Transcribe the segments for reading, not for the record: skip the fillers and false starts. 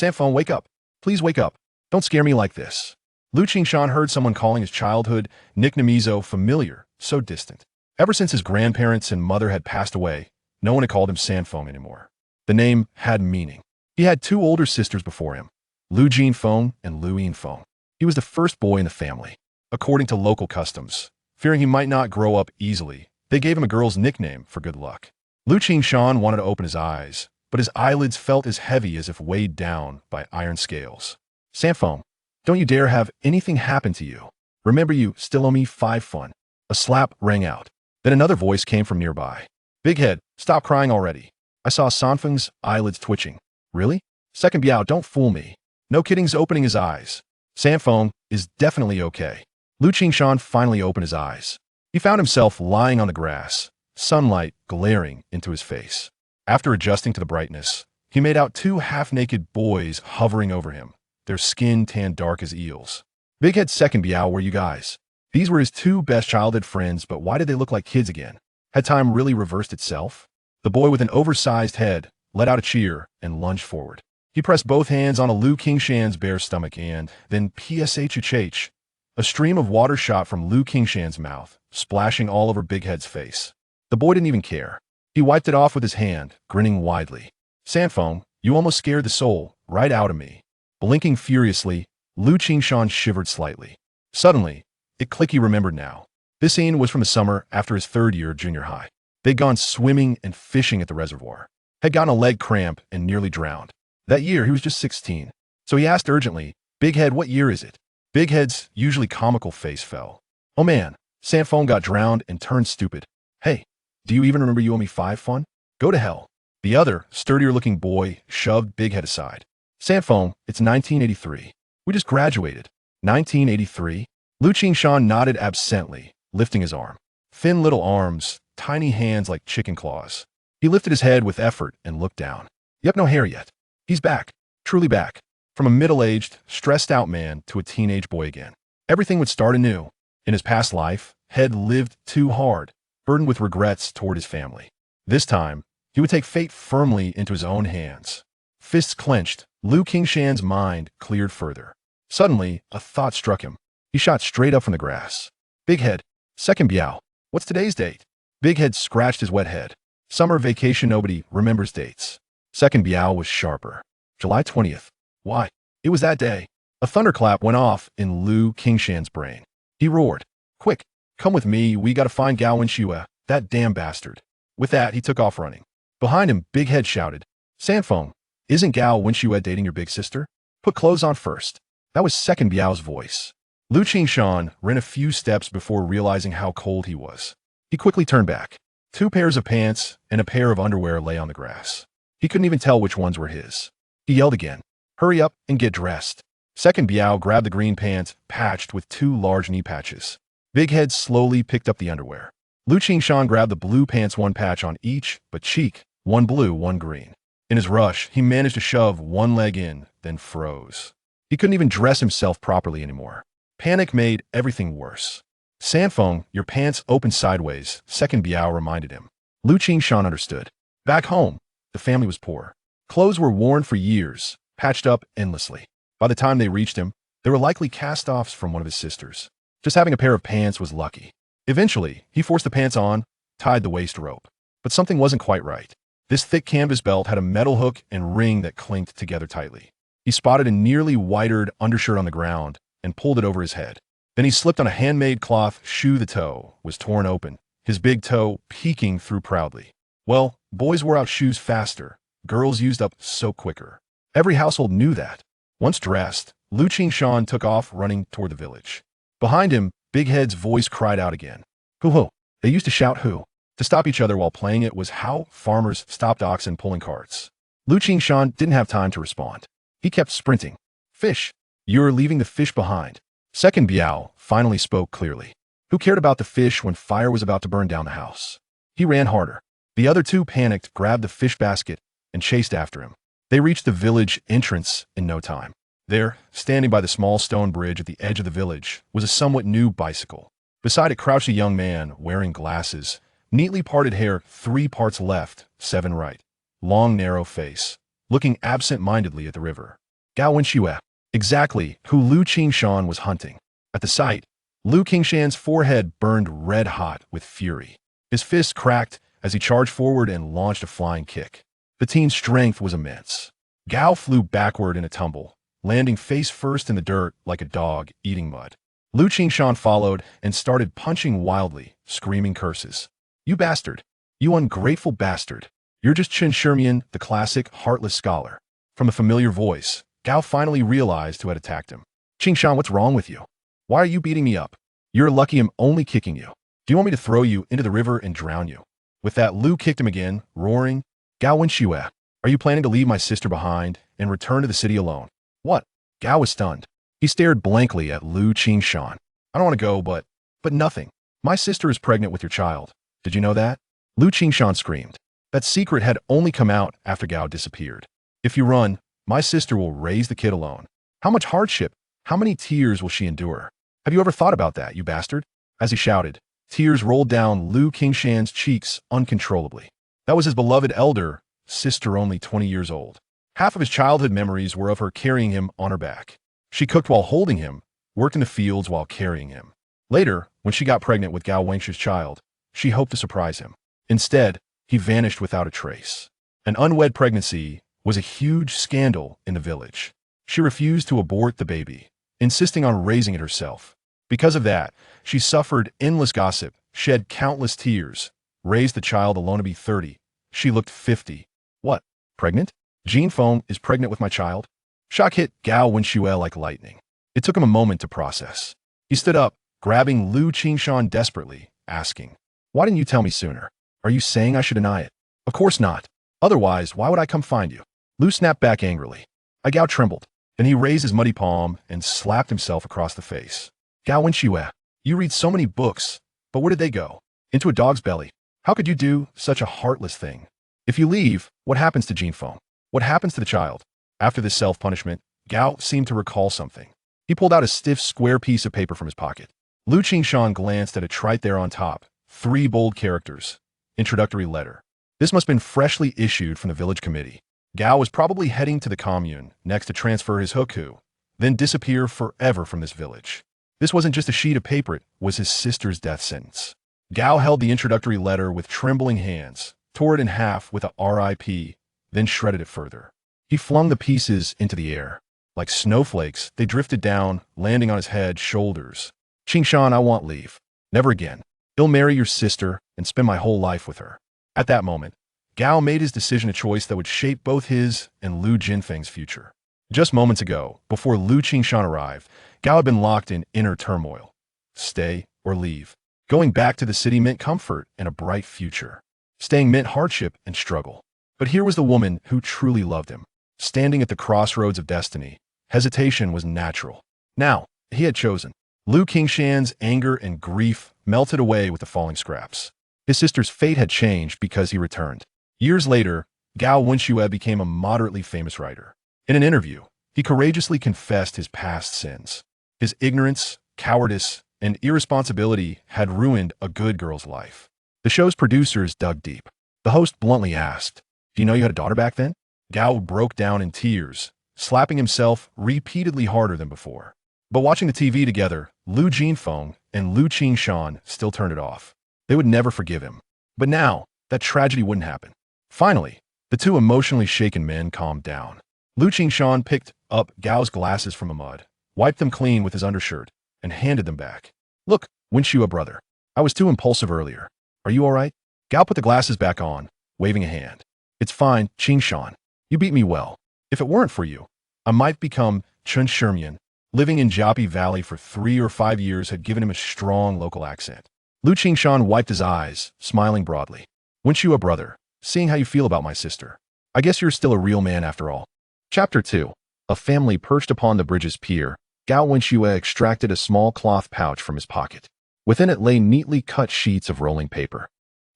Sanfeng, wake up. Please wake up. Don't scare me like this. Liu Qingshan heard someone calling his childhood nickname familiar, so distant. Ever since his grandparents and mother had passed away, no one had called him Sanfeng anymore. The name had meaning. He had two older sisters before him, Liu Jinfeng and Liu Yinfeng. He was the first boy in the family. According to local customs, fearing he might not grow up easily, they gave him a girl's nickname for good luck. Liu Qingshan wanted to open his eyes, but his eyelids felt as heavy as if weighed down by iron scales. Sanfeng, don't you dare have anything happen to you. Remember, you still owe me 5 fun. A slap rang out. Then another voice came from nearby. Big head, stop crying already. I saw Sanfeng's eyelids twitching. Really? Second Biao, don't fool me. No kidding's opening his eyes. Sanfeng is definitely okay. Liu Qingshan finally opened his eyes. He found himself lying on the grass, sunlight glaring into his face. After adjusting to the brightness, he made out 2 half-naked boys hovering over him, their skin tanned dark as eels. Big Head, Second Biao, were you guys? These were his 2 best childhood friends, but why did they look like kids again? Had time really reversed itself? The boy with an oversized head let out a cheer and lunged forward. He pressed both hands on a Liu Qingshan's bare stomach and then pshhh. A stream of water shot from Liu Qingshan's mouth, splashing all over Big Head's face. The boy didn't even care. He wiped it off with his hand, grinning widely. Sanfeng, you almost scared the soul right out of me. Blinking furiously, Liu Qingshan shivered slightly. Suddenly, it clicked, he remembered now. This scene was from the summer after his 3rd year of junior high. They'd gone swimming and fishing at the reservoir. Had gotten a leg cramp and nearly drowned. That year, he was just 16. So he asked urgently, Big Head, what year is it? Big Head's usually comical face fell. Oh man, Sanfeng got drowned and turned stupid. Hey, do you even remember you owe me 5 fun? Go to hell. The other, sturdier-looking boy shoved Big Head aside. Sanfeng, it's 1983. We just graduated. 1983? Liu Qingshan nodded absently, lifting his arm. Thin little arms, tiny hands like chicken claws. He lifted his head with effort and looked down. Yep, no hair yet. He's back. Truly back. From a middle-aged, stressed-out man to a teenage boy again. Everything would start anew. In his past life, Head lived too hard, burdened with regrets toward his family. This time, he would take fate firmly into his own hands. Fists clenched, Liu Qingshan's mind cleared further. Suddenly, a thought struck him. He shot straight up from the grass. Big Head, Second Biao, what's today's date? Big Head scratched his wet head. Summer vacation, nobody remembers dates. Second Biao was sharper. July 20th. Why? It was that day. A thunderclap went off in Liu Qingshan's brain. He roared. Quick, come with me, we gotta find Gao Wenxue, that damn bastard. With that, he took off running. Behind him, Big Head shouted, Sanfeng, isn't Gao Wenxue dating your big sister? Put clothes on first. That was Second Biao's voice. Liu Qingshan ran a few steps before realizing how cold he was. He quickly turned back. 2 pairs of pants and a pair of underwear lay on the grass. He couldn't even tell which ones were his. He yelled again, hurry up and get dressed. Second Biao grabbed the green pants, patched with 2 large knee patches. Big Head slowly picked up the underwear. Liu Qingshan grabbed the blue pants, 1 patch on each, but cheek, 1 blue, 1 green. In his rush, he managed to shove 1 leg in, then froze. He couldn't even dress himself properly anymore. Panic made everything worse. Sanfeng, your pants open sideways, Second Biao reminded him. Liu Qingshan understood. Back home, the family was poor. Clothes were worn for years, patched up endlessly. By the time they reached him, they were likely cast-offs from one of his sisters. Just having a pair of pants was lucky. Eventually, he forced the pants on, tied the waist rope. But something wasn't quite right. This thick canvas belt had a metal hook and ring that clinked together tightly. He spotted a nearly whitered undershirt on the ground and pulled it over his head. Then he slipped on a handmade cloth shoe. The toe was torn open, his big toe peeking through proudly. Well, boys wore out shoes faster. Girls used up soap quicker. Every household knew that. Once dressed, Liu Qingshan took off running toward the village. Behind him, Big Head's voice cried out again. Hoo-hoo. They used to shout hoo. To stop each other while playing it was how farmers stopped oxen pulling carts. Liu Qingshan didn't have time to respond. He kept sprinting. Fish. You're leaving the fish behind. Second Biao finally spoke clearly. Who cared about the fish when fire was about to burn down the house? He ran harder. The other 2 panicked, grabbed the fish basket, and chased after him. They reached the village entrance in no time. There, standing by the small stone bridge at the edge of the village, was a somewhat new bicycle. Beside it crouched a young man wearing glasses, neatly parted hair 3 parts left, 7 right, long narrow face, looking absent-mindedly at the river. Gao Wenxue, exactly who Liu Qingshan was hunting. At the sight, Liu Qingshan's forehead burned red-hot with fury. His fists cracked as he charged forward and launched a flying kick. The team's strength was immense. Gao flew backward in a tumble, landing face first in the dirt like a dog eating mud. Liu Qingshan followed and started punching wildly, screaming curses. "You bastard! You ungrateful bastard! You're just Chen Shimian, the classic, heartless scholar." From a familiar voice, Gao finally realized who had attacked him. "Qingshan, what's wrong with you? Why are you beating me up? You're lucky I'm only kicking you. Do you want me to throw you into the river and drown you?" With that, Liu kicked him again, roaring, "Gao Wenxue, are you planning to leave my sister behind and return to the city alone?" "What?" Gao was stunned. He stared blankly at Liu Qingshan. "I don't want to go, but nothing. My sister is pregnant with your child. Did you know that?" Liu Qingshan screamed. That secret had only come out after Gao disappeared. "If you run, my sister will raise the kid alone. How much hardship, how many tears will she endure? Have you ever thought about that, you bastard?" As he shouted, tears rolled down Liu Qingshan's cheeks uncontrollably. That was his beloved elder sister, only 20 years old. Half of his childhood memories were of her carrying him on her back. She cooked while holding him, worked in the fields while carrying him. Later, when she got pregnant with Gao Wenxue's child, she hoped to surprise him. Instead, he vanished without a trace. An unwed pregnancy was a huge scandal in the village. She refused to abort the baby, insisting on raising it herself. Because of that, she suffered endless gossip, shed countless tears, raised the child alone to be 30. She looked 50. "What? Pregnant? Jin Feng is pregnant with my child?" Shock hit Gao Wenxue like lightning. It took him a moment to process. He stood up, grabbing Liu Qingshan desperately, asking, "Why didn't you tell me sooner? Are you saying I should deny it?" "Of course not. Otherwise, why would I come find you?" Liu snapped back angrily. Gao trembled. Then he raised his muddy palm and slapped himself across the face. "Gao Wenxue, you read so many books, but where did they go? Into a dog's belly. How could you do such a heartless thing? If you leave, what happens to Jin Feng? What happens to the child?" After this self-punishment, Gao seemed to recall something. He pulled out a stiff, square piece of paper from his pocket. Liu Qingshan glanced at it right there on top. 3 bold characters. Introductory letter. This must have been freshly issued from the village committee. Gao was probably heading to the commune next to transfer his hukou, then disappear forever from this village. This wasn't just a sheet of paper, it was his sister's death sentence. Gao held the introductory letter with trembling hands, tore it in half with a RIP, then shredded it further. He flung the pieces into the air. Like snowflakes, they drifted down, landing on his head, shoulders. "Qingshan, I want leave. Never again. I'll marry your sister and spend my whole life with her." At that moment, Gao made his decision a choice that would shape both his and Liu Jinfeng's future. Just moments ago, before Liu Qingshan arrived, Gao had been locked in inner turmoil. Stay or leave. Going back to the city meant comfort and a bright future. Staying meant hardship and struggle. But here was the woman who truly loved him. Standing at the crossroads of destiny, hesitation was natural. Now, he had chosen. Liu Qingshan's anger and grief melted away with the falling scraps. His sister's fate had changed because he returned. Years later, Gao Wenxue became a moderately famous writer. In an interview, he courageously confessed his past sins. His ignorance, cowardice, and irresponsibility had ruined a good girl's life. The show's producers dug deep. The host bluntly asked, "Do you know you had a daughter back then?" Gao broke down in tears, slapping himself repeatedly harder than before. But watching the TV together, Liu Jinfeng and Liu Qingshan still turned it off. They would never forgive him. But now, that tragedy wouldn't happen. Finally, the two emotionally shaken men calmed down. Liu Qingshan picked up Gao's glasses from the mud, wiped them clean with his undershirt, and handed them back. "Look, Wenxue brother, I was too impulsive earlier. Are you all right?" Gao put the glasses back on, waving a hand. "It's fine, Qingshan. You beat me well. If it weren't for you, I might become Chen Shimian." Living in Jiapi Valley for 3 or 5 years had given him a strong local accent. Liu Qingshan wiped his eyes, smiling broadly. "Wenxue brother, seeing how you feel about my sister, I guess you're still a real man after all." Chapter 2. A family perched upon the bridge's pier. Gao Wenxue extracted a small cloth pouch from his pocket. Within it lay neatly cut sheets of rolling paper,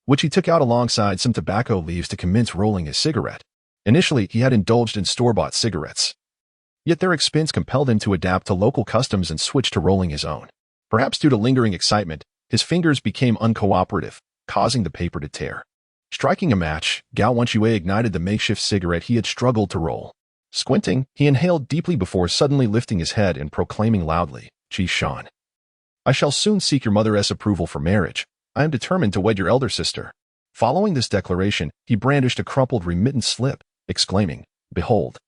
which he took out alongside some tobacco leaves to commence rolling his cigarette. Initially, he had indulged in store-bought cigarettes, yet their expense compelled him to adapt to local customs and switch to rolling his own. Perhaps due to lingering excitement, his fingers became uncooperative, causing the paper to tear. Striking a match, Gao Wenxue ignited the makeshift cigarette he had struggled to roll. Squinting, he inhaled deeply before suddenly lifting his head and proclaiming loudly, Qingshan, I shall soon seek your mother's approval for marriage. I am determined to wed your elder sister. Following this declaration, he brandished a crumpled remittance slip, exclaiming, Behold,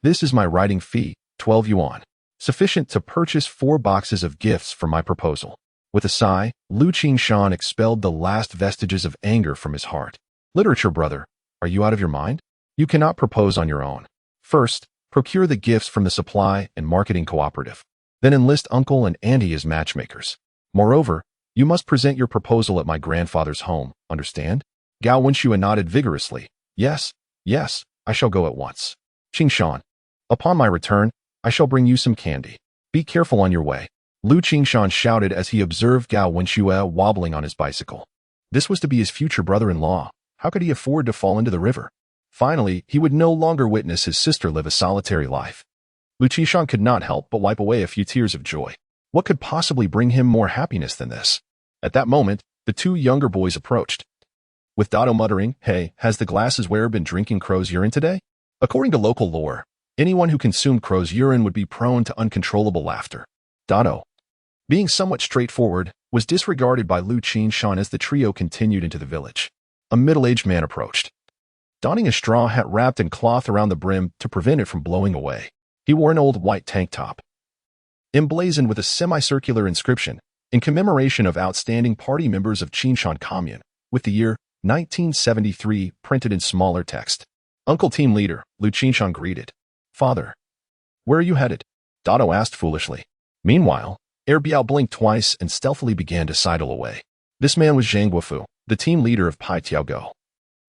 this is my writing fee, 12 yuan, sufficient to purchase 4 boxes of gifts for my proposal. With a sigh, Liu Qingshan expelled the last vestiges of anger from his heart. Literature brother, are you out of your mind? You cannot propose on your own. First, procure the gifts from the supply and marketing cooperative. Then enlist uncle and auntie as matchmakers. Moreover, you must present your proposal at my grandfather's home, understand? Gao Wenxue nodded vigorously. Yes, I shall go at once. Qingshan, upon my return, I shall bring you some candy. Be careful on your way. Liu Qingshan shouted as he observed Gao Wenxue wobbling on his bicycle. This was to be his future brother-in-law. How could he afford to fall into the river? Finally, he would no longer witness his sister live a solitary life. Liu Qingshan could not help but wipe away a few tears of joy. What could possibly bring him more happiness than this? At that moment, the 2 younger boys approached. With Dado muttering, Hey, has the glasses wearer been drinking crow's urine today? According to local lore, anyone who consumed crow's urine would be prone to uncontrollable laughter. Dado, being somewhat straightforward, was disregarded by Liu Qingshan as the trio continued into the village. A middle-aged man approached. Donning a straw hat wrapped in cloth around the brim to prevent it from blowing away, he wore an old white tank top, emblazoned with a semicircular inscription, in commemoration of outstanding party members of Qingshan Commune, with the year 1973 printed in smaller text. Uncle Team Leader, Liu Qingshan greeted. Father, where are you headed? Dado asked foolishly. Meanwhile, Biao blinked twice and stealthily began to sidle away. This man was Zhang Guofu, the team leader of Pai Tiaogou,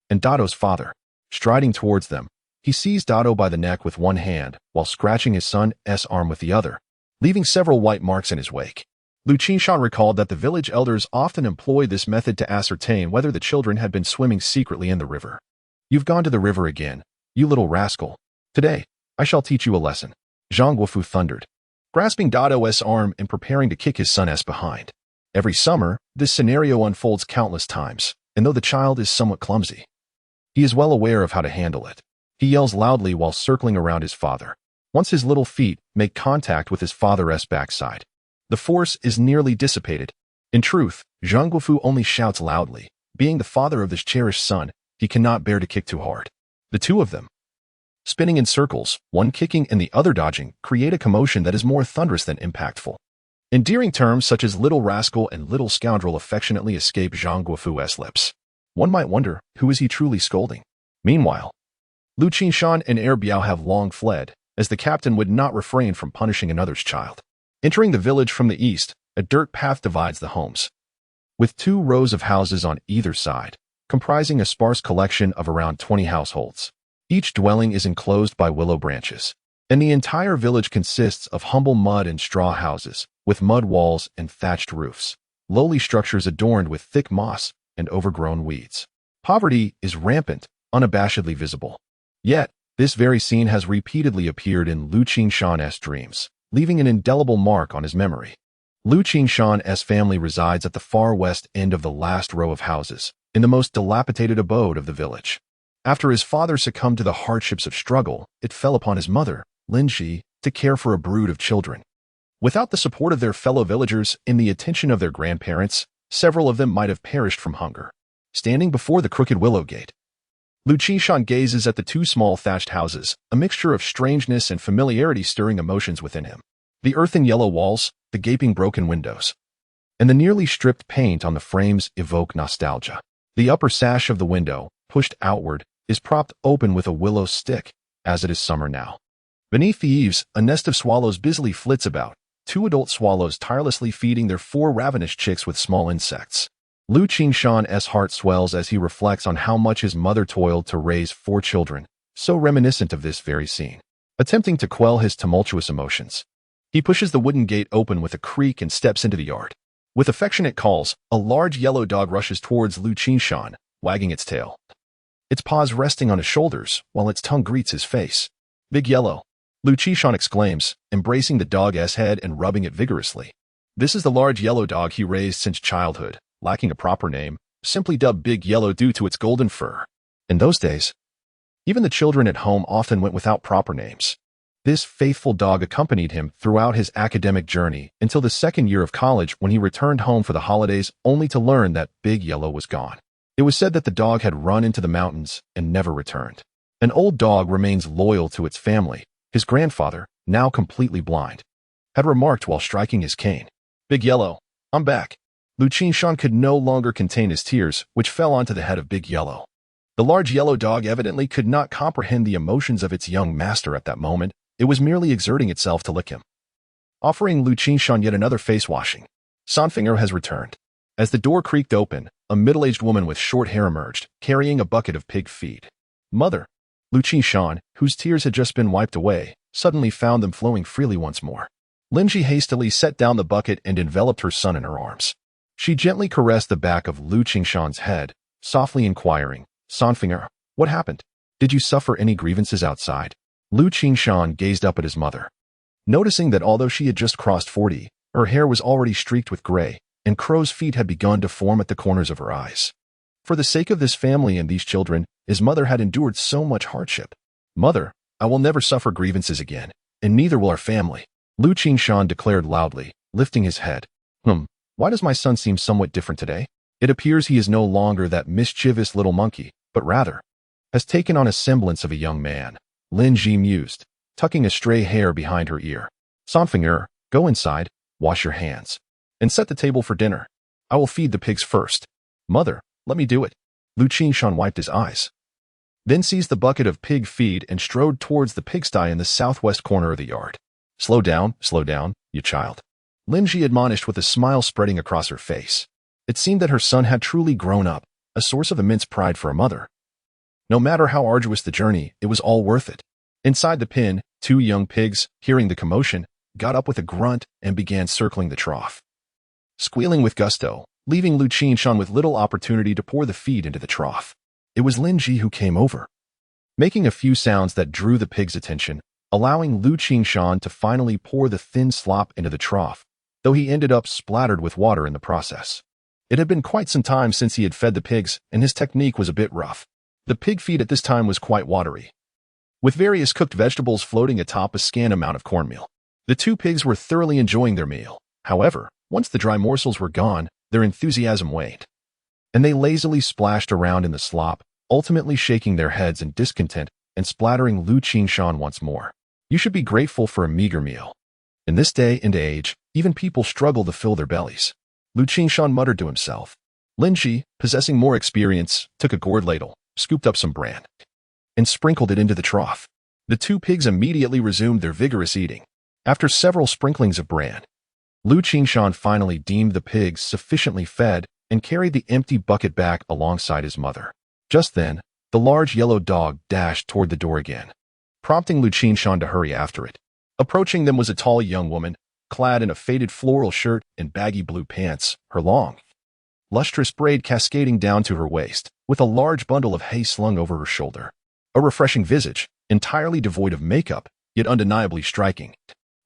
and Dado's father. Striding towards them, he seized Dado by the neck with one hand while scratching his son's arm with the other, leaving several white marks in his wake. Liu Qingshan recalled that the village elders often employed this method to ascertain whether the children had been swimming secretly in the river. You've gone to the river again, you little rascal. Today, I shall teach you a lesson. Zhang Guofu thundered, grasping Dado's arm and preparing to kick his son's behind. Every summer, this scenario unfolds countless times, and though the child is somewhat clumsy, he is well aware of how to handle it. He yells loudly while circling around his father. Once his little feet make contact with his father's backside, the force is nearly dissipated. In truth, Zhang Guofu only shouts loudly. Being the father of this cherished son, he cannot bear to kick too hard. The 2 of them, spinning in circles, one kicking and the other dodging, create a commotion that is more thunderous than impactful. Endearing terms such as little rascal and little scoundrel affectionately escape Zhang Guofu's lips. One might wonder, who is he truly scolding? Meanwhile, Liu Qingshan and Biao have long fled, as the captain would not refrain from punishing another's child. Entering the village from the east, a dirt path divides the homes, with 2 rows of houses on either side, comprising a sparse collection of around 20 households. Each dwelling is enclosed by willow branches, and the entire village consists of humble mud and straw houses, with mud walls and thatched roofs, lowly structures adorned with thick moss and overgrown weeds. Poverty is rampant, unabashedly visible. Yet, this very scene has repeatedly appeared in Liu Qingshan's dreams, leaving an indelible mark on his memory. Liu Qingshan's family resides at the far west end of the last row of houses, in the most dilapidated abode of the village. After his father succumbed to the hardships of struggle, it fell upon his mother, Lin Shi, to care for a brood of children. Without the support of their fellow villagers and the attention of their grandparents, several of them might have perished from hunger. Standing before the crooked willow gate, Liu Qingshan gazes at the 2 small thatched houses, a mixture of strangeness and familiarity stirring emotions within him. The earthen yellow walls, the gaping broken windows, and the nearly stripped paint on the frames evoke nostalgia. The upper sash of the window, pushed outward, is propped open with a willow stick, as it is summer now. Beneath the eaves, a nest of swallows busily flits about, 2 adult swallows tirelessly feeding their 4 ravenous chicks with small insects. Liu Qingshan's heart swells as he reflects on how much his mother toiled to raise 4 children, so reminiscent of this very scene. Attempting to quell his tumultuous emotions, he pushes the wooden gate open with a creak and steps into the yard. With affectionate calls, a large yellow dog rushes towards Liu Qingshan, wagging its tail, its paws resting on his shoulders, while its tongue greets his face. Big Yellow, Liu Qingshan exclaims, embracing the dog's head and rubbing it vigorously. This is the large yellow dog he raised since childhood, lacking a proper name, simply dubbed Big Yellow due to its golden fur. In those days, Even the children at home often went without proper names. This faithful dog accompanied him throughout his academic journey until the second year of college when he returned home for the holidays only to learn that Big Yellow was gone. It was said that the dog had run into the mountains and never returned. An old dog remains loyal to its family. His grandfather, now completely blind, had remarked while striking his cane, "Big Yellow, I'm back." Liu Qingshan could no longer contain his tears, which fell onto the head of Big Yellow. The large yellow dog evidently could not comprehend the emotions of its young master at that moment. It was merely exerting itself to lick him, offering Liu Qingshan yet another face-washing. Sanfinger has returned. As the door creaked open, a middle-aged woman with short hair emerged, carrying a bucket of pig feed. Mother. Liu Qingshan, whose tears had just been wiped away, suddenly found them flowing freely once more. Linji hastily set down the bucket and enveloped her son in her arms. She gently caressed the back of Liu Qingshan's head, softly inquiring, "Sanfinger, what happened? Did you suffer any grievances outside?" Liu Qingshan gazed up at his mother. Noticing that although she had just crossed 40, her hair was already streaked with gray, and crow's feet had begun to form at the corners of her eyes. For the sake of this family and these children, his mother had endured so much hardship. "Mother, I will never suffer grievances again, and neither will our family," Liu Qingshan declared loudly, lifting his head. Why does my son seem somewhat different today? It appears he is no longer that mischievous little monkey, but rather has taken on a semblance of a young man." Lin Ji mused, tucking a stray hair behind her ear. "Sanfinger, go inside, wash your hands, and set the table for dinner. I will feed the pigs first." "Mother, let me do it." Liu Qingshan wiped his eyes, then seized the bucket of pig feed and strode towards the pigsty in the southwest corner of the yard. Slow down, you child," Lin Ji admonished with a smile spreading across her face. It seemed that her son had truly grown up, a source of immense pride for a mother. No matter how arduous the journey, it was all worth it. Inside the pen, 2 young pigs, hearing the commotion, got up with a grunt and began circling the trough, squealing with gusto, leaving Liu Qingshan with little opportunity to pour the feed into the trough. It was Lin Ji who came over, making a few sounds that drew the pigs' attention, allowing Liu Qingshan to finally pour the thin slop into the trough, though he ended up splattered with water in the process. It had been quite some time since he had fed the pigs, and his technique was a bit rough. The pig feed at this time was quite watery, with various cooked vegetables floating atop a scant amount of cornmeal. The 2 pigs were thoroughly enjoying their meal. However, once the dry morsels were gone, their enthusiasm waned, and they lazily splashed around in the slop, ultimately shaking their heads in discontent and splattering Liu Qingshan once more. You should be grateful for a meager meal. In this day and age, even people struggle to fill their bellies. Liu Qingshan muttered to himself. Lin Ji, possessing more experience, took a gourd ladle, scooped up some bran, and sprinkled it into the trough. The 2 pigs immediately resumed their vigorous eating. After several sprinklings of bran, Liu Qingshan finally deemed the pigs sufficiently fed and carried the empty bucket back alongside his mother. Just then, the large yellow dog dashed toward the door again, prompting Liu Qingshan to hurry after it. Approaching them was a tall young woman, clad in a faded floral shirt and baggy blue pants, her long, lustrous braid cascading down to her waist, with a large bundle of hay slung over her shoulder. A refreshing visage, entirely devoid of makeup, yet undeniably striking,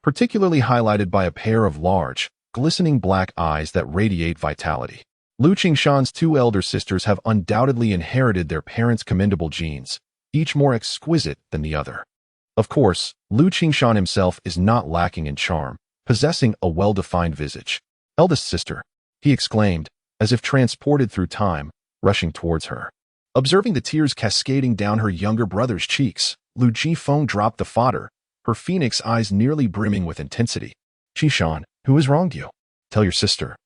particularly highlighted by a pair of large, glistening black eyes that radiate vitality. Liu Qingshan's 2 elder sisters have undoubtedly inherited their parents' commendable genes, each more exquisite than the other. Of course, Liu Qingshan himself is not lacking in charm, possessing a well-defined visage. "Eldest sister," he exclaimed, as if transported through time, rushing towards her. Observing the tears cascading down her younger brother's cheeks, Liu Jifeng dropped the fodder, her phoenix eyes nearly brimming with intensity. "Qingshan, who has wronged you? Tell your sister,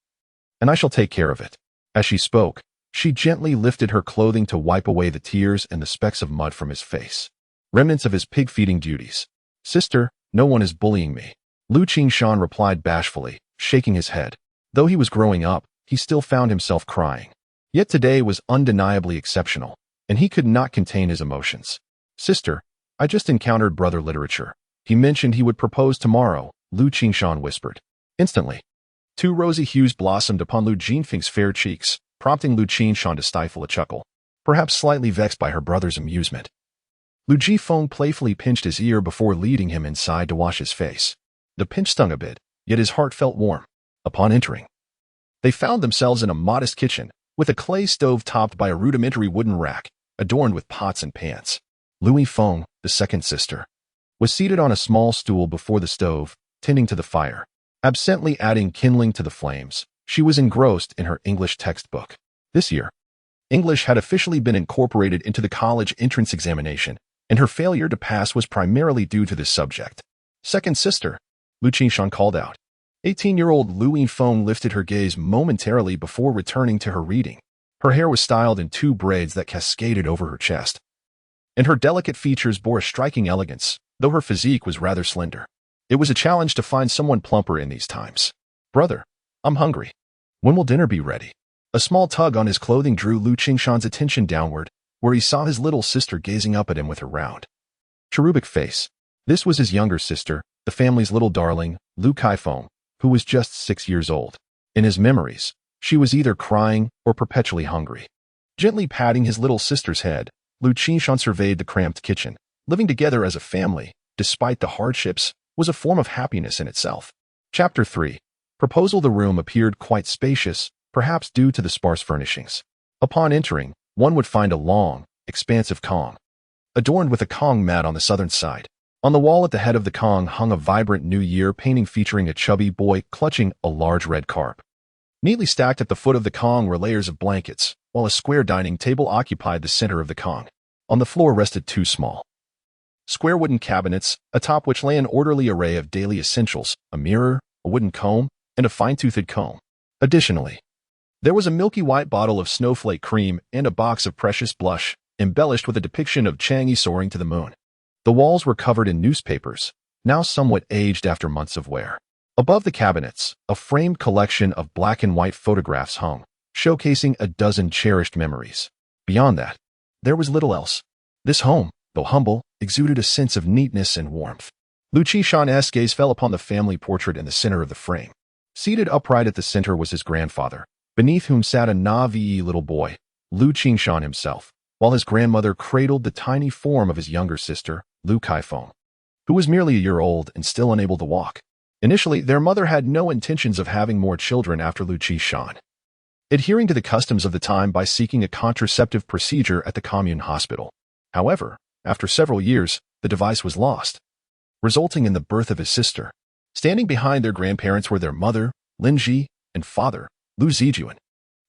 and I shall take care of it." As she spoke, she gently lifted her clothing to wipe away the tears and the specks of mud from his face, remnants of his pig-feeding duties. "Sister, no one is bullying me," Liu Qingshan replied bashfully, shaking his head. Though he was growing up, he still found himself crying. Yet today was undeniably exceptional, and he could not contain his emotions. "Sister, I just encountered Brother Literature. He mentioned he would propose tomorrow," Liu Qingshan whispered. Instantly, 2 rosy hues blossomed upon Liu Jifeng's fair cheeks, prompting Liu Qingshan to stifle a chuckle, perhaps slightly vexed by her brother's amusement. Liu Jifeng playfully pinched his ear before leading him inside to wash his face. The pinch stung a bit, yet his heart felt warm. Upon entering, they found themselves in a modest kitchen, with a clay stove topped by a rudimentary wooden rack, adorned with pots and pans. Liu Feng, the second sister, was seated on a small stool before the stove, tending to the fire. Absently adding kindling to the flames, she was engrossed in her English textbook. This year, English had officially been incorporated into the college entrance examination, and her failure to pass was primarily due to this subject. Second sister, Liu Qingshan called out. 18-year-old Liu Feng lifted her gaze momentarily before returning to her reading. Her hair was styled in 2 braids that cascaded over her chest, and her delicate features bore a striking elegance, though her physique was rather slender. It was a challenge to find someone plumper in these times. Brother, I'm hungry. When will dinner be ready? A small tug on his clothing drew Liu Qingshan's attention downward, where he saw his little sister gazing up at him with her round, cherubic face. This was his younger sister, the family's little darling, Liu Qingshan, who was just 6 years old. In his memories, she was either crying or perpetually hungry. Gently patting his little sister's head, Liu Qingshan surveyed the cramped kitchen. Living together as a family, despite the hardships, was a form of happiness in itself. Chapter 3. Proposal. The room appeared quite spacious, perhaps due to the sparse furnishings. Upon entering, one would find a long, expansive Kong, adorned with a Kong mat on the southern side. On the wall at the head of the Kong hung a vibrant New Year painting featuring a chubby boy clutching a large red carp. Neatly stacked at the foot of the Kong were layers of blankets, while a square dining table occupied the center of the Kong. On the floor rested 2 small, square wooden cabinets, atop which lay an orderly array of daily essentials, a mirror, a wooden comb, and a fine-toothed comb. Additionally, there was a milky white bottle of snowflake cream and a box of precious blush, embellished with a depiction of Chang'e soaring to the moon. The walls were covered in newspapers, now somewhat aged after months of wear. Above the cabinets, a framed collection of black and white photographs hung, showcasing a dozen cherished memories. Beyond that, there was little else. This home, though humble, exuded a sense of neatness and warmth. Liu Qingshan's gaze fell upon the family portrait in the center of the frame. Seated upright at the center was his grandfather, beneath whom sat a naive little boy, Liu Qingshan himself, while his grandmother cradled the tiny form of his younger sister, Liu Qingshan, who was merely a year old and still unable to walk. Initially, their mother had no intentions of having more children after Liu Qingshan, adhering to the customs of the time by seeking a contraceptive procedure at the commune hospital. However, after several years, the device was lost, resulting in the birth of his sister. Standing behind their grandparents were their mother, Lin Ji, and father, Liu Zijuan.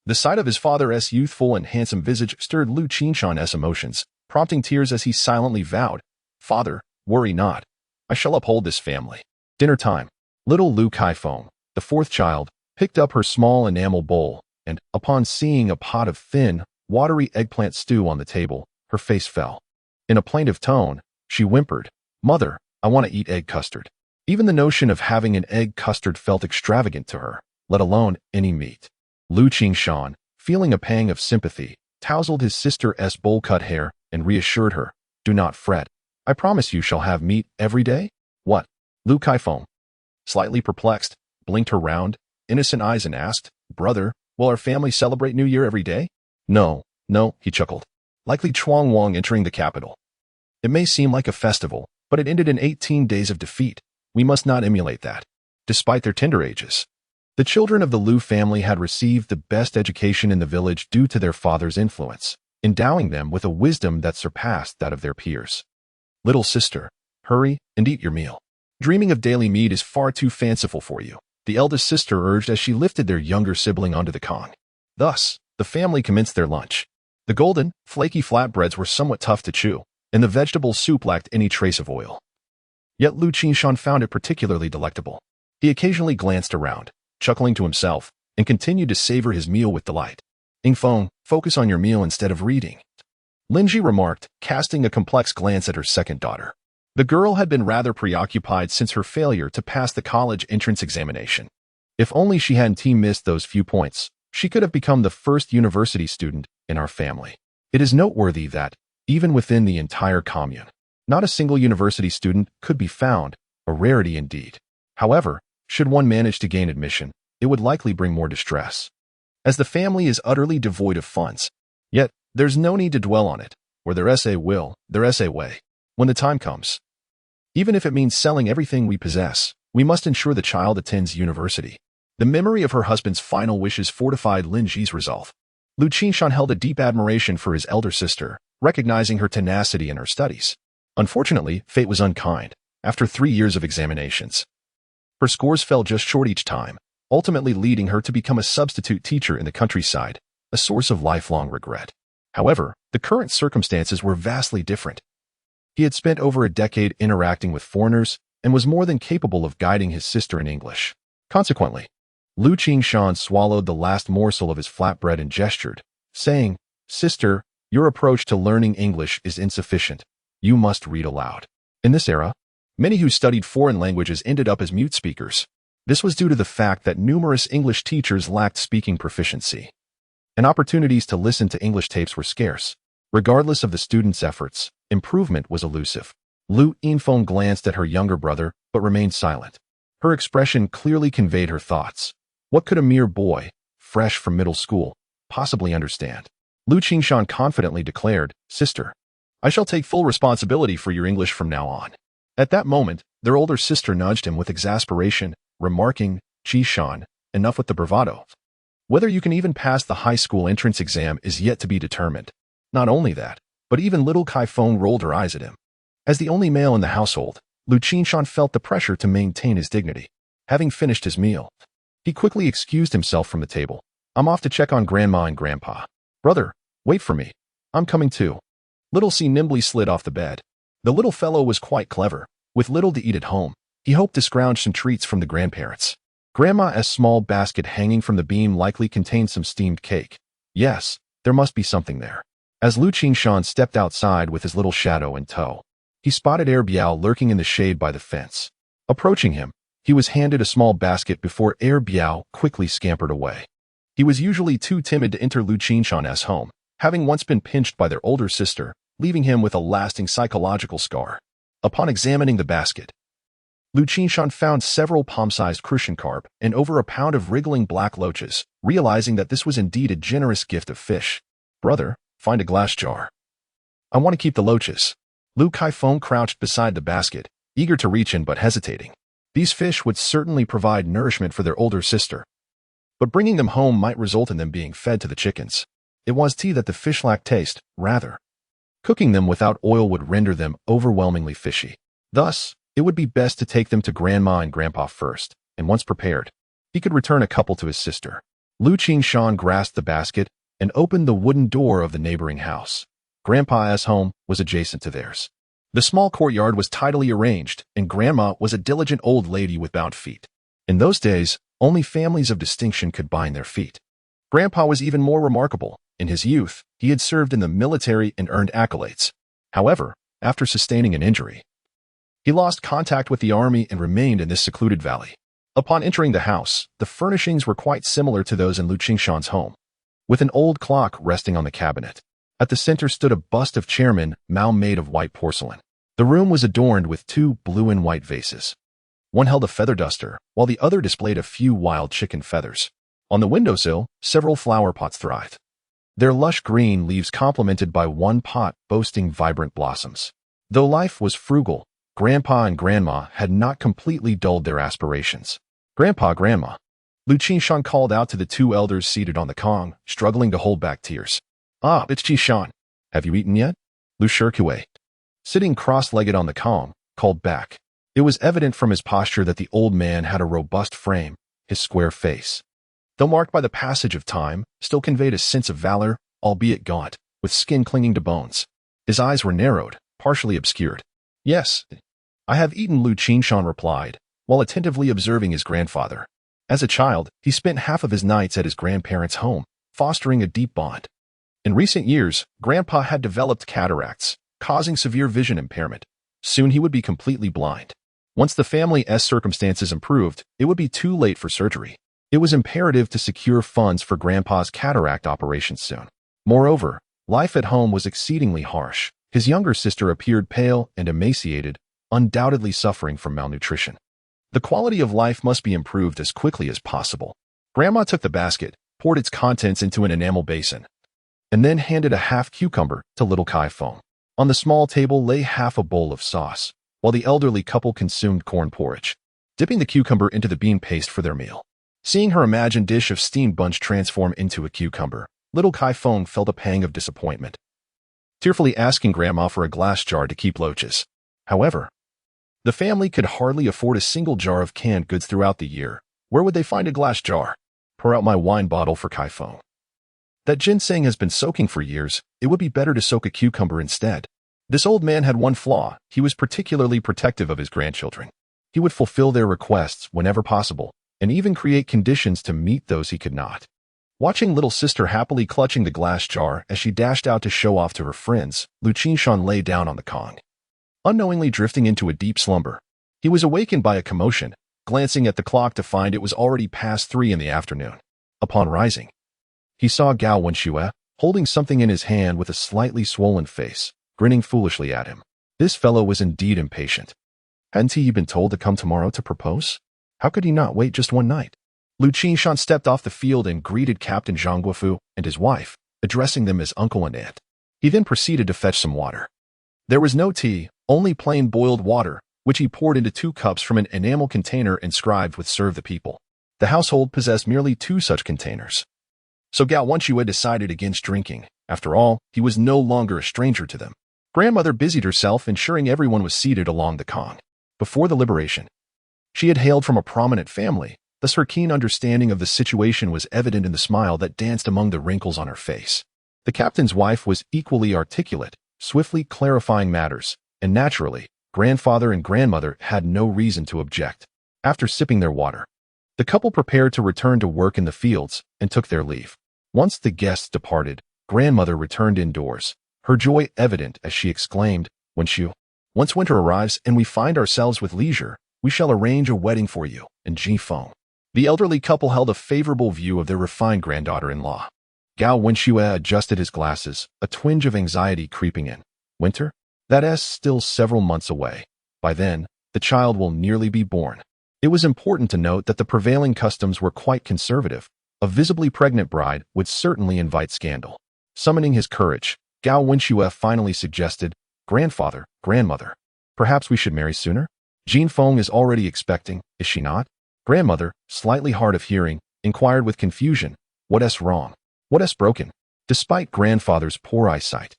The sight of his father's youthful and handsome visage stirred Liu Qingshan's emotions, prompting tears as he silently vowed, "Father, worry not. I shall uphold this family." Dinner time. Little Liu Qingshan, the 4th child, picked up her small enamel bowl, and, upon seeing a pot of thin, watery eggplant stew on the table, her face fell. In a plaintive tone, she whimpered, "Mother, I want to eat egg custard." Even the notion of having an egg custard felt extravagant to her, let alone any meat. Liu Qingshan, feeling a pang of sympathy, tousled his sister's bowl-cut hair and reassured her, "Do not fret. I promise you shall have meat every day." "What?" Liu Qingshan, slightly perplexed, blinked her round, innocent eyes and asked, "Brother, will our family celebrate New Year every day?" No, he chuckled. Likely Chuang Wang entering the capital. It may seem like a festival, but it ended in 18 days of defeat. We must not emulate that. Despite their tender ages, the children of the Liu family had received the best education in the village due to their father's influence, endowing them with a wisdom that surpassed that of their peers. "Little sister, hurry and eat your meal. Dreaming of daily meat is far too fanciful for you," the eldest sister urged as she lifted their younger sibling onto the Kong. Thus, the family commenced their lunch. The golden, flaky flatbreads were somewhat tough to chew, and the vegetable soup lacked any trace of oil. Yet Liu Qingshan found it particularly delectable. He occasionally glanced around, chuckling to himself, and continued to savor his meal with delight. "Ingfeng, focus on your meal instead of reading," Linji remarked, casting a complex glance at her second daughter. The girl had been rather preoccupied since her failure to pass the college entrance examination. If only she hadn't missed those few points, she could have become the first university student in our family. It is noteworthy that, even within the entire commune, not a single university student could be found, a rarity indeed. However, should one manage to gain admission, it would likely bring more distress, as the family is utterly devoid of funds. Yet, there's no need to dwell on it. Where there's a will, there's a way. When the time comes, even if it means selling everything we possess, we must ensure the child attends university. The memory of her husband's final wishes fortified Lin Ji's resolve. Liu Qingshan held a deep admiration for his elder sister, recognizing her tenacity in her studies. Unfortunately, fate was unkind. After 3 years of examinations, her scores fell just short each time, ultimately leading her to become a substitute teacher in the countryside, a source of lifelong regret. However, the current circumstances were vastly different. He had spent over a decade interacting with foreigners and was more than capable of guiding his sister in English. Consequently, Liu Qingshan swallowed the last morsel of his flatbread and gestured, saying, "Sister, your approach to learning English is insufficient. You must read aloud." In this era, many who studied foreign languages ended up as mute speakers. This was due to the fact that numerous English teachers lacked speaking proficiency, and opportunities to listen to English tapes were scarce. Regardless of the students' efforts, improvement was elusive. Liu Qingshan glanced at her younger brother, but remained silent. Her expression clearly conveyed her thoughts. What could a mere boy, fresh from middle school, possibly understand? Liu Qingshan confidently declared, "Sister, I shall take full responsibility for your English from now on." At that moment, their older sister nudged him with exasperation, remarking, "Qingshan, enough with the bravado. Whether you can even pass the high school entrance exam is yet to be determined." Not only that, but even little Kaifeng rolled her eyes at him. As the only male in the household, Liu Qingshan felt the pressure to maintain his dignity. Having finished his meal, he quickly excused himself from the table. "I'm off to check on Grandma and Grandpa. Brother, wait for me. I'm coming too." Little C nimbly slid off the bed. The little fellow was quite clever. With little to eat at home, he hoped to scrounge some treats from the grandparents. Grandma's small basket hanging from the beam likely contained some steamed cake. Yes, there must be something there. As Liu Qingshan stepped outside with his little shadow in tow, he spotted Biao lurking in the shade by the fence. Approaching him, he was handed a small basket before Biao quickly scampered away. He was usually too timid to enter Liu Qingshan's home, having once been pinched by their older sister, leaving him with a lasting psychological scar. Upon examining the basket, Liu Qingshan found several palm-sized crucian carp and over a pound of wriggling black loaches, realizing that this was indeed a generous gift of fish. "Brother, find a glass jar. I want to keep the loaches." Liu Kaifeng crouched beside the basket, eager to reach in but hesitating. These fish would certainly provide nourishment for their older sister, but bringing them home might result in them being fed to the chickens. It was tea that the fish lacked taste, rather. Cooking them without oil would render them overwhelmingly fishy. Thus, it would be best to take them to Grandma and Grandpa first, and once prepared, he could return a couple to his sister. Liu Qingshan grasped the basket and opened the wooden door of the neighboring house. Grandpa's home was adjacent to theirs. The small courtyard was tidily arranged, and Grandma was a diligent old lady with bound feet. In those days, only families of distinction could bind their feet. Grandpa was even more remarkable. In his youth, he had served in the military and earned accolades. However, after sustaining an injury, he lost contact with the army and remained in this secluded valley. Upon entering the house, the furnishings were quite similar to those in Liu Qingshan's home, with an old clock resting on the cabinet. At the center stood a bust of Chairman Mao made of white porcelain. The room was adorned with 2 blue and white vases. One held a feather duster, while the other displayed a few wild chicken feathers. On the windowsill, several flower pots thrived, their lush green leaves complemented by one pot boasting vibrant blossoms. Though life was frugal, Grandpa and Grandma had not completely dulled their aspirations. "Grandpa, Grandma," Liu Qingshan called out to the 2 elders seated on the kong, struggling to hold back tears. "Ah, it's Qingshan. Have you eaten yet?" Liu Shirkuei, sitting cross-legged on the kong, called back. It was evident from his posture that the old man had a robust frame. His square face, though marked by the passage of time, still conveyed a sense of valor, albeit gaunt, with skin clinging to bones. His eyes were narrowed, partially obscured. "Yes, I have eaten," Liu Qingshan replied, while attentively observing his grandfather. As a child, he spent half of his nights at his grandparents' home, fostering a deep bond. In recent years, Grandpa had developed cataracts, causing severe vision impairment. Soon he would be completely blind. Once the family's circumstances improved, it would be too late for surgery. It was imperative to secure funds for Grandpa's cataract operations soon. Moreover, life at home was exceedingly harsh. His younger sister appeared pale and emaciated, undoubtedly suffering from malnutrition. The quality of life must be improved as quickly as possible. Grandma took the basket, poured its contents into an enamel basin, and then handed a half cucumber to little Kaifeng. On the small table lay half a bowl of sauce, while the elderly couple consumed corn porridge, dipping the cucumber into the bean paste for their meal. Seeing her imagined dish of steamed bunch transform into a cucumber, Little Kai Feng felt a pang of disappointment, tearfully asking Grandma for a glass jar to keep loaches. However, the family could hardly afford a single jar of canned goods throughout the year. Where would they find a glass jar? Pour out my wine bottle for Kai Feng. That ginseng has been soaking for years. It would be better to soak a cucumber instead. This old man had one flaw. He was particularly protective of his grandchildren. He would fulfill their requests whenever possible, and even create conditions to meet those he could not. Watching little sister happily clutching the glass jar as she dashed out to show off to her friends, Liu Qingshan lay down on the Kong, unknowingly drifting into a deep slumber. He was awakened by a commotion, glancing at the clock to find it was already past 3 in the afternoon. Upon rising, he saw Gao Wenxue holding something in his hand with a slightly swollen face, grinning foolishly at him. This fellow was indeed impatient. Hadn't he been told to come tomorrow to propose? How could he not wait just one night? Liu Qingshan stepped off the field and greeted Captain Zhang Guofu and his wife, addressing them as uncle and aunt. He then proceeded to fetch some water. There was no tea, only plain boiled water, which he poured into 2 cups from an enamel container inscribed with "Serve the People." The household possessed merely 2 such containers. So Gao Wenxue decided against drinking. After all, he was no longer a stranger to them. Grandmother busied herself ensuring everyone was seated along the Kong. Before the liberation, she had hailed from a prominent family, thus her keen understanding of the situation was evident in the smile that danced among the wrinkles on her face. The captain's wife was equally articulate, swiftly clarifying matters, and naturally, grandfather and grandmother had no reason to object. After sipping their water, the couple prepared to return to work in the fields and took their leave. Once the guests departed, grandmother returned indoors, her joy evident as she exclaimed, Once winter arrives and we find ourselves with leisure, we shall arrange a wedding for you and Ji Feng." The elderly couple held a favorable view of their refined granddaughter-in-law. Gao Wenxue adjusted his glasses, a twinge of anxiety creeping in. Winter? That is still several months away. By then, the child will nearly be born. It was important to note that the prevailing customs were quite conservative. A visibly pregnant bride would certainly invite scandal. Summoning his courage, Gao Wenxue finally suggested, "Grandfather, grandmother, perhaps we should marry sooner? Jin Feng is already expecting, is she not?" Grandmother, slightly hard of hearing, inquired with confusion, "What wrong? What broken?" Despite grandfather's poor eyesight,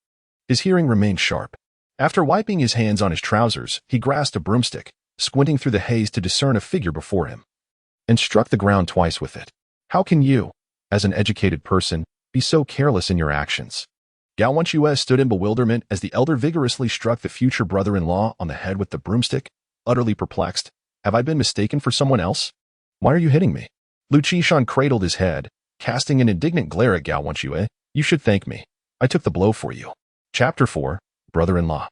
his hearing remained sharp. After wiping his hands on his trousers, he grasped a broomstick, squinting through the haze to discern a figure before him, and struck the ground twice with it. "How can you, as an educated person, be so careless in your actions?" Gao Wenxue stood in bewilderment as the elder vigorously struck the future brother-in-law on the head with the broomstick, utterly perplexed. "Have I been mistaken for someone else? Why are you hitting me?" Liu Qingshan cradled his head, casting an indignant glare at Gao Wenxue. "You should thank me. I took the blow for you." Chapter 4, Brother-in-Law.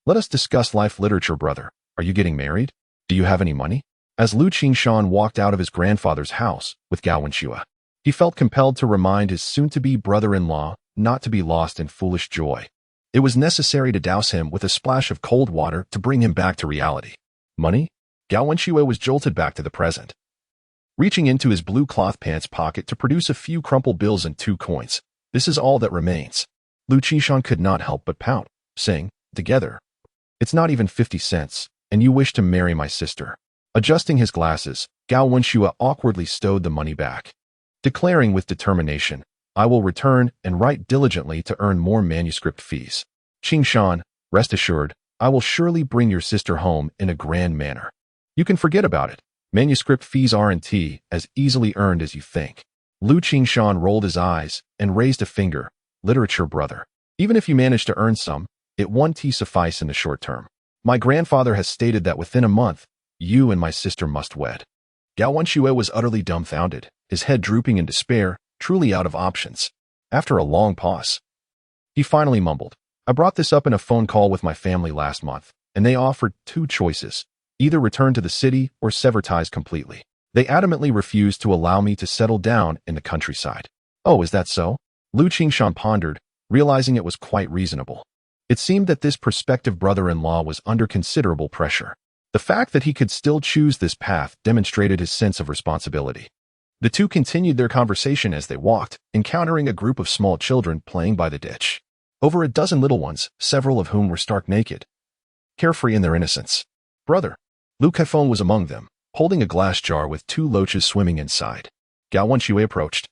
Let us discuss life literature, brother. Are you getting married? Do you have any money? As Liu Qingshan walked out of his grandfather's house with Gao Wenxue, he felt compelled to remind his soon-to-be brother-in-law not to be lost in foolish joy. It was necessary to douse him with a splash of cold water to bring him back to reality. Money? Gao Wenxue was jolted back to the present. Reaching into his blue cloth pants pocket to produce a few crumpled bills and 2 coins. "This is all that remains." Liu Qingshan could not help but pout, saying, "Together, it's not even 50 cents, and you wish to marry my sister." Adjusting his glasses, Gao Wenxue awkwardly stowed the money back, declaring with determination, "I will return and write diligently to earn more manuscript fees. Qingshan, rest assured, I will surely bring your sister home in a grand manner. You can forget about it. Manuscript fees aren't as easily earned as you think." Liu Qingshan rolled his eyes and raised a finger. "Literature, brother. Even if you manage to earn some, it won't suffice in the short term. My grandfather has stated that within a month, you and my sister must wed." Gao Wenxue was utterly dumbfounded, his head drooping in despair, truly out of options. After a long pause, he finally mumbled, "I brought this up in a phone call with my family last month, and they offered 2 choices. Either return to the city or sever ties completely. They adamantly refused to allow me to settle down in the countryside." "Oh, is that so?" Liu Qingshan pondered, realizing it was quite reasonable. It seemed that this prospective brother-in-law was under considerable pressure. The fact that he could still choose this path demonstrated his sense of responsibility. The two continued their conversation as they walked, encountering a group of small children playing by the ditch. Over a dozen little ones, several of whom were stark naked, carefree in their innocence. "Brother." Liu Kaifeng was among them, holding a glass jar with 2 loaches swimming inside. Gao Wenxue approached,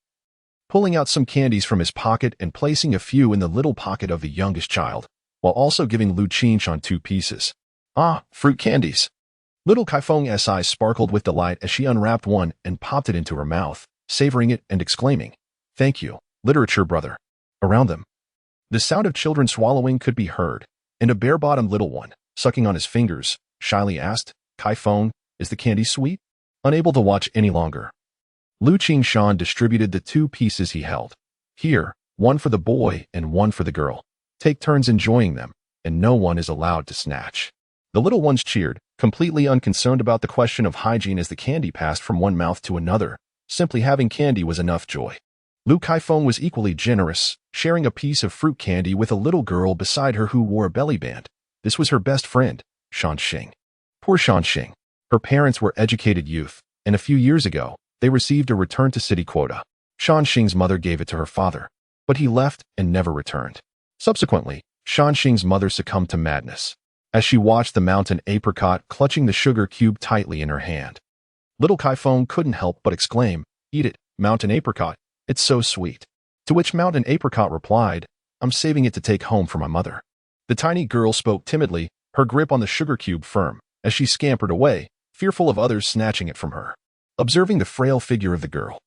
pulling out some candies from his pocket and placing a few in the little pocket of the youngest child, while also giving Liu Qingshan 2 pieces. Ah, fruit candies. Little Kaifeng's eyes sparkled with delight as she unwrapped one and popped it into her mouth, savoring it and exclaiming, "Thank you, literature brother." Around them, the sound of children swallowing could be heard, and a bare-bottomed little one, sucking on his fingers, shyly asked, "Kaifeng, is the candy sweet?" Unable to watch any longer, Liu Qingshan distributed the 2 pieces he held. "Here, one for the boy and one for the girl. Take turns enjoying them, and no one is allowed to snatch." The little ones cheered, completely unconcerned about the question of hygiene as the candy passed from one mouth to another. Simply having candy was enough joy. Liu Kaifeng was equally generous, sharing a piece of fruit candy with a little girl beside her who wore a belly band. This was her best friend, Shanxing. Poor Shanxing. Her parents were educated youth, and a few years ago, they received a return to city quota. Shanxing's mother gave it to her father, but he left and never returned. Subsequently, Shanxing's mother succumbed to madness as she watched the mountain apricot clutching the sugar cube tightly in her hand. Little Kaifeng couldn't help but exclaim, "Eat it, mountain apricot, it's so sweet." To which mountain apricot replied, "I'm saving it to take home for my mother." The tiny girl spoke timidly, her grip on the sugar cube firm, as she scampered away, fearful of others snatching it from her. Observing the frail figure of the girl,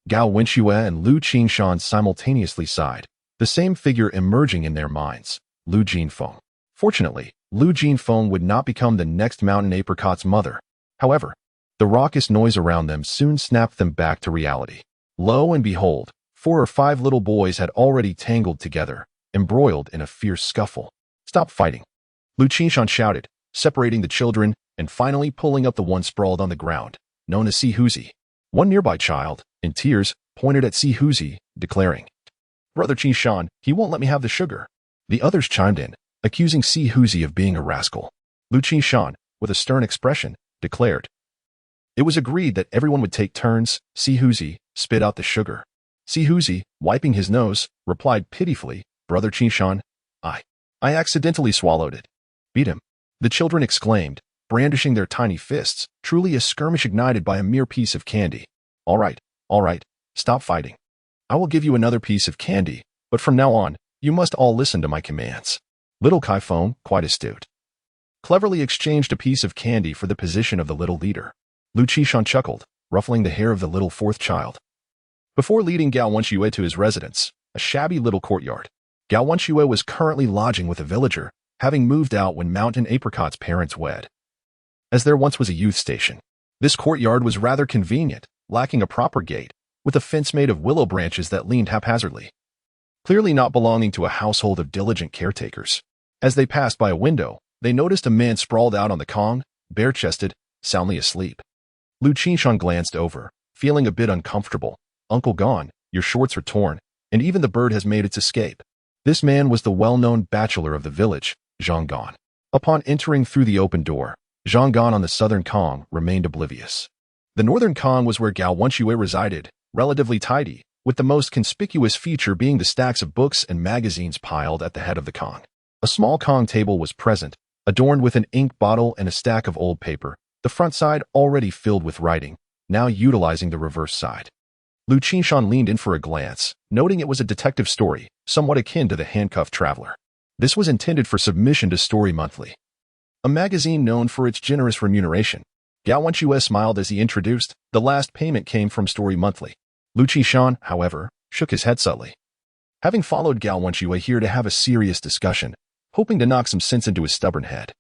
Gao Wenxue and Liu Qingshan simultaneously sighed, the same figure emerging in their minds, Liu Jinfeng. Fortunately, Liu Jinfeng would not become the next mountain apricot's mother. However, the raucous noise around them soon snapped them back to reality. Lo and behold, 4 or 5 little boys had already tangled together, embroiled in a fierce scuffle. "Stop fighting," Liu Qingshan shouted, separating the children and finally pulling up the one sprawled on the ground, known as Si Huzi. One nearby child, in tears, pointed at Si Huzi, declaring, "Brother Qingshan, he won't let me have the sugar." The others chimed in, accusing Si Huzi of being a rascal. Liu Qingshan, with a stern expression, declared, "It was agreed that everyone would take turns." Si Huzi spit out the sugar. Si Huzi, wiping his nose, replied pitifully, "Brother Qingshan, I accidentally swallowed it." "Beat him," the children exclaimed, brandishing their tiny fists, truly a skirmish ignited by a mere piece of candy. All right, stop fighting. I will give you another piece of candy, but from now on, you must all listen to my commands." Little Kaifeng, quite astute, cleverly exchanged a piece of candy for the position of the little leader. Liu Qingshan chuckled, ruffling the hair of the little 4th child. Before leading Gao Wenxue to his residence, a shabby little courtyard, Gao Wenxue was currently lodging with a villager, having moved out when Mountain Apricot's parents wed. As there once was a youth station, this courtyard was rather convenient, lacking a proper gate, with a fence made of willow branches that leaned haphazardly, clearly not belonging to a household of diligent caretakers. As they passed by a window, they noticed a man sprawled out on the kong, bare-chested, soundly asleep. Liu Qingshan glanced over, feeling a bit uncomfortable. "Uncle gone, your shorts are torn, and even the bird has made its escape." This man was the well-known bachelor of the village, Zhang Gan. Upon entering through the open door, Zhang Gan on the southern kong remained oblivious. The northern kong was where Gao Wenxue resided, relatively tidy, with the most conspicuous feature being the stacks of books and magazines piled at the head of the kong. A small kong table was present, adorned with an ink bottle and a stack of old paper, the front side already filled with writing, now utilizing the reverse side. Liu Qingshan leaned in for a glance, noting it was a detective story, somewhat akin to The Handcuffed Traveler. This was intended for submission to Story Monthly, a magazine known for its generous remuneration. Gao Wenxue smiled as he introduced, "The last payment came from Story Monthly." Liu Qingshan, however, shook his head subtly. Having followed Gao Wenxue here to have a serious discussion, hoping to knock some sense into his stubborn head.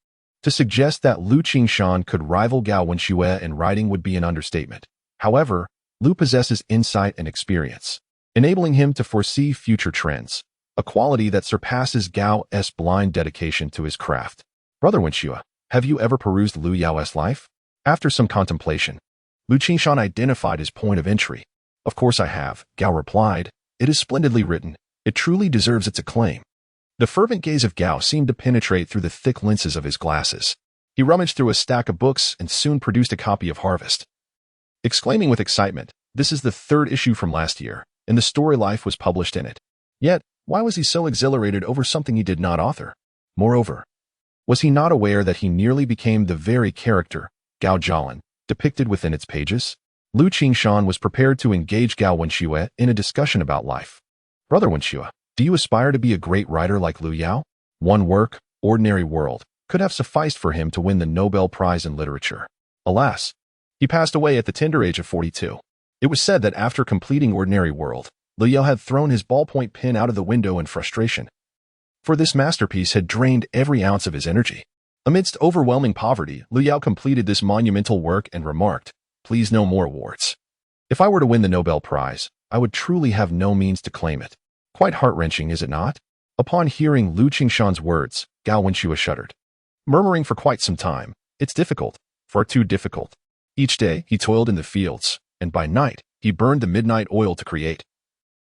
To suggest that Liu Qingshan could rival Gao Wenxue in writing would be an understatement. However, Liu possesses insight and experience, enabling him to foresee future trends, a quality that surpasses Gao's blind dedication to his craft. "Brother Wenxue, have you ever perused Liu Yao's life?" After some contemplation, Liu Qingshan identified his point of entry. "Of course I have," Gao replied. "It is splendidly written. It truly deserves its acclaim." The fervent gaze of Gao seemed to penetrate through the thick lenses of his glasses. He rummaged through a stack of books and soon produced a copy of Harvest, exclaiming with excitement, "This is the 3rd issue from last year, and the story life was published in it." Yet, why was he so exhilarated over something he did not author? Moreover, was he not aware that he nearly became the very character, Gao Jialan, depicted within its pages? Liu Qingshan was prepared to engage Gao Wenxue in a discussion about life. Brother Wenxue, do you aspire to be a great writer like Liu Yao? One work, Ordinary World, could have sufficed for him to win the Nobel Prize in Literature. Alas, he passed away at the tender age of 42. It was said that after completing Ordinary World, Liu Yao had thrown his ballpoint pen out of the window in frustration, for this masterpiece had drained every ounce of his energy. Amidst overwhelming poverty, Liu Yao completed this monumental work and remarked, "Please, no more awards. If I were to win the Nobel Prize, I would truly have no means to claim it." Quite heart-wrenching, is it not? Upon hearing Liu Qingshan's words, Gao Wenxue shuddered, murmuring for quite some time, "It's difficult, far too difficult." Each day, he toiled in the fields, and by night, he burned the midnight oil to create,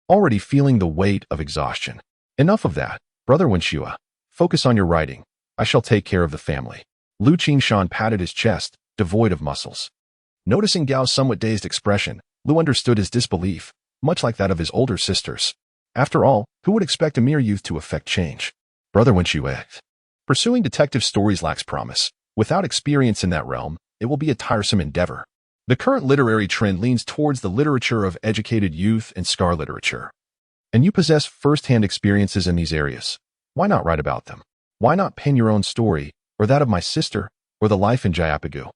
already feeling the weight of exhaustion. Enough of that, Brother Wenxue. Focus on your writing. I shall take care of the family. Liu Qingshan patted his chest, devoid of muscles. Noticing Gao's somewhat dazed expression, Liu understood his disbelief, much like that of his older sisters. After all, who would expect a mere youth to effect change? Brother Wenxue. Pursuing detective stories lacks promise. Without experience in that realm, it will be a tiresome endeavor. The current literary trend leans towards the literature of educated youth and scar literature. And you possess first-hand experiences in these areas. Why not write about them? Why not pen your own story, or that of my sister, or the life in Jayapagu?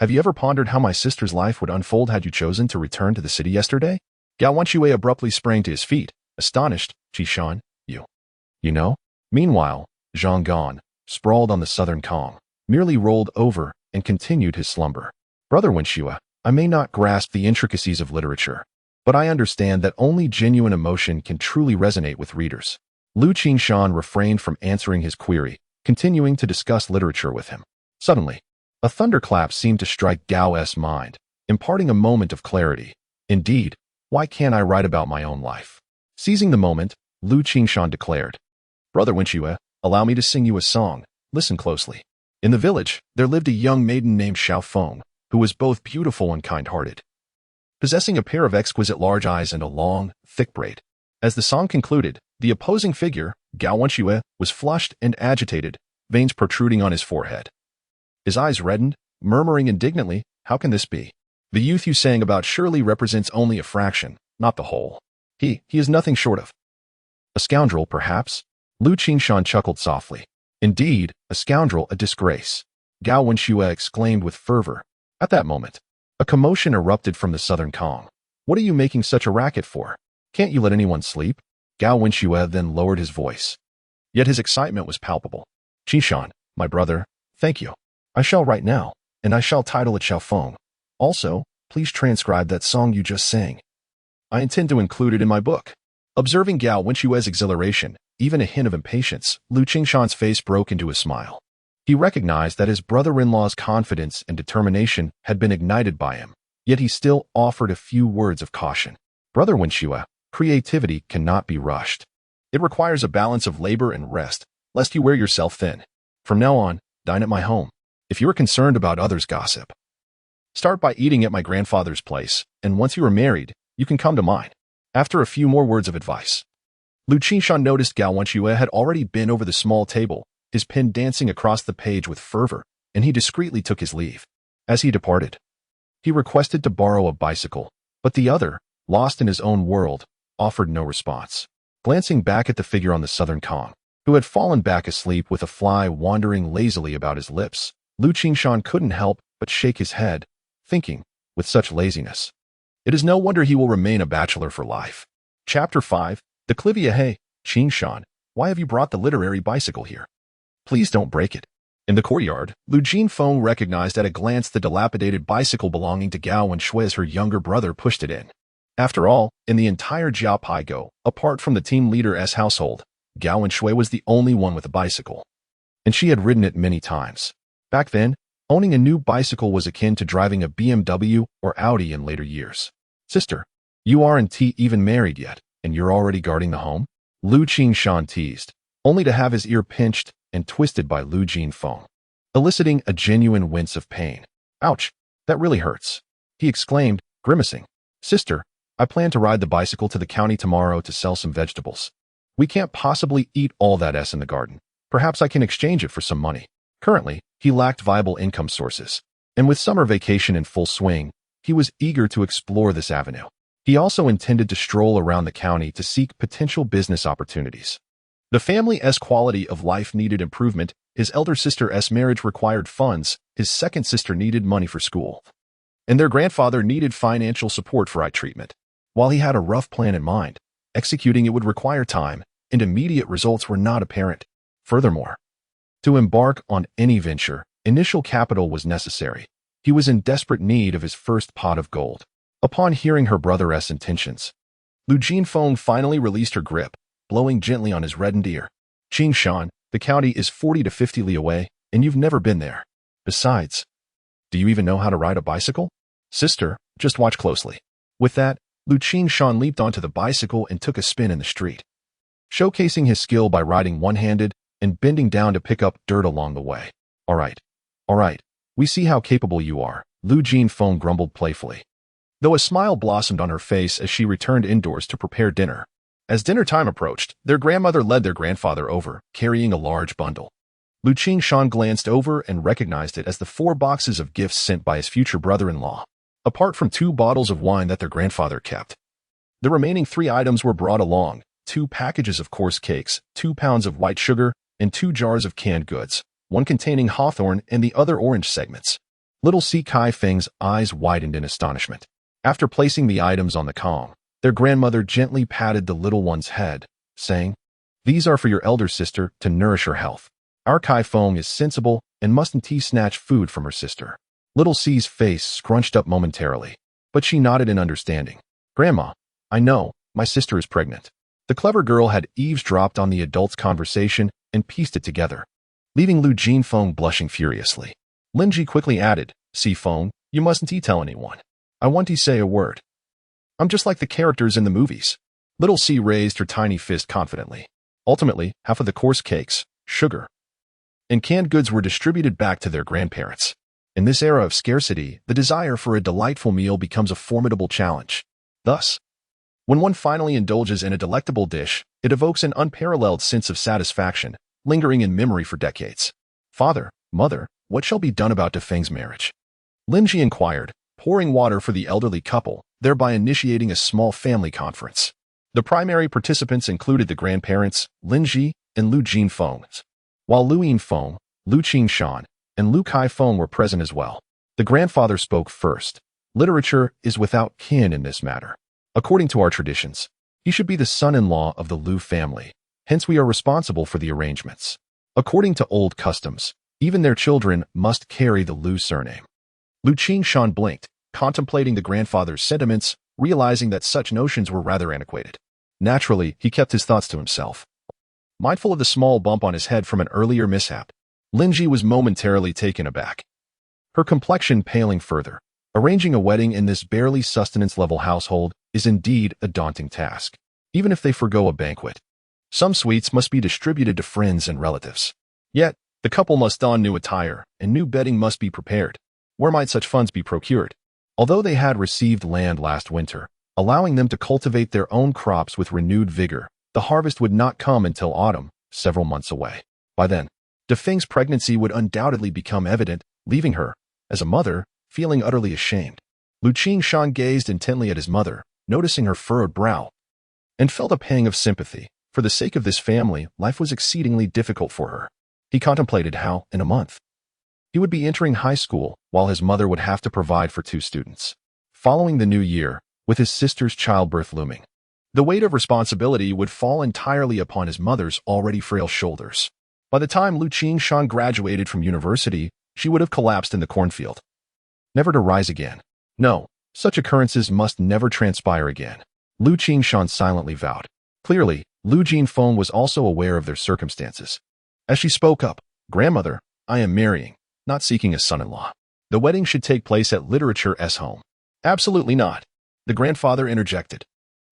Have you ever pondered how my sister's life would unfold had you chosen to return to the city yesterday? Gao Wenxue abruptly sprang to his feet, astonished. "Qingshan, you know?" Meanwhile, Zhang Gan, sprawled on the southern Kong, merely rolled over and continued his slumber. Brother Wenxue, I may not grasp the intricacies of literature, but I understand that only genuine emotion can truly resonate with readers. Liu Qingshan refrained from answering his query, continuing to discuss literature with him. Suddenly, a thunderclap seemed to strike Gao's mind, imparting a moment of clarity. Indeed, why can't I write about my own life? Seizing the moment, Liu Qingshan declared, "Brother Wenxue, allow me to sing you a song. Listen closely." In the village, there lived a young maiden named Xiao Feng, who was both beautiful and kind-hearted, possessing a pair of exquisite large eyes and a long, thick braid. As the song concluded, the opposing figure, Gao Wenxue, was flushed and agitated, veins protruding on his forehead. His eyes reddened, murmuring indignantly, "How can this be? The youth you sang about surely represents only a fraction, not the whole. He is nothing short of a scoundrel, perhaps?" Liu Qingshan chuckled softly. "Indeed, a scoundrel, a disgrace," Gao Wenxue exclaimed with fervor. At that moment, a commotion erupted from the southern Kong. "What are you making such a racket for? Can't you let anyone sleep?" Gao Wenxue then lowered his voice. Yet his excitement was palpable. "Qingshan, my brother, thank you. I shall write now, and I shall title it Xiao Feng. Also, please transcribe that song you just sang. I intend to include it in my book." Observing Gao Wenxue's exhilaration, even a hint of impatience, Liu Qingshan's face broke into a smile. He recognized that his brother-in-law's confidence and determination had been ignited by him, yet he still offered a few words of caution. "Brother Wenxue, creativity cannot be rushed. It requires a balance of labor and rest, lest you wear yourself thin. From now on, dine at my home. If you are concerned about others' gossip, start by eating at my grandfather's place, and once you are married, you can come to mine." After a few more words of advice, Liu Qingshan noticed Gao Wenxue had already been over the small table, his pen dancing across the page with fervor, and he discreetly took his leave. As he departed, he requested to borrow a bicycle, but the other, lost in his own world, offered no response. Glancing back at the figure on the southern Kong, who had fallen back asleep with a fly wandering lazily about his lips, Liu Qingshan couldn't help but shake his head, thinking, with such laziness, it is no wonder he will remain a bachelor for life. Chapter 5, The Clivia. "Hey, Qingshan, why have you brought the literary bicycle here? Please don't break it." In the courtyard, Liu Jinfeng recognized at a glance the dilapidated bicycle belonging to Gao Wenxue as her younger brother pushed it in. After all, in the entire Jiapaigo, apart from the team leader's household, Gao Wenxue was the only one with a bicycle, and she had ridden it many times. Back then, owning a new bicycle was akin to driving a BMW or Audi in later years. "Sister, you aren't even married yet, and you're already guarding the home?" Liu Qingshan teased, only to have his ear pinched and twisted by Liu Jinfeng, eliciting a genuine wince of pain. "Ouch, that really hurts," he exclaimed, grimacing. "Sister, I plan to ride the bicycle to the county tomorrow to sell some vegetables. We can't possibly eat all that in the garden. Perhaps I can exchange it for some money." Currently, he lacked viable income sources, and with summer vacation in full swing, he was eager to explore this avenue. He also intended to stroll around the county to seek potential business opportunities. The family's quality of life needed improvement, his elder sister's marriage required funds, his second sister needed money for school, and their grandfather needed financial support for eye treatment. While he had a rough plan in mind, executing it would require time, and immediate results were not apparent. Furthermore, to embark on any venture, initial capital was necessary. He was in desperate need of his first pot of gold. Upon hearing her brother's intentions, Liu Qingshan finally released her grip, blowing gently on his reddened ear. Qingshan, the county is 40 to 50 li away, and you've never been there. Besides, do you even know how to ride a bicycle? Sister, just watch closely. With that, Liu Qingshan leaped onto the bicycle and took a spin in the street, showcasing his skill by riding one-handed and bending down to pick up dirt along the way. All right, we see how capable you are, Liu Qingshan grumbled playfully, though a smile blossomed on her face as she returned indoors to prepare dinner. As dinner time approached, their grandmother led their grandfather over, carrying a large bundle. Liu Qingshan glanced over and recognized it as the 4 boxes of gifts sent by his future brother-in-law, apart from 2 bottles of wine that their grandfather kept. The remaining 3 items were brought along: 2 packages of coarse cakes, 2 pounds of white sugar, and 2 jars of canned goods, one containing hawthorn and the other orange segments. Little Si Kai Feng's eyes widened in astonishment. After placing the items on the Kong, their grandmother gently patted the little one's head, saying, "These are for your elder sister to nourish her health. Our Kai Feng is sensible and mustn't snatch food from her sister." Little Si's face scrunched up momentarily, but she nodded in understanding. "Grandma, I know, my sister is pregnant." The clever girl had eavesdropped on the adult's conversation and pieced it together, leaving Liu Qingshan blushing furiously. Linji quickly added, "Si Feng, you mustn't tell anyone. I want to say a word. I'm just like the characters in the movies." Little Si raised her tiny fist confidently. Ultimately, half of the coarse cakes, sugar, and canned goods were distributed back to their grandparents. In this era of scarcity, the desire for a delightful meal becomes a formidable challenge. Thus, when one finally indulges in a delectable dish, it evokes an unparalleled sense of satisfaction, lingering in memory for decades. "Father, mother, what shall be done about Defeng's marriage?" Linji inquired, pouring water for the elderly couple, thereby initiating a small family conference. The primary participants included the grandparents, Linji and Liu Qingshan, while Liu Yinfeng, Liu Qingshan, and Liu Kaifeng were present as well. The grandfather spoke first. "Literature is without kin in this matter. According to our traditions, he should be the son-in-law of the Liu family. Hence we are responsible for the arrangements. According to old customs, even their children must carry the Liu surname." Liu Qingshan blinked, contemplating the grandfather's sentiments, realizing that such notions were rather antiquated. Naturally, he kept his thoughts to himself. Mindful of the small bump on his head from an earlier mishap, Linji was momentarily taken aback, her complexion paling further. Arranging a wedding in this barely sustenance-level household is indeed a daunting task. Even if they forgo a banquet, some sweets must be distributed to friends and relatives. Yet, the couple must don new attire, and new bedding must be prepared. Where might such funds be procured? Although they had received land last winter, allowing them to cultivate their own crops with renewed vigor, the harvest would not come until autumn, several months away. By then, Defeng's pregnancy would undoubtedly become evident, leaving her, as a mother, feeling utterly ashamed. Liu Qingshan gazed intently at his mother, noticing her furrowed brow, and felt a pang of sympathy. For the sake of this family, life was exceedingly difficult for her. He contemplated how, in a month, he would be entering high school, while his mother would have to provide for 2 students. Following the new year, with his sister's childbirth looming, the weight of responsibility would fall entirely upon his mother's already frail shoulders. By the time Liu Qingshan graduated from university, she would have collapsed in the cornfield, never to rise again. No, such occurrences must never transpire again, Liu Qingshan silently vowed. Clearly, Liu Jinfeng was also aware of their circumstances. As she spoke up, "Grandmother, I am marrying, not seeking a son-in-law. The wedding should take place at Literature's home." "Absolutely not," the grandfather interjected.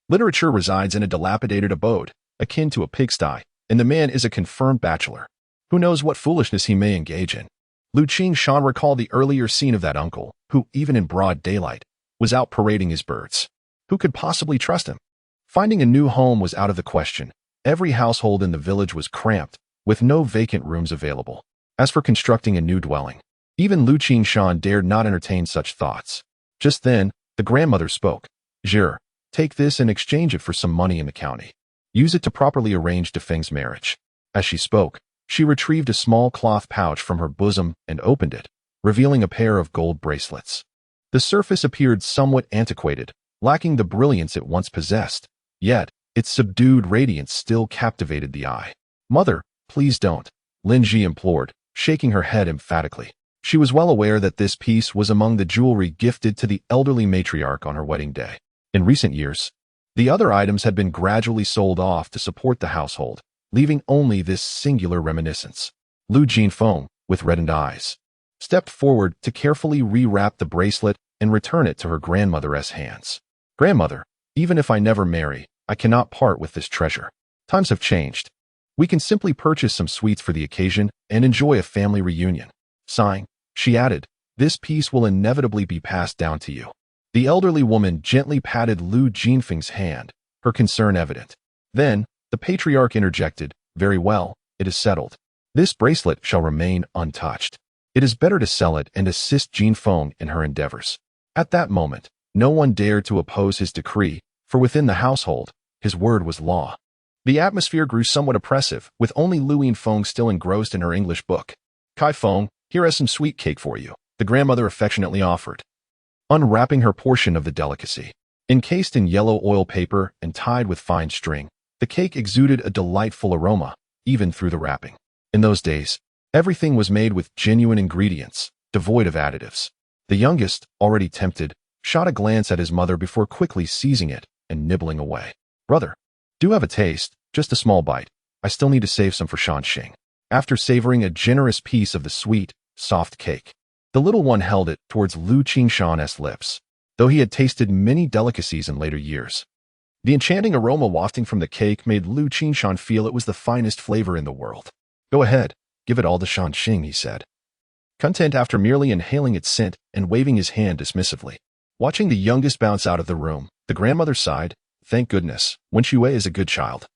"Literature resides in a dilapidated abode, akin to a pigsty, and the man is a confirmed bachelor. Who knows what foolishness he may engage in?" Liu Qingshan recalled the earlier scene of that uncle, who, even in broad daylight, was out parading his birds. Who could possibly trust him? Finding a new home was out of the question. Every household in the village was cramped, with no vacant rooms available. As for constructing a new dwelling, even Liu Qingshan dared not entertain such thoughts. Just then, the grandmother spoke. "Jure, take this and exchange it for some money in the county. Use it to properly arrange Defeng's marriage." As she spoke, she retrieved a small cloth pouch from her bosom and opened it, revealing a pair of gold bracelets. The surface appeared somewhat antiquated, lacking the brilliance it once possessed, yet its subdued radiance still captivated the eye. "Mother, please don't," Lin Ji implored, shaking her head emphatically. She was well aware that this piece was among the jewelry gifted to the elderly matriarch on her wedding day. In recent years, the other items had been gradually sold off to support the household, leaving only this singular reminiscence. Liu Qingshan, with reddened eyes, stepped forward to carefully rewrap the bracelet and return it to her grandmother's hands. "Grandmother, even if I never marry, I cannot part with this treasure. Times have changed. We can simply purchase some sweets for the occasion and enjoy a family reunion." Sighing, she added, "This piece will inevitably be passed down to you." The elderly woman gently patted Liu Jinfeng's hand, her concern evident. Then, the patriarch interjected, "Very well, it is settled. This bracelet shall remain untouched. It is better to sell it and assist Jinfeng in her endeavors." At that moment, no one dared to oppose his decree, for within the household, his word was law. The atmosphere grew somewhat oppressive, with only Liu Yinfeng still engrossed in her English book. "Kai Feng, here is some sweet cake for you," the grandmother affectionately offered, unwrapping her portion of the delicacy. Encased in yellow oil paper and tied with fine string, the cake exuded a delightful aroma, even through the wrapping. In those days, everything was made with genuine ingredients, devoid of additives. The youngest, already tempted, shot a glance at his mother before quickly seizing it and nibbling away. "Brother, do have a taste, just a small bite. I still need to save some for Shanxing." After savoring a generous piece of the sweet, soft cake, the little one held it towards Liu Qingshan's lips, though he had tasted many delicacies in later years. The enchanting aroma wafting from the cake made Liu Qingshan feel it was the finest flavor in the world. "Go ahead, give it all to Shanxing," he said, content after merely inhaling its scent and waving his hand dismissively. Watching the youngest bounce out of the room, the grandmother sighed, "Thank goodness, Wen Xue is a good child.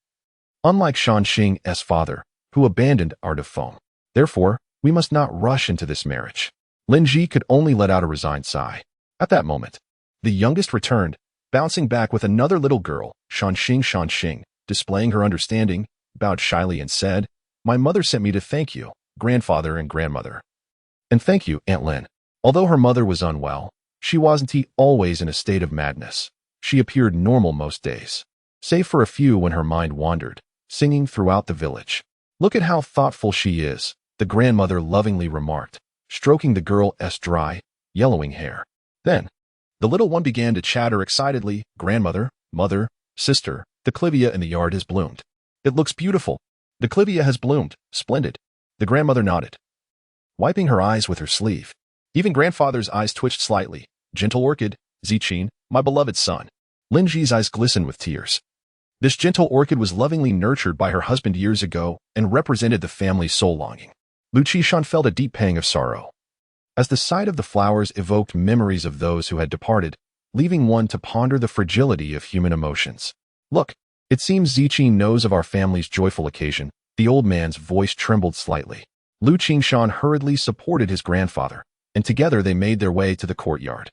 Unlike Shanxing's father, who abandoned our Defeng. Therefore, we must not rush into this marriage." Lin Ji could only let out a resigned sigh. At that moment, the youngest returned, bouncing back with another little girl, Shanxing, displaying her understanding, bowed shyly and said, "My mother sent me to thank you, grandfather and grandmother." "And thank you, Aunt Lin." Although her mother was unwell, she wasn't always in a state of madness. She appeared normal most days, save for a few when her mind wandered, singing throughout the village. "Look at how thoughtful she is," the grandmother lovingly remarked, stroking the girl's dry, yellowing hair. Then, the little one began to chatter excitedly, "Grandmother, mother, sister, the clivia in the yard has bloomed. It looks beautiful. The clivia has bloomed. Splendid." The grandmother nodded, wiping her eyes with her sleeve. Even grandfather's eyes twitched slightly. "Gentle orchid, Ziqin, my beloved son." Lin Ji's eyes glistened with tears. This gentle orchid was lovingly nurtured by her husband years ago and represented the family's soul longing. Liu Qingshan felt a deep pang of sorrow, as the sight of the flowers evoked memories of those who had departed, leaving one to ponder the fragility of human emotions. "Look, it seems Ziqin knows of our family's joyful occasion." The old man's voice trembled slightly. Liu Qingshan hurriedly supported his grandfather, and together they made their way to the courtyard.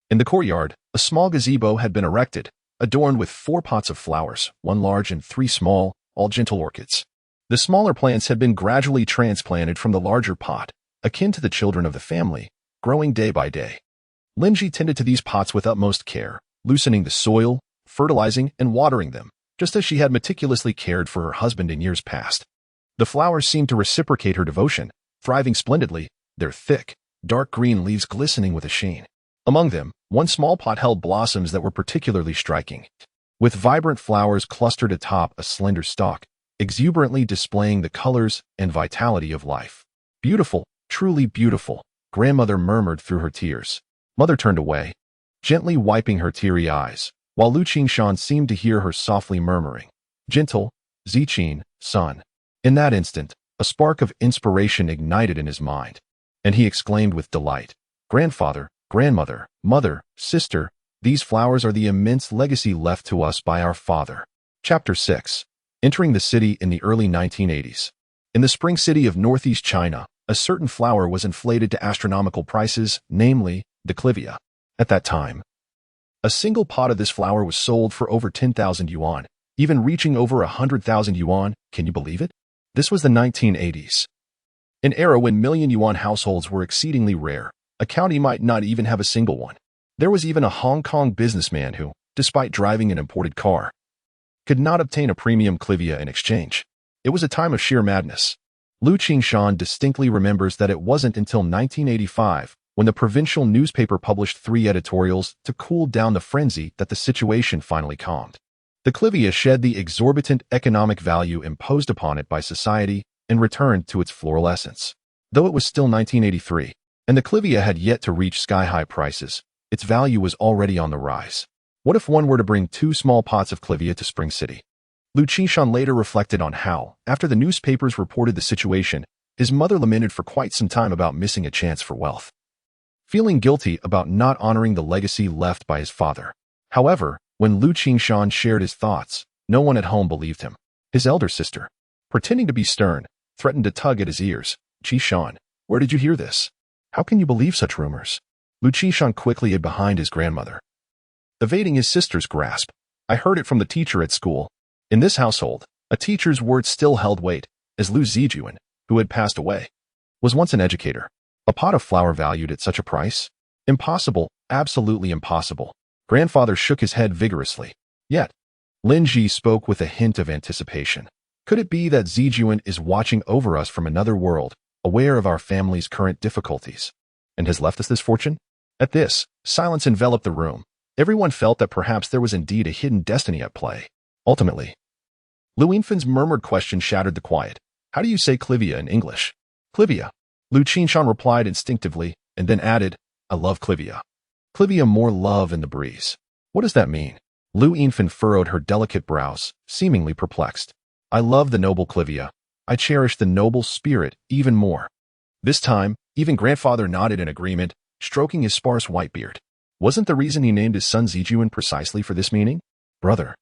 In the courtyard, a small gazebo had been erected, adorned with 4 pots of flowers, 1 large and 3 small, all gentle orchids. The smaller plants had been gradually transplanted from the larger pot, akin to the children of the family, growing day by day. Lin Ji tended to these pots with utmost care, loosening the soil, fertilizing, and watering them, just as she had meticulously cared for her husband in years past. The flowers seemed to reciprocate her devotion, thriving splendidly, their thick, dark green leaves glistening with a sheen. Among them, 1 small pot held blossoms that were particularly striking, with vibrant flowers clustered atop a slender stalk, exuberantly displaying the colors and vitality of life. "Beautiful, truly beautiful," grandmother murmured through her tears. Mother turned away, gently wiping her teary eyes, while Liu Qingshan seemed to hear her softly murmuring, "Gentle, Ziqin, son." In that instant, a spark of inspiration ignited in his mind, and he exclaimed with delight, "Grandfather, grandmother, mother, sister, these flowers are the immense legacy left to us by our father." Chapter 6. Entering the city in the early 1980s. In the spring city of northeast China, a certain flower was inflated to astronomical prices, namely, the clivia. At that time, a single pot of this flour was sold for over 10,000 yuan, even reaching over 100,000 yuan. Can you believe it? This was the 1980s, an era when million yuan households were exceedingly rare. A county might not even have a single one. There was even a Hong Kong businessman who, despite driving an imported car, could not obtain a premium clivia in exchange. It was a time of sheer madness. Liu Qingshan distinctly remembers that it wasn't until 1985, when the provincial newspaper published 3 editorials to cool down the frenzy, that the situation finally calmed. The clivia shed the exorbitant economic value imposed upon it by society and returned to its floral essence. Though it was still 1983, and the clivia had yet to reach sky-high prices, its value was already on the rise. What if one were to bring 2 small pots of clivia to Spring City? Liu Qingshan later reflected on how, after the newspapers reported the situation, his mother lamented for quite some time about missing a chance for wealth, feeling guilty about not honoring the legacy left by his father. However, when Liu Qingshan shared his thoughts, no one at home believed him. His elder sister, pretending to be stern, threatened to tug at his ears. "Qingshan, where did you hear this? How can you believe such rumors?" Liu Qingshan quickly hid behind his grandmother, evading his sister's grasp. "I heard it from the teacher at school." In this household, a teacher's words still held weight, as Liu Zijuan, who had passed away, was once an educator. A pot of flour valued at such a price? Impossible, absolutely impossible. Grandfather shook his head vigorously. Yet, Lin Ji spoke with a hint of anticipation. Could it be that Zijuan is watching over us from another world, aware of our family's current difficulties, and has left us this fortune? At this, silence enveloped the room. Everyone felt that perhaps there was indeed a hidden destiny at play. Ultimately, Liu Qingshan's murmured question shattered the quiet. "How do you say clivia in English?" "Clivia," Liu Qingshan replied instinctively, and then added, "I love clivia. Clivia more love in the breeze." "What does that mean?" Liu Qingshan furrowed her delicate brows, seemingly perplexed. "I love the noble clivia. I cherish the noble spirit even more." This time, even grandfather nodded in agreement, stroking his sparse white beard. Wasn't the reason he named his son Zijuan precisely for this meaning? "Brother,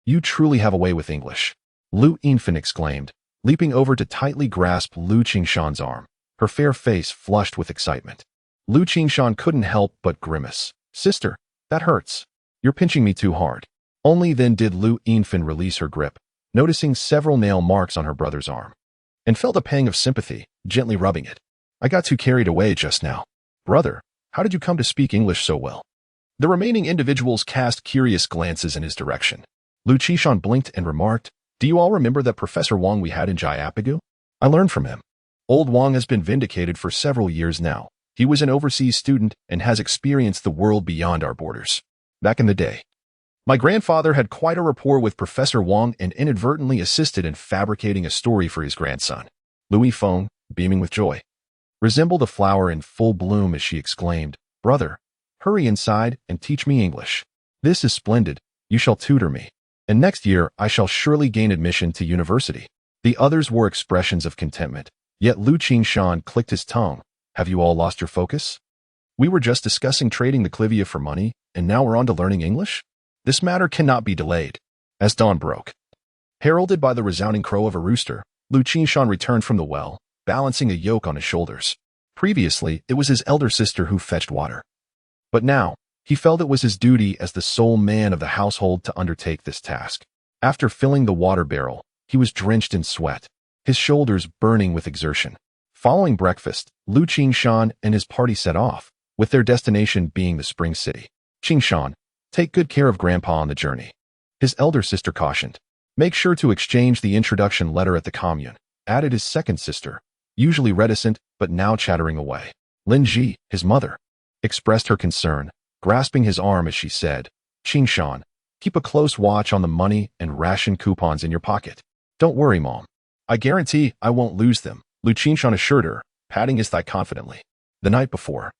you truly have a way with English," Liu Qingshan exclaimed, leaping over to tightly grasp Liu Qingshan's arm, her fair face flushed with excitement. Liu Qingshan couldn't help but grimace. "Sister, that hurts. You're pinching me too hard." Only then did Liu Qingshan release her grip, noticing several nail marks on her brother's arm, and felt a pang of sympathy, gently rubbing it. "I got too carried away just now. Brother, how did you come to speak English so well?" The remaining individuals cast curious glances in his direction. Liu Qingshan blinked and remarked, "Do you all remember that Professor Wang we had in Jayapagu? I learned from him. Old Wang has been vindicated for several years now. He was an overseas student and has experienced the world beyond our borders. Back in the day, my grandfather had quite a rapport with Professor Wang and inadvertently assisted in fabricating a story for his grandson." Louis Feng, beaming with joy, resembled a flower in full bloom as she exclaimed, "Brother, hurry inside and teach me English. This is splendid. You shall tutor me, and next year I shall surely gain admission to university." The others wore expressions of contentment, yet Liu Qingshan clicked his tongue. "Have you all lost your focus? We were just discussing trading the clivia for money, and now we're on to learning English? This matter cannot be delayed." As dawn broke, heralded by the resounding crow of a rooster, Liu Qingshan returned from the well, balancing a yoke on his shoulders. Previously, it was his elder sister who fetched water, but now, he felt it was his duty as the sole man of the household to undertake this task. After filling the water barrel, he was drenched in sweat, his shoulders burning with exertion. Following breakfast, Liu Qingshan and his party set off, with their destination being the Spring City. "Qingshan, take good care of Grandpa on the journey," his elder sister cautioned. "Make sure to exchange the introduction letter at the commune," added his second sister, usually reticent but now chattering away. Lin Ji, his mother, expressed her concern, grasping his arm as she said, "Qingshan, keep a close watch on the money and ration coupons in your pocket." "Don't worry, Mom. I guarantee I won't lose them," Liu Qingshan assured her, patting his thigh confidently. The night before,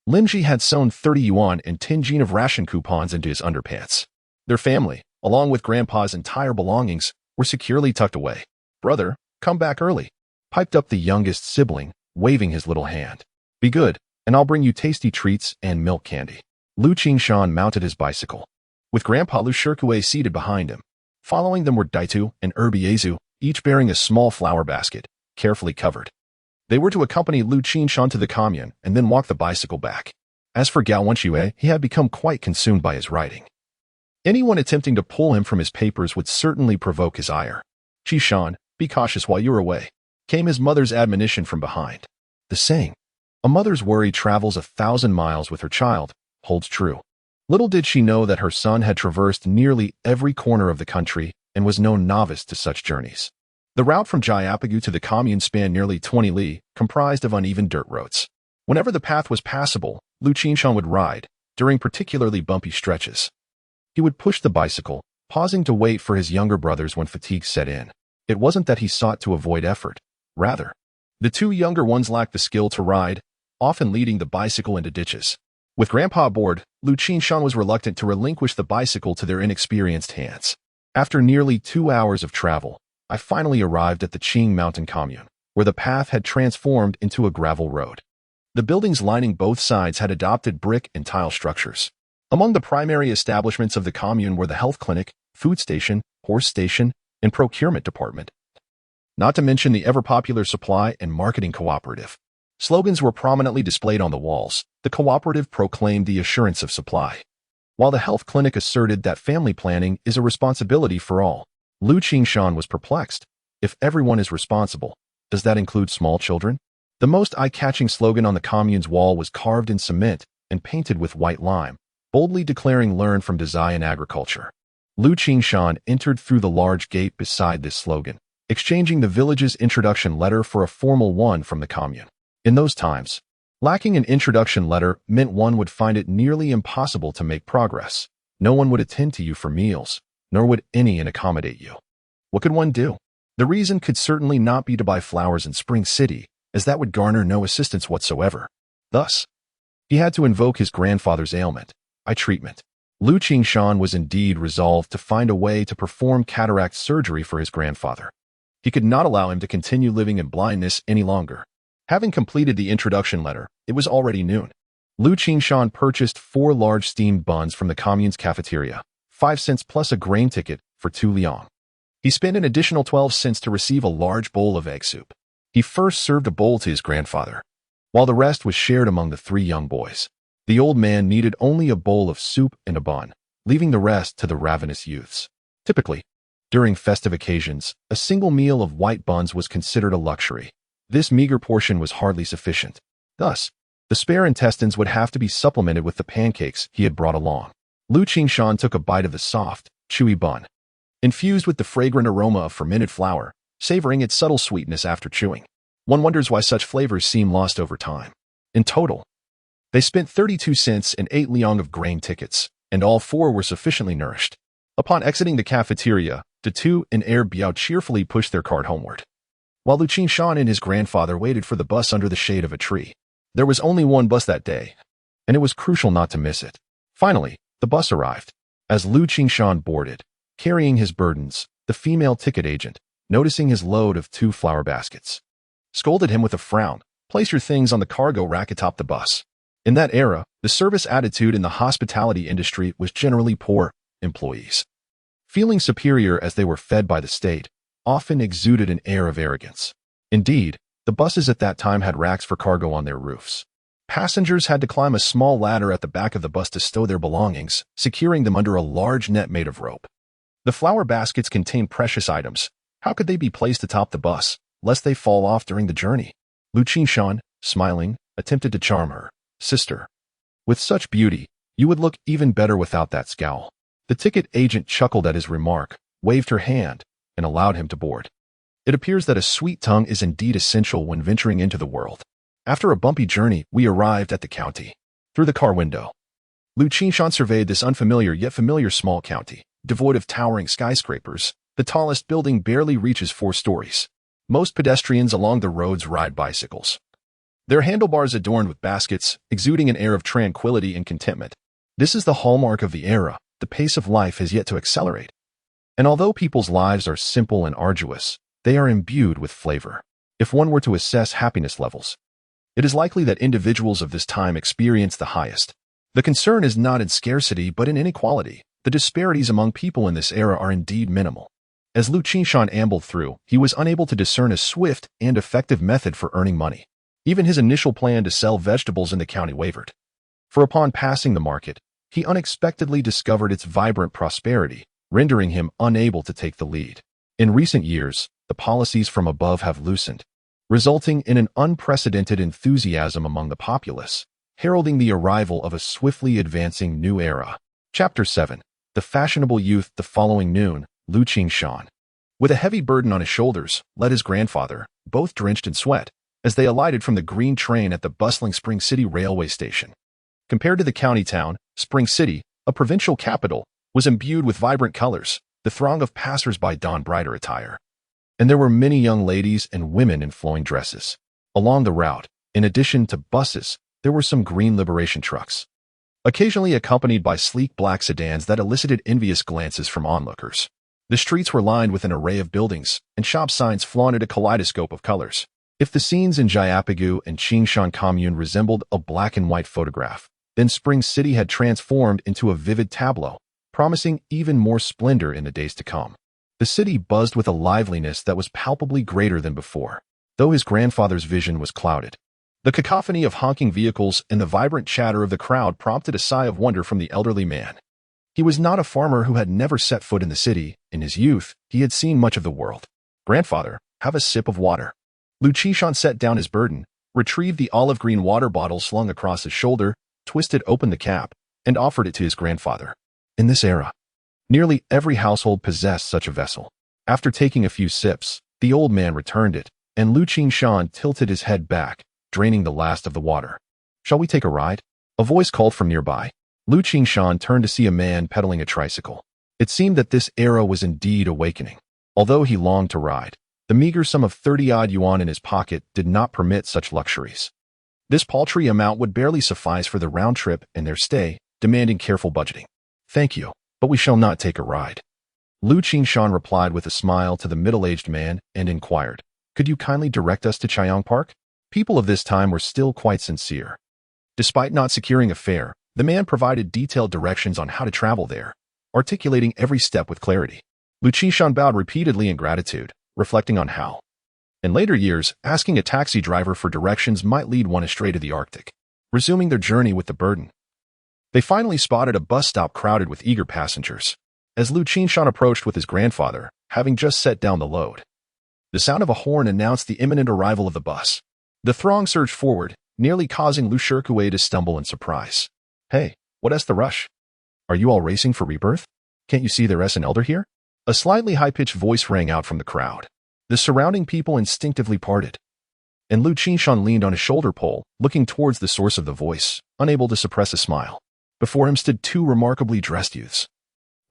Lin Ji had sewn 30 yuan and 10 jin of ration coupons into his underpants. Their family, along with Grandpa's entire belongings, were securely tucked away. "Brother, come back early," piped up the youngest sibling, waving his little hand. "Be good, and I'll bring you tasty treats and milk candy." Liu Qingshan mounted his bicycle, with Grandpa Liu Shirkue seated behind him. Following them were Daitu and Erbiezu, each bearing a small flower basket, carefully covered. They were to accompany Liu Qingshan to the commune and then walk the bicycle back. As for Gao Wenxue, he had become quite consumed by his writing. Anyone attempting to pull him from his papers would certainly provoke his ire. "Qishan, be cautious while you're away," came his mother's admonition from behind. The saying, "A mother's worry travels 1,000 miles with her child," holds true. Little did she know that her son had traversed nearly every corner of the country and was no novice to such journeys. The route from Jayapagu to the commune spanned nearly 20 li, comprised of uneven dirt roads. Whenever the path was passable, Liu Qingshan would ride, during particularly bumpy stretches. He would push the bicycle, pausing to wait for his younger brothers when fatigue set in. It wasn't that he sought to avoid effort. Rather, the two younger ones lacked the skill to ride, often leading the bicycle into ditches. With Grandpa aboard, Liu Qingshan was reluctant to relinquish the bicycle to their inexperienced hands. After nearly 2 hours of travel, I finally arrived at the Qing mountain commune, where the path had transformed into a gravel road. The buildings lining both sides had adopted brick and tile structures. Among the primary establishments of the commune were the health clinic, food station, horse station, and procurement department. Not to mention the ever-popular supply and marketing cooperative. Slogans were prominently displayed on the walls. The cooperative proclaimed the assurance of supply, while the health clinic asserted that family planning is a responsibility for all. Liu Qingshan was perplexed. If everyone is responsible, does that include small children? The most eye-catching slogan on the commune's wall was carved in cement and painted with white lime, boldly declaring "Learn from design and agriculture." Liu Qingshan entered through the large gate beside this slogan, exchanging the village's introduction letter for a formal one from the commune. In those times, lacking an introduction letter meant one would find it nearly impossible to make progress. No one would attend to you for meals, nor would any accommodate you. What could one do? The reason could certainly not be to buy flowers in Spring City, as that would garner no assistance whatsoever. Thus, he had to invoke his grandfather's ailment, eye treatment. Liu Qingshan was indeed resolved to find a way to perform cataract surgery for his grandfather. He could not allow him to continue living in blindness any longer. Having completed the introduction letter, it was already noon. Liu Qingshan purchased 4 large steamed buns from the commune's cafeteria, 5 cents plus a grain ticket for 2 liang. He spent an additional 12 cents to receive a large bowl of egg soup. He first served a bowl to his grandfather, while the rest was shared among the 3 young boys. The old man needed only a bowl of soup and a bun, leaving the rest to the ravenous youths. Typically, during festive occasions, a single meal of white buns was considered a luxury. This meager portion was hardly sufficient. Thus, the spare intestines would have to be supplemented with the pancakes he had brought along. Liu Qingshan took a bite of the soft, chewy bun, infused with the fragrant aroma of fermented flour, savoring its subtle sweetness after chewing. One wonders why such flavors seem lost over time. In total, they spent 32 cents and 8 liang of grain tickets, and all 4 were sufficiently nourished. Upon exiting the cafeteria, the 2 and Air Biao cheerfully pushed their cart homeward, while Liu Qingshan and his grandfather waited for the bus under the shade of a tree. There was only one bus that day, and it was crucial not to miss it. Finally, the bus arrived. As Liu Qingshan boarded, carrying his burdens, the female ticket agent, noticing his load of 2 flower baskets, scolded him with a frown. "Place your things on the cargo rack atop the bus." In that era, the service attitude in the hospitality industry was generally poor. Employees, feeling superior as they were fed by the state, often exuded an air of arrogance. Indeed, the buses at that time had racks for cargo on their roofs. Passengers had to climb a small ladder at the back of the bus to stow their belongings, securing them under a large net made of rope. The flower baskets contained precious items. How could they be placed atop the bus, lest they fall off during the journey? Liu Qingshan, smiling, attempted to charm her. "Sister, with such beauty, you would look even better without that scowl." The ticket agent chuckled at his remark, waved her hand, and allowed him to board. It appears that a sweet tongue is indeed essential when venturing into the world. After a bumpy journey, we arrived at the county. Through the car window, Liu Qingshan surveyed this unfamiliar yet familiar small county, devoid of towering skyscrapers. The tallest building barely reaches 4 stories. Most pedestrians along the roads ride bicycles, their handlebars adorned with baskets, exuding an air of tranquility and contentment. This is the hallmark of the era. The pace of life has yet to accelerate. And although people's lives are simple and arduous, they are imbued with flavor. If one were to assess happiness levels, it is likely that individuals of this time experience the highest. The concern is not in scarcity but in inequality. The disparities among people in this era are indeed minimal. As Liu Qingshan ambled through, he was unable to discern a swift and effective method for earning money. Even his initial plan to sell vegetables in the county wavered. for upon passing the market, he unexpectedly discovered its vibrant prosperity, rendering him unable to take the lead. In recent years, the policies from above have loosened, resulting in an unprecedented enthusiasm among the populace, heralding the arrival of a swiftly advancing new era. Chapter 7. The fashionable youth. The following noon, Liu Qingshan, with a heavy burden on his shoulders, led his grandfather, both drenched in sweat, as they alighted from the green train at the bustling Spring City railway station. Compared to the county town, Spring City, a provincial capital, was imbued with vibrant colors. The throng of passers-by donned brighter attire, and there were many young ladies and women in flowing dresses. Along the route, in addition to buses, there were some green liberation trucks, occasionally accompanied by sleek black sedans that elicited envious glances from onlookers. The streets were lined with an array of buildings, and shop signs flaunted a kaleidoscope of colors. If the scenes in Jiapigu and Qingshan commune resembled a black and white photograph, then Spring City had transformed into a vivid tableau, promising even more splendor in the days to come. The city buzzed with a liveliness that was palpably greater than before, though his grandfather's vision was clouded. The cacophony of honking vehicles and the vibrant chatter of the crowd prompted a sigh of wonder from the elderly man. He was not a farmer who had never set foot in the city. In his youth, he had seen much of the world. "Grandfather, have a sip of water." Liu Qingshan set down his burden, retrieved the olive green water bottle slung across his shoulder, twisted open the cap, and offered it to his grandfather. In this era, nearly every household possessed such a vessel. After taking a few sips, the old man returned it, and Liu Qingshan tilted his head back, draining the last of the water. "Shall we take a ride?" A voice called from nearby. Liu Qingshan turned to see a man pedaling a tricycle. It seemed that this era was indeed awakening. Although he longed to ride, the meager sum of 30-odd yuan in his pocket did not permit such luxuries. This paltry amount would barely suffice for the round trip and their stay, demanding careful budgeting. "Thank you, but we shall not take a ride." Liu Qingshan replied with a smile to the middle-aged man and inquired, "Could you kindly direct us to Chaiyang Park?" People of this time were still quite sincere. Despite not securing a fare, the man provided detailed directions on how to travel there, articulating every step with clarity. Liu Qingshan bowed repeatedly in gratitude, reflecting on how, in later years, asking a taxi driver for directions might lead one astray to the Arctic. Resuming their journey with the burden, they finally spotted a bus stop crowded with eager passengers. As Liu Qingshan approached with his grandfather, having just set down the load, the sound of a horn announced the imminent arrival of the bus. The throng surged forward, nearly causing Liu Shirkuei to stumble in surprise. "Hey, what's the rush? Are you all racing for Rebirth? Can't you see there's an elder here?" A slightly high-pitched voice rang out from the crowd. The surrounding people instinctively parted, and Liu Qingshan leaned on his shoulder pole, looking towards the source of the voice, unable to suppress a smile. Before him stood two remarkably dressed youths,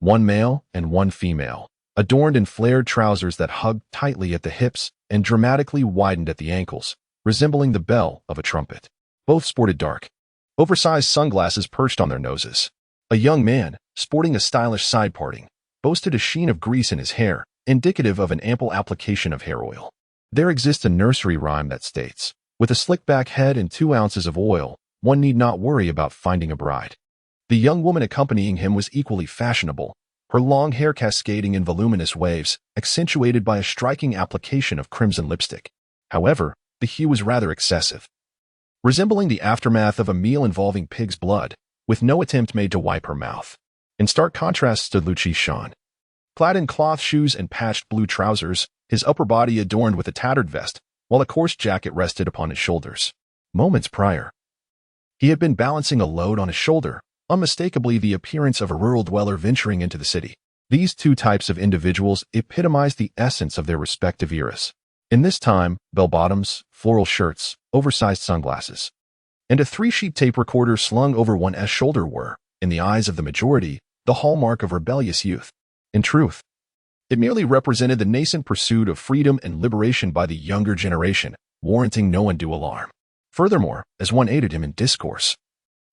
one male and one female, adorned in flared trousers that hugged tightly at the hips and dramatically widened at the ankles, resembling the bell of a trumpet. Both sported dark, oversized sunglasses perched on their noses. A young man, sporting a stylish side parting, boasted a sheen of grease in his hair, indicative of an ample application of hair oil. There exists a nursery rhyme that states, "With a slick-back head and 2 ounces of oil, one need not worry about finding a bride." The young woman accompanying him was equally fashionable, her long hair cascading in voluminous waves, accentuated by a striking application of crimson lipstick. However, the hue was rather excessive, resembling the aftermath of a meal involving pig's blood, with no attempt made to wipe her mouth. In stark contrast stood Liu Qingshan, clad in cloth shoes and patched blue trousers, his upper body adorned with a tattered vest, while a coarse jacket rested upon his shoulders. Moments prior, he had been balancing a load on his shoulder, unmistakably the appearance of a rural dweller venturing into the city. These two types of individuals epitomized the essence of their respective eras. In this time, bell-bottoms, floral shirts, oversized sunglasses, and a 3-sheet tape recorder slung over one's shoulder were, in the eyes of the majority, the hallmark of rebellious youth. In truth, it merely represented the nascent pursuit of freedom and liberation by the younger generation, warranting no undue alarm. Furthermore, as one aided him in discourse,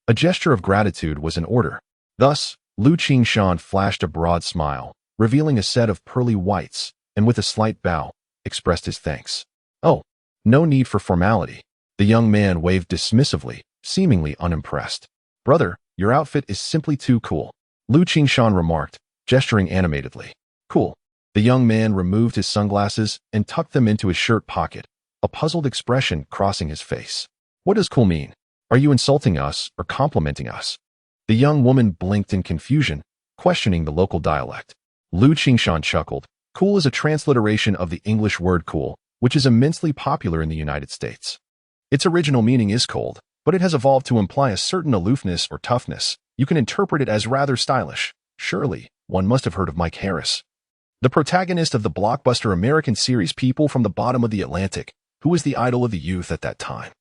a gesture of gratitude was in order. Thus, Liu Qingshan flashed a broad smile, revealing a set of pearly whites, and with a slight bow, expressed his thanks. "Oh, no need for formality." The young man waved dismissively, seemingly unimpressed. "Brother, your outfit is simply too cool," Liu Qingshan remarked, gesturing animatedly. "Cool." The young man removed his sunglasses and tucked them into his shirt pocket, a puzzled expression crossing his face. "What does cool mean?" Are you insulting us or complimenting us? The young woman blinked in confusion, questioning the local dialect. Liu Qingshan chuckled. Cool is a transliteration of the English word cool, which is immensely popular in the United States. Its original meaning is cold, but it has evolved to imply a certain aloofness or toughness. You can interpret it as rather stylish. Surely, one must have heard of Mike Harris, the protagonist of the blockbuster American series People from the Bottom of the Atlantic, who was the idol of the youth at that time.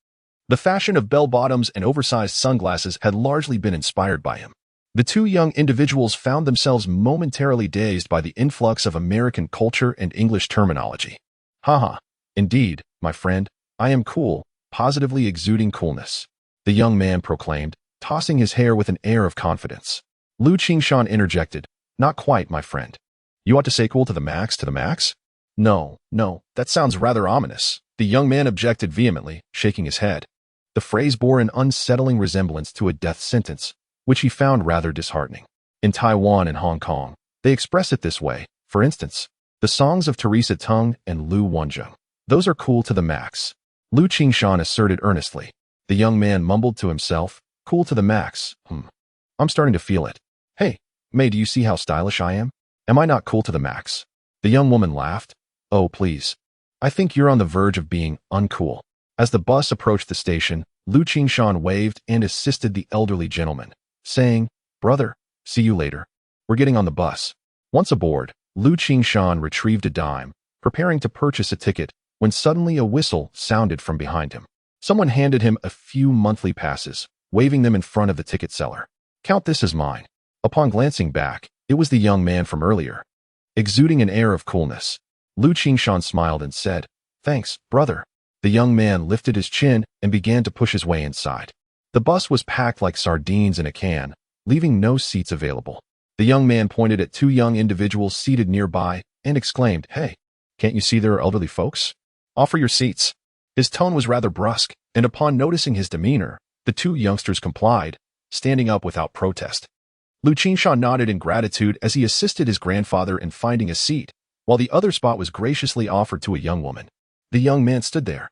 The fashion of bell-bottoms and oversized sunglasses had largely been inspired by him. The two young individuals found themselves momentarily dazed by the influx of American culture and English terminology. Haha, indeed, my friend, I am cool, positively exuding coolness, the young man proclaimed, tossing his hair with an air of confidence. Liu Qingshan interjected, not quite, my friend. You ought to say cool to the max, to the max? No, that sounds rather ominous, the young man objected vehemently, shaking his head. The phrase bore an unsettling resemblance to a death sentence, which he found rather disheartening. In Taiwan and Hong Kong, they express it this way. For instance, the songs of Teresa Tung and Lu Wanzhong. Those are cool to the max. Liu Qingshan asserted earnestly. The young man mumbled to himself, cool to the max. I'm starting to feel it. Hey, May, do you see how stylish I am? Am I not cool to the max? The young woman laughed. Oh, please. I think you're on the verge of being uncool. As the bus approached the station, Liu Qingshan waved and assisted the elderly gentleman, saying, Brother, see you later. We're getting on the bus. Once aboard, Liu Qingshan retrieved a dime, preparing to purchase a ticket, when suddenly a whistle sounded from behind him. Someone handed him a few monthly passes, waving them in front of the ticket seller. Count this as mine. Upon glancing back, it was the young man from earlier. Exuding an air of coolness, Liu Qingshan smiled and said, Thanks, brother. The young man lifted his chin and began to push his way inside. The bus was packed like sardines in a can, leaving no seats available. The young man pointed at two young individuals seated nearby and exclaimed, Hey, can't you see there are elderly folks? Offer your seats. His tone was rather brusque, and upon noticing his demeanor, the two youngsters complied, standing up without protest. Liu Qingshan nodded in gratitude as he assisted his grandfather in finding a seat, while the other spot was graciously offered to a young woman. The young man stood there,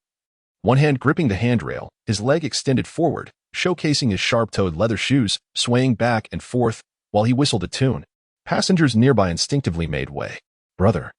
one hand gripping the handrail, his leg extended forward, showcasing his sharp-toed leather shoes, swaying back and forth while he whistled a tune. Passengers nearby instinctively made way. Brother,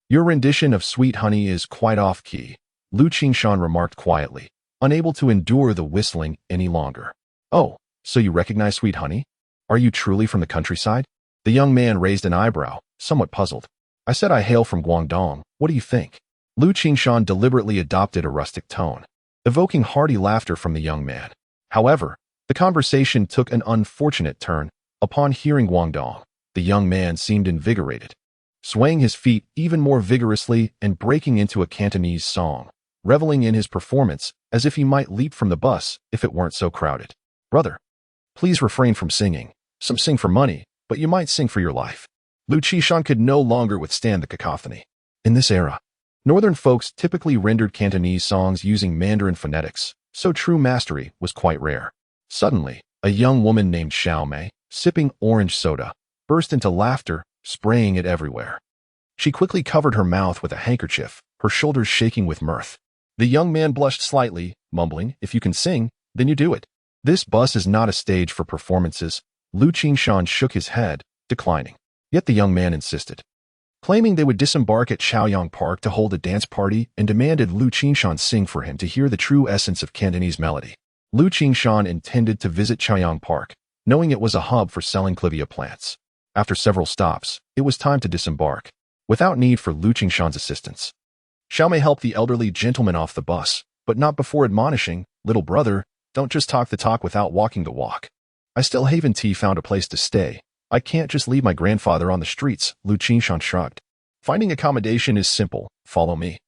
your rendition of Sweet Honey is quite off-key, Liu Qingshan remarked quietly, unable to endure the whistling any longer. Oh, so you recognize Sweet Honey? Are you truly from the countryside? The young man raised an eyebrow, somewhat puzzled. I said I hail from Guangdong. What do you think? Liu Qingshan deliberately adopted a rustic tone, evoking hearty laughter from the young man. However, the conversation took an unfortunate turn. Upon hearing Guangdong, the young man seemed invigorated, swaying his feet even more vigorously and breaking into a Cantonese song, reveling in his performance as if he might leap from the bus if it weren't so crowded. Brother, please refrain from singing. Some sing for money, but you might sing for your life. Liu Qingshan could no longer withstand the cacophony. In this era, Northern folks typically rendered Cantonese songs using Mandarin phonetics, so true mastery was quite rare. Suddenly, a young woman named Xiao Mei, sipping orange soda, burst into laughter, spraying it everywhere. She quickly covered her mouth with a handkerchief, her shoulders shaking with mirth. The young man blushed slightly, mumbling, If you can sing, then you do it. This bus is not a stage for performances. Liu Qingshan shook his head, declining. Yet the young man insisted, claiming they would disembark at Chaoyang Park to hold a dance party and demanded Liu Qingshan sing for him to hear the true essence of Cantonese melody. Liu Qingshan intended to visit Chaoyang Park, knowing it was a hub for selling clivia plants. After several stops, it was time to disembark, without need for Liu Qingshan's assistance. Xiao Mei helped the elderly gentleman off the bus, but not before admonishing, Little brother, don't just talk the talk without walking the walk. I still haven't found a place to stay. I can't just leave my grandfather on the streets, Liu Qingshan shrugged. Finding accommodation is simple, follow me.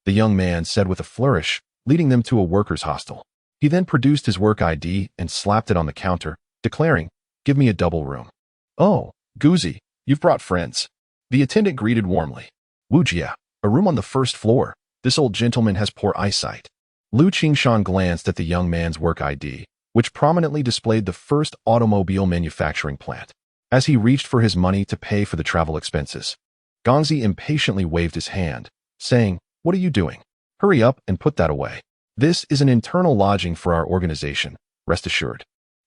The young man said with a flourish, leading them to a workers' hostel. He then produced his work ID and slapped it on the counter, declaring, Give me a double room. Oh, Guzi, you've brought friends. The attendant greeted warmly. Wujia, a room on the first floor. This old gentleman has poor eyesight. Liu Qingshan glanced at the young man's work ID, which prominently displayed the first automobile manufacturing plant. As he reached for his money to pay for the travel expenses, Gongzi impatiently waved his hand, saying, What are you doing? Hurry up and put that away. This is an internal lodging for our organization, rest assured.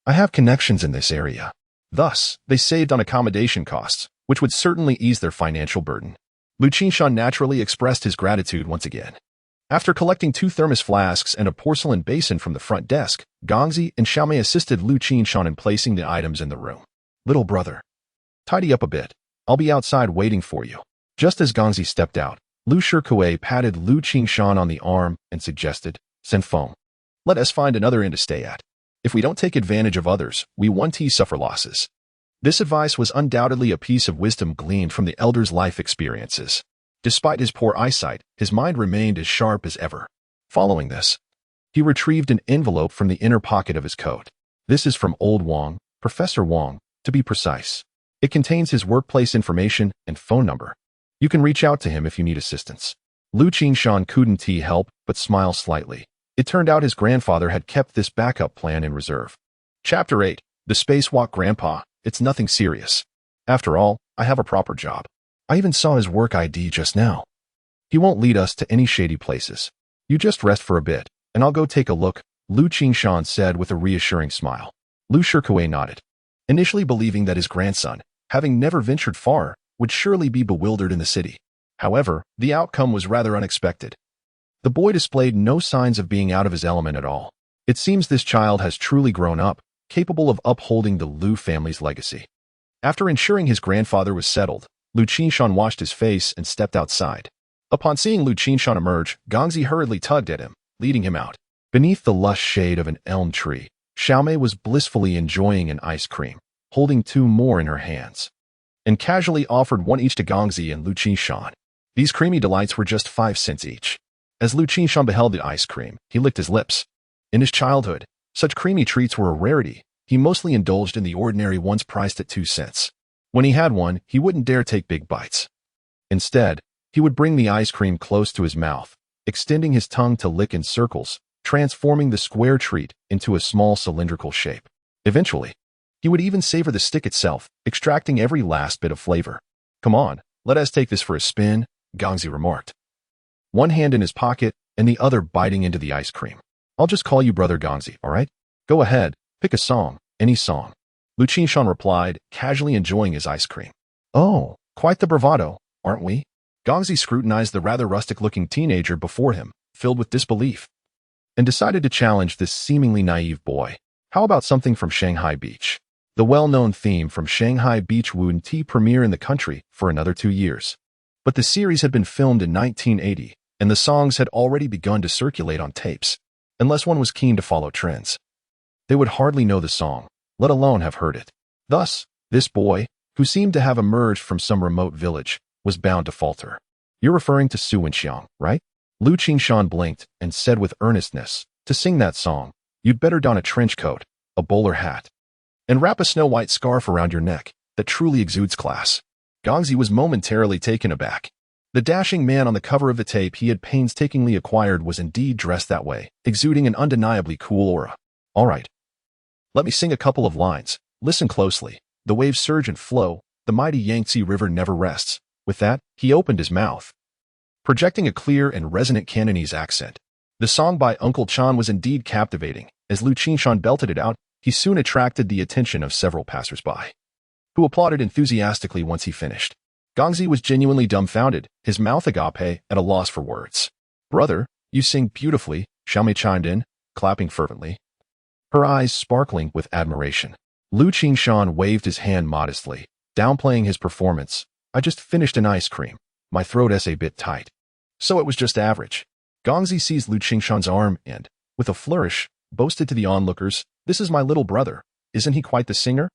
I have connections in this area. Thus, they saved on accommodation costs, which would certainly ease their financial burden. Liu Qingshan naturally expressed his gratitude once again. After collecting 2 thermos flasks and a porcelain basin from the front desk, Gongzi and Xiaomei assisted Liu Qingshan in placing the items in the room. Little brother, tidy up a bit. I'll be outside waiting for you. Just as Gongzi stepped out, Liu Shikuei patted Liu Qingshan on the arm and suggested, Senfeng, let us find another inn to stay at. If we don't take advantage of others, we won't suffer losses. This advice was undoubtedly a piece of wisdom gleaned from the elder's life experiences. Despite his poor eyesight, his mind remained as sharp as ever. Following this, he retrieved an envelope from the inner pocket of his coat. This is from Old Wang, Professor Wang, to be precise. It contains his workplace information and phone number. You can reach out to him if you need assistance. Liu Qingshan couldn't help but smile slightly. It turned out his grandfather had kept this backup plan in reserve. Chapter 8. The Spacewalk Grandpa. It's nothing serious. After all, I have a proper job. I even saw his work ID just now. He won't lead us to any shady places. You just rest for a bit, and I'll go take a look, Liu Qingshan said with a reassuring smile. Liu Shikuei nodded, initially believing that his grandson, having never ventured far, would surely be bewildered in the city. However, the outcome was rather unexpected. The boy displayed no signs of being out of his element at all. It seems this child has truly grown up, capable of upholding the Liu family's legacy. After ensuring his grandfather was settled, Liu Qingshan washed his face and stepped outside. Upon seeing Liu Qingshan emerge, Gongzi hurriedly tugged at him, leading him out. Beneath the lush shade of an elm tree, Xiaomei was blissfully enjoying an ice cream, holding 2 more in her hands, and casually offered 1 each to Gongzi and Liu Qingshan. These creamy delights were just 5 cents each. As Liu Qingshan beheld the ice cream, he licked his lips. In his childhood, such creamy treats were a rarity. He mostly indulged in the ordinary ones priced at 2 cents. When he had one, he wouldn't dare take big bites. Instead, he would bring the ice cream close to his mouth, extending his tongue to lick in circles, transforming the square treat into a small cylindrical shape. Eventually, he would even savor the stick itself, extracting every last bit of flavor. Come on, let us take this for a spin, Gongzi remarked, one hand in his pocket and the other biting into the ice cream. I'll just call you Brother Gongzi, all right? Go ahead, pick a song, any song. Liu Qingshan replied, casually enjoying his ice cream. Oh, quite the bravado, aren't we? Gongzi scrutinized the rather rustic-looking teenager before him, filled with disbelief, and decided to challenge this seemingly naive boy. How about something from Shanghai Beach? The well-known theme from Shanghai Beach wouldn't premiere in the country for another 2 years. But the series had been filmed in 1980, and the songs had already begun to circulate on tapes. Unless one was keen to follow trends, they would hardly know the song, let alone have heard it. Thus, this boy, who seemed to have emerged from some remote village, was bound to falter. You're referring to Su Wenxiang, right? Liu Qingshan blinked and said with earnestness, to sing that song, you'd better don a trench coat, a bowler hat, and wrap a snow-white scarf around your neck that truly exudes class. Gongzi was momentarily taken aback. The dashing man on the cover of the tape he had painstakingly acquired was indeed dressed that way, exuding an undeniably cool aura. All right. Let me sing a couple of lines. Listen closely. The waves surge and flow. The mighty Yangtze River never rests. With that, he opened his mouth, projecting a clear and resonant Cantonese accent. The song by Uncle Chan was indeed captivating. As Liu Qingshan belted it out, he soon attracted the attention of several passers-by, who applauded enthusiastically once he finished. Gongzi was genuinely dumbfounded, his mouth agape at a loss for words. Brother, you sing beautifully, Xiaomei chimed in, clapping fervently, her eyes sparkling with admiration. Liu Qingshan waved his hand modestly, downplaying his performance. I just finished an ice cream. My throat is a bit tight. So it was just average. Gongzi seized Liu Qingshan's arm and, with a flourish, boasted to the onlookers, this is my little brother. Isn't he quite the singer?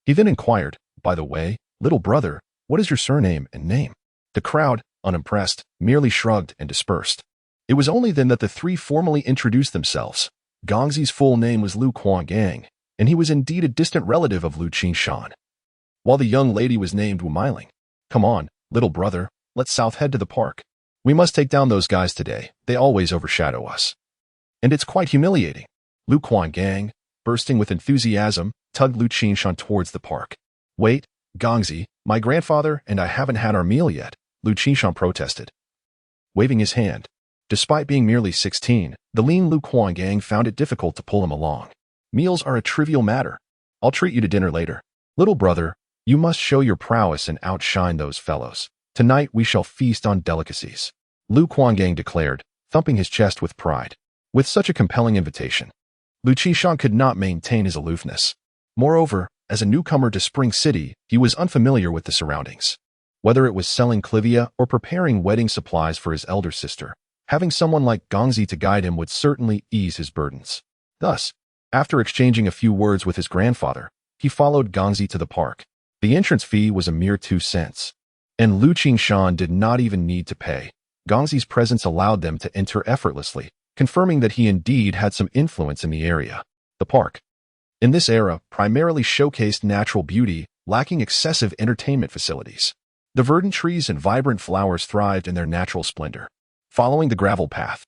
He then inquired, by the way, little brother, what is your surname and name? The crowd, unimpressed, merely shrugged and dispersed. It was only then that the 3 formally introduced themselves. Gongzi's full name was Liu Qingshan, and he was indeed a distant relative of Liu Qingshan, while the young lady was named Wu Meiling. Come on, little brother, let's south head to the park. We must take down those guys today. They always overshadow us. And it's quite humiliating. Liu Qingshan, bursting with enthusiasm, tugged Liu Qingshan towards the park. Wait, Gongzi, my grandfather and I haven't had our meal yet, Liu Qingshan protested, waving his hand. Despite being merely 16, the lean Liu Qingshan found it difficult to pull him along. Meals are a trivial matter. I'll treat you to dinner later. Little brother, you must show your prowess and outshine those fellows. Tonight we shall feast on delicacies. Liu Qingshan declared, thumping his chest with pride. With such a compelling invitation, Liu Qingshan could not maintain his aloofness. Moreover, as a newcomer to Spring City, he was unfamiliar with the surroundings. Whether it was selling clivia or preparing wedding supplies for his elder sister, having someone like Gongzi to guide him would certainly ease his burdens. Thus, after exchanging a few words with his grandfather, he followed Gongzi to the park. The entrance fee was a mere 2 cents, and Liu Qingshan did not even need to pay. Gongzi's presence allowed them to enter effortlessly, confirming that he indeed had some influence in the area. The park, in this era, primarily showcased natural beauty, lacking excessive entertainment facilities. The verdant trees and vibrant flowers thrived in their natural splendor. Following the gravel path,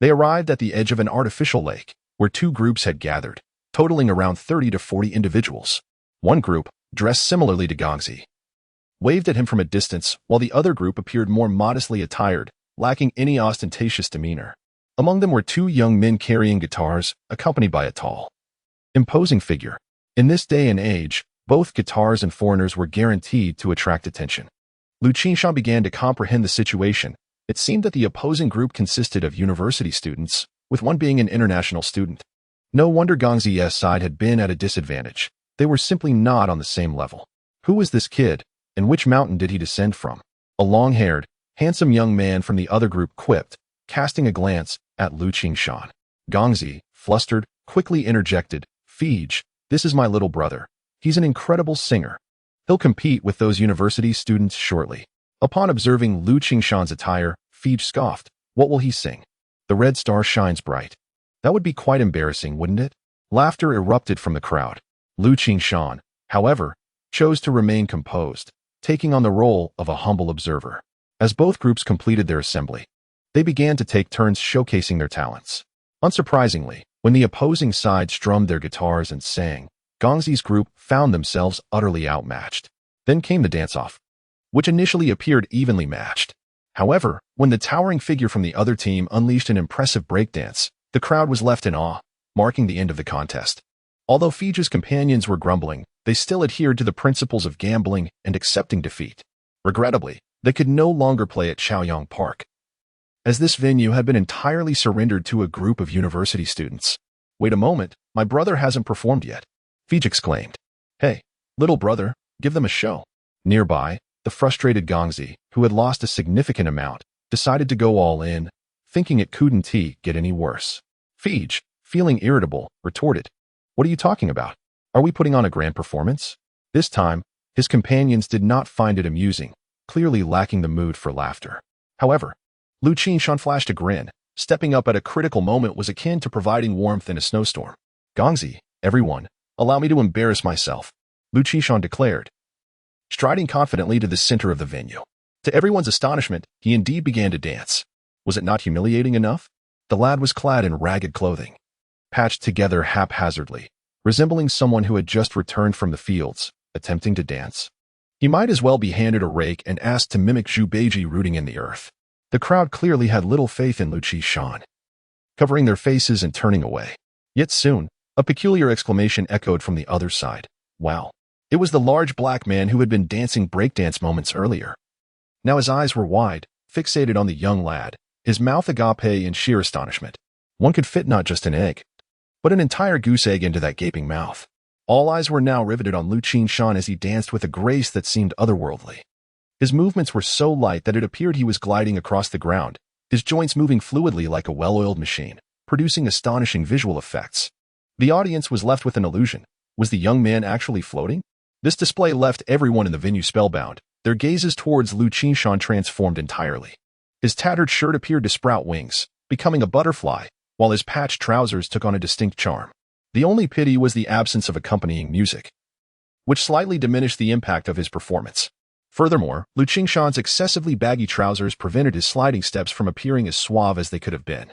they arrived at the edge of an artificial lake, where 2 groups had gathered, totaling around 30 to 40 individuals. One group, dressed similarly to Gongzi, waved at him from a distance, while the other group appeared more modestly attired, lacking any ostentatious demeanor. Among them were 2 young men carrying guitars, accompanied by a tall, imposing figure. In this day and age, both guitars and foreigners were guaranteed to attract attention. Liu Qingshan began to comprehend the situation. It seemed that the opposing group consisted of university students, with one being an international student. No wonder Gongzi's side had been at a disadvantage. They were simply not on the same level. Who was this kid, and which mountain did he descend from? A long-haired, handsome young man from the other group quipped, casting a glance at Liu Qingshan. Gongzi, flustered, quickly interjected, "Fij, this is my little brother. He's an incredible singer. He'll compete with those university students shortly." Upon observing Liu Qingshan's attire, Fij scoffed. "What will he sing? The red star shines bright." That would be quite embarrassing, wouldn't it? Laughter erupted from the crowd. Liu Qingshan, however, chose to remain composed, taking on the role of a humble observer. As both groups completed their assembly, they began to take turns showcasing their talents. Unsurprisingly, when the opposing side strummed their guitars and sang, Gongzi's group found themselves utterly outmatched. Then came the dance-off, which initially appeared evenly matched. However, when the towering figure from the other team unleashed an impressive breakdance, the crowd was left in awe, marking the end of the contest. Although Fij's companions were grumbling, they still adhered to the principles of gambling and accepting defeat. Regrettably, they could no longer play at Chaoyang Park, as this venue had been entirely surrendered to a group of university students. "Wait a moment, my brother hasn't performed yet," Fij exclaimed. "Hey, little brother, give them a show." Nearby, the frustrated Gongzi, who had lost a significant amount, decided to go all in, thinking it couldn't get any worse. Fij, feeling irritable, retorted, "What are you talking about? Are we putting on a grand performance?" This time, his companions did not find it amusing, clearly lacking the mood for laughter. However, Liu Qingshan flashed a grin. Stepping up at a critical moment was akin to providing warmth in a snowstorm. "Gongzi, everyone, allow me to embarrass myself," Liu Qingshan declared, striding confidently to the center of the venue. To everyone's astonishment, he indeed began to dance. Was it not humiliating enough? The lad was clad in ragged clothing, patched together haphazardly, resembling someone who had just returned from the fields, attempting to dance. He might as well be handed a rake and asked to mimic Zhu Beiji rooting in the earth. The crowd clearly had little faith in Liu Qingshan, covering their faces and turning away. Yet soon, a peculiar exclamation echoed from the other side. "Wow." It was the large black man who had been dancing breakdance moments earlier. Now his eyes were wide, fixated on the young lad, his mouth agape in sheer astonishment. One could fit not just an egg, but an entire goose egg into that gaping mouth. All eyes were now riveted on Liu Qingshan as he danced with a grace that seemed otherworldly. His movements were so light that it appeared he was gliding across the ground, his joints moving fluidly like a well-oiled machine, producing astonishing visual effects. The audience was left with an illusion. Was the young man actually floating? This display left everyone in the venue spellbound, their gazes towards Liu Qingshan transformed entirely. His tattered shirt appeared to sprout wings, becoming a butterfly, while his patched trousers took on a distinct charm. The only pity was the absence of accompanying music, which slightly diminished the impact of his performance. Furthermore, Liu Qingshan's excessively baggy trousers prevented his sliding steps from appearing as suave as they could have been.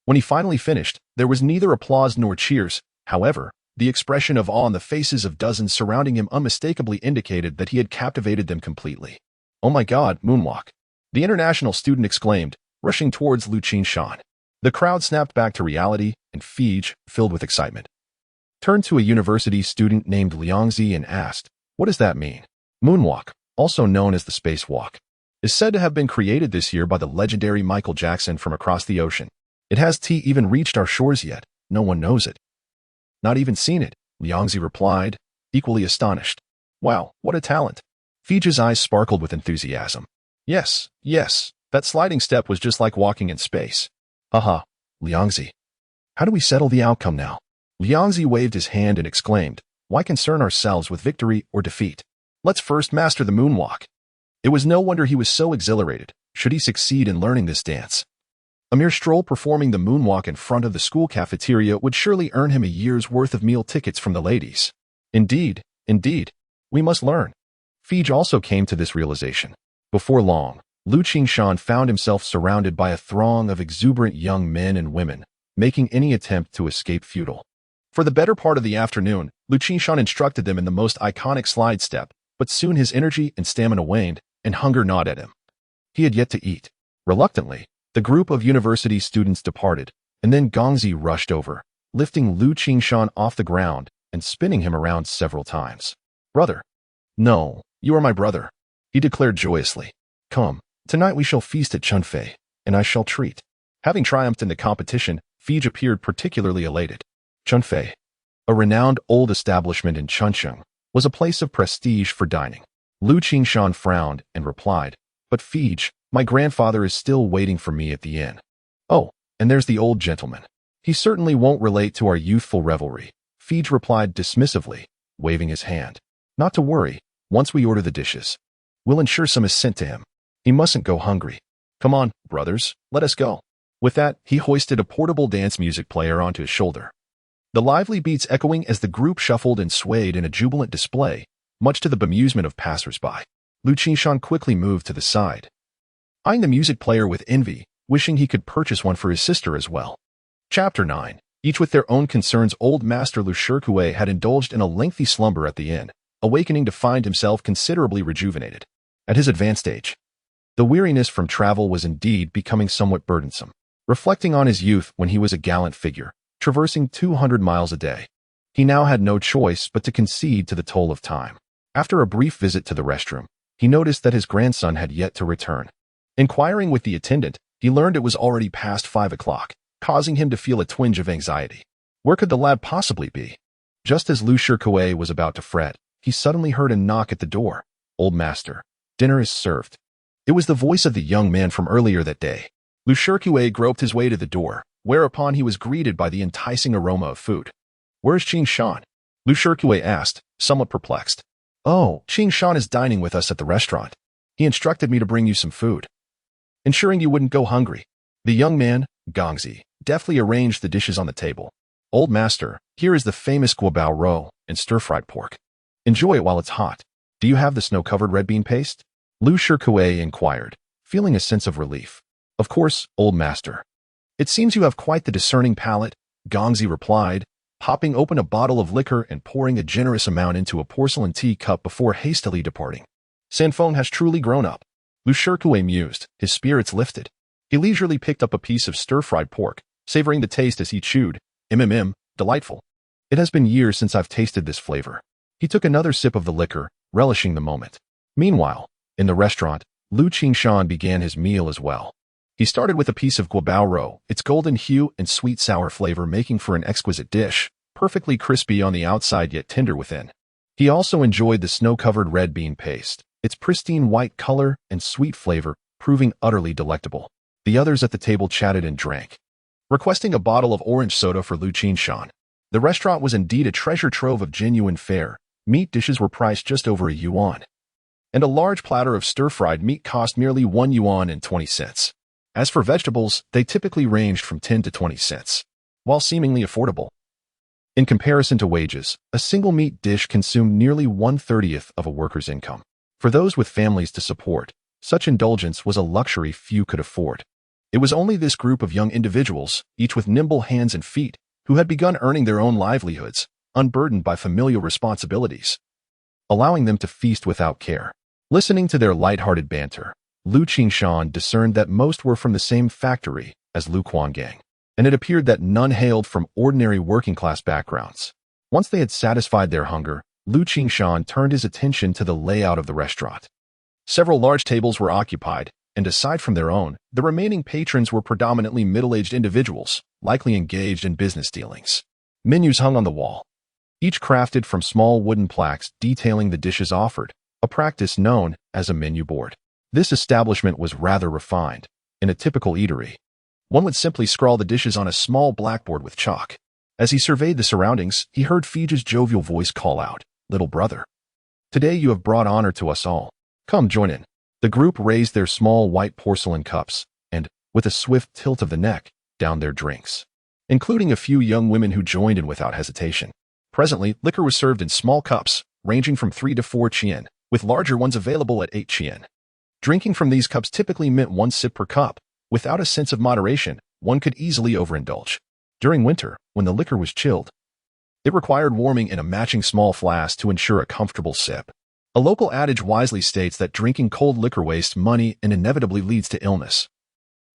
When he finally finished, there was neither applause nor cheers. However, the expression of awe on the faces of dozens surrounding him unmistakably indicated that he had captivated them completely. "Oh my God, moonwalk!" the international student exclaimed, rushing towards Liu Qingshan. The crowd snapped back to reality, and Fij, filled with excitement, turned to a university student named Liangzi and asked, "What does that mean?" Moonwalk, also known as the spacewalk, is said to have been created this year by the legendary Michael Jackson from across the ocean. It has even reached our shores yet? No one knows it. Not even seen it, Liangzi replied, equally astonished. Wow, what a talent. Fij's eyes sparkled with enthusiasm. Yes, that sliding step was just like walking in space. Haha, Liangzi. How do we settle the outcome now? Liangzi waved his hand and exclaimed, why concern ourselves with victory or defeat? Let's first master the moonwalk. It was no wonder he was so exhilarated, should he succeed in learning this dance. A mere stroll performing the moonwalk in front of the school cafeteria would surely earn him a year's worth of meal tickets from the ladies. Indeed, we must learn. Fij also came to this realization. Before long, Liu Qingshan found himself surrounded by a throng of exuberant young men and women, making any attempt to escape futile. For the better part of the afternoon, Liu Qingshan instructed them in the most iconic slide step, but soon his energy and stamina waned, and hunger gnawed at him. He had yet to eat. Reluctantly, the group of university students departed, and then Gongzi rushed over, lifting Liu Qingshan off the ground and spinning him around several times. Brother. No, you are my brother, he declared joyously. Come, tonight we shall feast at Chunfei, and I shall treat. Having triumphed in the competition, Fij appeared particularly elated. Chunfei, a renowned old establishment in Chuncheng, was a place of prestige for dining. Liu Qingshan frowned and replied, but Fij, my grandfather is still waiting for me at the inn. Oh, and there's the old gentleman. He certainly won't relate to our youthful revelry, Fij replied dismissively, waving his hand. Not to worry, once we order the dishes, we'll ensure some is sent to him. He mustn't go hungry. Come on, brothers, let us go. With that, he hoisted a portable dance music player onto his shoulder. The lively beats echoing as the group shuffled and swayed in a jubilant display, much to the bemusement of passers-by. Liu Qingshan quickly moved to the side, eyeing the music player with envy, wishing he could purchase one for his sister as well. Chapter 9. Each with their own concerns. Old Master Lu Shikue had indulged in a lengthy slumber at the inn, awakening to find himself considerably rejuvenated. At his advanced age, the weariness from travel was indeed becoming somewhat burdensome. Reflecting on his youth when he was a gallant figure, traversing 200 miles a day, he now had no choice but to concede to the toll of time. After a brief visit to the restroom, he noticed that his grandson had yet to return. Inquiring with the attendant, he learned it was already past 5 o'clock, causing him to feel a twinge of anxiety. Where could the lad possibly be? Just as Lu Shikue was about to fret, he suddenly heard a knock at the door. Old master, dinner is served. It was the voice of the young man from earlier that day. Lu Shikue groped his way to the door, whereupon he was greeted by the enticing aroma of food. Where's Qingshan? Lu Shikue asked, somewhat perplexed. Oh, Qingshan is dining with us at the restaurant. He instructed me to bring you some food, ensuring you wouldn't go hungry. The young man, Gongzi, deftly arranged the dishes on the table. Old master, here is the famous guabao roe and stir-fried pork. Enjoy it while it's hot. Do you have the snow-covered red bean paste? Lu Shikue inquired, feeling a sense of relief. Of course, old master. It seems you have quite the discerning palate, Gongzi replied, popping open a bottle of liquor and pouring a generous amount into a porcelain tea cup before hastily departing. Sanfeng has truly grown up. Lu Shikue mused, his spirits lifted. He leisurely picked up a piece of stir-fried pork, savoring the taste as he chewed. Delightful. It has been years since I've tasted this flavor. He took another sip of the liquor, relishing the moment. Meanwhile, in the restaurant, Liu Qingshan began his meal as well. He started with a piece of guabao roe, its golden hue and sweet-sour flavor making for an exquisite dish, perfectly crispy on the outside yet tender within. He also enjoyed the snow-covered red bean paste, its pristine white color and sweet flavor proving utterly delectable. The others at the table chatted and drank, requesting a bottle of orange soda for Liu Qingshan. The restaurant was indeed a treasure trove of genuine fare. Meat dishes were priced just over a yuan, and a large platter of stir-fried meat cost merely 1 yuan and 20 cents. As for vegetables, they typically ranged from 10 to 20 cents, while seemingly affordable. In comparison to wages, a single meat dish consumed nearly 1/30th of a worker's income. For those with families to support, such indulgence was a luxury few could afford. It was only this group of young individuals, each with nimble hands and feet, who had begun earning their own livelihoods, unburdened by familial responsibilities, allowing them to feast without care. Listening to their light-hearted banter, Liu Qingshan discerned that most were from the same factory as Liu Qingshan, and it appeared that none hailed from ordinary working-class backgrounds. Once they had satisfied their hunger, Liu Qingshan turned his attention to the layout of the restaurant. Several large tables were occupied, and aside from their own, the remaining patrons were predominantly middle-aged individuals, likely engaged in business dealings. Menus hung on the wall, each crafted from small wooden plaques detailing the dishes offered, a practice known as a menu board. This establishment was rather refined. In a typical eatery, one would simply scrawl the dishes on a small blackboard with chalk. As he surveyed the surroundings, he heard Fige's jovial voice call out, "Little brother, today you have brought honor to us all. Come, join in." The group raised their small white porcelain cups and, with a swift tilt of the neck, downed their drinks, including a few young women who joined in without hesitation. Presently, liquor was served in small cups, ranging from 3 to 4 qian, with larger ones available at 8 qian. Drinking from these cups typically meant 1 sip per cup. Without a sense of moderation, one could easily overindulge. During winter, when the liquor was chilled, it required warming in a matching small flask to ensure a comfortable sip. A local adage wisely states that drinking cold liquor wastes money and inevitably leads to illness.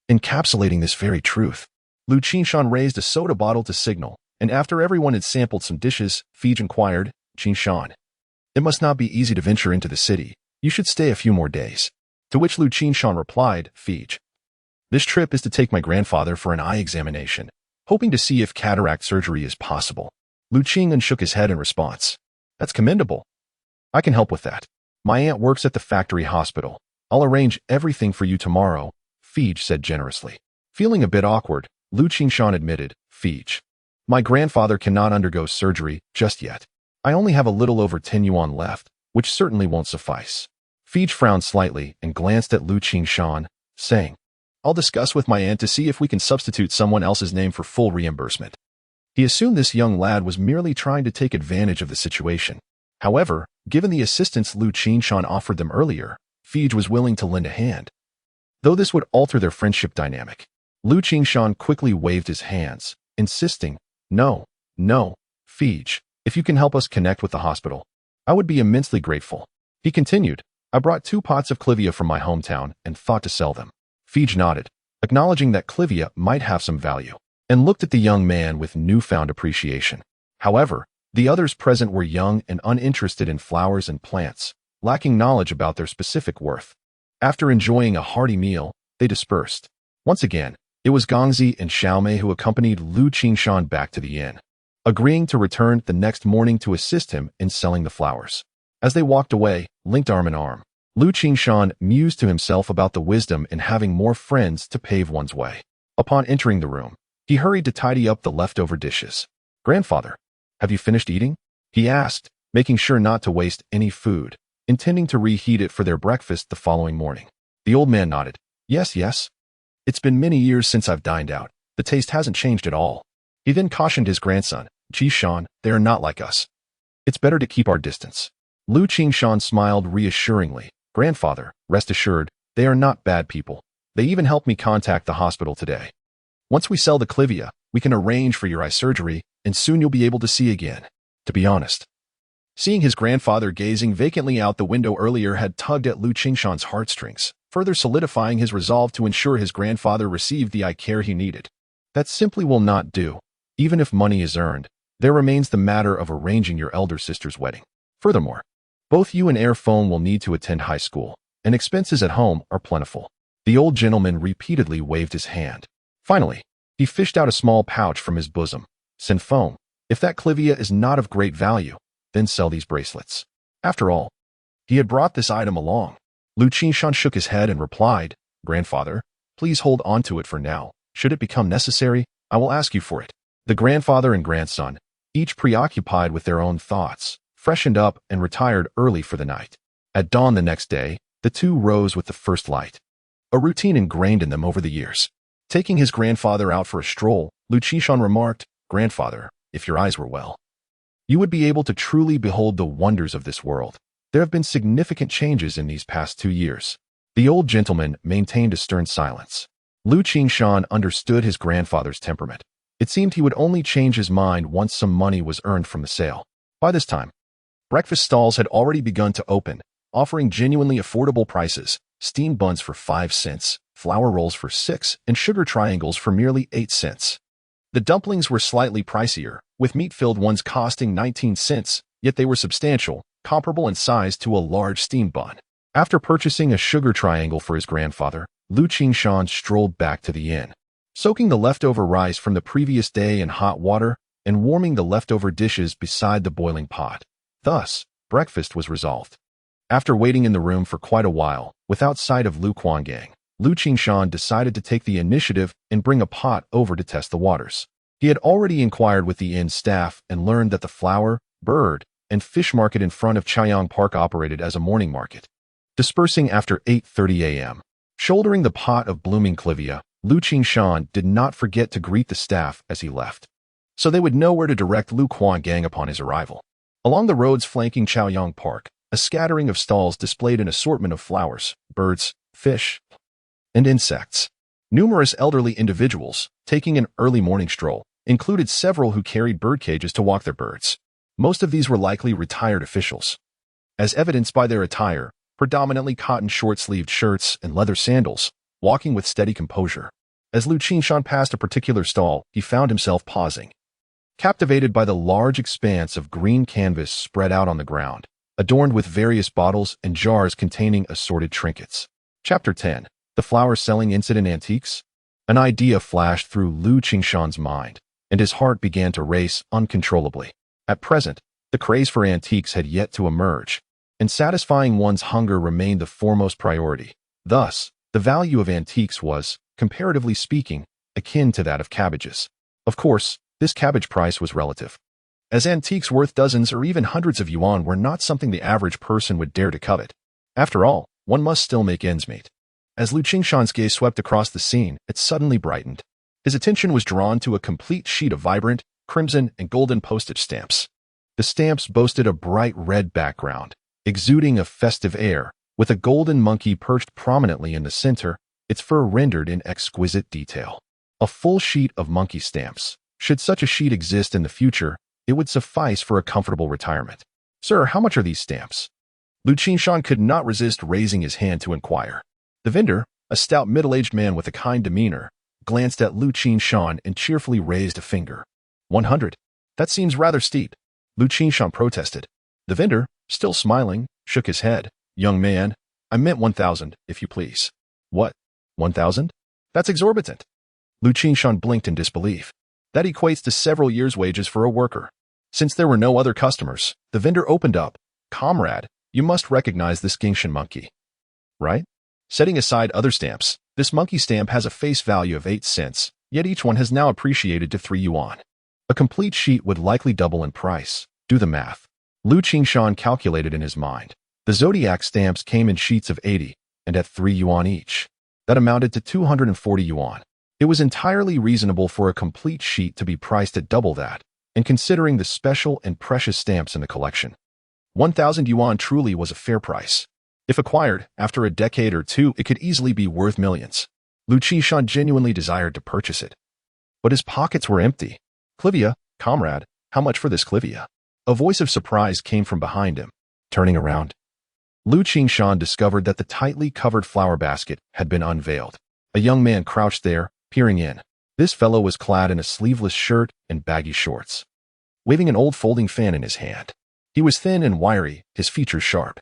Encapsulating this very truth, Liu Qingshan raised a soda bottle to signal, and after everyone had sampled some dishes, Fige inquired, "Qingshan, it must not be easy to venture into the city. You should stay a few more days." To which Liu Qingshan replied, "Fige, this trip is to take my grandfather for an eye examination, hoping to see if cataract surgery is possible." Liu Qingshan shook his head in response. "That's commendable. I can help with that. My aunt works at the factory hospital. I'll arrange everything for you tomorrow," Fige said generously. Feeling a bit awkward, Liu Qingshan admitted, "Fige, my grandfather cannot undergo surgery just yet. I only have a little over 10 yuan left, which certainly won't suffice." Fige frowned slightly and glanced at Liu Qingshan, saying, "I'll discuss with my aunt to see if we can substitute someone else's name for full reimbursement." He assumed this young lad was merely trying to take advantage of the situation. However, given the assistance Liu Qingshan offered them earlier, Fige was willing to lend a hand. Though this would alter their friendship dynamic, Liu Qingshan quickly waved his hands, insisting, No, Fige, if you can help us connect with the hospital, I would be immensely grateful." He continued, "I brought 2 pots of clivia from my hometown and thought to sell them." Fige nodded, acknowledging that clivia might have some value, and looked at the young man with newfound appreciation. However, the others present were young and uninterested in flowers and plants, lacking knowledge about their specific worth. After enjoying a hearty meal, they dispersed. Once again, it was Gongzi and Xiaomei who accompanied Liu Qingshan back to the inn, agreeing to return the next morning to assist him in selling the flowers. As they walked away, linked arm in arm, Liu Qingshan mused to himself about the wisdom in having more friends to pave one's way. Upon entering the room, he hurried to tidy up the leftover dishes. "Grandfather, have you finished eating?" he asked, making sure not to waste any food, intending to reheat it for their breakfast the following morning. The old man nodded. Yes. It's been many years since I've dined out. The taste hasn't changed at all." He then cautioned his grandson, "Qingshan, they are not like us. It's better to keep our distance." Liu Qingshan smiled reassuringly. "Grandfather, rest assured, they are not bad people. They even helped me contact the hospital today. Once we sell the clivia, we can arrange for your eye surgery, and soon you'll be able to see again." To be honest, seeing his grandfather gazing vacantly out the window earlier had tugged at Liu Qingshan's heartstrings, further solidifying his resolve to ensure his grandfather received the eye care he needed. That simply will not do. Even if money is earned, there remains the matter of arranging your elder sister's wedding. Furthermore, both you and Air Phone will need to attend high school, and expenses at home are plentiful. The old gentleman repeatedly waved his hand. Finally, he fished out a small pouch from his bosom. "Sin Feng, if that clivia is not of great value, then sell these bracelets." After all, he had brought this item along. Liu Qingshan shook his head and replied, "Grandfather, please hold on to it for now. Should it become necessary, I will ask you for it." The grandfather and grandson, each preoccupied with their own thoughts, freshened up and retired early for the night. At dawn the next day, the two rose with the first light, a routine ingrained in them over the years. Taking his grandfather out for a stroll, Liu Qingshan remarked, "Grandfather, if your eyes were well, you would be able to truly behold the wonders of this world. There have been significant changes in these past 2 years." The old gentleman maintained a stern silence. Liu Qingshan understood his grandfather's temperament. It seemed he would only change his mind once some money was earned from the sale. By this time, breakfast stalls had already begun to open, offering genuinely affordable prices, steamed buns for 5 cents, flour rolls for 6, and sugar triangles for merely 8 cents. The dumplings were slightly pricier, with meat-filled ones costing 19 cents, yet they were substantial, comparable in size to a large steamed bun. After purchasing a sugar triangle for his grandfather, Liu Qingshan strolled back to the inn. Soaking the leftover rice from the previous day in hot water and warming the leftover dishes beside the boiling pot. Thus, breakfast was resolved. After waiting in the room for quite a while, without sight of Liu Qingshan, Liu Qingshan decided to take the initiative and bring a pot over to test the waters. He had already inquired with the inn staff and learned that the flower, bird, and fish market in front of Chaoyang Park operated as a morning market. Dispersing after 8:30 a.m. Shouldering the pot of blooming clivia, Liu Qingshan did not forget to greet the staff as he left, so they would know where to direct Liu Qingshan upon his arrival. Along the roads flanking Chaoyang Park, a scattering of stalls displayed an assortment of flowers, birds, fish, and insects. Numerous elderly individuals, taking an early morning stroll, included several who carried bird cages to walk their birds. Most of these were likely retired officials, as evidenced by their attire, predominantly cotton short-sleeved shirts and leather sandals, walking with steady composure. As Liu Qingshan passed a particular stall, he found himself pausing, captivated by the large expanse of green canvas spread out on the ground, adorned with various bottles and jars containing assorted trinkets. Chapter 10. The Flower-Selling Incident Antiques? An idea flashed through Liu Qingshan's mind, and his heart began to race uncontrollably. At present, the craze for antiques had yet to emerge, and satisfying one's hunger remained the foremost priority. Thus, the value of antiques was, comparatively speaking, akin to that of cabbages. Of course, this cabbage price was relative, as antiques worth dozens or even hundreds of yuan were not something the average person would dare to covet. After all, one must still make ends meet. As Liu Qingshan's gaze swept across the scene, it suddenly brightened. His attention was drawn to a complete sheet of vibrant, crimson, and golden postage stamps. The stamps boasted a bright red background, exuding a festive air, with a golden monkey perched prominently in the center, its fur rendered in exquisite detail. A full sheet of monkey stamps. Should such a sheet exist in the future, it would suffice for a comfortable retirement. Sir, how much are these stamps? Liu Qingshan could not resist raising his hand to inquire. The vendor, a stout middle-aged man with a kind demeanor, glanced at Liu Qingshan and cheerfully raised a finger. 100. That seems rather steep, Liu Qingshan protested. The vendor, still smiling, shook his head. Young man, I meant 1,000, if you please. What? 1,000? That's exorbitant. Liu Qingshan blinked in disbelief. That equates to several years' wages for a worker. Since there were no other customers, the vendor opened up. Comrade, you must recognize this Qingshan monkey, right? Setting aside other stamps, this monkey stamp has a face value of 8 cents, yet each one has now appreciated to 3 yuan. A complete sheet would likely double in price. Do the math. Liu Qingshan calculated in his mind. The zodiac stamps came in sheets of 80, and at 3 yuan each. That amounted to 240 yuan. It was entirely reasonable for a complete sheet to be priced at double that, and considering the special and precious stamps in the collection. 1,000 yuan truly was a fair price. If acquired, after a decade or two, it could easily be worth millions. Liu Qingshan genuinely desired to purchase it. But his pockets were empty. Clivia, comrade, how much for this clivia? A voice of surprise came from behind him. Turning around, Liu Qingshan discovered that the tightly covered flower basket had been unveiled. A young man crouched there, peering in. This fellow was clad in a sleeveless shirt and baggy shorts, waving an old folding fan in his hand. He was thin and wiry, his features sharp,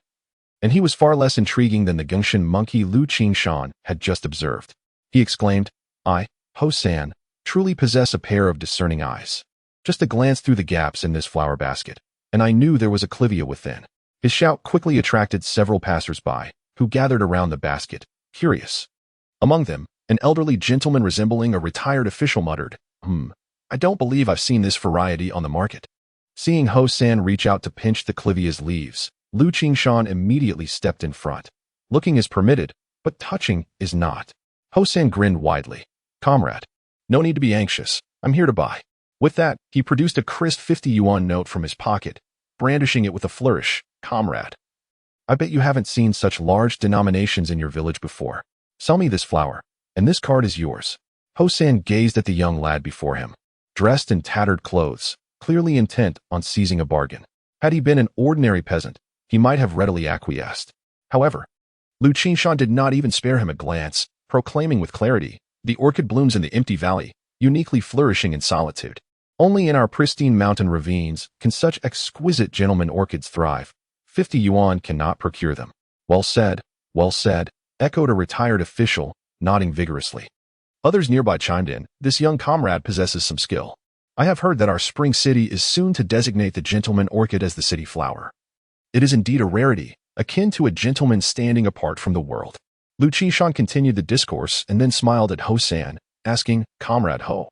and he was far less intriguing than the Qingshan monkey Liu Qingshan had just observed. He exclaimed, I, Ho-san, truly possess a pair of discerning eyes. Just a glance through the gaps in this flower basket, and I knew there was a clivia within. His shout quickly attracted several passers-by, who gathered around the basket, curious. Among them, an elderly gentleman resembling a retired official muttered, I don't believe I've seen this variety on the market. Seeing Ho-san reach out to pinch the clivia's leaves, Liu Qingshan immediately stepped in front. Looking is permitted, but touching is not. Ho-san grinned widely. Comrade, no need to be anxious. I'm here to buy. With that, he produced a crisp 50 yuan note from his pocket, brandishing it with a flourish. Comrade, I bet you haven't seen such large denominations in your village before. Sell me this flower, and this card is yours. Ho-san gazed at the young lad before him, dressed in tattered clothes, clearly intent on seizing a bargain. Had he been an ordinary peasant, he might have readily acquiesced. However, Liu Qingshan did not even spare him a glance, proclaiming with clarity, "The orchid blooms in the empty valley, uniquely flourishing in solitude. Only in our pristine mountain ravines can such exquisite gentleman orchids thrive. 50 yuan cannot procure them." Well said, echoed a retired official, nodding vigorously. Others nearby chimed in, "This young comrade possesses some skill. I have heard that our spring city is soon to designate the gentleman orchid as the city flower. It is indeed a rarity, akin to a gentleman standing apart from the world." Liu Qingshan continued the discourse and then smiled at Ho San, asking, "Comrade Ho,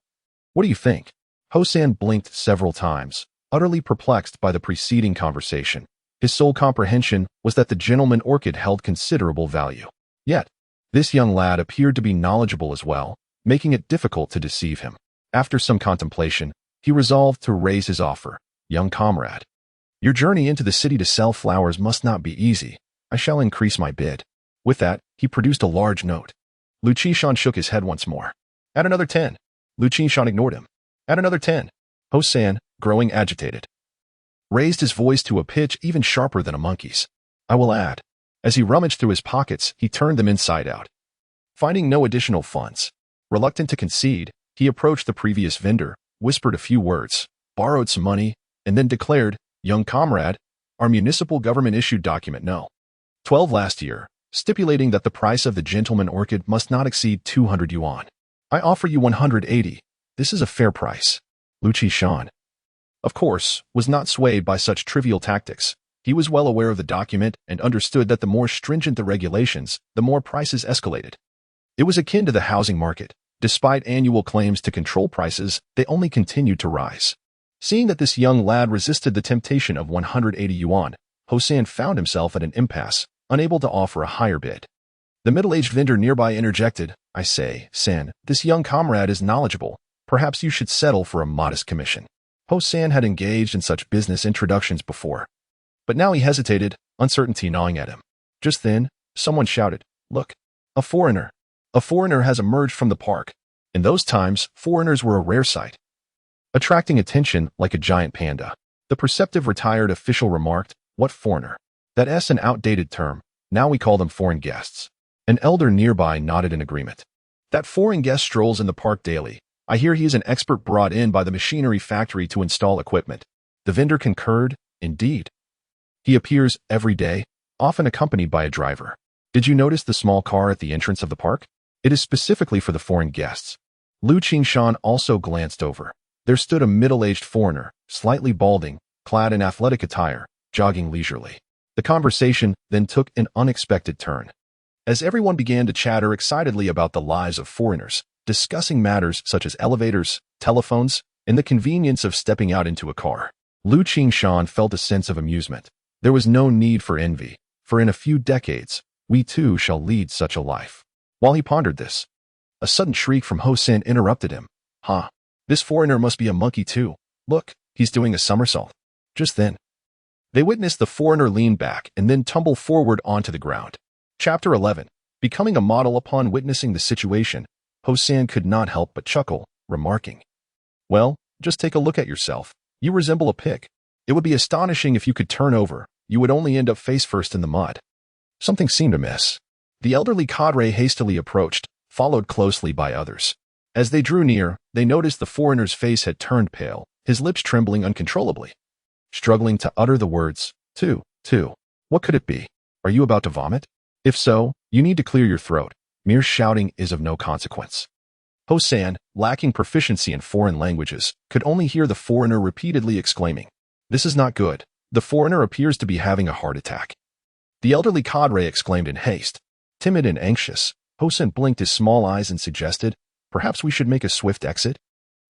what do you think?" Ho San blinked several times, utterly perplexed by the preceding conversation. His sole comprehension was that the gentleman orchid held considerable value. Yet, this young lad appeared to be knowledgeable as well, making it difficult to deceive him. After some contemplation, he resolved to raise his offer. "Young comrade, your journey into the city to sell flowers must not be easy. I shall increase my bid." With that, he produced a large note. Liu Qingshan shook his head once more. "Add another 10. Liu Qingshan ignored him. "Add another 10. Ho San, growing agitated, raised his voice to a pitch even sharper than a monkey's. "I will add." As he rummaged through his pockets, he turned them inside out. Finding no additional funds, reluctant to concede, he approached the previous vendor, whispered a few words, borrowed some money, and then declared, "Young comrade, our municipal government-issued document No. 12 last year, stipulating that the price of the gentleman orchid must not exceed 200 yuan. I offer you 180. This is a fair price." Liu Qingshan, of course, was not swayed by such trivial tactics. He was well aware of the document and understood that the more stringent the regulations, the more prices escalated. It was akin to the housing market. Despite annual claims to control prices, they only continued to rise. Seeing that this young lad resisted the temptation of 180 yuan, Ho San found himself at an impasse, unable to offer a higher bid. The middle-aged vendor nearby interjected, "I say, San, this young comrade is knowledgeable. Perhaps you should settle for a modest commission." Ho San had engaged in such business introductions before. But now he hesitated, uncertainty gnawing at him. Just then, someone shouted, "Look, a foreigner. A foreigner has emerged from the park." In those times, foreigners were a rare sight, attracting attention like a giant panda. The perceptive retired official remarked, "What foreigner? That's an outdated term. Now we call them foreign guests." An elder nearby nodded in agreement. "That foreign guest strolls in the park daily. I hear he is an expert brought in by the machinery factory to install equipment." The vendor concurred, "Indeed. He appears every day, often accompanied by a driver. Did you notice the small car at the entrance of the park? It is specifically for the foreign guests." Liu Qingshan also glanced over. There stood a middle-aged foreigner, slightly balding, clad in athletic attire, jogging leisurely. The conversation then took an unexpected turn, as everyone began to chatter excitedly about the lives of foreigners, discussing matters such as elevators, telephones, and the convenience of stepping out into a car. Liu Qingshan felt a sense of amusement. There was no need for envy, for in a few decades, we too shall lead such a life. While he pondered this, a sudden shriek from Ho San interrupted him. "Huh, this foreigner must be a monkey too. Look, he's doing a somersault." Just then, they witnessed the foreigner lean back and then tumble forward onto the ground. Chapter 11. Becoming a model. Upon witnessing the situation, Ho San could not help but chuckle, remarking, "Well, just take a look at yourself. You resemble a pig. It would be astonishing if you could turn over. You would only end up face first in the mud." Something seemed amiss. The elderly cadre hastily approached, followed closely by others. As they drew near, they noticed the foreigner's face had turned pale, his lips trembling uncontrollably. Struggling to utter the words, two. What could it be? Are you about to vomit? If so, you need to clear your throat. Mere shouting is of no consequence. Ho San, lacking proficiency in foreign languages, could only hear the foreigner repeatedly exclaiming, "This is not good. The foreigner appears to be having a heart attack." The elderly cadre exclaimed in haste. Timid and anxious, Ho San blinked his small eyes and suggested, "Perhaps we should make a swift exit?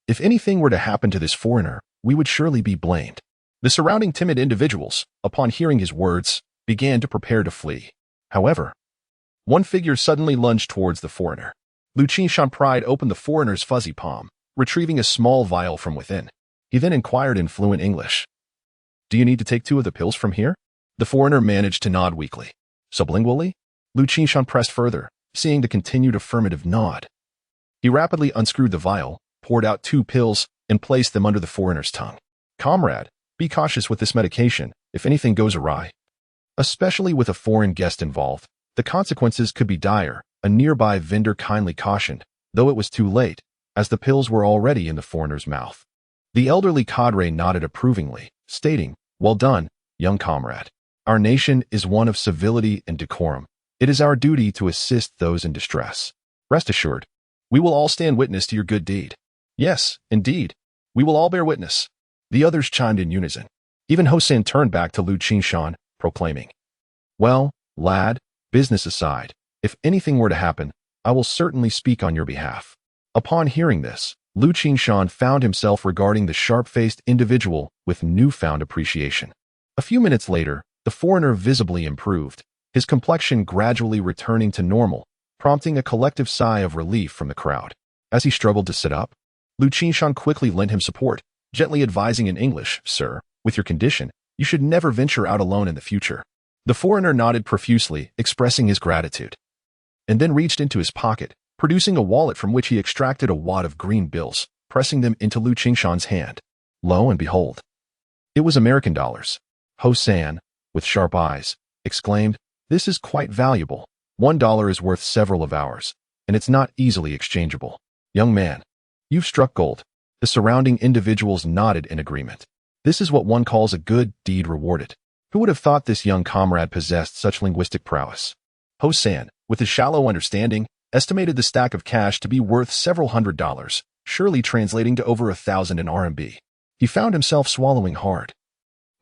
If anything were to happen to this foreigner, we would surely be blamed." The surrounding timid individuals, upon hearing his words, began to prepare to flee. However, one figure suddenly lunged towards the foreigner. Liu Qingshan pried open the foreigner's fuzzy palm, retrieving a small vial from within. He then inquired in fluent English, "Do you need to take 2 of the pills from here?" The foreigner managed to nod weakly. Sublingually, Liu Qingshan pressed further, seeing the continued affirmative nod. He rapidly unscrewed the vial, poured out 2 pills, and placed them under the foreigner's tongue. "Comrade, be cautious with this medication if anything goes awry, especially with a foreign guest involved. The consequences could be dire, a nearby vendor kindly cautioned, though it was too late, as the pills were already in the foreigner's mouth. The elderly cadre nodded approvingly, stating, "Well done, young comrade. Our nation is one of civility and decorum. It is our duty to assist those in distress. Rest assured, we will all stand witness to your good deed." "Yes, indeed, we will all bear witness." The others chimed in unison. Even Hosan turned back to Liu Qingshan, proclaiming, "Well, lad, business aside, if anything were to happen, I will certainly speak on your behalf." Upon hearing this, Liu Qingshan found himself regarding the sharp-faced individual with newfound appreciation. A few minutes later, the foreigner visibly improved, his complexion gradually returning to normal, prompting a collective sigh of relief from the crowd. As he struggled to sit up, Liu Qingshan quickly lent him support, gently advising in English, "Sir, with your condition, you should never venture out alone in the future." The foreigner nodded profusely, expressing his gratitude, and then reached into his pocket, producing a wallet from which he extracted a wad of green bills, pressing them into Liu Qingshan's hand. Lo and behold, it was American dollars. Hosan, with sharp eyes, exclaimed, "This is quite valuable. $1 is worth several of ours, and it's not easily exchangeable. Young man, you've struck gold." The surrounding individuals nodded in agreement. This is what one calls a good deed rewarded. Who would have thought this young comrade possessed such linguistic prowess? Hosan, with his shallow understanding, estimated the stack of cash to be worth several $100s, surely translating to over 1,000 in RMB. He found himself swallowing hard,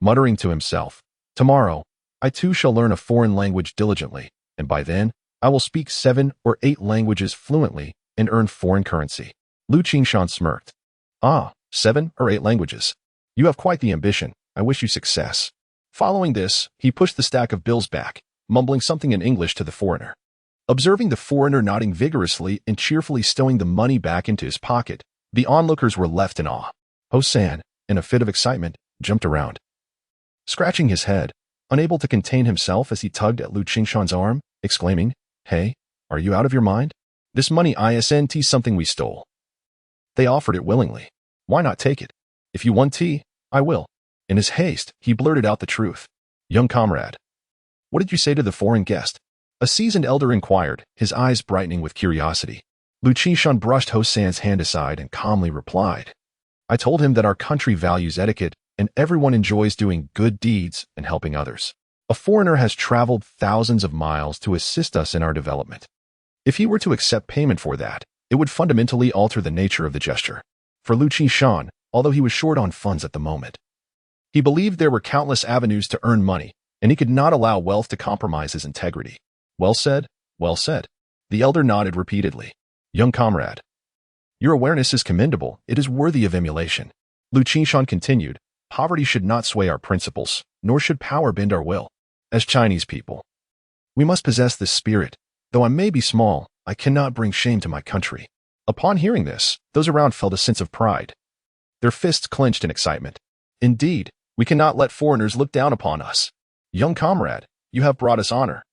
muttering to himself, "Tomorrow, I too shall learn a foreign language diligently, and by then, I will speak 7 or 8 languages fluently and earn foreign currency." Liu Qingshan smirked. "Ah, 7 or 8 languages. You have quite the ambition. I wish you success." Following this, he pushed the stack of bills back, mumbling something in English to the foreigner. Observing the foreigner nodding vigorously and cheerfully stowing the money back into his pocket, the onlookers were left in awe. Hosan, in a fit of excitement, jumped around, scratching his head, unable to contain himself as he tugged at Liu Qingshan's arm, exclaiming, "Hey, are you out of your mind? This money isn't something we stole." They offered it willingly. Why not take it? "If you want tea, I will." In his haste, he blurted out the truth. "Young comrade, what did you say to the foreign guest?" A seasoned elder inquired, his eyes brightening with curiosity. Liu Qingshan brushed Hosan's hand aside and calmly replied, "I told him that our country values etiquette and everyone enjoys doing good deeds and helping others. A foreigner has traveled thousands of miles to assist us in our development. If he were to accept payment for that, it would fundamentally alter the nature of the gesture." For Liu Qingshan, although he was short on funds at the moment, he believed there were countless avenues to earn money, and he could not allow wealth to compromise his integrity. "Well said, well said." The elder nodded repeatedly. "Young comrade, your awareness is commendable. It is worthy of emulation." Liu Qingshan continued, "Poverty should not sway our principles, nor should power bend our will. As Chinese people, we must possess this spirit. Though I may be small, I cannot bring shame to my country." Upon hearing this, those around felt a sense of pride. Their fists clenched in excitement. "Indeed, we cannot let foreigners look down upon us. Young comrade, you have brought us honor."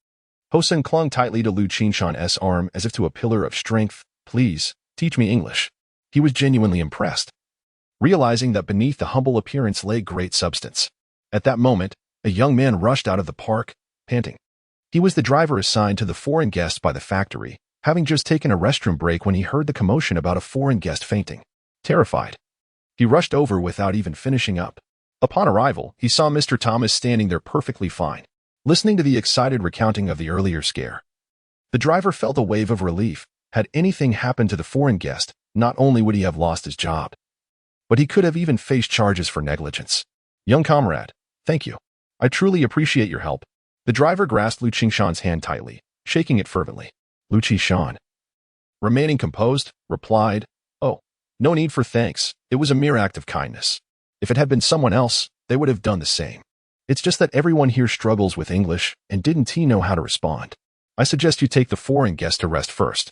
Hosan clung tightly to Liu Qingshan's arm as if to a pillar of strength. "Please, teach me English." He was genuinely impressed, realizing that beneath the humble appearance lay great substance. At that moment, a young man rushed out of the park, panting. He was the driver assigned to the foreign guest by the factory, having just taken a restroom break when he heard the commotion about a foreign guest fainting. Terrified, he rushed over without even finishing up. Upon arrival, he saw Mr. Thomas standing there perfectly fine, listening to the excited recounting of the earlier scare. The driver felt a wave of relief. Had anything happened to the foreign guest, not only would he have lost his job, but he could have even faced charges for negligence. "Young comrade, thank you. I truly appreciate your help." The driver grasped Liu Qingshan's hand tightly, shaking it fervently. Liu Qingshan, remaining composed, replied, "Oh, no need for thanks. It was a mere act of kindness. If it had been someone else, they would have done the same. It's just that everyone here struggles with English and didn't know how to respond. I suggest you take the foreign guest to rest first,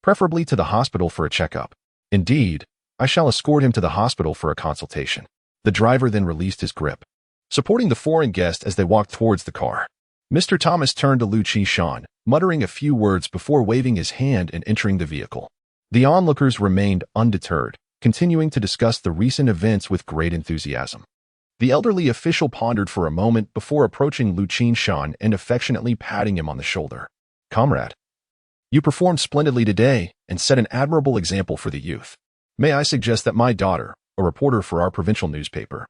preferably to the hospital for a checkup. Indeed, I shall escort him to the hospital for a consultation." The driver then released his grip, supporting the foreign guest as they walked towards the car. Mr. Thomas turned to Liu Qingshan, muttering a few words before waving his hand and entering the vehicle. The onlookers remained undeterred, continuing to discuss the recent events with great enthusiasm. The elderly official pondered for a moment before approaching Liu Qingshan and affectionately patting him on the shoulder. Comrade, you performed splendidly today and set an admirable example for the youth. May I suggest that my daughter, a reporter for our provincial newspaper,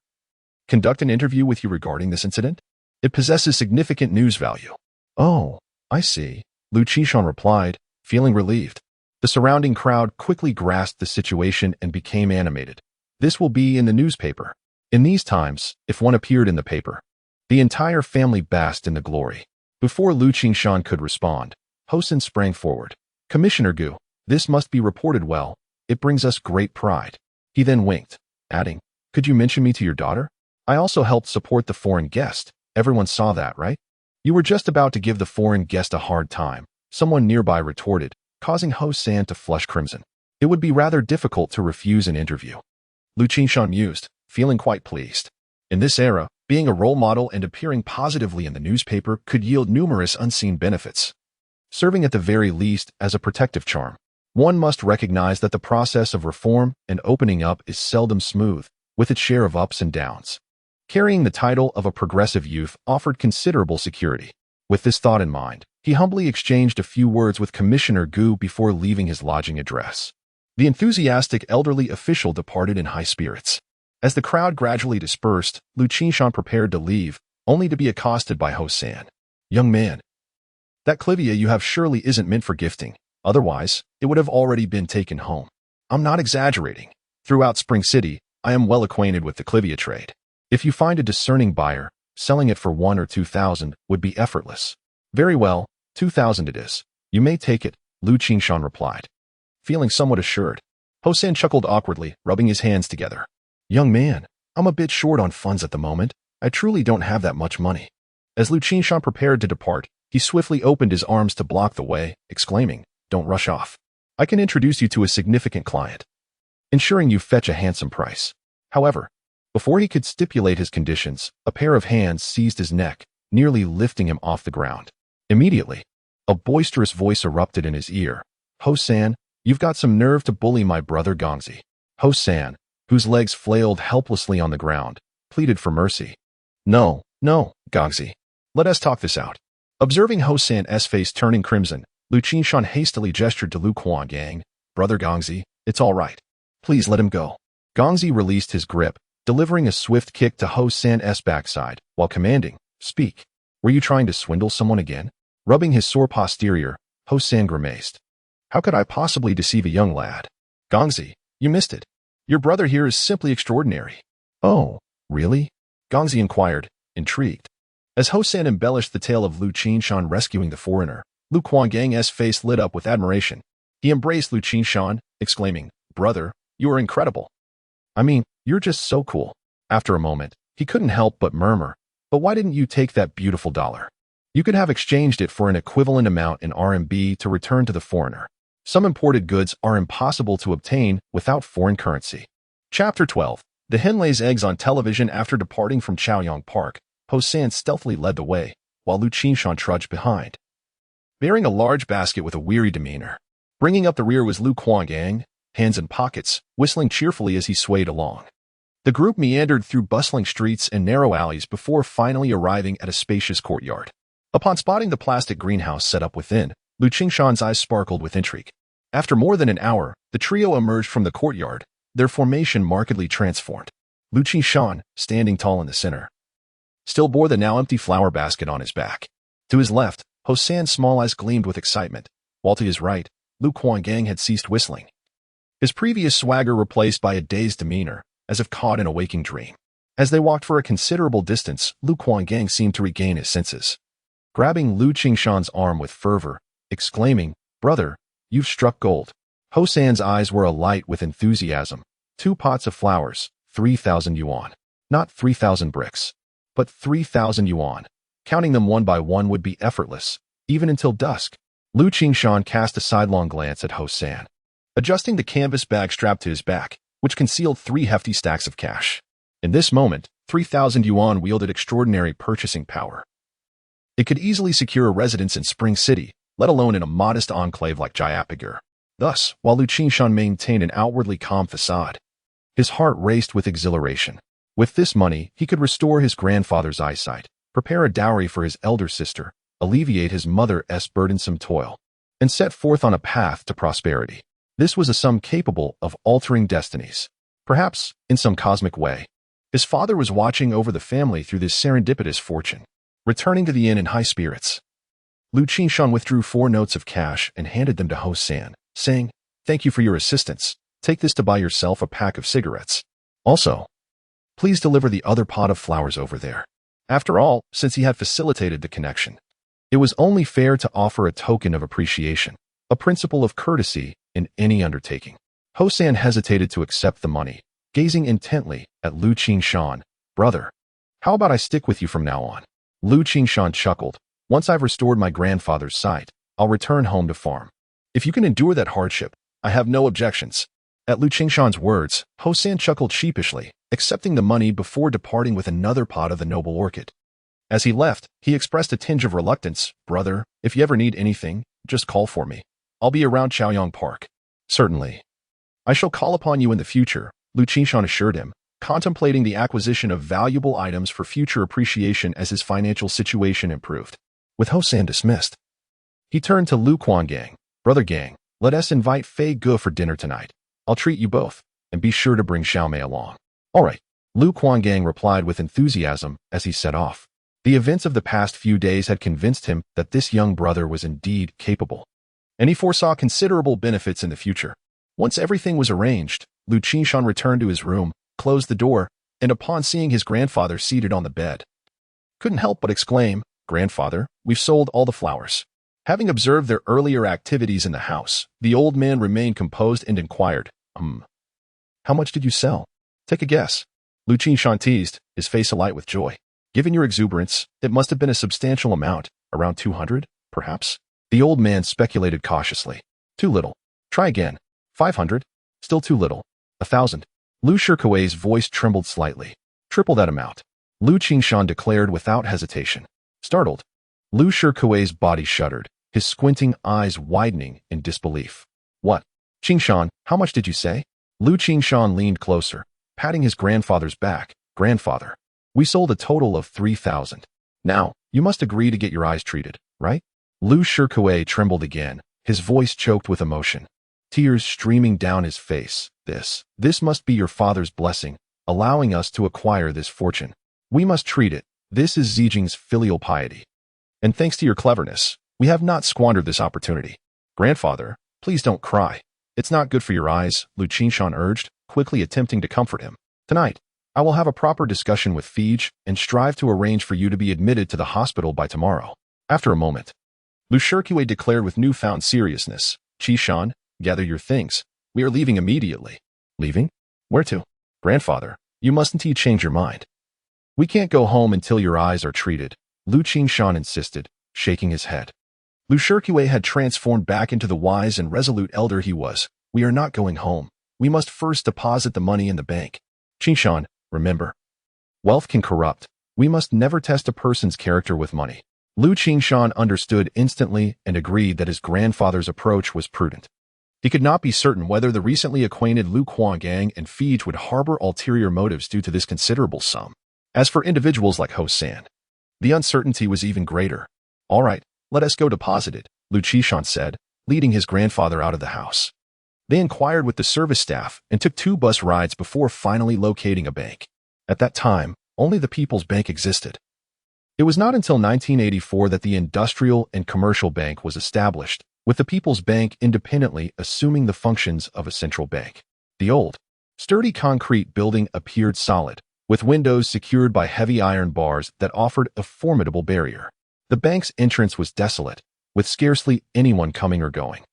conduct an interview with you regarding this incident? It possesses significant news value. Oh, I see, Liu Qingshan replied, feeling relieved. The surrounding crowd quickly grasped the situation and became animated. This will be in the newspaper. In these times, if one appeared in the paper, the entire family basked in the glory. Before Liu Qingshan could respond, Hosen sprang forward. Commissioner Gu, this must be reported well. It brings us great pride. He then winked, adding, could you mention me to your daughter? I also helped support the foreign guest. Everyone saw that, right? You were just about to give the foreign guest a hard time, someone nearby retorted, causing Hosen to flush crimson. It would be rather difficult to refuse an interview. Liu Qingshan mused, feeling quite pleased. In this era, being a role model and appearing positively in the newspaper could yield numerous unseen benefits, serving at the very least as a protective charm. One must recognize that the process of reform and opening up is seldom smooth, with its share of ups and downs. Carrying the title of a progressive youth offered considerable security. With this thought in mind, he humbly exchanged a few words with Commissioner Gu before leaving his lodging address. The enthusiastic elderly official departed in high spirits. As the crowd gradually dispersed, Liu Qingshan prepared to leave, only to be accosted by Hosen. Young man, that clivia you have surely isn't meant for gifting. Otherwise, it would have already been taken home. I'm not exaggerating. Throughout Spring City, I am well acquainted with the clivia trade. If you find a discerning buyer, selling it for 1 or 2,000 would be effortless. Very well, 2,000 it is. You may take it, Liu Qingshan replied, feeling somewhat assured. Hosen chuckled awkwardly, rubbing his hands together. Young man, I'm a bit short on funds at the moment. I truly don't have that much money. As Liu Qingshan prepared to depart, he swiftly opened his arms to block the way, exclaiming, don't rush off. I can introduce you to a significant client, ensuring you fetch a handsome price. However, before he could stipulate his conditions, a pair of hands seized his neck, nearly lifting him off the ground. Immediately, a boisterous voice erupted in his ear. Hosen, you've got some nerve to bully my brother Gongzi. Hosen, whose legs flailed helplessly on the ground, pleaded for mercy. No, Gongzi. Let us talk this out. Observing Hosen's face turning crimson, Liu Qingshan hastily gestured to Liu Qingshan. Brother Gongzi, it's all right. Please let him go. Gongzi released his grip, delivering a swift kick to Hosen's backside, while commanding, speak. Were you trying to swindle someone again? Rubbing his sore posterior, Hosen grimaced. How could I possibly deceive a young lad? Gongzi, you missed it. Your brother here is simply extraordinary. Oh, really? Gongzi inquired, intrigued. As Hosen embellished the tale of Liu Qingshan rescuing the foreigner, Liu Qingshan's face lit up with admiration. He embraced Liu Qingshan, exclaiming, brother, you are incredible. I mean, you're just so cool. After a moment, he couldn't help but murmur, but why didn't you take that beautiful dollar? You could have exchanged it for an equivalent amount in RMB to return to the foreigner. Some imported goods are impossible to obtain without foreign currency. Chapter 12. The hen lays eggs on television. After departing from Chaoyang Park, Hosen stealthily led the way, while Liu Qingshan trudged behind, bearing a large basket with a weary demeanor. Bringing up the rear was Liu Qingshan, hands in pockets, whistling cheerfully as he swayed along. The group meandered through bustling streets and narrow alleys before finally arriving at a spacious courtyard. Upon spotting the plastic greenhouse set up within, Liu Qingshan's eyes sparkled with intrigue. After more than an hour, the trio emerged from the courtyard, their formation markedly transformed. Liu Qingshan, standing tall in the center, still bore the now empty flower basket on his back. To his left, Hosen's small eyes gleamed with excitement, while to his right, Liu Qingshan had ceased whistling, his previous swagger replaced by a dazed demeanor, as if caught in a waking dream. As they walked for a considerable distance, Liu Qingshan seemed to regain his senses, grabbing Liu Qingshan's arm with fervor, exclaiming, brother, you've struck gold. Hosen's eyes were alight with enthusiasm. 2 pots of flowers, 3,000 yuan. Not 3,000 bricks, but 3,000 yuan. Counting them one by one would be effortless, even until dusk. Liu Qingshan cast a sidelong glance at Hosen, adjusting the canvas bag strapped to his back, which concealed 3 hefty stacks of cash. In this moment, 3,000 yuan wielded extraordinary purchasing power. It could easily secure a residence in Spring City, let alone in a modest enclave like Jayapagur. Thus, while Liu Qingshan maintained an outwardly calm facade, his heart raced with exhilaration. With this money, he could restore his grandfather's eyesight, prepare a dowry for his elder sister, alleviate his mother's burdensome toil, and set forth on a path to prosperity. This was a sum capable of altering destinies, perhaps in some cosmic way. His father was watching over the family through this serendipitous fortune. Returning to the inn in high spirits, Liu Qingshan withdrew 4 notes of cash and handed them to Ho-san, saying, "Thank you for your assistance. Take this to buy yourself a pack of cigarettes. Also, please deliver the other pot of flowers over there." After all, since he had facilitated the connection, it was only fair to offer a token of appreciation, a principle of courtesy in any undertaking. Ho-san hesitated to accept the money, gazing intently at Liu Qingshan. "Brother, how about I stick with you from now on?" Liu Qingshan chuckled. "Once I've restored my grandfather's sight, I'll return home to farm. If you can endure that hardship, I have no objections." At Liu Qingshan's words, Ho-san chuckled sheepishly, accepting the money before departing with another pot of the noble orchid. As he left, he expressed a tinge of reluctance. "Brother, if you ever need anything, just call for me. I'll be around Chaoyang Park." "Certainly. I shall call upon you in the future," Liu Qingshan assured him, contemplating the acquisition of valuable items for future appreciation as his financial situation improved. With Ho-san dismissed, he turned to Liu Qingshan. "Brother Gang, let us invite Fei Ge for dinner tonight. I'll treat you both, and be sure to bring Xiaomei along." "All right," Liu Qingshan replied with enthusiasm as he set off. The events of the past few days had convinced him that this young brother was indeed capable, and he foresaw considerable benefits in the future. Once everything was arranged, Liu Qingshan returned to his room, closed the door, and upon seeing his grandfather seated on the bed, couldn't help but exclaim, "Grandfather, we've sold all the flowers." Having observed their earlier activities in the house, the old man remained composed and inquired, "How much did you sell? Take a guess." Liu Qingshan teased, his face alight with joy. "Given your exuberance, it must have been a substantial amount, around 200, perhaps?" The old man speculated cautiously. "Too little. Try again. 500? Still too little. 1,000. Liu Shikui's voice trembled slightly. "Triple that amount," Liu Qingshan declared without hesitation. Startled, Liu Shikui's body shuddered, his squinting eyes widening in disbelief. "What? Qingshan, how much did you say?" Liu Qingshan leaned closer, patting his grandfather's back. "Grandfather, we sold a total of 3,000. Now, you must agree to get your eyes treated, right?" Liu Shikui trembled again, his voice choked with emotion, tears streaming down his face. This must be your father's blessing, allowing us to acquire this fortune. We must treat it. This is Zijing's filial piety. And thanks to your cleverness, we have not squandered this opportunity. Grandfather, please don't cry. It's not good for your eyes," Liu Qingshan urged, quickly attempting to comfort him. "Tonight, I will have a proper discussion with Fij and strive to arrange for you to be admitted to the hospital by tomorrow." After a moment, Liu Shikui declared with newfound seriousness, "Qishan, gather your things. We are leaving immediately." "Leaving? Where to?" "Grandfather, you mustn't change your mind. We can't go home until your eyes are treated," Liu Qingshan insisted, shaking his head. Liu Shikui had transformed back into the wise and resolute elder he was. "We are not going home. We must first deposit the money in the bank. Qingshan, remember, wealth can corrupt. We must never test a person's character with money." Liu Qingshan understood instantly and agreed that his grandfather's approach was prudent. He could not be certain whether the recently acquainted Liu Qingshan and Fij would harbor ulterior motives due to this considerable sum. As for individuals like Ho-san, the uncertainty was even greater. "All right, let us go deposit it," Liu Qingshan said, leading his grandfather out of the house. They inquired with the service staff and took 2 bus rides before finally locating a bank. At that time, only the People's Bank existed. It was not until 1984 that the Industrial and Commercial Bank was established, with the People's Bank independently assuming the functions of a central bank. The old, sturdy concrete building appeared solid, with windows secured by heavy iron bars that offered a formidable barrier. The bank's entrance was desolate, with scarcely anyone coming or going.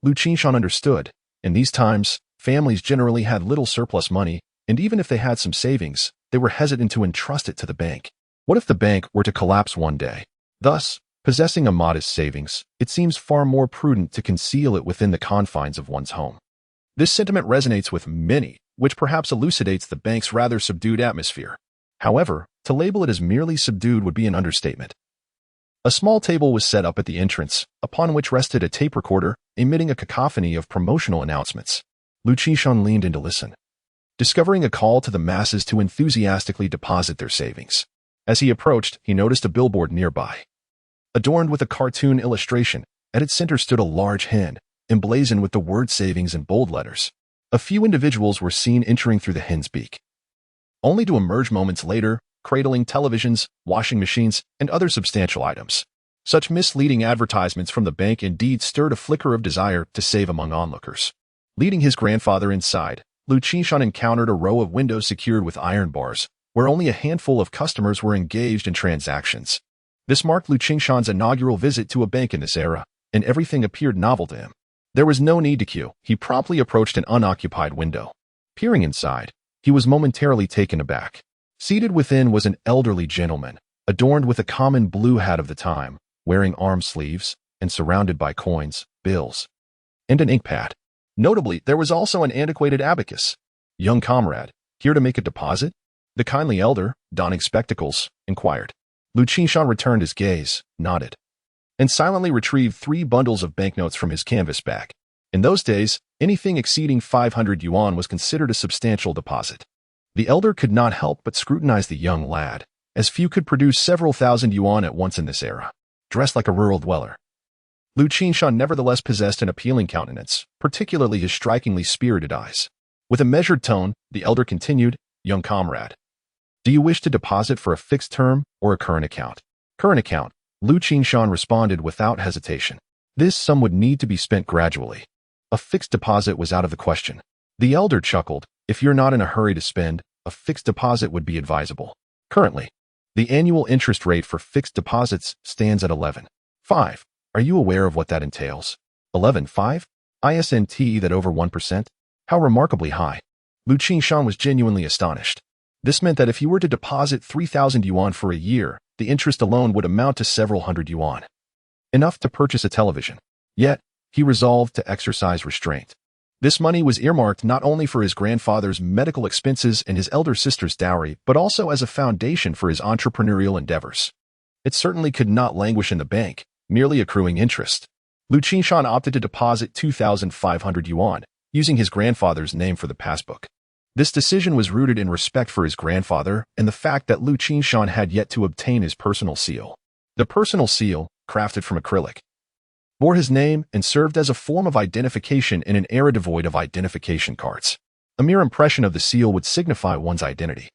Liu Qingshan understood. In these times, families generally had little surplus money, and even if they had some savings, they were hesitant to entrust it to the bank. What if the bank were to collapse one day? Thus, possessing a modest savings, it seems far more prudent to conceal it within the confines of one's home. This sentiment resonates with many, which perhaps elucidates the bank's rather subdued atmosphere. However, to label it as merely subdued would be an understatement. A small table was set up at the entrance, upon which rested a tape recorder, emitting a cacophony of promotional announcements. Liu Qingshan leaned in to listen, discovering a call to the masses to enthusiastically deposit their savings. As he approached, he noticed a billboard nearby. adorned with a cartoon illustration. At its center stood a large hen, emblazoned with the word savings in bold letters. A few individuals were seen entering through the hen's beak, only to emerge moments later, cradling televisions, washing machines, and other substantial items. Such misleading advertisements from the bank indeed stirred a flicker of desire to save among onlookers. Leading his grandfather inside, Liu Qingshan encountered a row of windows secured with iron bars, where only a handful of customers were engaged in transactions. This marked Liu Qingshan's inaugural visit to a bank in this era, and everything appeared novel to him. There was no need to queue. He promptly approached an unoccupied window. Peering inside, he was momentarily taken aback. Seated within was an elderly gentleman, adorned with a common blue hat of the time, wearing arm sleeves, and surrounded by coins, bills, and an ink pad. Notably, there was also an antiquated abacus. "Young comrade, here to make a deposit?" The kindly elder, donning spectacles, inquired. Liu Qingshan returned his gaze, nodded, and silently retrieved 3 bundles of banknotes from his canvas bag. In those days, anything exceeding 500 yuan was considered a substantial deposit. The elder could not help but scrutinize the young lad, as few could produce several thousand yuan at once in this era. Dressed like a rural dweller, Liu Qingshan nevertheless possessed an appealing countenance, particularly his strikingly spirited eyes. With a measured tone, the elder continued, "Young comrade, do you wish to deposit for a fixed term or a current account?" "Current account," Liu Qingshan responded without hesitation. This sum would need to be spent gradually. A fixed deposit was out of the question. The elder chuckled, "If you're not in a hurry to spend, a fixed deposit would be advisable. Currently, the annual interest rate for fixed deposits stands at 11.5. Are you aware of what that entails?" 11.5? Isn't that over 1%? How remarkably high. Liu Qingshan was genuinely astonished. This meant that if he were to deposit 3,000 yuan for a year, the interest alone would amount to several hundred yuan. Enough to purchase a television. Yet, he resolved to exercise restraint. This money was earmarked not only for his grandfather's medical expenses and his elder sister's dowry, but also as a foundation for his entrepreneurial endeavors. It certainly could not languish in the bank, merely accruing interest. Liu Qingshan opted to deposit 2,500 yuan, using his grandfather's name for the passbook. This decision was rooted in respect for his grandfather and the fact that Liu Qingshan had yet to obtain his personal seal. The personal seal, crafted from acrylic, bore his name and served as a form of identification in an era devoid of identification cards. A mere impression of the seal would signify one's identity.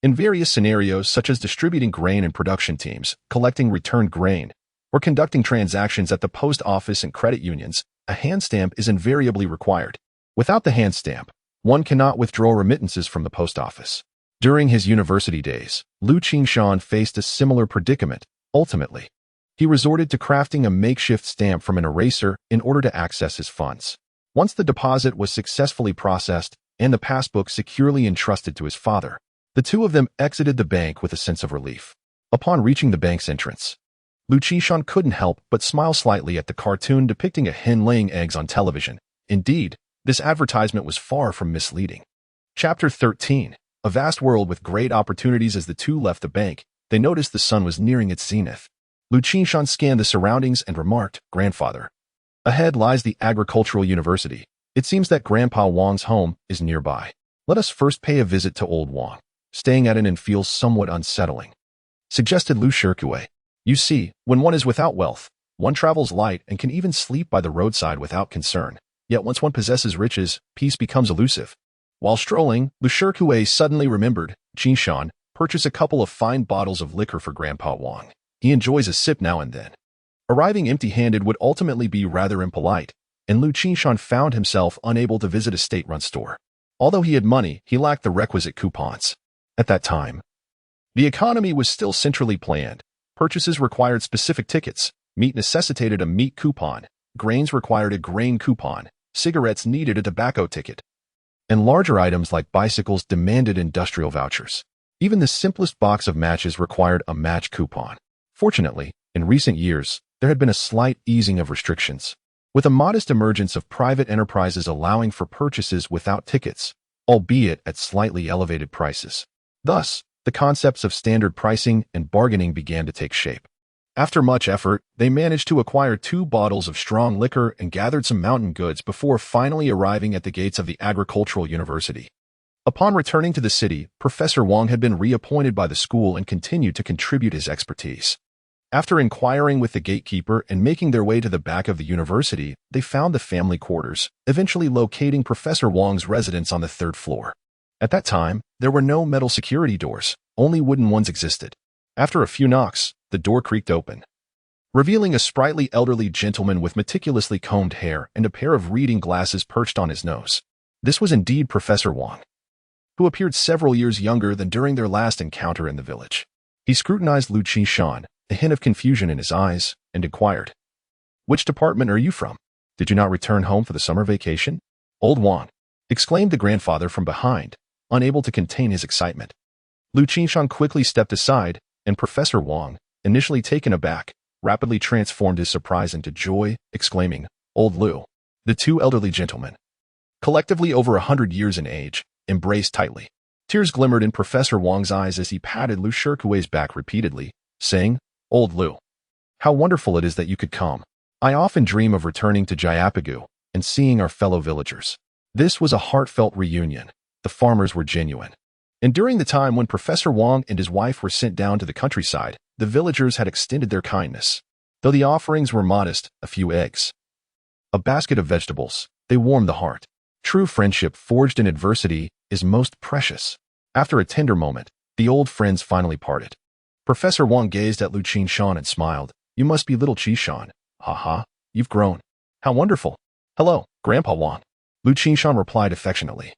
In various scenarios such as distributing grain in production teams, collecting returned grain, or conducting transactions at the post office and credit unions, a hand stamp is invariably required. Without the hand stamp, one cannot withdraw remittances from the post office. During his university days, Liu Qingshan faced a similar predicament. Ultimately, he resorted to crafting a makeshift stamp from an eraser in order to access his funds. Once the deposit was successfully processed and the passbook securely entrusted to his father, the two of them exited the bank with a sense of relief. Upon reaching the bank's entrance, Liu Qingshan couldn't help but smile slightly at the cartoon depicting a hen laying eggs on television. Indeed, this advertisement was far from misleading. Chapter 13. A vast world with great opportunities. As the two left the bank, they noticed the sun was nearing its zenith. Liu Qingshan scanned the surroundings and remarked, "Grandfather, ahead lies the agricultural university. It seems that Grandpa Wang's home is nearby. Let us first pay a visit to old Wang. Staying at an inn feels somewhat unsettling," suggested Liu Shirkuei. "You see, when one is without wealth, one travels light and can even sleep by the roadside without concern. Yet once one possesses riches, peace becomes elusive." While strolling, Liu Shirkuei suddenly remembered, "Qingshan, purchase a couple of fine bottles of liquor for Grandpa Wang. He enjoys a sip now and then." Arriving empty-handed would ultimately be rather impolite, and Liu Qingshan found himself unable to visit a state-run store. Although he had money, he lacked the requisite coupons. At that time, the economy was still centrally planned. Purchases required specific tickets. Meat necessitated a meat coupon. Grains required a grain coupon. Cigarettes needed a tobacco ticket. And larger items like bicycles demanded industrial vouchers. Even the simplest box of matches required a match coupon. Fortunately, in recent years, there had been a slight easing of restrictions, with a modest emergence of private enterprises allowing for purchases without tickets, albeit at slightly elevated prices. Thus, the concepts of standard pricing and bargaining began to take shape. After much effort, they managed to acquire 2 bottles of strong liquor and gathered some mountain goods before finally arriving at the gates of the agricultural university. Upon returning to the city, Professor Wang had been reappointed by the school and continued to contribute his expertise. After inquiring with the gatekeeper and making their way to the back of the university, they found the family quarters, eventually locating Professor Wang's residence on the third floor. At that time, there were no metal security doors, only wooden ones existed. After a few knocks, the door creaked open, revealing a sprightly elderly gentleman with meticulously combed hair and a pair of reading glasses perched on his nose. This was indeed Professor Wang, who appeared several years younger than during their last encounter in the village. He scrutinized Liu Qingshan, a hint of confusion in his eyes, and inquired, "Which department are you from? Did you not return home for the summer vacation?" "Old Wang," exclaimed the grandfather from behind, unable to contain his excitement. Liu Qingshan quickly stepped aside, and Professor Wang, initially taken aback, rapidly transformed his surprise into joy, exclaiming, "Old Liu." The two elderly gentlemen, collectively over 100 years in age, embraced tightly. Tears glimmered in Professor Wang's eyes as he patted Liu Shikui's back repeatedly, saying, "Old Liu, how wonderful it is that you could come. I often dream of returning to Jiapagu and seeing our fellow villagers." This was a heartfelt reunion. The farmers were genuine. And during the time when Professor Wang and his wife were sent down to the countryside, the villagers had extended their kindness. Though the offerings were modest, a few eggs, a basket of vegetables, they warmed the heart. True friendship forged in adversity is most precious. After a tender moment, the old friends finally parted. Professor Wang gazed at Liu Qingshan and smiled. "You must be little Qingshan. Ha, you've grown. How wonderful." "Hello, Grandpa Wang," Liu Qingshan replied affectionately,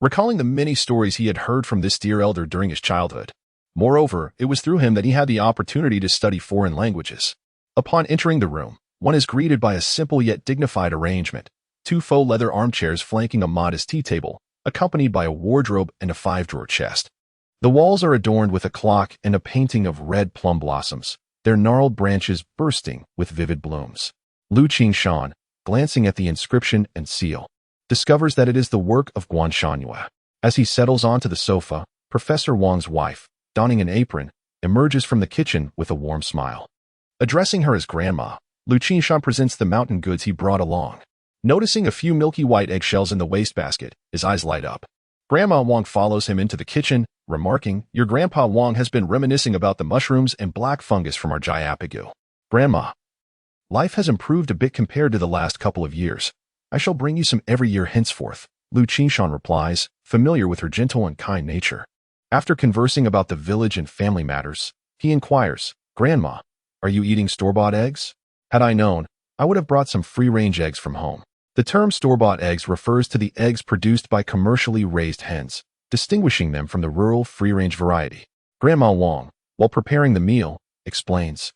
recalling the many stories he had heard from this dear elder during his childhood. Moreover, it was through him that he had the opportunity to study foreign languages. Upon entering the room, one is greeted by a simple yet dignified arrangement: two faux leather armchairs flanking a modest tea table, accompanied by a wardrobe and a 5-drawer chest. The walls are adorned with a clock and a painting of red plum blossoms, their gnarled branches bursting with vivid blooms. Liu Qingshan, glancing at the inscription and seal, discovers that it is the work of Guan Shanyue. As he settles onto the sofa, Professor Wang's wife, donning an apron, emerges from the kitchen with a warm smile. Addressing her as Grandma, Liu Qingshan presents the mountain goods he brought along. Noticing a few milky white eggshells in the wastebasket, his eyes light up. Grandma Wang follows him into the kitchen, remarking, "Your Grandpa Wang has been reminiscing about the mushrooms and black fungus from our Jiapagu. Grandma, life has improved a bit compared to the last couple of years. I shall bring you some every year henceforth," Liu Qingshan replies, familiar with her gentle and kind nature. After conversing about the village and family matters, he inquires, "Grandma, are you eating store-bought eggs? Had I known, I would have brought some free-range eggs from home." The term store-bought eggs refers to the eggs produced by commercially raised hens, distinguishing them from the rural free-range variety. Grandma Wang, while preparing the meal, explains,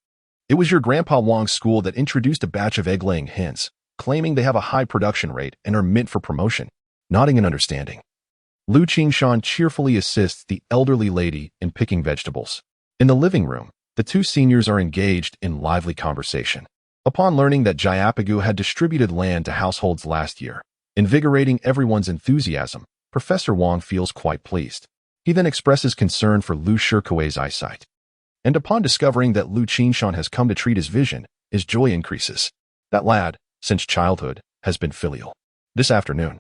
"It was your Grandpa Wang's school that introduced a batch of egg-laying hens, claiming they have a high production rate and are meant for promotion." Nodding in understanding, Liu Qingshan cheerfully assists the elderly lady in picking vegetables. In the living room, the two seniors are engaged in lively conversation. Upon learning that Jiapagu had distributed land to households last year, invigorating everyone's enthusiasm, Professor Wang feels quite pleased. He then expresses concern for Liu Shikui's eyesight. And upon discovering that Liu Qingshan has come to treat his vision, his joy increases. That lad, since childhood, has been filial. This afternoon,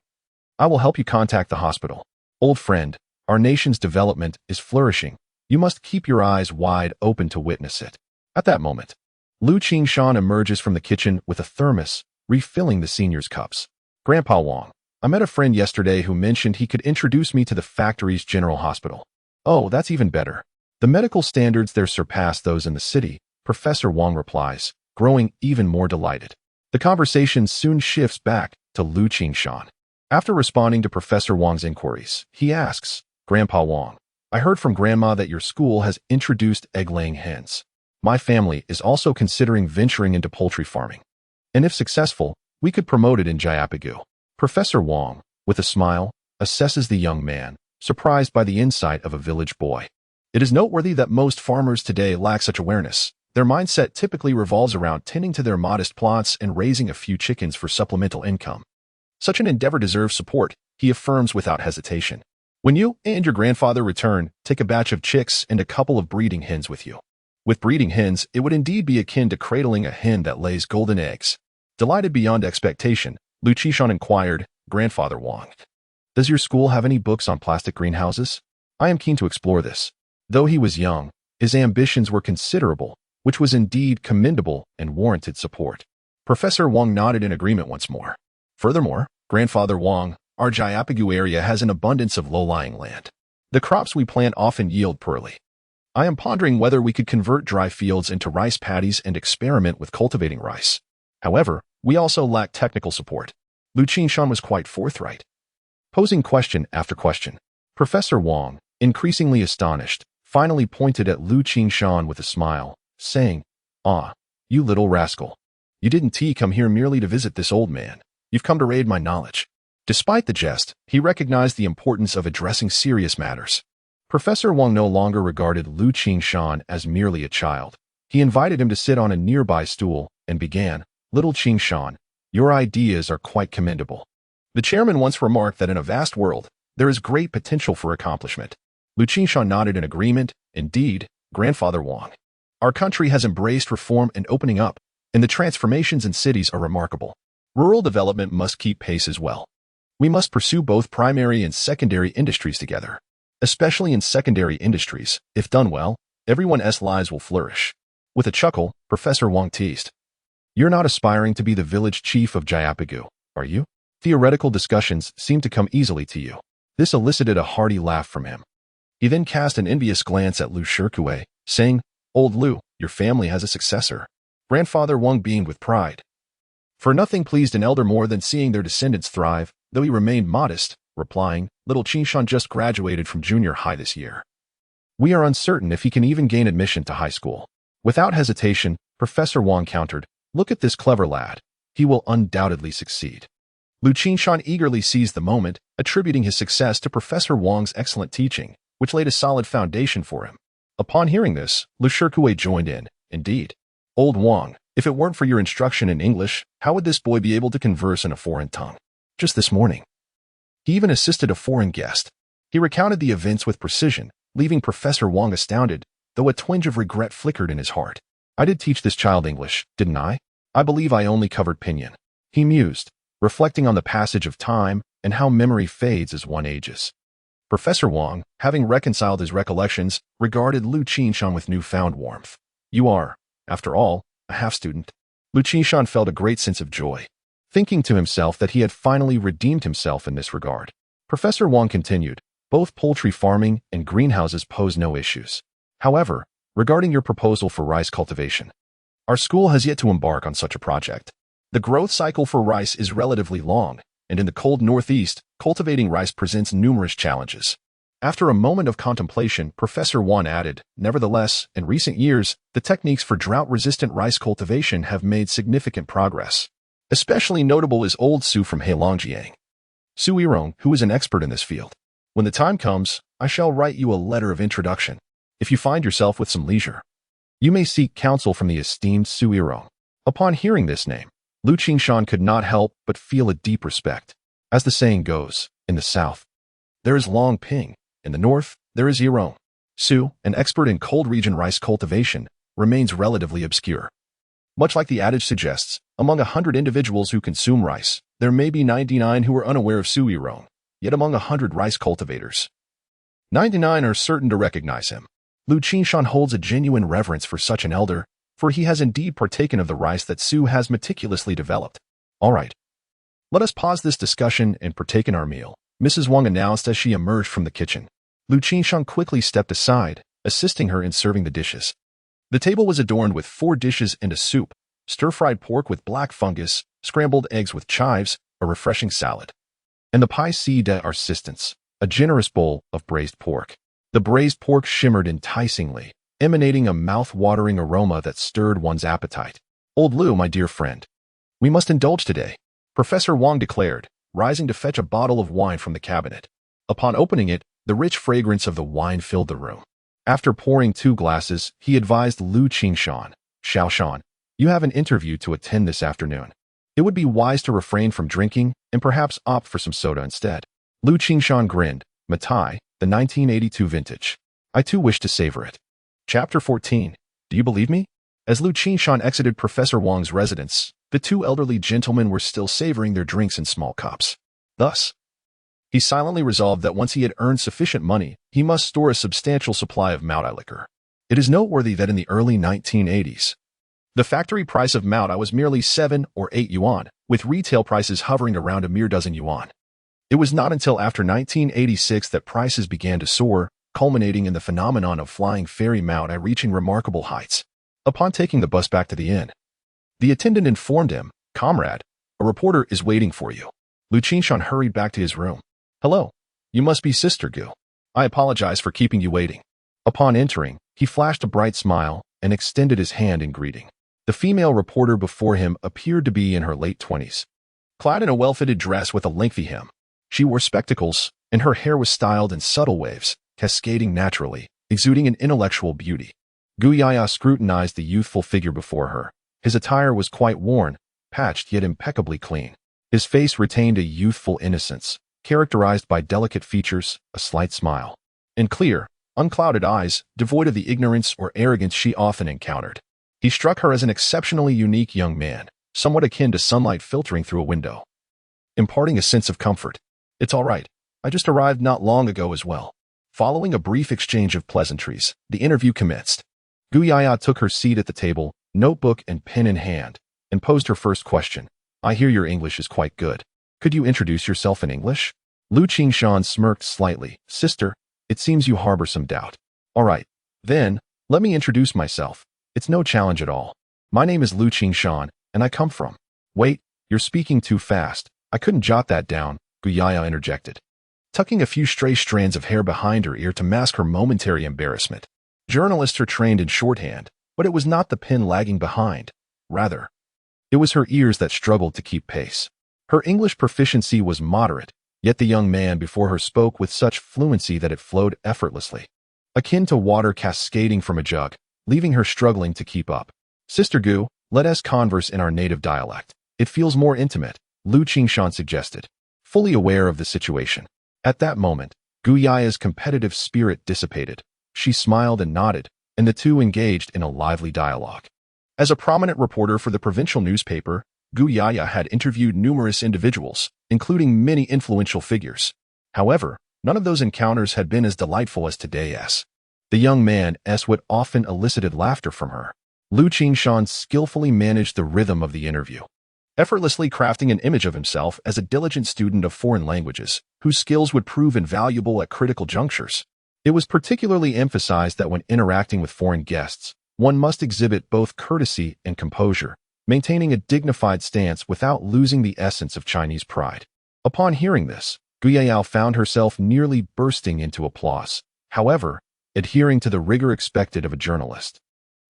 I will help you contact the hospital. Old friend, our nation's development is flourishing. You must keep your eyes wide open to witness it. At that moment, Liu Qingshan emerges from the kitchen with a thermos, refilling the seniors' cups. Grandpa Wang, I met a friend yesterday who mentioned he could introduce me to the factory's general hospital. Oh, that's even better. The medical standards there surpass those in the city, Professor Wang replies, growing even more delighted. The conversation soon shifts back to Liu Qingshan. After responding to Professor Wang's inquiries, he asks, Grandpa Wang, I heard from Grandma that your school has introduced egg-laying hens. My family is also considering venturing into poultry farming. And if successful, we could promote it in Jiapagu. Professor Wang, with a smile, assesses the young man, surprised by the insight of a village boy. It is noteworthy that most farmers today lack such awareness. Their mindset typically revolves around tending to their modest plots and raising a few chickens for supplemental income. Such an endeavor deserves support, he affirms without hesitation. When you and your grandfather return, take a batch of chicks and a couple of breeding hens with you. With breeding hens, it would indeed be akin to cradling a hen that lays golden eggs. Delighted beyond expectation, Liu Qingshan inquired, Grandfather Wang, does your school have any books on plastic greenhouses? I am keen to explore this. Though he was young, his ambitions were considerable, which was indeed commendable and warranted support. Professor Wang nodded in agreement once more. Furthermore, Grandfather Wang, our Jayapagu area has an abundance of low-lying land. The crops we plant often yield poorly. I am pondering whether we could convert dry fields into rice paddies and experiment with cultivating rice. However, we also lack technical support. Liu Qingshan was quite forthright, posing question after question. Professor Wang, increasingly astonished, finally pointed at Liu Qingshan with a smile, saying, "Ah, you little rascal. You didn't come here merely to visit this old man. You've come to raid my knowledge." Despite the jest, he recognized the importance of addressing serious matters. Professor Wang no longer regarded Liu Qingshan as merely a child. He invited him to sit on a nearby stool and began, "Little Qingshan, your ideas are quite commendable. The chairman once remarked that in a vast world, there is great potential for accomplishment." Liu Qingshan nodded in agreement. "Indeed, Grandfather Wang. Our country has embraced reform and opening up, and the transformations in cities are remarkable. Rural development must keep pace as well. We must pursue both primary and secondary industries together. Especially in secondary industries, if done well, everyone's lives will flourish." With a chuckle, Professor Wang teased, "You're not aspiring to be the village chief of Jayapagu, are you? Theoretical discussions seem to come easily to you." This elicited a hearty laugh from him. He then cast an envious glance at Liu Shirkue, saying, "Old Liu, your family has a successor." Grandfather Wang beamed with pride. For nothing pleased an elder more than seeing their descendants thrive, though he remained modest, replying, "Little Qingshan just graduated from junior high this year. We are uncertain if he can even gain admission to high school." Without hesitation, Professor Wang countered, "Look at this clever lad. He will undoubtedly succeed." Liu Qingshan eagerly seized the moment, attributing his success to Professor Wang's excellent teaching, which laid a solid foundation for him. Upon hearing this, Liu Shirkue joined in, "Indeed. Old Wang, if it weren't for your instruction in English, how would this boy be able to converse in a foreign tongue? Just this morning, he even assisted a foreign guest." He recounted the events with precision, leaving Professor Wang astounded, though a twinge of regret flickered in his heart. "I did teach this child English, didn't I? I believe I only covered pinyin," he mused, reflecting on the passage of time and how memory fades as one ages. Professor Wang, having reconciled his recollections, regarded Liu Qingshan with newfound warmth. "You are, after all, a half-student." Liu Qingshan felt a great sense of joy, thinking to himself that he had finally redeemed himself in this regard. Professor Wang continued, "Both poultry farming and greenhouses pose no issues. However, regarding your proposal for rice cultivation, our school has yet to embark on such a project. The growth cycle for rice is relatively long, and in the cold northeast, cultivating rice presents numerous challenges." After a moment of contemplation, Professor Wang added, "Nevertheless, in recent years, the techniques for drought-resistant rice cultivation have made significant progress. Especially notable is old Su from Heilongjiang, Su Yirong, who is an expert in this field. When the time comes, I shall write you a letter of introduction. If you find yourself with some leisure, you may seek counsel from the esteemed Su Yirong." Upon hearing this name, Liu Qingshan could not help but feel a deep respect. As the saying goes, in the south, there is Long Ping. In the north, there is Yirong. Su, an expert in cold region rice cultivation, remains relatively obscure. Much like the adage suggests, among 100 individuals who consume rice, there may be 99 who are unaware of Su Yirong, yet among 100 rice cultivators, 99 are certain to recognize him. Liu Qingshan holds a genuine reverence for such an elder, for he has indeed partaken of the rice that Su has meticulously developed. "All right. Let us pause this discussion and partake in our meal," Mrs. Wang announced as she emerged from the kitchen. Liu Qingshan quickly stepped aside, assisting her in serving the dishes. The table was adorned with 4 dishes and a soup, stir-fried pork with black fungus, scrambled eggs with chives, a refreshing salad, and the pièce d'assistance, a generous bowl of braised pork. The braised pork shimmered enticingly, emanating a mouth-watering aroma that stirred one's appetite. "Old Liu, my dear friend, we must indulge today," Professor Wang declared, rising to fetch a bottle of wine from the cabinet. Upon opening it, the rich fragrance of the wine filled the room. After pouring 2 glasses, he advised Liu Qingshan, "Xiaoshan, you have an interview to attend this afternoon. It would be wise to refrain from drinking and perhaps opt for some soda instead." Liu Qingshan grinned, "Matai, the 1982 vintage. I too wish to savor it." Chapter 14. Do you believe me? As Liu Qingshan exited Professor Wang's residence, the 2 elderly gentlemen were still savoring their drinks in small cups. Thus, he silently resolved that once he had earned sufficient money, he must store a substantial supply of marital liquor. It is noteworthy that in the early 1980s, the factory price of Mao was merely 7 or 8 yuan, with retail prices hovering around a mere dozen yuan. It was not until after 1986 that prices began to soar, culminating in the phenomenon of flying fairy Mao reaching remarkable heights. Upon taking the bus back to the inn, the attendant informed him, "Comrade, a reporter is waiting for you." Liu Qingshan hurried back to his room. "Hello, you must be Sister Gu. I apologize for keeping you waiting." Upon entering, he flashed a bright smile and extended his hand in greeting. The female reporter before him appeared to be in her late 20s. Clad in a well-fitted dress with a lengthy hem, she wore spectacles, and her hair was styled in subtle waves, cascading naturally, exuding an intellectual beauty. Gu Yaya scrutinized the youthful figure before her. His attire was quite worn, patched yet impeccably clean. His face retained a youthful innocence, characterized by delicate features, a slight smile, and clear, unclouded eyes, devoid of the ignorance or arrogance she often encountered. He struck her as an exceptionally unique young man, somewhat akin to sunlight filtering through a window, imparting a sense of comfort. "It's all right. I just arrived not long ago as well." Following a brief exchange of pleasantries, the interview commenced. Gu Yaya took her seat at the table, notebook and pen in hand, and posed her first question. "I hear your English is quite good. Could you introduce yourself in English?" Liu Qingshan smirked slightly. "Sister, it seems you harbor some doubt. All right, then, let me introduce myself. It's no challenge at all. My name is Liu Qingshan, and I come from—" "Wait, you're speaking too fast. I couldn't jot that down," Gu Yaya interjected, tucking a few stray strands of hair behind her ear to mask her momentary embarrassment. Journalists are trained in shorthand, but it was not the pen lagging behind. Rather, it was her ears that struggled to keep pace. Her English proficiency was moderate, yet the young man before her spoke with such fluency that it flowed effortlessly, akin to water cascading from a jug, leaving her struggling to keep up. "Sister Gu, let us converse in our native dialect. It feels more intimate," Liu Qingshan suggested, fully aware of the situation. At that moment, Gu Yaya's competitive spirit dissipated. She smiled and nodded, and the two engaged in a lively dialogue. As a prominent reporter for the provincial newspaper, Gu Yaya had interviewed numerous individuals, including many influential figures. However, none of those encounters had been as delightful as today's. The young man's wit often elicited laughter from her. Liu Qingshan skillfully managed the rhythm of the interview, effortlessly crafting an image of himself as a diligent student of foreign languages, whose skills would prove invaluable at critical junctures. It was particularly emphasized that when interacting with foreign guests, one must exhibit both courtesy and composure, maintaining a dignified stance without losing the essence of Chinese pride. Upon hearing this, Gu Yaya found herself nearly bursting into applause, however, adhering to the rigor expected of a journalist.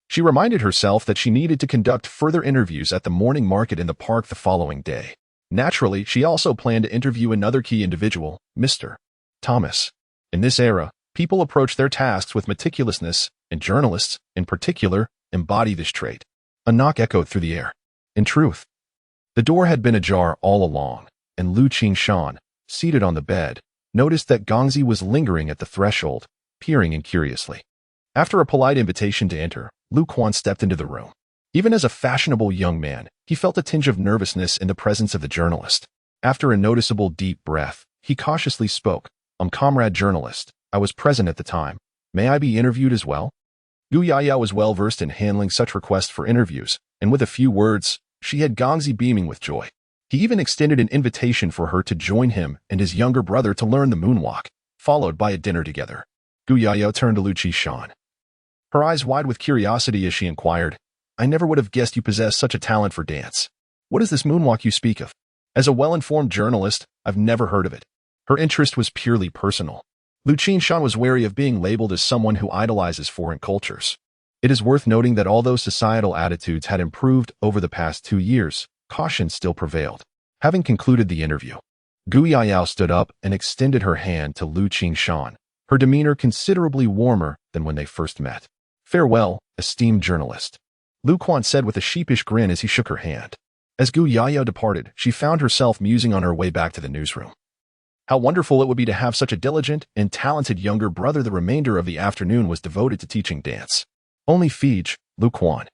She reminded herself that she needed to conduct further interviews at the morning market in the park the following day. Naturally, she also planned to interview another key individual, Mr. Thomas. In this era, people approach their tasks with meticulousness, and journalists, in particular, embody this trait. A knock echoed through the air. In truth, the door had been ajar all along, and Liu Qingshan, seated on the bed, noticed that Gongzi was lingering at the threshold, peering in curiously. After a polite invitation to enter, Lu Quan stepped into the room. Even as a fashionable young man, he felt a tinge of nervousness in the presence of the journalist. After a noticeable deep breath, he cautiously spoke. "Comrade journalist, I was present at the time. May I be interviewed as well?" Gu Yaya was well versed in handling such requests for interviews, and with a few words, she had Gongzi beaming with joy. He even extended an invitation for her to join him and his younger brother to learn the moonwalk, followed by a dinner together. Gu Yaya turned to Liu Qingshan, her eyes wide with curiosity as she inquired, "I never would have guessed you possessed such a talent for dance. What is this moonwalk you speak of?" As a well-informed journalist, I've never heard of it. Her interest was purely personal. Liu Qingshan was wary of being labeled as someone who idolizes foreign cultures. It is worth noting that although societal attitudes had improved over the past 2 years, caution still prevailed. Having concluded the interview, Gu Yaya stood up and extended her hand to Liu Qingshan, her demeanor considerably warmer than when they first met. "Farewell, esteemed journalist," Lu Quan said with a sheepish grin as he shook her hand. As Gu Yaya departed, she found herself musing on her way back to the newsroom. How wonderful it would be to have such a diligent and talented younger brother. The remainder of the afternoon was devoted to teaching dance. Only Fij, Lu Quan,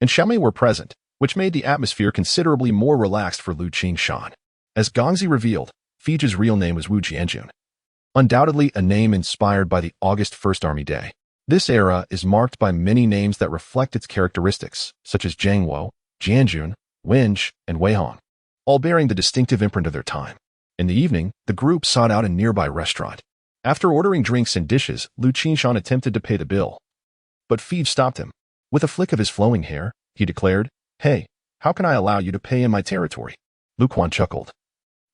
and Xiaomei were present, which made the atmosphere considerably more relaxed for Liu Qingshan. As Gongzi revealed, Fij's real name was Wu Jianjun, undoubtedly a name inspired by the August 1st Army Day. This era is marked by many names that reflect its characteristics, such as Jiangwo, Jianjun, Wenj, and Weihong, all bearing the distinctive imprint of their time. In the evening, the group sought out a nearby restaurant. After ordering drinks and dishes, Liu Qingshan attempted to pay the bill. But Feeb stopped him. With a flick of his flowing hair, he declared, "Hey, how can I allow you to pay in my territory?" Lu Quan chuckled,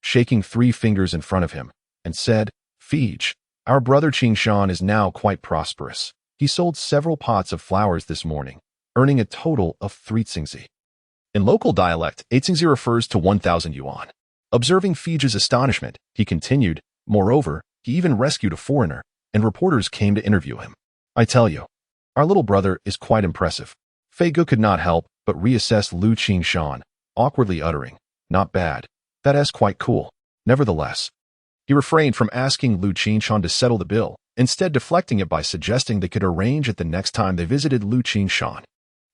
shaking 3 fingers in front of him, and said, "Feej, our brother Qingshan is now quite prosperous. He sold several pots of flowers this morning, earning a total of 3 tsingzi." In local dialect, 8 tsingzi refers to 1,000 yuan. Observing Feej's astonishment, he continued, "Moreover, he even rescued a foreigner, and reporters came to interview him. I tell you, our little brother is quite impressive." Fei Gu could not help but reassess Liu Qingshan, awkwardly uttering, "Not bad. That's quite cool." Nevertheless, he refrained from asking Liu Qingshan to settle the bill, instead deflecting it by suggesting they could arrange it the next time they visited Liu Qingshan.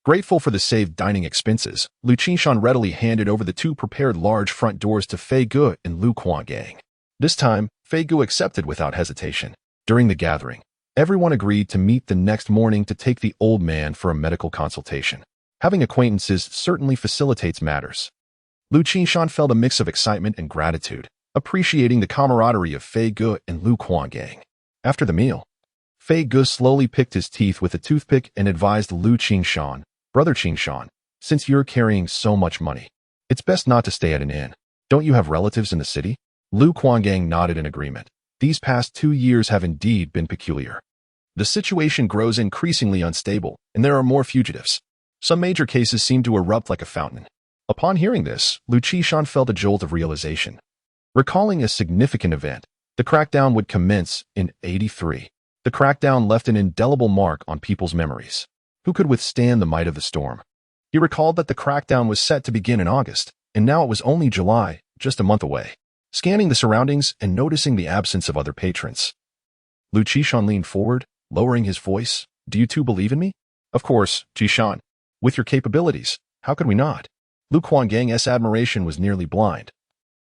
Grateful for the saved dining expenses, Liu Qingshan readily handed over the 2 prepared large front doors to Fei Gu and Lu Guanggang. This time, Fei Gu accepted without hesitation. During the gathering, everyone agreed to meet the next morning to take the old man for a medical consultation. Having acquaintances certainly facilitates matters. Liu Qingshan felt a mix of excitement and gratitude, appreciating the camaraderie of Fei Gu and Lu Guanggang. After the meal, Fei Gu slowly picked his teeth with a toothpick and advised Liu Qingshan, "Brother Qingshan, since you're carrying so much money, it's best not to stay at an inn. Don't you have relatives in the city?" Lu Guanggang nodded in agreement. These past 2 years have indeed been peculiar. The situation grows increasingly unstable, and there are more fugitives. Some major cases seem to erupt like a fountain. Upon hearing this, Liu Qingshan felt a jolt of realization. Recalling a significant event, the crackdown would commence in 83. The crackdown left an indelible mark on people's memories. Who could withstand the might of the storm? He recalled that the crackdown was set to begin in August, and now it was only July, just a month away. Scanning the surroundings and noticing the absence of other patrons, Liu Qingshan leaned forward, lowering his voice. "Do you two believe in me?" "Of course, Qingshan. With your capabilities, how could we not?" Lu Guanggang's admiration was nearly blind,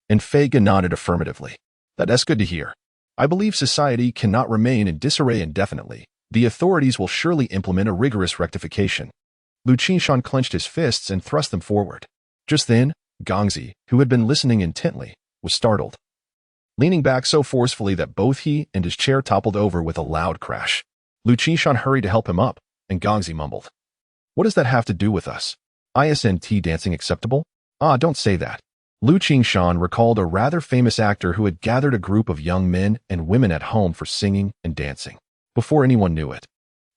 and Fei Gu nodded affirmatively. "That's good to hear. I believe society cannot remain in disarray indefinitely. The authorities will surely implement a rigorous rectification." Liu Qingshan clenched his fists and thrust them forward. Just then, Gongzi, who had been listening intently, was startled, leaning back so forcefully that both he and his chair toppled over with a loud crash. Liu Qingshan hurried to help him up, and Gongzi mumbled, "What does that have to do with us? Isn't dancing acceptable?" "Ah, don't say that." Liu Qingshan recalled a rather famous actor who had gathered a group of young men and women at home for singing and dancing. Before anyone knew it,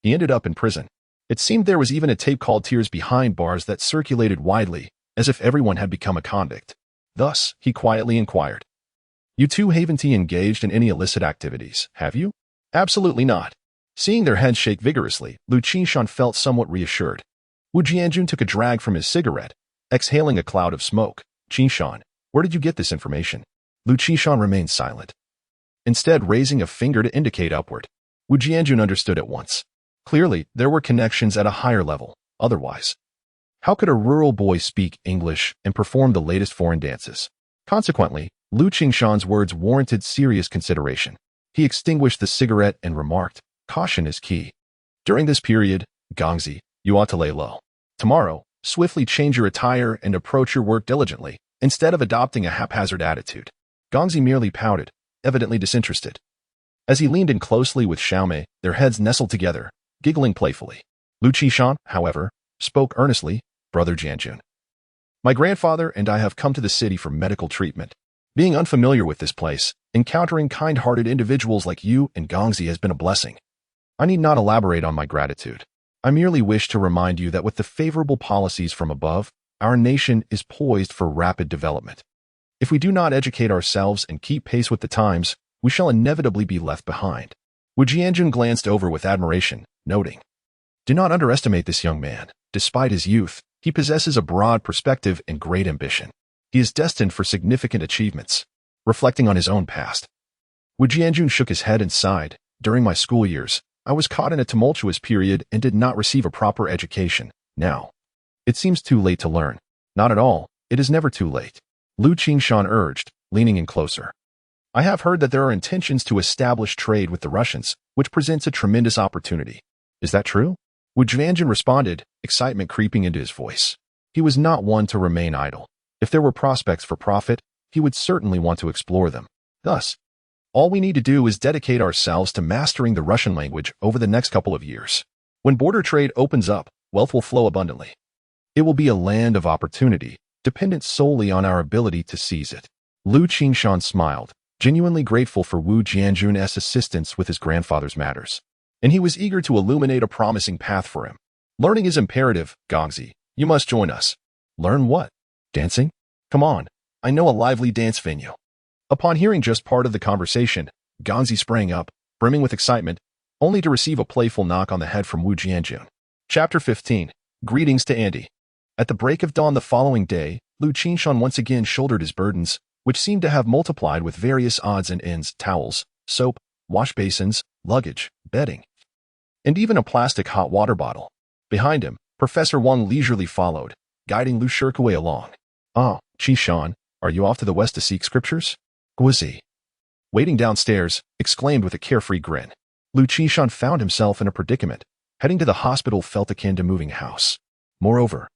he ended up in prison. It seemed there was even a tape called Tears Behind Bars that circulated widely, as if everyone had become a convict. Thus, he quietly inquired, "You two haven't engaged in any illicit activities, have you?" "Absolutely not." Seeing their heads shake vigorously, Liu Qingshan felt somewhat reassured. Wu Jianjun took a drag from his cigarette, exhaling a cloud of smoke. "Qingshan, where did you get this information?" Liu Qingshan remained silent, instead raising a finger to indicate upward. Wu Jianjun understood at once. Clearly, there were connections at a higher level. Otherwise, how could a rural boy speak English and perform the latest foreign dances? Consequently, Liu Qingshan's words warranted serious consideration. He extinguished the cigarette and remarked, "Caution is key. During this period, Gongzi, you ought to lay low. Tomorrow, swiftly change your attire and approach your work diligently, instead of adopting a haphazard attitude." Gongzi merely pouted, evidently disinterested. As he leaned in closely with Xiaomei, their heads nestled together, giggling playfully. Liu Qingshan, however, spoke earnestly, "Brother Jianjun, my grandfather and I have come to the city for medical treatment. Being unfamiliar with this place, encountering kind-hearted individuals like you and Gongzi has been a blessing. I need not elaborate on my gratitude. I merely wish to remind you that with the favorable policies from above, our nation is poised for rapid development. If we do not educate ourselves and keep pace with the times, we shall inevitably be left behind." Wu Jianjun glanced over with admiration, noting, "Do not underestimate this young man. Despite his youth, he possesses a broad perspective and great ambition. He is destined for significant achievements." Reflecting on his own past, Wu Jianjun shook his head and sighed. "During my school years, I was caught in a tumultuous period and did not receive a proper education. Now, it seems too late to learn." "Not at all. It is never too late," Liu Qingshan urged, leaning in closer. "I have heard that there are intentions to establish trade with the Russians, which presents a tremendous opportunity. Is that true? Wu Jianjun responded, excitement creeping into his voice. He was not one to remain idle. If there were prospects for profit, he would certainly want to explore them. Thus, all we need to do is dedicate ourselves to mastering the Russian language over the next couple of years. When border trade opens up, wealth will flow abundantly. It will be a land of opportunity, dependent solely on our ability to seize it. Liu Qingshan smiled, genuinely grateful for Wu Jianjun's assistance with his grandfather's matters. And he was eager to illuminate a promising path for him. Learning is imperative, Gongzi. You must join us. Learn what? Dancing? Come on. I know a lively dance venue. Upon hearing just part of the conversation, Gongzi sprang up, brimming with excitement, only to receive a playful knock on the head from Wu Jianjun. Chapter 15. Greetings to Andy. At the break of dawn the following day, Liu Qingshan once again shouldered his burdens, which seemed to have multiplied with various odds and ends, towels, soap, wash basins, luggage, bedding, and even a plastic hot water bottle. Behind him, Professor Wang leisurely followed, guiding Liu Shirkuei along. Ah, Qingshan, are you off to the west to seek scriptures? Guzi, waiting downstairs, exclaimed with a carefree grin. Liu Qingshan found himself in a predicament. Heading to the hospital felt akin to moving house. Moreover,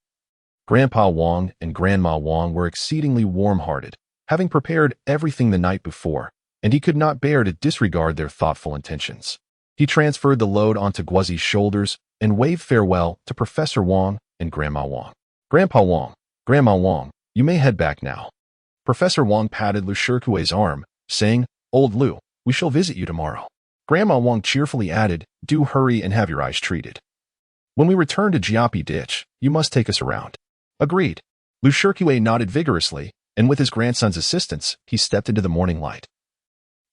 Grandpa Wang and Grandma Wang were exceedingly warm-hearted, having prepared everything the night before, and he could not bear to disregard their thoughtful intentions. He transferred the load onto Guzi's shoulders and waved farewell to Professor Wang and Grandma Wang. Grandpa Wang, Grandma Wang, you may head back now. Professor Wang patted Liu Shirkuei's arm, saying, Old Liu, we shall visit you tomorrow. Grandma Wang cheerfully added, Do hurry and have your eyes treated. When we return to Jiapi Ditch, you must take us around. Agreed. Liu Shirkuei nodded vigorously, and with his grandson's assistance, he stepped into the morning light,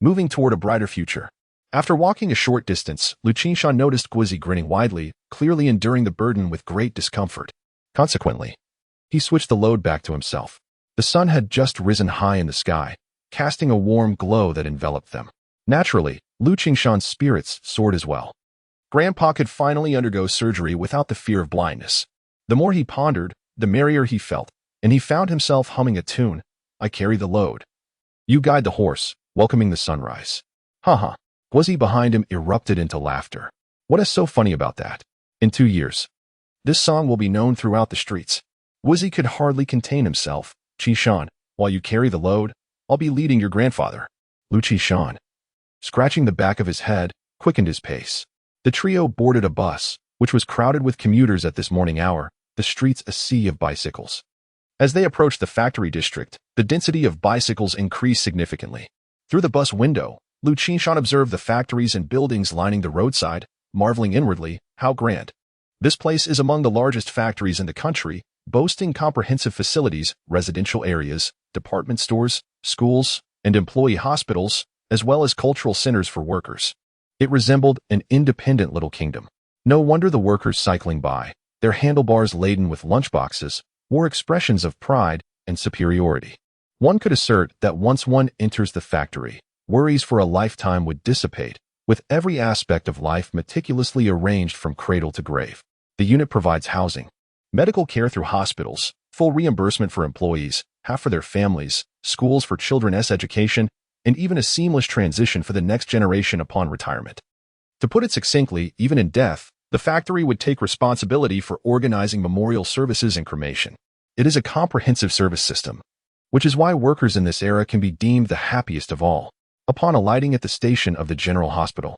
moving toward a brighter future. After walking a short distance, Liu Qingshan noticed Guzi grinning widely, clearly enduring the burden with great discomfort. Consequently, he switched the load back to himself. The sun had just risen high in the sky, casting a warm glow that enveloped them. Naturally, Liu Qingshan's spirits soared as well. Grandpa could finally undergo surgery without the fear of blindness. The more he pondered, the merrier he felt, and he found himself humming a tune, I carry the load. You guide the horse, welcoming the sunrise. Haha. Guzi behind him erupted into laughter. What is so funny about that? In 2 years, this song will be known throughout the streets. Guzi could hardly contain himself. Qingshan, while you carry the load, I'll be leading your grandfather. Liu Qingshan, scratching the back of his head, quickened his pace. The trio boarded a bus, which was crowded with commuters at this morning hour, the streets a sea of bicycles. As they approached the factory district, the density of bicycles increased significantly. Through the bus window, Liu Qingshan observed the factories and buildings lining the roadside, marveling inwardly, how grand. This place is among the largest factories in the country, boasting comprehensive facilities, residential areas, department stores, schools, and employee hospitals, as well as cultural centers for workers. It resembled an independent little kingdom. No wonder the workers cycling by, their handlebars laden with lunchboxes, wore expressions of pride and superiority. One could assert that once one enters the factory, worries for a lifetime would dissipate, with every aspect of life meticulously arranged from cradle to grave. The unit provides housing, medical care through hospitals, full reimbursement for employees, half for their families, schools for children's education, and even a seamless transition for the next generation upon retirement. To put it succinctly, even in death, the factory would take responsibility for organizing memorial services and cremation. It is a comprehensive service system, which is why workers in this era can be deemed the happiest of all. Upon alighting at the station of the General Hospital,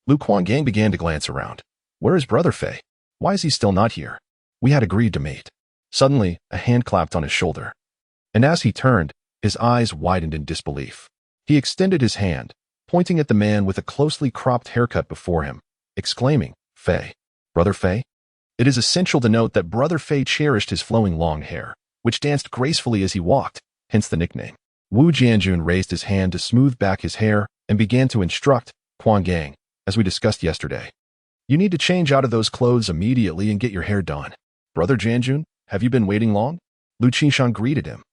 Liu Qingshan began to glance around. Where is Brother Fei? Why is he still not here? We had agreed to meet. Suddenly, a hand clapped on his shoulder. And as he turned, his eyes widened in disbelief. He extended his hand, pointing at the man with a closely cropped haircut before him, exclaiming, Fei. Brother Fei? It is essential to note that Brother Fei cherished his flowing long hair, which danced gracefully as he walked, hence the nickname. Wu Jianjun raised his hand to smooth back his hair and began to instruct, Qingshan, as we discussed yesterday. You need to change out of those clothes immediately and get your hair done. Brother Jianjun, have you been waiting long? Liu Qingshan greeted him,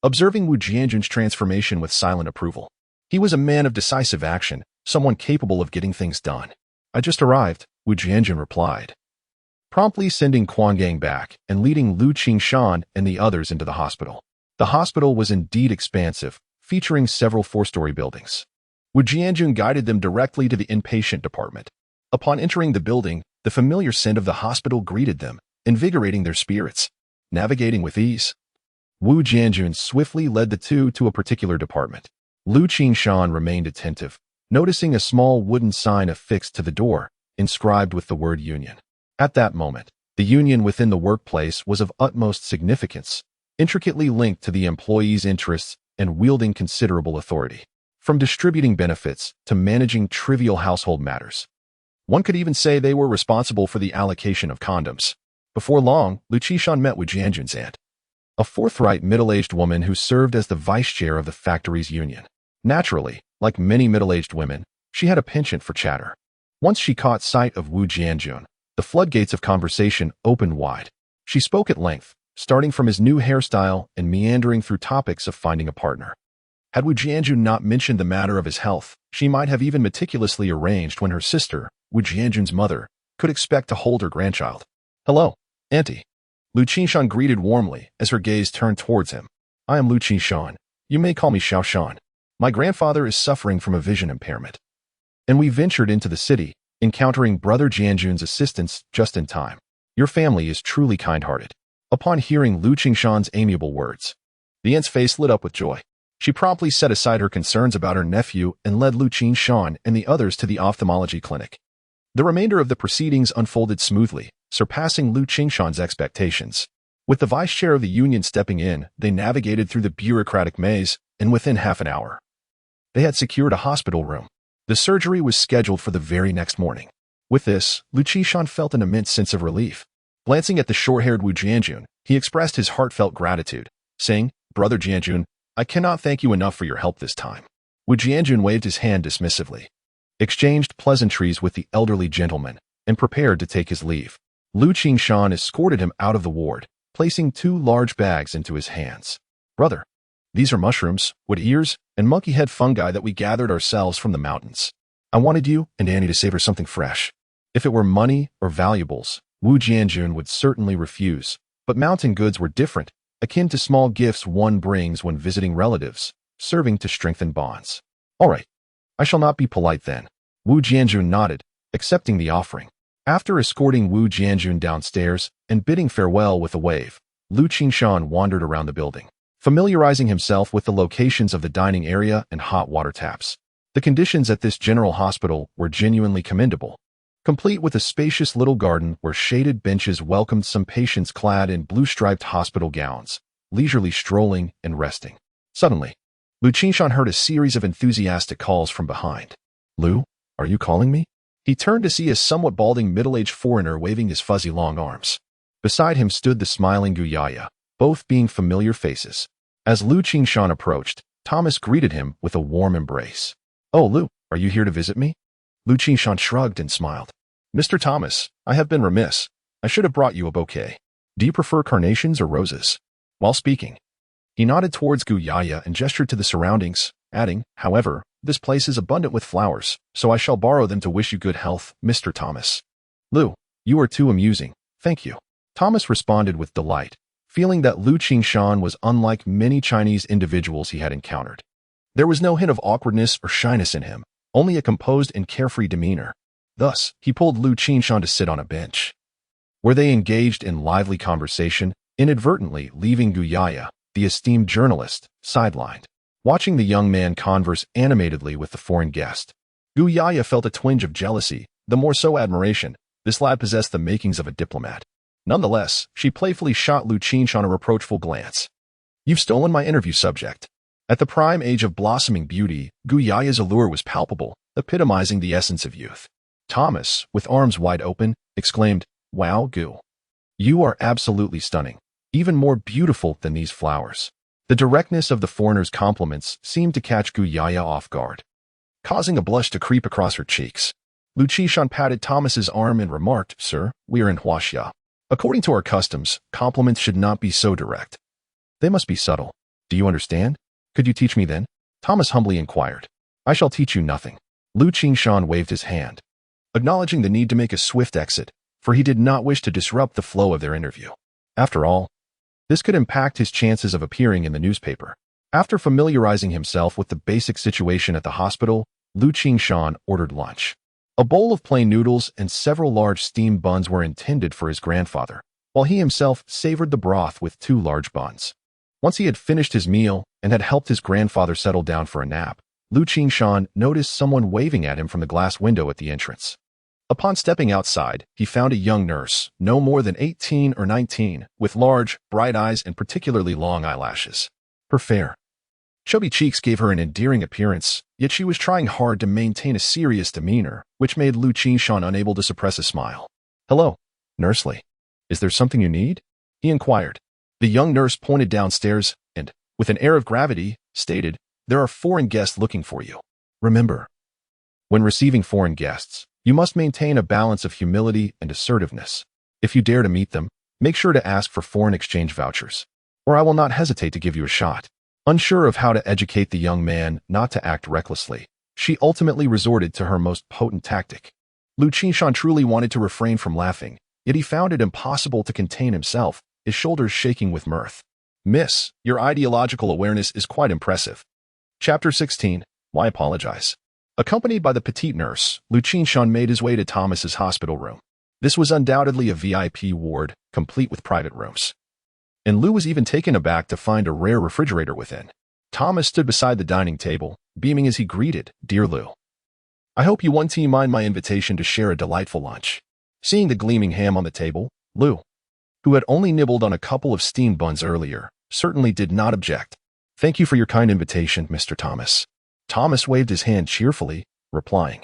observing Wu Jianjun's transformation with silent approval. He was a man of decisive action, someone capable of getting things done. I just arrived, Wu Jianjun replied, promptly sending Qingshan back and leading Liu Qingshan and the others into the hospital. The hospital was indeed expansive, featuring several four-story buildings. Wu Jianjun guided them directly to the inpatient department. Upon entering the building, The familiar scent of the hospital greeted them, invigorating their spirits. Navigating with ease, Wu Jianjun swiftly led the two to a particular department. Liu Qingshan remained attentive, noticing a small wooden sign affixed to the door, inscribed with the word union. At that moment, the union within the workplace was of utmost significance, intricately linked to the employees' interests and wielding considerable authority. From distributing benefits to managing trivial household matters. One could even say they were responsible for the allocation of condoms. Before long, Liu Qingshan met with Jianjun's aunt, a forthright middle-aged woman who served as the vice chair of the factory's union. Naturally, like many middle-aged women, she had a penchant for chatter. Once she caught sight of Wu Jianjun, the floodgates of conversation opened wide. She spoke at length, starting from his new hairstyle and meandering through topics of finding a partner. Had Wu Jianjun not mentioned the matter of his health, she might have even meticulously arranged when her sister, Wu Jianjun's mother, could expect to hold her grandchild. "Hello, Auntie." Liu Qingshan greeted warmly as her gaze turned towards him. "I am Liu Qingshan. You may call me Xiao Shan. My grandfather is suffering from a vision impairment." And we ventured into the city, encountering Brother Jianjun's assistance just in time. "Your family is truly kind-hearted." Upon hearing Liu Qingshan's amiable words, the aunt's face lit up with joy. She promptly set aside her concerns about her nephew and led Liu Qingshan and the others to the ophthalmology clinic. The remainder of the proceedings unfolded smoothly, surpassing Liu Qingshan's expectations. With the vice chair of the union stepping in, they navigated through the bureaucratic maze, and within half an hour, they had secured a hospital room. The surgery was scheduled for the very next morning. With this, Liu Qingshan felt an immense sense of relief. Glancing at the short-haired Wu Jianjun, he expressed his heartfelt gratitude, saying, "Brother Jianjun, I cannot thank you enough for your help this time." Wu Jianjun waved his hand dismissively, exchanged pleasantries with the elderly gentleman, and prepared to take his leave. Liu Qingshan escorted him out of the ward, placing 2 large bags into his hands. "Brother, these are mushrooms, wood ears, and monkey head fungi that we gathered ourselves from the mountains. I wanted you and Annie to savor something fresh. If it were money or valuables, Wu Jianjun would certainly refuse, but mountain goods were different, akin to small gifts one brings when visiting relatives, serving to strengthen bonds." "All right. I shall not be polite then." Wu Jianjun nodded, accepting the offering. After escorting Wu Jianjun downstairs and bidding farewell with a wave, Liu Qingshan wandered around the building, familiarizing himself with the locations of the dining area and hot water taps. The conditions at this general hospital were genuinely commendable, complete with a spacious little garden where shaded benches welcomed some patients clad in blue-striped hospital gowns, leisurely strolling and resting. Suddenly, Liu Qingshan heard a series of enthusiastic calls from behind. "Liu, are you calling me?" He turned to see a somewhat balding middle-aged foreigner waving his fuzzy long arms. Beside him stood the smiling Gu Yaya, both being familiar faces. As Liu Qingshan approached, Thomas greeted him with a warm embrace. "Oh, Liu, are you here to visit me?" Liu Qingshan shrugged and smiled. "Mr. Thomas, I have been remiss. I should have brought you a bouquet. Do you prefer carnations or roses?" While speaking, he nodded towards Gu Yaya and gestured to the surroundings, adding, "However, this place is abundant with flowers, so I shall borrow them to wish you good health, Mr. Thomas." "Liu, you are too amusing. Thank you." Thomas responded with delight, feeling that Liu Qingshan was unlike many Chinese individuals he had encountered. There was no hint of awkwardness or shyness in him, only a composed and carefree demeanor. Thus, he pulled Liu Qingshan to sit on a bench, where they engaged in lively conversation, inadvertently leaving Gu Yaya, the esteemed journalist, sidelined, watching the young man converse animatedly with the foreign guest. Gu Yaya felt a twinge of jealousy, the more so admiration. This lad possessed the makings of a diplomat. Nonetheless, she playfully shot Liu Qingshan a reproachful glance. "You've stolen my interview subject." At the prime age of blossoming beauty, Gu Yaya's allure was palpable, epitomizing the essence of youth. Thomas, with arms wide open, exclaimed, "Wow, Gu. You are absolutely stunning, even more beautiful than these flowers." The directness of the foreigner's compliments seemed to catch Gu Yaya off guard, causing a blush to creep across her cheeks. Liu Qingshan patted Thomas's arm and remarked, "Sir, we are in Huaxia. According to our customs, compliments should not be so direct. They must be subtle. Do you understand? Could you teach me then?" Thomas humbly inquired. "I shall teach you nothing." Liu Qingshan waved his hand, acknowledging the need to make a swift exit, for he did not wish to disrupt the flow of their interview. After all, this could impact his chances of appearing in the newspaper. After familiarizing himself with the basic situation at the hospital, Liu Qingshan ordered lunch. A bowl of plain noodles and several large steamed buns were intended for his grandfather, while he himself savored the broth with 2 large buns. Once he had finished his meal and had helped his grandfather settle down for a nap, Liu Qingshan noticed someone waving at him from the glass window at the entrance. Upon stepping outside, he found a young nurse, no more than 18 or 19, with large, bright eyes and particularly long eyelashes. Her fair, chubby cheeks gave her an endearing appearance, yet she was trying hard to maintain a serious demeanor, which made Liu Qingshan unable to suppress a smile. "Hello, Nurse Li. Is there something you need?" he inquired. The young nurse pointed downstairs and, with an air of gravity, stated, "There are foreign guests looking for you. Remember, when receiving foreign guests, you must maintain a balance of humility and assertiveness. If you dare to meet them, make sure to ask for foreign exchange vouchers, or I will not hesitate to give you a shot." Unsure of how to educate the young man not to act recklessly, she ultimately resorted to her most potent tactic. Liu Qingshan truly wanted to refrain from laughing, yet he found it impossible to contain himself, his shoulders shaking with mirth. "Miss, your ideological awareness is quite impressive." Chapter 16. Why apologize? Accompanied by the petite nurse, Liu Qingshan made his way to Thomas's hospital room. This was undoubtedly a VIP ward, complete with private rooms. And Liu was even taken aback to find a rare refrigerator within. Thomas stood beside the dining table, beaming as he greeted, "Dear Liu, I hope you won't mind my invitation to share a delightful lunch." Seeing the gleaming ham on the table, Liu, who had only nibbled on a couple of steamed buns earlier, certainly did not object. "Thank you for your kind invitation, Mr. Thomas." Thomas waved his hand cheerfully, replying,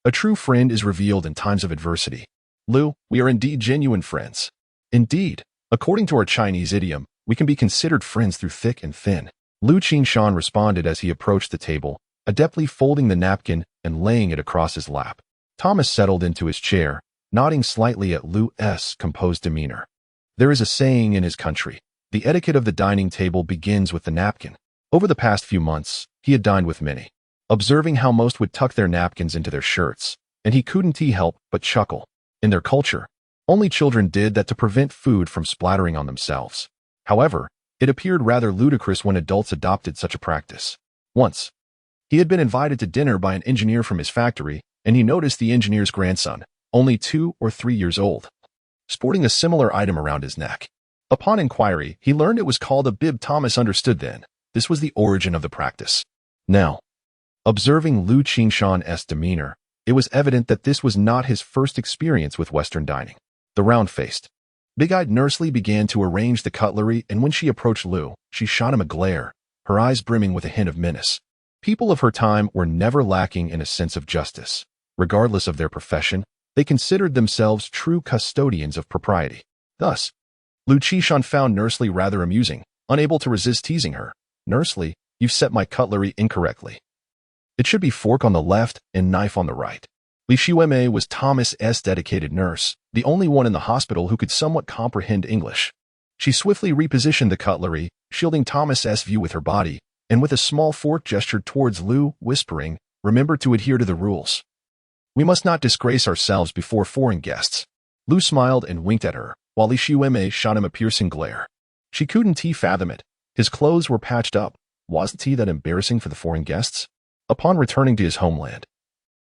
"A true friend is revealed in times of adversity. Liu, we are indeed genuine friends. Indeed, according to our Chinese idiom, we can be considered friends through thick and thin." Liu Qingshan responded as he approached the table, adeptly folding the napkin and laying it across his lap. Thomas settled into his chair, nodding slightly at Liu's composed demeanor. There is a saying in his country, the etiquette of the dining table begins with the napkin. Over the past few months, he had dined with many, observing how most would tuck their napkins into their shirts, and he couldn't help but chuckle. In their culture, only children did that to prevent food from splattering on themselves. However, it appeared rather ludicrous when adults adopted such a practice. Once, he had been invited to dinner by an engineer from his factory, and he noticed the engineer's grandson, only 2 or 3 years old, sporting a similar item around his neck. Upon inquiry, he learned it was called a bib. Thomas understood then. This was the origin of the practice. Now, observing Liu Qingshan's demeanor, it was evident that this was not his first experience with Western dining. The round-faced, big-eyed Nurse Li began to arrange the cutlery, and when she approached Liu, she shot him a glare, her eyes brimming with a hint of menace. People of her time were never lacking in a sense of justice. Regardless of their profession, they considered themselves true custodians of propriety. Thus, Liu Qingshan found Nurse Li rather amusing, unable to resist teasing her. "Nurse Li, you've set my cutlery incorrectly. It should be fork on the left and knife on the right." Li Xiume was Thomas's dedicated nurse, the only one in the hospital who could somewhat comprehend English. She swiftly repositioned the cutlery, shielding Thomas's view with her body, and with a small fork gestured towards Liu, whispering, "Remember to adhere to the rules. We must not disgrace ourselves before foreign guests." Liu smiled and winked at her, while Li Xiume shot him a piercing glare. She couldn't fathom it. His clothes were patched up. Wasn't he that embarrassing for the foreign guests? Upon returning to his homeland,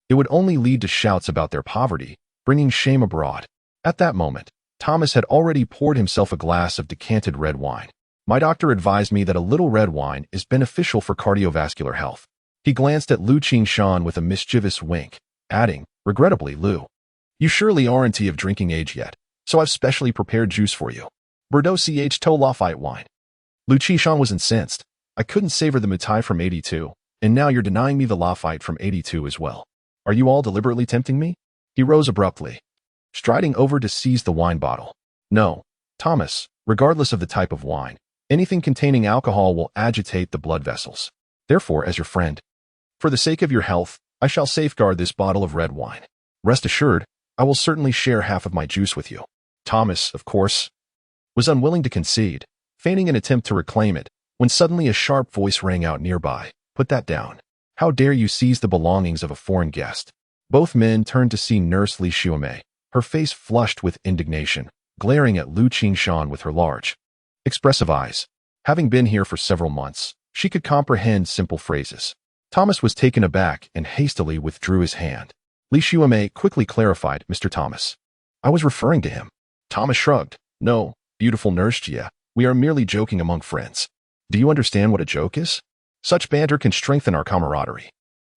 it would only lead to shouts about their poverty, bringing shame abroad. At that moment, Thomas had already poured himself a glass of decanted red wine. "My doctor advised me that a little red wine is beneficial for cardiovascular health." He glanced at Liu Qingshan with a mischievous wink, adding, "Regrettably, Liu, you surely aren't of drinking age yet, so I've specially prepared juice for you. Bordeaux to Lafite wine." Liu Qingshan was incensed. "I couldn't savor the Mutai from 82, and now you're denying me the Lafite from 82 as well. Are you all deliberately tempting me?" He rose abruptly, striding over to seize the wine bottle. "No, Thomas, regardless of the type of wine, anything containing alcohol will agitate the blood vessels. Therefore, as your friend, for the sake of your health, I shall safeguard this bottle of red wine. Rest assured, I will certainly share half of my juice with you." Thomas, of course, was unwilling to concede, feigning an attempt to reclaim it, when suddenly a sharp voice rang out nearby, "Put that down. How dare you seize the belongings of a foreign guest?" Both men turned to see Nurse Li Xiume, her face flushed with indignation, glaring at Liu Qingshan with her large, expressive eyes. Having been here for several months, she could comprehend simple phrases. Thomas was taken aback and hastily withdrew his hand. Li Xiumei quickly clarified, Mr. Thomas. I was referring to him. Thomas shrugged. No, beautiful nurse Jia, we are merely joking among friends. Do you understand what a joke is? Such banter can strengthen our camaraderie.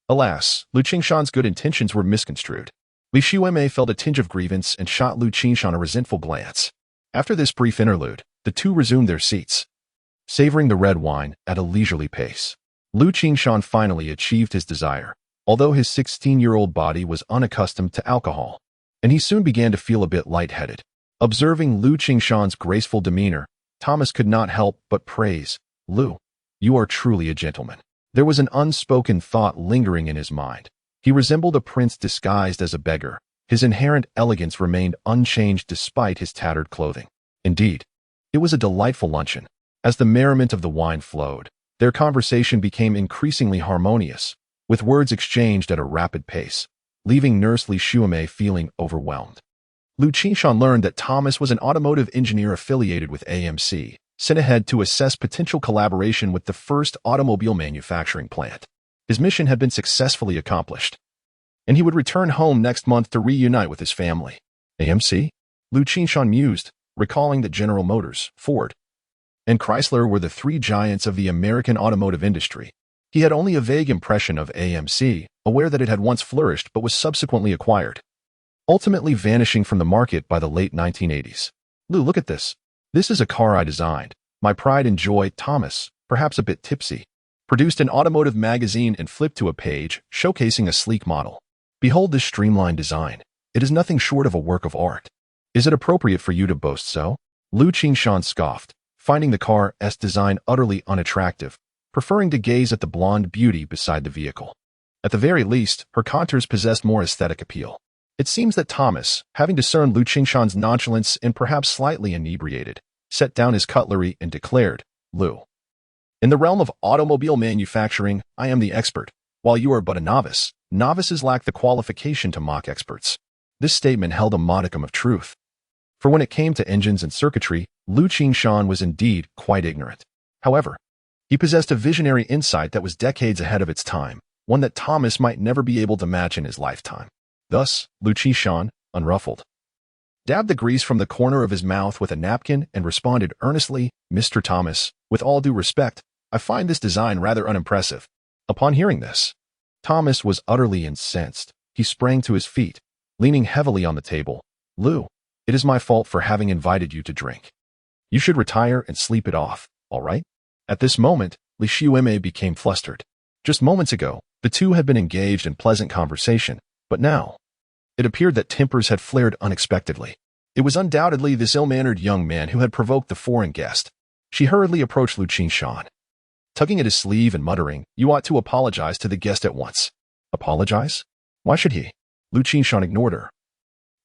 Alas, Liu Qingshan's good intentions were misconstrued. Li Xiumei felt a tinge of grievance and shot Liu Qingshan a resentful glance. After this brief interlude, the two resumed their seats, savoring the red wine at a leisurely pace. Liu Qingshan finally achieved his desire, although his 16-year-old body was unaccustomed to alcohol, and he soon began to feel a bit lightheaded. Observing Liu Qingshan's graceful demeanor, Thomas could not help but praise, Liu, you are truly a gentleman. There was an unspoken thought lingering in his mind. He resembled a prince disguised as a beggar. His inherent elegance remained unchanged despite his tattered clothing. Indeed, it was a delightful luncheon. As the merriment of the wine flowed, their conversation became increasingly harmonious, with words exchanged at a rapid pace, leaving Nurse Li Xiumei feeling overwhelmed. Liu Qingshan learned that Thomas was an automotive engineer affiliated with AMC, sent ahead to assess potential collaboration with the first automobile manufacturing plant. His mission had been successfully accomplished, and he would return home next month to reunite with his family. AMC? Liu Qingshan mused, recalling that General Motors, Ford, and Chrysler were the three giants of the American automotive industry. He had only a vague impression of AMC, aware that it had once flourished but was subsequently acquired, ultimately vanishing from the market by the late 1980s. Liu, look at this. This is a car I designed. My pride and joy, Thomas, perhaps a bit tipsy, produced an automotive magazine and flipped to a page showcasing a sleek model. Behold this streamlined design. It is nothing short of a work of art. Is it appropriate for you to boast so? Liu Qingshan scoffed, finding the car's design utterly unattractive, preferring to gaze at the blonde beauty beside the vehicle. At the very least, her contours possessed more aesthetic appeal. It seems that Thomas, having discerned Liu Qingshan's nonchalance and perhaps slightly inebriated, set down his cutlery and declared, Liu, in the realm of automobile manufacturing, I am the expert, while you are but a novice. Novices lack the qualification to mock experts. This statement held a modicum of truth. For when it came to engines and circuitry, Liu Qingshan was indeed quite ignorant. However, he possessed a visionary insight that was decades ahead of its time, one that Thomas might never be able to match in his lifetime. Thus, Liu Qingshan, unruffled, dabbed the grease from the corner of his mouth with a napkin and responded earnestly, Mr. Thomas, with all due respect, I find this design rather unimpressive. Upon hearing this, Thomas was utterly incensed. He sprang to his feet, leaning heavily on the table. Liu, it is my fault for having invited you to drink. You should retire and sleep it off, all right? At this moment, Li Xiumei became flustered. Just moments ago, the two had been engaged in pleasant conversation, but now, it appeared that tempers had flared unexpectedly. It was undoubtedly this ill-mannered young man who had provoked the foreign guest. She hurriedly approached Liu Qingshan, tugging at his sleeve and muttering, You ought to apologize to the guest at once. Apologize? Why should he? Liu Qingshan ignored her,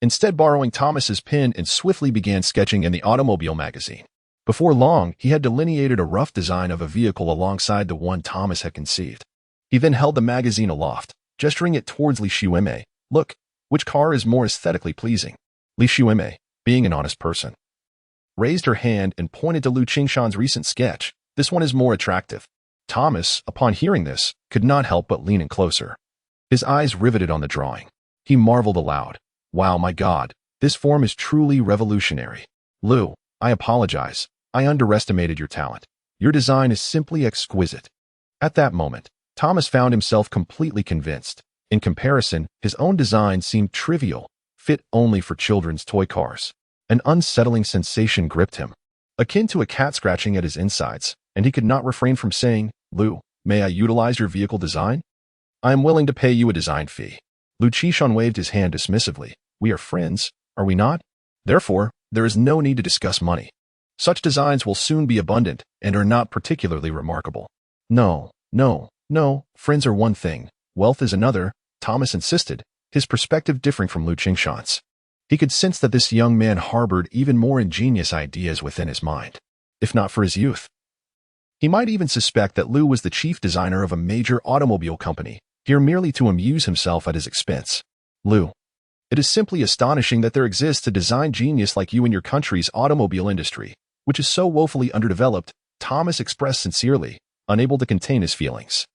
instead borrowing Thomas's pen and swiftly began sketching in the automobile magazine. Before long, he had delineated a rough design of a vehicle alongside the one Thomas had conceived. He then held the magazine aloft, gesturing it towards Li Xiumei. Look, which car is more aesthetically pleasing? Li Xiumei, being an honest person, raised her hand and pointed to Liu Qingshan's recent sketch. This one is more attractive. Thomas, upon hearing this, could not help but lean in closer, his eyes riveted on the drawing. He marveled aloud. Wow, my God, this form is truly revolutionary. Liu, I apologize. I underestimated your talent. Your design is simply exquisite. At that moment, Thomas found himself completely convinced. In comparison, his own design seemed trivial, fit only for children's toy cars. An unsettling sensation gripped him, akin to a cat scratching at his insides, and he could not refrain from saying, Liu, may I utilize your vehicle design? I am willing to pay you a design fee. Liu Qingshan waved his hand dismissively. We are friends, are we not? Therefore, there is no need to discuss money. Such designs will soon be abundant and are not particularly remarkable. No, friends are one thing, wealth is another, Thomas insisted, his perspective differing from Liu Qingshan's. He could sense that this young man harbored even more ingenious ideas within his mind, if not for his youth. He might even suspect that Liu was the chief designer of a major automobile company, here merely to amuse himself at his expense. Liu, it is simply astonishing that there exists a design genius like you in your country's automobile industry, which is so woefully underdeveloped, Thomas expressed sincerely, unable to contain his feelings.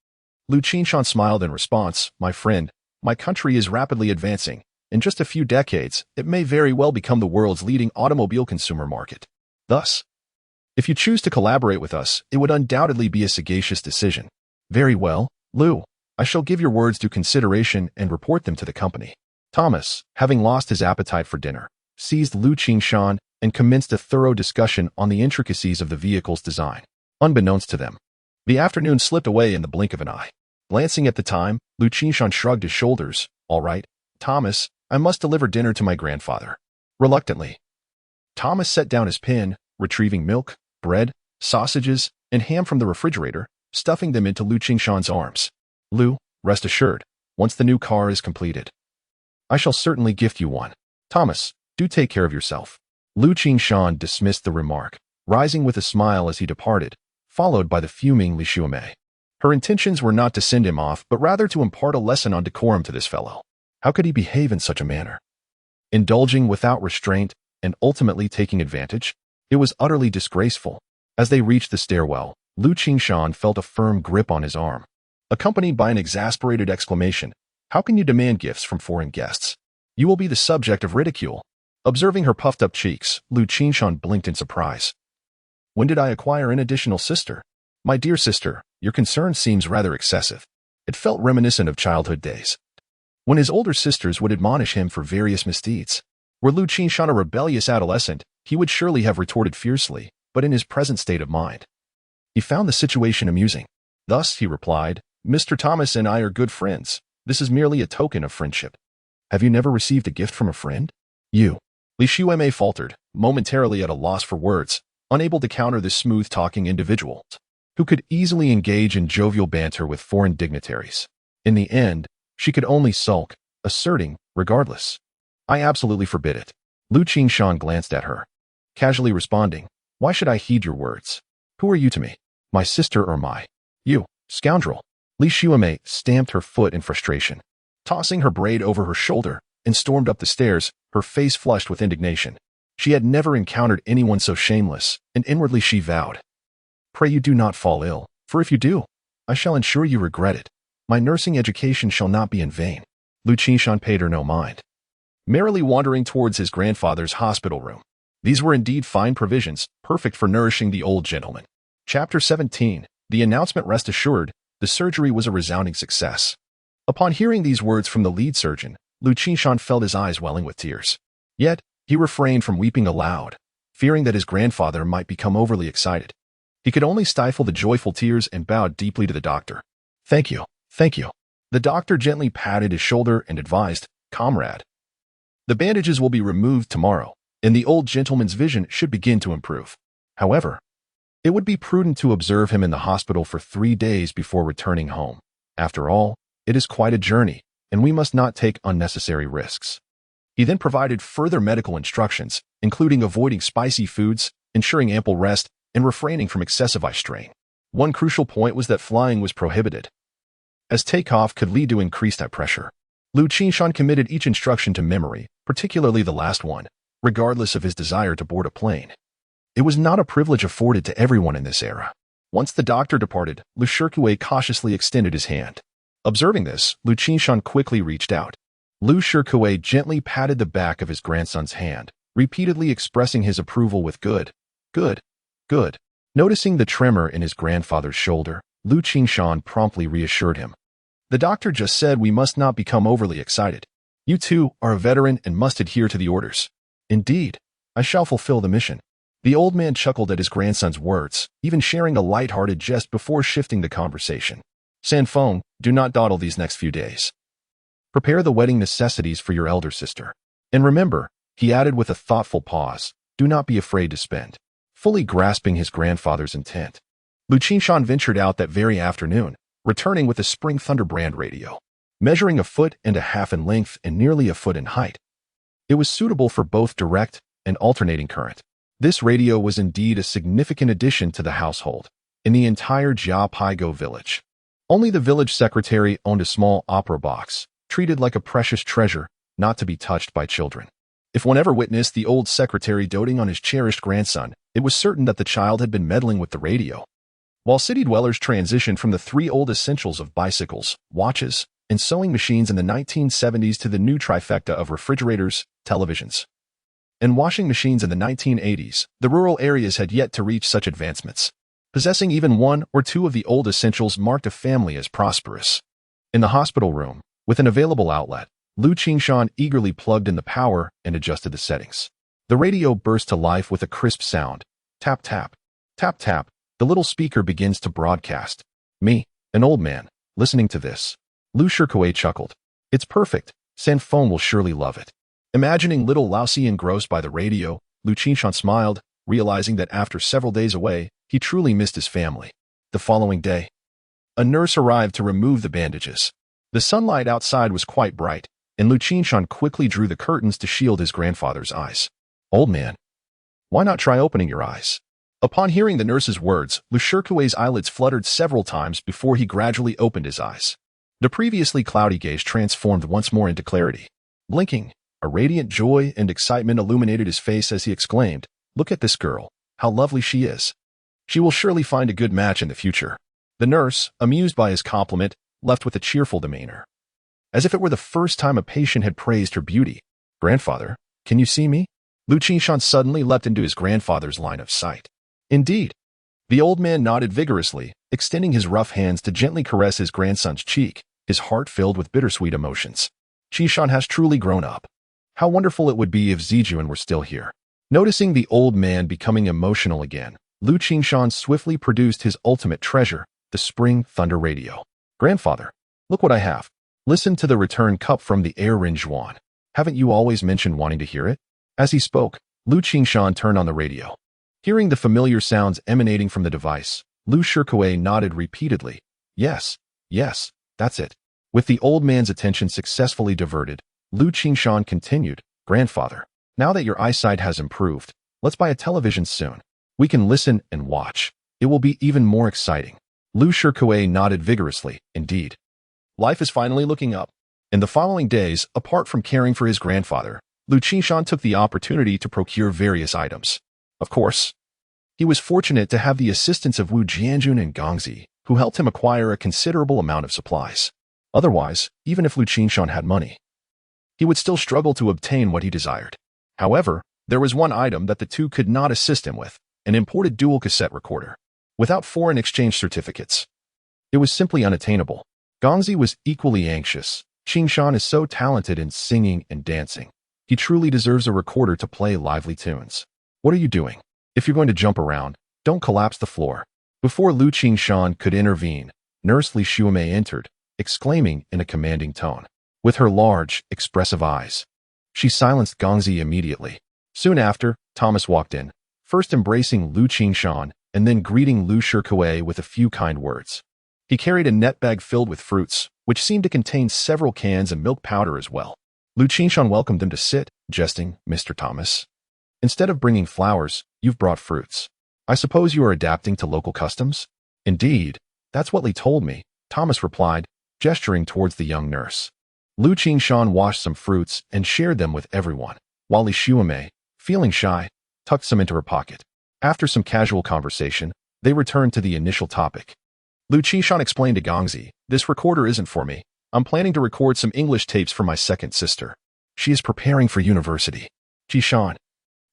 Liu Qingshan smiled in response, My friend, My country is rapidly advancing. In just a few decades, it may very well become the world's leading automobile consumer market. Thus, if you choose to collaborate with us, it would undoubtedly be a sagacious decision. Very well, Liu. I shall give your words due consideration and report them to the company. Thomas, having lost his appetite for dinner, seized Liu Qingshan and commenced a thorough discussion on the intricacies of the vehicle's design. Unbeknownst to them, the afternoon slipped away in the blink of an eye. Glancing at the time, Liu Qingshan shrugged his shoulders. All right, Thomas, I must deliver dinner to my grandfather. Reluctantly, Thomas set down his pen, retrieving milk, bread, sausages, and ham from the refrigerator, stuffing them into Liu Qingshan's arms. Liu, rest assured, once the new car is completed, I shall certainly gift you one. Thomas, do take care of yourself. Liu Qingshan dismissed the remark, rising with a smile as he departed, followed by the fuming Li Xiumei. Her intentions were not to send him off, but rather to impart a lesson on decorum to this fellow. How could he behave in such a manner? Indulging without restraint and ultimately taking advantage? It was utterly disgraceful. As they reached the stairwell, Liu Qingshan felt a firm grip on his arm, accompanied by an exasperated exclamation. How can you demand gifts from foreign guests? You will be the subject of ridicule. Observing her puffed-up cheeks, Liu Qingshan blinked in surprise. When did I acquire an additional sister? My dear sister, your concern seems rather excessive. It felt reminiscent of childhood days, when his older sisters would admonish him for various misdeeds. Were Liu Qingshan a rebellious adolescent, he would surely have retorted fiercely, but in his present state of mind, he found the situation amusing. Thus, he replied, Mr. Thomas and I are good friends. This is merely a token of friendship. Have you never received a gift from a friend? You. Li Xiumei faltered, momentarily at a loss for words, unable to counter this smooth-talking individual, who could easily engage in jovial banter with foreign dignitaries. In the end, she could only sulk, asserting, regardless, I absolutely forbid it. Liu Qingshan glanced at her, casually responding, Why should I heed your words? Who are you to me? My sister or my? You, scoundrel. Li Xiumei stamped her foot in frustration, tossing her braid over her shoulder, and stormed up the stairs, her face flushed with indignation. She had never encountered anyone so shameless, and inwardly she vowed, Pray you do not fall ill, for if you do, I shall ensure you regret it. My nursing education shall not be in vain. Liu Qingshan paid her no mind, merrily wandering towards his grandfather's hospital room. These were indeed fine provisions, perfect for nourishing the old gentleman. Chapter 17. The announcement. Rest assured, the surgery was a resounding success. Upon hearing these words from the lead surgeon, Liu Qingshan felt his eyes welling with tears. Yet, he refrained from weeping aloud, fearing that his grandfather might become overly excited. He could only stifle the joyful tears and bowed deeply to the doctor. Thank you, thank you. The doctor gently patted his shoulder and advised, Comrade, the bandages will be removed tomorrow, and the old gentleman's vision should begin to improve. However, it would be prudent to observe him in the hospital for 3 days before returning home. After all, it is quite a journey, and we must not take unnecessary risks. He then provided further medical instructions, including avoiding spicy foods, ensuring ample rest, and refraining from excessive eye strain. One crucial point was that flying was prohibited, as takeoff could lead to increased eye pressure. Liu Qingshan committed each instruction to memory, particularly the last one, regardless of his desire to board a plane. It was not a privilege afforded to everyone in this era. Once the doctor departed, Liu Qingshan cautiously extended his hand. Observing this, Liu Qingshan quickly reached out. Liu Qingshan gently patted the back of his grandson's hand, repeatedly expressing his approval with good, good, good. Noticing the tremor in his grandfather's shoulder, Liu Qingshan promptly reassured him. The doctor just said we must not become overly excited. You two are a veteran and must adhere to the orders. Indeed, I shall fulfill the mission. The old man chuckled at his grandson's words, even sharing a light-hearted jest before shifting the conversation. Sanfeng, do not dawdle these next few days. Prepare the wedding necessities for your elder sister. And remember, he added with a thoughtful pause, do not be afraid to spend. Fully grasping his grandfather's intent, Liu Qingshan ventured out that very afternoon, returning with a Spring Thunder brand radio, measuring 1.5 feet in length and nearly 1 foot in height. It was suitable for both direct and alternating current. This radio was indeed a significant addition to the household in the entire Jia Paigo village. Only the village secretary owned a small opera box, treated like a precious treasure, not to be touched by children. If one ever witnessed the old secretary doting on his cherished grandson, it was certain that the child had been meddling with the radio. While city dwellers transitioned from the 3 old essentials of bicycles, watches, and sewing machines in the 1970s to the new trifecta of refrigerators, televisions, and washing machines in the 1980s, the rural areas had yet to reach such advancements. Possessing even one or two of the old essentials marked a family as prosperous. In the hospital room, with an available outlet, Liu Qingshan eagerly plugged in the power and adjusted the settings. The radio burst to life with a crisp sound. Tap, tap, tap, tap. The little speaker begins to broadcast. Me, an old man, listening to this. Liu Shirkuei chuckled. It's perfect. Sanfeng will surely love it. Imagining little Laosi engrossed by the radio, Liu Qingshan smiled, realizing that after several days away, he truly missed his family. The following day, a nurse arrived to remove the bandages. The sunlight outside was quite bright, and Liu Qingshan quickly drew the curtains to shield his grandfather's eyes. Old man, why not try opening your eyes? Upon hearing the nurse's words, Liu Shirkuei's eyelids fluttered several times before he gradually opened his eyes. The previously cloudy gaze transformed once more into clarity. Blinking, a radiant joy and excitement illuminated his face as he exclaimed, "Look at this girl, how lovely she is. She will surely find a good match in the future." The nurse, amused by his compliment, left with a cheerful demeanor, as if it were the first time a patient had praised her beauty. "Grandfather, can you see me?" Liu Qingshan suddenly leapt into his grandfather's line of sight. Indeed. The old man nodded vigorously, extending his rough hands to gently caress his grandson's cheek, his heart filled with bittersweet emotions. Qingshan has truly grown up. How wonderful it would be if Zijuan were still here. Noticing the old man becoming emotional again, Liu Qingshan swiftly produced his ultimate treasure, the spring thunder radio. "Grandfather, look what I have. Listen to the return cup from the air Rinjuan. Haven't you always mentioned wanting to hear it?" As he spoke, Liu Qingshan turned on the radio. Hearing the familiar sounds emanating from the device, Liu Shirkuei nodded repeatedly. Yes, that's it." With the old man's attention successfully diverted, Liu Qingshan continued, "Grandfather, now that your eyesight has improved, let's buy a television soon. We can listen and watch. It will be even more exciting." Liu Shirkuei nodded vigorously. Indeed. Life is finally looking up. In the following days, apart from caring for his grandfather, Liu Qingshan took the opportunity to procure various items. Of course, he was fortunate to have the assistance of Wu Jianjun and Gongzi, who helped him acquire a considerable amount of supplies. Otherwise, even if Liu Qingshan had money, he would still struggle to obtain what he desired. However, there was one item that the two could not assist him with, an imported dual cassette recorder. Without foreign exchange certificates, it was simply unattainable. Gongzi was equally anxious. Qingshan is so talented in singing and dancing. He truly deserves a recorder to play lively tunes. What are you doing? If you're going to jump around, don't collapse the floor. Before Liu Qingshan could intervene, Nurse Li Xuemei entered, exclaiming in a commanding tone. With her large, expressive eyes, she silenced Gongzi immediately. Soon after, Thomas walked in, first embracing Liu Qingshan and then greeting Liu Shirkuei with a few kind words. He carried a net bag filled with fruits, which seemed to contain several cans and milk powder as well. Liu Qingshan welcomed him to sit, jesting, "Mr. Thomas, instead of bringing flowers, you've brought fruits. I suppose you are adapting to local customs?" "Indeed, that's what Li told me," Thomas replied, gesturing towards the young nurse. Liu Qingshan washed some fruits and shared them with everyone, while Li Xuemei, feeling shy, tucked some into her pocket. After some casual conversation, they returned to the initial topic. Liu Qingshan explained to Gongzi, "This recorder isn't for me. I'm planning to record some English tapes for my second sister. She is preparing for university." "Qingshan,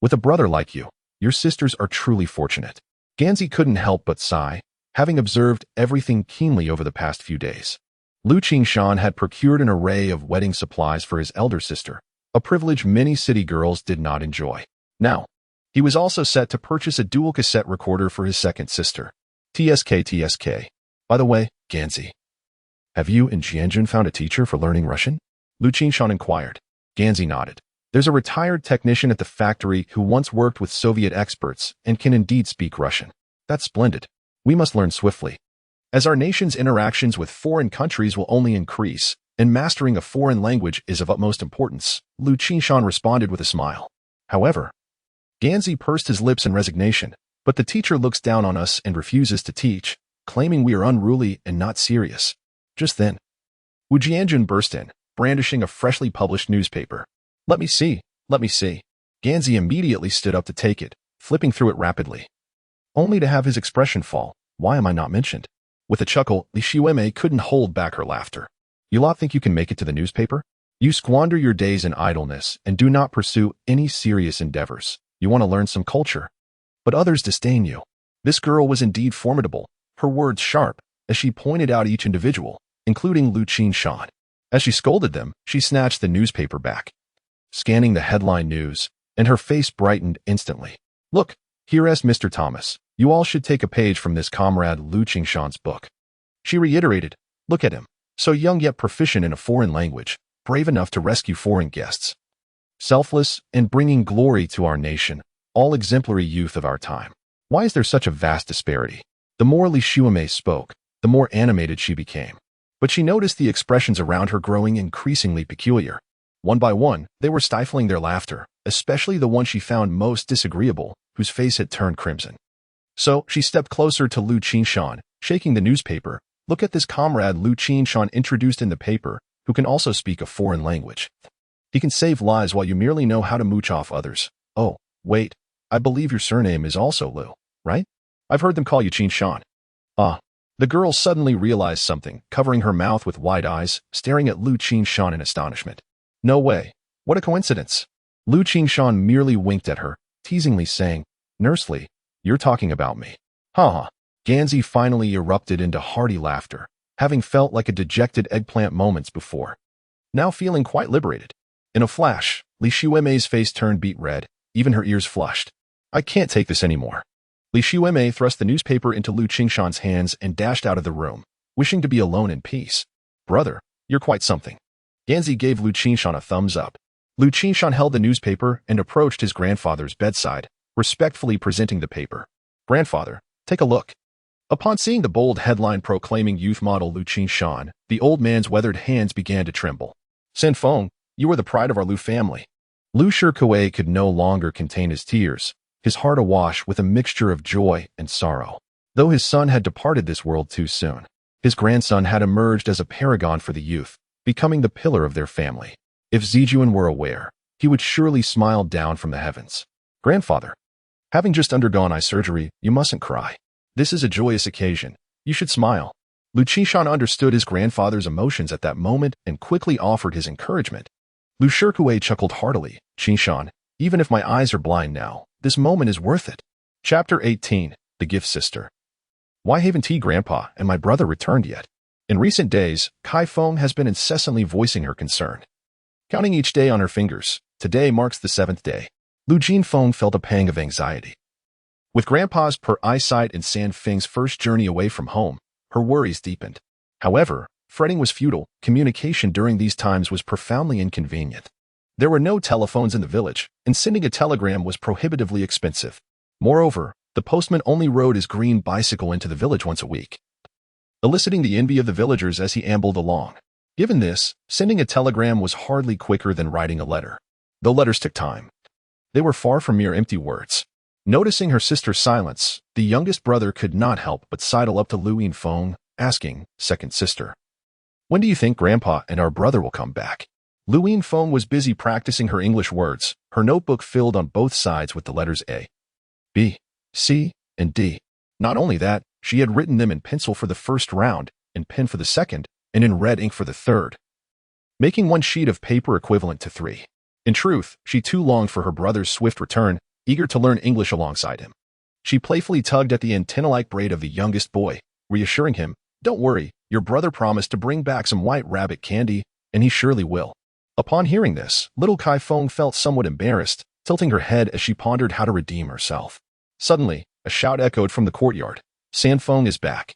with a brother like you, your sisters are truly fortunate." Gongzi couldn't help but sigh, having observed everything keenly over the past few days. Liu Qingshan had procured an array of wedding supplies for his elder sister, a privilege many city girls did not enjoy. Now, he was also set to purchase a dual cassette recorder for his second sister. TSK. By the way, Gongzi, have you and Jianjun found a teacher for learning Russian? Liu Qingshan inquired. Gongzi nodded. There's a retired technician at the factory who once worked with Soviet experts and can indeed speak Russian. That's splendid. We must learn swiftly, as our nation's interactions with foreign countries will only increase, and mastering a foreign language is of utmost importance, Liu Qingshan responded with a smile. However, Gongzi pursed his lips in resignation, but the teacher looks down on us and refuses to teach, claiming we are unruly and not serious. Just then, Wu Jianjun burst in, brandishing a freshly published newspaper. Let me see. Gongzi immediately stood up to take it, flipping through it rapidly, only to have his expression fall. Why am I not mentioned? With a chuckle, Li Xuemei couldn't hold back her laughter. You lot think you can make it to the newspaper? You squander your days in idleness and do not pursue any serious endeavors. You want to learn some culture, but others disdain you. This girl was indeed formidable, her words sharp, as she pointed out each individual, including Liu Qingshan. As she scolded them, she snatched the newspaper back, scanning the headline news, and her face brightened instantly. Look, here is Mr. Thomas. You all should take a page from this comrade Liu Qingshan's book. She reiterated, look at him, so young yet proficient in a foreign language, brave enough to rescue foreign guests. Selfless and bringing glory to our nation, all exemplary youth of our time. Why is there such a vast disparity? The more Li Qingshan spoke, the more animated she became. But she noticed the expressions around her growing increasingly peculiar. One by one, they were stifling their laughter, especially the one she found most disagreeable, whose face had turned crimson. So she stepped closer to Liu Qingshan, shaking the newspaper. Look at this comrade Liu Qingshan introduced in the paper, who can also speak a foreign language. He can save lives while you merely know how to mooch off others. Oh, wait, I believe your surname is also Liu, right? I've heard them call you Qingshan. Ah. The girl suddenly realized something, covering her mouth with wide eyes, staring at Liu Qingshan in astonishment. No way. What a coincidence. Liu Qingshan merely winked at her, teasingly saying, Nurse Li, you're talking about me. Ha ha. Ganzi finally erupted into hearty laughter, having felt like a dejected eggplant moments before. Now feeling quite liberated. In a flash, Li Qingshan's face turned beet red, even her ears flushed. I can't take this anymore. Li Qingshan thrust the newspaper into Liu Qingshan's hands and dashed out of the room, wishing to be alone in peace. Brother, you're quite something. Ganzi gave Liu Qingshan a thumbs up. Liu Qingshan held the newspaper and approached his grandfather's bedside, respectfully presenting the paper. Grandfather, take a look. Upon seeing the bold headline proclaiming youth model Liu Qingshan, the old man's weathered hands began to tremble. San Feng, you are the pride of our Liu family. Liu Shikai could no longer contain his tears, his heart awash with a mixture of joy and sorrow. Though his son had departed this world too soon, his grandson had emerged as a paragon for the youth, becoming the pillar of their family. If Zijuan were aware, he would surely smile down from the heavens. Grandfather, having just undergone eye surgery, you mustn't cry. This is a joyous occasion. You should smile. Liu Qingshan understood his grandfather's emotions at that moment and quickly offered his encouragement. Liu Shikai chuckled heartily. Qingshan, even if my eyes are blind now, this moment is worth it. Chapter 18, The Gift Sister. Why haven't Grandpa and my brother returned yet? In recent days, Kai Feng has been incessantly voicing her concern. Counting each day on her fingers, today marks the 7th day. Lu Jinfeng felt a pang of anxiety. With Grandpa's poor eyesight and San Feng's first journey away from home, her worries deepened. However, fretting was futile. Communication during these times was profoundly inconvenient. There were no telephones in the village, and sending a telegram was prohibitively expensive. Moreover, the postman only rode his green bicycle into the village once a week, eliciting the envy of the villagers as he ambled along. Given this, sending a telegram was hardly quicker than writing a letter. Though letters took time, they were far from mere empty words. Noticing her sister's silence, the youngest brother could not help but sidle up to Liu Yinfeng, asking, Second sister, when do you think Grandpa and our brother will come back? Liu Yinfeng was busy practicing her English words, her notebook filled on both sides with the letters A, B, C, and D. Not only that, she had written them in pencil for the first round, in pen for the second, and in red ink for the third, making one sheet of paper equivalent to 3. In truth, she too longed for her brother's swift return, eager to learn English alongside him. She playfully tugged at the antenna-like braid of the youngest boy, reassuring him, Don't worry, your brother promised to bring back some white rabbit candy, and he surely will. Upon hearing this, little Kai Feng felt somewhat embarrassed, tilting her head as she pondered how to redeem herself. Suddenly, a shout echoed from the courtyard. San Feng is back.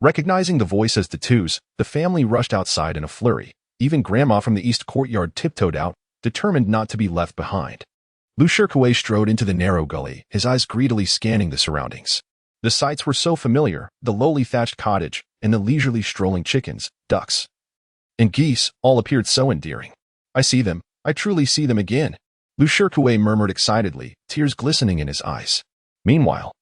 Recognizing the voice as the Tu's, the family rushed outside in a flurry. Even Grandma from the east courtyard tiptoed out, determined not to be left behind. Liu Shikai strode into the narrow gully, his eyes greedily scanning the surroundings. The sights were so familiar, the lowly thatched cottage, and the leisurely strolling chickens, ducks, and geese all appeared so endearing. I see them. I truly see them again. Liu Shikai murmured excitedly, tears glistening in his eyes. Meanwhile,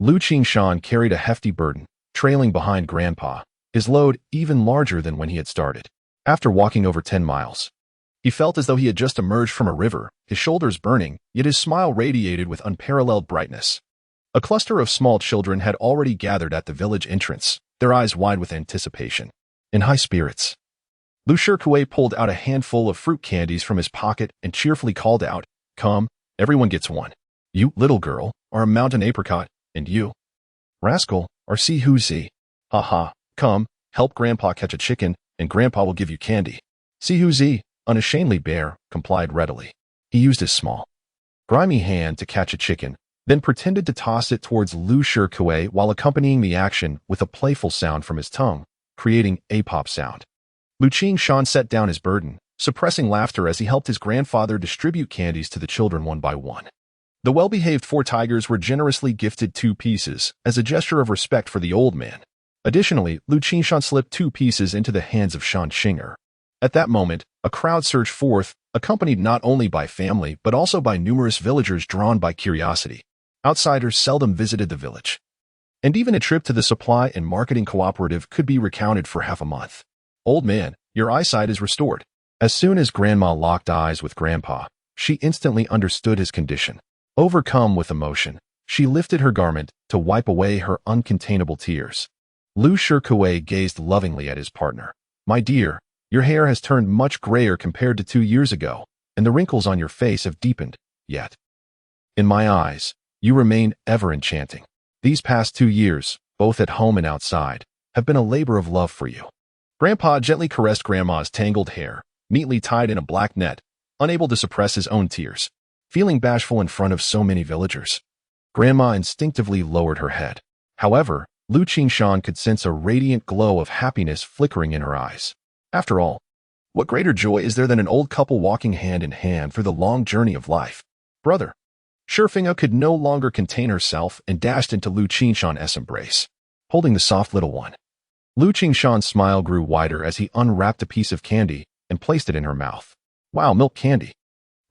Liu Qingshan carried a hefty burden, trailing behind Grandpa, his load even larger than when he had started. After walking over 10 miles, he felt as though he had just emerged from a river, his shoulders burning, yet his smile radiated with unparalleled brightness. A cluster of small children had already gathered at the village entrance, their eyes wide with anticipation. In high spirits, Liu Qingshan pulled out a handful of fruit candies from his pocket and cheerfully called out, "Come, everyone gets one. You, little girl, are a mountain apricot, and you, rascal, are Sihuzi. Ha ha, come, help Grandpa catch a chicken, and Grandpa will give you candy." Sihuzi, unashamedly bear, complied readily. He used his small, grimy hand to catch a chicken, then pretended to toss it towards Liu Qingshan while accompanying the action with a playful sound from his tongue, creating a pop sound. Liu Qingshan set down his burden, suppressing laughter as he helped his grandfather distribute candies to the children one by one. The well-behaved 4 tigers were generously gifted 2 pieces as a gesture of respect for the old man. Additionally, Liu Qingshan slipped 2 pieces into the hands of Shan Xinger. At that moment, a crowd surged forth, accompanied not only by family but also by numerous villagers drawn by curiosity. Outsiders seldom visited the village, and even a trip to the supply and marketing cooperative could be recounted for half a month. "Old man, your eyesight is restored." As soon as Grandma locked eyes with Grandpa, she instantly understood his condition. Overcome with emotion, she lifted her garment to wipe away her uncontainable tears. Liu Qingshan gazed lovingly at his partner. "My dear, your hair has turned much grayer compared to 2 years ago, and the wrinkles on your face have deepened, yet, in my eyes, you remain ever enchanting. These past 2 years, both at home and outside, have been a labor of love for you." Grandpa gently caressed Grandma's tangled hair, neatly tied in a black net, unable to suppress his own tears. Feeling bashful in front of so many villagers, Grandma instinctively lowered her head. However, Liu Qingshan could sense a radiant glow of happiness flickering in her eyes. After all, what greater joy is there than an old couple walking hand in hand through the long journey of life? "Brother." Shurfingha could no longer contain herself and dashed into Liu Qingshan's embrace, holding the soft little one. Liu Qingshan's smile grew wider as he unwrapped a piece of candy and placed it in her mouth. Wow, milk candy.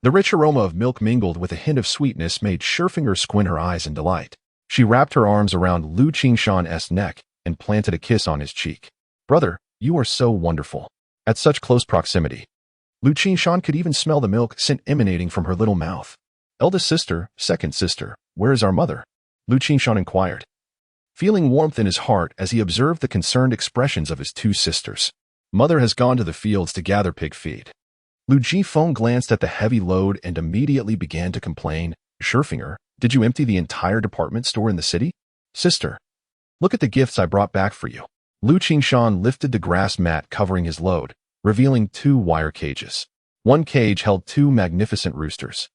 The rich aroma of milk mingled with a hint of sweetness made Shurfingha squint her eyes in delight. She wrapped her arms around Liu Qingshan's neck and planted a kiss on his cheek. "Brother, you are so wonderful." At such close proximity, Liu Qingshan could even smell the milk scent emanating from her little mouth. "Eldest sister, second sister, where is our mother?" Liu Qingshan inquired, feeling warmth in his heart as he observed the concerned expressions of his 2 sisters. "Mother has gone to the fields to gather pig feed." Liu Jifeng glanced at the heavy load and immediately began to complain. "Shurfingha, did you empty the entire department store in the city?" "Sister, look at the gifts I brought back for you." Liu Qingshan lifted the grass mat covering his load, revealing 2 wire cages. One cage held 2 magnificent roosters,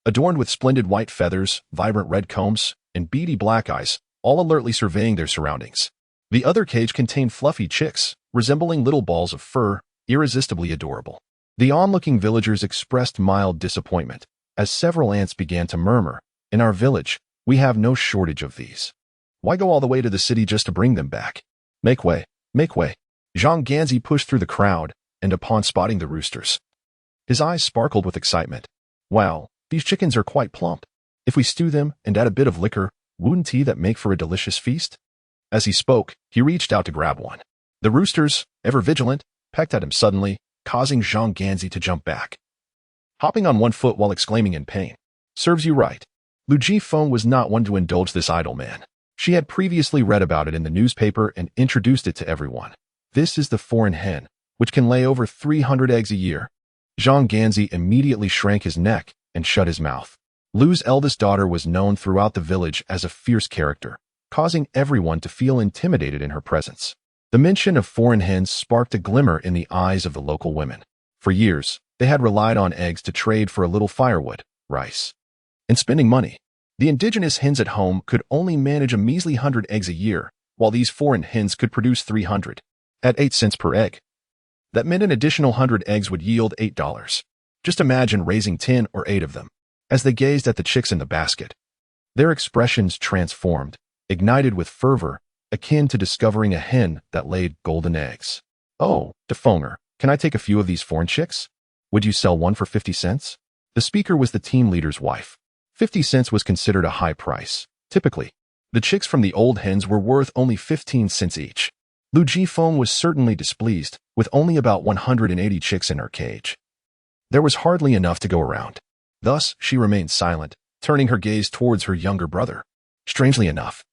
adorned with splendid white feathers, vibrant red combs, and beady black eyes, all alertly surveying their surroundings. The other cage contained fluffy chicks, resembling little balls of fur, irresistibly adorable. The onlooking villagers expressed mild disappointment, as several ants began to murmur, "In our village, we have no shortage of these. Why go all the way to the city just to bring them back?" "Make way, make way." Zhang Ganzi pushed through the crowd, and upon spotting the roosters, his eyes sparkled with excitement. "Wow, these chickens are quite plump. If we stew them and add a bit of liquor, wouldn't that make for a delicious feast?" As he spoke, he reached out to grab one. The roosters, ever vigilant, pecked at him suddenly, causing Zhang Ganzi to jump back, hopping on one foot while exclaiming in pain. "Serves you right." Liu Jifeng was not one to indulge this idle man. She had previously read about it in the newspaper and introduced it to everyone. "This is the foreign hen, which can lay over 300 eggs a year." Zhang Ganzi immediately shrank his neck and shut his mouth. Liu's eldest daughter was known throughout the village as a fierce character, causing everyone to feel intimidated in her presence. The mention of foreign hens sparked a glimmer in the eyes of the local women. For years, they had relied on eggs to trade for a little firewood, rice, and spending money. The indigenous hens at home could only manage a measly 100 eggs a year, while these foreign hens could produce 300, at 8 cents per egg. That meant an additional 100 eggs would yield $8. Just imagine raising 10 or 8 of them. As they gazed at the chicks in the basket, their expressions transformed, ignited with fervor, akin to discovering a hen that laid golden eggs. "Oh, Defonger, can I take a few of these foreign chicks? Would you sell one for 50 cents? The speaker was the team leader's wife. 50 cents was considered a high price. Typically, the chicks from the old hens were worth only 15 cents each. Liu Jifeng was certainly displeased, with only about 180 chicks in her cage. There was hardly enough to go around. Thus, she remained silent, turning her gaze towards her younger brother. Strangely enough,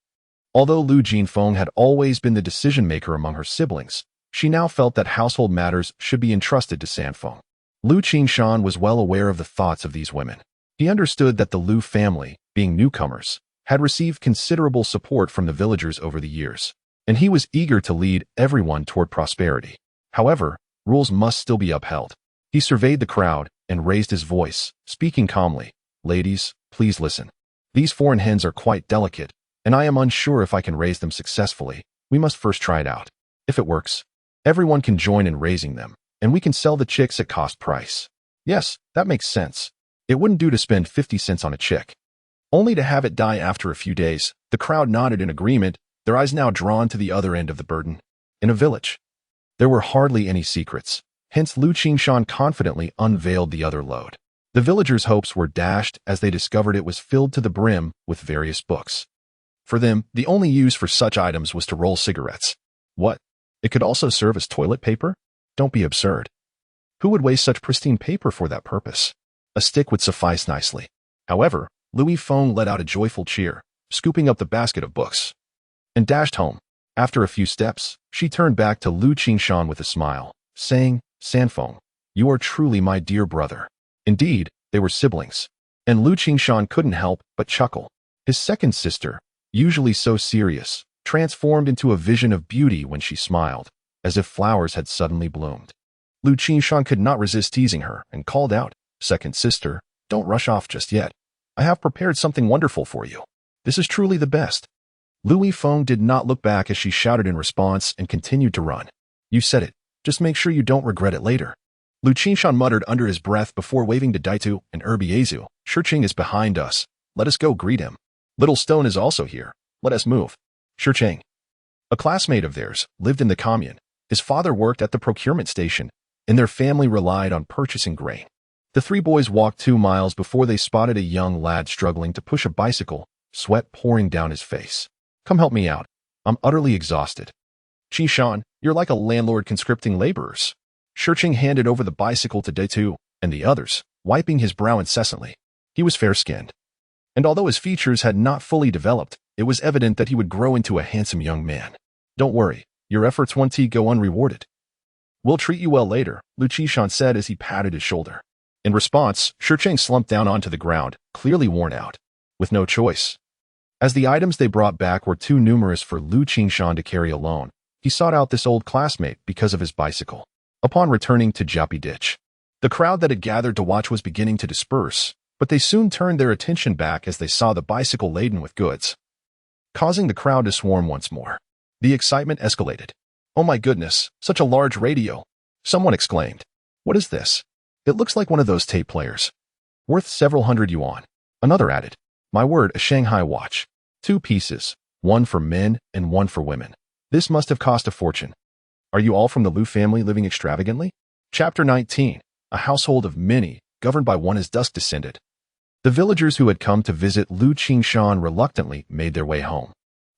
although Liu Jifeng had always been the decision-maker among her siblings, She now felt that household matters should be entrusted to Sanfeng. Liu Qingshan was well aware of the thoughts of these women. He understood that the Liu family, being newcomers, had received considerable support from the villagers over the years, and he was eager to lead everyone toward prosperity. However, rules must still be upheld. He surveyed the crowd and raised his voice, speaking calmly. Ladies, please listen. These foreign hens are quite delicate, and I am unsure if I can raise them successfully. We must first try it out. If it works, everyone can join in raising them, and we can sell the chicks at cost price. Yes, that makes sense. It wouldn't do to spend 50 cents on a chick, only to have it die after a few days. The crowd nodded in agreement, their eyes now drawn to the other end of the burden. In a village, there were hardly any secrets. Hence, Liu Qingshan confidently unveiled the other load. The villagers' hopes were dashed as they discovered it was filled to the brim with various books. For them, the only use for such items was to roll cigarettes. What? It could also serve as toilet paper? Don't be absurd. Who would waste such pristine paper for that purpose? A stick would suffice nicely. However, Louis Feng let out a joyful cheer, scooping up the basket of books, and dashed home. After a few steps, she turned back to Liu Qingshan with a smile, saying, Sanfeng, you are truly my dear brother. Indeed, they were siblings, and Liu Qingshan couldn't help but chuckle. His second sister, usually so serious, transformed into a vision of beauty when she smiled, as if flowers had suddenly bloomed. Liu Qingshan could not resist teasing her and called out, Second sister, don't rush off just yet. I have prepared something wonderful for you. This is truly the best. Louis Feng did not look back as she shouted in response and continued to run. You said it. Just make sure you don't regret it later. Liu Qingshan muttered under his breath before waving to Daitu and Erbiezu. Shiqing is behind us. Let us go greet him. Little Stone is also here. Let us move. Shiqing, a classmate of theirs, lived in the commune. His father worked at the procurement station, and their family relied on purchasing grain. The three boys walked 2 miles before they spotted a young lad struggling to push a bicycle, sweat pouring down his face. Come help me out. I'm utterly exhausted. Qingshan, you're like a landlord conscripting laborers. Shiqing handed over the bicycle to Daitu and the others, wiping his brow incessantly. He was fair-skinned, and although his features had not fully developed, it was evident that he would grow into a handsome young man. Don't worry, your efforts won't go unrewarded. We'll treat you well later, Liu Qingshan said as he patted his shoulder. In response, Shiqing slumped down onto the ground, clearly worn out, with no choice. As the items they brought back were too numerous for Liu Qingshan to carry alone, he sought out this old classmate because of his bicycle. Upon returning to Jiapi Ditch, the crowd that had gathered to watch was beginning to disperse, but they soon turned their attention back as they saw the bicycle laden with goods, causing the crowd to swarm once more. The excitement escalated. Oh my goodness, such a large radio! Someone exclaimed. What is this? It looks like one of those tape players. Worth several hundred yuan. Another added. My word, a Shanghai watch. 2 pieces, one for men and one for women. This must have cost a fortune. Are you all from the Liu family living extravagantly? Chapter 19. A household of many, governed by one as dusk descended. The villagers who had come to visit Liu Qingshan reluctantly made their way home,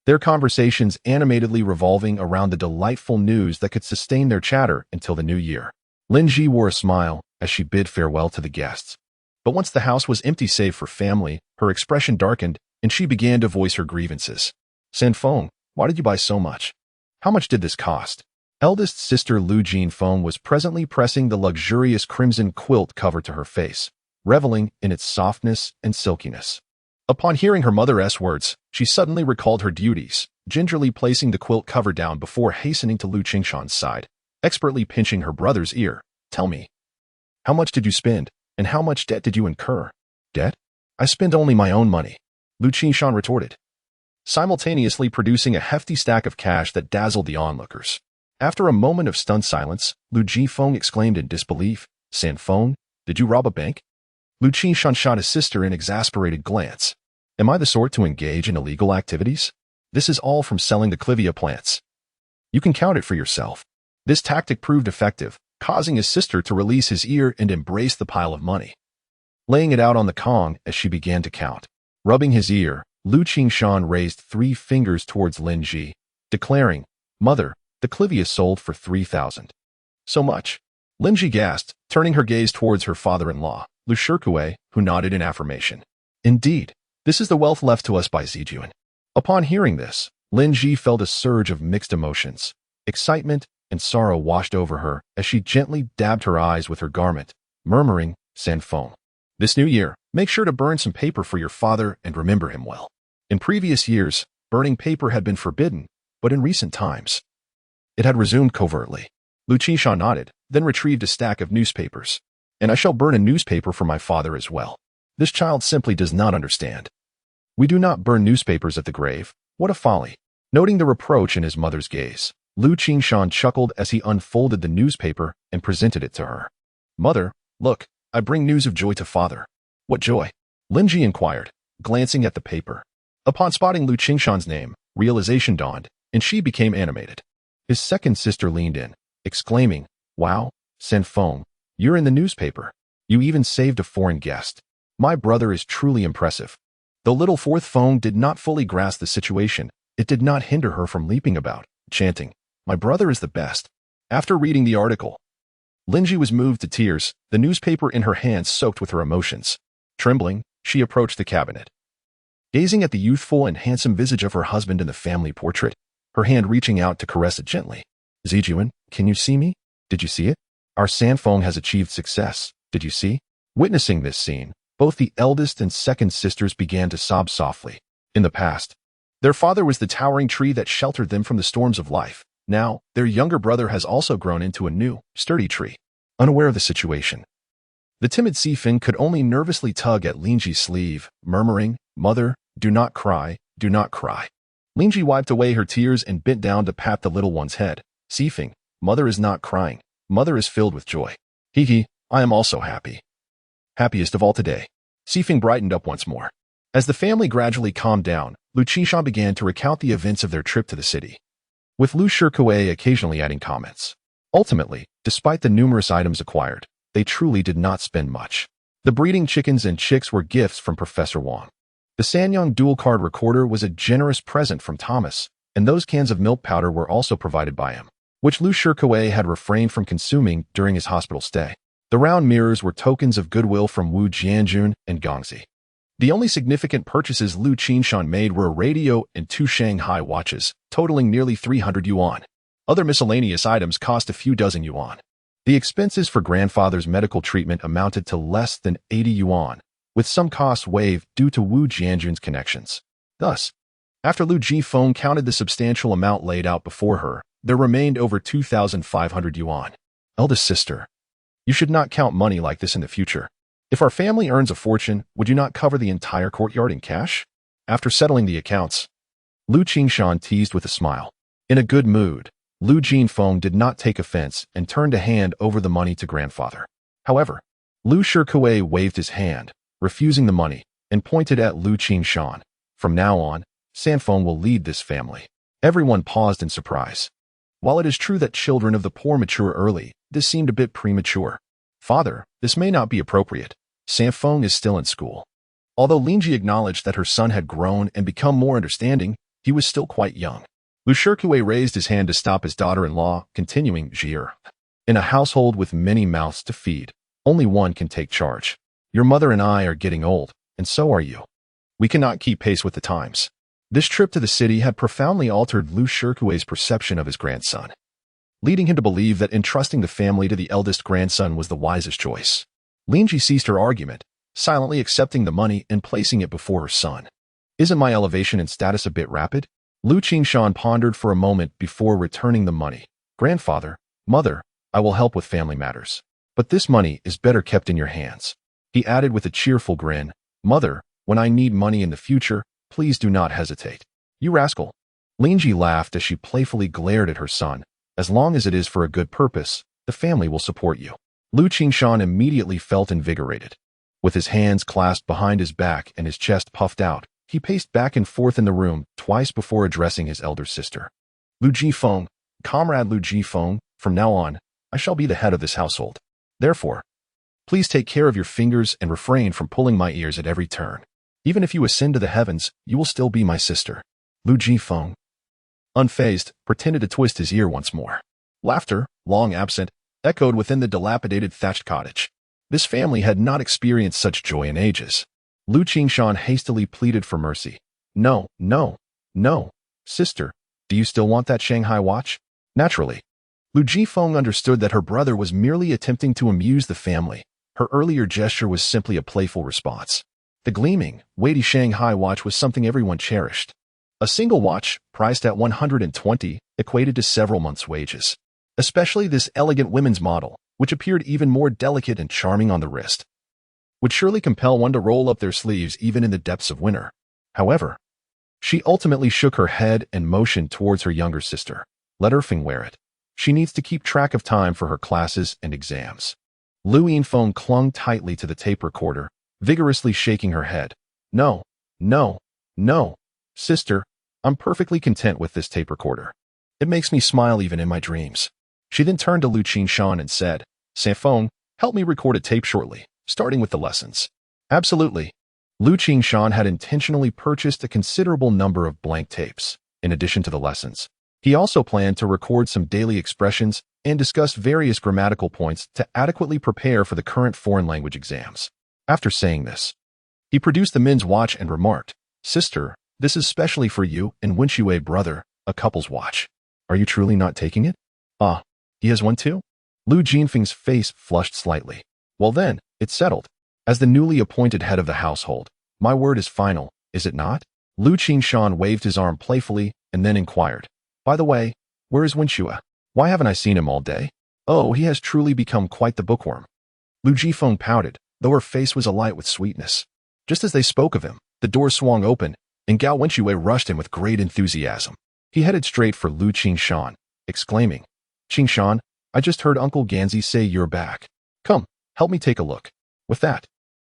their conversations animatedly revolving around the delightful news that could sustain their chatter until the new year. Lin Ji wore a smile as she bid farewell to the guests. But once the house was empty save for family, her expression darkened, and she began to voice her grievances. Sanfeng, why did you buy so much? How much did this cost? Eldest sister Liu Jinfeng was presently pressing the luxurious crimson quilt cover to her face, reveling in its softness and silkiness. Upon hearing her mother's words, she suddenly recalled her duties, gingerly placing the quilt cover down before hastening to Liu Qingshan's side, expertly pinching her brother's ear. Tell me, how much did you spend, and how much debt did you incur? Debt? I spent only my own money, Liu Qingshan retorted, simultaneously producing a hefty stack of cash that dazzled the onlookers. After a moment of stunned silence, Liu Jifeng exclaimed in disbelief, Sanfeng, did you rob a bank? Liu Qingshan shot his sister an exasperated glance. Am I the sort to engage in illegal activities? This is all from selling the clivia plants. You can count it for yourself. This tactic proved effective, causing his sister to release his ear and embrace the pile of money, laying it out on the Kong as she began to count. Rubbing his ear, Liu Qingshan raised 3 fingers towards Lin Ji, declaring, Mother, the clivia sold for 3,000. So much. Lin Ji gasped, turning her gaze towards her father-in-law, Liu Shikue, who nodded in affirmation. Indeed, this is the wealth left to us by Zijuan. Upon hearing this, Lin Ji felt a surge of mixed emotions, excitement and sorrow washed over her as she gently dabbed her eyes with her garment, murmuring, "San Feng. This new year, make sure to burn some paper for your father and remember him well." In previous years, burning paper had been forbidden, but in recent times, it had resumed covertly. Liu Qingshan nodded, then retrieved a stack of newspapers. "And I shall burn a newspaper for my father as well. This child simply does not understand. We do not burn newspapers at the grave. What a folly." Noting the reproach in his mother's gaze, Liu Qingshan chuckled as he unfolded the newspaper and presented it to her. "Mother, look, I bring news of joy to father." "What joy?" Linji inquired, glancing at the paper. Upon spotting Liu Qingshan's name, realization dawned, and she became animated. His second sister leaned in, exclaiming, "Wow, San Feng, you're in the newspaper. You even saved a foreign guest. My brother is truly impressive." Though little fourth Feng did not fully grasp the situation, it did not hinder her from leaping about, chanting, "My brother is the best." After reading the article, Linji was moved to tears, the newspaper in her hands soaked with her emotions. Trembling, she approached the cabinet. Gazing at the youthful and handsome visage of her husband in the family portrait, her hand reaching out to caress it gently. "Zijuan, can you see me? Did you see it? Our San Feng has achieved success. Did you see?" Witnessing this scene, both the eldest and second sisters began to sob softly. In the past, their father was the towering tree that sheltered them from the storms of life. Now, their younger brother has also grown into a new, sturdy tree. Unaware of the situation, the timid Sifin could only nervously tug at Linji's sleeve, murmuring, "Mother, do not cry, do not cry." Linji wiped away her tears and bent down to pat the little one's head. "Sifing, mother is not crying. Mother is filled with joy. Hee, I am also happy. Happiest of all today." Sifing brightened up once more. As the family gradually calmed down, Liu Qingshan began to recount the events of their trip to the city, with Liu Shikuei occasionally adding comments. Ultimately, despite the numerous items acquired, they truly did not spend much. The breeding chickens and chicks were gifts from Professor Wang. The Sanyang dual card recorder was a generous present from Thomas, and those cans of milk powder were also provided by him, which Liu Shikuei had refrained from consuming during his hospital stay. The round mirrors were tokens of goodwill from Wu Jianjun and Gongzi. The only significant purchases Liu Qingshan made were a radio and 2 Shanghai watches, totaling nearly 300 yuan. Other miscellaneous items cost a few dozen yuan. The expenses for grandfather's medical treatment amounted to less than 80 yuan, with some costs waived due to Wu Jianjun's connections. Thus, after Liu Jifeng counted the substantial amount laid out before her, there remained over 2,500 yuan. "Eldest sister, you should not count money like this in the future. If our family earns a fortune, would you not cover the entire courtyard in cash?" After settling the accounts, Liu Qingshan teased with a smile. In a good mood, Liu Jifeng did not take offense and turned to hand over the money to grandfather. However, Liu Shikuei waved his hand, refusing the money, and pointed at Liu Qingshan. "From now on, San Feng will lead this family." Everyone paused in surprise. While it is true that children of the poor mature early, this seemed a bit premature. "Father, this may not be appropriate. San Feng is still in school." Although Linji acknowledged that her son had grown and become more understanding, he was still quite young. Liu Shikuei raised his hand to stop his daughter-in-law, continuing, "Jier. In a household with many mouths to feed, only one can take charge. Your mother and I are getting old, and so are you. We cannot keep pace with the times." This trip to the city had profoundly altered Liu Shikuei's perception of his grandson, leading him to believe that entrusting the family to the eldest grandson was the wisest choice. Linji ceased her argument, silently accepting the money and placing it before her son. "Isn't my elevation in status a bit rapid?" Liu Qingshan pondered for a moment before returning the money. "Grandfather, mother, I will help with family matters. But this money is better kept in your hands." He added with a cheerful grin, "Mother, when I need money in the future, please do not hesitate." "You rascal." Linji laughed as she playfully glared at her son. "As long as it is for a good purpose, the family will support you." Liu Qingshan immediately felt invigorated. With his hands clasped behind his back and his chest puffed out, he paced back and forth in the room twice before addressing his elder sister. "Liu Jifeng, Comrade Liu Jifeng, from now on, I shall be the head of this household. Therefore, please take care of your fingers and refrain from pulling my ears at every turn. Even if you ascend to the heavens, you will still be my sister." Liu Jifeng, unfazed, pretended to twist his ear once more. Laughter, long absent, echoed within the dilapidated thatched cottage. This family had not experienced such joy in ages. Liu Qingshan hastily pleaded for mercy. No, no, no. Sister, do you still want that Shanghai watch?" Naturally. Liu Jifeng understood that her brother was merely attempting to amuse the family. Her earlier gesture was simply a playful response. The gleaming, weighty Shanghai watch was something everyone cherished. A single watch, priced at 120, equated to several months' wages. Especially this elegant women's model, which appeared even more delicate and charming on the wrist, would surely compel one to roll up their sleeves even in the depths of winter. However, she ultimately shook her head and motioned towards her younger sister. Let her wear it. She needs to keep track of time for her classes and exams. Liu Yinfeng clung tightly to the tape recorder, vigorously shaking her head. No, no, no, sister, I'm perfectly content with this tape recorder. It makes me smile even in my dreams. She then turned to Liu Qingshan and said, Sanfeng, help me record a tape shortly, starting with the lessons. Absolutely. Liu Qingshan had intentionally purchased a considerable number of blank tapes, in addition to the lessons. He also planned to record some daily expressions and discuss various grammatical points to adequately prepare for the current foreign language exams. After saying this, he produced the men's watch and remarked, Sister, this is specially for you and Wenxue brother, a couple's watch. Are you truly not taking it? Ah, he has one too? Liu Jinfeng's face flushed slightly. Well then, it's settled. As the newly appointed head of the household, my word is final, is it not? Liu Qingshan waved his arm playfully and then inquired, By the way, where is Wenxue? Why haven't I seen him all day? Oh, he has truly become quite the bookworm. Liu Jifeng pouted, though her face was alight with sweetness. Just as they spoke of him, the door swung open, and Gao Wenxue rushed in with great enthusiasm. He headed straight for Liu Qingshan, exclaiming, Qingshan, I just heard Uncle Ganzi say you're back. Come, help me take a look. With that,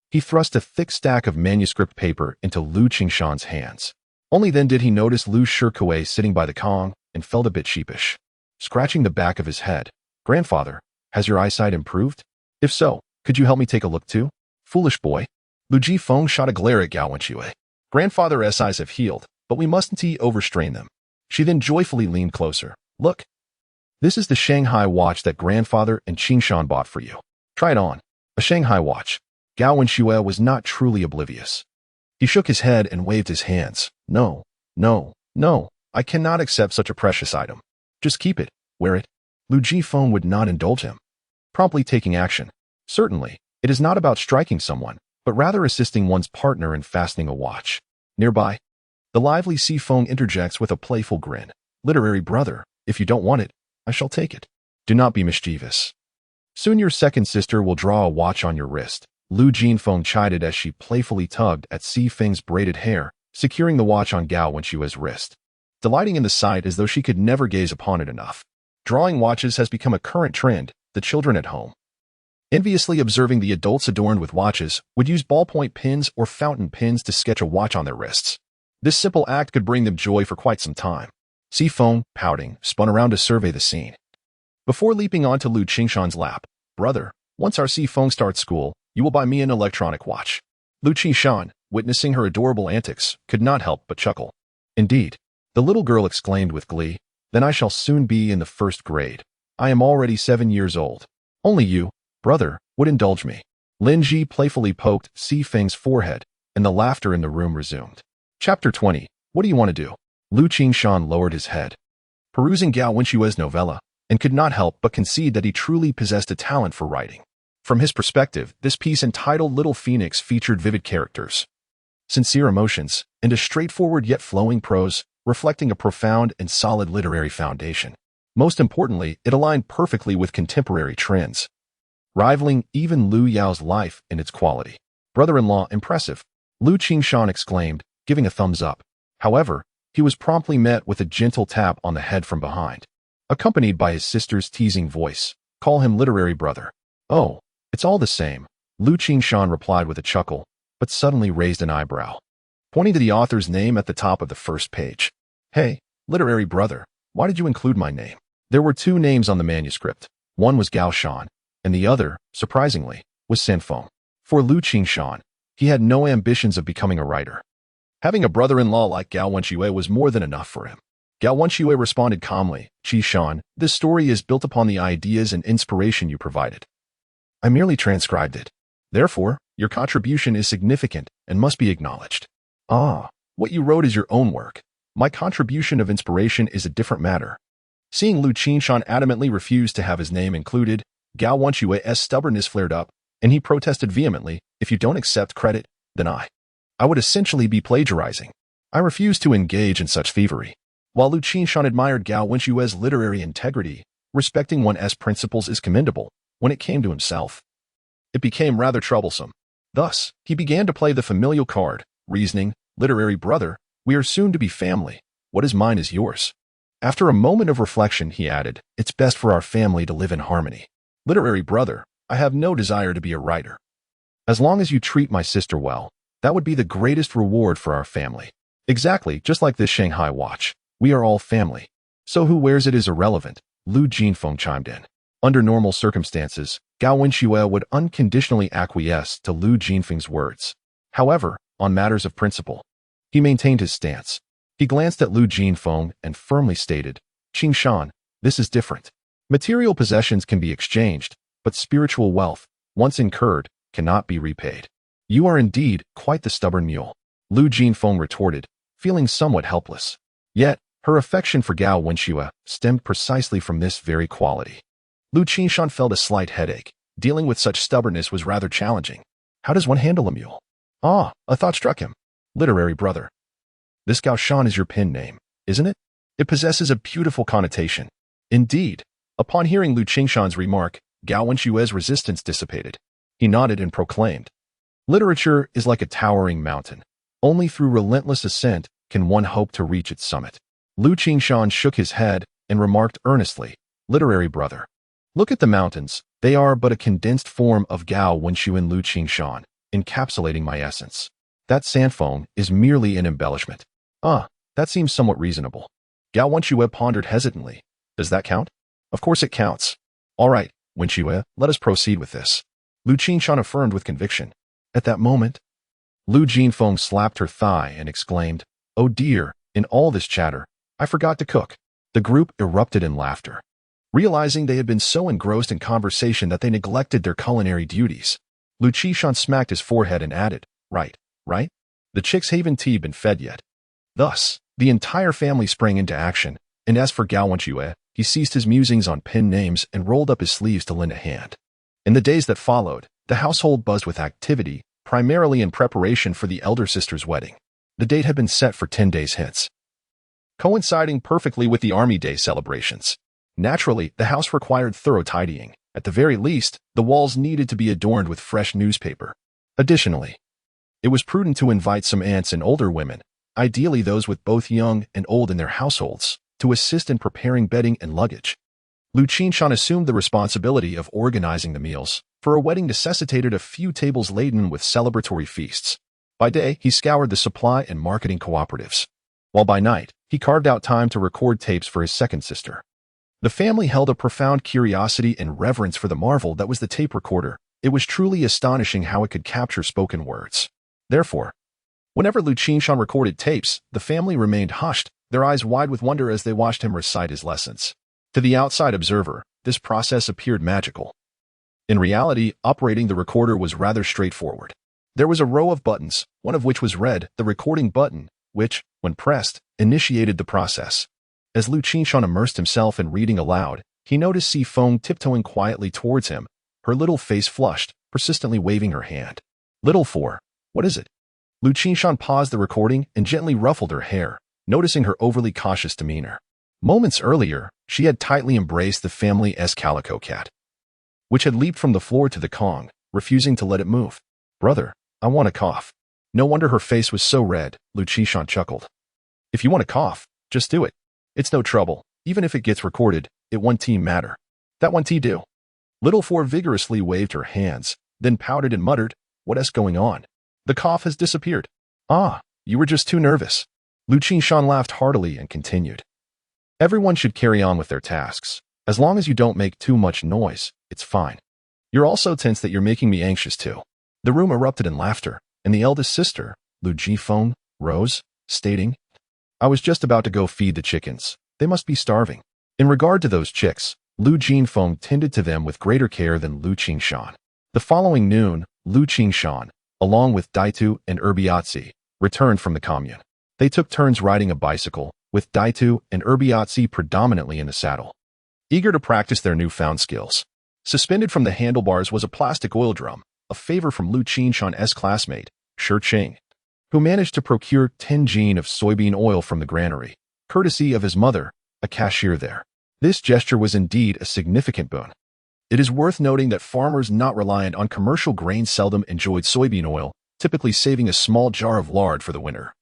he thrust a thick stack of manuscript paper into Liu Qingshan's hands. Only then did he notice Liu Shikue sitting by the Kong and felt a bit sheepish. Scratching the back of his head, Grandfather, has your eyesight improved? If so, could you help me take a look too? Foolish boy. Liu Jifeng shot a glare at Gao Wenxue. Grandfather's eyes have healed, but we mustn't overstrain them. She then joyfully leaned closer. Look. This is the Shanghai watch that Grandfather and Qingshan bought for you. Try it on. A Shanghai watch. Gao Wenxue was not truly oblivious. He shook his head and waved his hands. No, no, no, I cannot accept such a precious item. Just keep it, wear it. Liu Jifeng would not indulge him. Promptly taking action. Certainly, it is not about striking someone, but rather assisting one's partner in fastening a watch. Nearby, the lively Sifeng interjects with a playful grin. Literary brother, if you don't want it, I shall take it. Do not be mischievous. Soon your second sister will draw a watch on your wrist. Liu Jinfeng chided as she playfully tugged at Sifeng's braided hair, securing the watch on Gao Wenxue's wrist. Delighting in the sight as though she could never gaze upon it enough. Drawing watches has become a current trend. The children at home, enviously observing the adults adorned with watches, would use ballpoint pens or fountain pens to sketch a watch on their wrists. This simple act could bring them joy for quite some time. Sifeng, pouting, spun around to survey the scene. Before leaping onto Liu Qingshan's lap, Brother, once our Sifeng starts school, you will buy me an electronic watch. Liu Qingshan, witnessing her adorable antics, could not help but chuckle. Indeed, the little girl exclaimed with glee, then I shall soon be in the first grade. I am already 7 years old. Only you, brother, would indulge me. Lin Ji playfully poked Sifeng's forehead, and the laughter in the room resumed. Chapter 20. What do you want to do? Liu Qingshan lowered his head, perusing Gao Wenxue's novella, and could not help but concede that he truly possessed a talent for writing. From his perspective, this piece entitled Little Phoenix featured vivid characters, sincere emotions, and a straightforward yet flowing prose, reflecting a profound and solid literary foundation. Most importantly, it aligned perfectly with contemporary trends, rivaling even Liu Yao's life in its quality. Brother-in-law impressive, Liu Qingshan exclaimed, giving a thumbs up. However, he was promptly met with a gentle tap on the head from behind, accompanied by his sister's teasing voice. Call him literary brother. Oh, it's all the same, Liu Qingshan replied with a chuckle, but suddenly raised an eyebrow, pointing to the author's name at the top of the first page. Hey, literary brother, why did you include my name? There were 2 names on the manuscript. One was Gao Shan, and the other, surprisingly, was Sanfeng. For Liu Qingshan, he had no ambitions of becoming a writer. Having a brother-in-law like Gao Wenxue was more than enough for him. Gao Wenxue responded calmly, Qingshan, this story is built upon the ideas and inspiration you provided. I merely transcribed it. Therefore, your contribution is significant and must be acknowledged. Ah, what you wrote is your own work. My contribution of inspiration is a different matter. Seeing Liu Qingshan adamantly refuse to have his name included, Gao Wenshue's stubbornness flared up, and he protested vehemently, "If you don't accept credit, then I would essentially be plagiarizing. I refuse to engage in such thievery." While Liu Qingshan admired Gao Wenshue's literary integrity, respecting one's principles is commendable. When it came to himself, it became rather troublesome. Thus, he began to play the familial card, reasoning, "Literary brother, we are soon to be family. What is mine is yours." After a moment of reflection, he added, "It's best for our family to live in harmony. Literary brother, I have no desire to be a writer. As long as you treat my sister well, that would be the greatest reward for our family. Exactly, just like this Shanghai watch. We are all family. So who wears it is irrelevant," Liu Jinfeng chimed in. Under normal circumstances, Gao Wenshue would unconditionally acquiesce to Liu Jinfeng's words. However, on matters of principle, he maintained his stance. He glanced at Liu Jinfeng and firmly stated, "Qingshan, this is different. Material possessions can be exchanged, but spiritual wealth, once incurred, cannot be repaid." "You are indeed quite the stubborn mule," Liu Jinfeng retorted, feeling somewhat helpless. Yet, her affection for Gao Wenshue stemmed precisely from this very quality. Liu Qingshan felt a slight headache. Dealing with such stubbornness was rather challenging. How does one handle a mule? A thought struck him. "Literary brother. This Gao Shan is your pen name, isn't it? It possesses a beautiful connotation." Indeed. Upon hearing Liu Qingshan's remark, Gao Wenshue's resistance dissipated. He nodded and proclaimed, "Literature is like a towering mountain. Only through relentless ascent can one hope to reach its summit." Liu Qingshan shook his head and remarked earnestly, "Literary brother, look at the mountains. They are but a condensed form of Gao Wenshue and Liu Qingshan, encapsulating my essence. That sandphone is merely an embellishment." That seems somewhat reasonable." Gao Wenshue pondered hesitantly. "Does that count?" "Of course it counts." "All right, Wenshue, let us proceed with this," Liu Qingshan affirmed with conviction. At that moment, Liu Jinfeng slapped her thigh and exclaimed, "Oh dear, in all this chatter, I forgot to cook." The group erupted in laughter, realizing they had been so engrossed in conversation that they neglected their culinary duties. Liu Qingshan smacked his forehead and added, Right. The chicks haven't been fed yet." Thus, the entire family sprang into action, and as for Gao Wenshue, he ceased his musings on pen names and rolled up his sleeves to lend a hand. In the days that followed, the household buzzed with activity, primarily in preparation for the elder sister's wedding. The date had been set for 10 days hence, coinciding perfectly with the Army Day celebrations. Naturally, the house required thorough tidying. At the very least, the walls needed to be adorned with fresh newspaper. Additionally, it was prudent to invite some aunts and older women, ideally those with both young and old in their households, to assist in preparing bedding and luggage. Liu Qingshan assumed the responsibility of organizing the meals, for a wedding necessitated a few tables laden with celebratory feasts. By day, he scoured the supply and marketing cooperatives, while by night, he carved out time to record tapes for his second sister. The family held a profound curiosity and reverence for the marvel that was the tape recorder. It was truly astonishing how it could capture spoken words. Therefore, whenever Liu Qingshan recorded tapes, the family remained hushed, their eyes wide with wonder as they watched him recite his lessons. To the outside observer, this process appeared magical. In reality, operating the recorder was rather straightforward. There was a row of buttons, one of which was red, the recording button, which, when pressed, initiated the process. As Liu Qingshan immersed himself in reading aloud, he noticed Si Feng tiptoeing quietly towards him, her little face flushed, persistently waving her hand. "Little Four, what is it?" Liu Qingshan paused the recording and gently ruffled her hair, noticing her overly cautious demeanor. Moments earlier, she had tightly embraced the family's calico cat, which had leaped from the floor to the Kong, refusing to let it move. "Brother, I want to cough." No wonder her face was so red, Liu Qingshan chuckled. "If you want to cough, just do it. It's no trouble. Even if it gets recorded, it won't matter. That won't do." Little Four vigorously waved her hands, then pouted and muttered, "What's going on? The cough has disappeared." You were just too nervous." Liu Qingshan laughed heartily and continued, "Everyone should carry on with their tasks. As long as you don't make too much noise, it's fine. You're all so tense that you're making me anxious too." The room erupted in laughter, and the eldest sister, Liu Jifeng, rose, stating, "I was just about to go feed the chickens. They must be starving." In regard to those chicks, Liu Jinfeng tended to them with greater care than Liu Qingshan. The following noon, Liu Qingshan, along with Daitu and Erbiatsi, returned from the commune. They took turns riding a bicycle, with Daitu and Urbiatsi predominantly in the saddle, eager to practice their newfound skills. Suspended from the handlebars was a plastic oil drum, a favor from Liu Qingshan's classmate, Shi Qing, who managed to procure 10 gin of soybean oil from the granary, courtesy of his mother, a cashier there. This gesture was indeed a significant boon. It is worth noting that farmers not reliant on commercial grain seldom enjoyed soybean oil, typically saving a small jar of lard for the winter,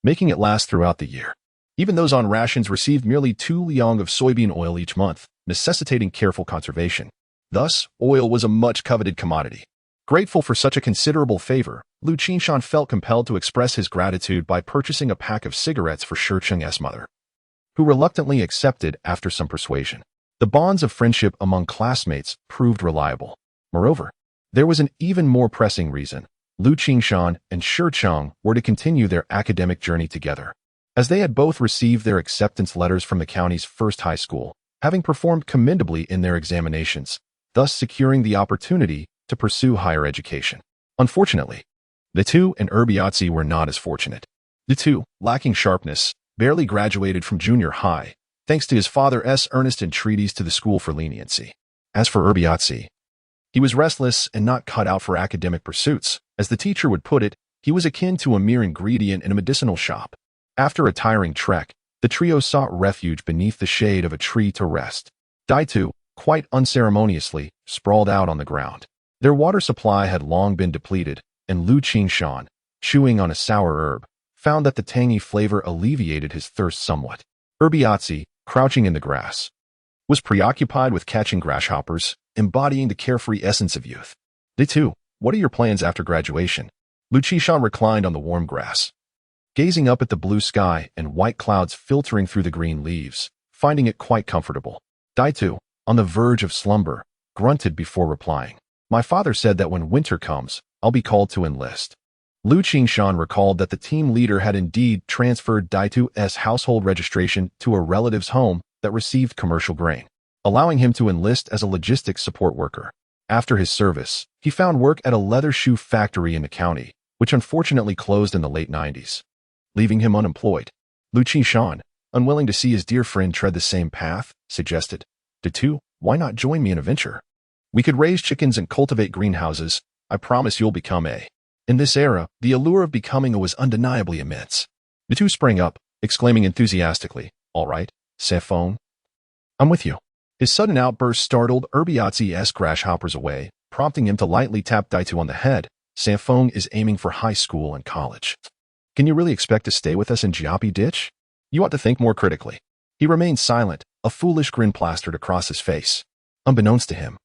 making it last throughout the year. Even those on rations received merely 2 liang of soybean oil each month, necessitating careful conservation. Thus, oil was a much coveted commodity. Grateful for such a considerable favor, Liu Qingshan felt compelled to express his gratitude by purchasing a pack of cigarettes for Shi Qing's mother, who reluctantly accepted after some persuasion. The bonds of friendship among classmates proved reliable. Moreover, there was an even more pressing reason. Liu Qingshan and Shi Qing were to continue their academic journey together, as they had both received their acceptance letters from the county's first high school, having performed commendably in their examinations, thus securing the opportunity to pursue higher education. Unfortunately, Daitu and Urbiatsi were not as fortunate. Daitu, lacking sharpness, barely graduated from junior high, thanks to his father's earnest entreaties to the school for leniency. As for Urbiatsi, he was restless and not cut out for academic pursuits. As the teacher would put it, he was akin to a mere ingredient in a medicinal shop. After a tiring trek, the trio sought refuge beneath the shade of a tree to rest. Daitu, quite unceremoniously, sprawled out on the ground. Their water supply had long been depleted, and Liu Qingshan, chewing on a sour herb, found that the tangy flavor alleviated his thirst somewhat. Urbiatsi, crouching in the grass, was preoccupied with catching grasshoppers, embodying the carefree essence of youth. Daitu, what are your plans after graduation? Liu Qingshan reclined on the warm grass, gazing up at the blue sky and white clouds filtering through the green leaves, finding it quite comfortable. Daitu, on the verge of slumber, grunted before replying. My father said that when winter comes, I'll be called to enlist. Liu Qingshan recalled that the team leader had indeed transferred Daitu's household registration to a relative's home that received commercial grain, allowing him to enlist as a logistics support worker. After his service, he found work at a leather shoe factory in the county, which unfortunately closed in the late 90s, leaving him unemployed. Liu Qingshan, unwilling to see his dear friend tread the same path, suggested, Daitu, why not join me in a venture? We could raise chickens and cultivate greenhouses. I promise you'll become a. In this era, the allure of becoming a was undeniably immense. Daitu sprang up, exclaiming enthusiastically, All right, Sanfeng, I'm with you. His sudden outburst startled Urbiatsi's grasshoppers away, prompting him to lightly tap Daitu on the head. Sanfeng is aiming for high school and college. Can you really expect to stay with us in Jiapi Ditch? You ought to think more critically. He remained silent, a foolish grin plastered across his face. Unbeknownst to him,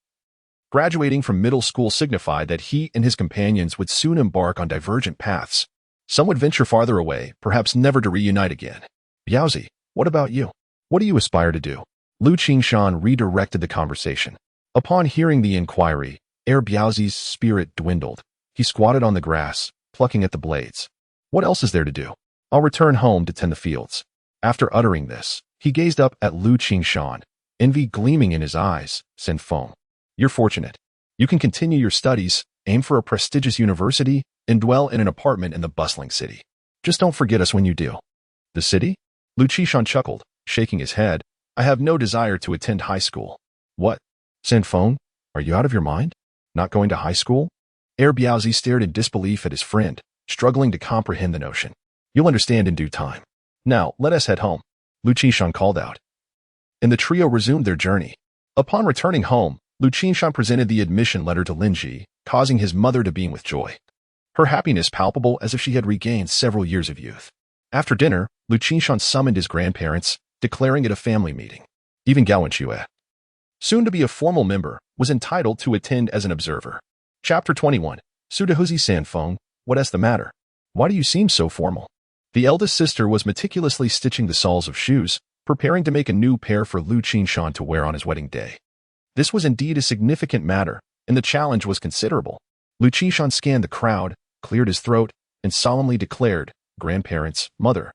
graduating from middle school signified that he and his companions would soon embark on divergent paths. Some would venture farther away, perhaps never to reunite again. Biaozi, what about you? What do you aspire to do? Liu Qingshan redirected the conversation. Upon hearing the inquiry, Biaozi's spirit dwindled. He squatted on the grass, plucking at the blades. What else is there to do? I'll return home to tend the fields. After uttering this, he gazed up at Liu Qingshan, envy gleaming in his eyes. Sanfeng, you're fortunate. You can continue your studies, aim for a prestigious university, and dwell in an apartment in the bustling city. Just don't forget us when you do. The city? Liu Qingshan chuckled, shaking his head. I have no desire to attend high school. What? Sanfeng, are you out of your mind? Not going to high school? Biaozi stared in disbelief at his friend, struggling to comprehend the notion. You'll understand in due time. Now, let us head home, Liu Qingshan called out. And the trio resumed their journey. Upon returning home, Liu Qingshan presented the admission letter to Linji, causing his mother to beam with joy, her happiness palpable as if she had regained several years of youth. After dinner, Liu Qingshan summoned his grandparents, declaring it a family meeting. Even Gao Wenxue, soon to be a formal member, was entitled to attend as an observer. Chapter 21. Sudahuzi Sanfeng, what's the matter? Why do you seem so formal? The eldest sister was meticulously stitching the soles of shoes, preparing to make a new pair for Liu Qingshan to wear on his wedding day. This was indeed a significant matter, and the challenge was considerable. Liu Qingshan scanned the crowd, cleared his throat, and solemnly declared, Grandparents, Mother,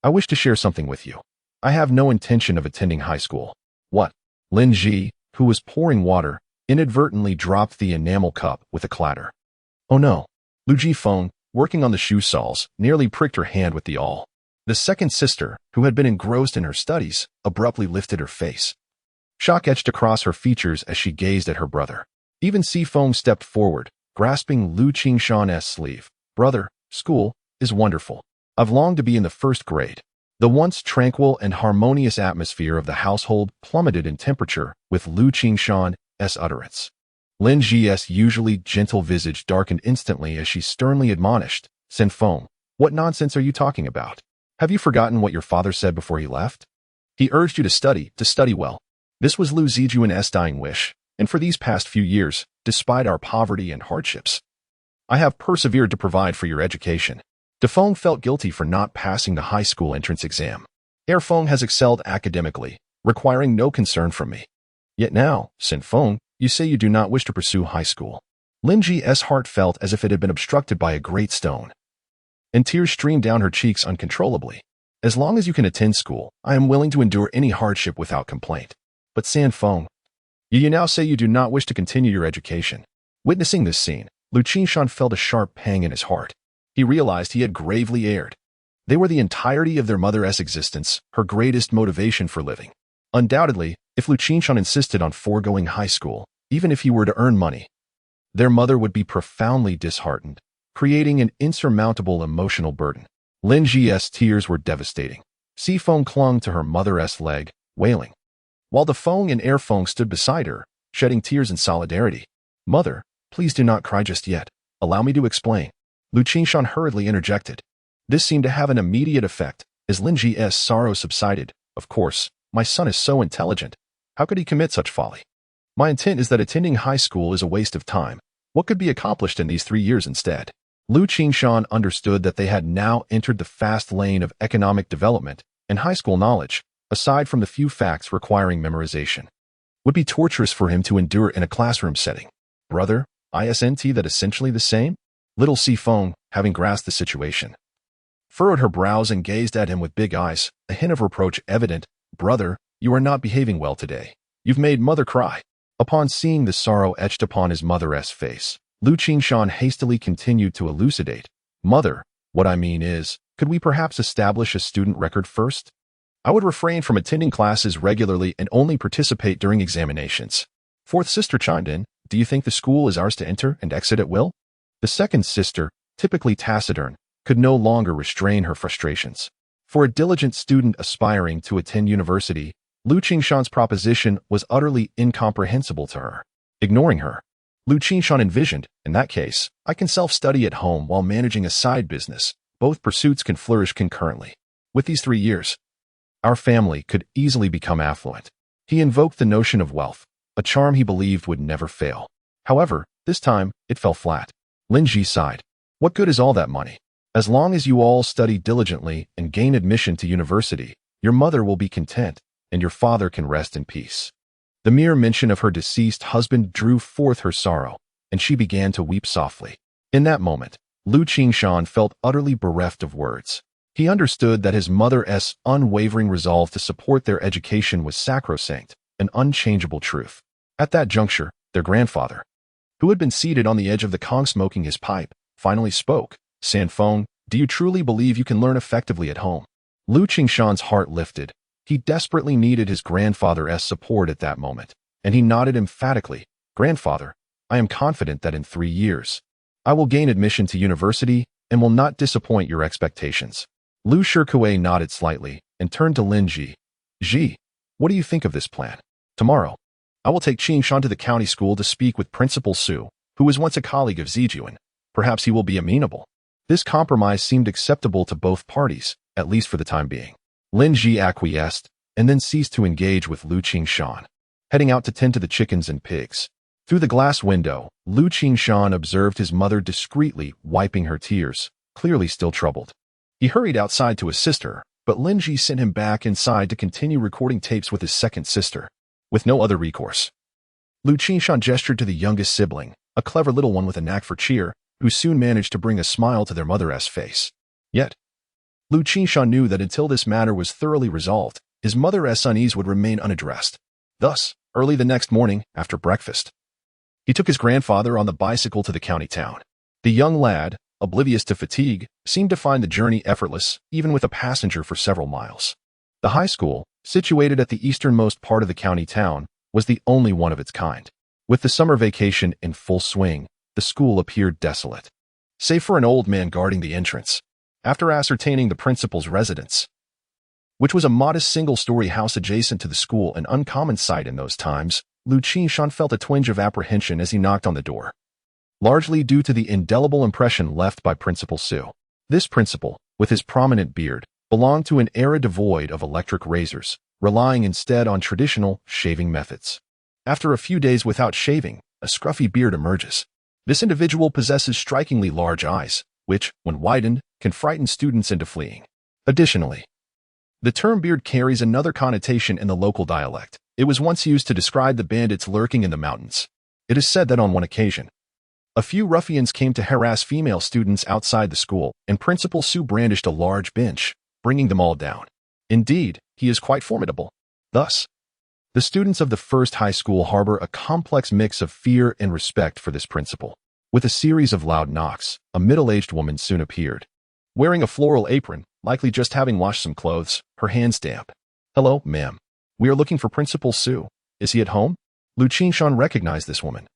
I wish to share something with you. I have no intention of attending high school. What? Lin Ji, who was pouring water, inadvertently dropped the enamel cup with a clatter. Oh no. Liu Jifeng, working on the shoe soles, nearly pricked her hand with the awl. The second sister, who had been engrossed in her studies, abruptly lifted her face. Shock etched across her features as she gazed at her brother. Even Feng stepped forward, grasping Liu Qingshan's sleeve. "Brother, school is wonderful. I've longed to be in the first grade." The once tranquil and harmonious atmosphere of the household plummeted in temperature with Liu Qingshan's utterance. Lin Ji's usually gentle visage darkened instantly as she sternly admonished, "Feng, what nonsense are you talking about? Have you forgotten what your father said before he left? He urged you to study well. This was Liu Zijuan's dying wish, and for these past few years, despite our poverty and hardships, I have persevered to provide for your education." Feng felt guilty for not passing the high school entrance exam. Feng has excelled academically, requiring no concern from me. Yet now, Feng, you say you do not wish to pursue high school. Lin Ji's heart felt as if it had been obstructed by a great stone, and tears streamed down her cheeks uncontrollably. "As long as you can attend school, I am willing to endure any hardship without complaint. But Feng, you now say you do not wish to continue your education." Witnessing this scene, Liu Qingshan felt a sharp pang in his heart. He realized he had gravely erred. They were the entirety of their mother's existence, her greatest motivation for living. Undoubtedly, if Liu Qingshan insisted on foregoing high school, even if he were to earn money, their mother would be profoundly disheartened, creating an insurmountable emotional burden. Lin Ji's tears were devastating. Feng clung to her mother's leg, wailing, while Feng and Feng stood beside her, shedding tears in solidarity. "Mother, please do not cry just yet. Allow me to explain." Liu Qingshan hurriedly interjected. This seemed to have an immediate effect, as Lin Ji's sorrow subsided. "Of course, my son is so intelligent. How could he commit such folly? My intent is that attending high school is a waste of time. What could be accomplished in these 3 years instead?" Liu Qingshan understood that they had now entered the fast lane of economic development, and high school knowledge, aside from the few facts requiring memorization, would be torturous for him to endure in a classroom setting. "Brother, isn't that essentially the same?" Little Feng, having grasped the situation, furrowed her brows and gazed at him with big eyes, a hint of reproach evident. "Brother, you are not behaving well today. You've made mother cry." Upon seeing the sorrow etched upon his mother's face, Liu Qingshan hastily continued to elucidate. "Mother, what I mean is, could we perhaps establish a student record first? I would refrain from attending classes regularly and only participate during examinations." Fourth sister chimed in, "Do you think the school is ours to enter and exit at will?" The second sister, typically taciturn, could no longer restrain her frustrations. For a diligent student aspiring to attend university, Liu Qingshan's proposition was utterly incomprehensible to her. Ignoring her, Liu Qingshan envisioned, "In that case, I can self-study at home while managing a side business. Both pursuits can flourish concurrently. With these 3 years, our family could easily become affluent." He invoked the notion of wealth, a charm he believed would never fail. However, this time, it fell flat. Lin Ji sighed. "What good is all that money? As long as you all study diligently and gain admission to university, your mother will be content, and your father can rest in peace." The mere mention of her deceased husband drew forth her sorrow, and she began to weep softly. In that moment, Liu Qingshan felt utterly bereft of words. He understood that his mother's unwavering resolve to support their education was sacrosanct, an unchangeable truth. At that juncture, their grandfather, who had been seated on the edge of the Kong smoking his pipe, finally spoke. "Feng, do you truly believe you can learn effectively at home?" Liu Qingshan's heart lifted. He desperately needed his grandfather's support at that moment, and he nodded emphatically. "Grandfather, I am confident that in 3 years, I will gain admission to university and will not disappoint your expectations." Liu Shikue nodded slightly and turned to Lin Ji. "Ji, what do you think of this plan? Tomorrow, I will take Qingshan to the county school to speak with Principal Su, who was once a colleague of Zijuan. Perhaps he will be amenable." This compromise seemed acceptable to both parties, at least for the time being. Lin Ji acquiesced, and then ceased to engage with Liu Qingshan, heading out to tend to the chickens and pigs. Through the glass window, Liu Qingshan observed his mother discreetly wiping her tears, clearly still troubled. He hurried outside to assist her, but Lin Ji sent him back inside to continue recording tapes with his second sister. With no other recourse, Liu Qingshan gestured to the youngest sibling, a clever little one with a knack for cheer, who soon managed to bring a smile to their mother's face. Yet, Liu Qingshan knew that until this matter was thoroughly resolved, his mother's unease would remain unaddressed. Thus, early the next morning, after breakfast, he took his grandfather on the bicycle to the county town. The young lad, oblivious to fatigue, seemed to find the journey effortless, even with a passenger for several miles. The high school, situated at the easternmost part of the county town, was the only one of its kind. With the summer vacation in full swing, the school appeared desolate, save for an old man guarding the entrance. After ascertaining the principal's residence, which was a modest single-story house adjacent to the school, an uncommon sight in those times, Liu Qingshan felt a twinge of apprehension as he knocked on the door, largely due to the indelible impression left by Principal Su. This principal, with his prominent beard, belonged to an era devoid of electric razors, relying instead on traditional shaving methods. After a few days without shaving, a scruffy beard emerges. This individual possesses strikingly large eyes, which, when widened, can frighten students into fleeing. Additionally, the term beard carries another connotation in the local dialect. It was once used to describe the bandits lurking in the mountains. It is said that on one occasion, a few ruffians came to harass female students outside the school, and Principal Su brandished a large bench, bringing them all down. Indeed, he is quite formidable. Thus, the students of the first high school harbor a complex mix of fear and respect for this principal. With a series of loud knocks, a middle-aged woman soon appeared. Wearing a floral apron, likely just having washed some clothes, her hands damp. "Hello, ma'am. We are looking for Principal Su. Is he at home?" Liu Qingshan recognized this woman.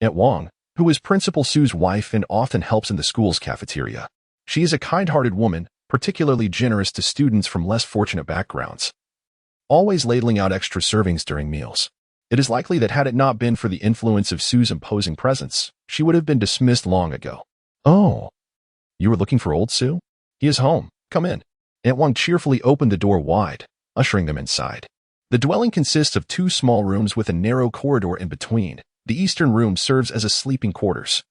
Aunt Wang, who is Principal Su's wife and often helps in the school's cafeteria. She is a kind-hearted woman, particularly generous to students from less fortunate backgrounds, always ladling out extra servings during meals. It is likely that had it not been for the influence of Su's imposing presence, she would have been dismissed long ago. "Oh, you were looking for old Su? He is home. Come in." Aunt Wang cheerfully opened the door wide, ushering them inside. The dwelling consists of two small rooms with a narrow corridor in between. The eastern room serves as a sleeping quarters,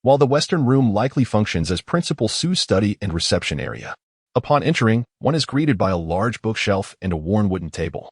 while the western room likely functions as Principal Su's study and reception area. Upon entering, one is greeted by a large bookshelf and a worn wooden table,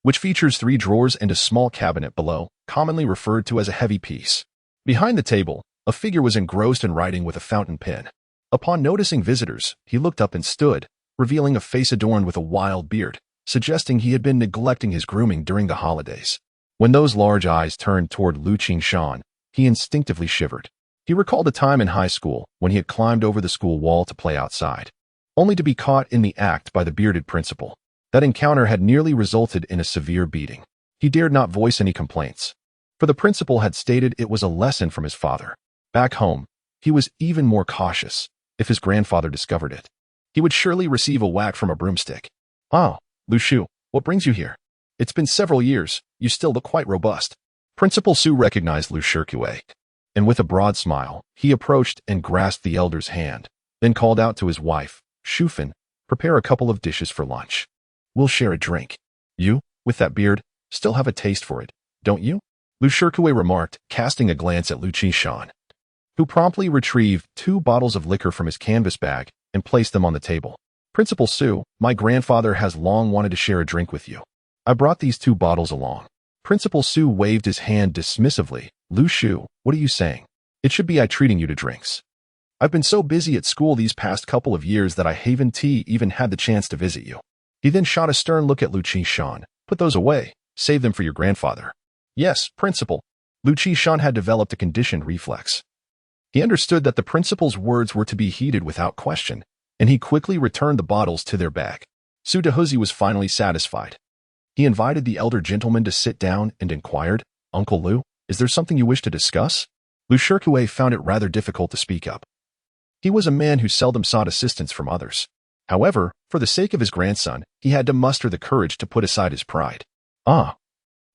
which features 3 drawers and a small cabinet below, commonly referred to as a heavy piece. Behind the table, a figure was engrossed in writing with a fountain pen. Upon noticing visitors, he looked up and stood, revealing a face adorned with a wild beard, suggesting he had been neglecting his grooming during the holidays. When those large eyes turned toward Liu Qingshan, he instinctively shivered. He recalled a time in high school when he had climbed over the school wall to play outside, only to be caught in the act by the bearded principal. That encounter had nearly resulted in a severe beating. He dared not voice any complaints, for the principal had stated it was a lesson from his father. Back home, he was even more cautious. If his grandfather discovered it, he would surely receive a whack from a broomstick. "Ah, Lu Shu, what brings you here? It's been several years. You still look quite robust." Principal Su recognized Liu Shikue, and with a broad smile, he approached and grasped the elder's hand, then called out to his wife, "Shufan, prepare a couple of dishes for lunch. We'll share a drink. You, with that beard, still have a taste for it, don't you?" Liu Shikue remarked, casting a glance at Liu Qingshan, who promptly retrieved 2 bottles of liquor from his canvas bag and placed them on the table. "Principal Su, my grandfather has long wanted to share a drink with you. I brought these 2 bottles along." Principal Su waved his hand dismissively. "Lu Shu, what are you saying? It should be I treating you to drinks. I've been so busy at school these past couple of years that I haven't even had the chance to visit you." He then shot a stern look at Liu Qingshan. "Put those away. Save them for your grandfather." "Yes, Principal." Liu Qingshan had developed a conditioned reflex. He understood that the principal's words were to be heeded without question, and he quickly returned the bottles to their bag. Su Dehuzi was finally satisfied. He invited the elder gentleman to sit down and inquired, "Uncle Liu, is there something you wish to discuss?" Liu Shikue found it rather difficult to speak up. He was a man who seldom sought assistance from others. However, for the sake of his grandson, he had to muster the courage to put aside his pride. "Ah,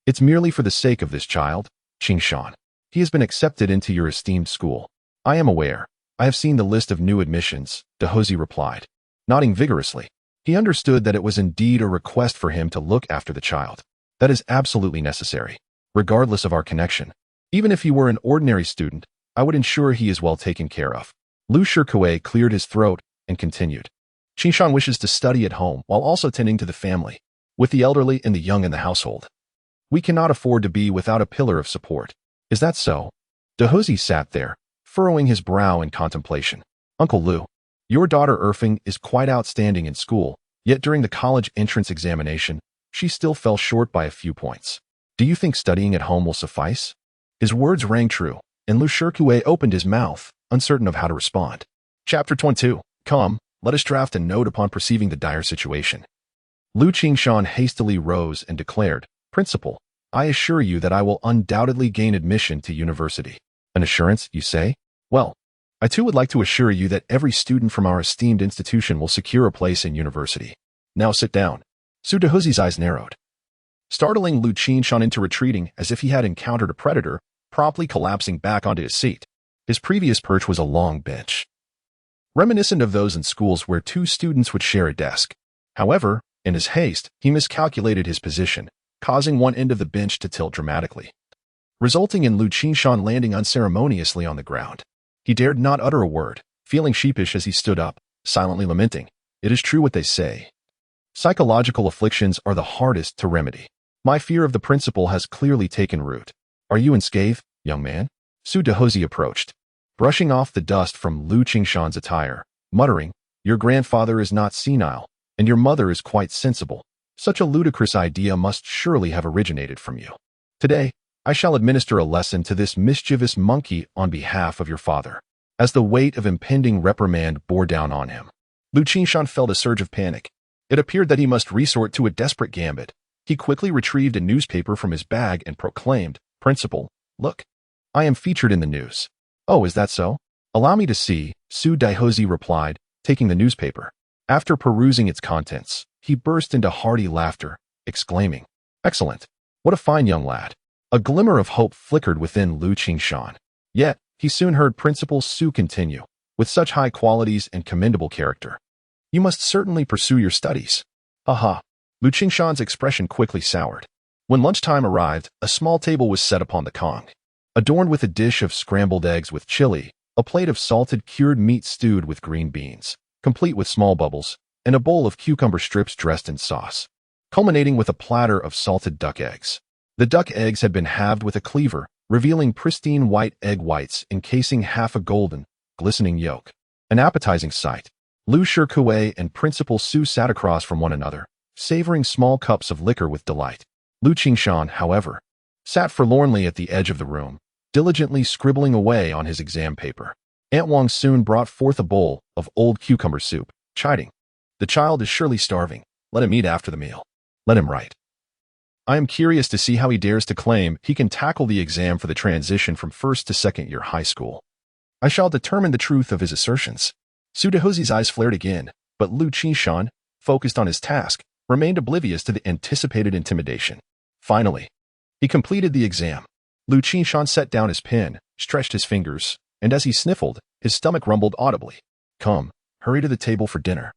it's merely for the sake of this child, Qingshan. He has been accepted into your esteemed school." "I am aware. I have seen the list of new admissions," Dehuzi replied, nodding vigorously. He understood that it was indeed a request for him to look after the child. "That is absolutely necessary, regardless of our connection. Even if he were an ordinary student, I would ensure he is well taken care of." Liu Shikue cleared his throat and continued. "Qingshan wishes to study at home while also tending to the family, with the elderly and the young in the household. We cannot afford to be without a pillar of support." "Is that so?" Dehuzi sat there, furrowing his brow in contemplation. "Uncle Liu, your daughter Erfing is quite outstanding in school, yet during the college entrance examination, she still fell short by a few points. Do you think studying at home will suffice?" His words rang true, and Liu Shikue opened his mouth, uncertain of how to respond. Chapter 22. Come, let us draft a note upon perceiving the dire situation. Liu Qingshan hastily rose and declared, Principal, I assure you that I will undoubtedly gain admission to university. An assurance, you say? Well, I too would like to assure you that every student from our esteemed institution will secure a place in university. Now sit down. Su Dehuzi's eyes narrowed, startling Liu Qingshan into retreating as if he had encountered a predator, promptly collapsing back onto his seat. His previous perch was a long bench, reminiscent of those in schools where two students would share a desk. However, in his haste, he miscalculated his position, causing one end of the bench to tilt dramatically, resulting in Liu Qingshan landing unceremoniously on the ground. He dared not utter a word, feeling sheepish as he stood up, silently lamenting, It is true what they say. Psychological afflictions are the hardest to remedy. My fear of the principal has clearly taken root. Are you unscathed, young man? Su Dehuzi approached, brushing off the dust from Liu Qingshan's attire, muttering, Your grandfather is not senile, and your mother is quite sensible. Such a ludicrous idea must surely have originated from you. Today, I shall administer a lesson to this mischievous monkey on behalf of your father. As the weight of impending reprimand bore down on him, Liu Qingshan felt a surge of panic. It appeared that he must resort to a desperate gambit. He quickly retrieved a newspaper from his bag and proclaimed, Principal, look, I am featured in the news. Oh, is that so? Allow me to see, Su Dehuzi replied, taking the newspaper. After perusing its contents, he burst into hearty laughter, exclaiming, Excellent! What a fine young lad! A glimmer of hope flickered within Liu Qingshan. Yet, he soon heard Principal Su continue, with such high qualities and commendable character. You must certainly pursue your studies. Aha! Liu Qingshan's expression quickly soured. When lunchtime arrived, a small table was set upon the kong, adorned with a dish of scrambled eggs with chili, a plate of salted cured meat stewed with green beans, complete with small bubbles, and a bowl of cucumber strips dressed in sauce, culminating with a platter of salted duck eggs. The duck eggs had been halved with a cleaver, revealing pristine white egg whites encasing half a golden, glistening yolk. An appetizing sight. Liu Shikue and Principal Su sat across from one another, savoring small cups of liquor with delight. Liu Qingshan, however, sat forlornly at the edge of the room, diligently scribbling away on his exam paper. Aunt Wang soon brought forth a bowl of old cucumber soup, chiding, The child is surely starving. Let him eat after the meal. Let him write. I am curious to see how he dares to claim he can tackle the exam for the transition from first to second year high school. I shall determine the truth of his assertions. Su Dehuzi's eyes flared again, but Liu Qingshan, focused on his task, remained oblivious to the anticipated intimidation. Finally, he completed the exam. Liu Qingshan set down his pen, stretched his fingers, and as he sniffled, his stomach rumbled audibly. Come, hurry to the table for dinner.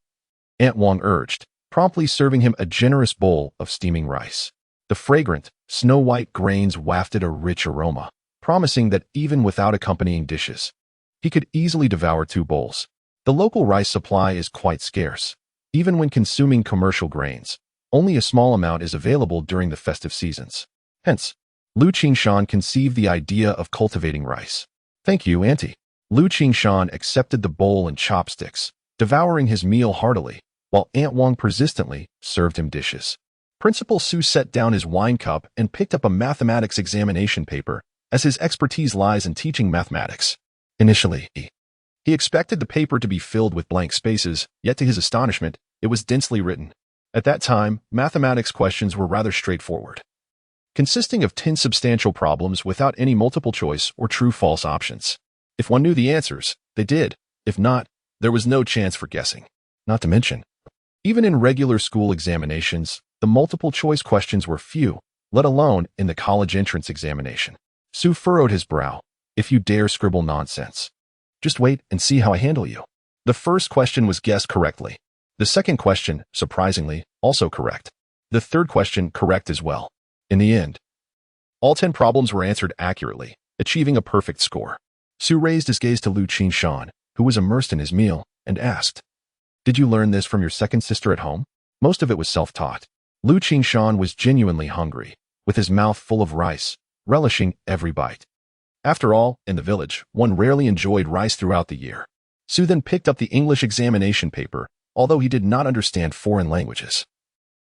Aunt Wang urged, promptly serving him a generous bowl of steaming rice. The fragrant, snow-white grains wafted a rich aroma, promising that even without accompanying dishes, he could easily devour 2 bowls. The local rice supply is quite scarce. Even when consuming commercial grains, only a small amount is available during the festive seasons. Hence, Liu Qingshan conceived the idea of cultivating rice. Thank you, Auntie. Liu Qingshan accepted the bowl and chopsticks, devouring his meal heartily, while Aunt Wang persistently served him dishes. Principal Su set down his wine cup and picked up a mathematics examination paper, as his expertise lies in teaching mathematics. Initially, he expected the paper to be filled with blank spaces, yet to his astonishment, it was densely written. At that time, mathematics questions were rather straightforward, consisting of 10 substantial problems without any multiple choice or true-false options. If one knew the answers, they did. If not, there was no chance for guessing. Not to mention, even in regular school examinations, the multiple-choice questions were few, let alone in the college entrance examination. Su furrowed his brow. If you dare scribble nonsense, just wait and see how I handle you. The first question was guessed correctly. The second question, surprisingly, also correct. The third question correct as well. In the end, all 10 problems were answered accurately, achieving a perfect score. Su raised his gaze to Liu Qingshan, who was immersed in his meal, and asked, Did you learn this from your second sister at home? Most of it was self-taught. Liu Qingshan was genuinely hungry, with his mouth full of rice, relishing every bite. After all, in the village, one rarely enjoyed rice throughout the year. Su then picked up the English examination paper, although he did not understand foreign languages.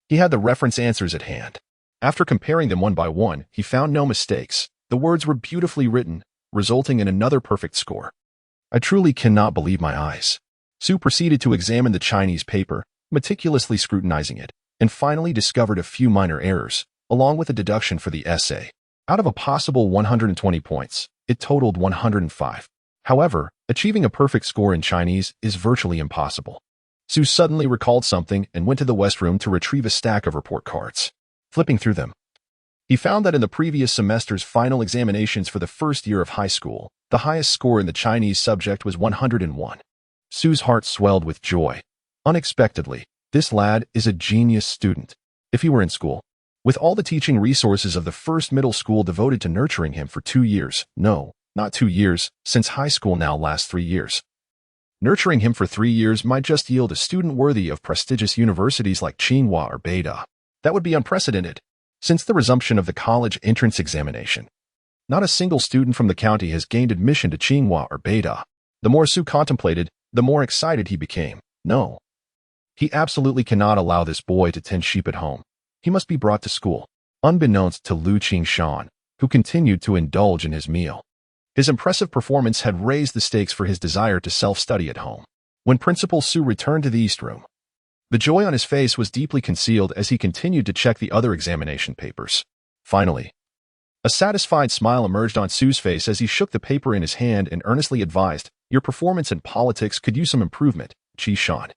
He had the reference answers at hand. After comparing them one by one, he found no mistakes. The words were beautifully written, resulting in another perfect score. I truly cannot believe my eyes. Su proceeded to examine the Chinese paper, meticulously scrutinizing it, and finally discovered a few minor errors, along with a deduction for the essay. Out of a possible 120 points, it totaled 105. However, achieving a perfect score in Chinese is virtually impossible. Su suddenly recalled something and went to the West Room to retrieve a stack of report cards. Flipping through them, he found that in the previous semester's final examinations for the first year of high school, the highest score in the Chinese subject was 101. Su's heart swelled with joy. Unexpectedly, this lad is a genius student. If he were in school, with all the teaching resources of the first middle school devoted to nurturing him for 2 years, no, not 2 years, since high school now lasts 3 years. Nurturing him for 3 years might just yield a student worthy of prestigious universities like Tsinghua or Beida. That would be unprecedented. Since the resumption of the college entrance examination, not a single student from the county has gained admission to Tsinghua or Beida. The more Su contemplated, the more excited he became. No. He absolutely cannot allow this boy to tend sheep at home. He must be brought to school, unbeknownst to Liu Qingshan, who continued to indulge in his meal. His impressive performance had raised the stakes for his desire to self-study at home. When Principal Su returned to the East Room, the joy on his face was deeply concealed as he continued to check the other examination papers. Finally, a satisfied smile emerged on Su's face as he shook the paper in his hand and earnestly advised, "Your performance in politics could use some improvement, Qingshan.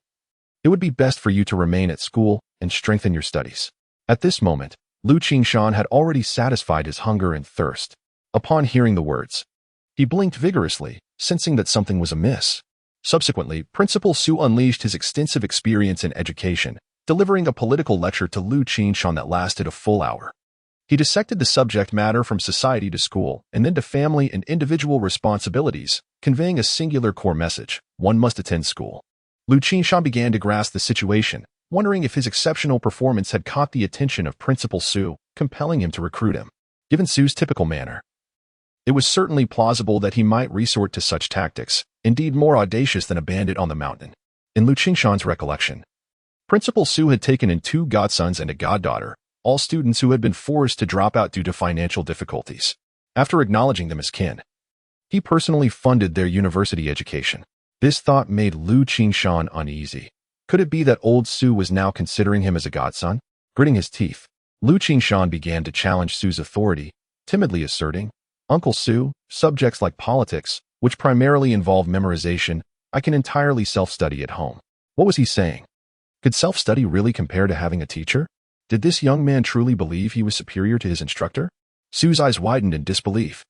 It would be best for you to remain at school and strengthen your studies." At this moment, Liu Qingshan had already satisfied his hunger and thirst. Upon hearing the words, he blinked vigorously, sensing that something was amiss. Subsequently, Principal Su unleashed his extensive experience in education, delivering a political lecture to Liu Qingshan that lasted a full hour. He dissected the subject matter from society to school and then to family and individual responsibilities, conveying a singular core message: one must attend school. Liu Qingshan began to grasp the situation, wondering if his exceptional performance had caught the attention of Principal Su, compelling him to recruit him. Given Su's typical manner, it was certainly plausible that he might resort to such tactics, indeed more audacious than a bandit on the mountain. In Liu Qingshan's recollection, Principal Su had taken in 2 godsons and a goddaughter, all students who had been forced to drop out due to financial difficulties. After acknowledging them as kin, he personally funded their university education. This thought made Liu Qingshan uneasy. Could it be that old Su was now considering him as a godson? Gritting his teeth, Liu Qingshan began to challenge Su's authority, timidly asserting, "Uncle Su, subjects like politics, which primarily involve memorization, I can entirely self-study at home." What was he saying? Could self-study really compare to having a teacher? Did this young man truly believe he was superior to his instructor? Su's eyes widened in disbelief.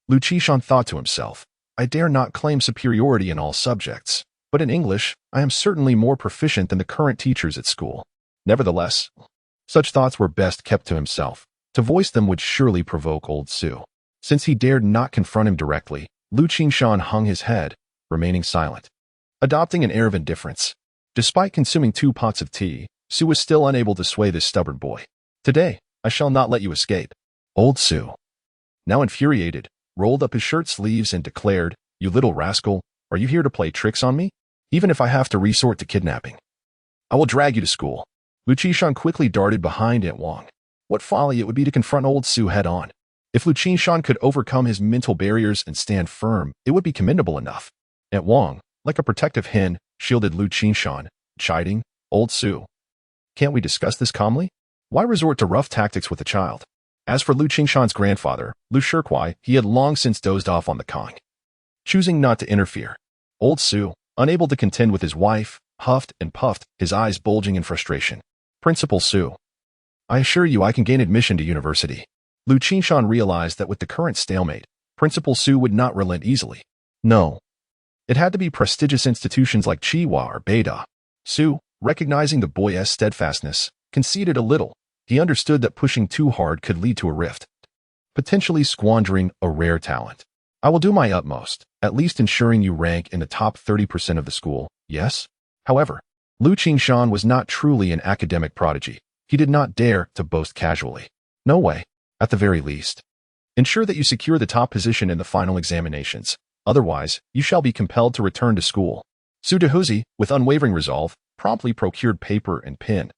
Liu Qingshan thought to himself, "I dare not claim superiority in all subjects, but in English, I am certainly more proficient than the current teachers at school." Nevertheless, such thoughts were best kept to himself. To voice them would surely provoke old Su. Since he dared not confront him directly, Liu Qingshan hung his head, remaining silent, adopting an air of indifference. Despite consuming 2 pots of tea, Su was still unable to sway this stubborn boy. "Today, I shall not let you escape." Old Su, now infuriated, rolled up his shirt sleeves and declared, "You little rascal, are you here to play tricks on me? Even if I have to resort to kidnapping, I will drag you to school." Liu Qingshan quickly darted behind Aunt Wang. What folly it would be to confront old Su head-on. If Liu Qingshan could overcome his mental barriers and stand firm, it would be commendable enough. Aunt Wang, like a protective hen, shielded Liu Qingshan, chiding, "Old Su, can't we discuss this calmly? Why resort to rough tactics with a child?" As for Liu Qingshan's grandfather, Liu Shikwai, he had long since dozed off on the Kong. Choosing not to interfere, old Su, unable to contend with his wife, huffed and puffed, his eyes bulging in frustration. "Principal Su, I assure you I can gain admission to university." Liu Qingshan realized that with the current stalemate, Principal Su would not relent easily. No. It had to be prestigious institutions like Tsinghua or Beida. Su, recognizing the boy's steadfastness, conceded a little. He understood that pushing too hard could lead to a rift, potentially squandering a rare talent. "I will do my utmost, at least ensuring you rank in the top 30% of the school, yes?" However, Liu Qingshan was not truly an academic prodigy. He did not dare to boast casually. "No way. At the very least, ensure that you secure the top position in the final examinations. Otherwise, you shall be compelled to return to school." Su Dehuzi, with unwavering resolve, promptly procured paper and pen,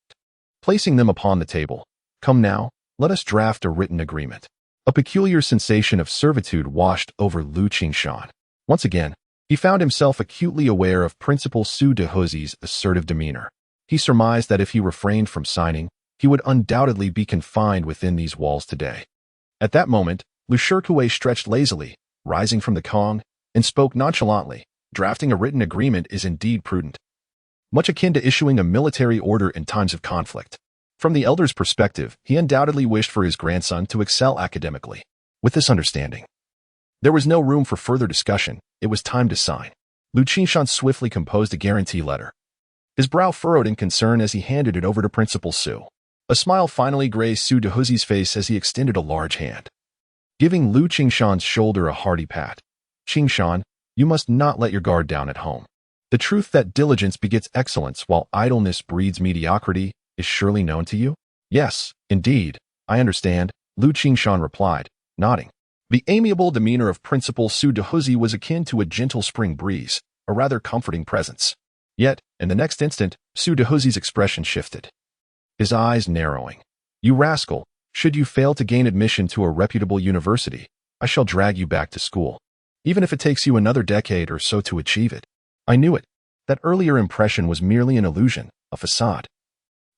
placing them upon the table. "Come now, let us draft a written agreement." A peculiar sensation of servitude washed over Liu Qingshan. Once again, He found himself acutely aware of Principal Su Dehuzi's assertive demeanor. He surmised that if he refrained from signing, he would undoubtedly be confined within these walls today. At that moment, Liu Shirkuei stretched lazily, rising from the Kong, and spoke nonchalantly. Drafting a written agreement is indeed prudent, much akin to issuing a military order in times of conflict. From the elder's perspective, he undoubtedly wished for his grandson to excel academically. With this understanding, there was no room for further discussion. It was time to sign. Liu Qingshan swiftly composed a guarantee letter. His brow furrowed in concern as he handed it over to Principal Su. A smile finally grazed Su Dehuzi's face as he extended a large hand, giving Liu Qingshan's shoulder a hearty pat. Qingshan, you must not let your guard down at home. The truth that diligence begets excellence while idleness breeds mediocrity is surely known to you? Yes, indeed, I understand, Liu Qingshan replied, nodding. The amiable demeanor of Principal Su Dehuzi was akin to a gentle spring breeze, a rather comforting presence. Yet, in the next instant, Su Dehuzi's expression shifted, his eyes narrowing. You rascal, should you fail to gain admission to a reputable university, I shall drag you back to school, even if it takes you another decade or so to achieve it. I knew it. That earlier impression was merely an illusion, a facade.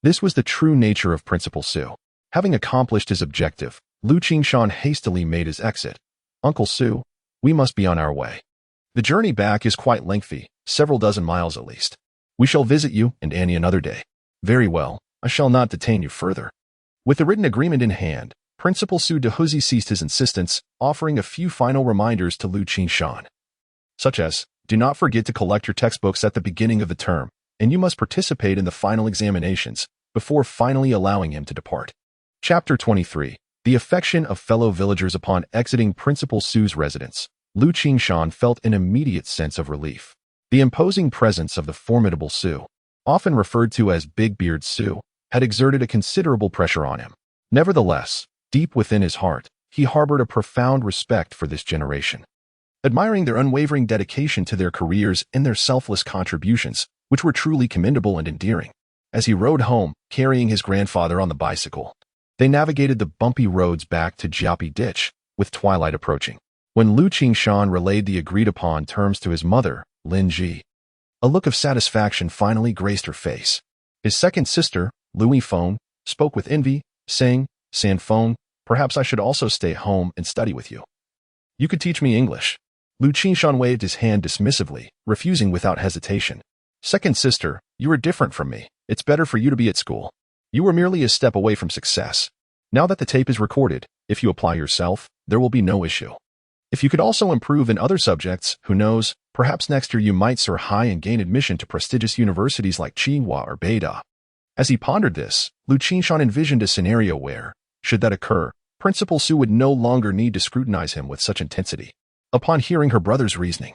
This was the true nature of Principal Su. Having accomplished his objective, Liu Qingshan hastily made his exit. Uncle Su, we must be on our way. The journey back is quite lengthy, several dozen miles at least. We shall visit you and Annie another day. Very well, I shall not detain you further. With the written agreement in hand, Principal Su Dehuzi ceased his insistence, offering a few final reminders to Liu Qingshan, such as, do not forget to collect your textbooks at the beginning of the term, and you must participate in the final examinations before finally allowing him to depart. Chapter 23. The affection of fellow villagers. Upon exiting Principal Su's residence, Liu Qingshan felt an immediate sense of relief. The imposing presence of the formidable Su, often referred to as Big Beard Su, had exerted a considerable pressure on him. Nevertheless, deep within his heart, he harbored a profound respect for this generation, admiring their unwavering dedication to their careers and their selfless contributions, which were truly commendable and endearing. As he rode home, carrying his grandfather on the bicycle, they navigated the bumpy roads back to Jiapi Ditch, with twilight approaching. When Liu Qingshan relayed the agreed-upon terms to his mother, Lin Ji, a look of satisfaction finally graced her face. His second sister, Liu Yifeng, spoke with envy, saying, Sanfeng, perhaps I should also stay home and study with you. You could teach me English. Liu Qingshan waved his hand dismissively, refusing without hesitation. Second sister, you are different from me. It's better for you to be at school. You were merely a step away from success. Now that the tape is recorded, if you apply yourself, there will be no issue. If you could also improve in other subjects, who knows, perhaps next year you might soar high and gain admission to prestigious universities like Tsinghua or Beida. As he pondered this, Liu Qingshan envisioned a scenario where, should that occur, Principal Su would no longer need to scrutinize him with such intensity. Upon hearing her brother's reasoning,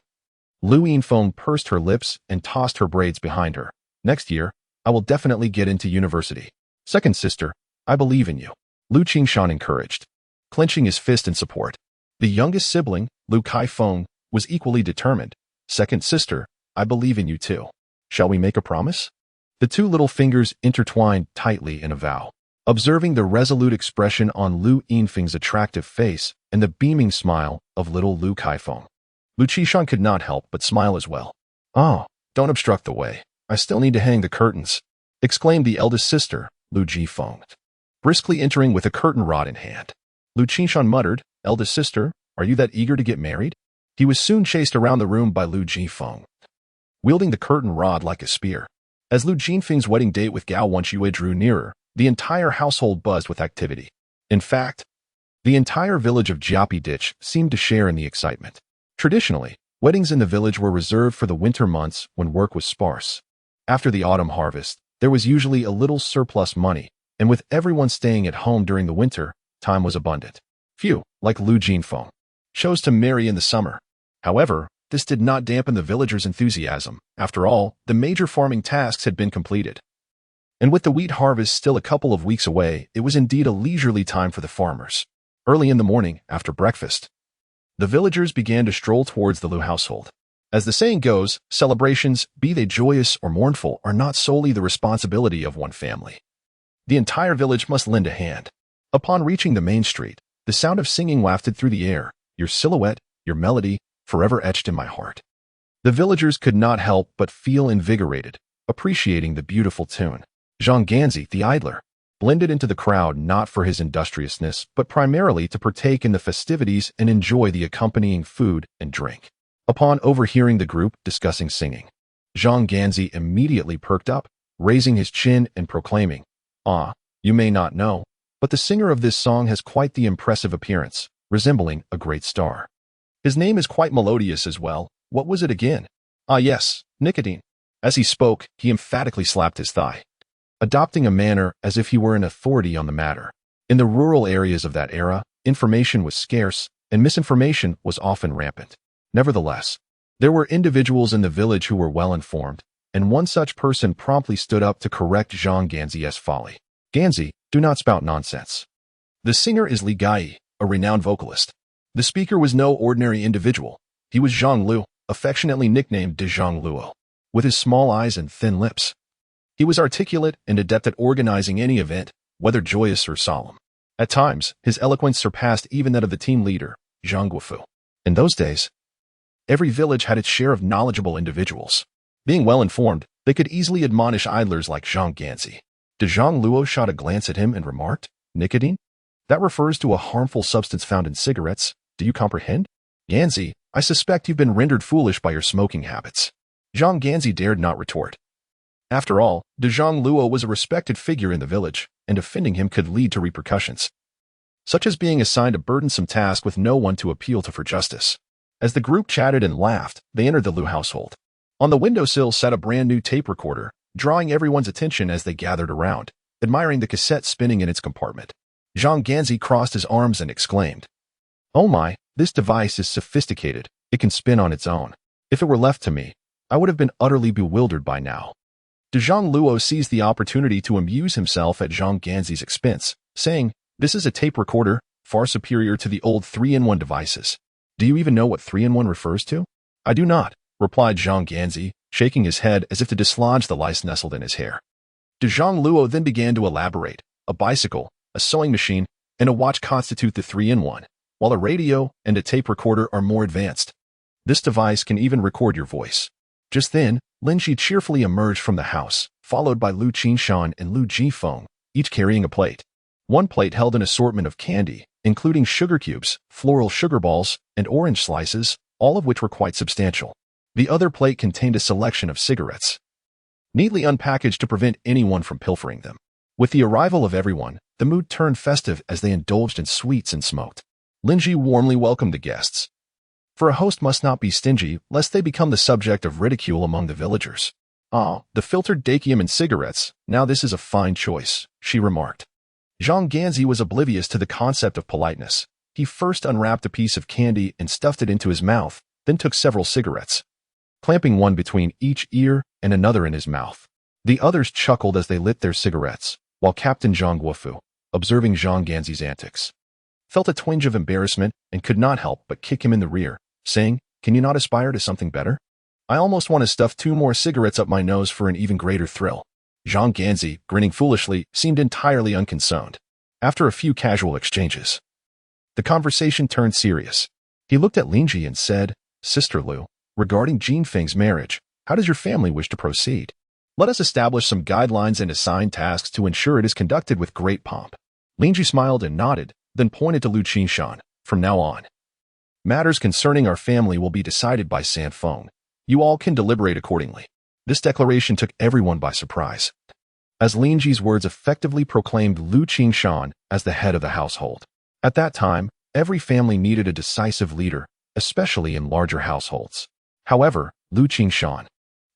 Liu Yifeng pursed her lips and tossed her braids behind her. Next year, I will definitely get into university. Second sister, I believe in you, Liu Qingshan encouraged, clenching his fist in support. The youngest sibling, Liu Kaifeng, was equally determined. Second sister, I believe in you too. Shall we make a promise? The two little fingers intertwined tightly in a vow. Observing the resolute expression on Liu Yifeng's attractive face and the beaming smile of little Liu Kaifeng, Liu Qingshan could not help but smile as well. Oh, don't obstruct the way. I still need to hang the curtains, exclaimed the eldest sister, Liu Jifeng, briskly entering with a curtain rod in hand. Liu Qingshan muttered, eldest sister, are you that eager to get married? He was soon chased around the room by Liu Jifeng, wielding the curtain rod like a spear. As Liu Jinfeng's wedding date with Gao Wenxue drew nearer, the entire household buzzed with activity. In fact, the entire village of Jiapi Ditch seemed to share in the excitement. Traditionally, weddings in the village were reserved for the winter months when work was sparse. After the autumn harvest, there was usually a little surplus money, and with everyone staying at home during the winter, time was abundant. Few, like Liu Jinfeng, chose to marry in the summer. However, this did not dampen the villagers' enthusiasm. After all, the major farming tasks had been completed. And with the wheat harvest still a couple of weeks away, it was indeed a leisurely time for the farmers. Early in the morning, after breakfast, the villagers began to stroll towards the Liu household. As the saying goes, celebrations, be they joyous or mournful, are not solely the responsibility of one family. The entire village must lend a hand. Upon reaching the main street, the sound of singing wafted through the air, your silhouette, your melody, forever etched in my heart. The villagers could not help but feel invigorated, appreciating the beautiful tune. Zhang Ganzi, the idler, blended into the crowd not for his industriousness, but primarily to partake in the festivities and enjoy the accompanying food and drink. Upon overhearing the group discussing singing, Zhang Ganzi immediately perked up, raising his chin and proclaiming, "Ah, you may not know, but the singer of this song has quite the impressive appearance, resembling a great star. His name is quite melodious as well. What was it again? Ah yes, nicotine." As he spoke, he emphatically slapped his thigh, adopting a manner as if he were an authority on the matter. In the rural areas of that era, information was scarce, and misinformation was often rampant. Nevertheless, there were individuals in the village who were well-informed, and one such person promptly stood up to correct Zhang Ganzi's folly. "Ganzi, do not spout nonsense. The singer is Li Gai, a renowned vocalist." The speaker was no ordinary individual. He was Zhang Lu, affectionately nicknamed de Zhang Luo, with his small eyes and thin lips. He was articulate and adept at organizing any event, whether joyous or solemn. At times, his eloquence surpassed even that of the team leader, Zhang Guofu. In those days, every village had its share of knowledgeable individuals. Being well-informed, they could easily admonish idlers like Zhang Ganzi. De Zhang Luo shot a glance at him and remarked, "Nicotine? That refers to a harmful substance found in cigarettes. Do you comprehend? Ganzi, I suspect you've been rendered foolish by your smoking habits." Zhang Ganzi dared not retort. After all, de Zhang Luo was a respected figure in the village, and offending him could lead to repercussions, such as being assigned a burdensome task with no one to appeal to for justice. As the group chatted and laughed, they entered the Liu household. On the windowsill sat a brand new tape recorder, drawing everyone's attention as they gathered around, admiring the cassette spinning in its compartment. Zhang Ganzi crossed his arms and exclaimed, "Oh my, this device is sophisticated. It can spin on its own. If it were left to me, I would have been utterly bewildered by now." De Zhang Luo seized the opportunity to amuse himself at Zhang Ganzi's expense, saying, "This is a tape recorder, far superior to the old 3-in-1 devices. Do you even know what 3-in-1 refers to?" "I do not," replied Zhang Ganzi, shaking his head as if to dislodge the lice nestled in his hair. De Zhang Luo then began to elaborate. A bicycle, a sewing machine, and a watch constitute the 3-in-1, while a radio and a tape recorder are more advanced. This device can even record your voice. Just then, Lin Ji cheerfully emerged from the house, followed by Liu Qingshan and Liu Jifeng, each carrying a plate. One plate held an assortment of candy, including sugar cubes, floral sugar balls, and orange slices, all of which were quite substantial. The other plate contained a selection of cigarettes, neatly unpackaged to prevent anyone from pilfering them. With the arrival of everyone, the mood turned festive as they indulged in sweets and smoked. Lin Ji warmly welcomed the guests, for a host must not be stingy lest they become the subject of ridicule among the villagers. "Ah, the filtered dakium and cigarettes, now this is a fine choice," she remarked. Zhang Ganzi was oblivious to the concept of politeness. He first unwrapped a piece of candy and stuffed it into his mouth, then took several cigarettes, clamping one between each ear and another in his mouth. The others chuckled as they lit their cigarettes, while Captain Zhang Guofu, observing Zhang Ganzi's antics, felt a twinge of embarrassment and could not help but kick him in the rear, saying, "Can you not aspire to something better? I almost want to stuff 2 more cigarettes up my nose for an even greater thrill." Zhang Ganzi, grinning foolishly, seemed entirely unconcerned. After a few casual exchanges, the conversation turned serious. He looked at Lin Ji and said, "Sister Liu, regarding Jin Feng's marriage, how does your family wish to proceed? Let us establish some guidelines and assign tasks to ensure it is conducted with great pomp." Lin Ji smiled and nodded, then pointed to Liu Qingshan. "From now on, matters concerning our family will be decided by San Feng. You all can deliberate accordingly." This declaration took everyone by surprise, as Lin Ji's words effectively proclaimed Liu Qingshan as the head of the household. At that time, every family needed a decisive leader, especially in larger households. However, Liu Qingshan,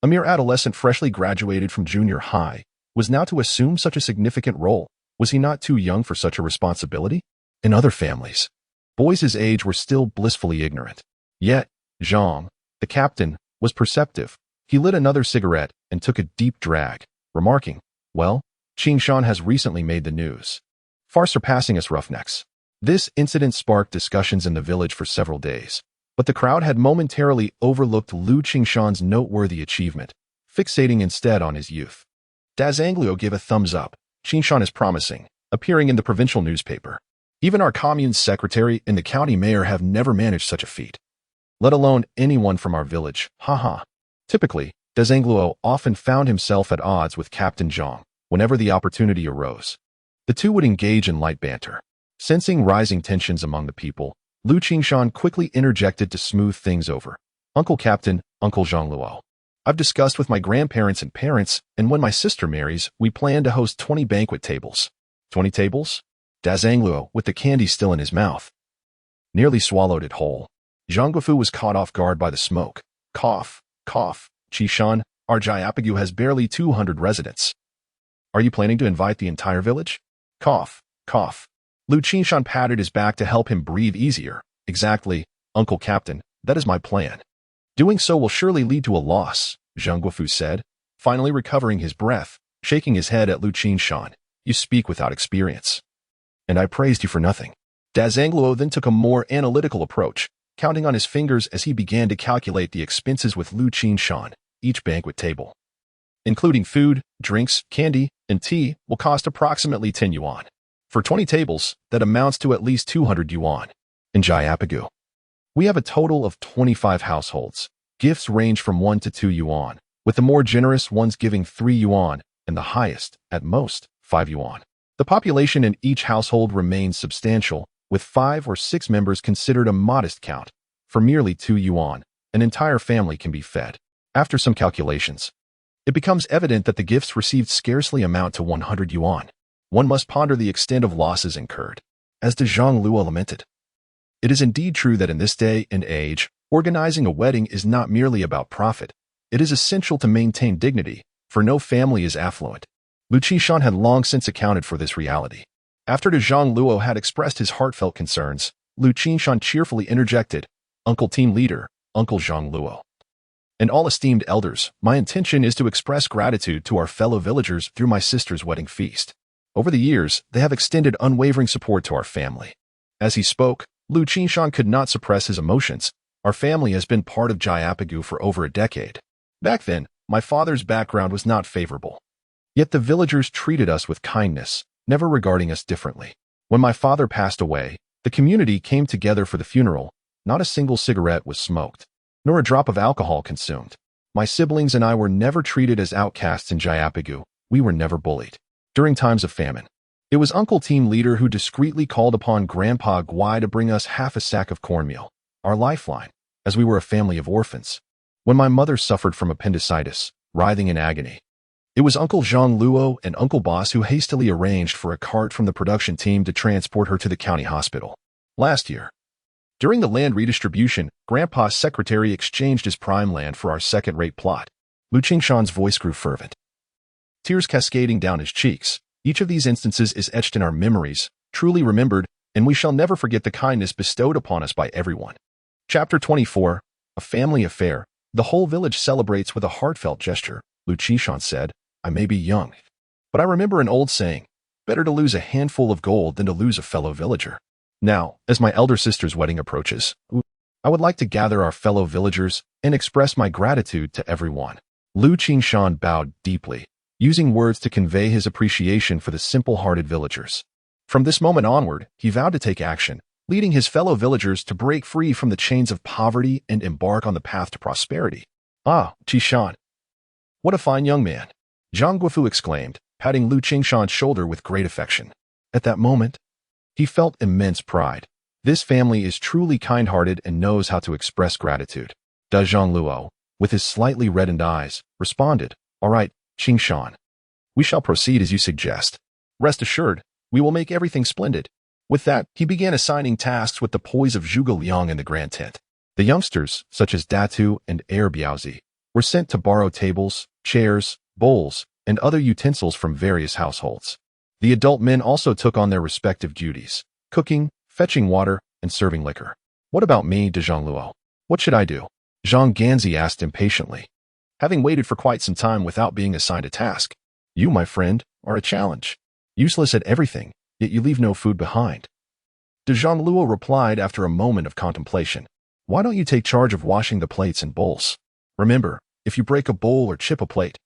a mere adolescent freshly graduated from junior high, was now to assume such a significant role. Was he not too young for such a responsibility? In other families, boys his age were still blissfully ignorant. Yet, Zhang, the captain, was perceptive. He lit another cigarette and took a deep drag, remarking, "Well, Qingshan has recently made the news, far surpassing us roughnecks." This incident sparked discussions in the village for several days, but the crowd had momentarily overlooked Liu Qingshan's noteworthy achievement, fixating instead on his youth. Dazanglio gave a thumbs up. "Qingshan is promising, appearing in the provincial newspaper. Even our commune's secretary and the county mayor have never managed such a feat." let alone anyone from our village, haha. Typically, Desangluo often found himself at odds with Captain Zhang whenever the opportunity arose. The two would engage in light banter. Sensing rising tensions among the people, Liu Qingshan quickly interjected to smooth things over. Uncle Captain, Uncle Zhangluo. I've discussed with my grandparents and parents, and when my sister marries, we plan to host 20 banquet tables. 20 tables? Desangluo, with the candy still in his mouth, nearly swallowed it whole. Zhang Guofu was caught off guard by the smoke. Cough, cough. Qishan, our Jiapagu has barely 200 residents. Are you planning to invite the entire village? Cough, cough. Liu Qingshan patted his back to help him breathe easier. Exactly, Uncle Captain, that is my plan. Doing so will surely lead to a loss, Zhang Guofu said, finally recovering his breath, shaking his head at Liu Qingshan. You speak without experience. And I praised you for nothing. Desangluo then took a more analytical approach, counting on his fingers as he began to calculate the expenses with Liu Qingshan. Each banquet table, including food, drinks, candy, and tea, will cost approximately 10 yuan. For 20 tables, that amounts to at least 200 yuan. In Jiapagu, we have a total of 25 households. Gifts range from 1 to 2 yuan, with the more generous ones giving 3 yuan and the highest, at most, 5 yuan. The population in each household remains substantial, with 5 or 6 members considered a modest count. For merely 2 yuan, an entire family can be fed. After some calculations, it becomes evident that the gifts received scarcely amount to 100 yuan. One must ponder the extent of losses incurred. As de Zhang Luo lamented, it is indeed true that in this day and age, organizing a wedding is not merely about profit. It is essential to maintain dignity, for no family is affluent. Liu Qingshan had long since accounted for this reality. After de Zhang Luo had expressed his heartfelt concerns, Liu Qingshan cheerfully interjected, Uncle Team Leader, Uncle Zhang Luo, and all esteemed elders, my intention is to express gratitude to our fellow villagers through my sister's wedding feast. Over the years, they have extended unwavering support to our family. As he spoke, Liu Qingshan could not suppress his emotions. Our family has been part of Jiapagu for over a decade. Back then, my father's background was not favorable. Yet the villagers treated us with kindness, never regarding us differently. When my father passed away, the community came together for the funeral. Not a single cigarette was smoked, nor a drop of alcohol consumed. My siblings and I were never treated as outcasts in Jiapagu. We were never bullied. During times of famine, it was Uncle Team Leader who discreetly called upon Grandpa Guai to bring us half a sack of cornmeal, our lifeline, as we were a family of orphans. When my mother suffered from appendicitis, writhing in agony, it was Uncle Zhang Luo and Uncle Boss who hastily arranged for a cart from the production team to transport her to the county hospital. Last year, during the land redistribution, Grandpa's secretary exchanged his prime land for our second-rate plot. Liu Qingshan's voice grew fervent, tears cascading down his cheeks. Each of these instances is etched in our memories, truly remembered, and we shall never forget the kindness bestowed upon us by everyone. Chapter 24, A Family Affair. The whole village celebrates with a heartfelt gesture. Liu Qingshan said, I may be young, but I remember an old saying, better to lose a handful of gold than to lose a fellow villager. Now, as my elder sister's wedding approaches, I would like to gather our fellow villagers and express my gratitude to everyone. Liu Qingshan bowed deeply, using words to convey his appreciation for the simple-hearted villagers. From this moment onward, he vowed to take action, leading his fellow villagers to break free from the chains of poverty and embark on the path to prosperity. Ah, Qishan, what a fine young man! Zhang Guofu exclaimed, patting Liu Qingshan's shoulder with great affection. At that moment, he felt immense pride. This family is truly kind-hearted and knows how to express gratitude. Da Zhang Luo, with his slightly reddened eyes, responded, All right, Qingshan, we shall proceed as you suggest. Rest assured, we will make everything splendid. With that, he began assigning tasks with the poise of Zhuge Liang in the grand tent. The youngsters, such as Datu and Heir Biaozi, were sent to borrow tables, chairs, bowls, and other utensils from various households. The adult men also took on their respective duties, cooking, fetching water, and serving liquor. What about me, de Zhang Luo? What should I do? Zhang Ganzi asked impatiently, having waited for quite some time without being assigned a task. You, my friend, are a challenge. Useless at everything, yet you leave no food behind. De Zhang Luo replied after a moment of contemplation. Why don't you take charge of washing the plates and bowls? Remember, if you break a bowl or chip a plate,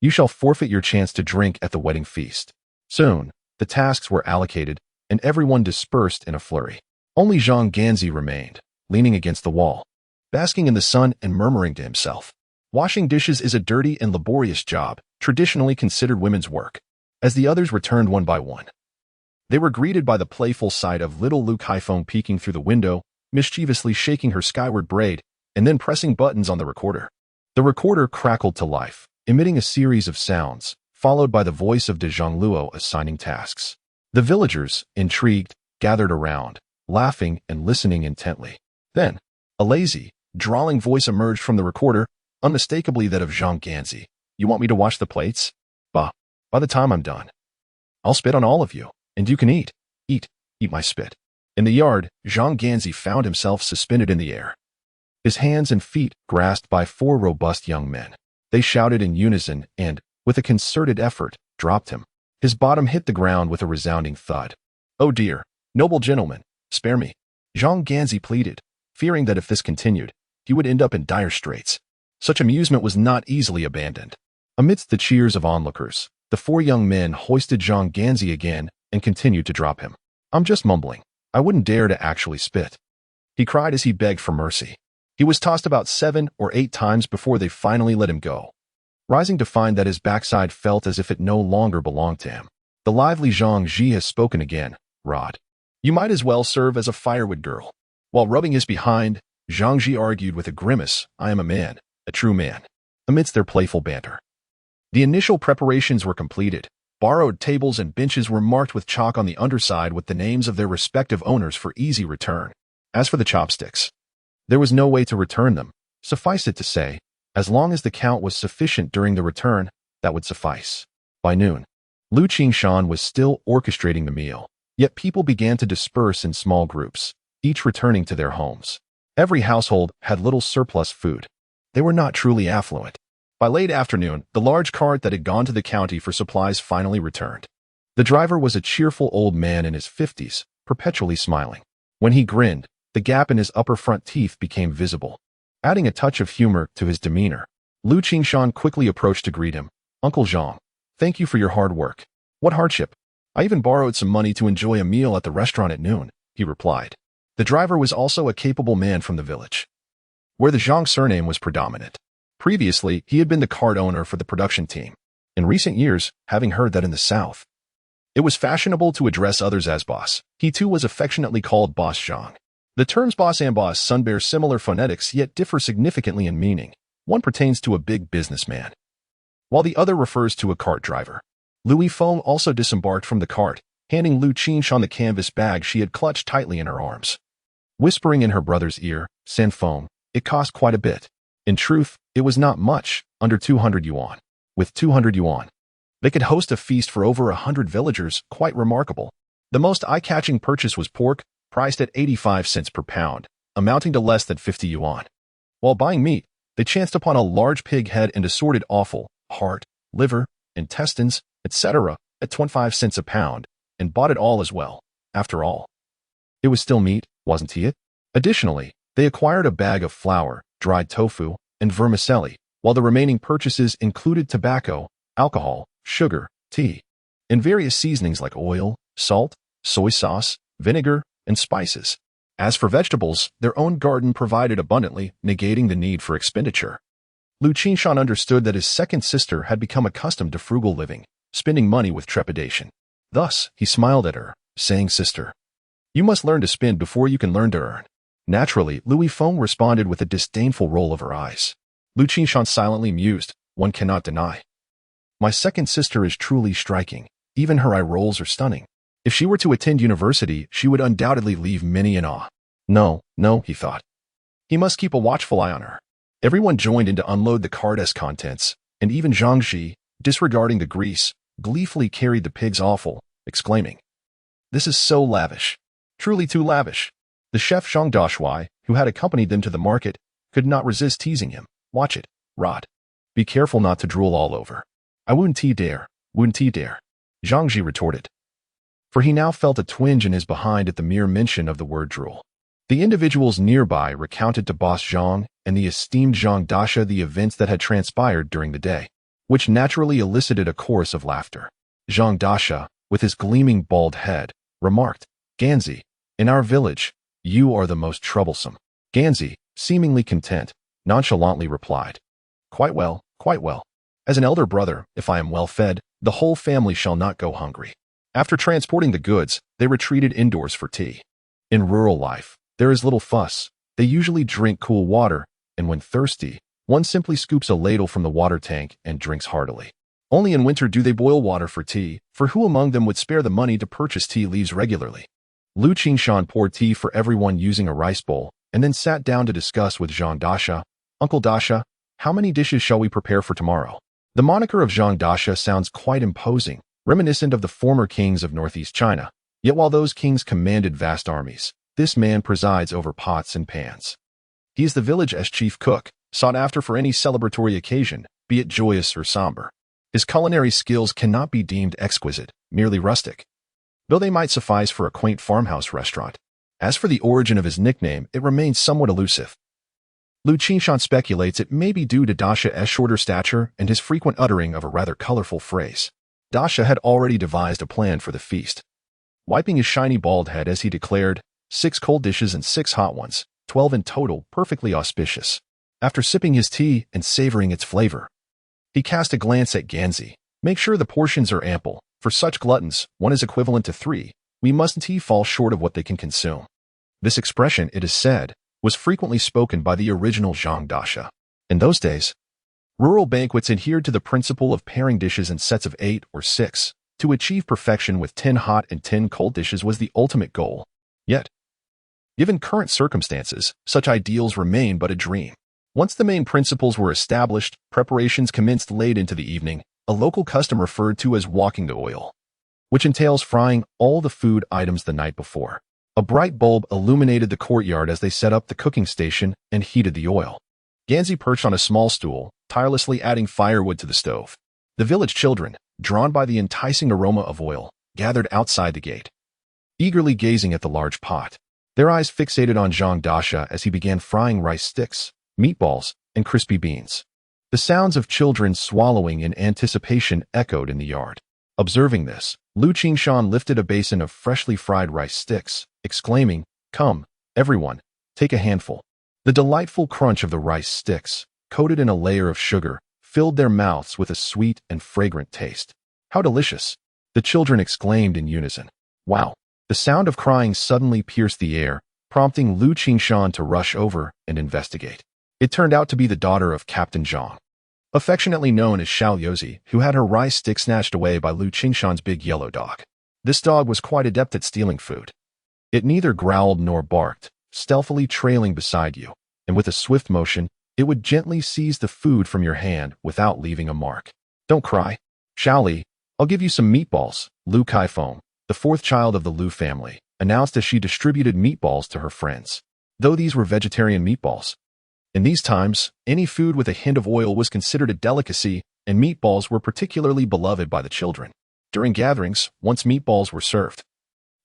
you shall forfeit your chance to drink at the wedding feast. Soon, the tasks were allocated, and everyone dispersed in a flurry. Only Zhang Ganzi remained, leaning against the wall. basking in the sun and murmuring to himself. Washing dishes is a dirty and laborious job, traditionally considered women's work. As the others returned one by one, they were greeted by the playful sight of little Liu Qingshan peeking through the window, mischievously shaking her skyward braid, and then pressing buttons on the recorder. The recorder crackled to life, emitting a series of sounds, followed by the voice of de Zhongluo assigning tasks. The villagers, intrigued, gathered around, laughing and listening intently. Then, a lazy, drawling voice emerged from the recorder, unmistakably that of Zhang Ganzi. "You want me to wash the plates? Bah, by the time I'm done, I'll spit on all of you, and you can eat my spit." In the yard, Zhang Ganzi found himself suspended in the air, his hands and feet grasped by 4 robust young men. They shouted in unison and, with a concerted effort, dropped him. His bottom hit the ground with a resounding thud. "Oh dear, noble gentlemen, spare me," Zhang Ganzi pleaded, fearing that if this continued, he would end up in dire straits. Such amusement was not easily abandoned. Amidst the cheers of onlookers, the 4 young men hoisted Zhang Ganzi again and continued to drop him. "I'm just mumbling. I wouldn't dare to actually spit," he cried as he begged for mercy. He was tossed about 7 or 8 times before they finally let him go, rising to find that his backside felt as if it no longer belonged to him. The lively Zhang Ji has spoken again. "Rod, you might as well serve as a firewood girl." While rubbing his behind, Zhang Ji argued with a grimace, "I am a man, a true man," amidst their playful banter. The initial preparations were completed. Borrowed tables and benches were marked with chalk on the underside with the names of their respective owners for easy return. As for the chopsticks, there was no way to return them. Suffice it to say, as long as the count was sufficient during the return, that would suffice. By noon, Liu Qingshan was still orchestrating the meal, yet people began to disperse in small groups, each returning to their homes. Every household had little surplus food. They were not truly affluent. By late afternoon, the large cart that had gone to the county for supplies finally returned. The driver was a cheerful old man in his 50s, perpetually smiling. When he grinned, the gap in his upper front teeth became visible, adding a touch of humor to his demeanor. Liu Qingshan quickly approached to greet him. "Uncle Zhang, thank you for your hard work." "What hardship? I even borrowed some money to enjoy a meal at the restaurant at noon," he replied. The driver was also a capable man from the village, where the Zhang surname was predominant. Previously, he had been the cart owner for the production team. In recent years, having heard that in the South, it was fashionable to address others as boss, he too was affectionately called Boss Zhang. The terms boss and boss son bear similar phonetics yet differ significantly in meaning. One pertains to a big businessman, while the other refers to a cart driver. Louis Feng also disembarked from the cart, handing Liu Qingshan the canvas bag she had clutched tightly in her arms. Whispering in her brother's ear, "San Feng, it cost quite a bit." In truth, it was not much, under 200 yuan. With 200 yuan, they could host a feast for over 100 villagers, quite remarkable. The most eye-catching purchase was pork, priced at 85 cents per pound, amounting to less than 50 yuan. While buying meat, they chanced upon a large pig head and assorted offal, heart, liver, intestines, etc. at 25 cents a pound, and bought it all as well. After all, it was still meat, wasn't it? Additionally, they acquired a bag of flour, dried tofu, and vermicelli, while the remaining purchases included tobacco, alcohol, sugar, tea, and various seasonings like oil, salt, soy sauce, vinegar, and spices. As for vegetables, their own garden provided abundantly, negating the need for expenditure. Liu Qingshan understood that his second sister had become accustomed to frugal living, spending money with trepidation. Thus, he smiled at her, saying, "Sister, you must learn to spend before you can learn to earn." Naturally, Louis Feng responded with a disdainful roll of her eyes. Liu Qingshan silently mused, "One cannot deny. My second sister is truly striking. Even her eye rolls are stunning. If she were to attend university, she would undoubtedly leave many in awe." No, he thought. He must keep a watchful eye on her. Everyone joined in to unload the cart's contents, and even Zhang Ji, disregarding the grease, gleefully carried the pig's offal, exclaiming, "This is so lavish. Truly too lavish." The chef Zhang Dashuai, who had accompanied them to the market, could not resist teasing him. "Watch it, Rod. Be careful not to drool all over." "I wouldn't dare, Zhang Ji retorted, for he now felt a twinge in his behind at the mere mention of the word drool. The individuals nearby recounted to Boss Zhang and the esteemed Zhang Dasha the events that had transpired during the day, which naturally elicited a chorus of laughter. Zhang Dasha, with his gleaming bald head, remarked, "Ganzi, in our village, you are the most troublesome." "Ganzi," seemingly content, nonchalantly replied, quite well, quite well. As an elder brother, if I am well fed, the whole family shall not go hungry. After transporting the goods, they retreated indoors for tea. In rural life, there is little fuss. They usually drink cool water, and when thirsty, one simply scoops a ladle from the water tank and drinks heartily. Only in winter do they boil water for tea, for who among them would spare the money to purchase tea leaves regularly? Liu Qingshan poured tea for everyone using a rice bowl, and then sat down to discuss with Zhang Dasha. Uncle Dasha, how many dishes shall we prepare for tomorrow? The moniker of Zhang Dasha sounds quite imposing, reminiscent of the former kings of northeast China. Yet while those kings commanded vast armies, this man presides over pots and pans. He is the village's chief cook, sought after for any celebratory occasion, be it joyous or somber. His culinary skills cannot be deemed exquisite, merely rustic, though they might suffice for a quaint farmhouse restaurant. As for the origin of his nickname, it remains somewhat elusive. Liu Qingshan speculates it may be due to Dasha's shorter stature and his frequent uttering of a rather colorful phrase. Dasha had already devised a plan for the feast. Wiping his shiny bald head as he declared, 6 cold dishes and 6 hot ones, 12 in total, perfectly auspicious. After sipping his tea and savoring its flavor, he cast a glance at Ganzi. Make sure the portions are ample. For such gluttons, 1 is equivalent to 3. We mustn't fall short of what they can consume. This expression, it is said, was frequently spoken by the original Zhang Dasha. In those days, rural banquets adhered to the principle of pairing dishes in sets of 8 or 6. To achieve perfection with 10 hot and 10 cold dishes was the ultimate goal. Yet, given current circumstances, such ideals remain but a dream. Once the main principles were established, preparations commenced late into the evening, a local custom referred to as walking the oil, which entails frying all the food items the night before. A bright bulb illuminated the courtyard as they set up the cooking station and heated the oil. Ganzi perched on a small stool, tirelessly adding firewood to the stove. The village children, drawn by the enticing aroma of oil, gathered outside the gate, eagerly gazing at the large pot. Their eyes fixated on Zhang Dasha as he began frying rice sticks, meatballs, and crispy beans. The sounds of children swallowing in anticipation echoed in the yard. Observing this, Liu Qingshan lifted a basin of freshly fried rice sticks, exclaiming, "Come, everyone, take a handful." The delightful crunch of the rice sticks, coated in a layer of sugar, filled their mouths with a sweet and fragrant taste. "How delicious!" the children exclaimed in unison. "Wow!" The sound of crying suddenly pierced the air, prompting Liu Qingshan to rush over and investigate. It turned out to be the daughter of Captain Zhang, affectionately known as Xiao Yozi, who had her rice stick snatched away by Liu Qingshan's big yellow dog. This dog was quite adept at stealing food. It neither growled nor barked, stealthily trailing beside you, and with a swift motion, it would gently seize the food from your hand without leaving a mark. "Don't cry, Xiaoli, I'll give you some meatballs," Liu Kaifeng, the 4th child of the Liu family, announced as she distributed meatballs to her friends. Though these were vegetarian meatballs, in these times, any food with a hint of oil was considered a delicacy, and meatballs were particularly beloved by the children. During gatherings, once meatballs were served,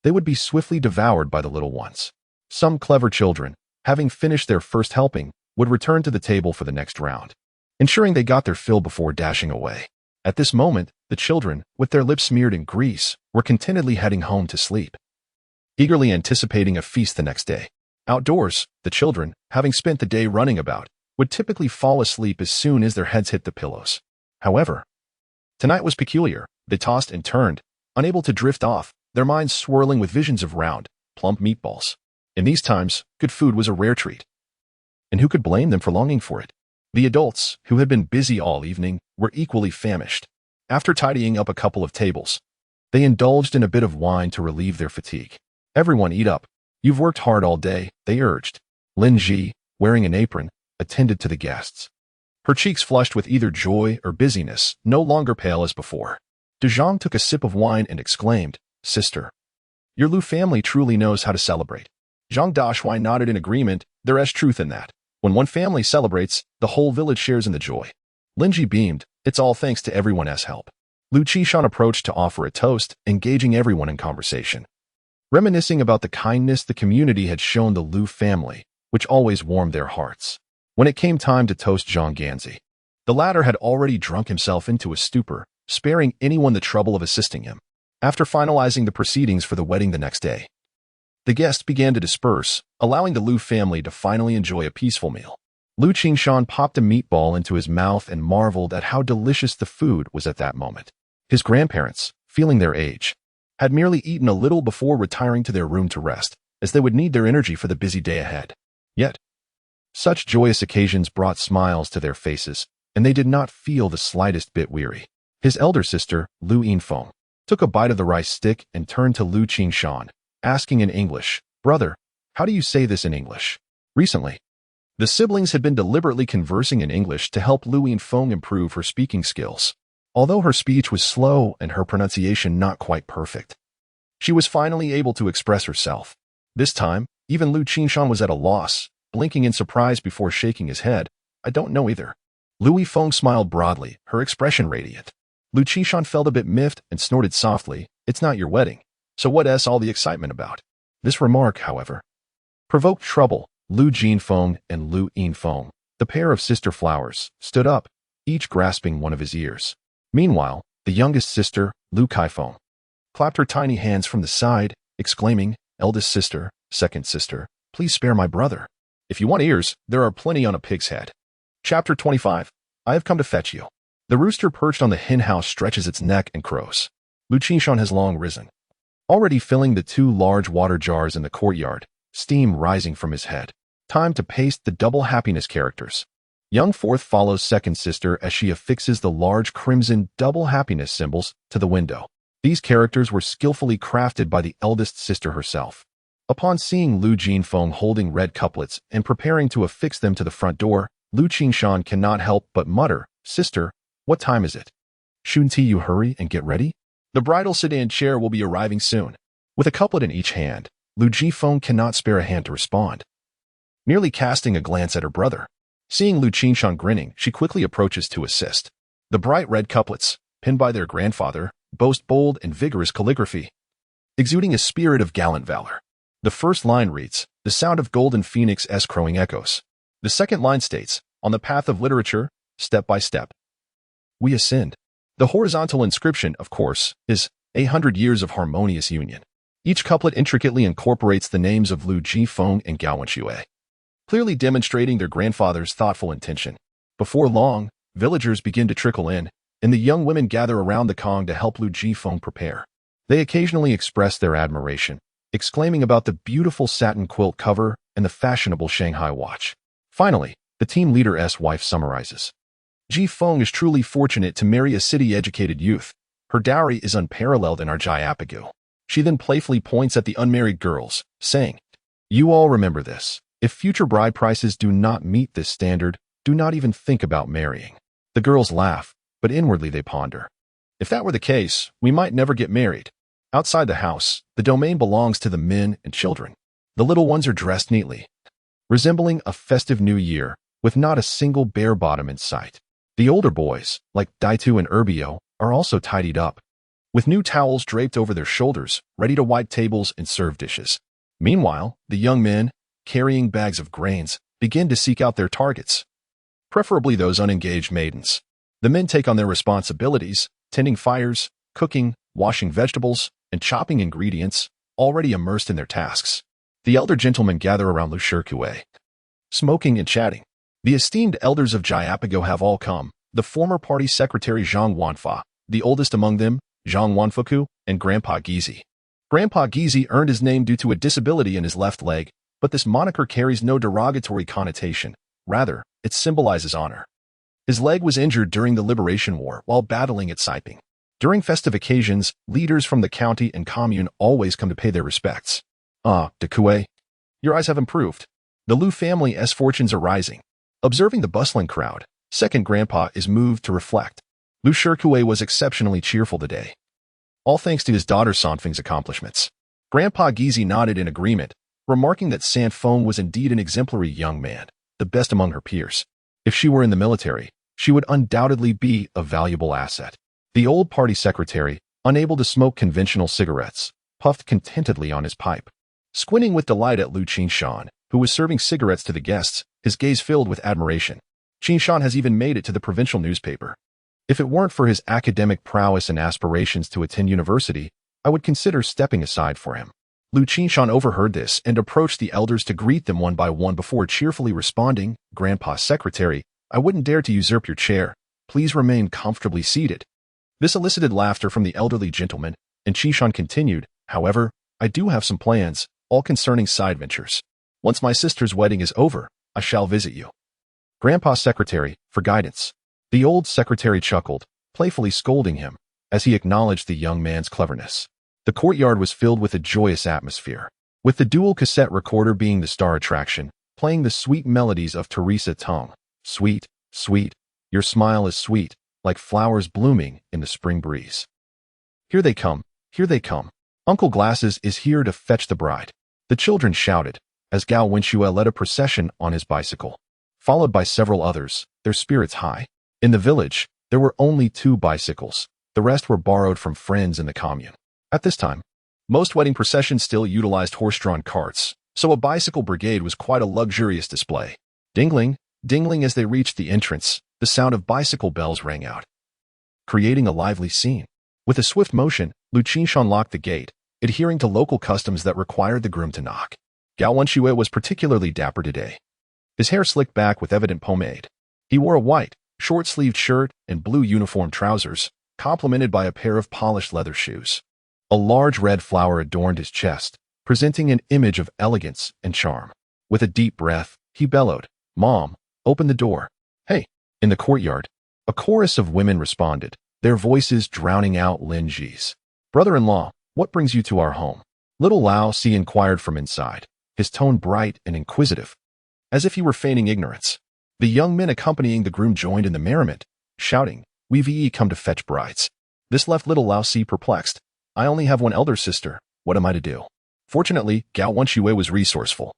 they would be swiftly devoured by the little ones. Some clever children, having finished their first helping, would return to the table for the next round, ensuring they got their fill before dashing away. At this moment, the children, with their lips smeared in grease, were contentedly heading home to sleep, eagerly anticipating a feast the next day. Outdoors, the children, having spent the day running about, would typically fall asleep as soon as their heads hit the pillows. However, tonight was peculiar. They tossed and turned, unable to drift off, their minds swirling with visions of round, plump meatballs. In these times, good food was a rare treat. And who could blame them for longing for it? The adults, who had been busy all evening, were equally famished. After tidying up a couple of tables, they indulged in a bit of wine to relieve their fatigue. "Everyone eat up. You've worked hard all day," they urged. Lin Ji, wearing an apron, attended to the guests. Her cheeks flushed with either joy or busyness, no longer pale as before. De Zhang took a sip of wine and exclaimed, "Sister, your Liu family truly knows how to celebrate." Zhang Dashuai nodded in agreement. There is truth in that. When one family celebrates, the whole village shares in the joy. Lin Ji beamed. It's all thanks to everyone's help. Liu Qingshan approached to offer a toast, engaging everyone in conversation, reminiscing about the kindness the community had shown the Liu family, which always warmed their hearts. When it came time to toast Zhang Ganzi, the latter had already drunk himself into a stupor, sparing anyone the trouble of assisting him. After finalizing the proceedings for the wedding the next day, The guests began to disperse, allowing the Liu family to finally enjoy a peaceful meal. Liu Qingshan popped a meatball into his mouth and marveled at how delicious the food was at that moment. His grandparents, feeling their age, had merely eaten a little before retiring to their room to rest, as they would need their energy for the busy day ahead. Yet, such joyous occasions brought smiles to their faces, and they did not feel the slightest bit weary. His elder sister, Liu Yinfeng, took a bite of the rice stick and turned to Liu Qingshan, asking in English, "Brother, how do you say this in English?" Recently, the siblings had been deliberately conversing in English to help Liu Yinfeng improve her speaking skills. Although her speech was slow and her pronunciation not quite perfect, she was finally able to express herself. This time, even Liu Qingshan was at a loss, blinking in surprise before shaking his head. "I don't know either." Liu Yinfeng smiled broadly, her expression radiant. Liu Qingshan felt a bit miffed and snorted softly, "It's not your wedding, so what's all the excitement about?" This remark, however, provoked trouble. Liu Jinfeng and Liu Yinfeng, the pair of sister flowers, stood up, each grasping one of his ears. Meanwhile, the youngest sister, Liu Kaifeng, clapped her tiny hands from the side, exclaiming, "Eldest sister, second sister, please spare my brother. If you want ears, there are plenty on a pig's head." Chapter 25. I have come to fetch you. The rooster perched on the hen house stretches its neck and crows. Liu Qingshan has long risen, already filling the 2 large water jars in the courtyard, steam rising from his head. Time to paste the double happiness characters. Young fourth follows second sister as she affixes the large crimson double happiness symbols to the window. These characters were skillfully crafted by the eldest sister herself. Upon seeing Liu Jinfeng holding red couplets and preparing to affix them to the front door, Liu Qingshan cannot help but mutter, "Sister, what time is it? Shouldn't you hurry and get ready? The bridal sedan chair will be arriving soon." With a couplet in each hand, Liu Jinfeng cannot spare a hand to respond, merely casting a glance at her brother. Seeing Liu Qingshan grinning, she quickly approaches to assist. The bright red couplets, penned by their grandfather, boast bold and vigorous calligraphy, exuding a spirit of gallant valor. The first line reads, "The sound of golden phoenix's crowing echoes." The second line states, "On the path of literature, step by step, we ascend." The horizontal inscription, of course, is 100 years of harmonious union. Each couplet intricately incorporates the names of Liu Jinfeng and Gao Wenxue, clearly demonstrating their grandfather's thoughtful intention. Before long, villagers begin to trickle in, and the young women gather around the Kong to help Liu Jinfeng prepare. They occasionally express their admiration, exclaiming about the beautiful satin quilt cover and the fashionable Shanghai watch. Finally, the team leader's wife summarizes, "Jinfeng is truly fortunate to marry a city-educated youth. Her dowry is unparalleled in our Jiapagu." She then playfully points at the unmarried girls, saying, "You all remember this. If future bride prices do not meet this standard, do not even think about marrying." The girls laugh, but inwardly they ponder. If that were the case, we might never get married. Outside the house, the domain belongs to the men and children. The little ones are dressed neatly, resembling a festive new year, with not a single bare bottom in sight. The older boys, like Daitu and Urbio, are also tidied up, with new towels draped over their shoulders, ready to wipe tables and serve dishes. Meanwhile, the young men, carrying bags of grains, begin to seek out their targets, preferably those unengaged maidens. The men take on their responsibilities, tending fires, cooking, washing vegetables, and chopping ingredients, already immersed in their tasks. The elder gentlemen gather around Liu Shirkue, smoking and chatting. The esteemed elders of Jiapago have all come, the former party secretary Zhang Wanfa, the oldest among them, Zhang Wanfuku, and Grandpa Gizi. Grandpa Gizi earned his name due to a disability in his left leg, but this moniker carries no derogatory connotation. Rather, it symbolizes honor. His leg was injured during the Liberation War while battling at Siping. During festive occasions, leaders from the county and commune always come to pay their respects. "Ah, de Kue, your eyes have improved. The Liu family's fortunes are rising." Observing the bustling crowd, second grandpa is moved to reflect. Liu Shirkue was exceptionally cheerful today, all thanks to his daughter Sanfeng's accomplishments. Grandpa Gizi nodded in agreement, remarking that Sanfeng was indeed an exemplary young man, the best among her peers. If she were in the military, she would undoubtedly be a valuable asset. The old party secretary, unable to smoke conventional cigarettes, puffed contentedly on his pipe. Squinting with delight at Liu Qingshan, who was serving cigarettes to the guests, his gaze filled with admiration. Qingshan has even made it to the provincial newspaper. If it weren't for his academic prowess and aspirations to attend university, I would consider stepping aside for him. Liu Qingshan overheard this and approached the elders to greet them one by one before cheerfully responding, "Grandpa's secretary, I wouldn't dare to usurp your chair. Please remain comfortably seated." This elicited laughter from the elderly gentleman, and Qingshan continued, "However, I do have some plans, all concerning side ventures. Once my sister's wedding is over, I shall visit you. Grandpa's secretary, for guidance." The old secretary chuckled, playfully scolding him, as he acknowledged the young man's cleverness. The courtyard was filled with a joyous atmosphere, with the dual cassette recorder being the star attraction, playing the sweet melodies of Teresa Tong. "Sweet, sweet, your smile is sweet, like flowers blooming in the spring breeze. Here they come, here they come. Uncle Glasses is here to fetch the bride." The children shouted, as Gao Wenxue led a procession on his bicycle, followed by several others, their spirits high. In the village, there were only 2 bicycles. The rest were borrowed from friends in the commune. At this time, most wedding processions still utilized horse-drawn carts, so a bicycle brigade was quite a luxurious display. Dingling, dingling as they reached the entrance, the sound of bicycle bells rang out, creating a lively scene. With a swift motion, Liu Qingshan locked the gate, adhering to local customs that required the groom to knock. Gao Wenxue was particularly dapper today. His hair slicked back with evident pomade. He wore a white, short-sleeved shirt and blue uniform trousers, complemented by a pair of polished leather shoes. A large red flower adorned his chest, presenting an image of elegance and charm. With a deep breath, he bellowed, "Mom, open the door." "Hey!" In the courtyard, a chorus of women responded, their voices drowning out Lin Ji's. "Brother-in-law, what brings you to our home?" Little Lao Si inquired from inside, his tone bright and inquisitive, as if he were feigning ignorance. The young men accompanying the groom joined in the merriment, shouting, "We've come to fetch brides." This left little Lao Si perplexed. "I only have one elder sister. What am I to do?" Fortunately, Gao Wenxue was resourceful.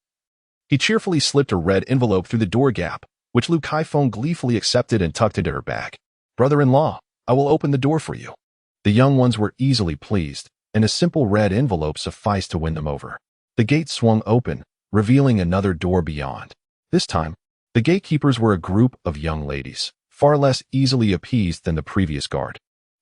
He cheerfully slipped a red envelope through the door gap, which Liu Kaifeng gleefully accepted and tucked into her bag. "Brother-in-law, I will open the door for you." The young ones were easily pleased, and a simple red envelope sufficed to win them over. The gate swung open, revealing another door beyond. This time, the gatekeepers were a group of young ladies, far less easily appeased than the previous guard.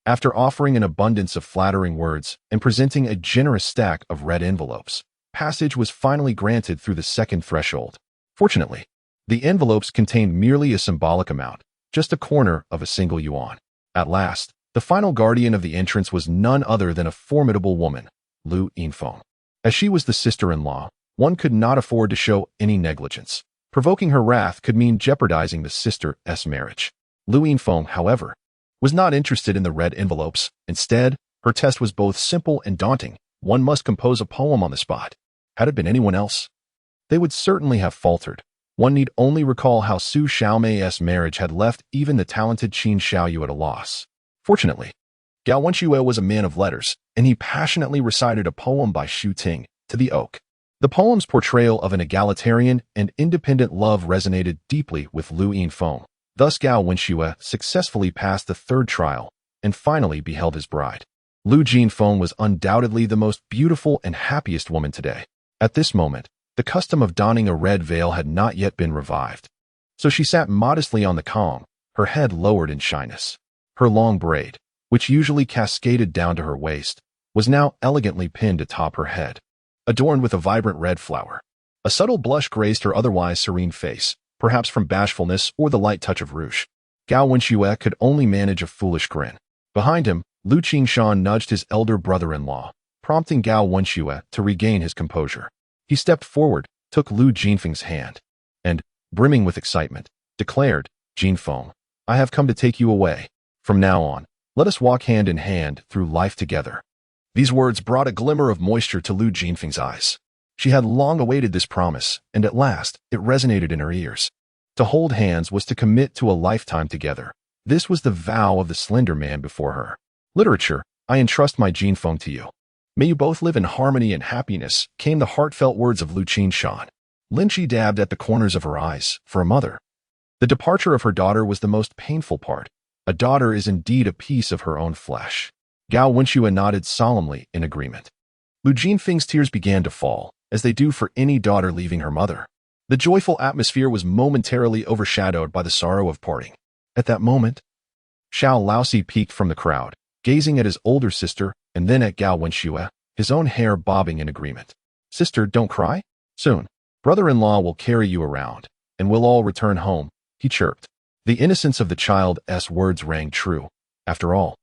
After offering an abundance of flattering words and presenting a generous stack of red envelopes, passage was finally granted through the second threshold. Fortunately, the envelopes contained merely a symbolic amount, just a corner of a single yuan. At last, the final guardian of the entrance was none other than a formidable woman, Liu Qingshan. As she was the sister-in-law, one could not afford to show any negligence. Provoking her wrath could mean jeopardizing the sister's marriage. Liu Qingshan, however, was not interested in the red envelopes. Instead, her test was both simple and daunting. One must compose a poem on the spot. Had it been anyone else, they would certainly have faltered. One need only recall how Su Xiaomei's marriage had left even the talented Qin Xiaoyu at a loss. Fortunately, Gao Wenxue was a man of letters, and he passionately recited a poem by Xu Ting, To the Oak. The poem's portrayal of an egalitarian and independent love resonated deeply with Liu Qingshan. Thus Gao Wenxue successfully passed the 3rd trial and finally beheld his bride. Liu Qingshan was undoubtedly the most beautiful and happiest woman today. At this moment, the custom of donning a red veil had not yet been revived, so she sat modestly on the kong, her head lowered in shyness. Her long braid, which usually cascaded down to her waist, was now elegantly pinned atop her head, adorned with a vibrant red flower. A subtle blush graced her otherwise serene face, perhaps from bashfulness or the light touch of rouge. Gao Wenxue could only manage a foolish grin. Behind him, Liu Qingshan nudged his elder brother-in-law, prompting Gao Wenxue to regain his composure. He stepped forward, took Liu Jinfeng's hand, and, brimming with excitement, declared, "Jinfeng, I have come to take you away. From now on, let us walk hand in hand through life together." These words brought a glimmer of moisture to Liu Jinfeng's eyes. She had long awaited this promise, and at last, it resonated in her ears. To hold hands was to commit to a lifetime together. This was the vow of the slender man before her. "Literature, I entrust my Jinfeng to you. May you both live in harmony and happiness," came the heartfelt words of Liu Qingshan. Lin Ji dabbed at the corners of her eyes. For a mother, the departure of her daughter was the most painful part. A daughter is indeed a piece of her own flesh. Gao Wenxue nodded solemnly in agreement. Liu Jinfeng's tears began to fall, as they do for any daughter leaving her mother. The joyful atmosphere was momentarily overshadowed by the sorrow of parting. At that moment, Xiao Laosi peeked from the crowd, gazing at his older sister and then at Gao Wenxue, his own hair bobbing in agreement. Sister, don't cry. Soon, brother-in-law will carry you around, and we'll all return home, he chirped. The innocence of the child's words rang true. After all,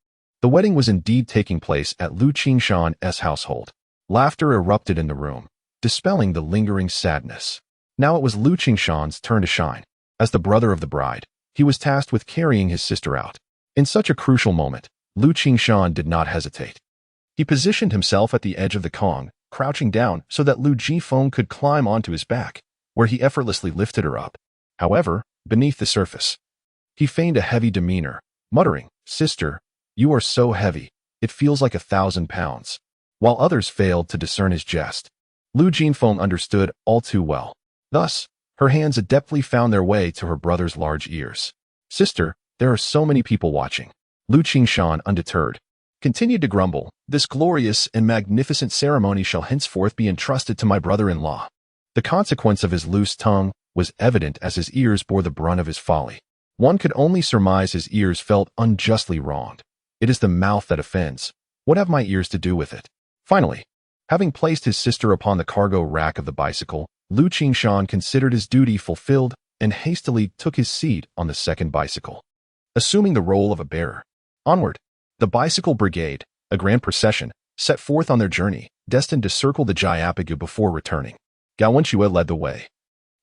the wedding was indeed taking place at Liu Qingshan's household. Laughter erupted in the room, dispelling the lingering sadness. Now it was Liu Qingshan's turn to shine. As the brother of the bride, he was tasked with carrying his sister out. In such a crucial moment, Liu Qingshan did not hesitate. He positioned himself at the edge of the Kong, crouching down so that Liu Jifeng could climb onto his back, where he effortlessly lifted her up. However, beneath the surface, he feigned a heavy demeanor, muttering, "Sister, you are so heavy, it feels like 1,000 pounds." While others failed to discern his jest, Liu Jifeng understood all too well. Thus, her hands adeptly found their way to her brother's large ears. "Sister, there are so many people watching." Liu Qingshan, undeterred, continued to grumble, "This glorious and magnificent ceremony shall henceforth be entrusted to my brother-in-law." The consequence of his loose tongue was evident as his ears bore the brunt of his folly. One could only surmise his ears felt unjustly wronged. It is the mouth that offends. What have my ears to do with it? Finally, having placed his sister upon the cargo rack of the bicycle, Liu Qingshan considered his duty fulfilled and hastily took his seat on the second bicycle, assuming the role of a bearer. Onward, the bicycle brigade, a grand procession, set forth on their journey, destined to circle the Jiapigu before returning. Gao Wenxue led the way,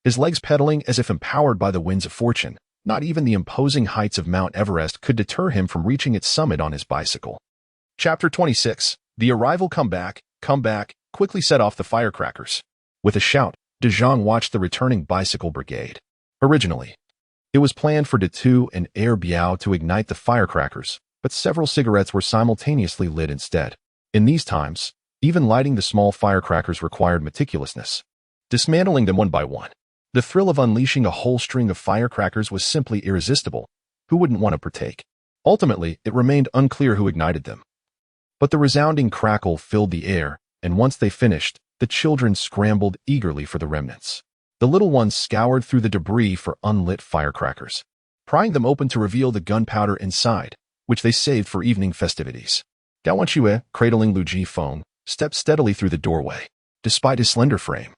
his legs pedaling as if empowered by the winds of fortune. Not even the imposing heights of Mount Everest could deter him from reaching its summit on his bicycle. Chapter 26. The arrival come back, quickly set off the firecrackers. With a shout, De Zhang watched the returning bicycle brigade. Originally, it was planned for De Tu and Air Biao to ignite the firecrackers, but several cigarettes were simultaneously lit instead. In these times, even lighting the small firecrackers required meticulousness, dismantling them one by one. The thrill of unleashing a whole string of firecrackers was simply irresistible. Who wouldn't want to partake? Ultimately, it remained unclear who ignited them. But the resounding crackle filled the air, and once they finished, the children scrambled eagerly for the remnants. The little ones scoured through the debris for unlit firecrackers, prying them open to reveal the gunpowder inside, which they saved for evening festivities. Gao Wenxue, cradling Liu Jifeng, stepped steadily through the doorway, despite his slender frame.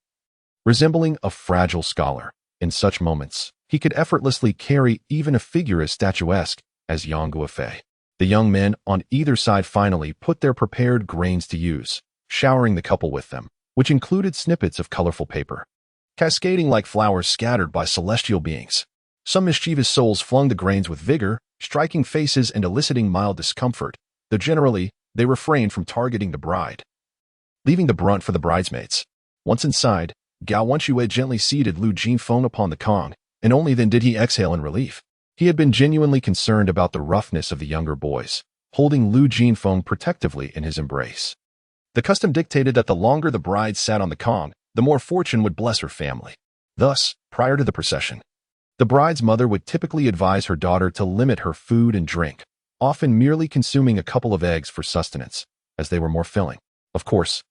Resembling a fragile scholar, in such moments, he could effortlessly carry even a figure as statuesque as Yang Guofei. The young men on either side finally put their prepared grains to use, showering the couple with them, which included snippets of colorful paper, cascading like flowers scattered by celestial beings. Some mischievous souls flung the grains with vigor, striking faces and eliciting mild discomfort, though generally, they refrained from targeting the bride, leaving the brunt for the bridesmaids. Once inside, Gao Wenxue gently seated Liu Jifeng upon the Kong, and only then did he exhale in relief. He had been genuinely concerned about the roughness of the younger boys, holding Liu Jifeng protectively in his embrace. The custom dictated that the longer the bride sat on the Kong, the more fortune would bless her family. Thus, prior to the procession, the bride's mother would typically advise her daughter to limit her food and drink, often merely consuming a couple of eggs for sustenance, as they were more filling. Of course,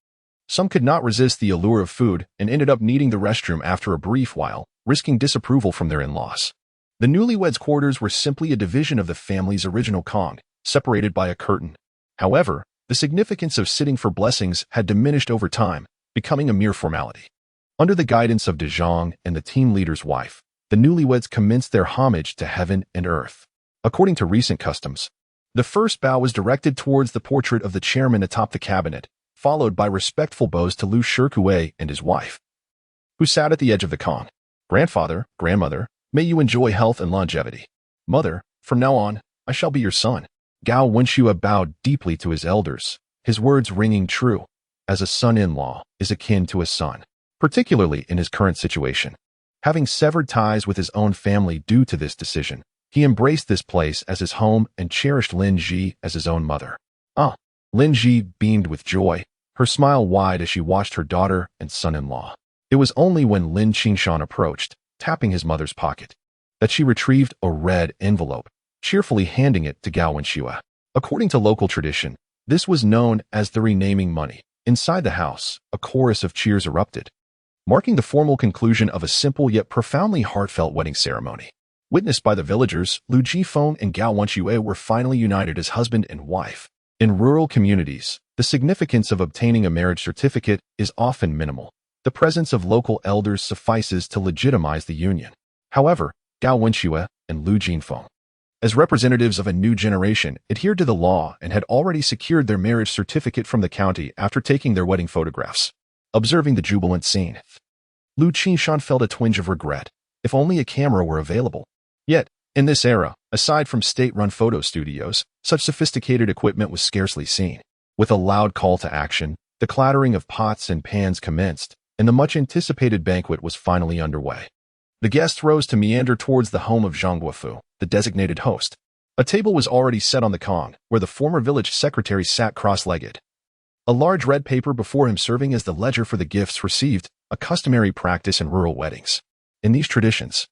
some could not resist the allure of food and ended up needing the restroom after a brief while, risking disapproval from their in-laws. The newlyweds' quarters were simply a division of the family's original Kong, separated by a curtain. However, the significance of sitting for blessings had diminished over time, becoming a mere formality. Under the guidance of De Zhang and the team leader's wife, the newlyweds commenced their homage to heaven and earth. According to recent customs, the first bow was directed towards the portrait of the chairman atop the cabinet, followed by respectful bows to Liu Shikue and his wife, who sat at the edge of the Kong. "Grandfather, grandmother, may you enjoy health and longevity. Mother, from now on, I shall be your son." Gao Wenxue bowed deeply to his elders, his words ringing true, as a son-in-law is akin to a son, particularly in his current situation. Having severed ties with his own family due to this decision, he embraced this place as his home and cherished Lin Ji as his own mother. Lin Ji beamed with joy, her smile wide as she watched her daughter and son-in-law. It was only when Liu Qingshan approached, tapping his mother's pocket, that she retrieved a red envelope, cheerfully handing it to Gao Wenxue. According to local tradition, this was known as the renaming money. Inside the house, a chorus of cheers erupted, marking the formal conclusion of a simple yet profoundly heartfelt wedding ceremony. Witnessed by the villagers, Liu Jifeng and Gao Wenxue were finally united as husband and wife. In rural communities, the significance of obtaining a marriage certificate is often minimal. The presence of local elders suffices to legitimize the union. However, Gao Wenxue and Liu Qingshan, as representatives of a new generation, adhered to the law and had already secured their marriage certificate from the county after taking their wedding photographs. Observing the jubilant scene, Liu Qingshan felt a twinge of regret. If only a camera were available. Yet, in this era, aside from state-run photo studios, such sophisticated equipment was scarcely seen. With a loud call to action, the clattering of pots and pans commenced, and the much-anticipated banquet was finally underway. The guests rose to meander towards the home of Zhang Guofu, the designated host. A table was already set on the kong, where the former village secretary sat cross-legged. A large red paper before him serving as the ledger for the gifts received, a customary practice in rural weddings. In these traditions,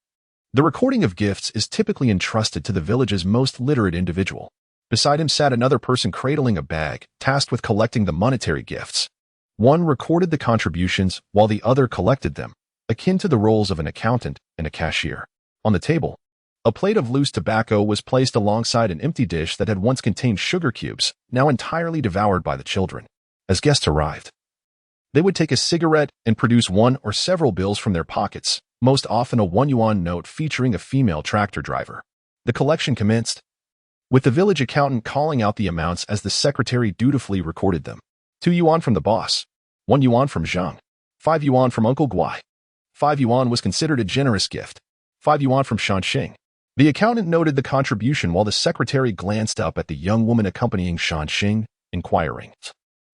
the recording of gifts is typically entrusted to the village's most literate individual. Beside him sat another person cradling a bag, tasked with collecting the monetary gifts. One recorded the contributions while the other collected them, akin to the roles of an accountant and a cashier. On the table, a plate of loose tobacco was placed alongside an empty dish that had once contained sugar cubes, now entirely devoured by the children. As guests arrived, they would take a cigarette and produce one or several bills from their pockets, most often a 1 yuan note featuring a female tractor driver. The collection commenced, with the village accountant calling out the amounts as the secretary dutifully recorded them. 2 yuan from the boss, 1 yuan from Zhang, 5 yuan from Uncle Guai. 5 yuan was considered a generous gift. 5 yuan from Shanxing. The accountant noted the contribution while the secretary glanced up at the young woman accompanying Shanxing, inquiring,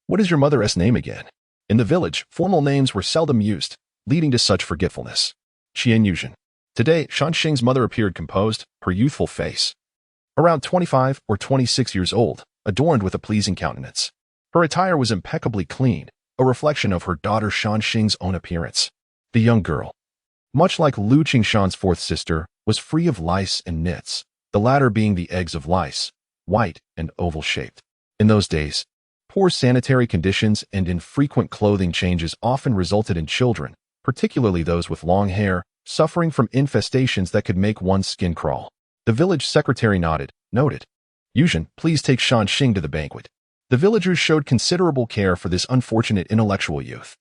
"What is your mother's name again?" In the village, formal names were seldom used, leading to such forgetfulness. Qian Yuzhen. Today, Shanxing's mother appeared composed, her youthful face around 25 or 26 years old, adorned with a pleasing countenance. Her attire was impeccably clean, a reflection of her daughter Shanxing's own appearance. The young girl, much like Liu Qingshan's fourth sister, was free of lice and nits, the latter being the eggs of lice, white and oval-shaped. In those days, poor sanitary conditions and infrequent clothing changes often resulted in children, particularly those with long hair, suffering from infestations that could make one's skin crawl. The village secretary nodded, noted, "Yuzhen, please take Shanxing to the banquet." The villagers showed considerable care for this unfortunate intellectual youth.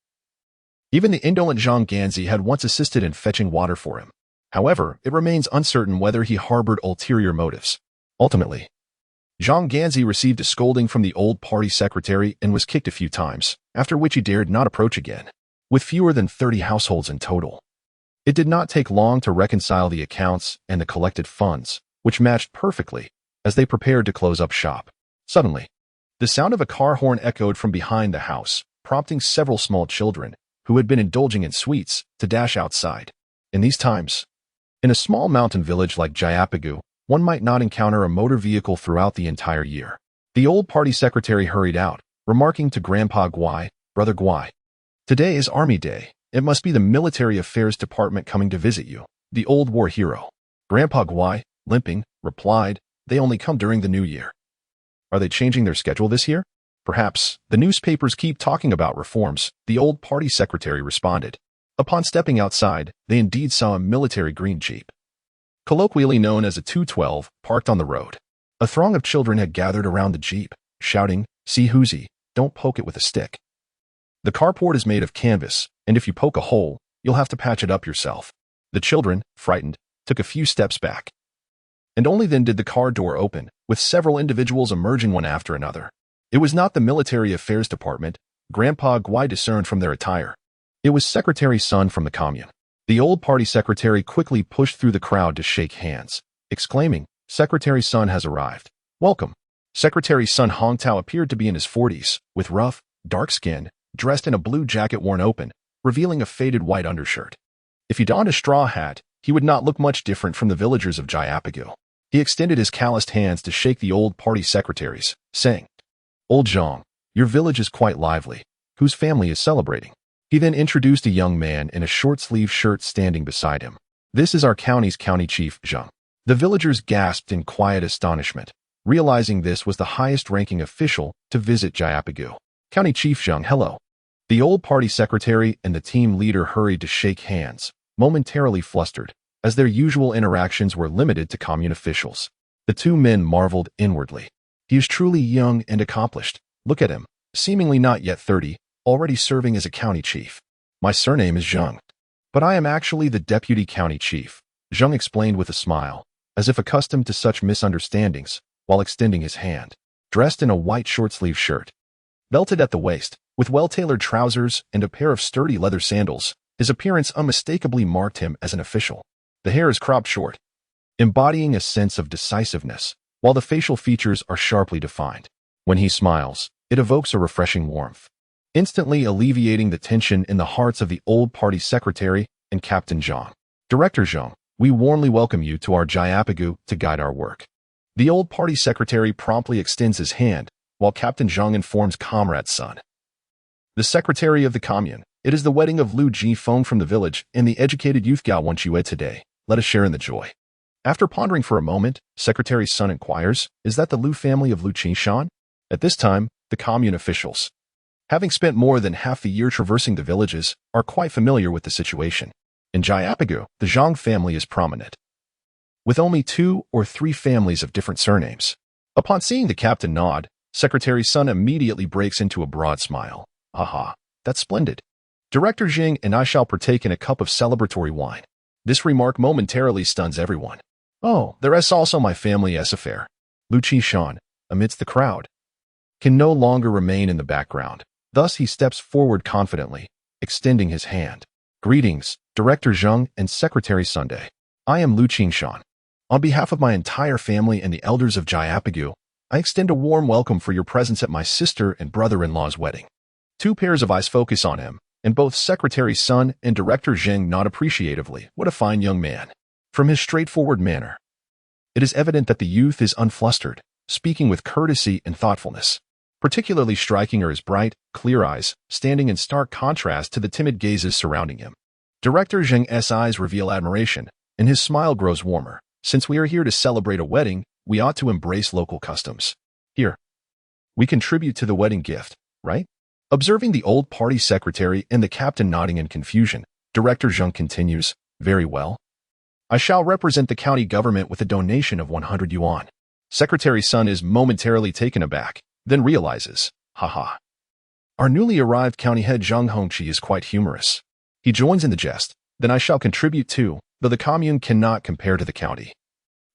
Even the indolent Zhang Ganzi had once assisted in fetching water for him. However, it remains uncertain whether he harbored ulterior motives. Ultimately, Zhang Ganzi received a scolding from the old party secretary and was kicked a few times, after which he dared not approach again. With fewer than 30 households in total, it did not take long to reconcile the accounts and the collected funds, which matched perfectly, as they prepared to close up shop. Suddenly, the sound of a car horn echoed from behind the house, prompting several small children, who had been indulging in sweets, to dash outside. In these times, in a small mountain village like Jayapagu, one might not encounter a motor vehicle throughout the entire year. The old party secretary hurried out, remarking to Grandpa Guai, "Brother Guai, today is Army Day. It must be the Military Affairs Department coming to visit you." The old war hero, Grandpa Guai, limping, replied, "They only come during the new year." "Are they changing their schedule this year?" "Perhaps. The newspapers keep talking about reforms," the old party secretary responded. Upon stepping outside, they indeed saw a military green Jeep, colloquially known as a 212, parked on the road. A throng of children had gathered around the Jeep, shouting, "See whoosy, don't poke it with a stick. The carport is made of canvas, and if you poke a hole, you'll have to patch it up yourself." The children, frightened, took a few steps back. And only then did the car door open, with several individuals emerging one after another. It was not the Military Affairs Department, Grandpa Guai discerned from their attire. It was Secretary Sun from the commune. The old party secretary quickly pushed through the crowd to shake hands, exclaiming, "Secretary Sun has arrived. Welcome." Secretary Sun Hongtao appeared to be in his 40s, with rough, dark skin, dressed in a blue jacket worn open, revealing a faded white undershirt. If he donned a straw hat, he would not look much different from the villagers of Jayapagu. He extended his calloused hands to shake the old party secretaries, saying, "Old Zhang, your village is quite lively. Whose family is celebrating?" He then introduced a young man in a short-sleeved shirt standing beside him. "This is our county's county chief, Zhang." The villagers gasped in quiet astonishment, realizing this was the highest-ranking official to visit Jayapagu. "County Chief Zhang, hello." The old party secretary and the team leader hurried to shake hands, momentarily flustered, as their usual interactions were limited to commune officials. The two men marveled inwardly. He is truly young and accomplished. Look at him, seemingly not yet 30, already serving as a county chief. My surname is Zhang, but I am actually the deputy county chief, Zhang explained with a smile, as if accustomed to such misunderstandings, while extending his hand. Dressed in a white short-sleeved shirt, belted at the waist, with well-tailored trousers and a pair of sturdy leather sandals, his appearance unmistakably marked him as an official. The hair is cropped short, embodying a sense of decisiveness, while the facial features are sharply defined. When he smiles, it evokes a refreshing warmth, instantly alleviating the tension in the hearts of the old party secretary and Captain Zhang. Director Zhang, we warmly welcome you to our Jayapagu to guide our work. The old party secretary promptly extends his hand, while Captain Zhang informs Comrade's son. The secretary of the commune, it is the wedding of Liu Qingshan from the village, and the educated youth Gao wants you today. Let us share in the joy. After pondering for a moment, Secretary's son inquires, is that the Liu family of Liu Qingshan? At this time, the commune officials, having spent more than half the year traversing the villages, are quite familiar with the situation. In Jayapagu, the Zhang family is prominent, with only 2 or 3 families of different surnames. Upon seeing the captain nod, Secretary's son immediately breaks into a broad smile. Haha, that's splendid. Director Jing and I shall partake in a cup of celebratory wine. This remark momentarily stuns everyone. Oh, there is also my family's affair. Liu Qingshan, amidst the crowd, can no longer remain in the background. Thus he steps forward confidently, extending his hand. Greetings, Director Zhang and Secretary Sunday. I am Liu Qingshan. On behalf of my entire family and the elders of Jayapagu, I extend a warm welcome for your presence at my sister and brother-in-law's wedding. 2 pairs of eyes focus on him, and both Secretary Sun and Director Zheng nod appreciatively. What a fine young man. From his straightforward manner, it is evident that the youth is unflustered, speaking with courtesy and thoughtfulness. Particularly striking are his bright, clear eyes, standing in stark contrast to the timid gazes surrounding him. Director Zheng's eyes reveal admiration, and his smile grows warmer. Since we are here to celebrate a wedding, we ought to embrace local customs. Here, we contribute to the wedding gift, right? Observing the old party secretary and the captain nodding in confusion, Director Zheng continues, very well. I shall represent the county government with a donation of 100 yuan. Secretary Sun is momentarily taken aback, then realizes, haha. Our newly arrived county head Zhang Hongqi is quite humorous. He joins in the jest, then I shall contribute too, though the commune cannot compare to the county.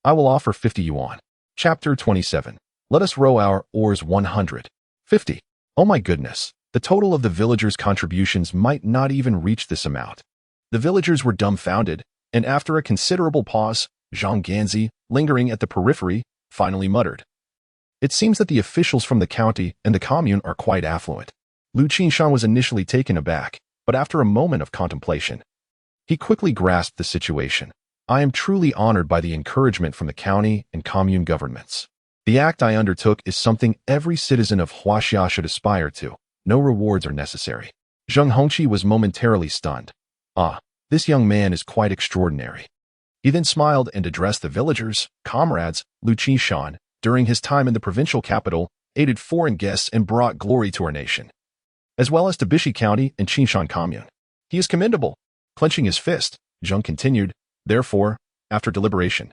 I will offer 50 yuan. Chapter 27. Let us row our oars 150. Oh my goodness, the total of the villagers' contributions might not even reach this amount. The villagers were dumbfounded, and after a considerable pause, Zhang Ganzi, lingering at the periphery, finally muttered. It seems that the officials from the county and the commune are quite affluent. Liu Qingshan was initially taken aback, but after a moment of contemplation, he quickly grasped the situation. I am truly honored by the encouragement from the county and commune governments. The act I undertook is something every citizen of Huaxia should aspire to. No rewards are necessary. Zhang Hongqi was momentarily stunned. Ah, this young man is quite extraordinary. He then smiled and addressed the villagers, comrades. Liu Qingshan, during his time in the provincial capital, aided foreign guests and brought glory to our nation, as well as to Bishi County and Qingshan Commune. He is commendable. Clenching his fist, Zhang continued, therefore, after deliberation,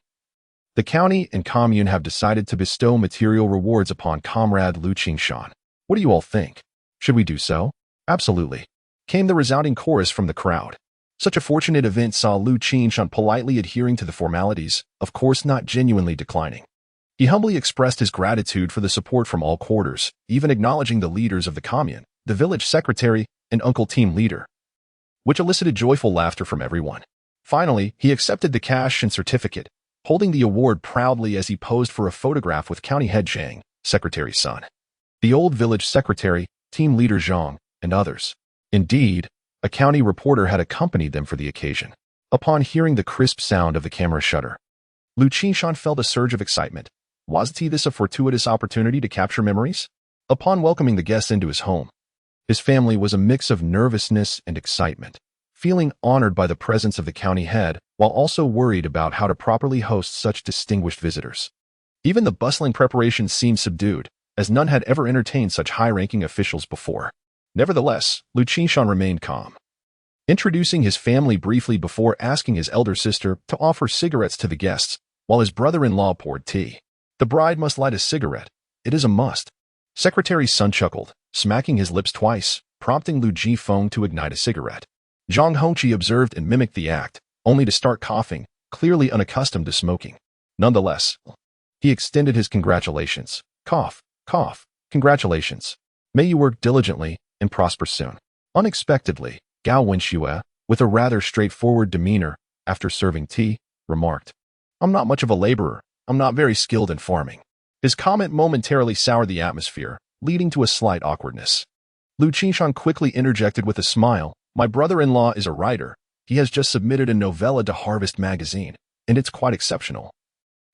the county and commune have decided to bestow material rewards upon Comrade Liu Qingshan. What do you all think? Should we do so? Absolutely, came the resounding chorus from the crowd. Such a fortunate event saw Liu Qingshan politely adhering to the formalities, of course not genuinely declining. He humbly expressed his gratitude for the support from all quarters, even acknowledging the leaders of the commune, the village secretary, and uncle team leader, which elicited joyful laughter from everyone. Finally, he accepted the cash and certificate, holding the award proudly as he posed for a photograph with county head Zhang, secretary's son, the old village secretary, team leader Zhang, and others. Indeed, a county reporter had accompanied them for the occasion. Upon hearing the crisp sound of the camera shutter, Liu Qingshan felt a surge of excitement. Wasn't this a fortuitous opportunity to capture memories? Upon welcoming the guests into his home, his family was a mix of nervousness and excitement, feeling honored by the presence of the county head, while also worried about how to properly host such distinguished visitors. Even the bustling preparations seemed subdued, as none had ever entertained such high-ranking officials before. Nevertheless, Liu Qingshan remained calm, introducing his family briefly before asking his elder sister to offer cigarettes to the guests, while his brother-in-law poured tea. The bride must light a cigarette, It is a must. Secretary's son chuckled, smacking his lips twice, prompting Liu Jifeng to ignite a cigarette. Zhang Hongqi observed and mimicked the act, only to start coughing, clearly unaccustomed to smoking. Nonetheless, he extended his congratulations. Cough, cough, congratulations. May you work diligently and prosper soon. Unexpectedly, Gao Wenxue, with a rather straightforward demeanor, after serving tea, remarked, I'm not much of a laborer. I'm not very skilled in farming. His comment momentarily soured the atmosphere, leading to a slight awkwardness. Liu Qingshan quickly interjected with a smile, My brother-in-law is a writer. He has just submitted a novella to Harvest magazine, and it's quite exceptional.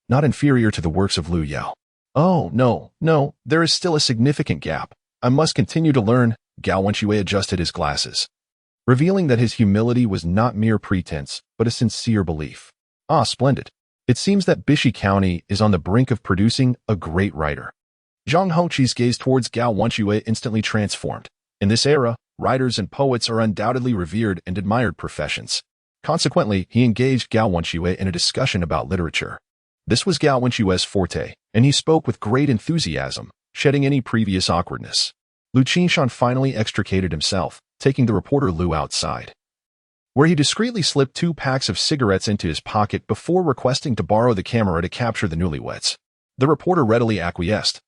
Not inferior to the works of Liu Yao. Oh, no, there is still a significant gap. I must continue to learn. Gao Wenxue adjusted his glasses, revealing that his humility was not mere pretense, but a sincere belief. Ah, splendid. It seems that Bishi County is on the brink of producing a great writer. Zhang Hongqi's gaze towards Gao Wenxue instantly transformed. In this era, writers and poets are undoubtedly revered and admired professions. Consequently, he engaged Gao Wenxue in a discussion about literature. This was Gao Wenxue's forte, and he spoke with great enthusiasm, shedding any previous awkwardness. Liu Qingshan finally extricated himself, taking the reporter Liu outside, where he discreetly slipped 2 packs of cigarettes into his pocket before requesting to borrow the camera to capture the newlyweds. The reporter readily acquiesced,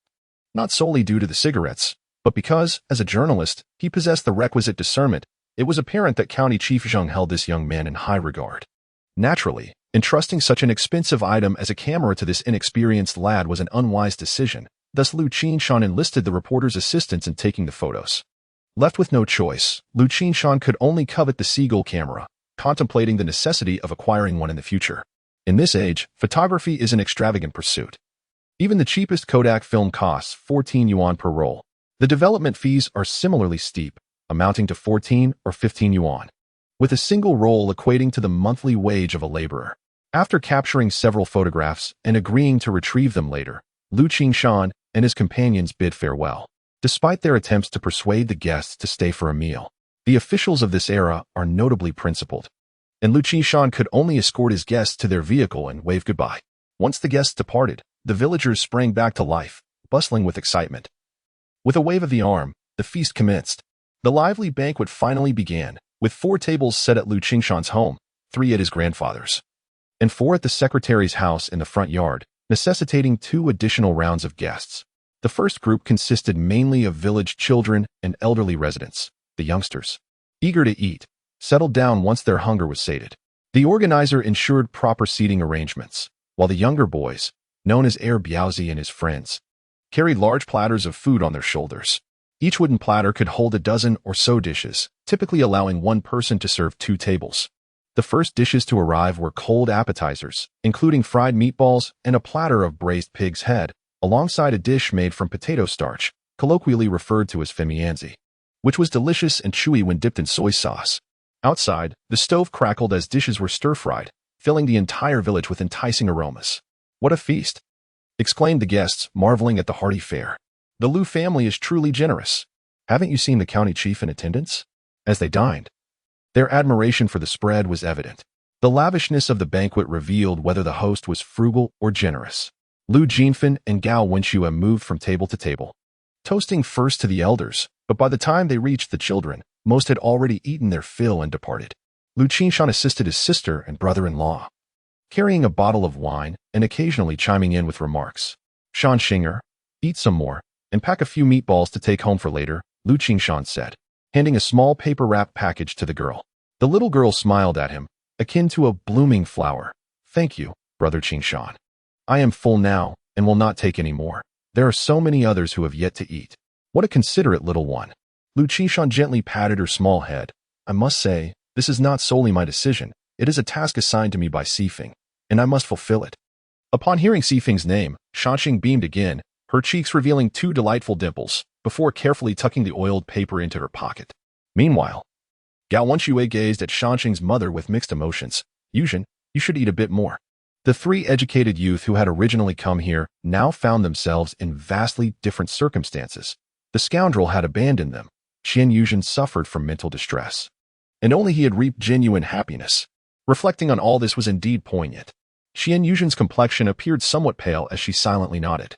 not solely due to the cigarettes, but because, as a journalist, he possessed the requisite discernment. It was apparent that County Chief Zheng held this young man in high regard. Naturally, entrusting such an expensive item as a camera to this inexperienced lad was an unwise decision. Thus Liu Qingshan enlisted the reporter's assistance in taking the photos. Left with no choice, Liu Qingshan could only covet the Seagull camera, contemplating the necessity of acquiring one in the future. In this age, photography is an extravagant pursuit. Even the cheapest Kodak film costs 14 yuan per roll. The development fees are similarly steep, amounting to 14 or 15 yuan, with a single roll equating to the monthly wage of a laborer. After capturing several photographs and agreeing to retrieve them later, Liu Qingshan and his companions bid farewell. Despite their attempts to persuade the guests to stay for a meal, the officials of this era are notably principled, and Liu Qingshan could only escort his guests to their vehicle and wave goodbye. Once the guests departed, the villagers sprang back to life, bustling with excitement. With a wave of the arm, the feast commenced. The lively banquet finally began, with 4 tables set at Liu Qingshan's home, 3 at his grandfather's, and 4 at the secretary's house in the front yard, necessitating 2 additional rounds of guests. The first group consisted mainly of village children and elderly residents, the youngsters, eager to eat, settled down once their hunger was sated. The organizer ensured proper seating arrangements, while the younger boys, known as Air Biaozi and his friends, carried large platters of food on their shoulders. Each wooden platter could hold a dozen or so dishes, typically allowing one person to serve 2 tables. The first dishes to arrive were cold appetizers, including fried meatballs and a platter of braised pig's head, alongside a dish made from potato starch, colloquially referred to as femianzi, which was delicious and chewy when dipped in soy sauce. Outside, the stove crackled as dishes were stir-fried, filling the entire village with enticing aromas. What a feast! Exclaimed the guests, marveling at the hearty fare. The Liu family is truly generous. Haven't you seen the county chief in attendance? As they dined, their admiration for the spread was evident. The lavishness of the banquet revealed whether the host was frugal or generous. Liu Jinfen and Gao Wenxue moved from table to table, toasting first to the elders, but by the time they reached the children, most had already eaten their fill and departed. Liu Qingshan assisted his sister and brother-in-law, carrying a bottle of wine and occasionally chiming in with remarks. Shan Xinger, eat some more, and pack a few meatballs to take home for later, Liu Qingshan said, handing a small paper-wrapped package to the girl. The little girl smiled at him, akin to a blooming flower. Thank you, brother Qingshan. I am full now, and will not take any more. There are so many others who have yet to eat. What a considerate little one. Liu Qingshan gently patted her small head. I must say, this is not solely my decision. It is a task assigned to me by Sifeng, and I must fulfill it. Upon hearing Sifeng's name, Shanxing beamed again, her cheeks revealing 2 delightful dimples, before carefully tucking the oiled paper into her pocket. Meanwhile, Gao Wenxue gazed at Shanxing's mother with mixed emotions. Yuzhen, you should eat a bit more. The 3 educated youth who had originally come here now found themselves in vastly different circumstances. The scoundrel had abandoned them. Qian Yuzhen suffered from mental distress, and only he had reaped genuine happiness. Reflecting on all this was indeed poignant. Qian Yuzhen's complexion appeared somewhat pale as she silently nodded.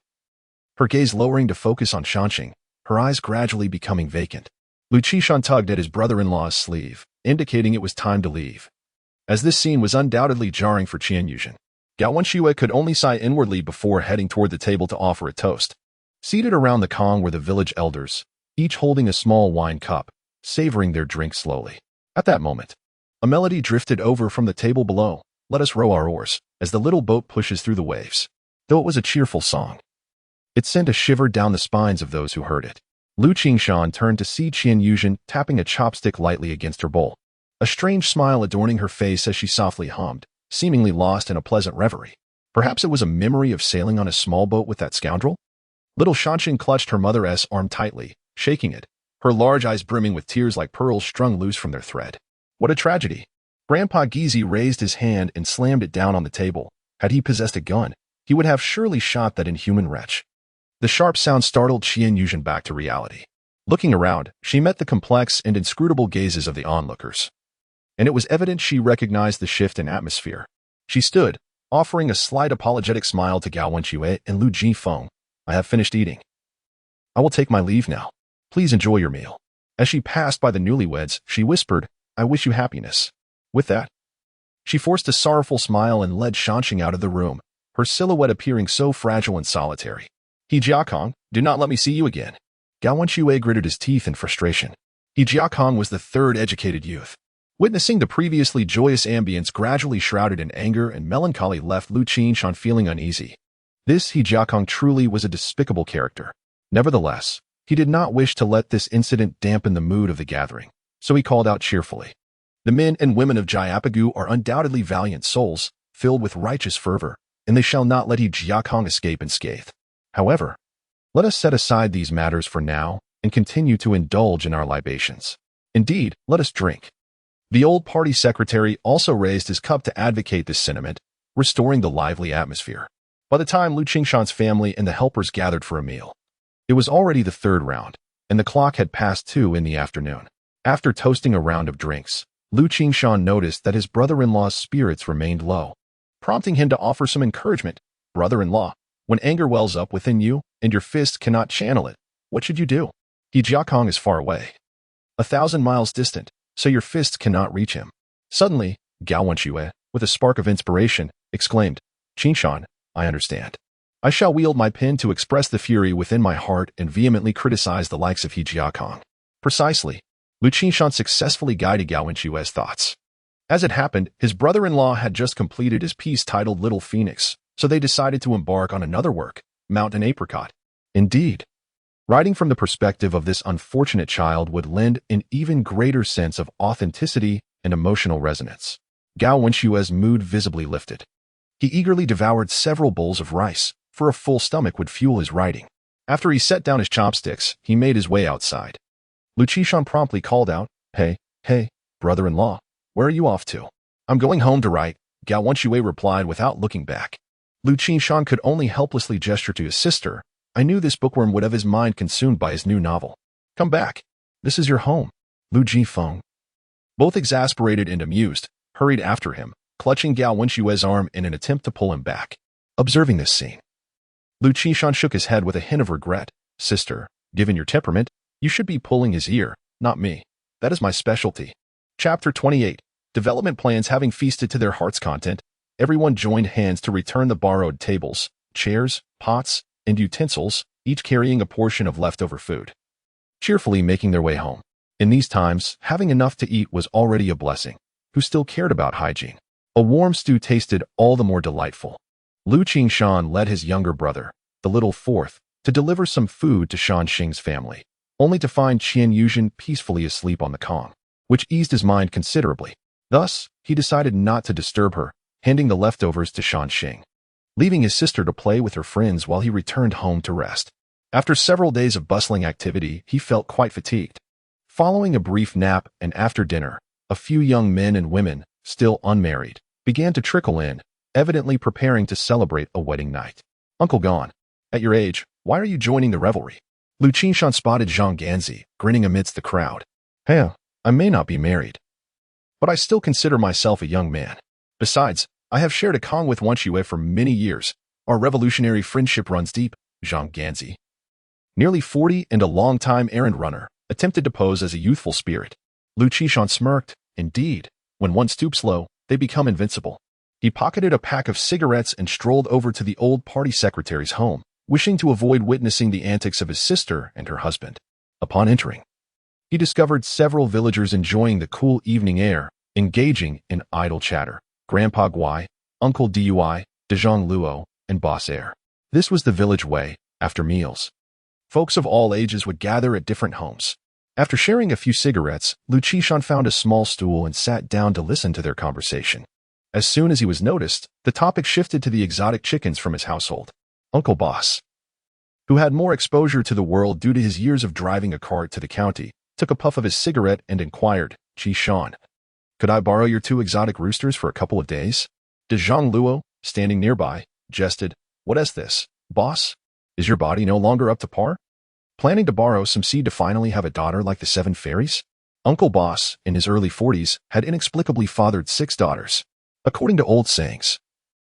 her gaze lowering to focus on Shanxing, her eyes gradually becoming vacant. Liu Qingshan tugged at his brother-in-law's sleeve, indicating it was time to leave. As this scene was undoubtedly jarring for Qianyushan, Gao Wenxue could only sigh inwardly before heading toward the table to offer a toast. Seated around the Kong were the village elders, each holding a small wine cup, savoring their drink slowly. At that moment, a melody drifted over from the table below. Let us row our oars, as the little boat pushes through the waves. Though it was a cheerful song, it sent a shiver down the spines of those who heard it. Liu Qingshan turned to see Qianyushan tapping a chopstick lightly against her bowl, a strange smile adorning her face as she softly hummed, seemingly lost in a pleasant reverie. Perhaps it was a memory of sailing on a small boat with that scoundrel? Little Shanxing clutched her mother's arm tightly, shaking it, her large eyes brimming with tears like pearls strung loose from their thread. What a tragedy! Grandpa Gizi raised his hand and slammed it down on the table. Had he possessed a gun, he would have surely shot that inhuman wretch. The sharp sound startled Qianyushan back to reality. Looking around, she met the complex and inscrutable gazes of the onlookers, and it was evident she recognized the shift in atmosphere. She stood, offering a slight apologetic smile to Gao Wenxue and Lu Jifeng. I have finished eating. I will take my leave now. Please enjoy your meal. As she passed by the newlyweds, she whispered, I wish you happiness. With that, she forced a sorrowful smile and led Shanxing out of the room, her silhouette appearing so fragile and solitary. He Jiakong, do not let me see you again. Gao Wenxue gritted his teeth in frustration. He Jiakong was the third educated youth. Witnessing the previously joyous ambience gradually shrouded in anger and melancholy left Liu Qingshan feeling uneasy. This He Jiakong truly was a despicable character. Nevertheless, he did not wish to let this incident dampen the mood of the gathering, so he called out cheerfully. The men and women of Jiapagu are undoubtedly valiant souls, filled with righteous fervor, and they shall not let He Jiakong escape unscathed. However, let us set aside these matters for now and continue to indulge in our libations. Indeed, let us drink. The old party secretary also raised his cup to advocate this sentiment, restoring the lively atmosphere. By the time Liu Qingshan's family and the helpers gathered for a meal, it was already the third round, and the clock had passed 2 in the afternoon. After toasting a round of drinks, Liu Qingshan noticed that his brother-in-law's spirits remained low, prompting him to offer some encouragement. Brother-in-law, when anger wells up within you and your fist cannot channel it, what should you do? He Jiakong is far away, 1,000 miles distant, so your fists cannot reach him. Suddenly, Gao Wenxue, with a spark of inspiration, exclaimed, Qingshan, I understand. I shall wield my pen to express the fury within my heart and vehemently criticize the likes of He Jiakong. Precisely, Liu Qingshan successfully guided Gao Wenxue's thoughts. As it happened, his brother-in-law had just completed his piece titled Little Phoenix, so they decided to embark on another work, Mount an Apricot. Indeed, writing from the perspective of this unfortunate child would lend an even greater sense of authenticity and emotional resonance. Gao Wenxue's mood visibly lifted. He eagerly devoured several bowls of rice, for a full stomach would fuel his writing. After he set down his chopsticks, he made his way outside. Liu Qingshan promptly called out, Hey, brother-in-law, where are you off to? I'm going home to write, Gao Wenxue replied without looking back. Liu Qingshan could only helplessly gesture to his sister. I knew this bookworm would have his mind consumed by his new novel. Come back. This is your home. Lu Jifeng. Both exasperated and amused, hurried after him, clutching Gao Wenxue's arm in an attempt to pull him back. Observing this scene, Liu Qingshan shook his head with a hint of regret. Sister, given your temperament, you should be pulling his ear, not me. That is my specialty. Chapter 28. Development plans having feasted to their heart's content, everyone joined hands to return the borrowed tables, chairs, pots, and utensils, each carrying a portion of leftover food, cheerfully making their way home. In these times, having enough to eat was already a blessing. Who still cared about hygiene? A warm stew tasted all the more delightful. Liu Qingshan led his younger brother, the little fourth, to deliver some food to Shanxing's family, only to find Qianyushan peacefully asleep on the Kong, which eased his mind considerably. Thus, he decided not to disturb her, handing the leftovers to Shanxing, leaving his sister to play with her friends while he returned home to rest. After several days of bustling activity, he felt quite fatigued. Following a brief nap and after dinner, a few young men and women, still unmarried, began to trickle in, evidently preparing to celebrate a wedding night. Uncle gone. At your age, why are you joining the revelry? Liu Qingshan spotted Zhang Ganzi, grinning amidst the crowd. Hey, I may not be married, but I still consider myself a young man. Besides, I have shared a Kong with Wenxue for many years. Our revolutionary friendship runs deep. Zhang Ganzi. Nearly 40 and a long-time errand runner, attempted to pose as a youthful spirit. Liu Qingshan smirked. Indeed, when one stoops low, they become invincible. He pocketed a pack of cigarettes and strolled over to the old party secretary's home, wishing to avoid witnessing the antics of his sister and her husband. Upon entering, he discovered several villagers enjoying the cool evening air, engaging in idle chatter. Grandpa Guai, Uncle Dui, Dezhong Luo, and Boss Air. This was the village way. After meals, folks of all ages would gather at different homes. After sharing a few cigarettes, Liu Qingshan found a small stool and sat down to listen to their conversation. As soon as he was noticed, the topic shifted to the exotic chickens from his household. Uncle Boss, who had more exposure to the world due to his years of driving a cart to the county, took a puff of his cigarette and inquired, Qingshan, could I borrow your 2 exotic roosters for a couple of days? Dezhong Luo, standing nearby, jested, what is this, boss? Is your body no longer up to par? Planning to borrow some seed to finally have a daughter like the 7 fairies? Uncle Boss, in his early 40s, had inexplicably fathered 6 daughters. According to old sayings,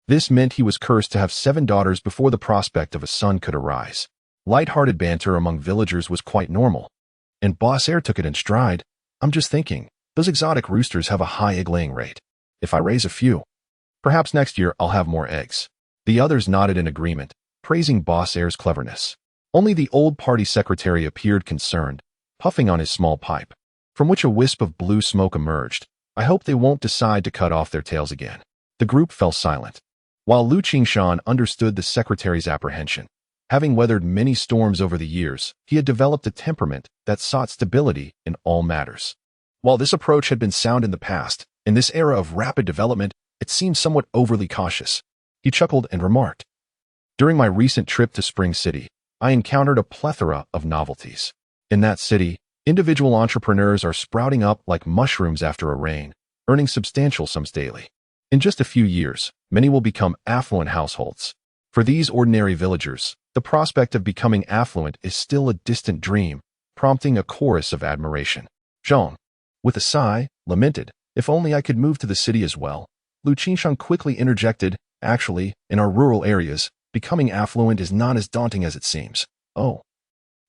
this meant he was cursed to have 7 daughters before the prospect of a son could arise. Light-hearted banter among villagers was quite normal, and Boss Air took it in stride. I'm just thinking, those exotic roosters have a high egg-laying rate. If I raise a few, perhaps next year I'll have more eggs. The others nodded in agreement, praising Boss Air's cleverness. Only the old party secretary appeared concerned, puffing on his small pipe, from which a wisp of blue smoke emerged. I hope they won't decide to cut off their tails again. The group fell silent. While Liu Qingshan understood the secretary's apprehension, having weathered many storms over the years, he had developed a temperament that sought stability in all matters. While this approach had been sound in the past, in this era of rapid development, it seemed somewhat overly cautious. He chuckled and remarked, during my recent trip to Spring City, I encountered a plethora of novelties. In that city, individual entrepreneurs are sprouting up like mushrooms after a rain, earning substantial sums daily. In just a few years, many will become affluent households. For these ordinary villagers, the prospect of becoming affluent is still a distant dream, prompting a chorus of admiration. Zhang, with a sigh, lamented, if only I could move to the city as well. Liu Qingshan quickly interjected, actually, in our rural areas, becoming affluent is not as daunting as it seems. Oh.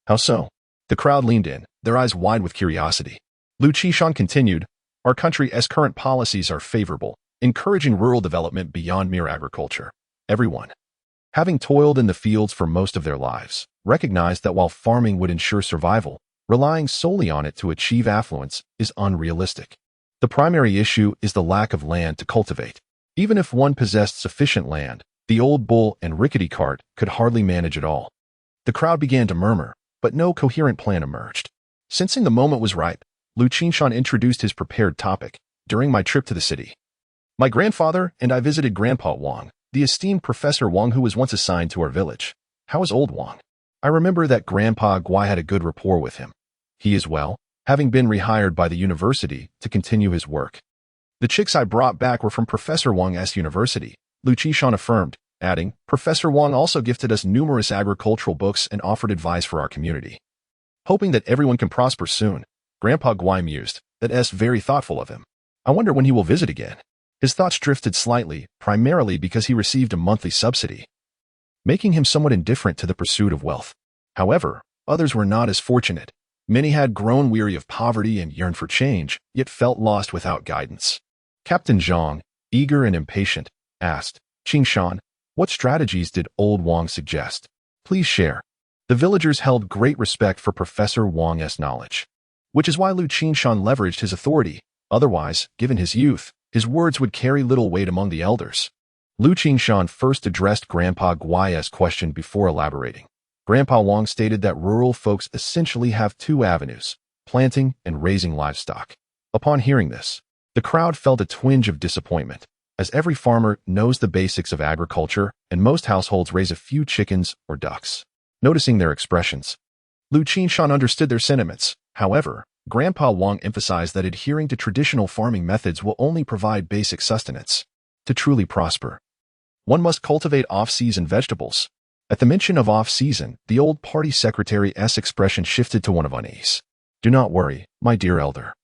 How so? The crowd leaned in, their eyes wide with curiosity. Liu Qingshan continued, our country's current policies are favorable, encouraging rural development beyond mere agriculture. Everyone, having toiled in the fields for most of their lives, recognized that while farming would ensure survival, relying solely on it to achieve affluence is unrealistic. The primary issue is the lack of land to cultivate. Even if one possessed sufficient land, the old bull and rickety cart could hardly manage it all. The crowd began to murmur, but no coherent plan emerged. Sensing the moment was ripe, Liu Qingshan introduced his prepared topic. During my trip to the city, my grandfather and I visited Grandpa Wang, the esteemed Professor Wang who was once assigned to our village. How is old Wang? I remember that Grandpa Guai had a good rapport with him. He is well, having been rehired by the university to continue his work. The chicks I brought back were from Professor Wang's university, Liu Qingshan affirmed, adding, Professor Wang also gifted us numerous agricultural books and offered advice for our community. Hoping that everyone can prosper soon, Grandpa Guai mused, that's very thoughtful of him. I wonder when he will visit again. His thoughts drifted slightly, primarily because he received a monthly subsidy, making him somewhat indifferent to the pursuit of wealth. However, others were not as fortunate. Many had grown weary of poverty and yearned for change, yet felt lost without guidance. Captain Zhang, eager and impatient, asked, Qingshan, what strategies did old Wang suggest? Please share. The villagers held great respect for Professor Wang's knowledge, which is why Liu Qingshan leveraged his authority. Otherwise, given his youth, his words would carry little weight among the elders. Liu Qingshan first addressed Grandpa Guai's question before elaborating. Grandpa Wang stated that rural folks essentially have 2 avenues, planting and raising livestock. Upon hearing this, the crowd felt a twinge of disappointment, as every farmer knows the basics of agriculture and most households raise a few chickens or ducks. Noticing their expressions, Liu Qingshan understood their sentiments. However, Grandpa Wang emphasized that adhering to traditional farming methods will only provide basic sustenance. To truly prosper, one must cultivate off-season vegetables. At the mention of off-season, the old party secretary's expression shifted to one of unease. Do not worry, my dear elder.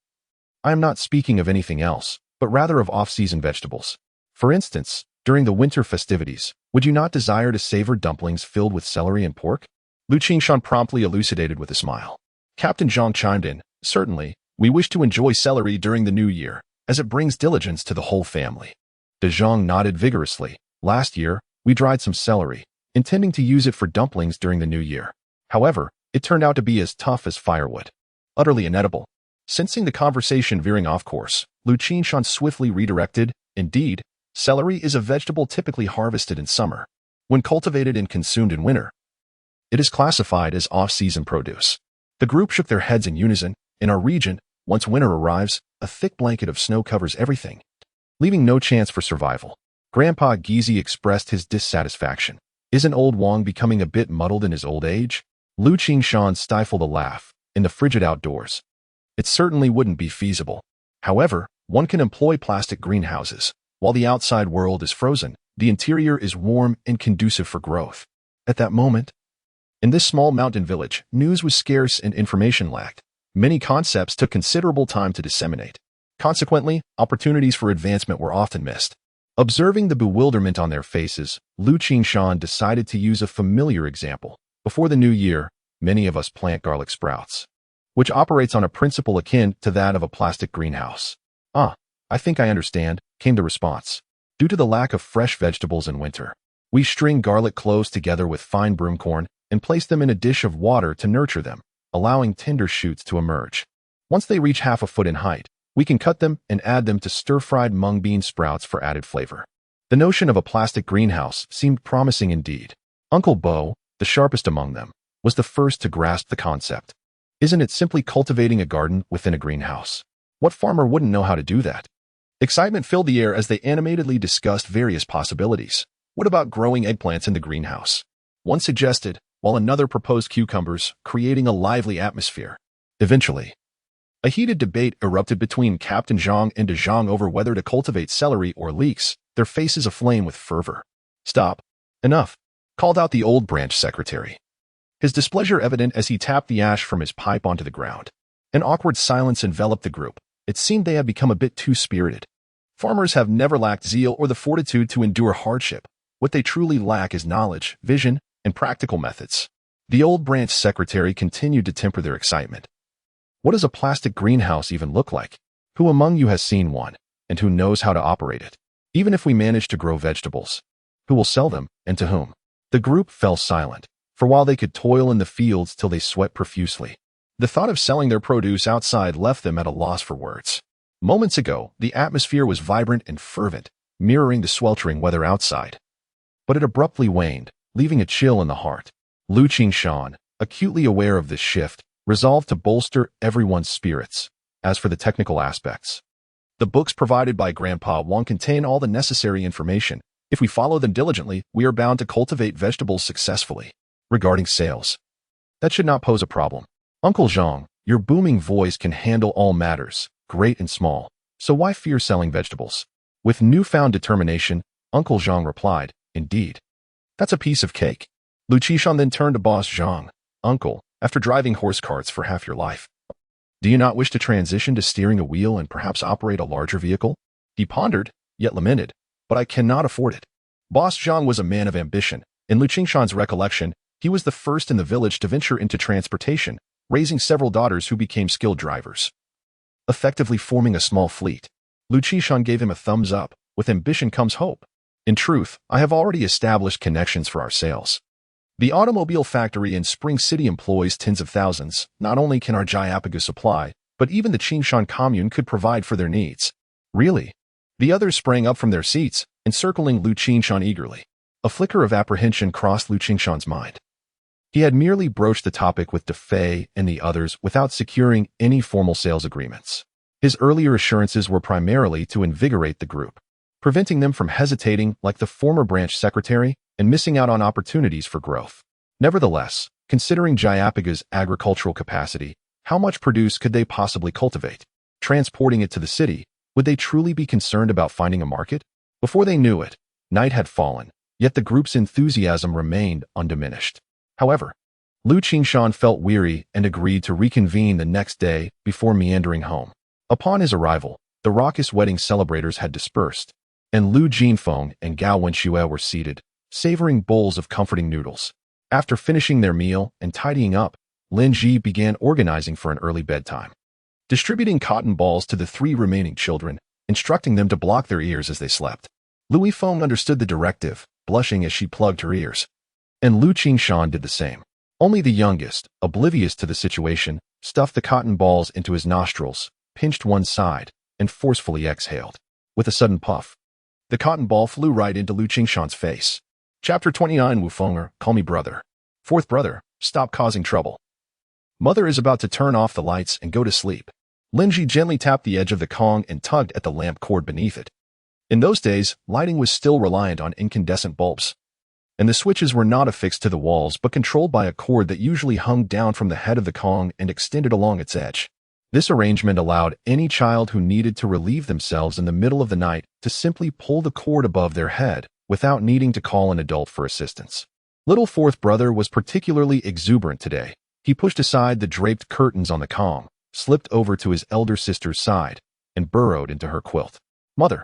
I am not speaking of anything else, but rather of off-season vegetables. For instance, During the winter festivities, would you not desire to savor dumplings filled with celery and pork? Liu Qingshan promptly elucidated with a smile. Captain Zhang chimed in, certainly, we wish to enjoy celery during the new year, as it brings diligence to the whole family. De Zhang nodded vigorously. Last year, we dried some celery, intending to use it for dumplings during the new year. However, it turned out to be as tough as firewood. Utterly inedible. Sensing the conversation veering off course, Liu Qingshan swiftly redirected, indeed, celery is a vegetable typically harvested in summer. When cultivated and consumed in winter, it is classified as off-season produce. The group shook their heads in unison. In our region, once winter arrives, a thick blanket of snow covers everything, leaving no chance for survival. Grandpa Gizi expressed his dissatisfaction. Isn't old Wang becoming a bit muddled in his old age? Liu Qingshan stifled a laugh. In the frigid outdoors, it certainly wouldn't be feasible. However, one can employ plastic greenhouses. While the outside world is frozen, the interior is warm and conducive for growth. At that moment, in this small mountain village, news was scarce and information lacked. Many concepts took considerable time to disseminate. Consequently, opportunities for advancement were often missed. Observing the bewilderment on their faces, Liu Qingshan decided to use a familiar example. Before the new year, many of us plant garlic sprouts, which operates on a principle akin to that of a plastic greenhouse. I think I understand, came the response. Due to the lack of fresh vegetables in winter, we string garlic cloves together with fine broomcorn and place them in a dish of water to nurture them, allowing tender shoots to emerge. Once they reach half a foot in height, we can cut them and add them to stir-fried mung bean sprouts for added flavor. The notion of a plastic greenhouse seemed promising indeed. Uncle Bo, the sharpest among them, was the first to grasp the concept. Isn't it simply cultivating a garden within a greenhouse? What farmer wouldn't know how to do that? Excitement filled the air as they animatedly discussed various possibilities. What about growing eggplants in the greenhouse? One suggested, while another proposed cucumbers, creating a lively atmosphere. Eventually, a heated debate erupted between Captain Zhang and De Zhang over whether to cultivate celery or leeks, their faces aflame with fervor. Stop. Enough, called out the old branch secretary, his displeasure evident as he tapped the ash from his pipe onto the ground. An awkward silence enveloped the group. It seemed they had become a bit too spirited. Farmers have never lacked zeal or the fortitude to endure hardship. What they truly lack is knowledge, vision, and practical methods. The old branch secretary continued to temper their excitement. What does a plastic greenhouse even look like? Who among you has seen one, and who knows how to operate it? Even if we manage to grow vegetables, who will sell them, and to whom? The group fell silent, for while they could toil in the fields till they sweat profusely, the thought of selling their produce outside left them at a loss for words. Moments ago, the atmosphere was vibrant and fervent, mirroring the sweltering weather outside. But it abruptly waned, leaving a chill in the heart. Liu Qingshan, acutely aware of this shift, resolved to bolster everyone's spirits. As for the technical aspects, the books provided by Grandpa Wang contain all the necessary information. If we follow them diligently, we are bound to cultivate vegetables successfully. Regarding sales, that should not pose a problem. Uncle Zhang, your booming voice can handle all matters, great and small, so why fear selling vegetables? With newfound determination, Uncle Zhang replied, indeed. That's a piece of cake. Liu Qingshan then turned to Boss Zhang. Uncle, after driving horse carts for half your life, do you not wish to transition to steering a wheel and perhaps operate a larger vehicle? He pondered, yet lamented, but I cannot afford it. Boss Zhang was a man of ambition. In Liu Qingshan's recollection, he was the first in the village to venture into transportation, raising several daughters who became skilled drivers, effectively forming a small fleet. Liu Qingshan gave him a thumbs up. With ambition comes hope. In truth, I have already established connections for our sales. The automobile factory in Spring City employs tens of thousands. Not only can our Jayapagu supply, but even the Qingshan commune could provide for their needs. Really? The others sprang up from their seats, encircling Liu Qingshan eagerly. A flicker of apprehension crossed Liu Qingshan's mind. He had merely broached the topic with De Fei and the others without securing any formal sales agreements. His earlier assurances were primarily to invigorate the group, preventing them from hesitating like the former branch secretary and missing out on opportunities for growth. Nevertheless, considering Jayapagu's agricultural capacity, how much produce could they possibly cultivate? Transporting it to the city, would they truly be concerned about finding a market? Before they knew it, night had fallen, yet the group's enthusiasm remained undiminished. However, Liu Qingshan felt weary and agreed to reconvene the next day before meandering home. Upon his arrival, the raucous wedding celebrators had dispersed. and Liu Qingshan and Gao Wenxue were seated, savoring bowls of comforting noodles. After finishing their meal and tidying up, Lin Ji began organizing for an early bedtime. Distributing cotton balls to the 3 remaining children, instructing them to block their ears as they slept. Liu Feng understood the directive, blushing as she plugged her ears. And Liu Qingshan did the same. Only the youngest, oblivious to the situation, stuffed the cotton balls into his nostrils, pinched one side, and forcefully exhaled. With a sudden puff, the cotton ball flew right into Liu Qingshan's face. Chapter 29. Wu Fenger, call me brother. Fourth brother, stop causing trouble. Mother is about to turn off the lights and go to sleep. Lin Ji gently tapped the edge of the Kong and tugged at the lamp cord beneath it. In those days, lighting was still reliant on incandescent bulbs, and the switches were not affixed to the walls but controlled by a cord that usually hung down from the head of the Kong and extended along its edge. This arrangement allowed any child who needed to relieve themselves in the middle of the night to simply pull the cord above their head without needing to call an adult for assistance. Little fourth brother was particularly exuberant today. He pushed aside the draped curtains on the Kong, slipped over to his elder sister's side, and burrowed into her quilt. Mother,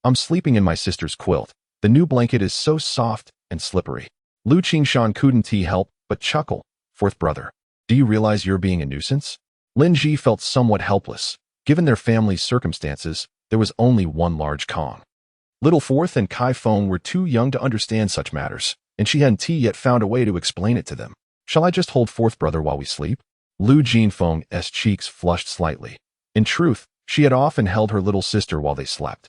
I'm sleeping in my sister's quilt. The new blanket is so soft and slippery. Liu Qingshan couldn't help but chuckle. Fourth brother, do you realize you're being a nuisance? Lin Ji felt somewhat helpless. Given their family's circumstances, there was only one large Kong. Little fourth and Kai Feng were too young to understand such matters, and she hadn't yet found a way to explain it to them. Shall I just hold fourth brother while we sleep? Liu Jinfeng's cheeks flushed slightly. In truth, she had often held her little sister while they slept.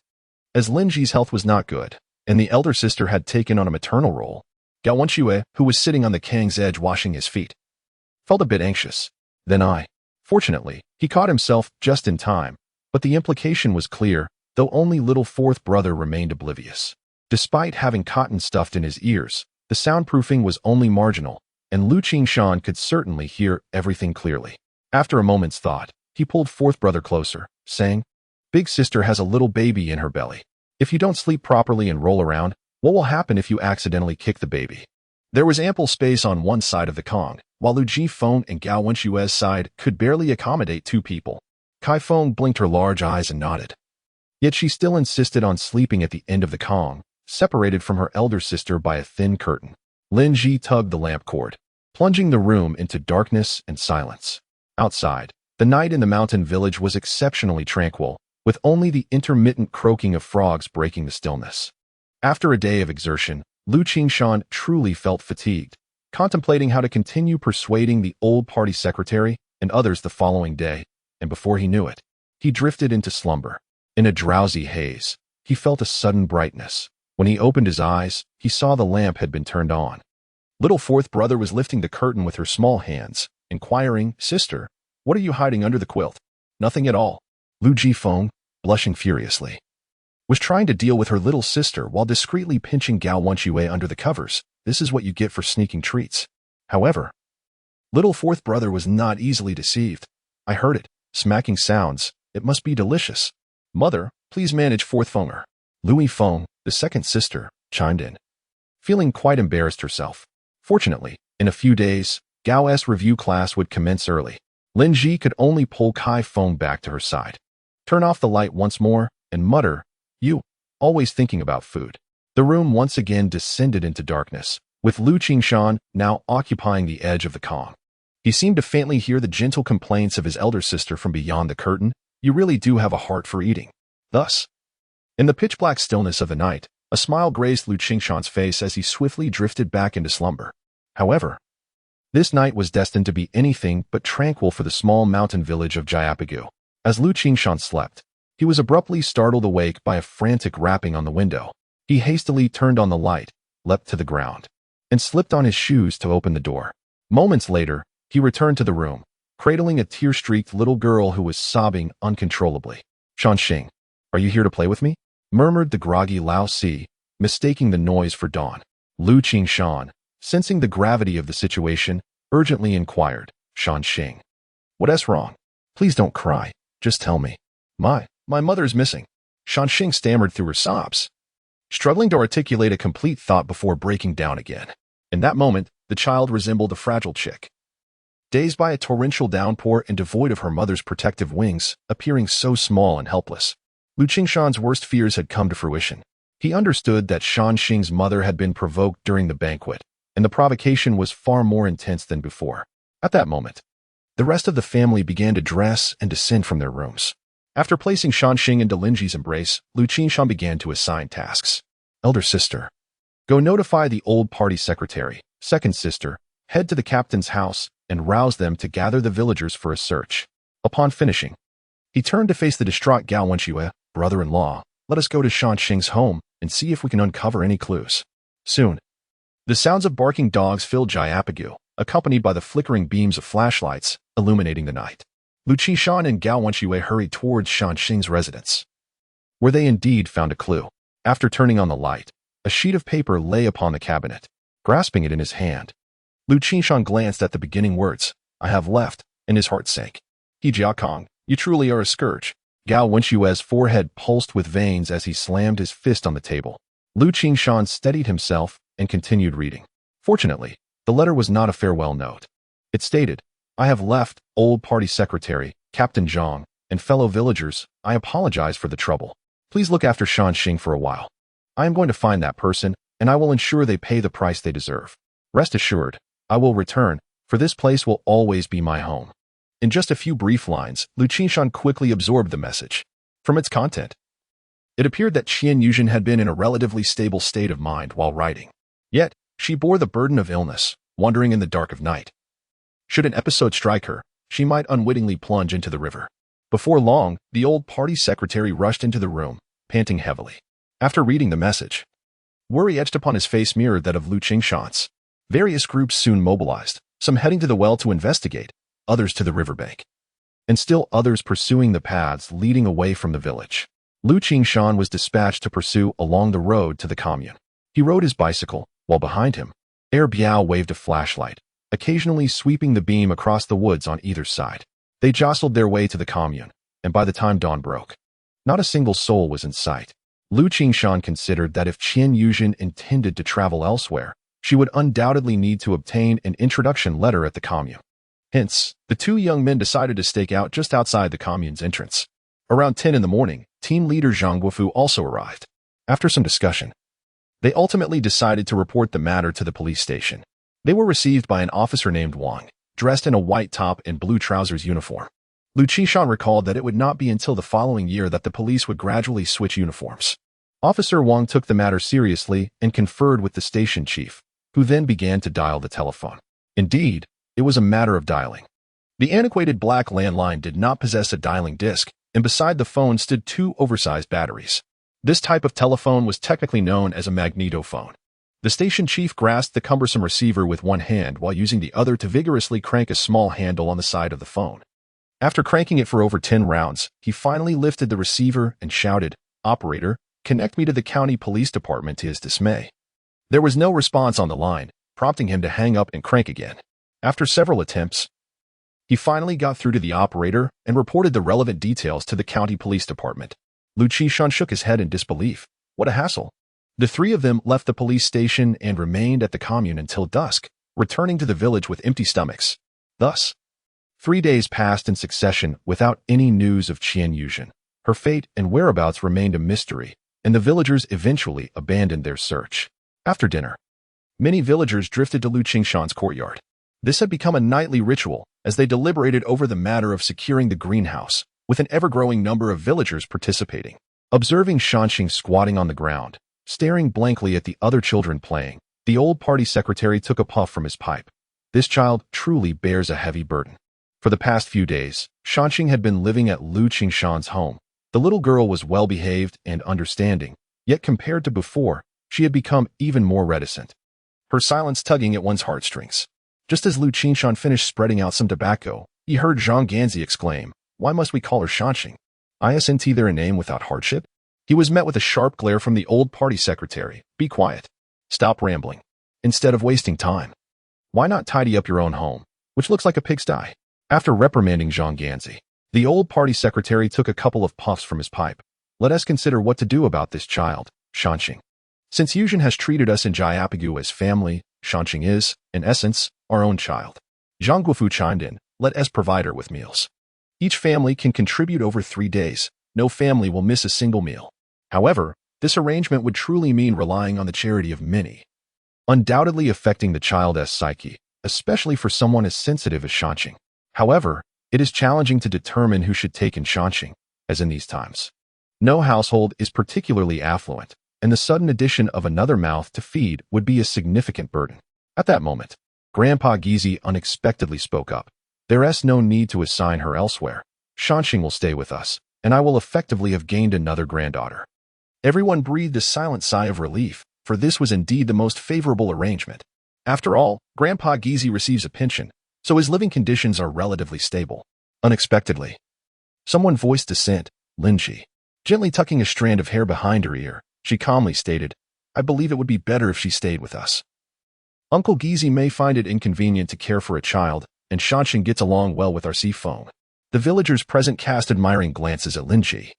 As Lin Ji's health was not good, and the elder sister had taken on a maternal role, Gao Wenxue, who was sitting on the Kang's edge washing his feet, felt a bit anxious. Fortunately, he caught himself just in time, but the implication was clear, though only little fourth brother remained oblivious. Despite having cotton stuffed in his ears, the soundproofing was only marginal, and Liu Qingshan could certainly hear everything clearly. After a moment's thought, he pulled fourth brother closer, saying, Big sister has a little baby in her belly. If you don't sleep properly and roll around, what will happen if you accidentally kick the baby? There was ample space on one side of the Kong, while Liu Jifeng and Gao Wenshue's side could barely accommodate 2 people. Kai Feng blinked her large eyes and nodded. Yet she still insisted on sleeping at the end of the Kong, separated from her elder sister by a thin curtain. Lin Ji tugged the lamp cord, plunging the room into darkness and silence. Outside, the night in the mountain village was exceptionally tranquil, with only the intermittent croaking of frogs breaking the stillness. After a day of exertion, Liu Qingshan truly felt fatigued, contemplating how to continue persuading the old party secretary and others the following day, and before he knew it, he drifted into slumber. In a drowsy haze, he felt a sudden brightness. When he opened his eyes, he saw the lamp had been turned on. Little fourth brother was lifting the curtain with her small hands, inquiring, Sister, what are you hiding under the quilt? Nothing at all. Liu Jifeng, blushing furiously, was trying to deal with her little sister while discreetly pinching Gao Wenxue under the covers. This is what you get for sneaking treats. However, little fourth brother was not easily deceived. I heard it, smacking sounds. It must be delicious. Mother, please manage fourth Fenger. Liu Feng, the second sister, chimed in, feeling quite embarrassed herself. Fortunately, in a few days, Gao's review class would commence early. Lin Ji could only pull Kai Feng back to her side, turn off the light once more, and mutter, You, always thinking about food. The room once again descended into darkness, with Liu Qingshan now occupying the edge of the Kong. He seemed to faintly hear the gentle complaints of his elder sister from beyond the curtain. You really do have a heart for eating. Thus, in the pitch-black stillness of the night, a smile grazed Liu Qingshan's face as he swiftly drifted back into slumber. However, this night was destined to be anything but tranquil for the small mountain village of Jiapagu. As Liu Qingshan slept, he was abruptly startled awake by a frantic rapping on the window. He hastily turned on the light, leapt to the ground, and slipped on his shoes to open the door. Moments later, he returned to the room, cradling a tear-streaked little girl who was sobbing uncontrollably. Shanxing, are you here to play with me? Murmured the groggy Lao Si, mistaking the noise for dawn. Liu Qingshan, sensing the gravity of the situation, urgently inquired, Shanxing, what's wrong? Please don't cry, just tell me. My mother's missing. Shanxing stammered through her sobs, struggling to articulate a complete thought before breaking down again. In that moment, the child resembled a fragile chick, dazed by a torrential downpour and devoid of her mother's protective wings, appearing so small and helpless. Liu Qingshan's worst fears had come to fruition. He understood that Shanxing's mother had been provoked during the banquet, and the provocation was far more intense than before. At that moment, the rest of the family began to dress and descend from their rooms. After placing Shanxing into Linji's embrace, Liu Qingshan began to assign tasks. Elder sister, go notify the old party secretary. Second sister, head to the captain's house and rouse them to gather the villagers for a search. Upon finishing, he turned to face the distraught Gao Wenxue, brother-in-law. Let us go to Shanxing's home and see if we can uncover any clues. Soon, the sounds of barking dogs filled Jiapagu, accompanied by the flickering beams of flashlights illuminating the night. Liu Qingshan and Gao Wenxue hurried towards Shanxing's residence, where they indeed found a clue. After turning on the light, a sheet of paper lay upon the cabinet. Grasping it in his hand, Liu Qingshan glanced at the beginning words, I have left, and his heart sank. He Jiakong, you truly are a scourge. Gao Wenxue's forehead pulsed with veins as he slammed his fist on the table. Liu Qingshan steadied himself and continued reading. Fortunately, the letter was not a farewell note. It stated, I have left, old party secretary, Captain Zhang, and fellow villagers, I apologize for the trouble. Please look after Shanxing for a while. I am going to find that person, and I will ensure they pay the price they deserve. Rest assured, I will return, for this place will always be my home. In just a few brief lines, Liu Qingshan quickly absorbed the message. From its content, it appeared that Qian Yuzhen had been in a relatively stable state of mind while writing. Yet, she bore the burden of illness, wandering in the dark of night. Should an episode strike her, she might unwittingly plunge into the river. Before long, the old party secretary rushed into the room, panting heavily. After reading the message, worry etched upon his face mirrored that of Liu Qingshan's. Various groups soon mobilized, some heading to the well to investigate, others to the riverbank, and still others pursuing the paths leading away from the village. Liu Qingshan was dispatched to pursue along the road to the commune. He rode his bicycle, while behind him, Air Biao waved a flashlight, occasionally sweeping the beam across the woods on either side. They jostled their way to the commune, and by the time dawn broke, not a single soul was in sight. Liu Qingshan considered that if Qian Yuzhen intended to travel elsewhere, she would undoubtedly need to obtain an introduction letter at the commune. Hence, the two young men decided to stake out just outside the commune's entrance. Around 10 in the morning, team leader Zhang Guofu also arrived. After some discussion, they ultimately decided to report the matter to the police station. They were received by an officer named Wang, dressed in a white top and blue trousers uniform. Liu Qingshan recalled that it would not be until the following year that the police would gradually switch uniforms. Officer Wang took the matter seriously and conferred with the station chief, who then began to dial the telephone. Indeed, it was a matter of dialing. The antiquated black landline did not possess a dialing disc, and beside the phone stood two oversized batteries. This type of telephone was technically known as a magnetophone. The station chief grasped the cumbersome receiver with one hand while using the other to vigorously crank a small handle on the side of the phone. After cranking it for over 10 rounds, he finally lifted the receiver and shouted, "Operator, connect me to the county police department," to his dismay. There was no response on the line, prompting him to hang up and crank again. After several attempts, he finally got through to the operator and reported the relevant details to the county police department. Liu Qingshan shook his head in disbelief. What a hassle. The three of them left the police station and remained at the commune until dusk, returning to the village with empty stomachs. Thus, 3 days passed in succession without any news of Qian Yuzhen. Her fate and whereabouts remained a mystery, and the villagers eventually abandoned their search. After dinner, many villagers drifted to Liu Qingshan's courtyard. This had become a nightly ritual as they deliberated over the matter of securing the greenhouse, with an ever-growing number of villagers participating. Observing Shanxing squatting on the ground, staring blankly at the other children playing, the old party secretary took a puff from his pipe. This child truly bears a heavy burden. For the past few days, Shanxing had been living at Liu Qingshan's home. The little girl was well-behaved and understanding, yet compared to before, she had become even more reticent, her silence tugging at one's heartstrings. Just as Liu Qingshan finished spreading out some tobacco, he heard Zhang Ganzi exclaim, "Why must we call her Shanxing? Isn't there a name without hardship?" He was met with a sharp glare from the old party secretary. "Be quiet. Stop rambling. Instead of wasting time, why not tidy up your own home, which looks like a pigsty?" After reprimanding Zhang Ganzi, the old party secretary took a couple of puffs from his pipe. "Let us consider what to do about this child, Shanxing. Since Yuzhen has treated us in Jiapagu as family, Shanxing is, in essence, our own child." Zhang Guofu chimed in, "Let us provide her with meals. Each family can contribute over 3 days. No family will miss a single meal. However, This arrangement would truly mean relying on the charity of many, undoubtedly affecting the child's psyche, especially for someone as sensitive as Shanxing. However, it is challenging to determine who should take in Shanxing, as in these times. No household is particularly affluent, and the sudden addition of another mouth to feed would be a significant burden. At that moment, Grandpa Gizi unexpectedly spoke up. There's no need to assign her elsewhere. Shanxing will stay with us, and I will effectively have gained another granddaughter. Everyone breathed a silent sigh of relief, for this was indeed the most favorable arrangement. After all, Grandpa Gizi receives a pension, so his living conditions are relatively stable. Unexpectedly, someone voiced dissent. Linji. Gently tucking a strand of hair behind her ear, she calmly stated, I believe it would be better if she stayed with us. Uncle Gizi may find it inconvenient to care for a child, and Shanxing gets along well with our Feng. The villagers present cast admiring glances at Linji.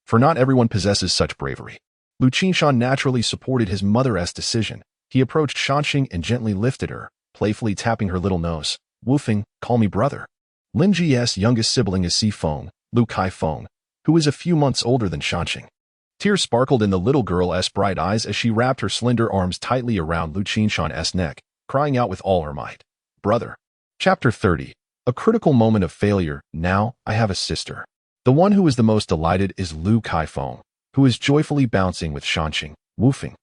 For not everyone possesses such bravery. Liu Qingshan naturally supported his mother's decision. He approached Shanxing and gently lifted her, playfully tapping her little nose. Woofing, call me brother. Linji's youngest sibling is Feng, Liu Qingshan, who is a few months older than Shanxing. Tears sparkled in the little girl's bright eyes as she wrapped her slender arms tightly around Liu Qingshan's neck, crying out with all her might. Brother. Chapter 30. A critical moment of failure. Now, I have a sister. The one who is the most delighted is Liu Qingshan, who is joyfully bouncing with Shanxing, woofing.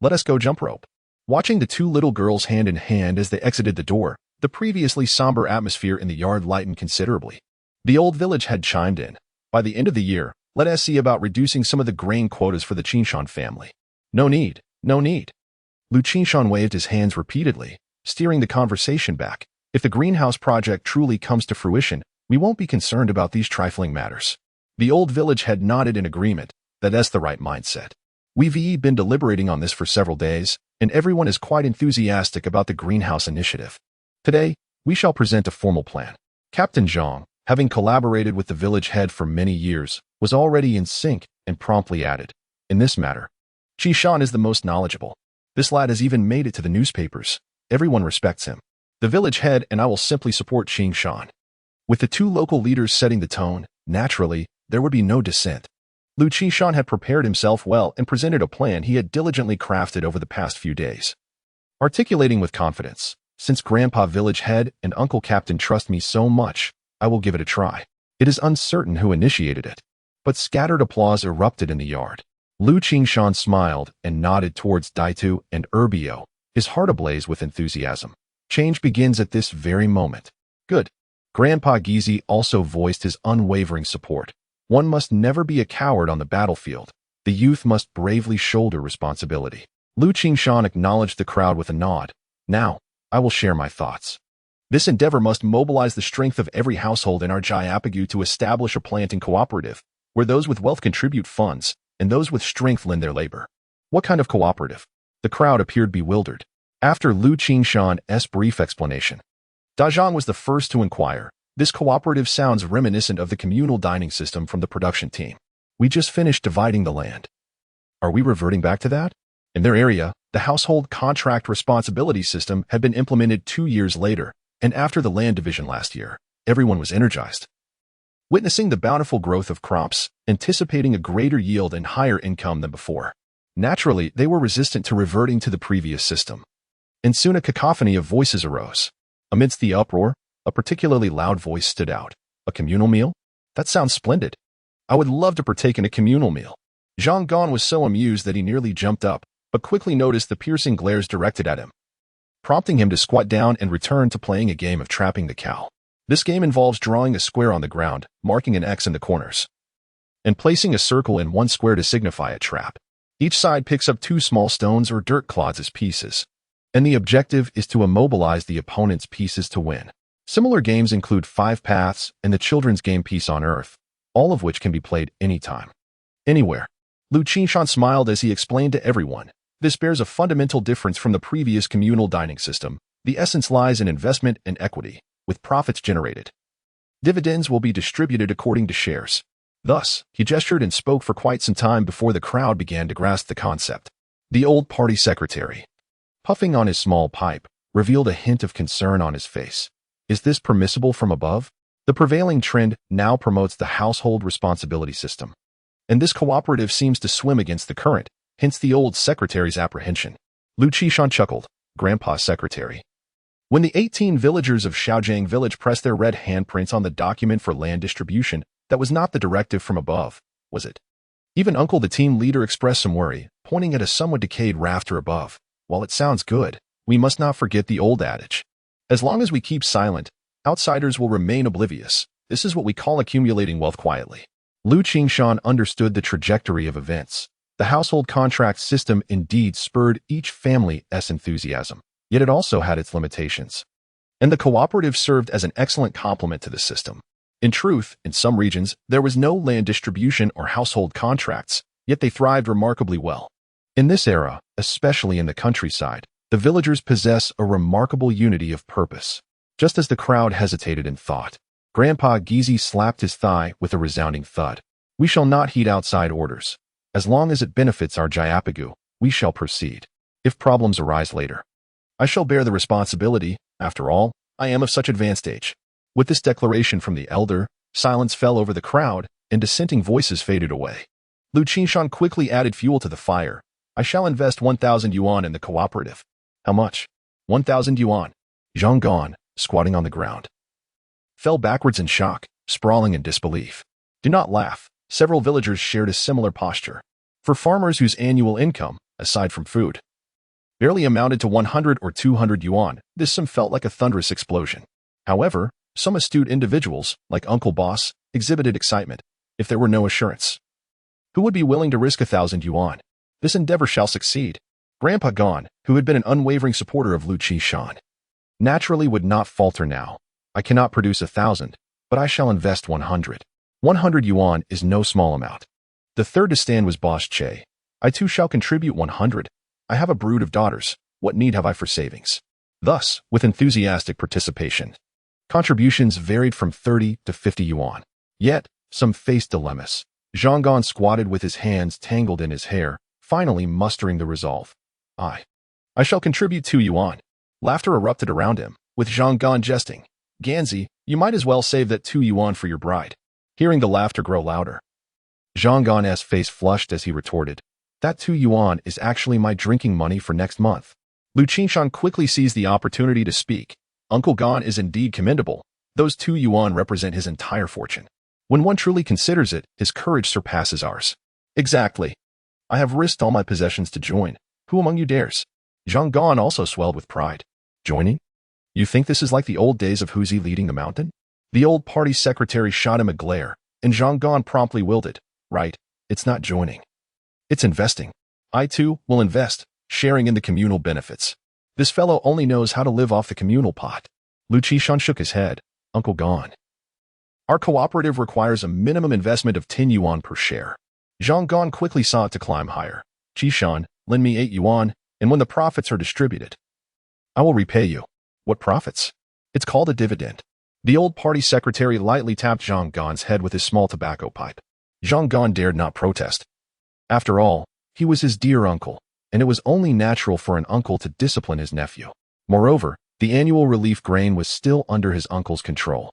Let us go jump rope. Watching the two little girls hand in hand as they exited the door, the previously somber atmosphere in the yard lightened considerably. The old village had chimed in. By the end of the year, let us see about reducing some of the grain quotas for the Qingshan family. No need, no need. Liu Qingshan waved his hands repeatedly, steering the conversation back. If the greenhouse project truly comes to fruition, we won't be concerned about these trifling matters. The old village had nodded in agreement. That's the right mindset. We've been deliberating on this for several days, and everyone is quite enthusiastic about the greenhouse initiative. Today, we shall present a formal plan. Captain Zhang, having collaborated with the village head for many years, was already in sync and promptly added. In this matter, Qishan is the most knowledgeable. This lad has even made it to the newspapers. Everyone respects him. The village head and I will simply support Qingshan. With the two local leaders setting the tone, naturally, there would be no dissent. Liu Qingshan had prepared himself well and presented a plan he had diligently crafted over the past few days. Articulating with confidence, since Grandpa Village Head and Uncle Captain trust me so much, I will give it a try. It is uncertain who initiated it, but scattered applause erupted in the yard. Liu Qingshan smiled and nodded towards Daitu and Urbio, his heart ablaze with enthusiasm. Change begins at this very moment. Good. Grandpa Gizi also voiced his unwavering support. One must never be a coward on the battlefield. The youth must bravely shoulder responsibility. Liu Qingshan acknowledged the crowd with a nod. Now, I will share my thoughts. This endeavor must mobilize the strength of every household in our Jayapagu to establish a planting cooperative, where those with wealth contribute funds, and those with strength lend their labor. What kind of cooperative? The crowd appeared bewildered. After Liu Qingshan's brief explanation, Dazhang was the first to inquire. This cooperative sounds reminiscent of the communal dining system from the production team. We just finished dividing the land. Are we reverting back to that? In their area, the household contract responsibility system had been implemented 2 years later, and after the land division last year, everyone was energized. Witnessing the bountiful growth of crops, anticipating a greater yield and higher income than before. Naturally, they were resistant to reverting to the previous system. And soon a cacophony of voices arose. Amidst the uproar, a particularly loud voice stood out. A communal meal? That sounds splendid. I would love to partake in a communal meal. Zhang Gan was so amused that he nearly jumped up, but quickly noticed the piercing glares directed at him, prompting him to squat down and return to playing a game of trapping the cow. This game involves drawing a square on the ground, marking an X in the corners, and placing a circle in one square to signify a trap. Each side picks up 2 small stones or dirt clods as pieces, and the objective is to immobilize the opponent's pieces to win. Similar games include 5 Paths and the children's game Peace on Earth, all of which can be played anytime, anywhere. Liu Qingshan smiled as he explained to everyone. This bears a fundamental difference from the previous communal dining system. The essence lies in investment and equity, with profits generated. Dividends will be distributed according to shares. Thus, he gestured and spoke for quite some time before the crowd began to grasp the concept. The old party secretary, puffing on his small pipe, revealed a hint of concern on his face. Is this permissible from above? The prevailing trend now promotes the household responsibility system. and this cooperative seems to swim against the current, hence the old secretary's apprehension. Liu Qingshan chuckled, Grandpa's secretary. When the 18 villagers of Shaojiang village pressed their red handprints on the document for land distribution, that was not the directive from above, was it? Even Uncle the team leader expressed some worry, pointing at a somewhat decayed rafter above. While it sounds good, we must not forget the old adage. As long as we keep silent, outsiders will remain oblivious. This is what we call accumulating wealth quietly. Liu Qingshan understood the trajectory of events. The household contract system indeed spurred each family's enthusiasm, yet it also had its limitations. And the cooperative served as an excellent complement to the system. In truth, in some regions, there was no land distribution or household contracts, yet they thrived remarkably well. In this era, especially in the countryside, the villagers possess a remarkable unity of purpose. Just as the crowd hesitated in thought, Grandpa Gizi slapped his thigh with a resounding thud. We shall not heed outside orders. As long as it benefits our Jayapagu, we shall proceed. If problems arise later, I shall bear the responsibility. After all, I am of such advanced age. With this declaration from the elder, silence fell over the crowd, and dissenting voices faded away. Liu Qingshan quickly added fuel to the fire. I shall invest 1,000 yuan in the cooperative. How much? 1,000 yuan. Zhang Gan, squatting on the ground, fell backwards in shock, sprawling in disbelief. Do not laugh. Several villagers shared a similar posture. For farmers whose annual income, aside from food, barely amounted to 100 or 200 yuan, this sum felt like a thunderous explosion. However, some astute individuals, like Uncle Boss, exhibited excitement. If there were no assurance, who would be willing to risk 1,000 yuan? This endeavor shall succeed. Grandpa Gan, who had been an unwavering supporter of Liu Qingshan, naturally would not falter now. I cannot produce 1,000, but I shall invest 100. 100 yuan is no small amount. The third to stand was Boss Che. I too shall contribute 100. I have a brood of daughters. What need have I for savings? Thus, with enthusiastic participation, contributions varied from 30 to 50 yuan. Yet, some faced dilemmas. Zhang Gan squatted with his hands tangled in his hair, finally mustering the resolve. I shall contribute 2 yuan. Laughter erupted around him, with Zhang Gan jesting. Ganzi, you might as well save that 2 yuan for your bride. Hearing the laughter grow louder, Zhang Gan's face flushed as he retorted, that 2 yuan is actually my drinking money for next month. Liu Qingshan quickly seized the opportunity to speak. Uncle Gan is indeed commendable. Those 2 yuan represent his entire fortune. When one truly considers it, his courage surpasses ours. Exactly. I have risked all my possessions to join. Who among you dares? Zhang Gan also swelled with pride. Joining? You think this is like the old days of Huzi leading the mountain? The old party secretary shot him a glare, and Zhang Gan promptly willed it. Right, it's not joining. It's investing. I too will invest, sharing in the communal benefits. This fellow only knows how to live off the communal pot. Liu Qingshan shook his head. Uncle Gan, our cooperative requires a minimum investment of 10 yuan per share. Zhang Gan quickly sought to climb higher. Qingshan, lend me 8 yuan, and when the profits are distributed, I will repay you. What profits? It's called a dividend. The old party secretary lightly tapped Zhang Gan's head with his small tobacco pipe. Zhang Gan dared not protest. After all, he was his dear uncle, and it was only natural for an uncle to discipline his nephew. Moreover, the annual relief grain was still under his uncle's control.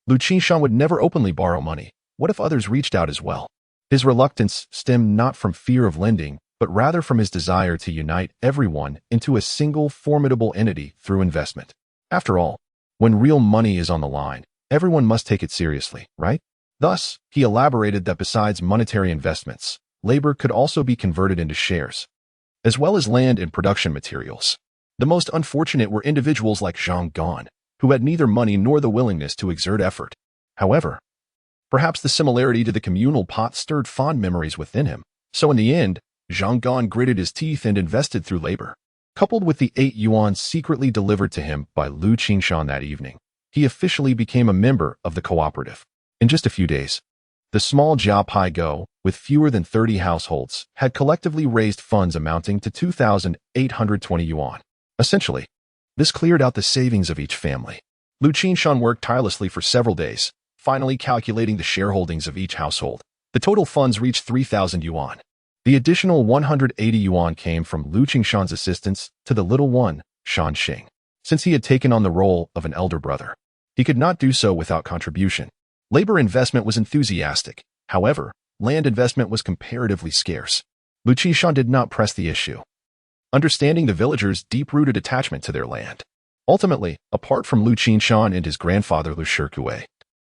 Liu Qingshan would never openly borrow money. What if others reached out as well? His reluctance stemmed not from fear of lending, but rather from his desire to unite everyone into a single formidable entity through investment. After all, when real money is on the line, everyone must take it seriously, right? Thus, he elaborated that besides monetary investments, labor could also be converted into shares, as well as land and production materials. The most unfortunate were individuals like Zhang Gan, who had neither money nor the willingness to exert effort. However, perhaps the similarity to the communal pot stirred fond memories within him, so in the end, Zhang Gan gritted his teeth and invested through labor. Coupled with the 8 yuan secretly delivered to him by Liu Qingshan that evening, he officially became a member of the cooperative. In just a few days, the small Jiapai Go, with fewer than 30 households, had collectively raised funds amounting to 2,820 yuan. Essentially, this cleared out the savings of each family. Liu Qingshan worked tirelessly for several days, finally calculating the shareholdings of each household. The total funds reached 3,000 yuan. The additional 180 yuan came from Liu Qingshan's assistance to the little one, Shan Xing. Since he had taken on the role of an elder brother, he could not do so without contribution. Labor investment was enthusiastic. However, land investment was comparatively scarce. Liu Qingshan did not press the issue, understanding the villagers' deep-rooted attachment to their land. Ultimately, apart from Liu Qingshan and his grandfather Liu Shikue,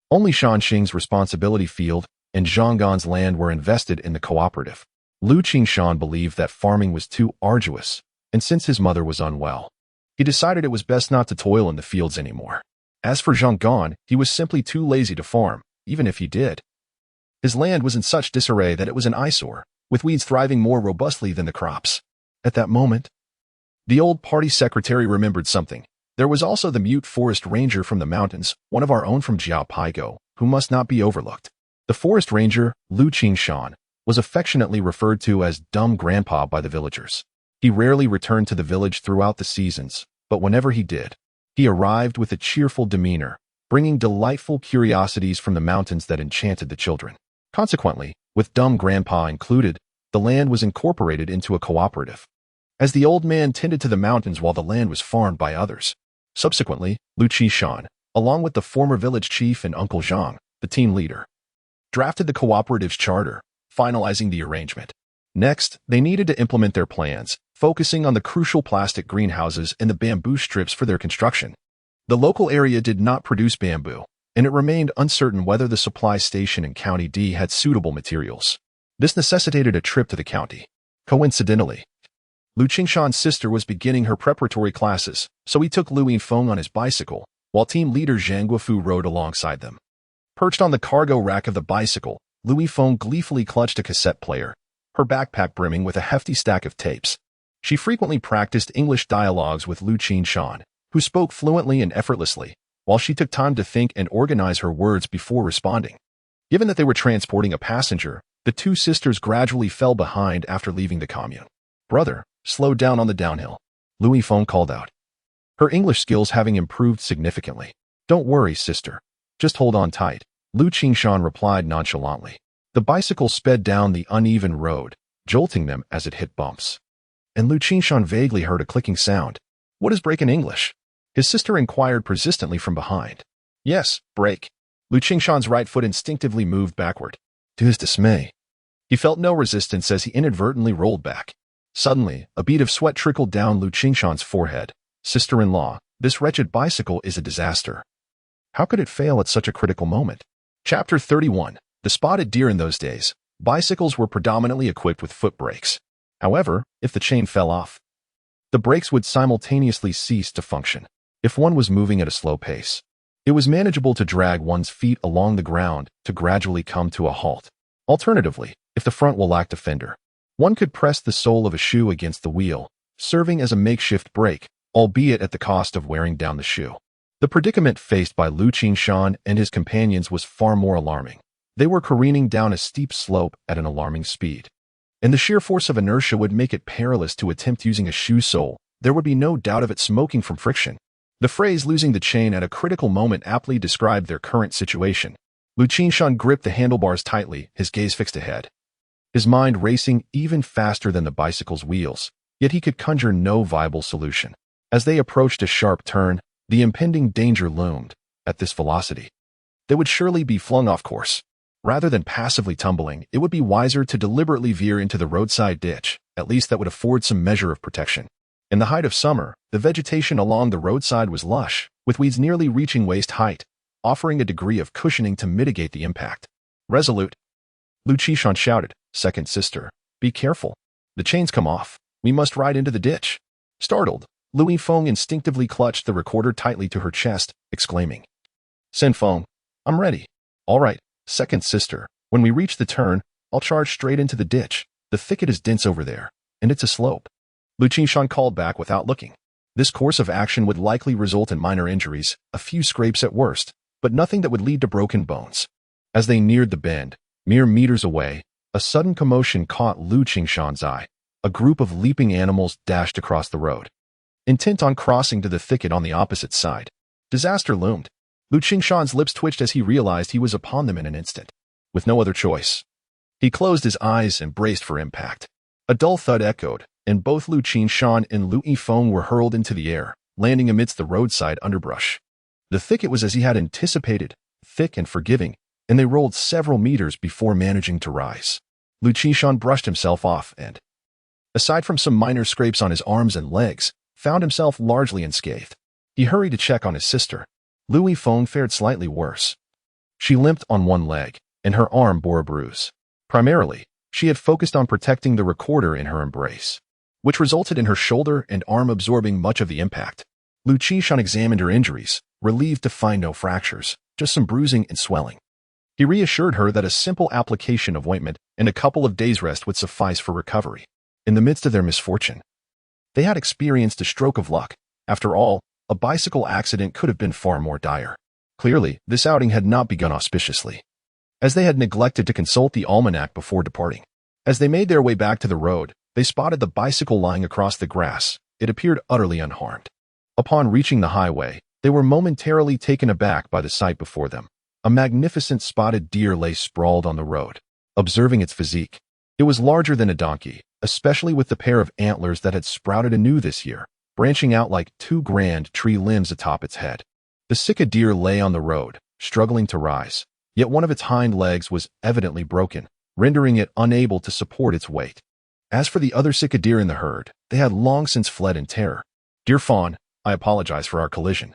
only Shanxing's responsibility field and Zhanggan's land were invested in the cooperative. Liu Qingshan believed that farming was too arduous, and since his mother was unwell, he decided it was best not to toil in the fields anymore. As for Zhanggan, he was simply too lazy to farm, even if he did. His land was in such disarray that it was an eyesore, with weeds thriving more robustly than the crops. At that moment, the old party secretary remembered something. There was also the mute forest ranger from the mountains, one of our own from Jiaopaigo, who must not be overlooked. The forest ranger, Liu Qingshan, was affectionately referred to as Dumb Grandpa by the villagers. He rarely returned to the village throughout the seasons, but whenever he did, he arrived with a cheerful demeanor, bringing delightful curiosities from the mountains that enchanted the children. Consequently, with Dumb Grandpa included, the land was incorporated into a cooperative, as the old man tended to the mountains while the land was farmed by others. Subsequently, Liu Qingshan, along with the former village chief and Uncle Zhang, the team leader, drafted the cooperative's charter, finalizing the arrangement. Next, they needed to implement their plans, focusing on the crucial plastic greenhouses and the bamboo strips for their construction. The local area did not produce bamboo, and it remained uncertain whether the supply station in County D had suitable materials. This necessitated a trip to the county. Coincidentally, Liu Qingshan's sister was beginning her preparatory classes, so he took Liu Yifeng on his bicycle, while team leader Zhang Guofu rode alongside them. Perched on the cargo rack of the bicycle, Liu Yifeng gleefully clutched a cassette player, her backpack brimming with a hefty stack of tapes. She frequently practiced English dialogues with Liu Qingshan, who spoke fluently and effortlessly, while she took time to think and organize her words before responding. Given that they were transporting a passenger, the two sisters gradually fell behind after leaving the commune. "Brother, slow down on the downhill," Liu Yifeng called out, her English skills having improved significantly. "Don't worry, sister. Just hold on tight," Liu Qingshan replied nonchalantly. The bicycle sped down the uneven road, jolting them as it hit bumps. And Liu Qingshan vaguely heard a clicking sound. "What is brake in English?" his sister inquired persistently from behind. "Yes, brake." Liu Qingshan's right foot instinctively moved backward. To his dismay, he felt no resistance as he inadvertently rolled back. Suddenly, a bead of sweat trickled down Liu Qingshan's forehead. "Sister-in-law, this wretched bicycle is a disaster. How could it fail at such a critical moment?" Chapter 31. The spotted deer. In those days, bicycles were predominantly equipped with foot brakes. However, if the chain fell off, the brakes would simultaneously cease to function. If one was moving at a slow pace, it was manageable to drag one's feet along the ground to gradually come to a halt. Alternatively, if the front wheel lacked a fender, one could press the sole of a shoe against the wheel, serving as a makeshift brake, albeit at the cost of wearing down the shoe. The predicament faced by Liu Qingshan and his companions was far more alarming. They were careening down a steep slope at an alarming speed, and the sheer force of inertia would make it perilous to attempt using a shoe sole. There would be no doubt of it smoking from friction. The phrase "losing the chain at a critical moment" aptly described their current situation. Liu Qingshan gripped the handlebars tightly, his gaze fixed ahead, his mind racing even faster than the bicycle's wheels, yet he could conjure no viable solution. As they approached a sharp turn, the impending danger loomed. At this velocity, they would surely be flung off course. Rather than passively tumbling, it would be wiser to deliberately veer into the roadside ditch. At least that would afford some measure of protection. In the height of summer, the vegetation along the roadside was lush, with weeds nearly reaching waist height, offering a degree of cushioning to mitigate the impact. "Resolute," Liu Qingshan shouted, "Second sister, be careful. The chains come off. We must ride into the ditch." Startled, Liu Yifeng instinctively clutched the recorder tightly to her chest, exclaiming, "Sen Feng, I'm ready." "All right, second sister. When we reach the turn, I'll charge straight into the ditch. The thicket is dense over there, and it's a slope," Liu Qingshan called back without looking. This course of action would likely result in minor injuries, a few scrapes at worst, but nothing that would lead to broken bones. As they neared the bend, mere meters away, a sudden commotion caught Liu Qingshan's eye. A group of leaping animals dashed across the road, intent on crossing to the thicket on the opposite side. Disaster loomed. Liu Qingshan's lips twitched as he realized he was upon them in an instant. With no other choice, he closed his eyes and braced for impact. A dull thud echoed, and both Liu Qingshan and Liu Yifeng were hurled into the air, landing amidst the roadside underbrush. The thicket was as he had anticipated, thick and forgiving, and they rolled several meters before managing to rise. Liu Qingshan brushed himself off and, aside from some minor scrapes on his arms and legs, found himself largely unscathed. He hurried to check on his sister. Liu Yifeng fared slightly worse. She limped on one leg, and her arm bore a bruise. Primarily, she had focused on protecting the recorder in her embrace, which resulted in her shoulder and arm absorbing much of the impact. Liu Qingshan examined her injuries, relieved to find no fractures, just some bruising and swelling. He reassured her that a simple application of ointment and a couple of days' rest would suffice for recovery. In the midst of their misfortune, they had experienced a stroke of luck. After all, a bicycle accident could have been far more dire. Clearly, this outing had not begun auspiciously, as they had neglected to consult the almanac before departing. As they made their way back to the road, they spotted the bicycle lying across the grass. It appeared utterly unharmed. Upon reaching the highway, they were momentarily taken aback by the sight before them. A magnificent spotted deer lay sprawled on the road. Observing its physique, it was larger than a donkey, especially with the pair of antlers that had sprouted anew this year, branching out like two grand tree limbs atop its head. The sika deer lay on the road, struggling to rise, yet one of its hind legs was evidently broken, rendering it unable to support its weight. As for the other sika deer in the herd, they had long since fled in terror. "Dear fawn, I apologize for our collision,"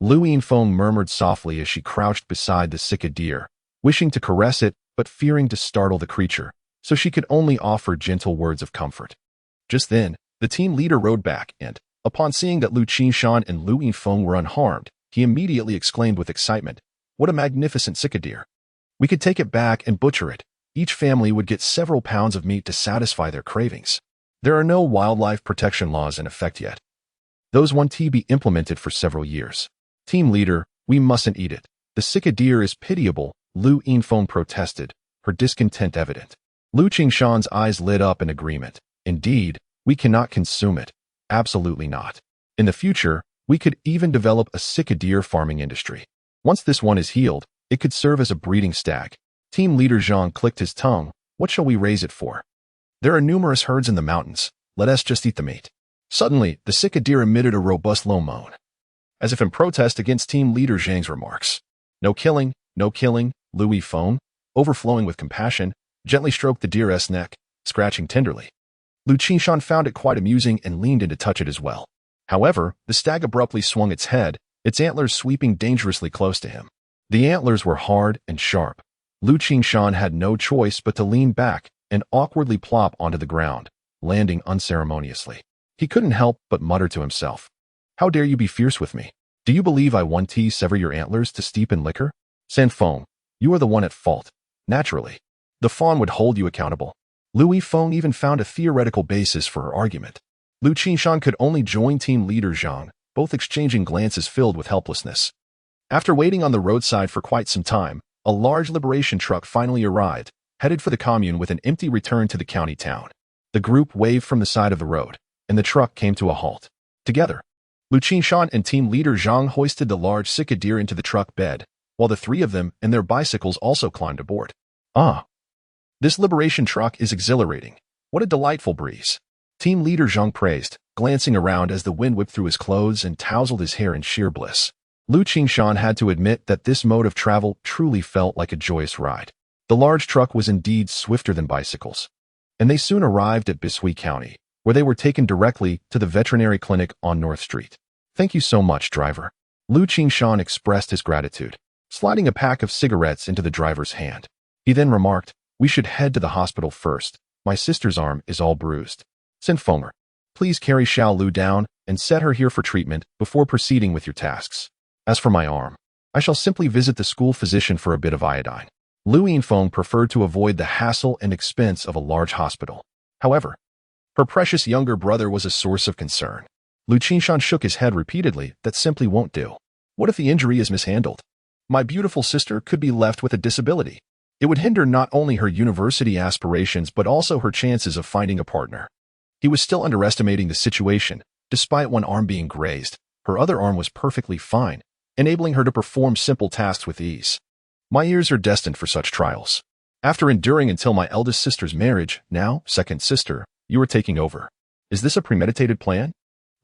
Liu Yifeng murmured softly as she crouched beside the sika deer, wishing to caress it but fearing to startle the creature, so she could only offer gentle words of comfort. Just then, the team leader rode back and, upon seeing that Liu Qingshan and Liu Yifeng were unharmed, he immediately exclaimed with excitement, "What a magnificent sika deer! We could take it back and butcher it. Each family would get several pounds of meat to satisfy their cravings. There are no wildlife protection laws in effect yet. Those won't be implemented for several years. Team leader, we mustn't eat it. The sika deer is pitiable," Liu Yifeng protested, her discontent evident. Liu Qingshan's eyes lit up in agreement. "Indeed, we cannot consume it. Absolutely not. In the future, we could even develop a sika deer farming industry. Once this one is healed, it could serve as a breeding stag." Team leader Zhang clicked his tongue. "What shall we raise it for? There are numerous herds in the mountains. Let us just eat the meat." Suddenly, the sika deer emitted a robust low moan, as if in protest against team leader Zhang's remarks. "No killing, no killing," Liu Yifeng, overflowing with compassion, gently stroked the deer's neck, scratching tenderly. Liu Qingshan found it quite amusing and leaned in to touch it as well. However, the stag abruptly swung its head, its antlers sweeping dangerously close to him. The antlers were hard and sharp. Liu Qingshan had no choice but to lean back and awkwardly plop onto the ground, landing unceremoniously. He couldn't help but mutter to himself, "How dare you be fierce with me? Do you believe I want to sever your antlers to steep in liquor? Sanfeng, you are the one at fault. Naturally, the fawn would hold you accountable." Liu Yifeng even found a theoretical basis for her argument. Liu Qingshan could only join team leader Zhang, both exchanging glances filled with helplessness. After waiting on the roadside for quite some time, a large liberation truck finally arrived, headed for the commune with an empty return to the county town. The group waved from the side of the road, and the truck came to a halt. Together, Liu Qingshan and team leader Zhang hoisted the large sika deer into the truck bed, while the three of them and their bicycles also climbed aboard. "Ah, this liberation truck is exhilarating. What a delightful breeze," team leader Zhang praised, glancing around as the wind whipped through his clothes and tousled his hair in sheer bliss. Liu Qingshan had to admit that this mode of travel truly felt like a joyous ride. The large truck was indeed swifter than bicycles, and they soon arrived at Bishui County, where they were taken directly to the veterinary clinic on North Street. "Thank you so much, driver." Liu Qingshan expressed his gratitude, sliding a pack of cigarettes into the driver's hand. He then remarked, "We should head to the hospital first. My sister's arm is all bruised. Sanfeng, please carry Xiao Lu down and set her here for treatment before proceeding with your tasks. As for my arm, I shall simply visit the school physician for a bit of iodine." Liu Yifeng preferred to avoid the hassle and expense of a large hospital. However, her precious younger brother was a source of concern. Liu Qingshan shook his head repeatedly. "That simply won't do. What if the injury is mishandled? My beautiful sister could be left with a disability. It would hinder not only her university aspirations but also her chances of finding a partner." He was still underestimating the situation. Despite one arm being grazed, her other arm was perfectly fine, enabling her to perform simple tasks with ease. "My ears are destined for such trials. After enduring until my eldest sister's marriage, now, second sister, you are taking over. Is this a premeditated plan?"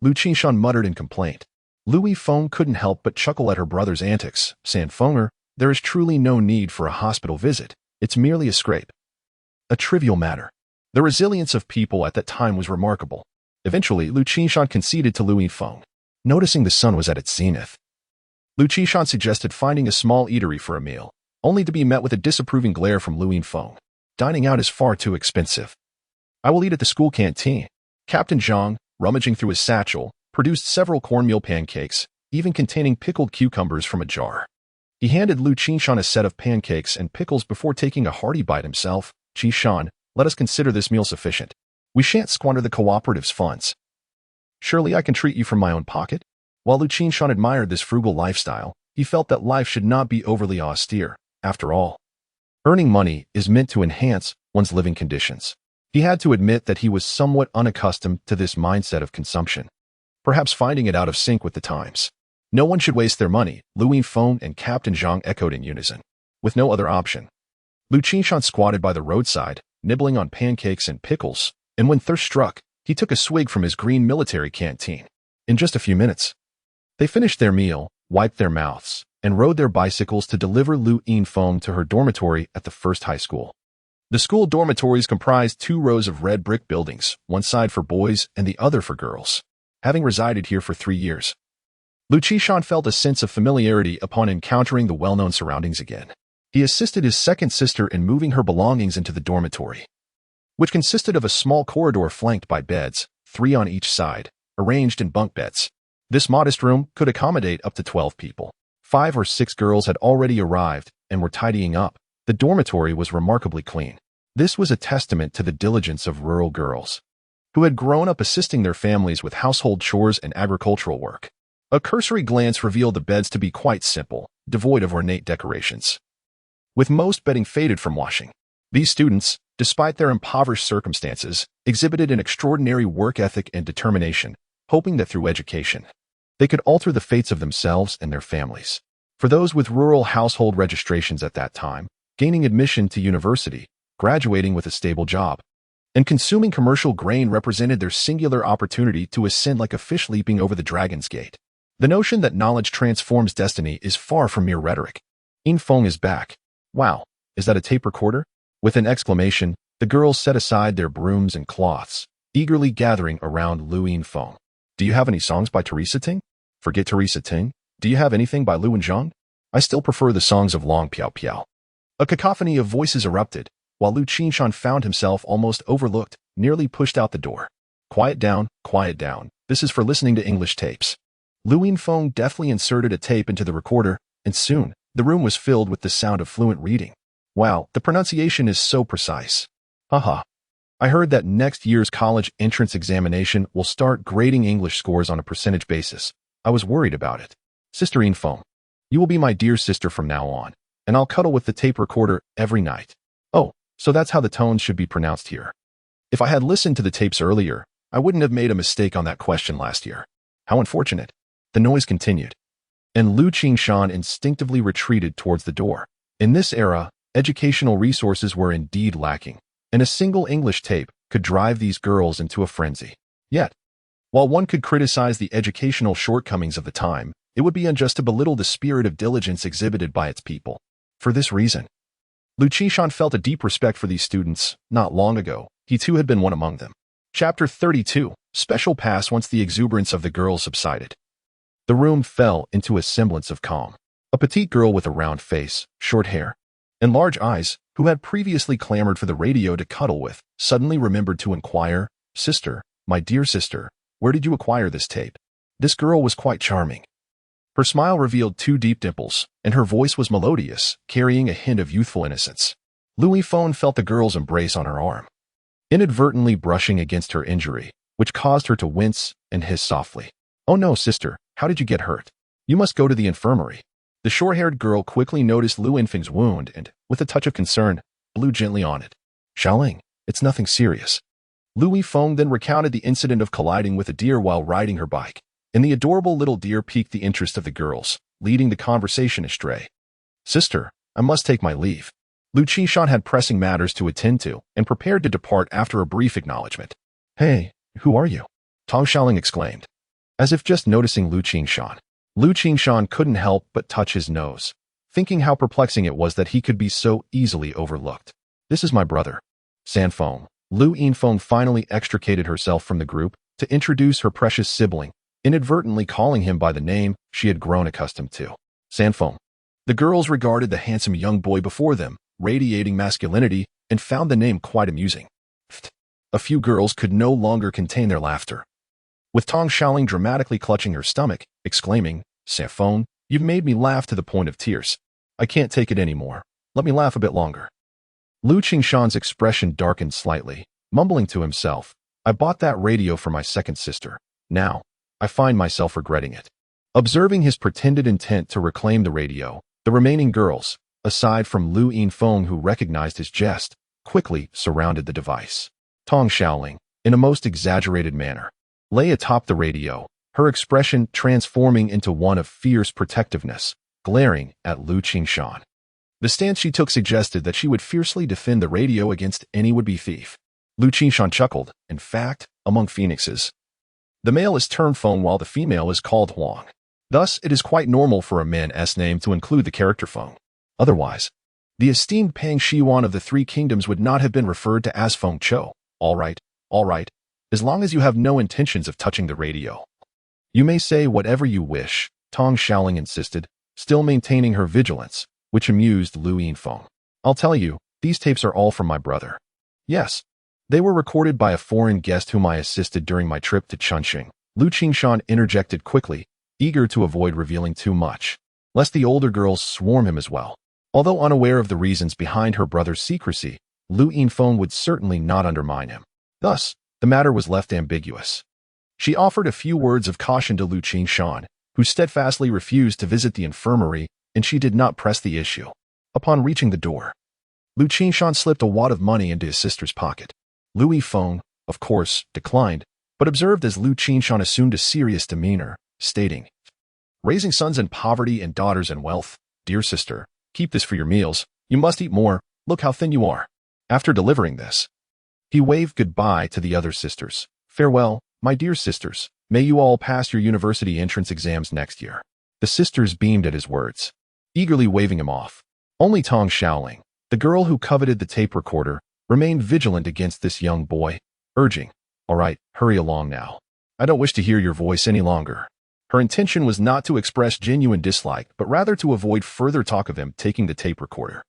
Liu Qingshan muttered in complaint. Liu Yifeng couldn't help but chuckle at her brother's antics. "Sanfeng, there is truly no need for a hospital visit. It's merely a scrape. A trivial matter. The resilience of people at that time was remarkable. Eventually, Liu Qingshan conceded to Liu Yifeng. Noticing the sun was at its zenith, Liu Qingshan suggested finding a small eatery for a meal, only to be met with a disapproving glare from Liu Yifeng. Dining out is far too expensive. I will eat at the school canteen. Captain Zhang, rummaging through his satchel, produced several cornmeal pancakes, even containing pickled cucumbers from a jar. He handed Liu Qingshan a set of pancakes and pickles before taking a hearty bite himself. Qingshan, let us consider this meal sufficient. We shan't squander the cooperative's funds. Surely I can treat you from my own pocket? While Liu Qingshan admired this frugal lifestyle, he felt that life should not be overly austere. After all, earning money is meant to enhance one's living conditions. He had to admit that he was somewhat unaccustomed to this mindset of consumption, perhaps finding it out of sync with the times. No one should waste their money, Liu Yifeng and Captain Zhang echoed in unison. With no other option, Liu Qingshan squatted by the roadside, nibbling on pancakes and pickles, and when thirst struck, he took a swig from his green military canteen. In just a few minutes, they finished their meal, wiped their mouths, and rode their bicycles to deliver Liu Yifeng to her dormitory at the first high school. The school dormitories comprised 2 rows of red brick buildings, one side for boys and the other for girls. Having resided here for 3 years, Liu Qingshan felt a sense of familiarity upon encountering the well-known surroundings again. He assisted his second sister in moving her belongings into the dormitory, which consisted of a small corridor flanked by beds, 3 on each side, arranged in bunk beds. This modest room could accommodate up to 12 people. 5 or 6 girls had already arrived and were tidying up. The dormitory was remarkably clean. This was a testament to the diligence of rural girls, who had grown up assisting their families with household chores and agricultural work. A cursory glance revealed the beds to be quite simple, devoid of ornate decorations, with most bedding faded from washing. These students, despite their impoverished circumstances, exhibited an extraordinary work ethic and determination, hoping that through education, they could alter the fates of themselves and their families. For those with rural household registrations at that time, gaining admission to university, graduating with a stable job, and consuming commercial grain represented their singular opportunity to ascend like a fish leaping over the dragon's gate. The notion that knowledge transforms destiny is far from mere rhetoric. Yifeng is back. Wow, is that a tape recorder? With an exclamation, the girls set aside their brooms and cloths, eagerly gathering around Liu Yifeng. Do you have any songs by Teresa Ting? Forget Teresa Ting. Do you have anything by Liu Zhang? I still prefer the songs of Long Piao Piao. A cacophony of voices erupted, while Liu Qingshan found himself almost overlooked, nearly pushed out the door. Quiet down, this is for listening to English tapes. Liu Yifeng deftly inserted a tape into the recorder, and soon, the room was filled with the sound of fluent reading. Wow, the pronunciation is so precise. Haha. I heard that next year's college entrance examination will start grading English scores on a percentage basis. I was worried about it. Sister Yifeng, you will be my dear sister from now on, and I'll cuddle with the tape recorder every night. Oh, so that's how the tones should be pronounced here. If I had listened to the tapes earlier, I wouldn't have made a mistake on that question last year. How unfortunate. The noise continued, and Liu Qingshan instinctively retreated towards the door. In this era, educational resources were indeed lacking, and a single English tape could drive these girls into a frenzy. Yet, while one could criticize the educational shortcomings of the time, it would be unjust to belittle the spirit of diligence exhibited by its people. For this reason, Liu Qingshan felt a deep respect for these students. Not long ago, he too had been one among them. Chapter 32, Special Pass. Once the exuberance of the girls subsided, the room fell into a semblance of calm. A petite girl with a round face, short hair, and large eyes, who had previously clamored for the radio to cuddle with, suddenly remembered to inquire, "Sister, my dear sister, where did you acquire this tape?" This girl was quite charming. Her smile revealed 2 deep dimples, and her voice was melodious, carrying a hint of youthful innocence. Liu Yifeng felt the girl's embrace on her arm, inadvertently brushing against her injury, which caused her to wince and hiss softly. "Oh no, sister, how did you get hurt? You must go to the infirmary." The short-haired girl quickly noticed Liu Yifeng's wound and, with a touch of concern, blew gently on it. "Xiaoling, it's nothing serious." Liu Yifeng then recounted the incident of colliding with a deer while riding her bike, and the adorable little deer piqued the interest of the girls, leading the conversation astray. "Sister, I must take my leave." Liu Qingshan had pressing matters to attend to and prepared to depart after a brief acknowledgement. "Hey, who are you?" Tang Xiaoling exclaimed, as if just noticing Liu Qingshan. Liu Qingshan couldn't help but touch his nose. thinking how perplexing it was that he could be so easily overlooked. "This is my brother, Sanfeng." Liu Qingshan finally extricated herself from the group to introduce her precious sibling, inadvertently calling him by the name she had grown accustomed to. Sanfeng. The girls regarded the handsome young boy before them, radiating masculinity, and found the name quite amusing. A few girls could no longer contain their laughter, with Tong Xiaoling dramatically clutching her stomach, exclaiming, "Sanfeng, you've made me laugh to the point of tears. I can't take it anymore. Let me laugh a bit longer." Liu Qingshan's expression darkened slightly, mumbling to himself, "I bought that radio for my second sister. Now, I find myself regretting it." Observing his pretended intent to reclaim the radio, the remaining girls, aside from Liu Qingshan who recognized his jest, quickly surrounded the device. Tong Xiaoling, in a most exaggerated manner, lay atop the radio, her expression transforming into one of fierce protectiveness, glaring at Liu Qingshan. The stance she took suggested that she would fiercely defend the radio against any would-be thief. Liu Qingshan chuckled. "In fact, among phoenixes, the male is termed Feng while the female is called Huang. Thus, it is quite normal for a man's name to include the character Feng. Otherwise, the esteemed Pang Shiwan of the Three Kingdoms would not have been referred to as Feng Chou. All right, as long as you have no intentions of touching the radio. You may say whatever you wish," Tong Xiaoling insisted, still maintaining her vigilance, which amused Liu Qingshan. "I'll tell you, these tapes are all from my brother. Yes, they were recorded by a foreign guest whom I assisted during my trip to Chunxing." Liu Qingshan interjected quickly, eager to avoid revealing too much, lest the older girls swarm him as well. Although unaware of the reasons behind her brother's secrecy, Liu Qingshan would certainly not undermine him. Thus, the matter was left ambiguous. She offered a few words of caution to Liu Qingshan, who steadfastly refused to visit the infirmary, and she did not press the issue. Upon reaching the door, Liu Qingshan slipped a wad of money into his sister's pocket. Liu Yifeng, of course, declined, but observed as Liu Qingshan assumed a serious demeanor, stating, "Raising sons in poverty and daughters in wealth, dear sister, keep this for your meals. You must eat more. Look how thin you are." After delivering this, he waved goodbye to the other sisters. "Farewell, my dear sisters. May you all pass your university entrance exams next year." The sisters beamed at his words, eagerly waving him off. Only Tong Xiaoling, the girl who coveted the tape recorder, remained vigilant against this young boy, urging, "All right, hurry along now. I don't wish to hear your voice any longer." Her intention was not to express genuine dislike, but rather to avoid further talk of him taking the tape recorder.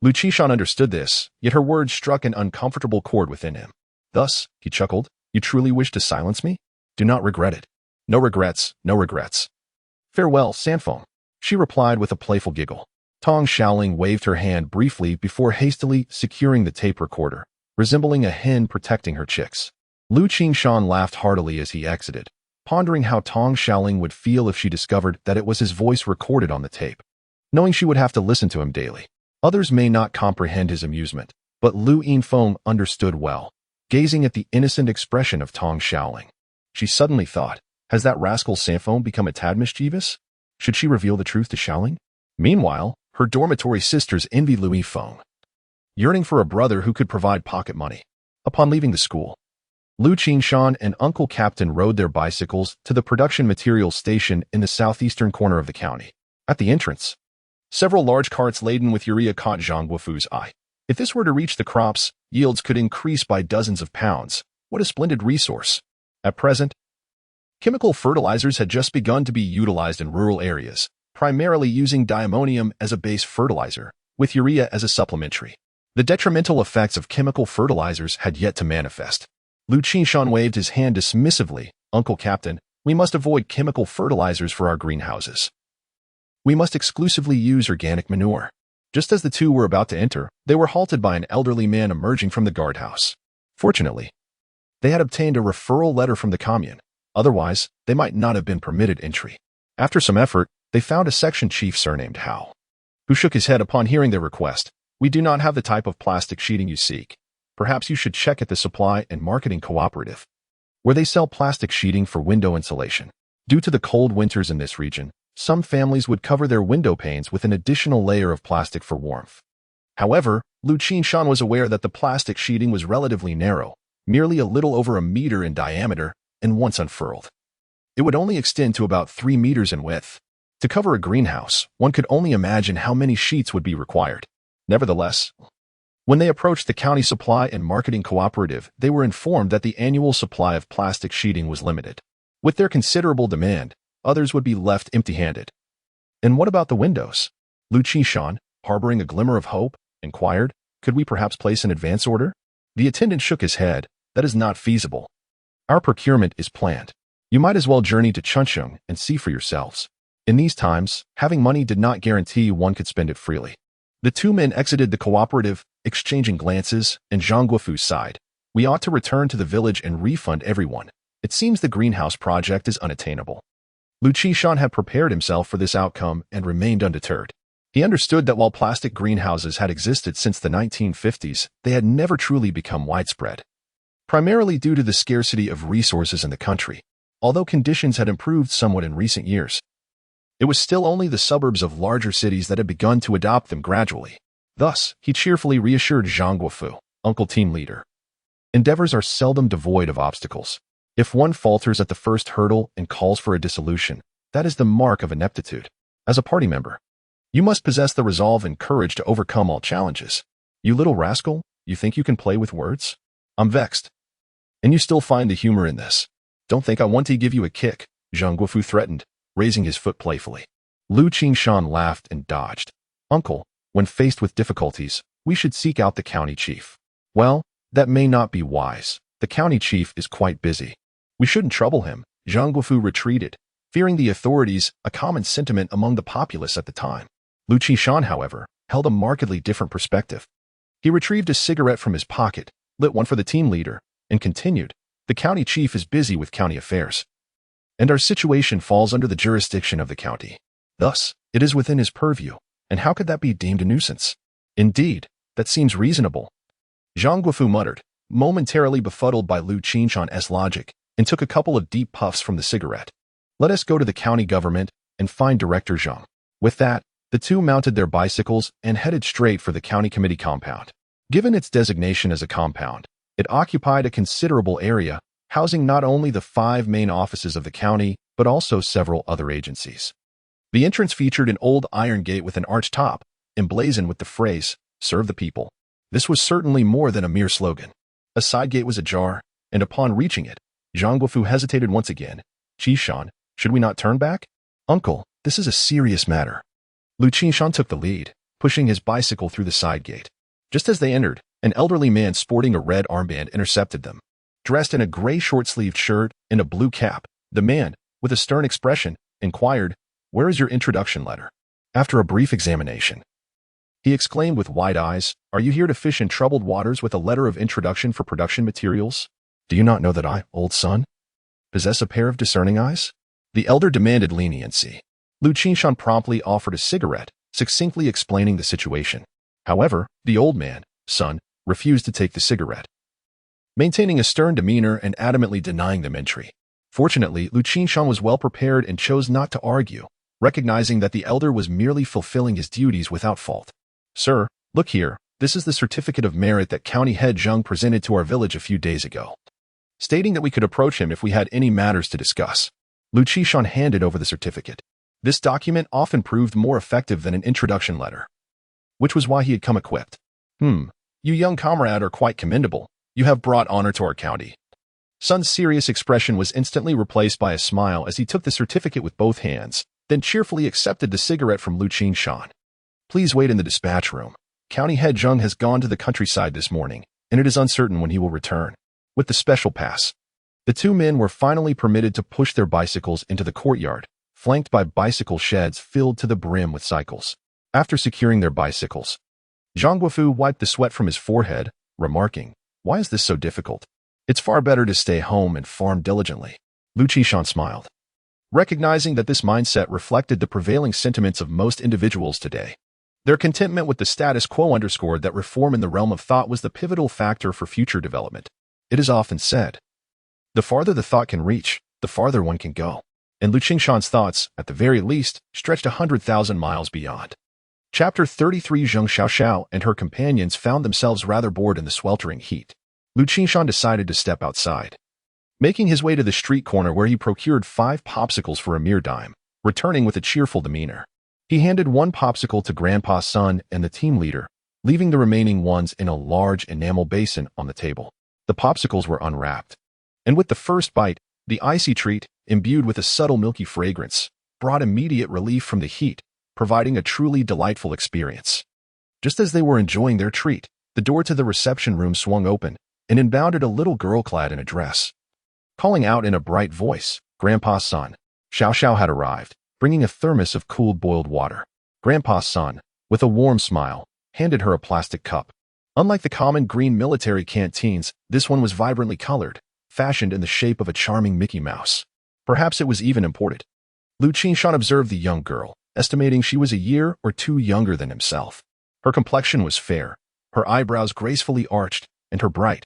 Liu Qingshan understood this, yet her words struck an uncomfortable chord within him. Thus, he chuckled, "You truly wish to silence me? Do not regret it. No regrets, no regrets." "Farewell, Sanfeng," she replied with a playful giggle. Tong Xiaoling waved her hand briefly before hastily securing the tape recorder, resembling a hen protecting her chicks. Liu Qingshan laughed heartily as he exited, pondering how Tong Xiaoling would feel if she discovered that it was his voice recorded on the tape, knowing she would have to listen to him daily. Others may not comprehend his amusement, but Liu Qingshan understood well, gazing at the innocent expression of Tong Xiaoling. She suddenly thought, has that rascal Sanfeng become a tad mischievous? Should she reveal the truth to Xiaoling? Meanwhile, her dormitory sisters envied Liu Yifeng, yearning for a brother who could provide pocket money. Upon leaving the school, Liu Qingshan and Uncle Captain rode their bicycles to the production materials station in the southeastern corner of the county. At the entrance, several large carts laden with urea caught Zhang Guofu's eye. If this were to reach the crops, yields could increase by dozens of pounds. What a splendid resource. At present, chemical fertilizers had just begun to be utilized in rural areas, primarily using diammonium as a base fertilizer, with urea as a supplementary. The detrimental effects of chemical fertilizers had yet to manifest. Liu Qingshan waved his hand dismissively. "Uncle Captain, we must avoid chemical fertilizers for our greenhouses. We must exclusively use organic manure." Just as the two were about to enter, they were halted by an elderly man emerging from the guardhouse. Fortunately, they had obtained a referral letter from the commune. Otherwise, they might not have been permitted entry. After some effort, they found a section chief surnamed Hao, who shook his head upon hearing their request. "We do not have the type of plastic sheeting you seek. Perhaps you should check at the Supply and Marketing Cooperative, where they sell plastic sheeting for window insulation. Due to the cold winters in this region, some families would cover their window panes with an additional layer of plastic for warmth." However, Liu Qingshan was aware that the plastic sheeting was relatively narrow, merely a little over a meter in diameter, and once unfurled, it would only extend to about 3 meters in width. To cover a greenhouse, one could only imagine how many sheets would be required. Nevertheless, when they approached the county supply and marketing cooperative, they were informed that the annual supply of plastic sheeting was limited. With their considerable demand, others would be left empty-handed. And what about the windows? Liu Qingshan, harboring a glimmer of hope, inquired, could we perhaps place an advance order? The attendant shook his head. That is not feasible. Our procurement is planned. You might as well journey to Chuncheon and see for yourselves. In these times, having money did not guarantee one could spend it freely. The two men exited the cooperative, exchanging glances, and Zhang Guofu sighed. We ought to return to the village and refund everyone. It seems the greenhouse project is unattainable. Liu Qingshan had prepared himself for this outcome and remained undeterred. He understood that while plastic greenhouses had existed since the 1950s, they had never truly become widespread. Primarily due to the scarcity of resources in the country, although conditions had improved somewhat in recent years. It was still only the suburbs of larger cities that had begun to adopt them gradually. Thus, he cheerfully reassured Zhang Guofu, uncle team leader. Endeavors are seldom devoid of obstacles. If one falters at the first hurdle and calls for a dissolution, that is the mark of ineptitude. As a party member, you must possess the resolve and courage to overcome all challenges. You little rascal, you think you can play with words? I'm vexed. And you still find the humor in this. Don't think I want to give you a kick, Zhang Guofu threatened, raising his foot playfully. Liu Qingshan laughed and dodged. Uncle, when faced with difficulties, we should seek out the county chief. Well, that may not be wise. The county chief is quite busy. We shouldn't trouble him. Zhang Guofu retreated, fearing the authorities, a common sentiment among the populace at the time. Liu Qingshan, however, held a markedly different perspective. He retrieved a cigarette from his pocket, lit one for the team leader, and continued, the county chief is busy with county affairs. And our situation falls under the jurisdiction of the county. Thus, it is within his purview, and how could that be deemed a nuisance? Indeed, that seems reasonable. Zhang Guofu muttered, momentarily befuddled by Liu Qingshan's logic, and took a couple of deep puffs from the cigarette. Let us go to the county government and find Director Zhang. With that, the two mounted their bicycles and headed straight for the county committee compound. Given its designation as a compound, it occupied a considerable area, housing not only the 5 main offices of the county, but also several other agencies. The entrance featured an old iron gate with an arched top, emblazoned with the phrase, "Serve the people." This was certainly more than a mere slogan. A side gate was ajar, and upon reaching it, Zhang Guofu hesitated once again. Qingshan, should we not turn back? Uncle, this is a serious matter. Liu Qingshan took the lead, pushing his bicycle through the side gate. Just as they entered, an elderly man sporting a red armband intercepted them. Dressed in a gray short-sleeved shirt and a blue cap, the man, with a stern expression, inquired, "Where is your introduction letter?" After a brief examination, he exclaimed with wide eyes, "Are you here to fish in troubled waters with a letter of introduction for production materials? Do you not know that I, old son, possess a pair of discerning eyes?" The elder demanded leniency. Liu Qingshan promptly offered a cigarette, succinctly explaining the situation. However, the old man, son, refused to take the cigarette, maintaining a stern demeanor and adamantly denying them entry. Fortunately, Liu Qingshan was well prepared and chose not to argue, recognizing that the elder was merely fulfilling his duties without fault. "Sir, look here, this is the certificate of merit that County Head Zhang presented to our village a few days ago, stating that we could approach him if we had any matters to discuss." Liu Qingshan handed over the certificate. This document often proved more effective than an introduction letter, which was why he had come equipped. You young comrade are quite commendable. You have brought honor to our county." Son's serious expression was instantly replaced by a smile as he took the certificate with both hands, then cheerfully accepted the cigarette from Liu Qingshan. "Please wait in the dispatch room. County Head Zhang has gone to the countryside this morning, and it is uncertain when he will return." With the special pass, the two men were finally permitted to push their bicycles into the courtyard, flanked by bicycle sheds filled to the brim with cycles. After securing their bicycles, Zhang Guofu wiped the sweat from his forehead, remarking, "Why is this so difficult? It's far better to stay home and farm diligently." Liu Qingshan smiled, recognizing that this mindset reflected the prevailing sentiments of most individuals today. Their contentment with the status quo underscored that reform in the realm of thought was the pivotal factor for future development. It is often said, the farther the thought can reach, the farther one can go. And Liu Qingshan's thoughts, at the very least, stretched 100,000 miles beyond. Chapter 33. Zheng Xiaoxiao and her companions found themselves rather bored in the sweltering heat. Liu Qingshan decided to step outside. Making his way to the street corner where he procured 5 popsicles for a mere dime, returning with a cheerful demeanor. He handed one popsicle to Grandpa's son and the team leader, leaving the remaining ones in a large enamel basin on the table. The popsicles were unwrapped, and with the first bite, the icy treat, imbued with a subtle milky fragrance, brought immediate relief from the heat, providing a truly delightful experience. Just as they were enjoying their treat, the door to the reception room swung open, and in bounded a little girl clad in a dress. Calling out in a bright voice, Grandpa's son, Xiao Xiao had arrived, bringing a thermos of cooled boiled water. Grandpa's son, with a warm smile, handed her a plastic cup. Unlike the common green military canteens, this one was vibrantly colored, fashioned in the shape of a charming Mickey Mouse. Perhaps it was even imported. Liu Qingshan observed the young girl, estimating she was a year or two younger than himself. Her complexion was fair, her eyebrows gracefully arched, and her bright,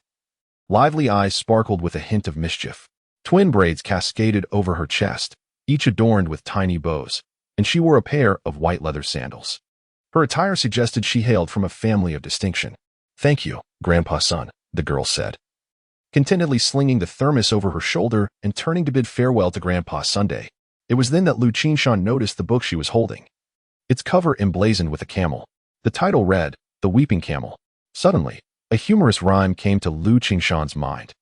lively eyes sparkled with a hint of mischief. Twin braids cascaded over her chest, each adorned with tiny bows, and she wore a pair of white leather sandals. Her attire suggested she hailed from a family of distinction. "Thank you, Grandpa's son," the girl said, contentedly slinging the thermos over her shoulder and turning to bid farewell to Grandpa's Sunday. It was then that Liu Qingshan noticed the book she was holding. Its cover emblazoned with a camel. The title read, "The Weeping Camel." Suddenly, a humorous rhyme came to Liu Qingshan's mind,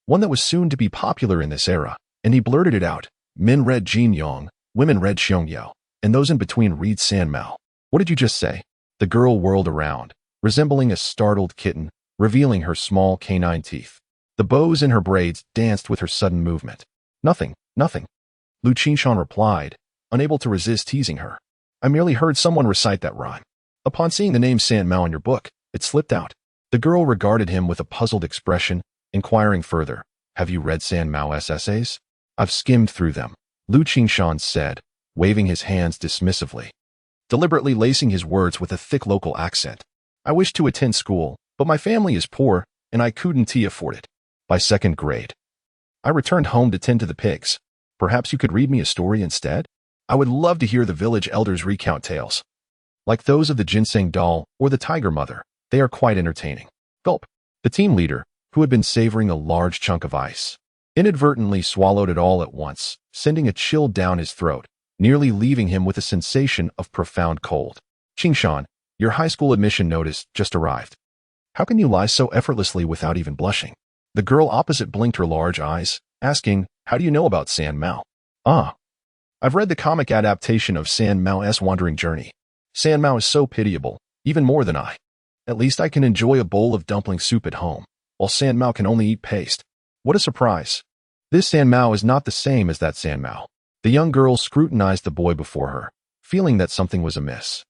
one that was soon to be popular in this era, and he blurted it out. Men read Jin Yong, women read Xiong Yao, and those in between read San Mao. "What did you just say?" The girl whirled around, resembling a startled kitten, revealing her small canine teeth. The bows in her braids danced with her sudden movement. "Nothing, nothing," Liu Qingshan replied, unable to resist teasing her. "I merely heard someone recite that rhyme. Upon seeing the name San Mao in your book, it slipped out." The girl regarded him with a puzzled expression, inquiring further, "Have you read San Mao's essays?" "I've skimmed through them," Liu Qingshan said, waving his hands dismissively, deliberately lacing his words with a thick local accent. "I wish to attend school, but my family is poor, and I couldn't afford it. By second grade, I returned home to tend to the pigs. Perhaps you could read me a story instead? I would love to hear the village elders recount tales, like those of the ginseng doll or the tiger mother. They are quite entertaining." Gulp. The team leader, who had been savoring a large chunk of ice, inadvertently swallowed it all at once, sending a chill down his throat, nearly leaving him with a sensation of profound cold. "Qingshan, your high school admission notice just arrived. How can you lie so effortlessly without even blushing?" The girl opposite blinked her large eyes, asking, "How do you know about San Mao?" "Ah, I've read the comic adaptation of San Mao's Wandering Journey. San Mao is so pitiable, even more than I. At least I can enjoy a bowl of dumpling soup at home, while San Mao can only eat paste. What a surprise. This San Mao is not the same as that San Mao." The young girl scrutinized the boy before her, feeling that something was amiss.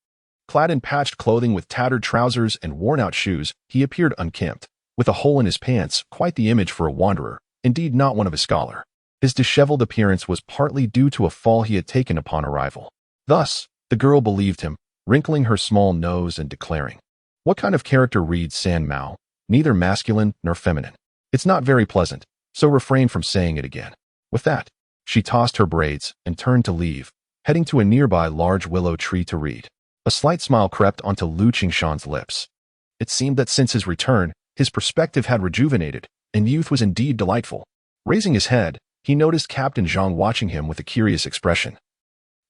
Clad in patched clothing with tattered trousers and worn-out shoes, he appeared unkempt, with a hole in his pants, quite the image for a wanderer, indeed not one of a scholar. His disheveled appearance was partly due to a fall he had taken upon arrival. Thus, the girl believed him, wrinkling her small nose and declaring, "What kind of character reads San Mao? Neither masculine nor feminine. It's not very pleasant, so refrain from saying it again." With that, she tossed her braids and turned to leave, heading to a nearby large willow tree to read. A slight smile crept onto Liu Qingshan's lips. It seemed that since his return, his perspective had rejuvenated, and youth was indeed delightful. Raising his head, he noticed Captain Zhang watching him with a curious expression,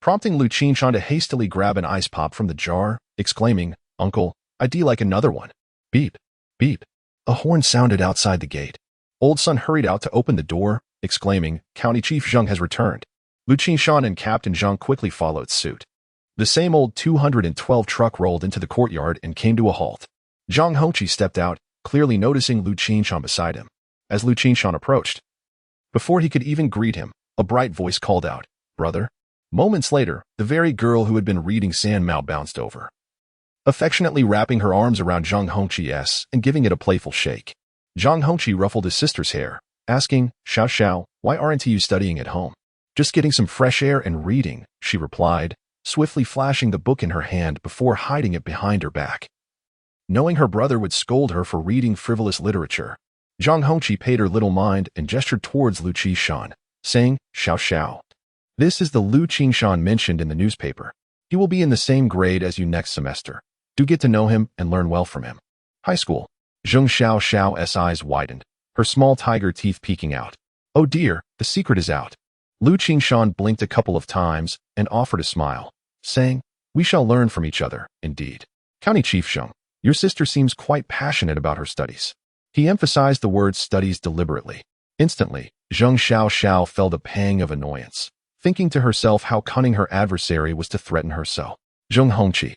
prompting Liu Qingshan to hastily grab an ice pop from the jar, exclaiming, "Uncle, I'd like another one." Beep, beep. A horn sounded outside the gate. Old Sun hurried out to open the door, exclaiming, "County Chief Zhang has returned." Liu Qingshan and Captain Zhang quickly followed suit. The same old 212 truck rolled into the courtyard and came to a halt. Zhang Hongqi stepped out, clearly noticing Liu Qingshan beside him. As Liu Qingshan approached, before he could even greet him, a bright voice called out, "Brother." Moments later, the very girl who had been reading San Mao bounced over, affectionately wrapping her arms around Zhang Hongqi's and giving it a playful shake. Zhang Hongqi ruffled his sister's hair, asking, "Xiao Xiao, why aren't you studying at home?" "Just getting some fresh air and reading," she replied, swiftly flashing the book in her hand before hiding it behind her back. Knowing her brother would scold her for reading frivolous literature, Zhang Hongqi paid her little mind and gestured towards Liu Qingshan, saying, "Xiao Xiao. This is the Liu Qingshan mentioned in the newspaper. He will be in the same grade as you next semester. Do get to know him and learn well from him." High school. Zheng Xiao Xiao's eyes widened, her small tiger teeth peeking out. "Oh dear, the secret is out." Liu Qingshan blinked a couple of times and offered a smile, saying, "We shall learn from each other, indeed. County Chief Zheng, your sister seems quite passionate about her studies." He emphasized the word studies deliberately. Instantly, Zheng Xiao felt a pang of annoyance, thinking to herself how cunning her adversary was to threaten her so. Zheng Hongqi,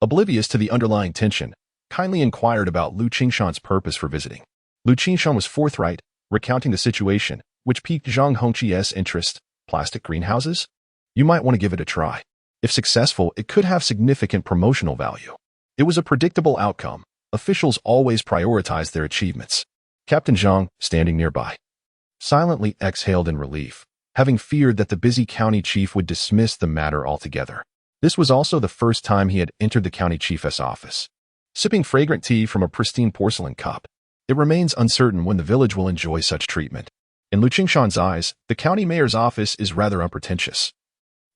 oblivious to the underlying tension, kindly inquired about Liu Qingshan's purpose for visiting. Liu Qingshan was forthright, recounting the situation, which piqued Zheng Hongqi's interest. Plastic greenhouses? You might want to give it a try. If successful, it could have significant promotional value. It was a predictable outcome. Officials always prioritize their achievements. Captain Zhang, standing nearby, silently exhaled in relief, having feared that the busy county chief would dismiss the matter altogether. This was also the first time he had entered the county chief's office. Sipping fragrant tea from a pristine porcelain cup, it remains uncertain when the village will enjoy such treatment. In Liu Qingshan's eyes, the county mayor's office is rather unpretentious.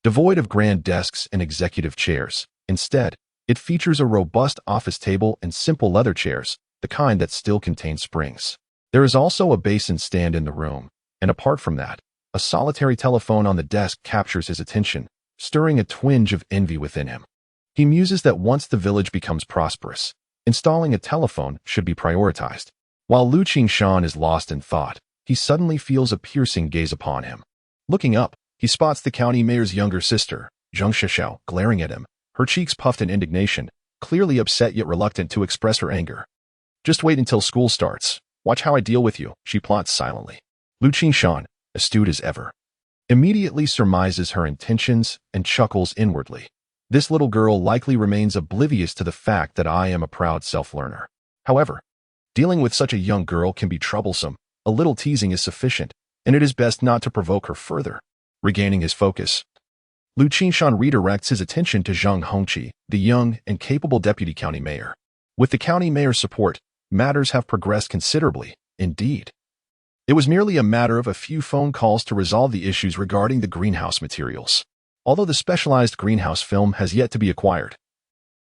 Devoid of grand desks and executive chairs, instead, it features a robust office table and simple leather chairs, the kind that still contain springs. There is also a basin stand in the room, and apart from that, a solitary telephone on the desk captures his attention, stirring a twinge of envy within him. He muses that once the village becomes prosperous, installing a telephone should be prioritized. While Liu Qingshan is lost in thought, he suddenly feels a piercing gaze upon him. Looking up, he spots the county mayor's younger sister, Zheng Xiao, glaring at him, her cheeks puffed in indignation, clearly upset yet reluctant to express her anger. "Just wait until school starts. Watch how I deal with you," she plots silently. Liu Qingshan, astute as ever, immediately surmises her intentions and chuckles inwardly. This little girl likely remains oblivious to the fact that I am a proud self-learner. However, dealing with such a young girl can be troublesome. A little teasing is sufficient, and it is best not to provoke her further. Regaining his focus, Liu Qingshan redirects his attention to Zheng Hongqi, the young and capable deputy county mayor. With the county mayor's support, matters have progressed considerably, indeed. It was merely a matter of a few phone calls to resolve the issues regarding the greenhouse materials. Although the specialized greenhouse film has yet to be acquired,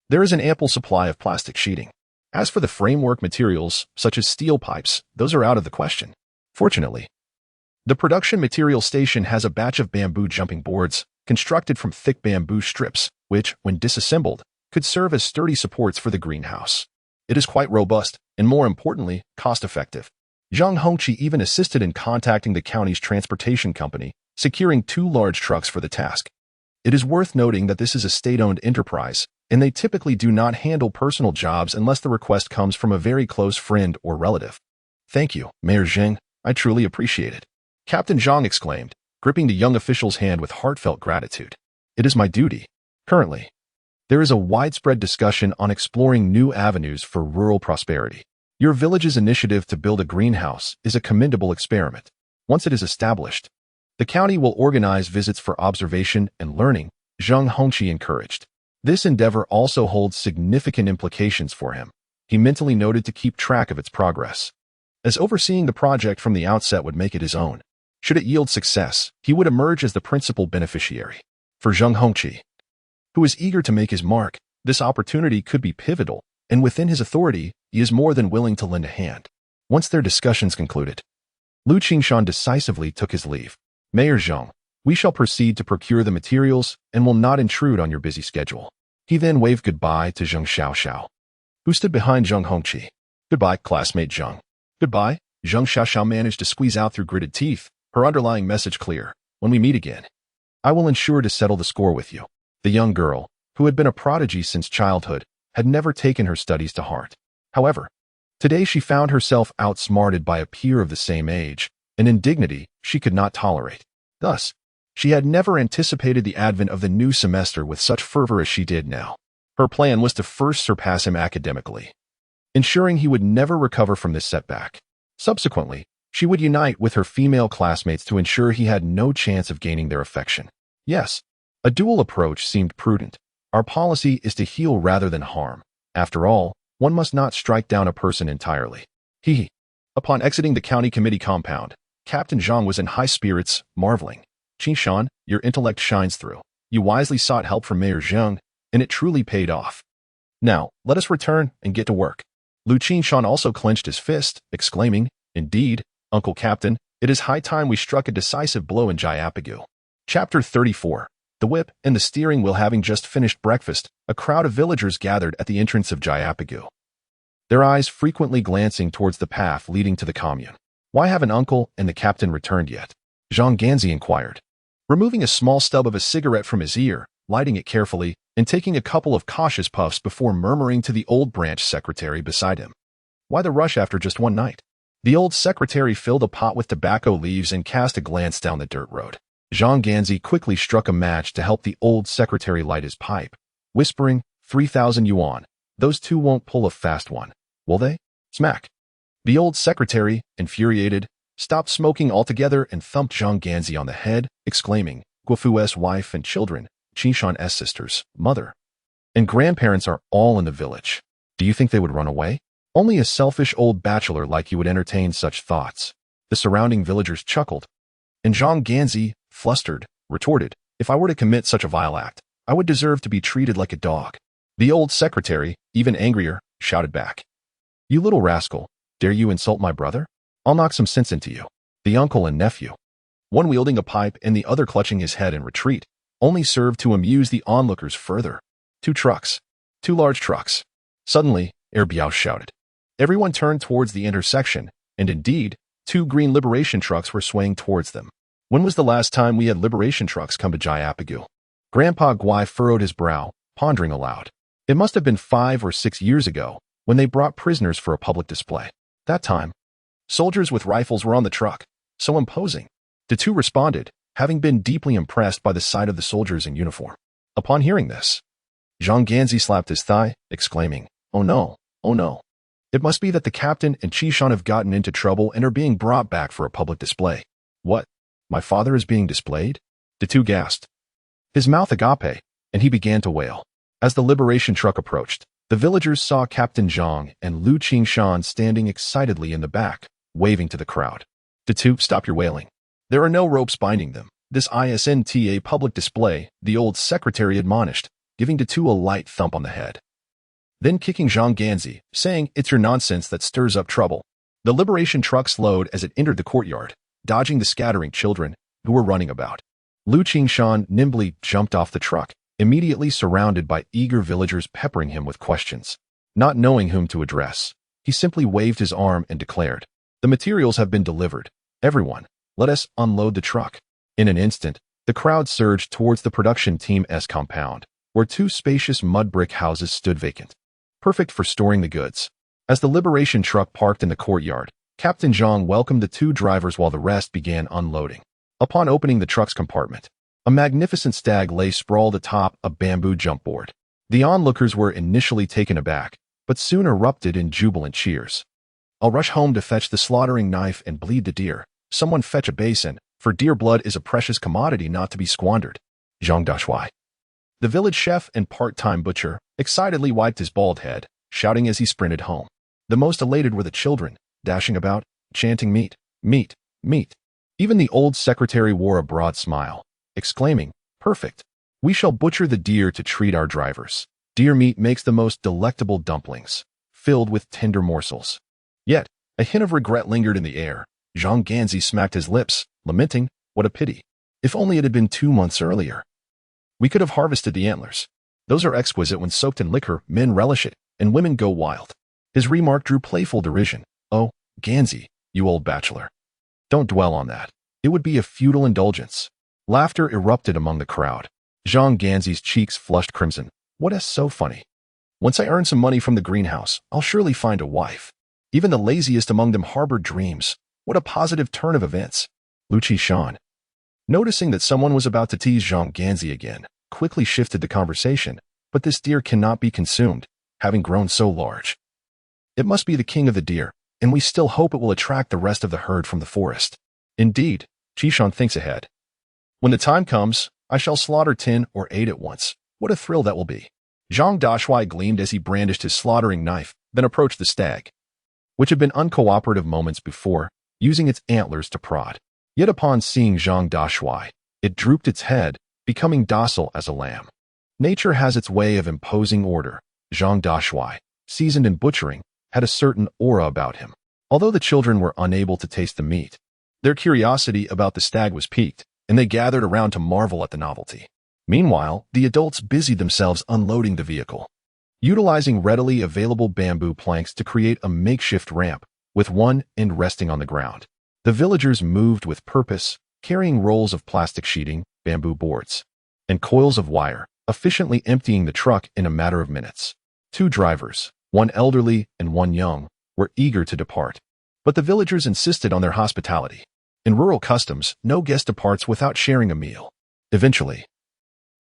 there is an ample supply of plastic sheeting. As for the framework materials, such as steel pipes, those are out of the question. Fortunately, the production material station has a batch of bamboo jumping boards, constructed from thick bamboo strips, which, when disassembled, could serve as sturdy supports for the greenhouse. It is quite robust, and more importantly, cost-effective. Zheng Hongqi even assisted in contacting the county's transportation company, securing 2 large trucks for the task. It is worth noting that this is a state-owned enterprise, and they typically do not handle personal jobs unless the request comes from a very close friend or relative. "Thank you, Mayor Zheng. I truly appreciate it," Captain Zhang exclaimed, gripping the young official's hand with heartfelt gratitude. "It is my duty." Currently, there is a widespread discussion on exploring new avenues for rural prosperity. Your village's initiative to build a greenhouse is a commendable experiment. Once it is established, the county will organize visits for observation and learning, Zheng Hongqi encouraged. This endeavor also holds significant implications for him. He mentally noted to keep track of its progress, as overseeing the project from the outset would make it his own. Should it yield success, he would emerge as the principal beneficiary. For Zheng Hongqi, who is eager to make his mark, this opportunity could be pivotal, and within his authority, he is more than willing to lend a hand. Once their discussions concluded, Liu Qingshan decisively took his leave. "Mayor Zheng, we shall proceed to procure the materials and will not intrude on your busy schedule." He then waved goodbye to Zheng Xiao, who stood behind Zheng Hongqi. "Goodbye, classmate Zheng." "Goodbye," Zheng Xiao managed to squeeze out through gritted teeth, her underlying message clear. "When we meet again, I will ensure to settle the score with you." The young girl, who had been a prodigy since childhood, had never taken her studies to heart. However, today she found herself outsmarted by a peer of the same age, an indignity she could not tolerate. Thus, she had never anticipated the advent of the new semester with such fervor as she did now. Her plan was to first surpass him academically, ensuring he would never recover from this setback. Subsequently, she would unite with her female classmates to ensure he had no chance of gaining their affection. Yes, a dual approach seemed prudent. Our policy is to heal rather than harm. After all, one must not strike down a person entirely. Upon exiting the county committee compound, Captain Zhang was in high spirits, marveling. "Qingshan, your intellect shines through. You wisely sought help from Mayor Zheng, and it truly paid off. Now, let us return and get to work." Liu Qingshan also clenched his fist, exclaiming, "Indeed, Uncle Captain, It is high time we struck a decisive blow in Jayapagu. Chapter 34. The whip and the steering wheel. Having just finished breakfast, a crowd of villagers gathered at the entrance of Jayapagu, their eyes frequently glancing towards the path leading to the commune. Why haven't Uncle and the captain returned yet? Zhang Ganzi inquired, removing a small stub of a cigarette from his ear, lighting it carefully, and taking a couple of cautious puffs before murmuring to the old branch secretary beside him. Why the rush after just one night? The old secretary filled a pot with tobacco leaves and cast a glance down the dirt road. Zhang Ganzi quickly struck a match to help the old secretary light his pipe, whispering, 3,000 yuan. Those two won't pull a fast one, will they? Smack. The old secretary, infuriated, stopped smoking altogether and thumped Zhang Ganzi on the head, exclaiming, Guofu's wife and children, Qingshan's sisters, mother, and grandparents are all in the village. Do you think they would run away? Only a selfish old bachelor like you would entertain such thoughts. The surrounding villagers chuckled, and Zhang Ganzi, flustered, retorted, if I were to commit such a vile act, I would deserve to be treated like a dog. The old secretary, even angrier, shouted back, you little rascal, dare you insult my brother? I'll knock some sense into you. The uncle and nephew, one wielding a pipe and the other clutching his head in retreat, only served to amuse the onlookers further. Two large trucks. Suddenly, Biao shouted. Everyone turned towards the intersection, and indeed, two green liberation trucks were swaying towards them. When was the last time we had liberation trucks come to Jayapagu? Grandpa Guai furrowed his brow, pondering aloud. It must have been 5 or 6 years ago, when they brought prisoners for a public display. That time, soldiers with rifles were on the truck, so imposing. The two responded, having been deeply impressed by the sight of the soldiers in uniform. Upon hearing this, Zhang Ganzi slapped his thigh, exclaiming, oh no, oh no. It must be that the captain and Qingshan have gotten into trouble and are being brought back for a public display. What? My father is being displayed? The two gasped. His mouth agape, and he began to wail. As the liberation truck approached, the villagers saw Captain Zhang and Liu Qingshan standing excitedly in the back, waving to the crowd. The two, stop your wailing. There are no ropes binding them. This isn't a public display, the old secretary admonished, giving the two a light thump on the head. Then kicking Zhang Ganzi, saying, it's your nonsense that stirs up trouble. The liberation truck slowed as it entered the courtyard, dodging the scattering children who were running about. Liu Qingshan nimbly jumped off the truck, immediately surrounded by eager villagers peppering him with questions. Not knowing whom to address, he simply waved his arm and declared, the materials have been delivered. Everyone, let us unload the truck. In an instant, the crowd surged towards the production team's compound, where 2 spacious mud brick houses stood vacant, perfect for storing the goods. As the liberation truck parked in the courtyard, Captain Zhang welcomed the 2 drivers while the rest began unloading. Upon opening the truck's compartment, a magnificent stag lay sprawled atop a bamboo jump board. The onlookers were initially taken aback, but soon erupted in jubilant cheers. I'll rush home to fetch the slaughtering knife and bleed the deer. Someone fetch a basin, for deer blood is a precious commodity not to be squandered. Zhang Dashuai, the village chef and part-time butcher, excitedly wiped his bald head, shouting as he sprinted home. The most elated were the children, dashing about, chanting meat, meat, meat. Even the old secretary wore a broad smile, exclaiming, perfect. We shall butcher the deer to treat our drivers. Deer meat makes the most delectable dumplings, filled with tender morsels. Yet, a hint of regret lingered in the air. Zhang Ganzi smacked his lips, lamenting, what a pity. If only it had been 2 months earlier. We could have harvested the antlers. Those are exquisite when soaked in liquor, men relish it, and women go wild. His remark drew playful derision. Oh, Ganzi, you old bachelor. Don't dwell on that. It would be a futile indulgence. Laughter erupted among the crowd. Zhang Ganzi's cheeks flushed crimson. What is so funny? Once I earn some money from the greenhouse, I'll surely find a wife. Even the laziest among them harbored dreams. What a positive turn of events. Liu Qingshan, noticing that someone was about to tease Zhang Ganzi again, quickly shifted the conversation, but this deer cannot be consumed, having grown so large. It must be the king of the deer, and we still hope it will attract the rest of the herd from the forest. Indeed, Qingshan thinks ahead. When the time comes, I shall slaughter 10 or 8 at once. What a thrill that will be. Zhang Dashuai gleamed as he brandished his slaughtering knife, then approached the stag, which had been uncooperative moments before, using its antlers to prod. Yet upon seeing Zhang Dashuai, it drooped its head, becoming docile as a lamb. Nature has its way of imposing order. Zhang Dashuai, seasoned in butchering, had a certain aura about him. Although the children were unable to taste the meat, Their curiosity about the stag was piqued, and they gathered around to marvel at the novelty. Meanwhile, the adults busied themselves unloading the vehicle, utilizing readily available bamboo planks to create a makeshift ramp, with one end resting on the ground. The villagers moved with purpose, carrying rolls of plastic sheeting, bamboo boards, and coils of wire, efficiently emptying the truck in a matter of minutes. 2 drivers, one elderly and one young, were eager to depart. But the villagers insisted on their hospitality. In rural customs, no guest departs without sharing a meal. Eventually,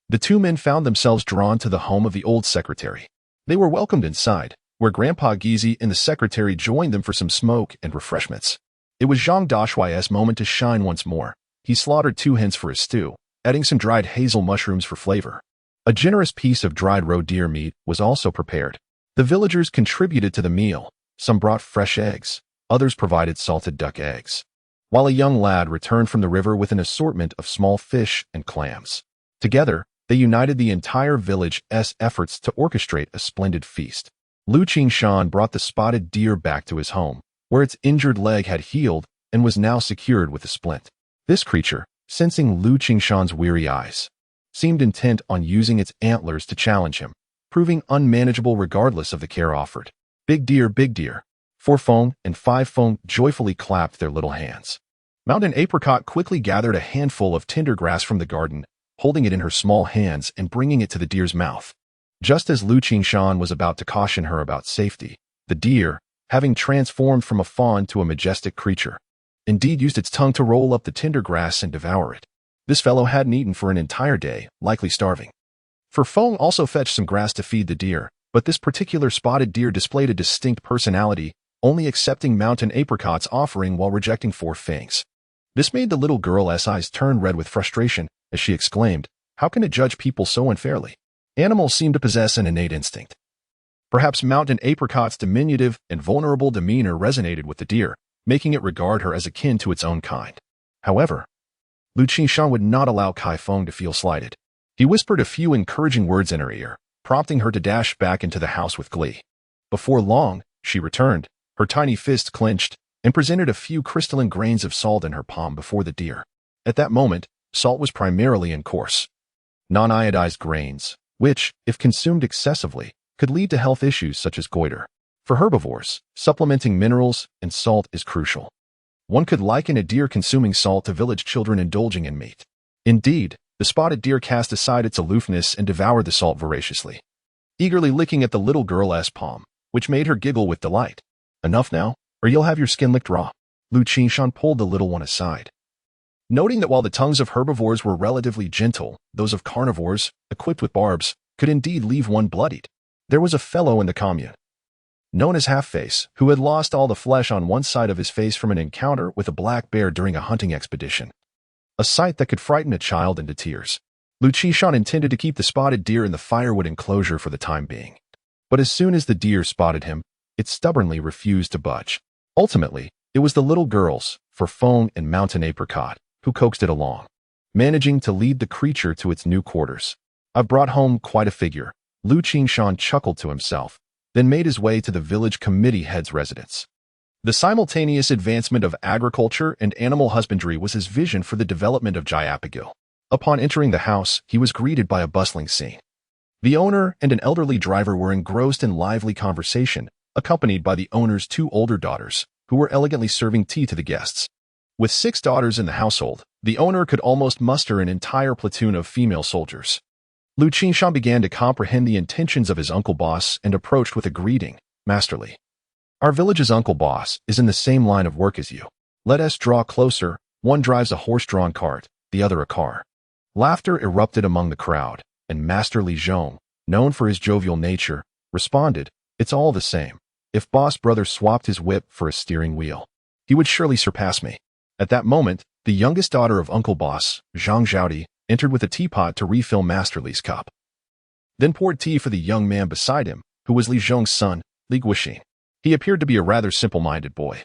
the 2 men found themselves drawn to the home of the old secretary. They were welcomed inside, where Grandpa Gizi and the secretary joined them for some smoke and refreshments. It was Zhang Dashui's moment to shine once more. He slaughtered 2 hens for his stew, adding some dried hazel mushrooms for flavor. A generous piece of dried roe deer meat was also prepared. The villagers contributed to the meal. Some brought fresh eggs, others provided salted duck eggs, while a young lad returned from the river with an assortment of small fish and clams. Together, they united the entire village's efforts to orchestrate a splendid feast. Liu Qingshan brought the spotted deer back to his home, where its injured leg had healed and was now secured with a splint. This creature, sensing Liu Qingshan's weary eyes, seemed intent on using its antlers to challenge him, proving unmanageable regardless of the care offered. Big deer, 4 Feng and 5 Feng joyfully clapped their little hands. Mountain Apricot quickly gathered a handful of tender grass from the garden, holding it in her small hands and bringing it to the deer's mouth. Just as Liu Qingshan was about to caution her about safety, the deer, having transformed from a fawn to a majestic creature, indeed used its tongue to roll up the tender grass and devour it. This fellow hadn't eaten for an entire day, likely starving. Feng also fetched some grass to feed the deer, but this particular spotted deer displayed a distinct personality, only accepting Mountain Apricot's offering while rejecting 4 fangs. This made the little girl's eyes turn red with frustration as she exclaimed, "How can it judge people so unfairly?" Animals seem to possess an innate instinct. Perhaps Mountain Apricot's diminutive and vulnerable demeanor resonated with the deer, making it regard her as akin to its own kind. However, Liu Qingshan would not allow Feng to feel slighted. He whispered a few encouraging words in her ear, prompting her to dash back into the house with glee. Before long, she returned, her tiny fist clenched, and presented a few crystalline grains of salt in her palm before the deer. At that moment, salt was primarily in coarse, non-iodized grains, which, if consumed excessively, could lead to health issues such as goiter. For herbivores, supplementing minerals and salt is crucial. One could liken a deer consuming salt to village children indulging in meat. Indeed, the spotted deer cast aside its aloofness and devoured the salt voraciously, eagerly licking at the little girl's palm, which made her giggle with delight. "Enough now, or you'll have your skin licked raw." Liu Qingshan pulled the little one aside, noting that while the tongues of herbivores were relatively gentle, those of carnivores, equipped with barbs, could indeed leave one bloodied. There was a fellow in the commune, known as Half-Face, who had lost all the flesh on one side of his face from an encounter with a black bear during a hunting expedition, a sight that could frighten a child into tears. Liu Qingshan intended to keep the spotted deer in the firewood enclosure for the time being. But as soon as the deer spotted him, it stubbornly refused to budge. Ultimately, it was the little girls, Feng and Mountain Apricot, who coaxed it along, managing to lead the creature to its new quarters. "I've brought home quite a figure," Liu Qingshan chuckled to himself, then made his way to the village committee head's residence. The simultaneous advancement of agriculture and animal husbandry was his vision for the development of Jayapagil. Upon entering the house, he was greeted by a bustling scene. The owner and an elderly driver were engrossed in lively conversation, accompanied by the owner's 2 older daughters, who were elegantly serving tea to the guests. With 6 daughters in the household, the owner could almost muster an entire platoon of female soldiers. Liu Qingshan began to comprehend the intentions of his uncle boss and approached with a greeting, "Masterly. Our village's uncle boss is in the same line of work as you. Let us draw closer." One drives a horse-drawn cart, the other a car. Laughter erupted among the crowd, and Master Li Zhong, known for his jovial nature, responded, "It's all the same. If boss brother swapped his whip for a steering wheel, he would surely surpass me." At that moment, the youngest daughter of Uncle Boss, Zhang Zhaodi, entered with a teapot to refill Master Li's cup, then poured tea for the young man beside him, who was Li Zhong's son, Li Guixin. He appeared to be a rather simple-minded boy,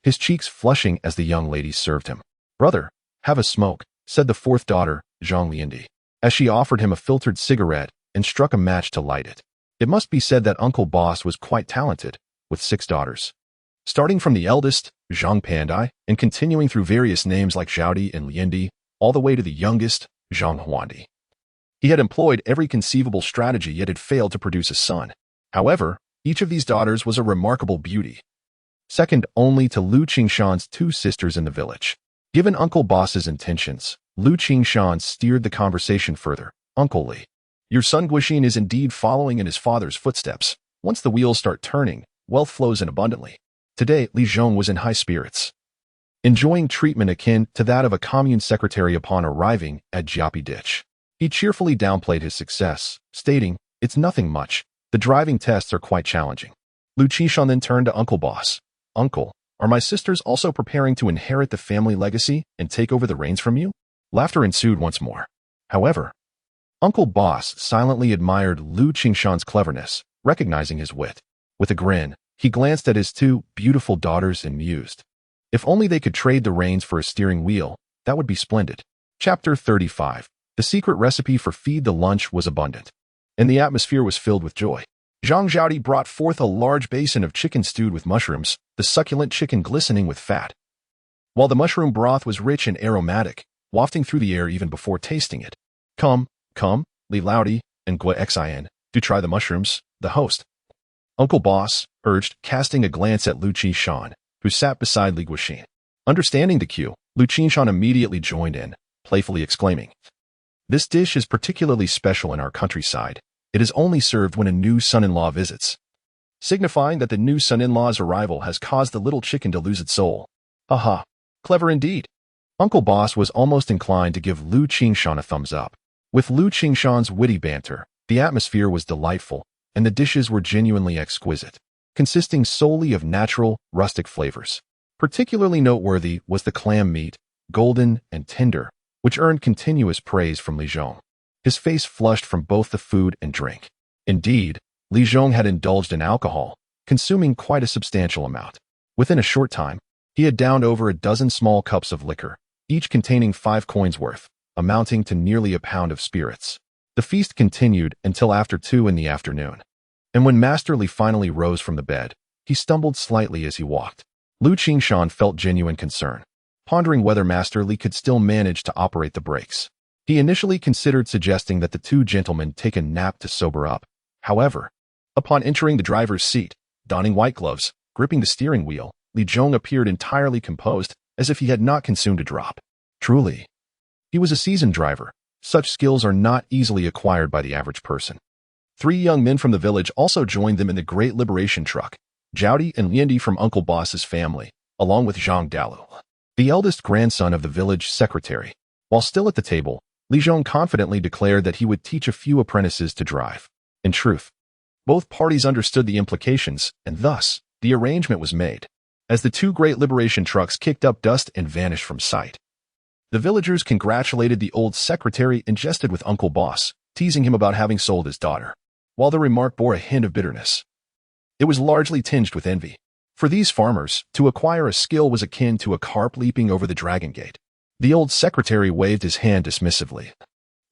his cheeks flushing as the young lady served him. "Brother, have a smoke," said the 4th daughter, Zhang Liandi, as she offered him a filtered cigarette and struck a match to light it. It must be said that Uncle Boss was quite talented, with 6 daughters. starting from the eldest, Zhang Pandai, and continuing through various names like Zhaodi and Liandi, all the way to the youngest, Zhang Huandi. He had employed every conceivable strategy yet had failed to produce a son. However, each of these daughters was a remarkable beauty, second only to Liu Qingshan's two sisters in the village. Given Uncle Boss's intentions, Liu Qingshan steered the conversation further. Uncle Li, your son Guixin is indeed following in his father's footsteps. Once the wheels start turning, wealth flows in abundantly. Today, Li Zhong was in high spirits, enjoying treatment akin to that of a commune secretary upon arriving at Jiapi Ditch. He cheerfully downplayed his success, stating, "It's nothing much. The driving tests are quite challenging." Liu Qingshan then turned to Uncle Boss. "Uncle, are my sisters also preparing to inherit the family legacy and take over the reins from you?" Laughter ensued once more. However, Uncle Boss silently admired Liu Qingshan's cleverness, recognizing his wit. With a grin, he glanced at his two beautiful daughters and mused, if only they could trade the reins for a steering wheel, that would be splendid. Chapter 35. The secret recipe for feed the lunch was abundant, and the atmosphere was filled with joy. Zhang Zhaodi brought forth a large basin of chicken stewed with mushrooms, the succulent chicken glistening with fat, while the mushroom broth was rich and aromatic, wafting through the air even before tasting it. Come, Li Laodi and Gui Xian, do try the mushrooms, the host, Uncle Boss, urged, casting a glance at Liu Qingshan, who sat beside Li Guixin. Understanding the cue, Liu Qingshan immediately joined in, playfully exclaiming, "This dish is particularly special in our countryside. It is only served when a new son-in-law visits, signifying that the new son-in-law's arrival has caused the little chicken to lose its soul." Haha, clever indeed. Uncle Boss was almost inclined to give Liu Qingshan a thumbs up. With Liu Qingshan's witty banter, the atmosphere was delightful, and the dishes were genuinely exquisite, consisting solely of natural, rustic flavors. Particularly noteworthy was the clam meat, golden and tender, which earned continuous praise from Li Zhong. His face flushed from both the food and drink. Indeed, Li Zhong had indulged in alcohol, consuming quite a substantial amount. Within a short time, he had downed over a dozen small cups of liquor, each containing 5 coins worth, amounting to nearly a pound of spirits. The feast continued until after 2 in the afternoon, and when Master Li finally rose from the bed, he stumbled slightly as he walked. Liu Qingshan felt genuine concern, pondering whether Master Li could still manage to operate the brakes. He initially considered suggesting that the two gentlemen take a nap to sober up. However, upon entering the driver's seat, donning white gloves, gripping the steering wheel, Li Zhong appeared entirely composed, as if he had not consumed a drop. Truly, he was a seasoned driver. Such skills are not easily acquired by the average person. 3 young men from the village also joined them in the Great Liberation truck, Zhaodi and Liandi from Uncle Boss's family, along with Zhang Dalu, the eldest grandson of the village secretary. While still at the table, Li Zhong confidently declared that he would teach a few apprentices to drive. In truth, both parties understood the implications, and thus, the arrangement was made. As the 2 Great Liberation trucks kicked up dust and vanished from sight, the villagers congratulated the old secretary and jested with Uncle Boss, teasing him about having sold his daughter. While the remark bore a hint of bitterness, it was largely tinged with envy. For these farmers, to acquire a skill was akin to a carp leaping over the dragon gate. The old secretary waved his hand dismissively.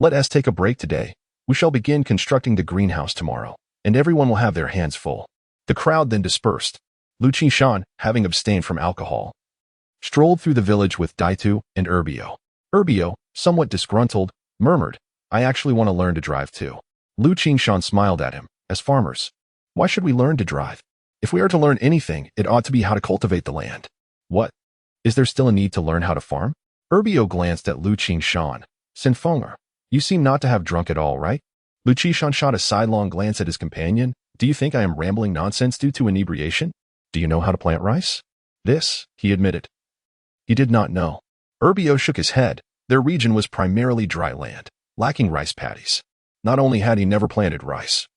"Let us take a break today. We shall begin constructing the greenhouse tomorrow, and everyone will have their hands full." The crowd then dispersed. Liu Qingshan, having abstained from alcohol, strolled through the village with Daitu and Urbio. Urbio, somewhat disgruntled, murmured, "I actually want to learn to drive too." Liu Qingshan smiled at him. "As farmers, why should we learn to drive? If we are to learn anything, it ought to be how to cultivate the land." "What? Is there still a need to learn how to farm?" Urbio glanced at Liu Qingshan. "Sinfonger, you seem not to have drunk at all, right?" Liu Qingshan shot a sidelong glance at his companion. "Do you think I am rambling nonsense due to inebriation? Do you know how to plant rice?" This, he admitted, he did not know. Urbio shook his head. Their region was primarily dry land, lacking rice paddies. Not only had he never planted rice,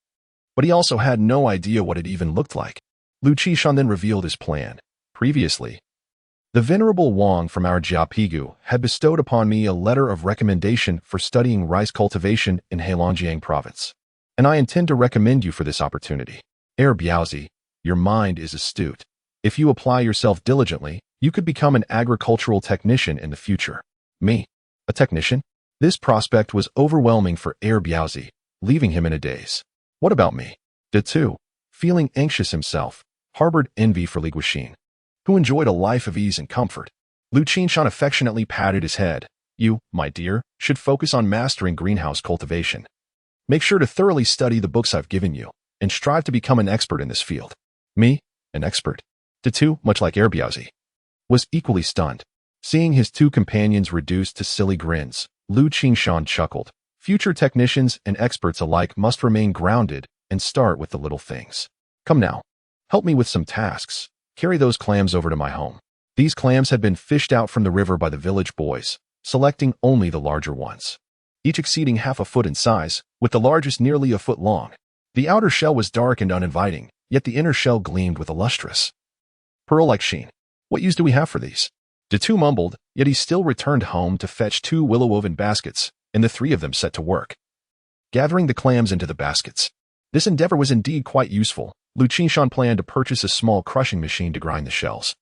but he also had no idea what it even looked like. Liu Qingshan then revealed his plan. "Previously, the Venerable Wang from our Jiapigu had bestowed upon me a letter of recommendation for studying rice cultivation in Heilongjiang province, and I intend to recommend you for this opportunity. Biaozi, your mind is astute. If you apply yourself diligently, you could become an agricultural technician in the future." Me? A technician? This prospect was overwhelming for Biaozi, leaving him in a daze. What about me? De Tu, feeling anxious himself, harbored envy for Li Guixin. who enjoyed a life of ease and comfort. Liu Qingshan affectionately patted his head. You, my dear, should focus on mastering greenhouse cultivation. Make sure to thoroughly study the books I've given you, and strive to become an expert in this field. Me? An expert? Tatu, much like Erbiaozi, was equally stunned. Seeing his two companions reduced to silly grins, Liu Qingshan chuckled. Future technicians and experts alike must remain grounded and start with the little things. Come now. Help me with some tasks. Carry those clams over to my home. These clams had been fished out from the river by the village boys, selecting only the larger ones, each exceeding half a foot in size, with the largest nearly a foot long. The outer shell was dark and uninviting, yet the inner shell gleamed with a lustrous, pearl-like sheen. What use do we have for these? Datu mumbled, yet he still returned home to fetch 2 willow-woven baskets, and the 3 of them set to work, gathering the clams into the baskets. This endeavor was indeed quite useful. Liu Qingshan planned to purchase a small crushing machine to grind the shells,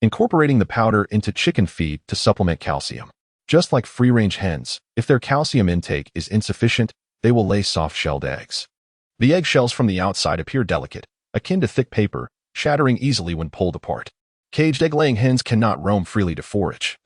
incorporating the powder into chicken feed to supplement calcium. Just like free-range hens, if their calcium intake is insufficient, they will lay soft-shelled eggs. The eggshells from the outside appear delicate, akin to thick paper, shattering easily when pulled apart. Caged egg-laying hens cannot roam freely to forage,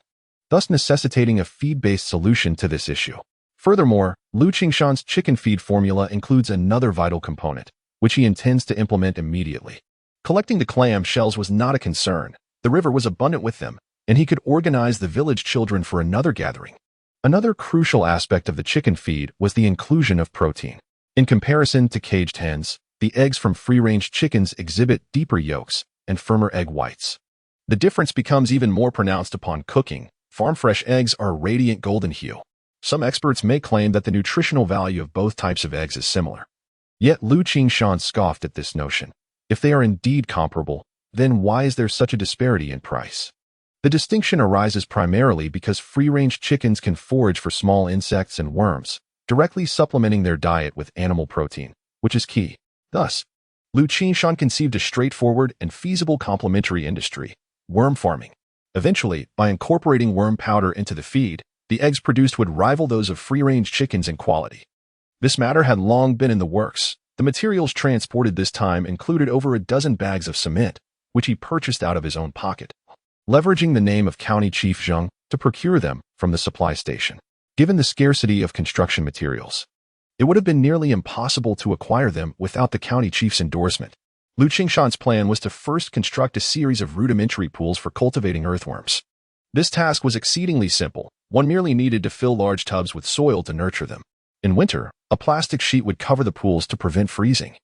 thus necessitating a feed-based solution to this issue. Furthermore, Liu Qingshan's chicken feed formula includes another vital component, which he intends to implement immediately. Collecting the clam shells was not a concern. The river was abundant with them, and he could organize the village children for another gathering. Another crucial aspect of the chicken feed was the inclusion of protein. In comparison to caged hens, the eggs from free-range chickens exhibit deeper yolks and firmer egg whites. The difference becomes even more pronounced upon cooking. Farm-fresh eggs are a radiant golden hue. Some experts may claim that the nutritional value of both types of eggs is similar. Yet Liu Qingshan scoffed at this notion. If they are indeed comparable, then why is there such a disparity in price? The distinction arises primarily because free-range chickens can forage for small insects and worms, directly supplementing their diet with animal protein, which is key. Thus, Liu Qingshan conceived a straightforward and feasible complementary industry: worm farming. Eventually, by incorporating worm powder into the feed, the eggs produced would rival those of free-range chickens in quality. This matter had long been in the works. The materials transported this time included over a dozen bags of cement, which he purchased out of his own pocket, leveraging the name of County Chief Zheng to procure them from the supply station. Given the scarcity of construction materials, it would have been nearly impossible to acquire them without the county chief's endorsement. Liu Qingshan's plan was to first construct a series of rudimentary pools for cultivating earthworms. This task was exceedingly simple. One merely needed to fill large tubs with soil to nurture them. In winter, a plastic sheet would cover the pools to prevent freezing,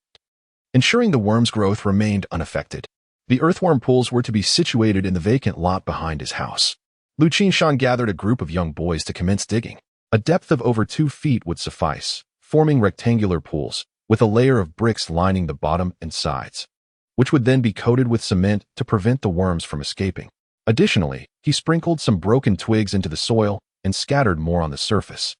ensuring the worms' growth remained unaffected. The earthworm pools were to be situated in the vacant lot behind his house. Liu Qingshan gathered a group of young boys to commence digging. A depth of over 2 feet would suffice, forming rectangular pools, with a layer of bricks lining the bottom and sides, which would then be coated with cement to prevent the worms from escaping. Additionally, he sprinkled some broken twigs into the soil and scattered more on the surface.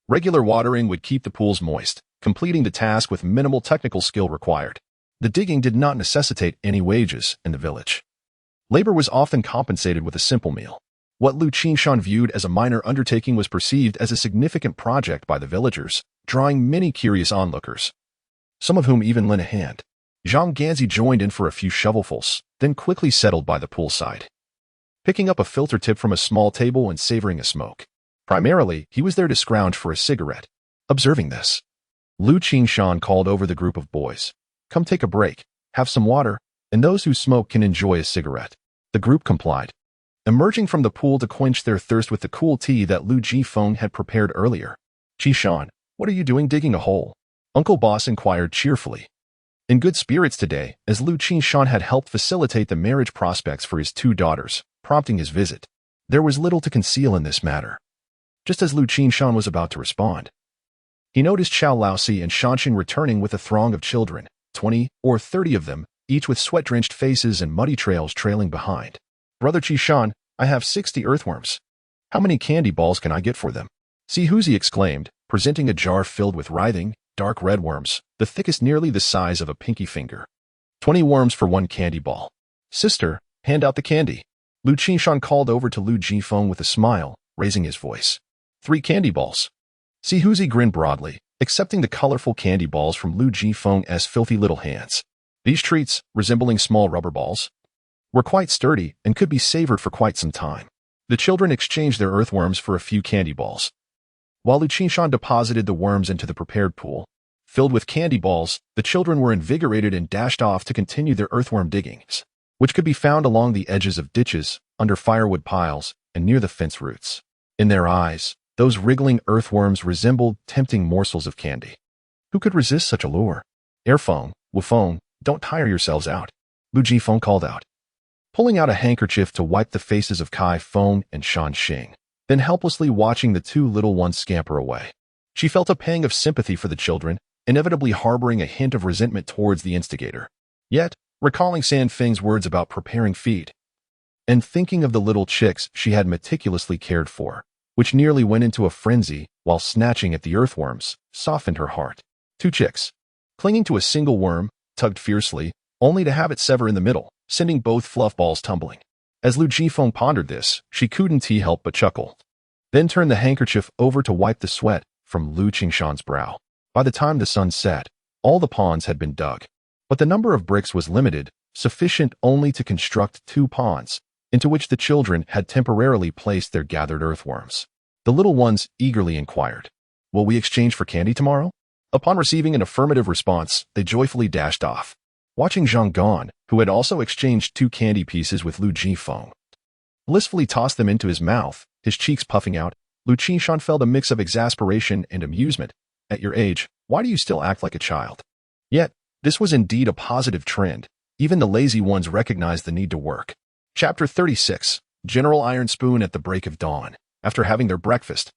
Regular watering would keep the pools moist, completing the task with minimal technical skill required. The digging did not necessitate any wages in the village. Labor was often compensated with a simple meal. What Liu Qingshan viewed as a minor undertaking was perceived as a significant project by the villagers, drawing many curious onlookers, some of whom even lent a hand. Zhang Ganzi joined in for a few shovelfuls, then quickly settled by the poolside, picking up a filter tip from a small table and savoring a smoke. Primarily, he was there to scrounge for a cigarette. Observing this, Liu Qingshan called over the group of boys. Come take a break, have some water, and those who smoke can enjoy a cigarette. The group complied, emerging from the pool to quench their thirst with the cool tea that Liu Jifeng had prepared earlier. Qishan, what are you doing digging a hole? Uncle Boss inquired cheerfully. In good spirits today, as Liu Qingshan had helped facilitate the marriage prospects for his 2 daughters, prompting his visit. There was little to conceal in this matter. Just as Liu Qingshan was about to respond, he noticed Xiao Laosi and Shanshin returning with a throng of children, 20 or 30 of them, each with sweat-drenched faces and muddy trails trailing behind. Brother Qishan, I have 60 earthworms. How many candy balls can I get for them? See Huzi exclaimed, presenting a jar filled with writhing, dark red worms, the thickest nearly the size of a pinky finger. 20 worms for 1 candy ball. Sister, hand out the candy. Liu Qingshan called over to Liu Jifeng with a smile, raising his voice. 3 candy balls. See Huzi grinned broadly, accepting the colorful candy balls from Liu Jifeng's filthy little hands. These treats, resembling small rubber balls, were quite sturdy and could be savored for quite some time. The children exchanged their earthworms for a few candy balls. While Liu Qingshan deposited the worms into the prepared pool, filled with candy balls, the children were invigorated and dashed off to continue their earthworm diggings, which could be found along the edges of ditches, under firewood piles, and near the fence roots. In their eyes, those wriggling earthworms resembled tempting morsels of candy. Who could resist such a lure? Airphone, Wufeng, don't tire yourselves out, Lu Jifeng called out, pulling out a handkerchief to wipe the faces of Kai Feng and Shan Xing, then helplessly watching the two little ones scamper away. She felt a pang of sympathy for the children, inevitably harboring a hint of resentment towards the instigator. Yet, recalling San Feng's words about preparing feed, and thinking of the little chicks she had meticulously cared for, which nearly went into a frenzy while snatching at the earthworms, softened her heart. Two chicks, clinging to a single worm, tugged fiercely, only to have it sever in the middle, sending both fluff balls tumbling. As Lu Jifeng pondered this, she couldn't help but chuckle, then turned the handkerchief over to wipe the sweat from Liu Qingshan's brow. By the time the sun set, all the ponds had been dug, but the number of bricks was limited, sufficient only to construct 2 ponds, into which the children had temporarily placed their gathered earthworms. The little ones eagerly inquired, "Will we exchange for candy tomorrow?" Upon receiving an affirmative response, they joyfully dashed off. Watching Zhang Gan, who had also exchanged 2 candy pieces with Lu Jifeng, blissfully tossed them into his mouth, his cheeks puffing out, Liu Qingshan felt a mix of exasperation and amusement. At your age, why do you still act like a child? Yet, this was indeed a positive trend. Even the lazy ones recognized the need to work. Chapter 36, General Iron Spoon at the break of dawn. After having their breakfast,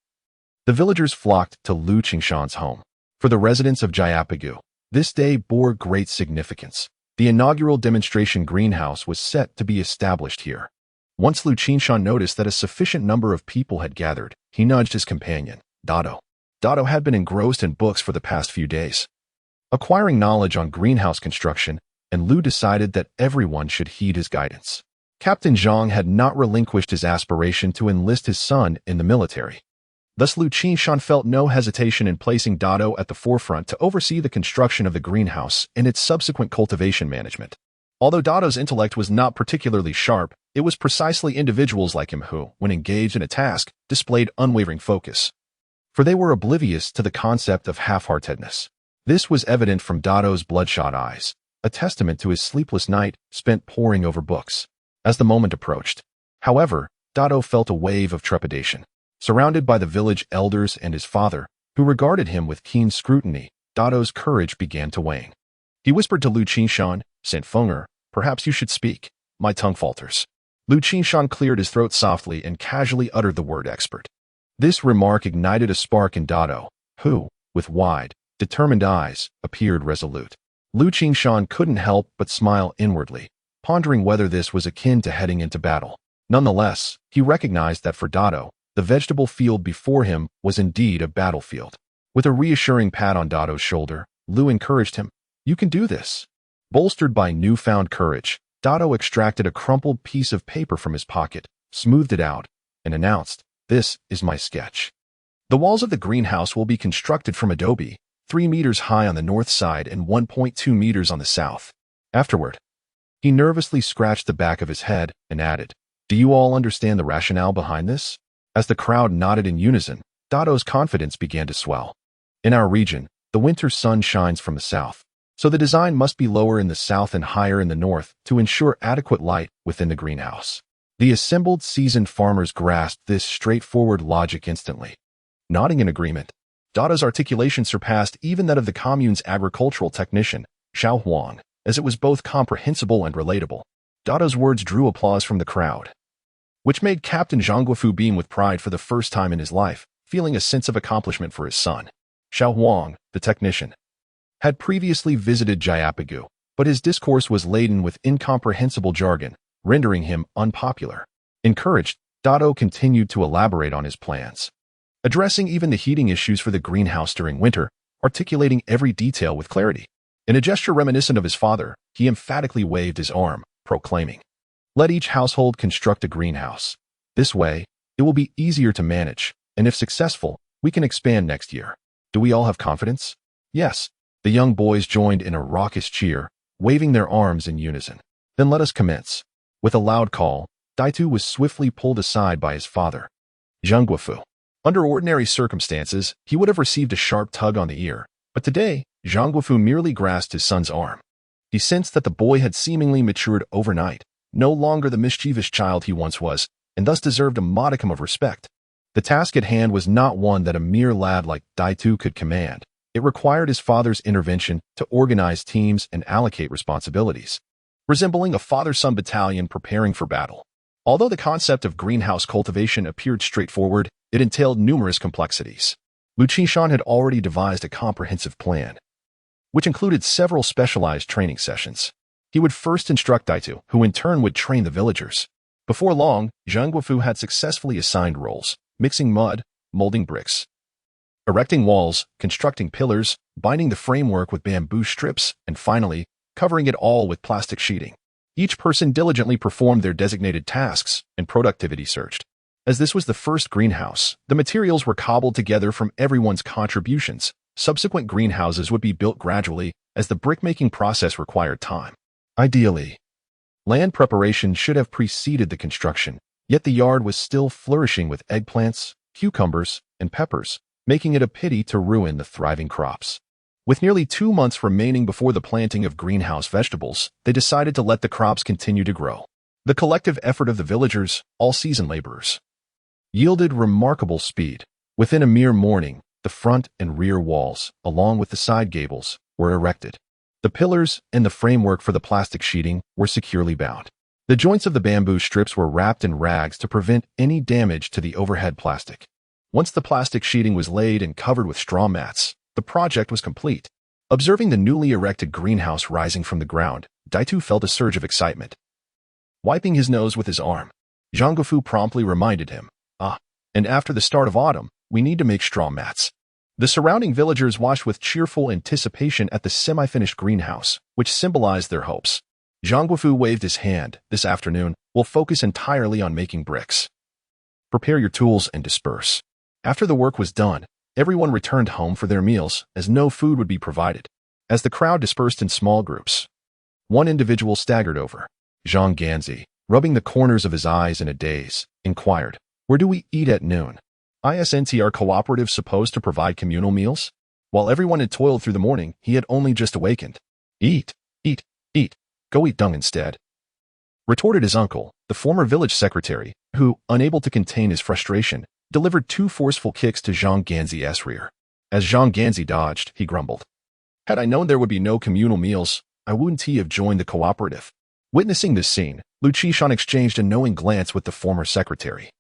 the villagers flocked to Liu Qingshan's home. For the residents of Jayapagu, this day bore great significance. The inaugural demonstration greenhouse was set to be established here. Once Liu Qingshan noticed that a sufficient number of people had gathered, he nudged his companion, Dado. Dado had been engrossed in books for the past few days, acquiring knowledge on greenhouse construction, and Liu decided that everyone should heed his guidance. Captain Zhang had not relinquished his aspiration to enlist his son in the military. Thus Liu Qingshan felt no hesitation in placing Dado at the forefront to oversee the construction of the greenhouse and its subsequent cultivation management. Although Dado's intellect was not particularly sharp, it was precisely individuals like him who, when engaged in a task, displayed unwavering focus. For they were oblivious to the concept of half-heartedness. This was evident from Dado's bloodshot eyes, a testament to his sleepless night spent poring over books. As the moment approached, however, Dado felt a wave of trepidation. Surrounded by the village elders and his father, who regarded him with keen scrutiny, Dado's courage began to wane. He whispered to Liu Qingshan, "Saint Fenger, perhaps you should speak. My tongue falters." Liu Qingshan cleared his throat softly and casually uttered the word expert. This remark ignited a spark in Dado, who, with wide, determined eyes, appeared resolute. Liu Qingshan couldn't help but smile inwardly, pondering whether this was akin to heading into battle. Nonetheless, he recognized that for Dado, the vegetable field before him was indeed a battlefield. With a reassuring pat on Dado's shoulder, Liu encouraged him, "You can do this." Bolstered by newfound courage, Dado extracted a crumpled piece of paper from his pocket, smoothed it out, and announced, "This is my sketch. The walls of the greenhouse will be constructed from adobe, 3 meters high on the north side and 1.2 meters on the south." Afterward, he nervously scratched the back of his head and added, "Do you all understand the rationale behind this?" As the crowd nodded in unison, Dado's confidence began to swell. In our region, the winter sun shines from the south, so the design must be lower in the south and higher in the north to ensure adequate light within the greenhouse. The assembled seasoned farmers grasped this straightforward logic instantly. Nodding in agreement, Dado's articulation surpassed even that of the commune's agricultural technician, Xiao Huang, as it was both comprehensible and relatable. Dado's words drew applause from the crowd, which made Captain Zhang Guofu beam with pride for the first time in his life, feeling a sense of accomplishment for his son. Xiao Huang, the technician, had previously visited Jayapagu, but his discourse was laden with incomprehensible jargon, rendering him unpopular. Encouraged, Dado continued to elaborate on his plans, addressing even the heating issues for the greenhouse during winter, articulating every detail with clarity. In a gesture reminiscent of his father, he emphatically waved his arm, proclaiming, "Let each household construct a greenhouse. This way, it will be easier to manage, and if successful, we can expand next year. Do we all have confidence?" "Yes." The young boys joined in a raucous cheer, waving their arms in unison. "Then let us commence." With a loud call, Daitu was swiftly pulled aside by his father, Zhang Guofu. Under ordinary circumstances, he would have received a sharp tug on the ear, but today, Zhang Guofu merely grasped his son's arm. He sensed that the boy had seemingly matured overnight, no longer the mischievous child he once was, and thus deserved a modicum of respect. The task at hand was not one that a mere lad like Daitu could command. It required his father's intervention to organize teams and allocate responsibilities, resembling a father-son battalion preparing for battle. Although the concept of greenhouse cultivation appeared straightforward, it entailed numerous complexities. Liu Qingshan had already devised a comprehensive plan, which included several specialized training sessions. He would first instruct Daitu, who in turn would train the villagers. Before long, Zhang Guofu had successfully assigned roles, mixing mud, molding bricks, erecting walls, constructing pillars, binding the framework with bamboo strips, and finally, covering it all with plastic sheeting. Each person diligently performed their designated tasks, and productivity surged. As this was the first greenhouse, the materials were cobbled together from everyone's contributions. Subsequent greenhouses would be built gradually, as the brick-making process required time. Ideally, land preparation should have preceded the construction, yet the yard was still flourishing with eggplants, cucumbers, and peppers, making it a pity to ruin the thriving crops. With nearly 2 months remaining before the planting of greenhouse vegetables, they decided to let the crops continue to grow. The collective effort of the villagers, all seasoned laborers, yielded remarkable speed. Within a mere morning, the front and rear walls, along with the side gables, were erected. The pillars and the framework for the plastic sheeting were securely bound. The joints of the bamboo strips were wrapped in rags to prevent any damage to the overhead plastic. Once the plastic sheeting was laid and covered with straw mats, the project was complete. Observing the newly erected greenhouse rising from the ground, Daitu felt a surge of excitement. Wiping his nose with his arm, Zhang Guofu promptly reminded him, and after the start of autumn, we need to make straw mats. The surrounding villagers watched with cheerful anticipation at the semi-finished greenhouse, which symbolized their hopes. Zhang Guofu waved his hand. This afternoon, we'll focus entirely on making bricks. Prepare your tools and disperse. After the work was done, everyone returned home for their meals, as no food would be provided. As the crowd dispersed in small groups, one individual staggered over. Zhang Ganzi, rubbing the corners of his eyes in a daze, inquired, "Where do we eat at noon? Isn't our cooperative supposed to provide communal meals?" While everyone had toiled through the morning, he had only just awakened. "Eat, eat, eat. Go eat dung instead," retorted his uncle, the former village secretary, who, unable to contain his frustration, delivered 2 forceful kicks to Zhang Ganzi's rear. As Zhang Ganzi dodged, he grumbled, "Had I known there would be no communal meals, I wouldn't have joined the cooperative." Witnessing this scene, Liu Qingshan exchanged a knowing glance with the former secretary,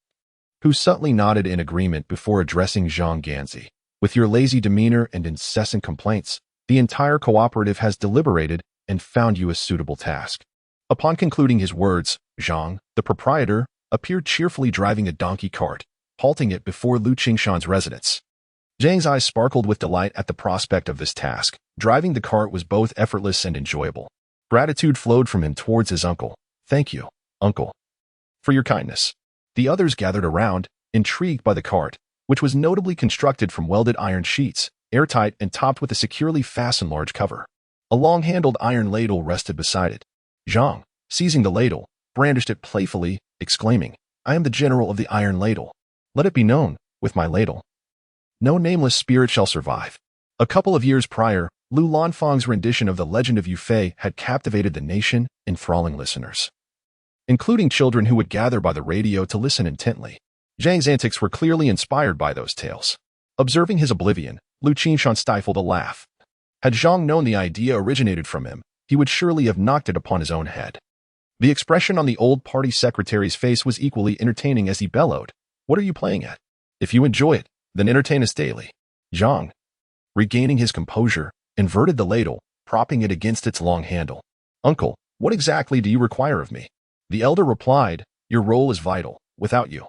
who subtly nodded in agreement before addressing Zhang Ganzi. "With your lazy demeanor and incessant complaints, the entire cooperative has deliberated and found you a suitable task." Upon concluding his words, Zhang, the proprietor, appeared cheerfully driving a donkey cart, halting it before Liu Qingshan's residence. Zhang's eyes sparkled with delight at the prospect of this task. Driving the cart was both effortless and enjoyable. Gratitude flowed from him towards his uncle. "Thank you, uncle, for your kindness." The others gathered around, intrigued by the cart, which was notably constructed from welded iron sheets, airtight and topped with a securely fastened large cover. A long-handled iron ladle rested beside it. Zhang, seizing the ladle, brandished it playfully, exclaiming, "I am the general of the iron ladle. Let it be known, with my ladle, no nameless spirit shall survive." A couple of years prior, Lu Lanfang's rendition of the Legend of Yufei had captivated the nation, enthralling listeners, including children who would gather by the radio to listen intently. Zhang's antics were clearly inspired by those tales. Observing his oblivion, Liu Qingshan stifled a laugh. Had Zhang known the idea originated from him, he would surely have knocked it upon his own head. The expression on the old party secretary's face was equally entertaining as he bellowed, "What are you playing at? If you enjoy it, then entertain us daily." Zhang, regaining his composure, inverted the ladle, propping it against its long handle. "Uncle, what exactly do you require of me?" The elder replied, "Your role is vital. Without you,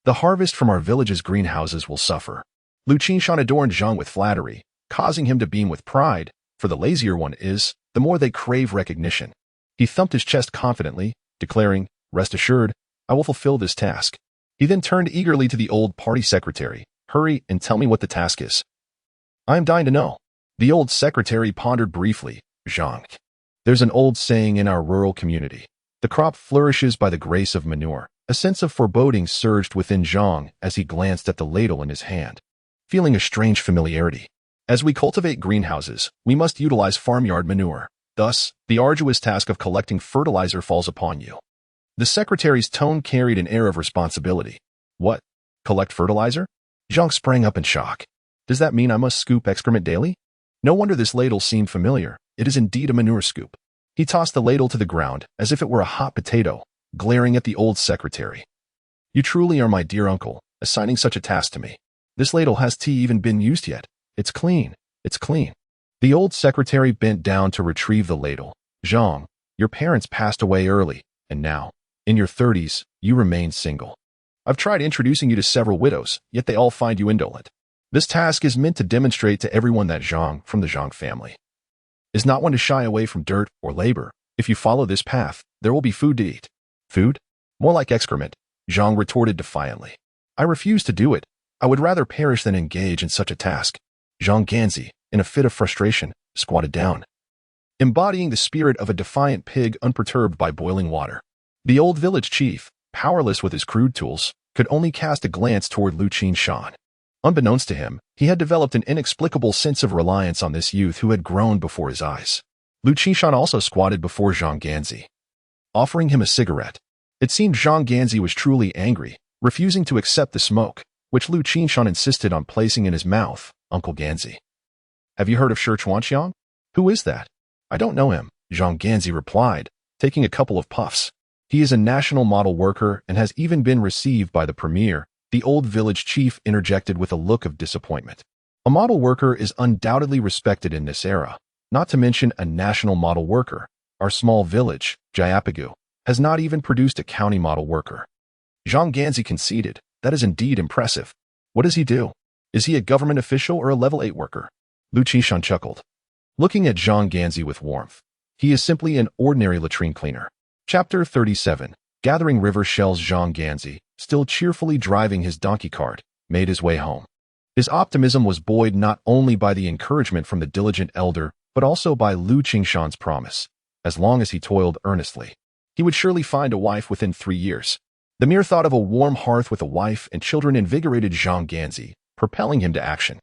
the harvest from our village's greenhouses will suffer." Liu Qingshan adorned Zhang with flattery, causing him to beam with pride, for the lazier one is, the more they crave recognition. He thumped his chest confidently, declaring, "Rest assured, I will fulfill this task." He then turned eagerly to the old party secretary. "Hurry and tell me what the task is. I am dying to know." The old secretary pondered briefly. "Zhang, there's an old saying in our rural community. The crop flourishes by the grace of manure. A sense of foreboding surged within Zhang as he glanced at the ladle in his hand, feeling a strange familiarity. As we cultivate greenhouses, we must utilize farmyard manure. Thus, the arduous task of collecting fertilizer falls upon you. The secretary's tone carried an air of responsibility. What? Collect fertilizer? Zhang sprang up in shock. Does that mean I must scoop excrement daily? No wonder this ladle seemed familiar. It is indeed a manure scoop. He tossed the ladle to the ground as if it were a hot potato, glaring at the old secretary. You truly are my dear uncle, assigning such a task to me. This ladle has tea even been used yet. It's clean. It's clean. The old secretary bent down to retrieve the ladle. Zhang, your parents passed away early, and now, in your 30s, you remain single. I've tried introducing you to several widows, yet they all find you indolent. This task is meant to demonstrate to everyone that Zhang, from the Zhang family, is not one to shy away from dirt or labor. If you follow this path, there will be food to eat. Food? More like excrement, Zhang retorted defiantly. I refuse to do it. I would rather perish than engage in such a task. Zhang Ganzi, in a fit of frustration, squatted down, embodying the spirit of a defiant pig unperturbed by boiling water. The old village chief, powerless with his crude tools, could only cast a glance toward Liu Qingshan. Unbeknownst to him, he had developed an inexplicable sense of reliance on this youth who had grown before his eyes. Liu Qingshan also squatted before Zhang Ganzi, offering him a cigarette. It seemed Zhang Ganzi was truly angry, refusing to accept the smoke, which Liu Qingshan insisted on placing in his mouth. Uncle Ganzi. Have you heard of Shi Chuanxiang? Who is that? I don't know him, Zhang Ganzi replied, taking a couple of puffs. He is a national model worker and has even been received by the premier. The old village chief interjected with a look of disappointment. A model worker is undoubtedly respected in this era, not to mention a national model worker. Our small village, Jayapagu, has not even produced a county model worker. Zhang Ganzi conceded. That is indeed impressive. What does he do? Is he a government official or a level 8 worker? Liu Qingshan chuckled, looking at Zhang Ganzi with warmth. He is simply an ordinary latrine cleaner. Chapter 37. Gathering river shells. Zhang Ganzi, still cheerfully driving his donkey cart, made his way home. His optimism was buoyed not only by the encouragement from the diligent elder, but also by Liu Qingshan's promise. As long as he toiled earnestly, he would surely find a wife within 3 years. The mere thought of a warm hearth with a wife and children invigorated Zhang Ganzi, propelling him to action.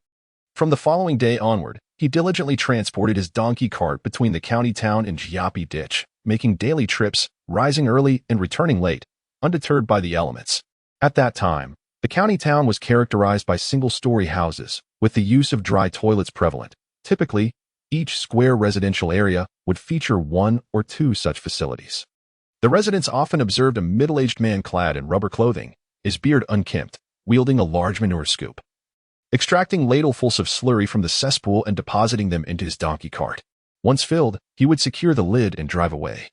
From the following day onward, he diligently transported his donkey cart between the county town and Jiapi ditch, making daily trips, rising early and returning late, undeterred by the elements. At that time, the county town was characterized by single-story houses, with the use of dry toilets prevalent. Typically, each square residential area would feature 1 or 2 such facilities. The residents often observed a middle-aged man clad in rubber clothing, his beard unkempt, wielding a large manure scoop, extracting ladlefuls of slurry from the cesspool and depositing them into his donkey cart. Once filled, he would secure the lid and drive away,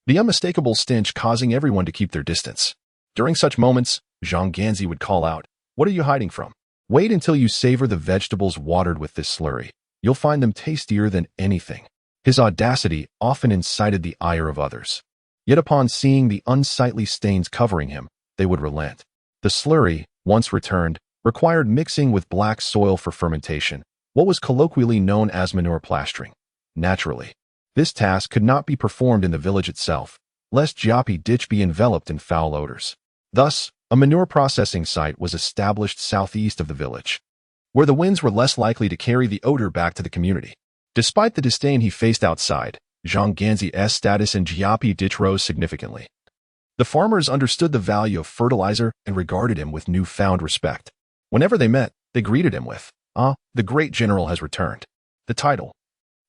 the unmistakable stench causing everyone to keep their distance. During such moments, Zhang Ganzi would call out, "What are you hiding from? Wait until you savor the vegetables watered with this slurry. You'll find them tastier than anything." His audacity often incited the ire of others. Yet upon seeing the unsightly stains covering him, they would relent. The slurry, once returned, required mixing with black soil for fermentation, what was colloquially known as manure plastering. Naturally, this task could not be performed in the village itself, lest Jiapi ditch be enveloped in foul odors. Thus, a manure processing site was established southeast of the village, where the winds were less likely to carry the odor back to the community. Despite the disdain he faced outside, Zhang Ganzi's status in Jiapi ditch rose significantly. The farmers understood the value of fertilizer and regarded him with newfound respect. Whenever they met, they greeted him with, "Ah, the great general has returned." The title,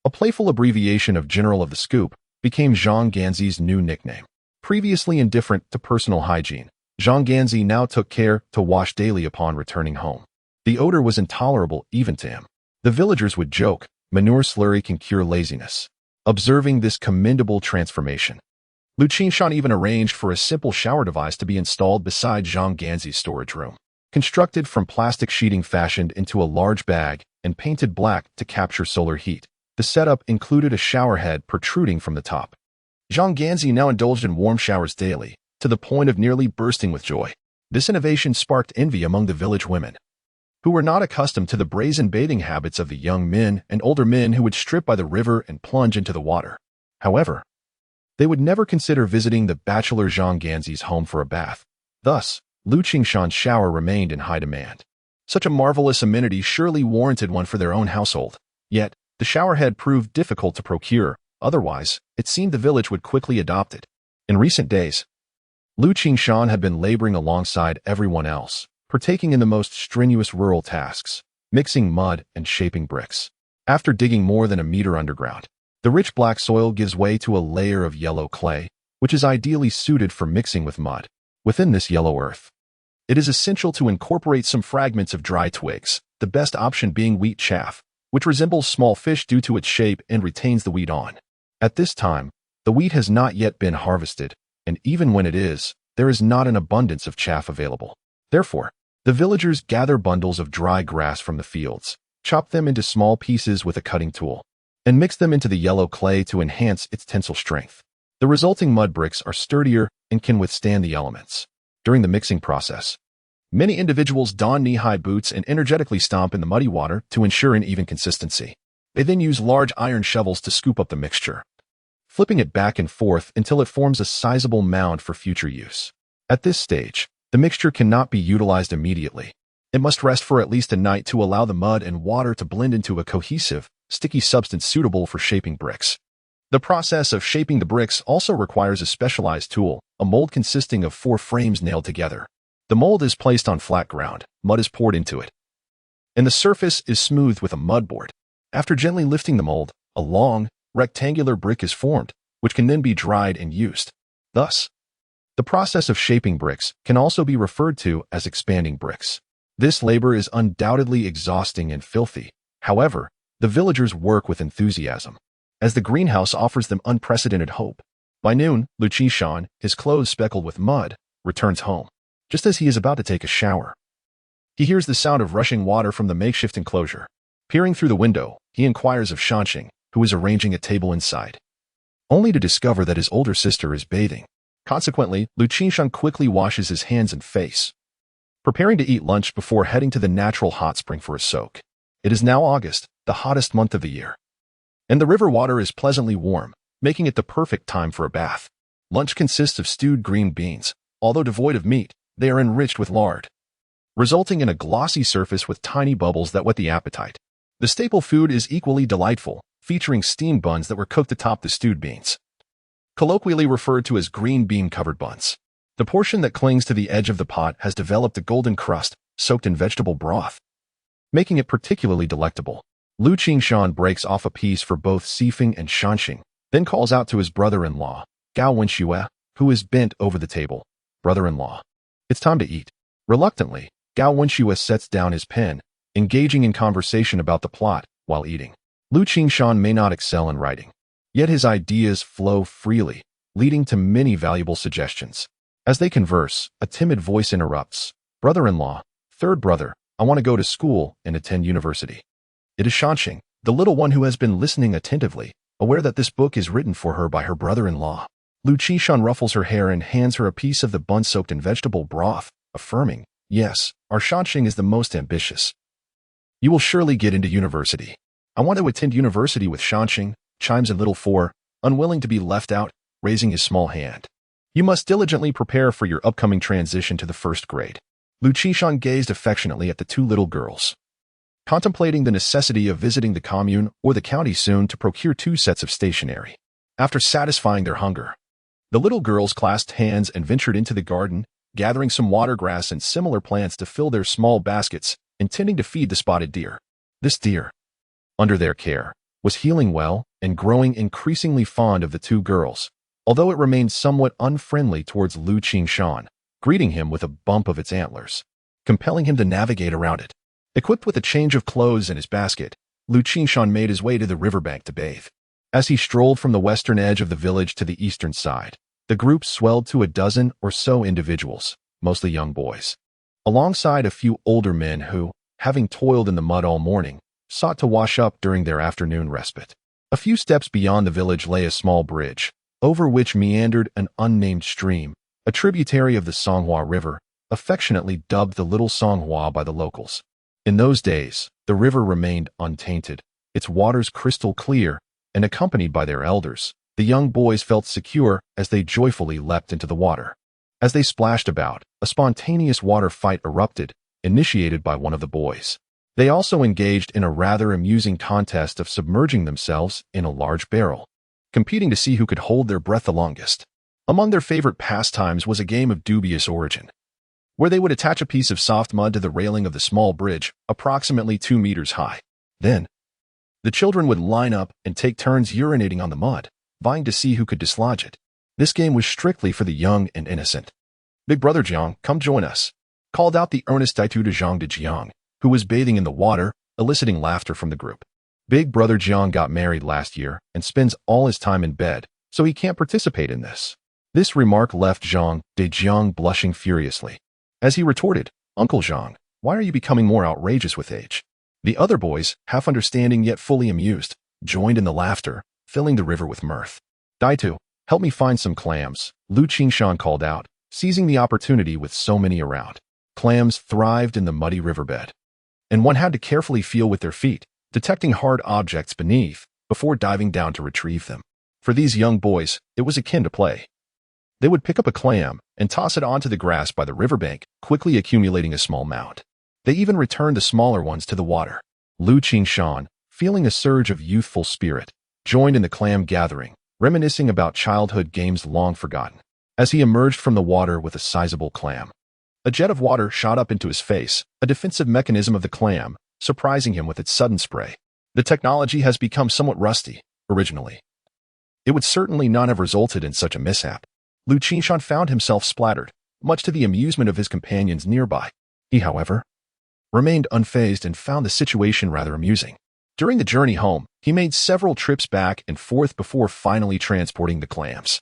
a playful abbreviation of General of the Scoop, became Zhang Ganzi's new nickname. Previously indifferent to personal hygiene, Zhang Ganzi now took care to wash daily upon returning home. The odor was intolerable even to him. The villagers would joke, "Manure slurry can cure laziness." Observing this commendable transformation, Liu Qingshan even arranged for a simple shower device to be installed beside Zhang Ganzi's storage room. Constructed from plastic sheeting fashioned into a large bag and painted black to capture solar heat, the setup included a shower head protruding from the top. Zhang Ganzi now indulged in warm showers daily, to the point of nearly bursting with joy. This innovation sparked envy among the village women, who were not accustomed to the brazen bathing habits of the young men and older men who would strip by the river and plunge into the water. However, They would never consider visiting the bachelor Zhang Ganzi's home for a bath. Thus, Liu Qingshan's shower remained in high demand. Such a marvelous amenity surely warranted one for their own household. Yet, the showerhead proved difficult to procure. Otherwise, it seemed the village would quickly adopt it. In recent days, Liu Qingshan had been laboring alongside everyone else, partaking in the most strenuous rural tasks, mixing mud and shaping bricks. After digging more than a meter underground, the rich black soil gives way to a layer of yellow clay, which is ideally suited for mixing with mud. Within this yellow earth, it is essential to incorporate some fragments of dry twigs, the best option being wheat chaff, which resembles small fish due to its shape and retains the wheat on. At this time, the wheat has not yet been harvested, and even when it is, there is not an abundance of chaff available. Therefore, the villagers gather bundles of dry grass from the fields, chop them into small pieces with a cutting tool, and mix them into the yellow clay to enhance its tensile strength. The resulting mud bricks are sturdier and can withstand the elements. During the mixing process, many individuals don knee-high boots and energetically stomp in the muddy water to ensure an even consistency. They then use large iron shovels to scoop up the mixture, flipping it back and forth until it forms a sizable mound for future use. At this stage, the mixture cannot be utilized immediately. It must rest for at least a night to allow the mud and water to blend into a cohesive, sticky substance suitable for shaping bricks. The process of shaping the bricks also requires a specialized tool, a mold consisting of 4 frames nailed together. The mold is placed on flat ground, mud is poured into it, and the surface is smoothed with a mud board. After gently lifting the mold, a long, rectangular brick is formed, which can then be dried and used. Thus, the process of shaping bricks can also be referred to as expanding bricks. This labor is undoubtedly exhausting and filthy. However, the villagers work with enthusiasm, as the greenhouse offers them unprecedented hope. By noon, Liu Qingshan, his clothes speckled with mud, returns home. Just as he is about to take a shower, he hears the sound of rushing water from the makeshift enclosure. Peering through the window, he inquires of Shanxing, who is arranging a table inside, only to discover that his older sister is bathing. Consequently, Liu Qingshan quickly washes his hands and face, preparing to eat lunch before heading to the natural hot spring for a soak. It is now August, the hottest month of the year, and the river water is pleasantly warm, making it the perfect time for a bath. Lunch consists of stewed green beans. Although devoid of meat, they are enriched with lard, resulting in a glossy surface with tiny bubbles that whet the appetite. The staple food is equally delightful, featuring steamed buns that were cooked atop the stewed beans, colloquially referred to as green bean-covered buns. The portion that clings to the edge of the pot has developed a golden crust, soaked in vegetable broth, making it particularly delectable. Liu Qingshan breaks off a piece for both Sifeng and Shanxing, then calls out to his brother-in-law, Gao Wenxue, who is bent over the table. Brother-in-law, it's time to eat. Reluctantly, Gao Wenxue sets down his pen, engaging in conversation about the plot while eating. Liu Qingshan may not excel in writing, yet his ideas flow freely, leading to many valuable suggestions. As they converse, a timid voice interrupts. Brother-in-law, third brother, I want to go to school and attend university. It is Shanxing, the little one who has been listening attentively, aware that this book is written for her by her brother-in-law. Liu Qingshan ruffles her hair and hands her a piece of the bun soaked in vegetable broth, affirming, yes, our Shanxing is the most ambitious. You will surely get into university. I want to attend university with Shanxing, chimes in little four, unwilling to be left out, raising his small hand. You must diligently prepare for your upcoming transition to the first grade. Liu Qingshan gazed affectionately at the 2 little girls, contemplating the necessity of visiting the commune or the county soon to procure 2 sets of stationery. After satisfying their hunger, the little girls clasped hands and ventured into the garden, gathering some watergrass and similar plants to fill their small baskets, intending to feed the spotted deer. This deer, under their care, was healing well and growing increasingly fond of the 2 girls, although it remained somewhat unfriendly towards Liu Qingshan, greeting him with a bump of its antlers, compelling him to navigate around it. Equipped with a change of clothes in his basket, Liu Qingshan made his way to the riverbank to bathe. As he strolled from the western edge of the village to the eastern side, the group swelled to a dozen or so individuals, mostly young boys, alongside a few older men who, having toiled in the mud all morning, sought to wash up during their afternoon respite. A few steps beyond the village lay a small bridge, over which meandered an unnamed stream, a tributary of the Songhua River, affectionately dubbed the Little Songhua by the locals. In those days, the river remained untainted, its waters crystal clear, and accompanied by their elders, The young boys felt secure as they joyfully leapt into the water. As they splashed about, a spontaneous water fight erupted, initiated by one of the boys. They also engaged in a rather amusing contest of submerging themselves in a large barrel, competing to see who could hold their breath the longest. Among their favorite pastimes was a game of dubious origin, where they would attach a piece of soft mud to the railing of the small bridge, approximately 2 meters high. Then, the children would line up and take turns urinating on the mud, vying to see who could dislodge it. This game was strictly for the young and innocent. "Big brother Jiang, come join us," called out the earnest Daitu to Zhang de Jiang, who was bathing in the water, eliciting laughter from the group. Big brother Jiang got married last year and spends all his time in bed, so he can't participate in this. This remark left Zhang de Jiang blushing furiously. As he retorted, "Uncle Zhang, why are you becoming more outrageous with age?" The other boys, half understanding yet fully amused, joined in the laughter, filling the river with mirth. "Daitu, help me find some clams," Liu Qingshan called out, seizing the opportunity with so many around. Clams thrived in the muddy riverbed, and one had to carefully feel with their feet, detecting hard objects beneath, before diving down to retrieve them. For these young boys, it was akin to play. They would pick up a clam and toss it onto the grass by the riverbank, quickly accumulating a small mound. They even returned the smaller ones to the water. Liu Qingshan, feeling a surge of youthful spirit, joined in the clam gathering, reminiscing about childhood games long forgotten. As he emerged from the water with a sizable clam, a jet of water shot up into his face, a defensive mechanism of the clam, surprising him with its sudden spray. The technology has become somewhat rusty, originally. It would certainly not have resulted in such a mishap. Liu Qingshan found himself splattered, much to the amusement of his companions nearby. He, however, remained unfazed and found the situation rather amusing. During the journey home, he made several trips back and forth before finally transporting the clams.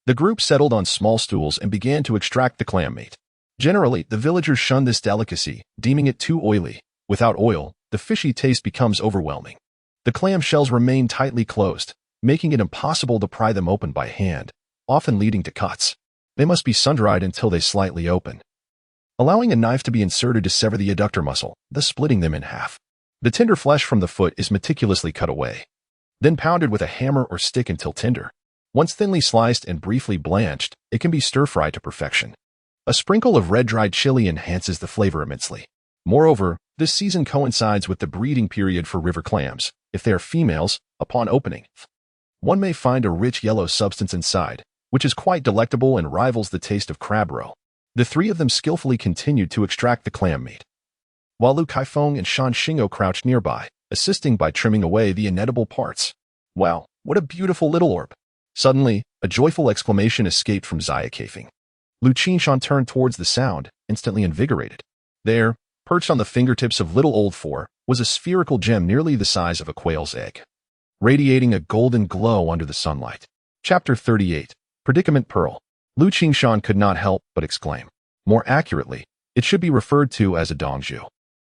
The group settled on small stools and began to extract the clam meat. Generally, the villagers shunned this delicacy, deeming it too oily. Without oil, the fishy taste becomes overwhelming. The clam shells remain tightly closed, making it impossible to pry them open by hand, often leading to cuts. They must be sun-dried until they slightly open, allowing a knife to be inserted to sever the adductor muscle, thus splitting them in half. The tender flesh from the foot is meticulously cut away, then pounded with a hammer or stick until tender. Once thinly sliced and briefly blanched, it can be stir-fried to perfection. A sprinkle of red-dried chili enhances the flavor immensely. Moreover, this season coincides with the breeding period for river clams. If they are females, upon opening, one may find a rich yellow substance inside, which is quite delectable and rivals the taste of crab roe. The three of them skillfully continued to extract the clam meat, while Lu Kaifeng and Shan Xingou crouched nearby, assisting by trimming away the inedible parts. "Wow, what a beautiful little orb!" Suddenly, a joyful exclamation escaped from Xia Kaifeng. Liu Qingshan turned towards the sound, instantly invigorated. There, perched on the fingertips of little old four, was a spherical gem nearly the size of a quail's egg, radiating a golden glow under the sunlight. Chapter 38. Predicament Pearl. Liu Qingshan could not help but exclaim. More accurately, it should be referred to as a dongzhu,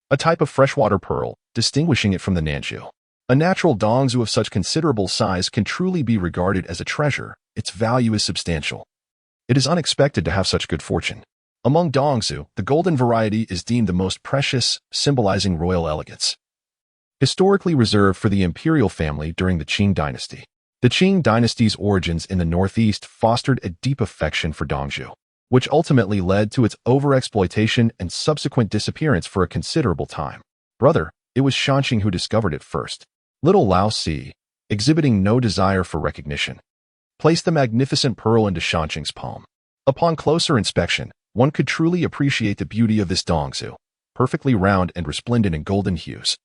a type of freshwater pearl, distinguishing it from the nanzhu. A natural dongzhu of such considerable size can truly be regarded as a treasure. Its value is substantial. It is unexpected to have such good fortune. Among dongzhu, the golden variety is deemed the most precious, symbolizing royal elegance. Historically reserved for the imperial family during the Qing dynasty. The Qing dynasty's origins in the northeast fostered a deep affection for dongzhu, which ultimately led to its overexploitation and subsequent disappearance for a considerable time. Brother, it was Shanxing who discovered it first. Little Lao Si, exhibiting no desire for recognition, placed the magnificent pearl into Shanxing's palm. Upon closer inspection, one could truly appreciate the beauty of this dongzhu, perfectly round and resplendent in golden hues.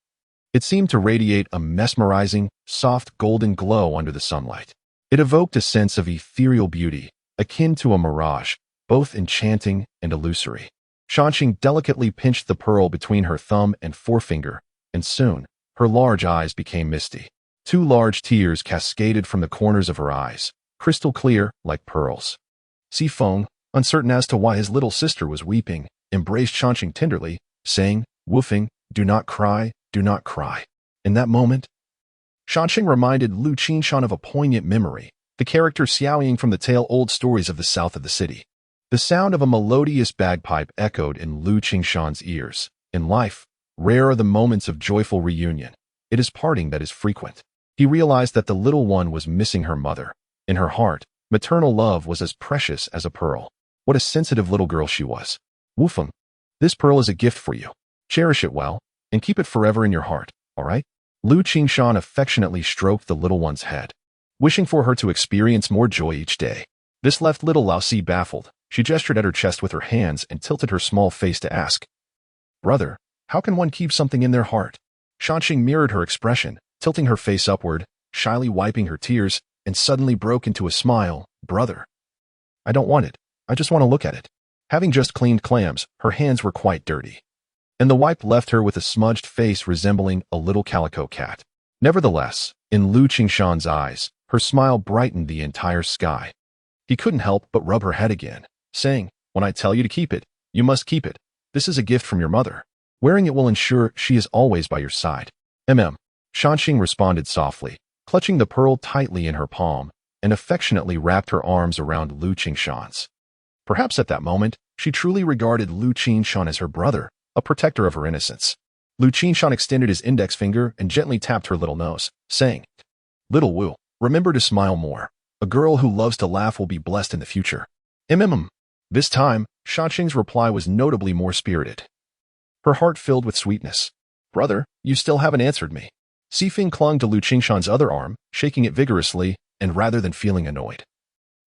It seemed to radiate a mesmerizing, soft golden glow under the sunlight. It evoked a sense of ethereal beauty, akin to a mirage, both enchanting and illusory. Shanxing delicately pinched the pearl between her thumb and forefinger, and soon, her large eyes became misty. 2 large tears cascaded from the corners of her eyes, crystal clear like pearls. Si Feng, uncertain as to why his little sister was weeping, embraced Shanxing tenderly, saying, woofing, "Do not cry, do not cry." In that moment, Shanxing reminded Liu Qingshan of a poignant memory, the character Xiaoying from the tale-old stories of the south of the city. The sound of a melodious bagpipe echoed in Liu Qingshan's ears. In life, rare are the moments of joyful reunion. It is parting that is frequent. He realized that the little one was missing her mother, In her heart, maternal love was as precious as a pearl. What a sensitive little girl she was. Wufeng, this pearl is a gift for you. Cherish it well, and keep it forever in your heart, all right? Liu Qingshan affectionately stroked the little one's head, wishing for her to experience more joy each day. This left little Laozi baffled. She gestured at her chest with her hands and tilted her small face to ask, "Brother, how can one keep something in their heart?" Shanxing mirrored her expression, tilting her face upward, shyly wiping her tears, and suddenly broke into a smile. "Brother, I don't want it. I just want to look at it." Having just cleaned clams, her hands were quite dirty, and the wipe left her with a smudged face resembling a little calico cat. Nevertheless, in Liu Qingshan's eyes, her smile brightened the entire sky. He couldn't help but rub her head again, saying, "When I tell you to keep it, you must keep it. This is a gift from your mother. Wearing it will ensure she is always by your side." Shanxing responded softly, clutching the pearl tightly in her palm, and affectionately wrapped her arms around Liu Qingshan's. Perhaps at that moment, she truly regarded Liu Qingshan as her brother, a protector of her innocence. Liu Qingshan extended his index finger and gently tapped her little nose, saying, "Little Wu, remember to smile more. A girl who loves to laugh will be blessed in the future." This time, Shanxing's reply was notably more spirited. Her heart filled with sweetness. "Brother, you still haven't answered me." Xifeng clung to Liu Qingshan's other arm, shaking it vigorously, and rather than feeling annoyed,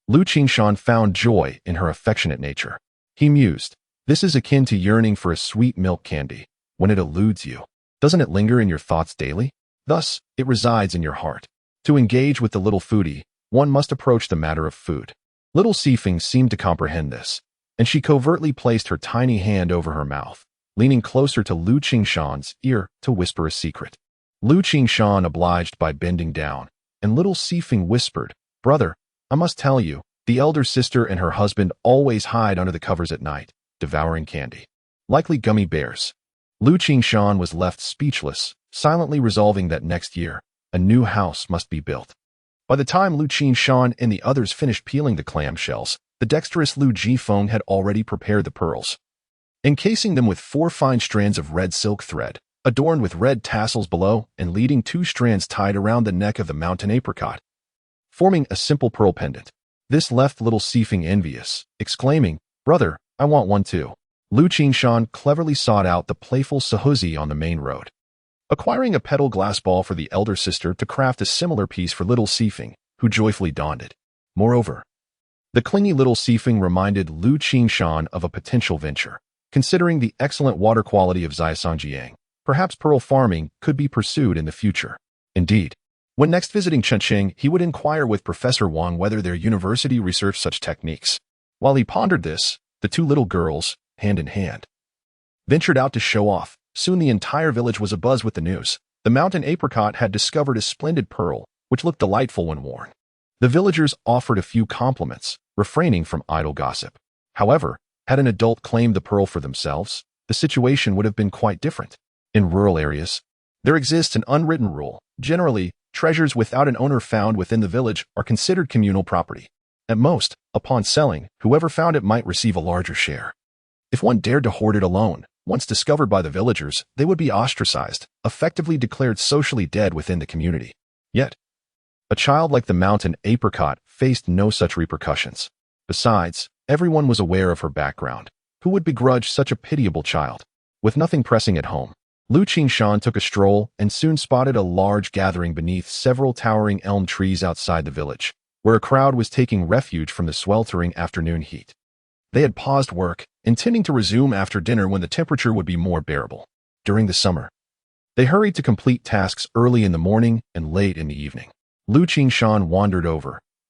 Liu Qingshan found joy in her affectionate nature. He mused, "This is akin to yearning for a sweet milk candy. When it eludes you, doesn't it linger in your thoughts daily? Thus, it resides in your heart. To engage with the little foodie, one must approach the matter of food." Little Xifeng seemed to comprehend this, and she covertly placed her tiny hand over her mouth, leaning closer to Liu Qingshan's ear to whisper a secret. Liu Qingshan obliged by bending down, and little Xifeng whispered, "Brother, I must tell you, the elder sister and her husband always hide under the covers at night, devouring candy. Likely gummy bears." Liu Qingshan was left speechless, silently resolving that next year, a new house must be built. By the time Liu Qingshan and the others finished peeling the clam shells, the dexterous Liu Jifeng had already prepared the pearls, encasing them with 4 fine strands of red silk thread, adorned with red tassels below and leading 2 strands tied around the neck of the mountain apricot, forming a simple pearl pendant. This left little Xifeng envious, exclaiming, "Brother, I want one too." Liu Qingshan cleverly sought out the playful Sahuzi on the main road, acquiring a petal glass ball for the elder sister to craft a similar piece for little Xifeng, who joyfully donned it. Moreover, the clingy little Xifeng reminded Liu Qingshan of a potential venture. Considering the excellent water quality of Zhaisangjiang, perhaps pearl farming could be pursued in the future. Indeed, when next visiting Chengqing, he would inquire with Professor Wang whether their university researched such techniques. While he pondered this, the 2 little girls, hand in hand, ventured out to show off. Soon the entire village was abuzz with the news. The mountain apricot had discovered a splendid pearl, which looked delightful when worn. The villagers offered a few compliments, refraining from idle gossip. However, had an adult claimed the pearl for themselves, the situation would have been quite different. In rural areas, there exists an unwritten rule. Generally, treasures without an owner found within the village are considered communal property. At most, upon selling, whoever found it might receive a larger share. If one dared to hoard it alone, once discovered by the villagers, they would be ostracized, effectively declared socially dead within the community. Yet, a child like the mountain apricot faced no such repercussions. Besides, everyone was aware of her background. Who would begrudge such a pitiable child? With nothing pressing at home, Liu Qingshan took a stroll and soon spotted a large gathering beneath several towering elm trees outside the village, where a crowd was taking refuge from the sweltering afternoon heat. They had paused work, intending to resume after dinner when the temperature would be more bearable. During the summer, they hurried to complete tasks early in the morning and late in the evening. Liu Qingshan wandered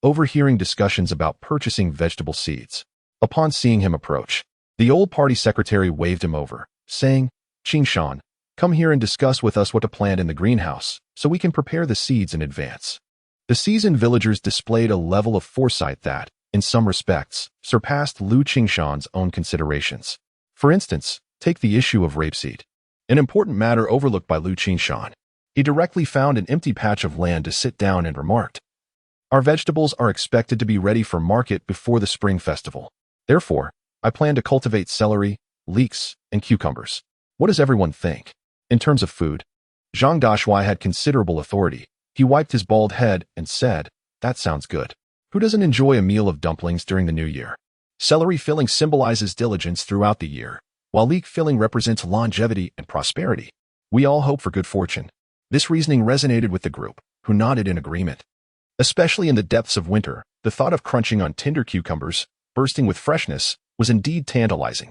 overhearing discussions about purchasing vegetable seeds. Upon seeing him approach, the old party secretary waved him over, saying, "Qingshan, come here and discuss with us what to plant in the greenhouse, so we can prepare the seeds in advance." The seasoned villagers displayed a level of foresight that, in some respects, surpassed Liu Qingshan's own considerations. For instance, take the issue of rapeseed, an important matter overlooked by Liu Qingshan. He directly found an empty patch of land to sit down and remarked, "Our vegetables are expected to be ready for market before the spring festival. Therefore, I plan to cultivate celery, leeks, and cucumbers. What does everyone think?" In terms of food, Zhang Dashuai had considerable authority. He wiped his bald head and said, "That sounds good. Who doesn't enjoy a meal of dumplings during the new year? Celery filling symbolizes diligence throughout the year, while leek filling represents longevity and prosperity. We all hope for good fortune. This reasoning resonated with the group, who nodded in agreement. Especially in the depths of winter, the thought of crunching on tender cucumbers, bursting with freshness, was indeed tantalizing.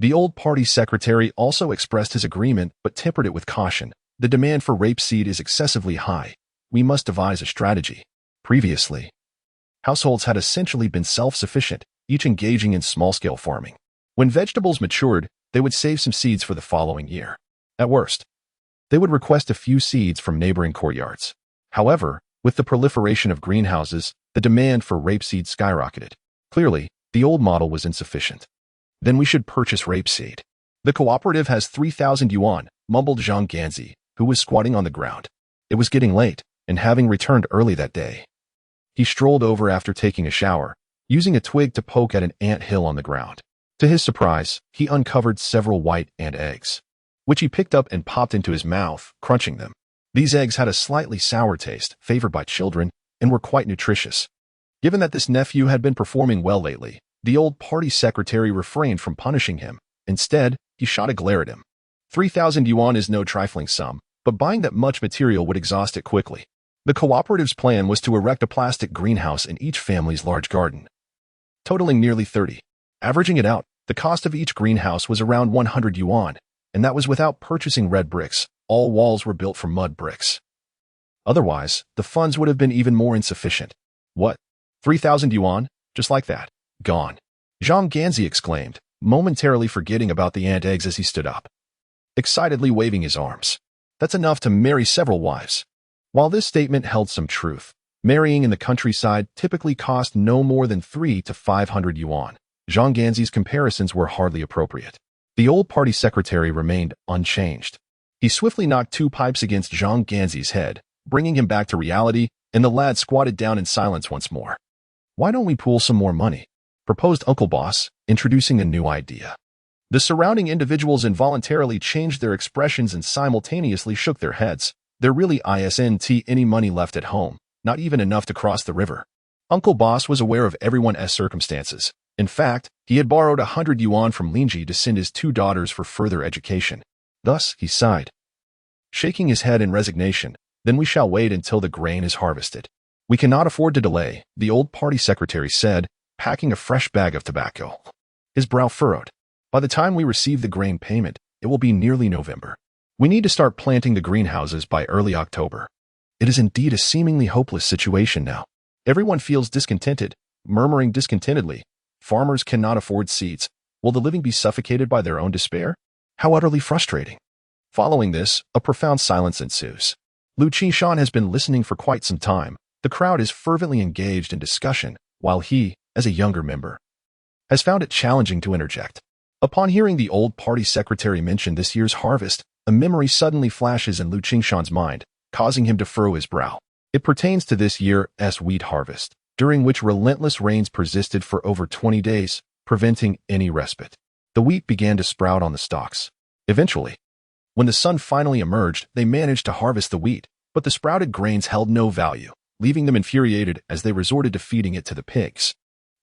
The old party secretary also expressed his agreement but tempered it with caution. The demand for rapeseed is excessively high. We must devise a strategy. Previously, households had essentially been self-sufficient, each engaging in small-scale farming. When vegetables matured, they would save some seeds for the following year. At worst, they would request a few seeds from neighboring courtyards. However, with the proliferation of greenhouses, the demand for rapeseed skyrocketed. Clearly, the old model was insufficient. Then we should purchase rapeseed. The cooperative has 3,000 yuan, mumbled Zhang Ganzi, who was squatting on the ground. It was getting late, and having returned early that day, he strolled over after taking a shower, using a twig to poke at an ant hill on the ground. To his surprise, he uncovered several white ant eggs, which he picked up and popped into his mouth, crunching them. These eggs had a slightly sour taste, favored by children, and were quite nutritious. Given that this nephew had been performing well lately, the old party secretary refrained from punishing him. Instead, he shot a glare at him. 3,000 yuan is no trifling sum, but buying that much material would exhaust it quickly. The cooperative's plan was to erect a plastic greenhouse in each family's large garden, totaling nearly 30. Averaging it out, the cost of each greenhouse was around 100 yuan, and that was without purchasing red bricks. All walls were built from mud bricks. Otherwise, the funds would have been even more insufficient. What? 3,000 yuan? Just like that? Gone. Zhang Ganzi exclaimed, momentarily forgetting about the ant eggs as he stood up, excitedly waving his arms. That's enough to marry several wives. While this statement held some truth, marrying in the countryside typically cost no more than 300 to 500 yuan. Zhang Ganzi's comparisons were hardly appropriate. The old party secretary remained unchanged. He swiftly knocked 2 pipes against Zhang Ganzi's head, bringing him back to reality, and the lad squatted down in silence once more. Why don't we pool some more money? Proposed Uncle Boss, introducing a new idea. The surrounding individuals involuntarily changed their expressions and simultaneously shook their heads. There really isn't any money left at home, not even enough to cross the river. Uncle Boss was aware of everyone's circumstances. In fact, he had borrowed 100 yuan from Linji to send his 2 daughters for further education. Thus, he sighed, shaking his head in resignation. Then we shall wait until the grain is harvested. We cannot afford to delay, the old party secretary said, packing a fresh bag of tobacco. His brow furrowed. By the time we receive the grain payment, it will be nearly November. We need to start planting the greenhouses by early October. It is indeed a seemingly hopeless situation now. Everyone feels discontented, murmuring discontentedly. Farmers cannot afford seeds. Will the living be suffocated by their own despair? How utterly frustrating. Following this, a profound silence ensues. Liu Qingshan has been listening for quite some time. The crowd is fervently engaged in discussion, while he, as a younger member, has found it challenging to interject. Upon hearing the old party secretary mention this year's harvest, a memory suddenly flashes in Liu Qingshan's mind, causing him to furrow his brow. It pertains to this year's wheat harvest, during which relentless rains persisted for over 20 days, preventing any respite. The wheat began to sprout on the stalks. Eventually, when the sun finally emerged, they managed to harvest the wheat, but the sprouted grains held no value, leaving them infuriated as they resorted to feeding it to the pigs.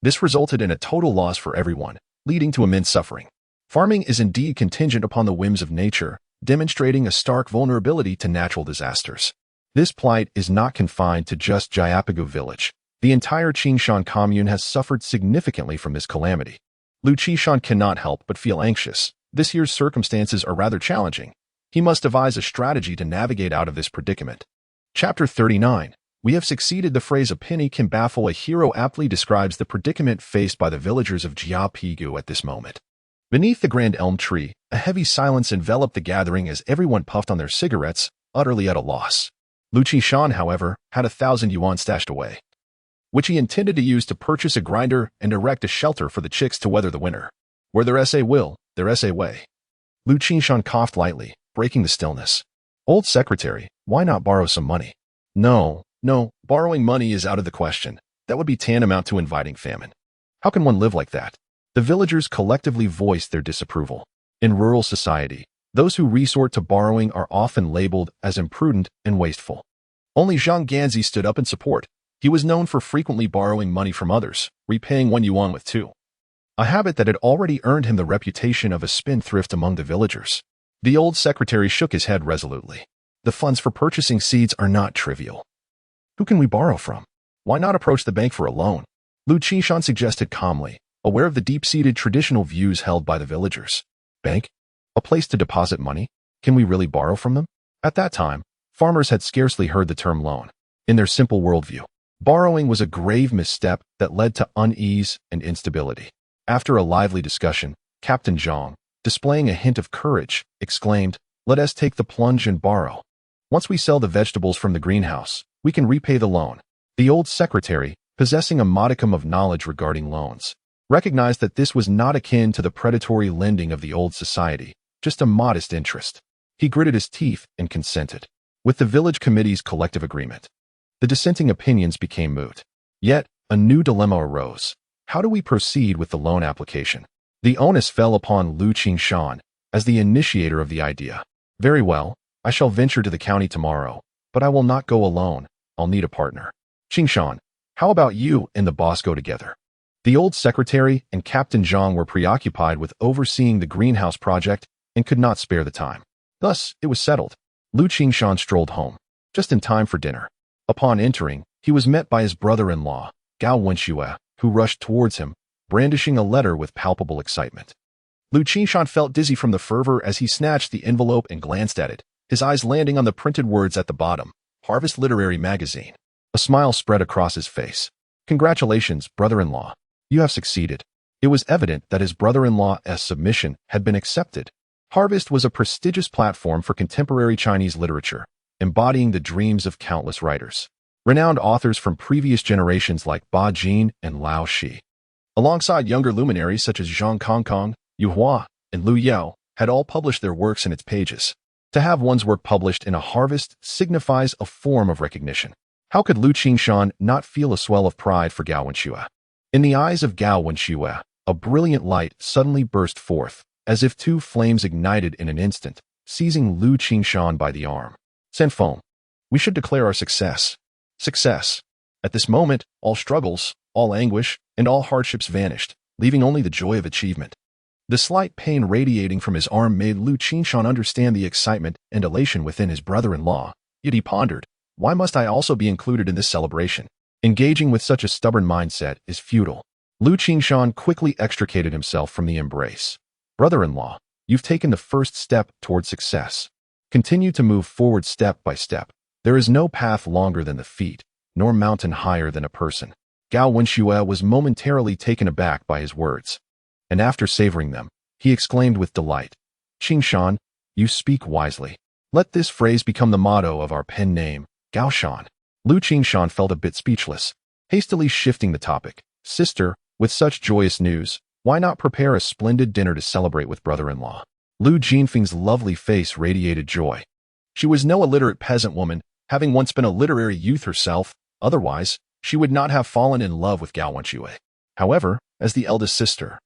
This resulted in a total loss for everyone, leading to immense suffering. Farming is indeed contingent upon the whims of nature, demonstrating a stark vulnerability to natural disasters. This plight is not confined to just Jayapagu village. The entire Qingshan commune has suffered significantly from this calamity. Liu Qingshan cannot help but feel anxious. This year's circumstances are rather challenging. He must devise a strategy to navigate out of this predicament. Chapter 39. We have succeeded. The phrase "a penny can baffle a hero" aptly describes the predicament faced by the villagers of Jiapigu at this moment. Beneath the grand elm tree, a heavy silence enveloped the gathering as everyone puffed on their cigarettes, utterly at a loss. Liu Qingshan, however, had 1,000 yuan stashed away, which he intended to use to purchase a grinder and erect a shelter for the chicks to weather the winter. Where their SA will, their SA way. Liu Qingshan coughed lightly, breaking the stillness. Old secretary, why not borrow some money? No, borrowing money is out of the question. That would be tantamount to inviting famine. How can one live like that? The villagers collectively voiced their disapproval. In rural society, those who resort to borrowing are often labeled as imprudent and wasteful. Only Zhang Ganzi stood up in support. He was known for frequently borrowing money from others, repaying 1 yuan with 2. A habit that had already earned him the reputation of a spendthrift among the villagers. The old secretary shook his head resolutely. The funds for purchasing seeds are not trivial. Who can we borrow from? Why not approach the bank for a loan? Liu Qingshan suggested calmly, aware of the deep-seated traditional views held by the villagers. Bank? A place to deposit money? Can we really borrow from them? At that time, farmers had scarcely heard the term loan. In their simple worldview, borrowing was a grave misstep that led to unease and instability. After a lively discussion, Captain Zhang, displaying a hint of courage, exclaimed, "Let us take the plunge and borrow. Once we sell the vegetables from the greenhouse, we can repay the loan." The old secretary, possessing a modicum of knowledge regarding loans, recognized that this was not akin to the predatory lending of the old society, just a modest interest. He gritted his teeth and consented. With the village committee's collective agreement, the dissenting opinions became moot. Yet, a new dilemma arose. How do we proceed with the loan application? The onus fell upon Liu Qingshan as the initiator of the idea. "Very well, I shall venture to the county tomorrow, but I will not go alone. I'll need a partner." "Qingshan, how about you and the boss go together?" The old secretary and Captain Zhang were preoccupied with overseeing the greenhouse project and could not spare the time. Thus, it was settled. Liu Qingshan strolled home, just in time for dinner. Upon entering, he was met by his brother-in-law, Gao Wenxue, who rushed towards him, brandishing a letter with palpable excitement. Liu Qingshan felt dizzy from the fervor as he snatched the envelope and glanced at it, his eyes landing on the printed words at the bottom, "Harvest Literary Magazine." A smile spread across his face. "Congratulations, brother-in-law. You have succeeded." It was evident that his brother-in-law's submission had been accepted. Harvest was a prestigious platform for contemporary Chinese literature, embodying the dreams of countless writers. Renowned authors from previous generations like Ba Jin and Lao Shi, alongside younger luminaries such as Zhang Kongkong, Yu Hua, and Lu Yao, had all published their works in its pages. To have one's work published in a harvest signifies a form of recognition. How could Liu Qingshan not feel a swell of pride for Gao Wenxue? In the eyes of Gao Wenxue, a brilliant light suddenly burst forth, as if two flames ignited in an instant, seizing Liu Qingshan by the arm. "Senfeng, we should declare our success." Success. At this moment, all struggles, all anguish, and all hardships vanished, leaving only the joy of achievement. The slight pain radiating from his arm made Liu Qingshan understand the excitement and elation within his brother-in-law, yet he pondered, why must I also be included in this celebration? Engaging with such a stubborn mindset is futile. Liu Qingshan quickly extricated himself from the embrace. "Brother-in-law, you've taken the first step toward success. Continue to move forward step by step. There is no path longer than the feet, nor mountain higher than a person." Gao Wenxue was momentarily taken aback by his words, and after savoring them, he exclaimed with delight, "Qingshan, you speak wisely. Let this phrase become the motto of our pen name, Gao Shan." Liu Qingshan felt a bit speechless, hastily shifting the topic. "Sister, with such joyous news, why not prepare a splendid dinner to celebrate with brother-in-law?" Liu Jinfeng's lovely face radiated joy. She was no illiterate peasant woman, having once been a literary youth herself. Otherwise, she would not have fallen in love with Gao Wenxue. However, as the eldest sister,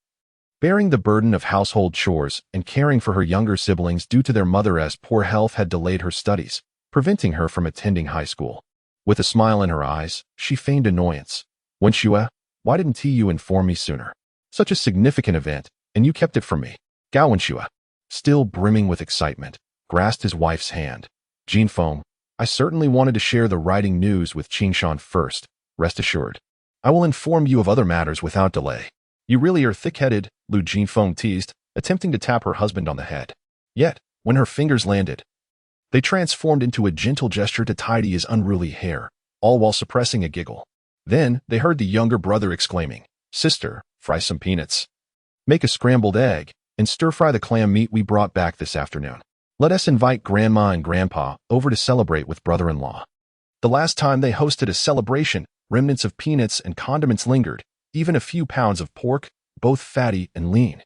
bearing the burden of household chores and caring for her younger siblings due to their mother's poor health had delayed her studies, preventing her from attending high school. With a smile in her eyes, she feigned annoyance. "Wenxue, why didn't you inform me sooner? Such a significant event, and you kept it from me." Gao Wenxue, still brimming with excitement, grasped his wife's hand. "Jinfeng, I certainly wanted to share the writing news with Qingshan first. Rest assured, I will inform you of other matters without delay." "You really are thick-headed," Liu Jinfeng teased, attempting to tap her husband on the head. Yet, when her fingers landed, they transformed into a gentle gesture to tidy his unruly hair, all while suppressing a giggle. Then, they heard the younger brother exclaiming, "Sister, fry some peanuts. Make a scrambled egg, and stir-fry the clam meat we brought back this afternoon. Let us invite Grandma and Grandpa over to celebrate with brother-in-law." The last time they hosted a celebration, remnants of peanuts and condiments lingered. Even a few pounds of pork, both fatty and lean,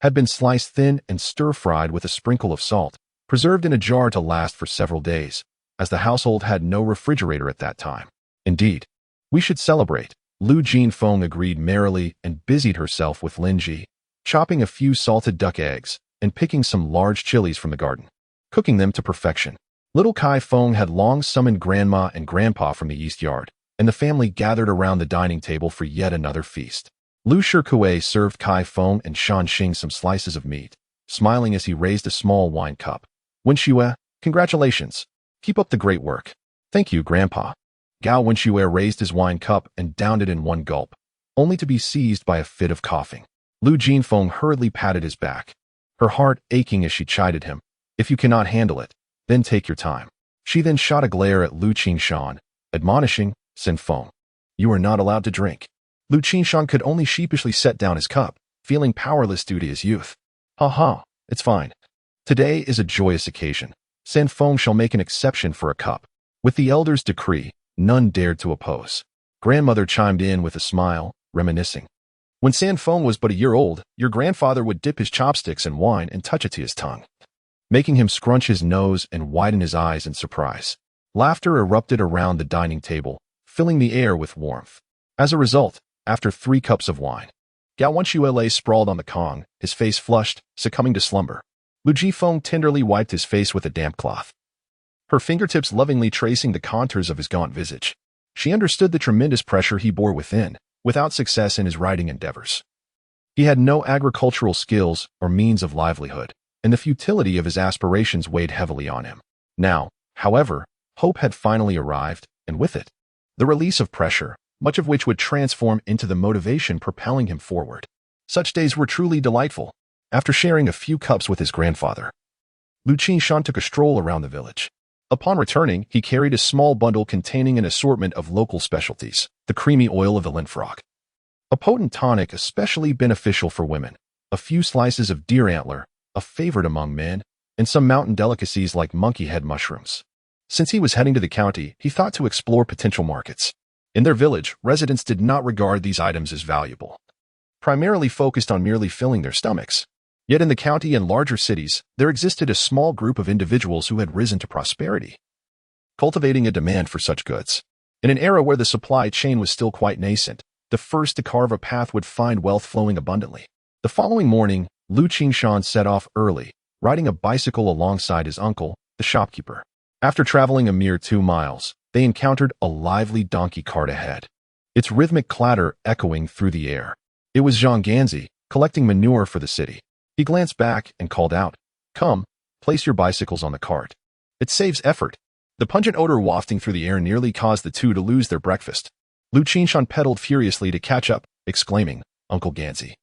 had been sliced thin and stir-fried with a sprinkle of salt, preserved in a jar to last for several days, as the household had no refrigerator at that time. "Indeed, we should celebrate," Liu Jinfeng agreed merrily and busied herself with Linji, chopping a few salted duck eggs and picking some large chilies from the garden, cooking them to perfection. Little Kai Feng had long summoned Grandma and Grandpa from the east yard, and the family gathered around the dining table for yet another feast. Liu Shikue served Kai Feng and Shan Xing some slices of meat, smiling as he raised a small wine cup. Wenxue, congratulations. Keep up the great work. Thank you, Grandpa. Gao Wenxue raised his wine cup and downed it in one gulp, only to be seized by a fit of coughing. Liu Jinfeng hurriedly patted his back, her heart aching as she chided him. If you cannot handle it, then take your time. She then shot a glare at Liu Qingshan, admonishing, Sin Feng, you are not allowed to drink. Liu Qingshan could only sheepishly set down his cup, feeling powerless due to his youth. Ha ha, it's fine. Today is a joyous occasion. Sin Feng shall make an exception for a cup. With the elder's decree, none dared to oppose. Grandmother chimed in with a smile, reminiscing. When San Feng was but a year old, your grandfather would dip his chopsticks in wine and touch it to his tongue, making him scrunch his nose and widen his eyes in surprise. Laughter erupted around the dining table, filling the air with warmth. As a result, after 3 cups of wine, Gao Wenxue lay sprawled on the Kong, his face flushed, succumbing to slumber. Liu Jifeng tenderly wiped his face with a damp cloth, her fingertips lovingly tracing the contours of his gaunt visage. She understood the tremendous pressure he bore within, without success in his writing endeavors. He had no agricultural skills or means of livelihood, and the futility of his aspirations weighed heavily on him. Now, however, hope had finally arrived, and with it, the release of pressure, much of which would transform into the motivation propelling him forward. Such days were truly delightful. After sharing a few cups with his grandfather, Liu Qingshan took a stroll around the village. Upon returning, he carried a small bundle containing an assortment of local specialties, the creamy oil of the linfrog, a potent tonic especially beneficial for women, a few slices of deer antler, a favorite among men, and some mountain delicacies like monkey head mushrooms. Since he was heading to the county, he thought to explore potential markets. In their village, residents did not regard these items as valuable, primarily focused on merely filling their stomachs. Yet in the county and larger cities, there existed a small group of individuals who had risen to prosperity, cultivating a demand for such goods. In an era where the supply chain was still quite nascent, the first to carve a path would find wealth flowing abundantly. The following morning, Liu Qingshan set off early, riding a bicycle alongside his uncle, the shopkeeper. After traveling a mere 2 miles, they encountered a lively donkey cart ahead, its rhythmic clatter echoing through the air. It was Zhang Ganzi, collecting manure for the city. He glanced back and called out, Come, place your bicycles on the cart. It saves effort. The pungent odor wafting through the air nearly caused the two to lose their breakfast. Liu Qingshan pedaled furiously to catch up, exclaiming, Uncle Ganzi,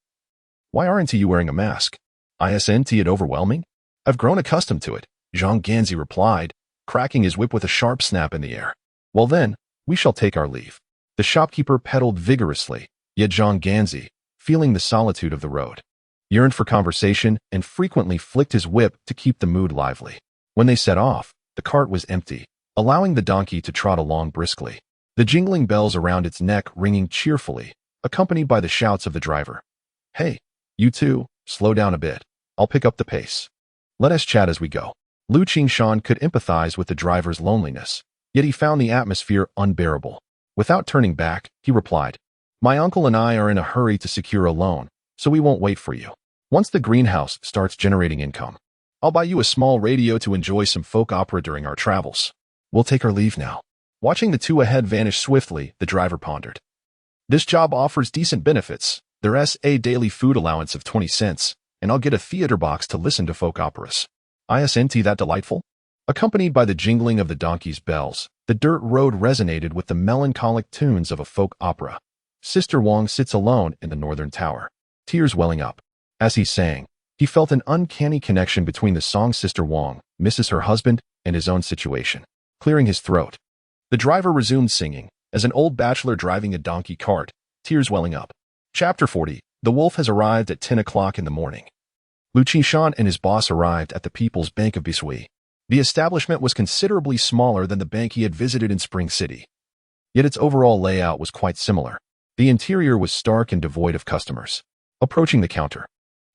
why aren't you wearing a mask? Isn't it overwhelming? I've grown accustomed to it, Zhang Ganzi replied, cracking his whip with a sharp snap in the air. Well then, we shall take our leave. The shopkeeper pedaled vigorously, yet Zhang Ganzi, feeling the solitude of the road, yearned for conversation and frequently flicked his whip to keep the mood lively. When they set off, the cart was empty, allowing the donkey to trot along briskly, the jingling bells around its neck ringing cheerfully, accompanied by the shouts of the driver. Hey, you two, slow down a bit. I'll pick up the pace. Let us chat as we go. Liu Qingshan could empathize with the driver's loneliness, yet he found the atmosphere unbearable. Without turning back, he replied, My uncle and I are in a hurry to secure a loan, so we won't wait for you. Once the greenhouse starts generating income, I'll buy you a small radio to enjoy some folk opera during our travels. We'll take our leave now. Watching the two ahead vanish swiftly, the driver pondered. This job offers decent benefits. There's a daily food allowance of 20 cents, and I'll get a theater box to listen to folk operas. Isn't that delightful? Accompanied by the jingling of the donkey's bells, the dirt road resonated with the melancholic tunes of a folk opera. Sister Wang sits alone in the northern tower, tears welling up. As he sang, he felt an uncanny connection between the song Sister Wang misses her husband and his own situation. Clearing his throat, the driver resumed singing, as an old bachelor driving a donkey cart, tears welling up. Chapter 40. The wolf has arrived at 10 o'clock in the morning. Liu Qingshan and his boss arrived at the People's Bank of Bishui. The establishment was considerably smaller than the bank he had visited in Spring City, yet its overall layout was quite similar. The interior was stark and devoid of customers. Approaching the counter,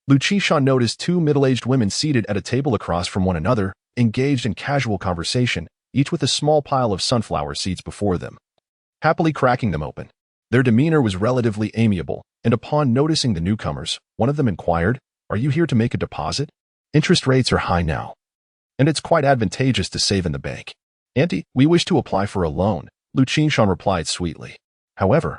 Liu Qingshan noticed 2 middle-aged women seated at a table across from one another, engaged in casual conversation, each with a small pile of sunflower seeds before them, happily cracking them open. Their demeanor was relatively amiable, and upon noticing the newcomers, one of them inquired, Are you here to make a deposit? Interest rates are high now, and it's quite advantageous to save in the bank. Auntie, we wish to apply for a loan, Liu Qingshan replied sweetly. However,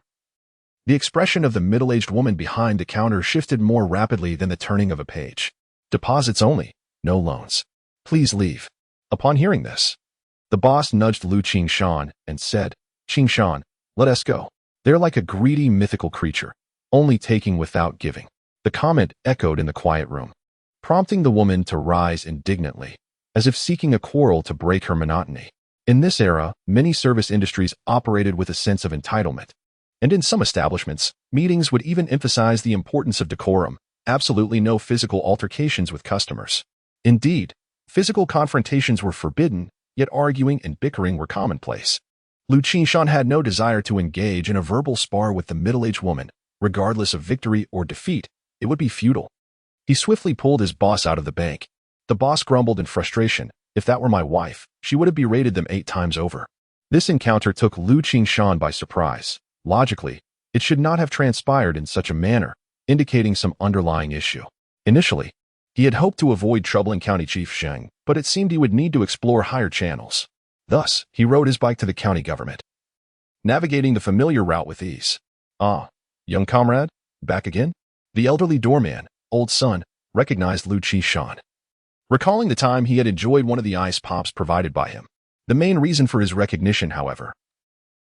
the expression of the middle-aged woman behind the counter shifted more rapidly than the turning of a page. Deposits only, no loans. Please leave. Upon hearing this, the boss nudged Liu Qingshan and said, Qingshan, let us go. They're like a greedy mythical creature, only taking without giving. The comment echoed in the quiet room, prompting the woman to rise indignantly, as if seeking a quarrel to break her monotony. In this era, many service industries operated with a sense of entitlement, and in some establishments, meetings would even emphasize the importance of decorum, absolutely no physical altercations with customers. Indeed, physical confrontations were forbidden, yet arguing and bickering were commonplace. Liu Qingshan had no desire to engage in a verbal spar with the middle-aged woman. Regardless of victory or defeat, it would be futile. He swiftly pulled his boss out of the bank. The boss grumbled in frustration. If that were my wife, she would have berated them 8 times over. This encounter took Liu Qingshan by surprise. Logically, it should not have transpired in such a manner, indicating some underlying issue. Initially, he had hoped to avoid troubling County Chief Zheng, but it seemed he would need to explore higher channels. Thus, he rode his bike to the county government, navigating the familiar route with ease. Ah, young comrade, back again? The elderly doorman, old son, recognized Liu Qingshan, recalling the time he had enjoyed one of the ice pops provided by him. The main reason for his recognition, however,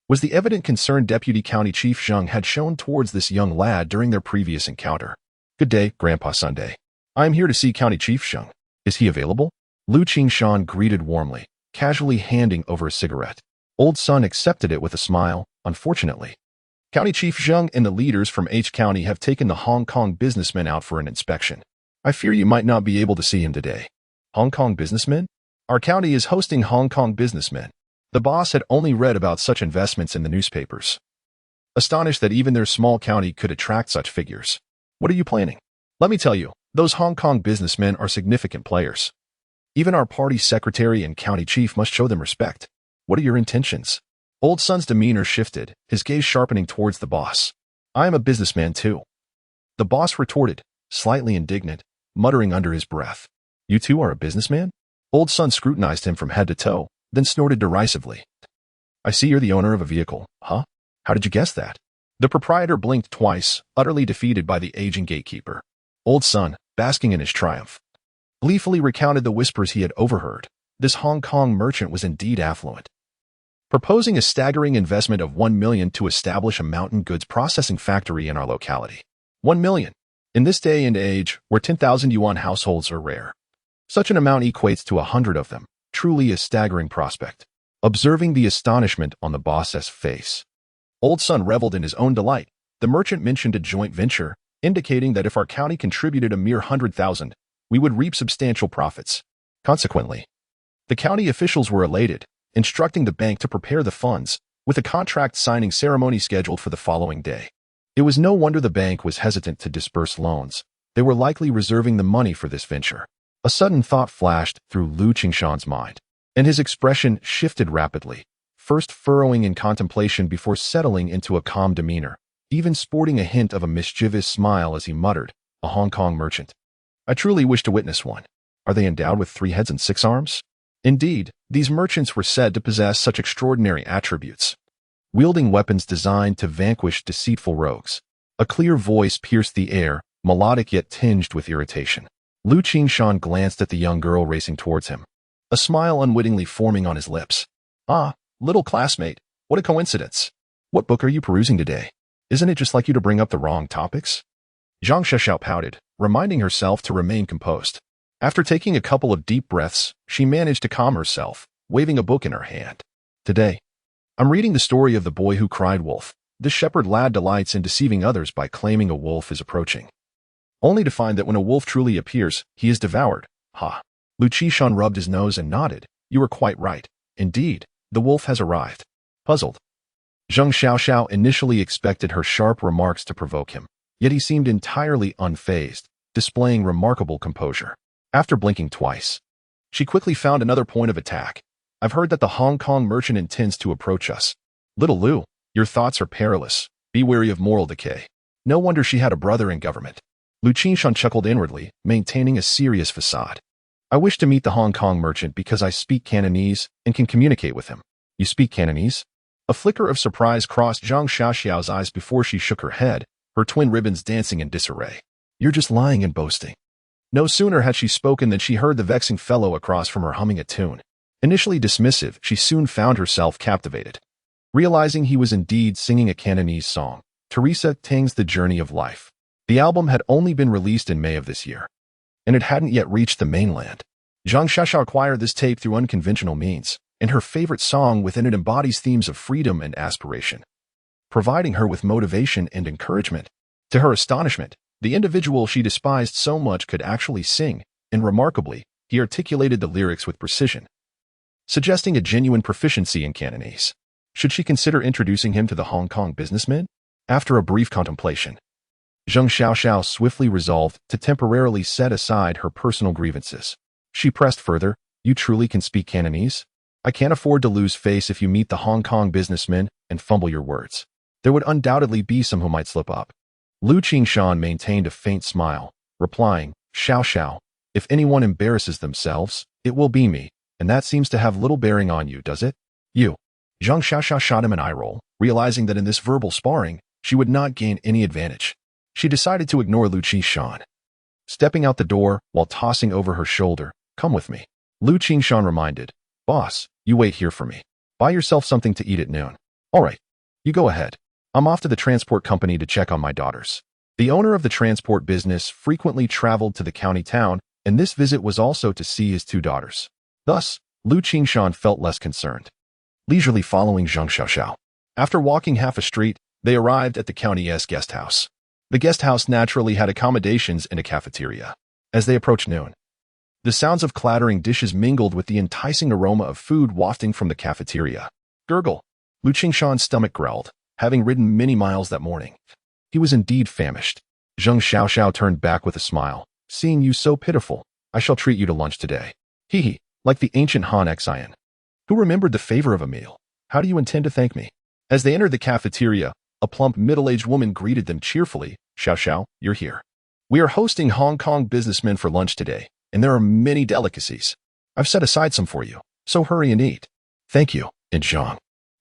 was the evident concern Deputy County Chief Zheng had shown towards this young lad during their previous encounter. Good day, Grandpa Sunday. I am here to see County Chief Zheng. Is he available? Liu Qingshan greeted warmly, casually handing over a cigarette. Old son accepted it with a smile. Unfortunately, County Chief Zheng and the leaders from H County have taken the Hong Kong businessmen out for an inspection. I fear you might not be able to see him today. Hong Kong businessmen? Our county is hosting Hong Kong businessmen. The boss had only read about such investments in the newspapers, astonished that even their small county could attract such figures. What are you planning? Let me tell you, those Hong Kong businessmen are significant players. Even our party secretary and county chief must show them respect. What are your intentions? Old son's demeanor shifted, his gaze sharpening towards the boss. I am a businessman too. The boss retorted, slightly indignant, muttering under his breath. You too are a businessman? Old son scrutinized him from head to toe, then snorted derisively. I see you're the owner of a vehicle, huh? How did you guess that? The proprietor blinked twice, utterly defeated by the aging gatekeeper. Old son, basking in his triumph, gleefully recounted the whispers he had overheard. This Hong Kong merchant was indeed affluent, proposing a staggering investment of 1 million to establish a mountain goods processing factory in our locality. 1 million. In this day and age, where 10,000 yuan households are rare, such an amount equates to 100 of them. Truly a staggering prospect. Observing the astonishment on the boss's face, old son reveled in his own delight. The merchant mentioned a joint venture, indicating that if our county contributed a mere 100,000, we would reap substantial profits. Consequently, the county officials were elated, instructing the bank to prepare the funds, with a contract signing ceremony scheduled for the following day. It was no wonder the bank was hesitant to disburse loans. They were likely reserving the money for this venture. A sudden thought flashed through Liu Qingshan's mind, and his expression shifted rapidly, first furrowing in contemplation before settling into a calm demeanor, even sporting a hint of a mischievous smile as he muttered, a Hong Kong merchant. I truly wish to witness one. Are they endowed with 3 heads and 6 arms? Indeed, these merchants were said to possess such extraordinary attributes, wielding weapons designed to vanquish deceitful rogues. A clear voice pierced the air, melodic yet tinged with irritation. Liu Qingshan glanced at the young girl racing towards him, a smile unwittingly forming on his lips. Ah, little classmate, what a coincidence. What book are you perusing today? Isn't it just like you to bring up the wrong topics? Zhang Sheshao pouted, reminding herself to remain composed. After taking a couple of deep breaths, she managed to calm herself, waving a book in her hand. Today, I'm reading the story of the boy who cried wolf. This shepherd lad delights in deceiving others by claiming a wolf is approaching, only to find that when a wolf truly appears, he is devoured. Ha! Liu Qingshan rubbed his nose and nodded. You are quite right. Indeed, the wolf has arrived. Puzzled, Zhang Xiaoxiao initially expected her sharp remarks to provoke him, yet he seemed entirely unfazed, displaying remarkable composure. After blinking twice, she quickly found another point of attack. I've heard that the Hong Kong merchant intends to approach us. Little Liu, your thoughts are perilous. Be wary of moral decay. No wonder she had a brother in government. Liu Qingshan chuckled inwardly, maintaining a serious facade. I wish to meet the Hong Kong merchant because I speak Cantonese and can communicate with him. You speak Cantonese? A flicker of surprise crossed Zhang Xiaoxiao's eyes before she shook her head, her twin ribbons dancing in disarray. You're just lying and boasting. No sooner had she spoken than she heard the vexing fellow across from her humming a tune. Initially dismissive, she soon found herself captivated. Realizing he was indeed singing a Cantonese song, Teresa Tang's The Journey of Life. The album had only been released in May of this year, and it hadn't yet reached the mainland. Zhang Xiaoxiao acquired this tape through unconventional means, and her favorite song within it embodies themes of freedom and aspiration, providing her with motivation and encouragement. To her astonishment, the individual she despised so much could actually sing, and remarkably, he articulated the lyrics with precision, suggesting a genuine proficiency in Cantonese. Should she consider introducing him to the Hong Kong businessman? After a brief contemplation, Zhang Xiaoxiao swiftly resolved to temporarily set aside her personal grievances. She pressed further, You truly can speak Cantonese? I can't afford to lose face if you meet the Hong Kong businessman and fumble your words. There would undoubtedly be some who might slip up. Liu Qingshan maintained a faint smile, replying, Xiao, if anyone embarrasses themselves, it will be me, and that seems to have little bearing on you, does it? You. Zhang Xiaoxiao shot him an eye roll, realizing that in this verbal sparring, she would not gain any advantage. She decided to ignore Liu Qingshan. Stepping out the door while tossing over her shoulder, Come with me. Liu Qingshan reminded, Boss, you wait here for me. Buy yourself something to eat at noon. All right, you go ahead. I'm off to the transport company to check on my daughters. The owner of the transport business frequently traveled to the county town, and this visit was also to see his two daughters. Thus, Liu Qingshan felt less concerned. Leisurely following Zhang Xiaoxiao. After walking half a street, they arrived at the county's guest house. The guest house naturally had accommodations and a cafeteria. As they approached noon, the sounds of clattering dishes mingled with the enticing aroma of food wafting from the cafeteria. Gurgle. Liu Qingshan's stomach growled, having ridden many miles that morning. He was indeed famished. Zhang Xiaoxiao turned back with a smile. Seeing you so pitiful, I shall treat you to lunch today. Hee, like the ancient Han Xian, who remembered the favor of a meal. How do you intend to thank me? As they entered the cafeteria, a plump middle-aged woman greeted them cheerfully. Xiao, you're here. We are hosting Hong Kong businessmen for lunch today, and there are many delicacies. I've set aside some for you, so hurry and eat. Thank you, and Zhang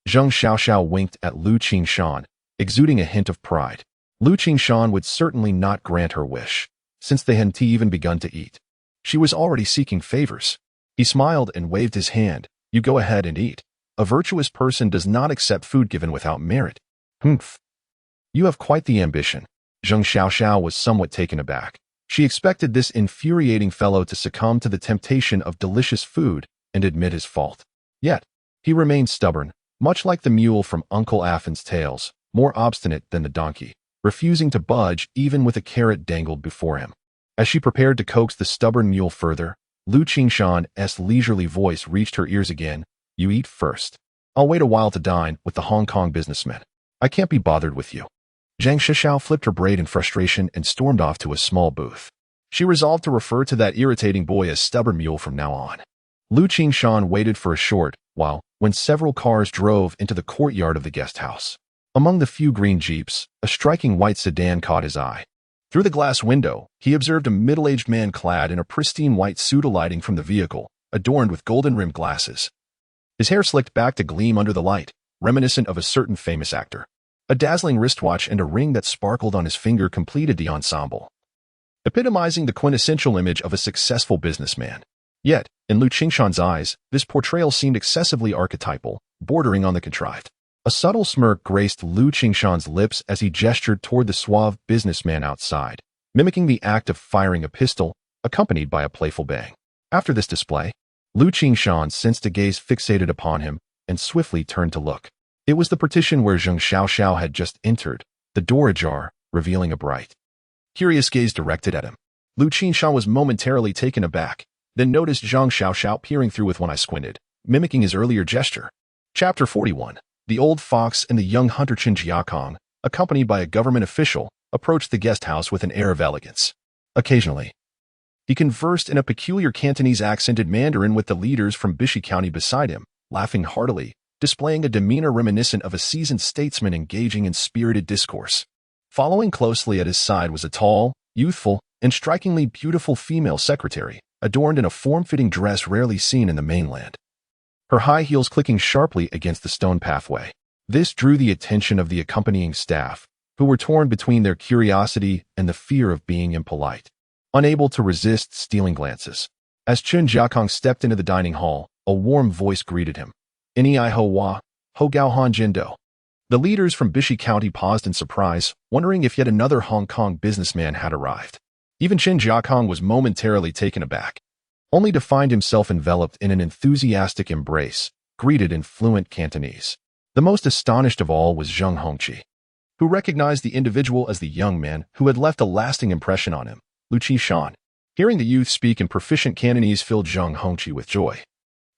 Xiaoxiao winked at Liu Qingshan, exuding a hint of pride. Liu Qingshan would certainly not grant her wish, since they hadn't even begun to eat. She was already seeking favors. He smiled and waved his hand. You go ahead and eat. A virtuous person does not accept food given without merit. Humph. You have quite the ambition. Zhang Xiaoxiao was somewhat taken aback. She expected this infuriating fellow to succumb to the temptation of delicious food and admit his fault. Yet, he remained stubborn, much like the mule from Uncle Affin's Tales, more obstinate than the donkey, refusing to budge even with a carrot dangled before him. As she prepared to coax the stubborn mule further, Liu Qingshan's leisurely voice reached her ears again. You eat first. I'll wait a while to dine with the Hong Kong businessmen. I can't be bothered with you. Zhang Xiaoxiao flipped her braid in frustration and stormed off to a small booth. She resolved to refer to that irritating boy as stubborn mule from now on. Liu Qingshan waited for a short while when several cars drove into the courtyard of the guest house. Among the few green jeeps, a striking white sedan caught his eye. Through the glass window, he observed a middle-aged man clad in a pristine white suit alighting from the vehicle, adorned with golden-rimmed glasses. His hair slicked back to gleam under the light, reminiscent of a certain famous actor. A dazzling wristwatch and a ring that sparkled on his finger completed the ensemble, epitomizing the quintessential image of a successful businessman. Yet, in Liu Qingshan's eyes, this portrayal seemed excessively archetypal, bordering on the contrived. A subtle smirk graced Liu Qingshan's lips as he gestured toward the suave businessman outside, mimicking the act of firing a pistol, accompanied by a playful bang. After this display, Liu Qingshan sensed a gaze fixated upon him and swiftly turned to look. It was the partition where Zhang Xiaoxiao had just entered, the door ajar, revealing a bright, curious gaze directed at him. Liu Qingshan was momentarily taken aback, then noticed Zhang Xiaoxiao peering through with one eye squinted, mimicking his earlier gesture. Chapter 41. The old fox and the young hunter Qin Jiakong, accompanied by a government official, approached the guest house with an air of elegance. Occasionally, he conversed in a peculiar Cantonese accented Mandarin with the leaders from Bishi County beside him, laughing heartily, displaying a demeanor reminiscent of a seasoned statesman engaging in spirited discourse. Following closely at his side was a tall, youthful, and strikingly beautiful female secretary, adorned in a form-fitting dress rarely seen in the mainland, her high heels clicking sharply against the stone pathway. This drew the attention of the accompanying staff, who were torn between their curiosity and the fear of being impolite, unable to resist stealing glances. As Chun Jiakong stepped into the dining hall, a warm voice greeted him. Ini ho wa, ho gao han jindo. The leaders from Bishi County paused in surprise, wondering if yet another Hong Kong businessman had arrived. Even Chun Jiakong was momentarily taken aback, only to find himself enveloped in an enthusiastic embrace, greeted in fluent Cantonese. The most astonished of all was Zheng Hongqi, who recognized the individual as the young man who had left a lasting impression on him, Liu Qingshan. Hearing the youth speak in proficient Cantonese filled Zheng Hongqi with joy.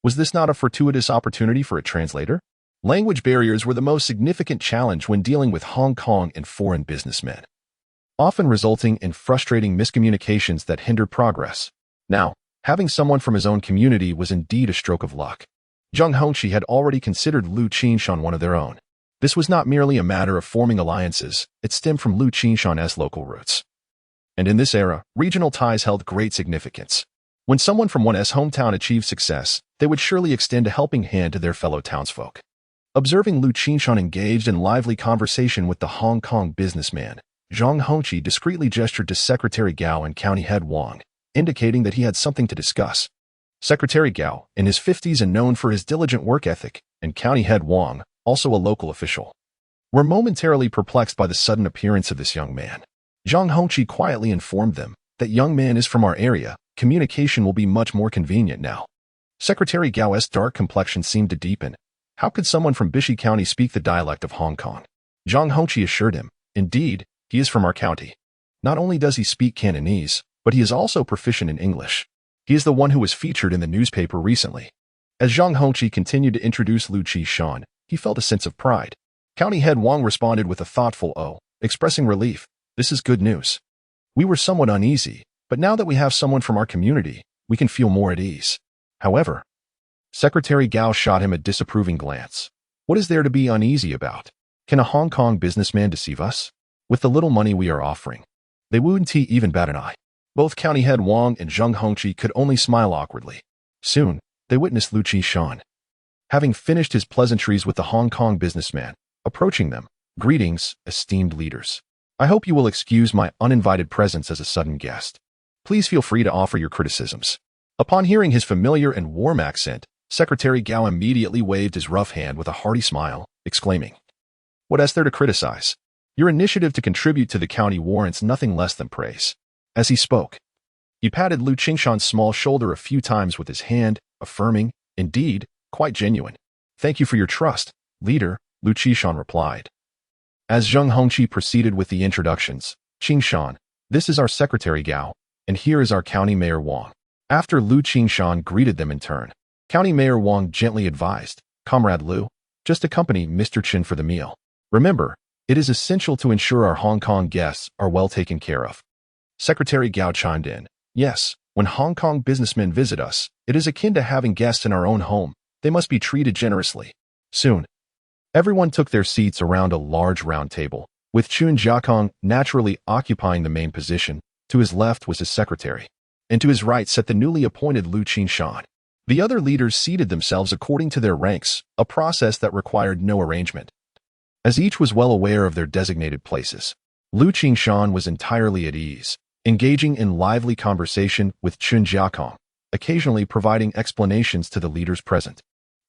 Was this not a fortuitous opportunity for a translator? Language barriers were the most significant challenge when dealing with Hong Kong and foreign businessmen, often resulting in frustrating miscommunications that hindered progress. Now, having someone from his own community was indeed a stroke of luck. Zheng Hongqi had already considered Liu Qingshan one of their own. This was not merely a matter of forming alliances, it stemmed from Liu Qingshan's local roots. And in this era, regional ties held great significance. When someone from one's hometown achieved success, they would surely extend a helping hand to their fellow townsfolk. Observing Liu Qingshan engaged in lively conversation with the Hong Kong businessman, Zheng Hongqi discreetly gestured to Secretary Gao and County Head Wang, indicating that he had something to discuss. Secretary Gao, in his 50s and known for his diligent work ethic, and County Head Wang, also a local official, were momentarily perplexed by the sudden appearance of this young man. Zheng Hongqi quietly informed them, "That young man is from our area, communication will be much more convenient now." Secretary Gao's dark complexion seemed to deepen. How could someone from Bishi County speak the dialect of Hong Kong? Zheng Hongqi assured him, "Indeed, he is from our county. Not only does he speak Cantonese, but he is also proficient in English. He is the one who was featured in the newspaper recently." As Zheng Hongqi continued to introduce Liu Qingshan, he felt a sense of pride. County Head Wang responded with a thoughtful "oh," expressing relief. "This is good news. We were somewhat uneasy, but now that we have someone from our community, we can feel more at ease." However, Secretary Gao shot him a disapproving glance. "What is there to be uneasy about? Can a Hong Kong businessman deceive us? With the little money we are offering, they wouldn't even bat an eye." Both County Head Wang and Zheng Hongqi could only smile awkwardly. Soon, they witnessed Liu Qingshan, having finished his pleasantries with the Hong Kong businessman, approaching them. "Greetings, esteemed leaders. I hope you will excuse my uninvited presence as a sudden guest. Please feel free to offer your criticisms." Upon hearing his familiar and warm accent, Secretary Gao immediately waved his rough hand with a hearty smile, exclaiming, "What is there to criticize? Your initiative to contribute to the county warrants nothing less than praise." As he spoke, he patted Liu Qingshan's small shoulder a few times with his hand, affirming, "Indeed, quite genuine." "Thank you for your trust, leader," Liu Qingshan replied. As Zheng Hongqi proceeded with the introductions, "Qingshan, this is our Secretary Gao, and here is our County Mayor Wang." After Liu Qingshan greeted them in turn, County Mayor Wang gently advised, "Comrade Liu, just accompany Mr. Chen for the meal. Remember, it is essential to ensure our Hong Kong guests are well taken care of." Secretary Gao chimed in, "Yes, when Hong Kong businessmen visit us, it is akin to having guests in our own home. They must be treated generously." Soon, everyone took their seats around a large round table, with Chun Jiakong naturally occupying the main position. To his left was his secretary, and to his right sat the newly appointed Liu Qingshan. The other leaders seated themselves according to their ranks, a process that required no arrangement. As each was well aware of their designated places, Liu Qingshan was entirely at ease, engaging in lively conversation with Chun Jiakong, occasionally providing explanations to the leaders present,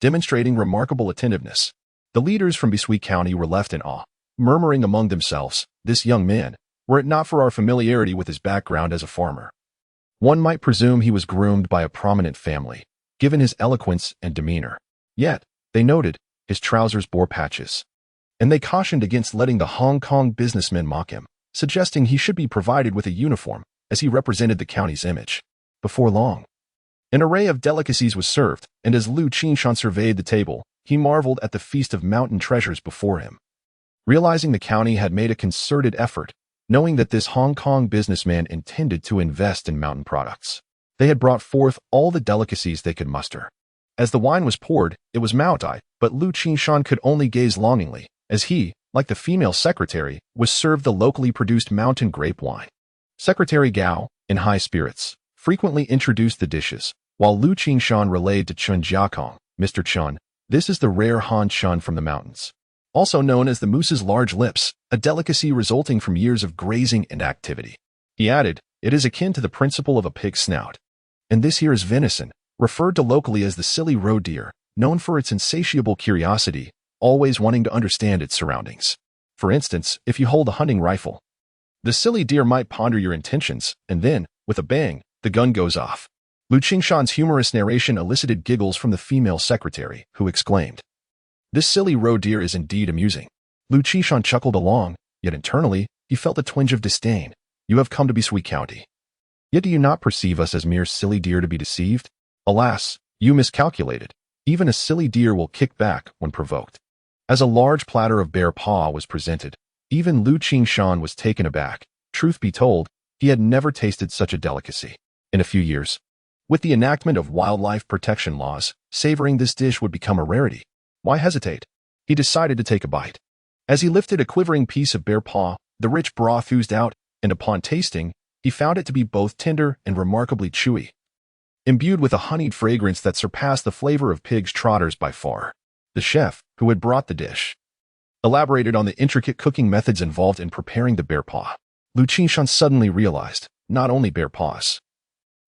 demonstrating remarkable attentiveness. The leaders from Bishi County were left in awe, murmuring among themselves, "This young man, were it not for our familiarity with his background as a farmer, one might presume he was groomed by a prominent family, given his eloquence and demeanor." Yet, they noted, his trousers bore patches, and they cautioned against letting the Hong Kong businessmen mock him, suggesting he should be provided with a uniform, as he represented the county's image. Before long, an array of delicacies was served, and as Liu Qingshan surveyed the table, he marveled at the feast of mountain treasures before him. Realizing the county had made a concerted effort, knowing that this Hong Kong businessman intended to invest in mountain products, they had brought forth all the delicacies they could muster. As the wine was poured, it was mouth-eyed, but Liu Qingshan could only gaze longingly, as he, like the female secretary, was served the locally produced mountain grape wine. Secretary Gao, in high spirits, frequently introduced the dishes, while Liu Qingshan relayed to Chun Jiakong, "Mr. Chun, this is the rare Han Chun from the mountains. also known as the moose's large lips, a delicacy resulting from years of grazing and activity. He added, it is akin to the principle of a pig's snout. And this here is venison, referred to locally as the silly roe deer, known for its insatiable curiosity, always wanting to understand its surroundings. For instance, if you hold a hunting rifle, the silly deer might ponder your intentions, and then, with a bang, the gun goes off. Liu Qingshan's humorous narration elicited giggles from the female secretary, who exclaimed, this silly roe deer is indeed amusing. Liu Qingshan chuckled along, yet internally, he felt a twinge of disdain. You have come to be Sui County. Yet do you not perceive us as mere silly deer to be deceived? Alas, you miscalculated. Even a silly deer will kick back when provoked. As a large platter of bear paw was presented, even Liu Qingshan was taken aback. Truth be told, he had never tasted such a delicacy. In a few years, with the enactment of wildlife protection laws, savoring this dish would become a rarity. Why hesitate? He decided to take a bite. As he lifted a quivering piece of bear paw, the rich broth oozed out, and upon tasting, he found it to be both tender and remarkably chewy, imbued with a honeyed fragrance that surpassed the flavor of pig's trotters by far. The chef, who had brought the dish, elaborated on the intricate cooking methods involved in preparing the bear paw. Liu Qingshan suddenly realized, not only bear paws,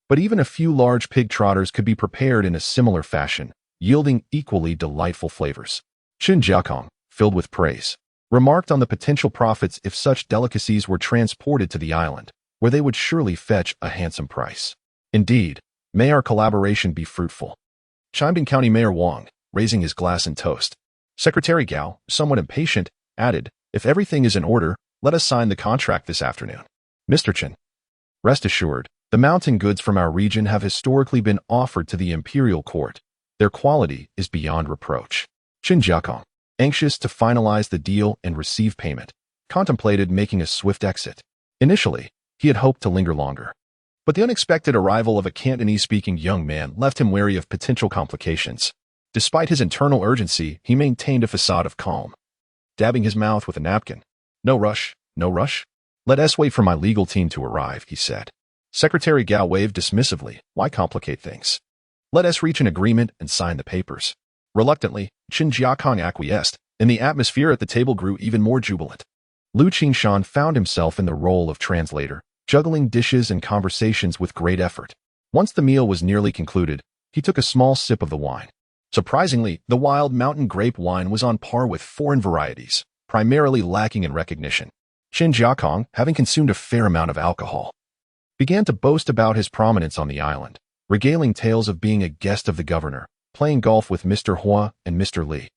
but even a few large pig trotters could be prepared in a similar fashion, yielding equally delightful flavors. Qin Jiakong, filled with praise, remarked on the potential profits if such delicacies were transported to the island, where they would surely fetch a handsome price. Indeed, may our collaboration be fruitful, chimed in County Mayor Wang, raising his glass in toast. Secretary Gao, somewhat impatient, added, if everything is in order, let us sign the contract this afternoon. Mr. Chen, rest assured, the mountain goods from our region have historically been offered to the imperial court. Their quality is beyond reproach. Qin Jiakong, anxious to finalize the deal and receive payment, contemplated making a swift exit. Initially, he had hoped to linger longer, but the unexpected arrival of a Cantonese-speaking young man left him wary of potential complications. Despite his internal urgency, he maintained a facade of calm, dabbing his mouth with a napkin. No rush, no rush. Let us wait for my legal team to arrive, he said. Secretary Gao waved dismissively. Why complicate things? Let us reach an agreement and sign the papers. Reluctantly, Qin Jiakong acquiesced, and the atmosphere at the table grew even more jubilant. Liu Qingshan found himself in the role of translator, juggling dishes and conversations with great effort. Once the meal was nearly concluded, he took a small sip of the wine. Surprisingly, the wild mountain grape wine was on par with foreign varieties, primarily lacking in recognition. Qin Jiakong, having consumed a fair amount of alcohol, began to boast about his prominence on the island, regaling tales of being a guest of the governor, playing golf with Mr. Hua and Mr. Li,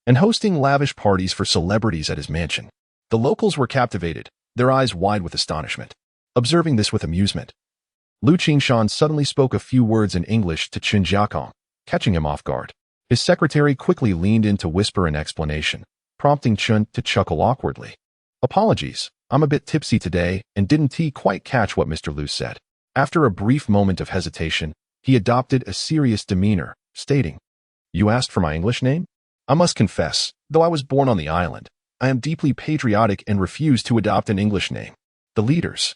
and hosting lavish parties for celebrities at his mansion. The locals were captivated, their eyes wide with astonishment. Observing this with amusement, Liu Qingshan suddenly spoke a few words in English to Qin Jiakong, catching him off guard. His secretary quickly leaned in to whisper an explanation, prompting Qin to chuckle awkwardly. Apologies, I'm a bit tipsy today and didn't quite catch what Mr. Liu said. After a brief moment of hesitation, he adopted a serious demeanor, stating, You asked for my English name? I must confess, though I was born on the island, I am deeply patriotic and refuse to adopt an English name. The leaders,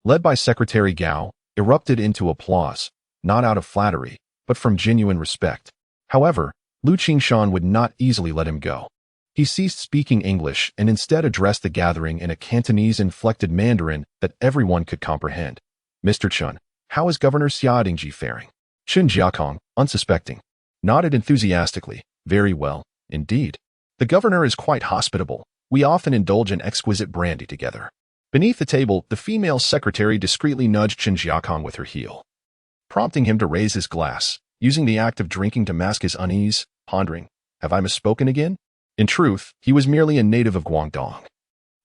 led by Secretary Gao, erupted into applause, not out of flattery, but from genuine respect. However, Liu Qingshan would not easily let him go. He ceased speaking English and instead addressed the gathering in a Cantonese-inflected Mandarin that everyone could comprehend. Mr. Chen, how is Governor Xiaodingji faring? Qin Jiakong, unsuspecting, nodded enthusiastically. Very well, indeed. The governor is quite hospitable. We often indulge in exquisite brandy together. Beneath the table, the female secretary discreetly nudged Qin Jiakong with her heel, prompting him to raise his glass, using the act of drinking to mask his unease, pondering, have I misspoken again? In truth, he was merely a native of Guangdong,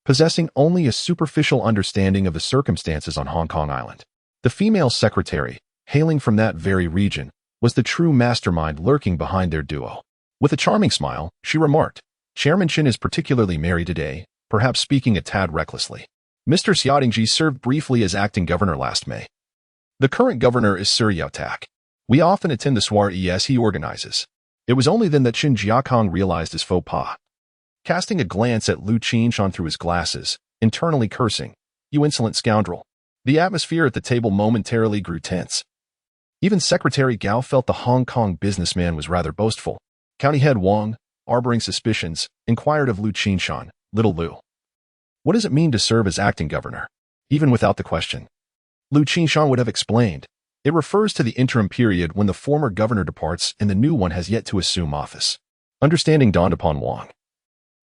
possessing only a superficial understanding of the circumstances on Hong Kong Island. The female secretary, hailing from that very region, was the true mastermind lurking behind their duo. With a charming smile, she remarked, Chairman Qin is particularly merry today, perhaps speaking a tad recklessly. Mr. Xiaodingji served briefly as acting governor last May. The current governor is Sir Yao Tak. We often attend the soirees he organizes. It was only then that Qin Jiakong realized his faux pas. Casting a glance at Liu Qingshan through his glasses, internally cursing, You insolent scoundrel. The atmosphere at the table momentarily grew tense. Even Secretary Gao felt the Hong Kong businessman was rather boastful. County Head Wang, harboring suspicions, inquired of Liu Qingshan, "Little Liu, what does it mean to serve as acting governor?" Even without the question, Liu Qingshan would have explained. It refers to the interim period when the former governor departs and the new one has yet to assume office. Understanding dawned upon Wang,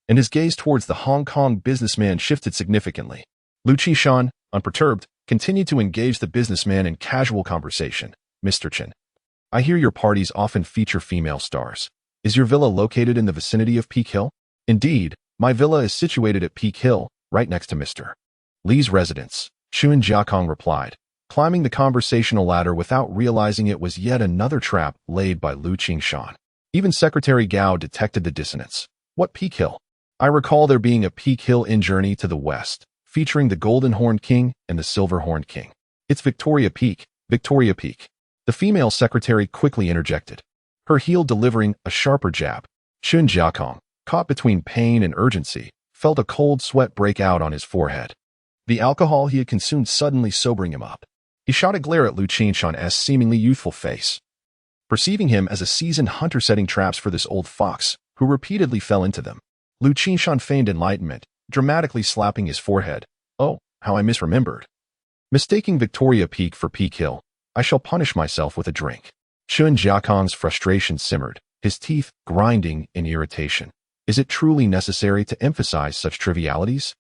and his gaze towards the Hong Kong businessman shifted significantly. Liu Qingshan, unperturbed, continued to engage the businessman in casual conversation. "Mr. Chen, I hear your parties often feature female stars. Is your villa located in the vicinity of Peak Hill?" "Indeed, my villa is situated at Peak Hill, right next to Mr. Lee's residence," Chuan Jiakong replied, climbing the conversational ladder without realizing it was yet another trap laid by Liu Qingshan. Even Secretary Gao detected the dissonance. "What Peak Hill?" "I recall there being a Peak Hill Inn journey to the west, featuring the Golden Horned King and the Silver Horned King." "It's Victoria Peak, Victoria Peak," the female secretary quickly interjected, her heel delivering a sharper jab. Chuan Jiakong, caught between pain and urgency, felt a cold sweat break out on his forehead. The alcohol he had consumed suddenly sobering him up. He shot a glare at Liu Qingshan's seemingly youthful face. Perceiving him as a seasoned hunter setting traps for this old fox, who repeatedly fell into them, Liu Qingshan feigned enlightenment, dramatically slapping his forehead. "Oh, how I misremembered. Mistaking Victoria Peak for Peak Hill, I shall punish myself with a drink." Chuan Jiakong's frustration simmered, his teeth grinding in irritation. Is it truly necessary to emphasize such trivialities?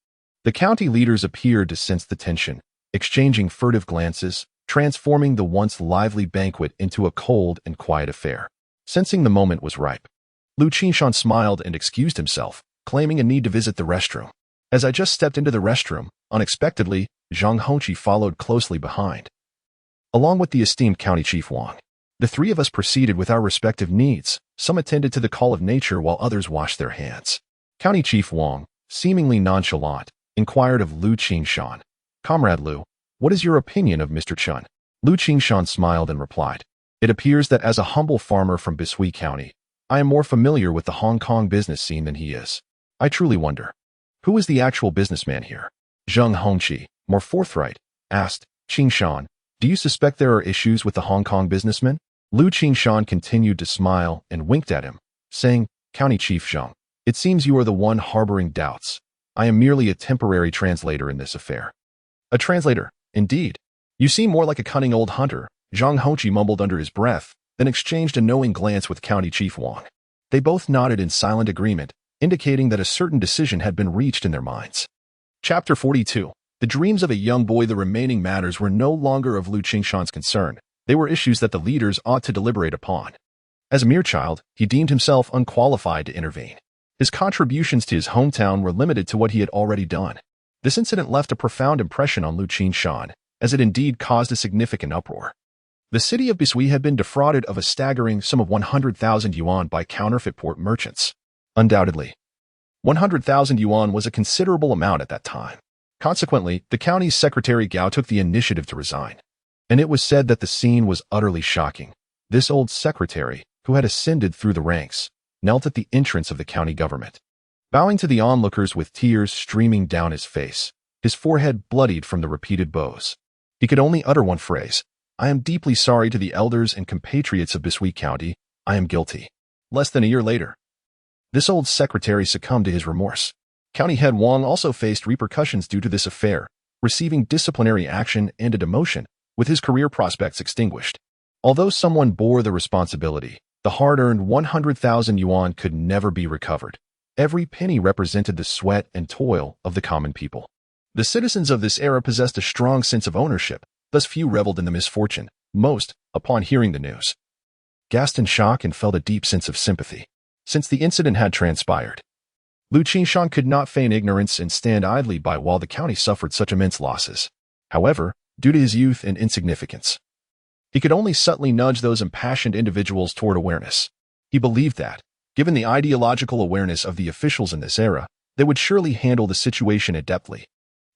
The county leaders appeared to sense the tension, exchanging furtive glances, transforming the once lively banquet into a cold and quiet affair. Sensing the moment was ripe, Liu Qingshan smiled and excused himself, claiming a need to visit the restroom. As I just stepped into the restroom, unexpectedly, Zhang Hongqi followed closely behind, along with the esteemed county chief Wang. The three of us proceeded with our respective needs. Some attended to the call of nature while others washed their hands. County Chief Wang, seemingly nonchalant, inquired of Liu Qingshan, "Comrade Liu, what is your opinion of Mr. Chen?" Liu Qingshan smiled and replied, "It appears that as a humble farmer from Bishui County, I am more familiar with the Hong Kong business scene than he is. I truly wonder, who is the actual businessman here?" Zhang Hongqi, more forthright, asked, "Qingshan, do you suspect there are issues with the Hong Kong businessman?" Liu Qingshan continued to smile and winked at him, saying, "County Chief Zhang, it seems you are the one harboring doubts. I am merely a temporary translator in this affair." "A translator, indeed. You seem more like a cunning old hunter," Zhang Hongqi mumbled under his breath, then exchanged a knowing glance with County Chief Wang. They both nodded in silent agreement, indicating that a certain decision had been reached in their minds. Chapter 42. The dreams of a young boy. The remaining matters were no longer of Liu Qingshan's concern. They were issues that the leaders ought to deliberate upon. As a mere child, he deemed himself unqualified to intervene. His contributions to his hometown were limited to what he had already done. This incident left a profound impression on Liu Qingshan, as it indeed caused a significant uproar. The city of Bishui had been defrauded of a staggering sum of 100,000 yuan by counterfeit port merchants. Undoubtedly, 100,000 yuan was a considerable amount at that time. Consequently, the county's secretary Gao took the initiative to resign. And it was said that the scene was utterly shocking. This old secretary, who had ascended through the ranks, knelt at the entrance of the county government, bowing to the onlookers with tears streaming down his face, his forehead bloodied from the repeated blows. He could only utter one phrase: "I am deeply sorry to the elders and compatriots of Bishui County. I am guilty." Less than a year later, this old secretary succumbed to his remorse. County head Wang also faced repercussions due to this affair, receiving disciplinary action and a demotion, with his career prospects extinguished. Although someone bore the responsibility, the hard-earned 100,000 yuan could never be recovered. Every penny represented the sweat and toil of the common people. The citizens of this era possessed a strong sense of ownership, thus few reveled in the misfortune. Most, upon hearing the news, gasped in shock and felt a deep sense of sympathy. Since the incident had transpired, Liu Qingshan could not feign ignorance and stand idly by while the county suffered such immense losses. However, due to his youth and insignificance, he could only subtly nudge those impassioned individuals toward awareness. He believed that, given the ideological awareness of the officials in this era, they would surely handle the situation adeptly.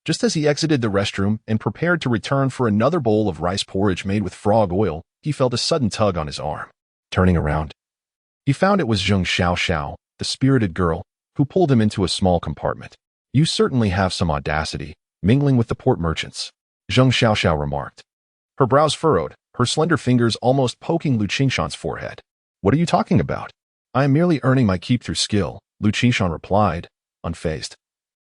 Just as he exited the restroom and prepared to return for another bowl of rice porridge made with frog oil, he felt a sudden tug on his arm. Turning around, he found it was Zheng Xiaoxiao, the spirited girl, who pulled him into a small compartment. "You certainly have some audacity, mingling with the port merchants," Zheng Xiaoxiao remarked. Her brows furrowed, her slender fingers almost poking Liu Qingshan's forehead. "What are you talking about?" I am merely earning my keep through skill, Liu Qingshan replied, unfazed.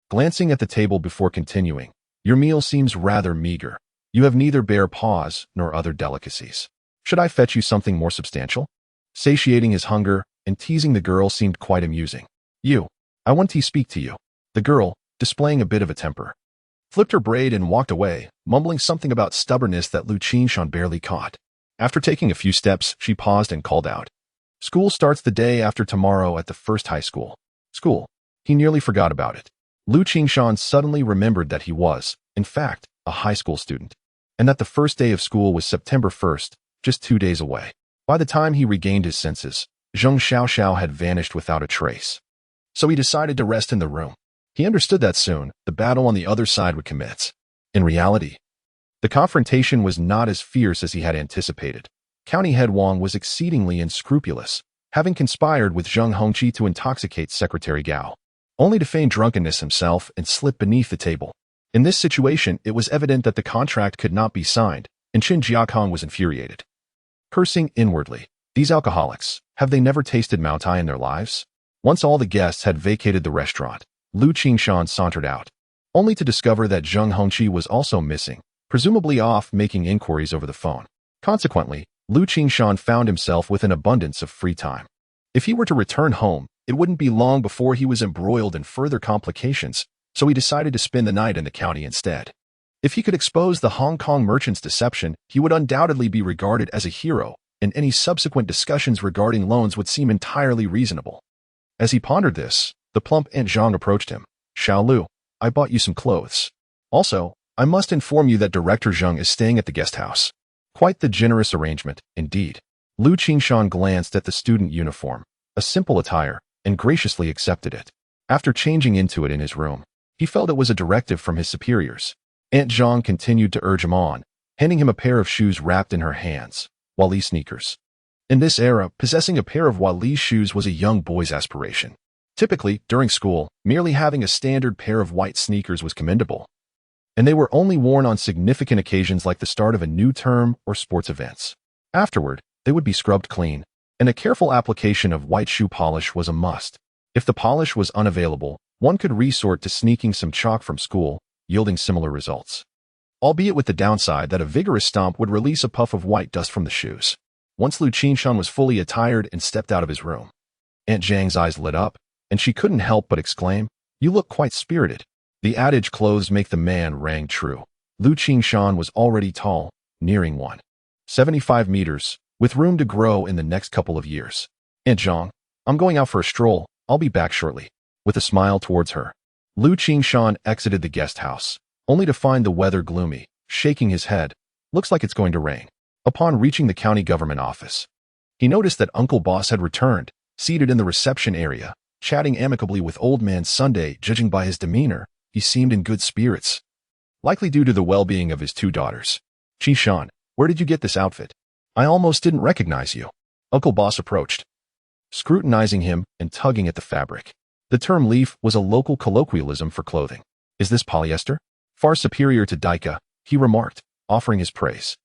Glancing at the table before continuing, your meal seems rather meager. You have neither bear paws nor other delicacies. Should I fetch you something more substantial? Satiating his hunger and teasing the girl seemed quite amusing. I want to speak to you. The girl, displaying a bit of a temper, flipped her braid and walked away, mumbling something about stubbornness that Liu Qingshan barely caught. After taking a few steps, she paused and called out. School starts the day after tomorrow at the first high school. School. He nearly forgot about it. Liu Qingshan suddenly remembered that he was, in fact, a high school student, and that the first day of school was September 1st, just 2 days away. By the time he regained his senses, Zheng Xiaoxiao had vanished without a trace. So he decided to rest in the room. He understood that soon, the battle on the other side would commence. In reality, the confrontation was not as fierce as he had anticipated. County Head Wang was exceedingly unscrupulous, having conspired with Zheng Hongqi to intoxicate Secretary Gao, only to feign drunkenness himself and slip beneath the table. In this situation, it was evident that the contract could not be signed, and Qin Jiakong was infuriated. Cursing inwardly, these alcoholics, have they never tasted Moutai in their lives? Once all the guests had vacated the restaurant, Liu Qingshan sauntered out, only to discover that Zheng Hongqi was also missing, presumably off making inquiries over the phone. Consequently, Liu Qingshan found himself with an abundance of free time. If he were to return home, it wouldn't be long before he was embroiled in further complications, so he decided to spend the night in the county instead. If he could expose the Hong Kong merchant's deception, he would undoubtedly be regarded as a hero, and any subsequent discussions regarding loans would seem entirely reasonable. As he pondered this, the plump Aunt Zhang approached him. Xiao Lu, I bought you some clothes. Also, I must inform you that Director Zheng is staying at the guest house. Quite the generous arrangement, indeed. Liu Qingshan glanced at the student uniform, a simple attire, and graciously accepted it. After changing into it in his room, he felt it was a directive from his superiors. Aunt Zhang continued to urge him on, handing him a pair of shoes wrapped in her hands, Wali sneakers. In this era, possessing a pair of Wali shoes was a young boy's aspiration. Typically, during school, merely having a standard pair of white sneakers was commendable, and they were only worn on significant occasions like the start of a new term or sports events. Afterward, they would be scrubbed clean, and a careful application of white shoe polish was a must. If the polish was unavailable, one could resort to sneaking some chalk from school, yielding similar results, albeit with the downside that a vigorous stomp would release a puff of white dust from the shoes. Once Liu Qingshan was fully attired and stepped out of his room, Aunt Zhang's eyes lit up, and she couldn't help but exclaim, "You look quite spirited." The adage clothes make the man rang true. Liu Qingshan was already tall, nearing 175 meters, with room to grow in the next couple of years. Aunt Zhang, I'm going out for a stroll. I'll be back shortly. With a smile towards her, Liu Qingshan exited the guest house, only to find the weather gloomy, shaking his head. Looks like it's going to rain. Upon reaching the county government office, he noticed that Uncle Boss had returned, seated in the reception area, chatting amicably with Old Man Sunday. Judging by his demeanor, he seemed in good spirits, likely due to the well-being of his 2 daughters. Qingshan, where did you get this outfit? I almost didn't recognize you. Uncle Boss approached, scrutinizing him and tugging at the fabric. The term leaf was a local colloquialism for clothing. Is this polyester? Far superior to Daika, he remarked, offering his praise.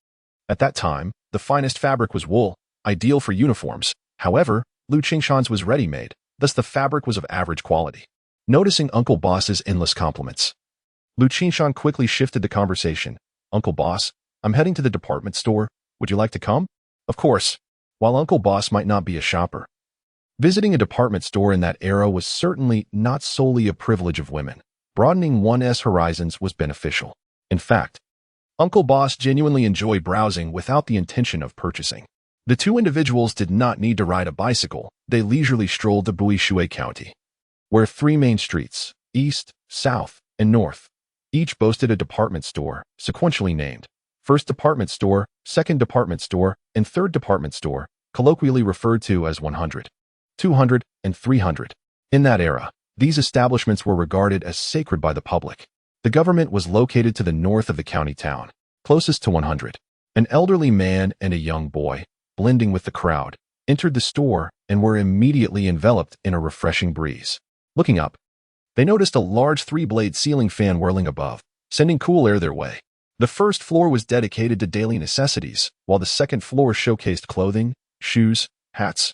At that time, the finest fabric was wool, ideal for uniforms. However, Liu Qingshan's was ready-made, thus the fabric was of average quality. Noticing Uncle Boss's endless compliments, Liu Qingshan quickly shifted the conversation. Uncle Boss, I'm heading to the department store. Would you like to come? Of course. While Uncle Boss might not be a shopper, visiting a department store in that era was certainly not solely a privilege of women. Broadening one's horizons was beneficial. In fact, Uncle Boss genuinely enjoyed browsing without the intention of purchasing. The 2 individuals did not need to ride a bicycle. They leisurely strolled to Buishui County, where 3 main streets, east, south, and north, each boasted a department store, sequentially named. First department store, second department store, and third department store, colloquially referred to as 100, 200, and 300. In that era, these establishments were regarded as sacred by the public. The government was located to the north of the county town, closest to 100. An elderly man and a young boy, blending with the crowd, entered the store and were immediately enveloped in a refreshing breeze. Looking up, they noticed a large 3-blade ceiling fan whirling above, sending cool air their way. The first floor was dedicated to daily necessities, while the second floor showcased clothing, shoes, hats,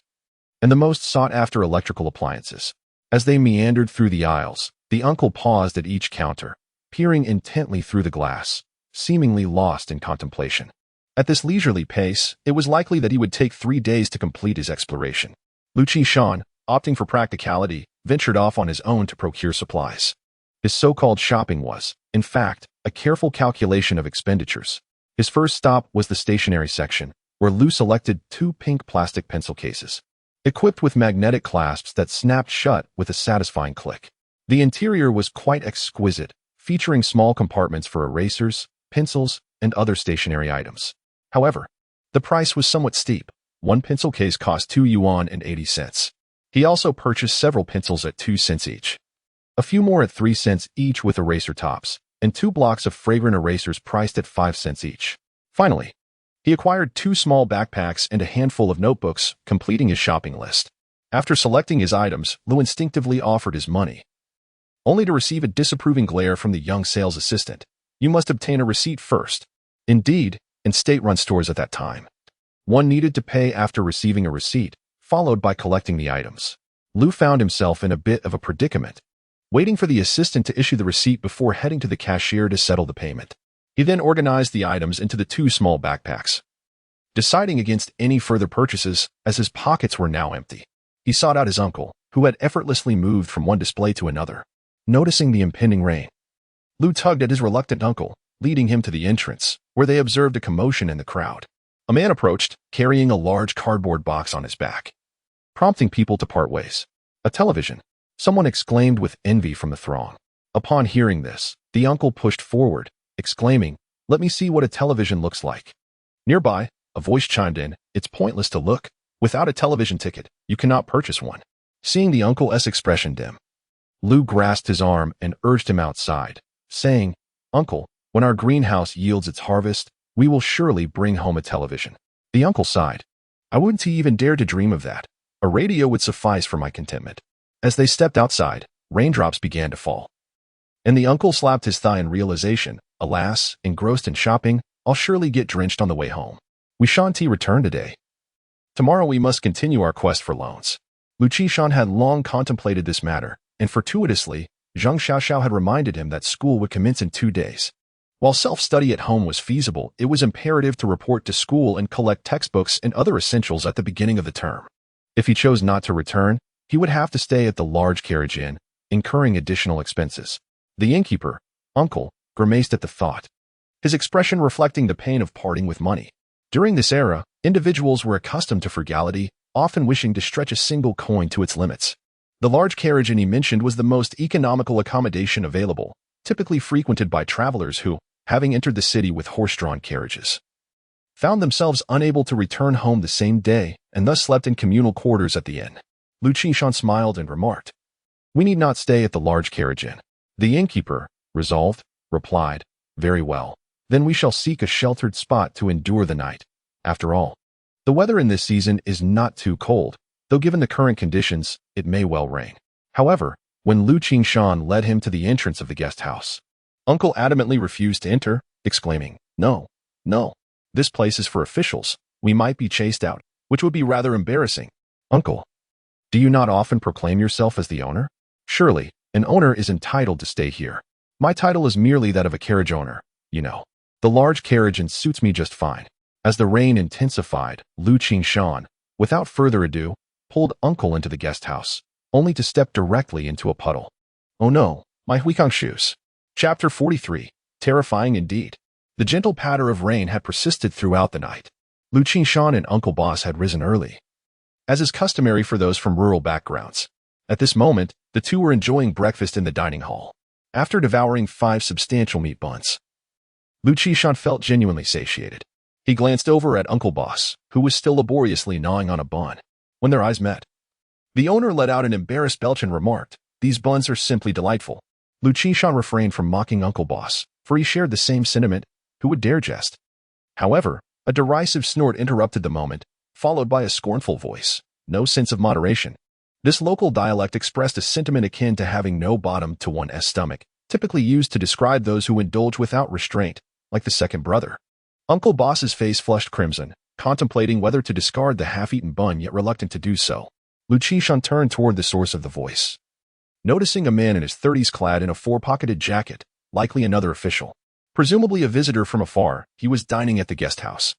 and the most sought-after electrical appliances. As they meandered through the aisles, the uncle paused at each counter, peering intently through the glass, seemingly lost in contemplation. At this leisurely pace, it was likely that he would take 3 days to complete his exploration. Liu Qingshan, opting for practicality, ventured off on his own to procure supplies. His so-called shopping was, in fact, a careful calculation of expenditures. His first stop was the stationery section, where Liu selected 2 pink plastic pencil cases, equipped with magnetic clasps that snapped shut with a satisfying click. The interior was quite exquisite, featuring small compartments for erasers, pencils, and other stationery items. However, the price was somewhat steep. One pencil case cost 2 yuan and 80 cents. He also purchased several pencils at 2 cents each, a few more at 3 cents each with eraser tops, and 2 blocks of fragrant erasers priced at 5 cents each. Finally, he acquired 2 small backpacks and a handful of notebooks, completing his shopping list. After selecting his items, Liu instinctively offered his money, only to receive a disapproving glare from the young sales assistant. You must obtain a receipt first. Indeed, in state-run stores at that time, one needed to pay after receiving a receipt, followed by collecting the items. Liu found himself in a bit of a predicament, waiting for the assistant to issue the receipt before heading to the cashier to settle the payment. He then organized the items into the 2 small backpacks, deciding against any further purchases as his pockets were now empty. He sought out his uncle, who had effortlessly moved from one display to another. Noticing the impending rain, Liu tugged at his reluctant uncle, leading him to the entrance, where they observed a commotion in the crowd. A man approached, carrying a large cardboard box on his back, prompting people to part ways. A television, someone exclaimed with envy from the throng. Upon hearing this, the uncle pushed forward, exclaiming, "Let me see what a television looks like." Nearby, a voice chimed in, "It's pointless to look. Without a television ticket, you cannot purchase one." Seeing the uncle's expression dim, Liu grasped his arm and urged him outside, saying, "Uncle, when our greenhouse yields its harvest, we will surely bring home a television." The uncle sighed. "I wouldn't even dare to dream of that. A radio would suffice for my contentment." As they stepped outside, raindrops began to fall, and the uncle slapped his thigh in realization. Alas, engrossed in shopping, I'll surely get drenched on the way home. We shan't return today. Tomorrow we must continue our quest for loans. Liu Qingshan had long contemplated this matter, and fortuitously, Zhang Xiaoxiao had reminded him that school would commence in 2 days. While self-study at home was feasible, it was imperative to report to school and collect textbooks and other essentials at the beginning of the term. If he chose not to return, he would have to stay at the large carriage inn, incurring additional expenses. The innkeeper, uncle, grimaced at the thought, his expression reflecting the pain of parting with money. During this era, individuals were accustomed to frugality, often wishing to stretch a single coin to its limits. The large carriage inn he mentioned was the most economical accommodation available, typically frequented by travelers who, having entered the city with horse-drawn carriages, found themselves unable to return home the same day and thus slept in communal quarters at the inn. Liu Qingshan smiled and remarked, "We need not stay at the large carriage inn." The innkeeper, resolved, replied, "Very well. Then we shall seek a sheltered spot to endure the night. After all, the weather in this season is not too cold, though given the current conditions, it may well rain." However, when Liu Qingshan led him to the entrance of the guest house, Uncle adamantly refused to enter, exclaiming, "No, no, this place is for officials. We might be chased out, which would be rather embarrassing." "Uncle, do you not often proclaim yourself as the owner? Surely, an owner is entitled to stay here. My title is merely that of a carriage owner, you know. The large carriage inn suits me just fine." As the rain intensified, Liu Qingshan, without further ado, pulled Uncle into the guest house, only to step directly into a puddle. Oh no, my huikang shoes. Chapter 43. Terrifying indeed. The gentle patter of rain had persisted throughout the night. Liu Qingshan and Uncle Boss had risen early, as is customary for those from rural backgrounds. At this moment, the two were enjoying breakfast in the dining hall. After devouring 5 substantial meat buns, Liu Qingshan felt genuinely satiated. He glanced over at Uncle Boss, who was still laboriously gnawing on a bun. When their eyes met, the owner let out an embarrassed belch and remarked, "These buns are simply delightful." Liu Qingshan refrained from mocking Uncle Boss, for he shared the same sentiment. Who would dare jest? However, a derisive snort interrupted the moment, followed by a scornful voice. No sense of moderation. This local dialect expressed a sentiment akin to having no bottom to one's stomach, typically used to describe those who indulge without restraint, like the second brother. Uncle Boss's face flushed crimson, contemplating whether to discard the half-eaten bun yet reluctant to do so. Liu Qingshan turned toward the source of the voice. Noticing a man in his 30s clad in a four-pocketed jacket, likely another official, presumably a visitor from afar, he was dining at the guest house.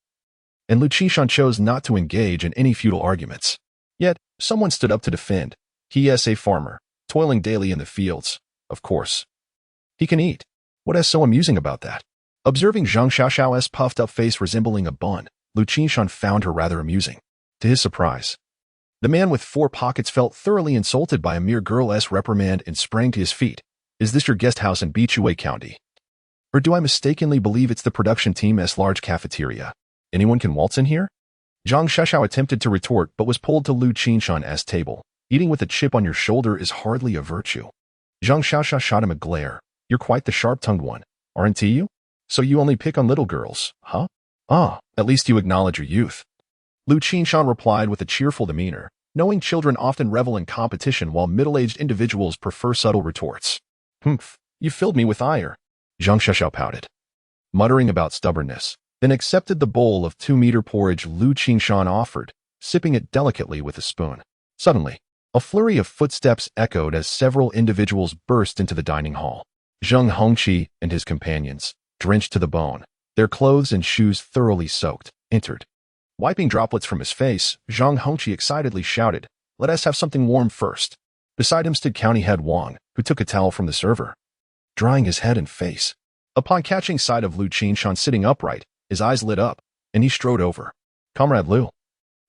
And Liu Qingshan chose not to engage in any futile arguments. Yet, someone stood up to defend. He is a farmer, toiling daily in the fields, of course. He can eat. What is so amusing about that? Observing Zhang Xiaoxiao's puffed-up face resembling a bun, Liu Qingshan found her rather amusing. To his surprise, the man with 4 pockets felt thoroughly insulted by a mere girl's reprimand and sprang to his feet. Is this your guest house in Bichue County? Or do I mistakenly believe it's the production team's large cafeteria? Anyone can waltz in here? Zhang Xiaoxiao attempted to retort but was pulled to Liu Qingshan's table. Eating with a chip on your shoulder is hardly a virtue. Zhang Xiaoxiao shot him a glare. You're quite the sharp-tongued one, aren't you? So you only pick on little girls, huh? Ah, at least you acknowledge your youth. Liu Qingshan replied with a cheerful demeanor, knowing children often revel in competition while middle-aged individuals prefer subtle retorts. Humph, you filled me with ire. Zhang Xiaoxiao pouted, muttering about stubbornness, then accepted the bowl of 2-meter porridge Liu Qingshan offered, sipping it delicately with a spoon. Suddenly, a flurry of footsteps echoed as several individuals burst into the dining hall. Zheng Hongqi and his companions, drenched to the bone, their clothes and shoes thoroughly soaked, entered. Wiping droplets from his face, Zhang Hongqi excitedly shouted, "Let us have something warm first." Beside him stood County Head Wang, who took a towel from the server, drying his head and face. Upon catching sight of Liu Qingshan sitting upright, his eyes lit up, and he strode over. "Comrade Liu,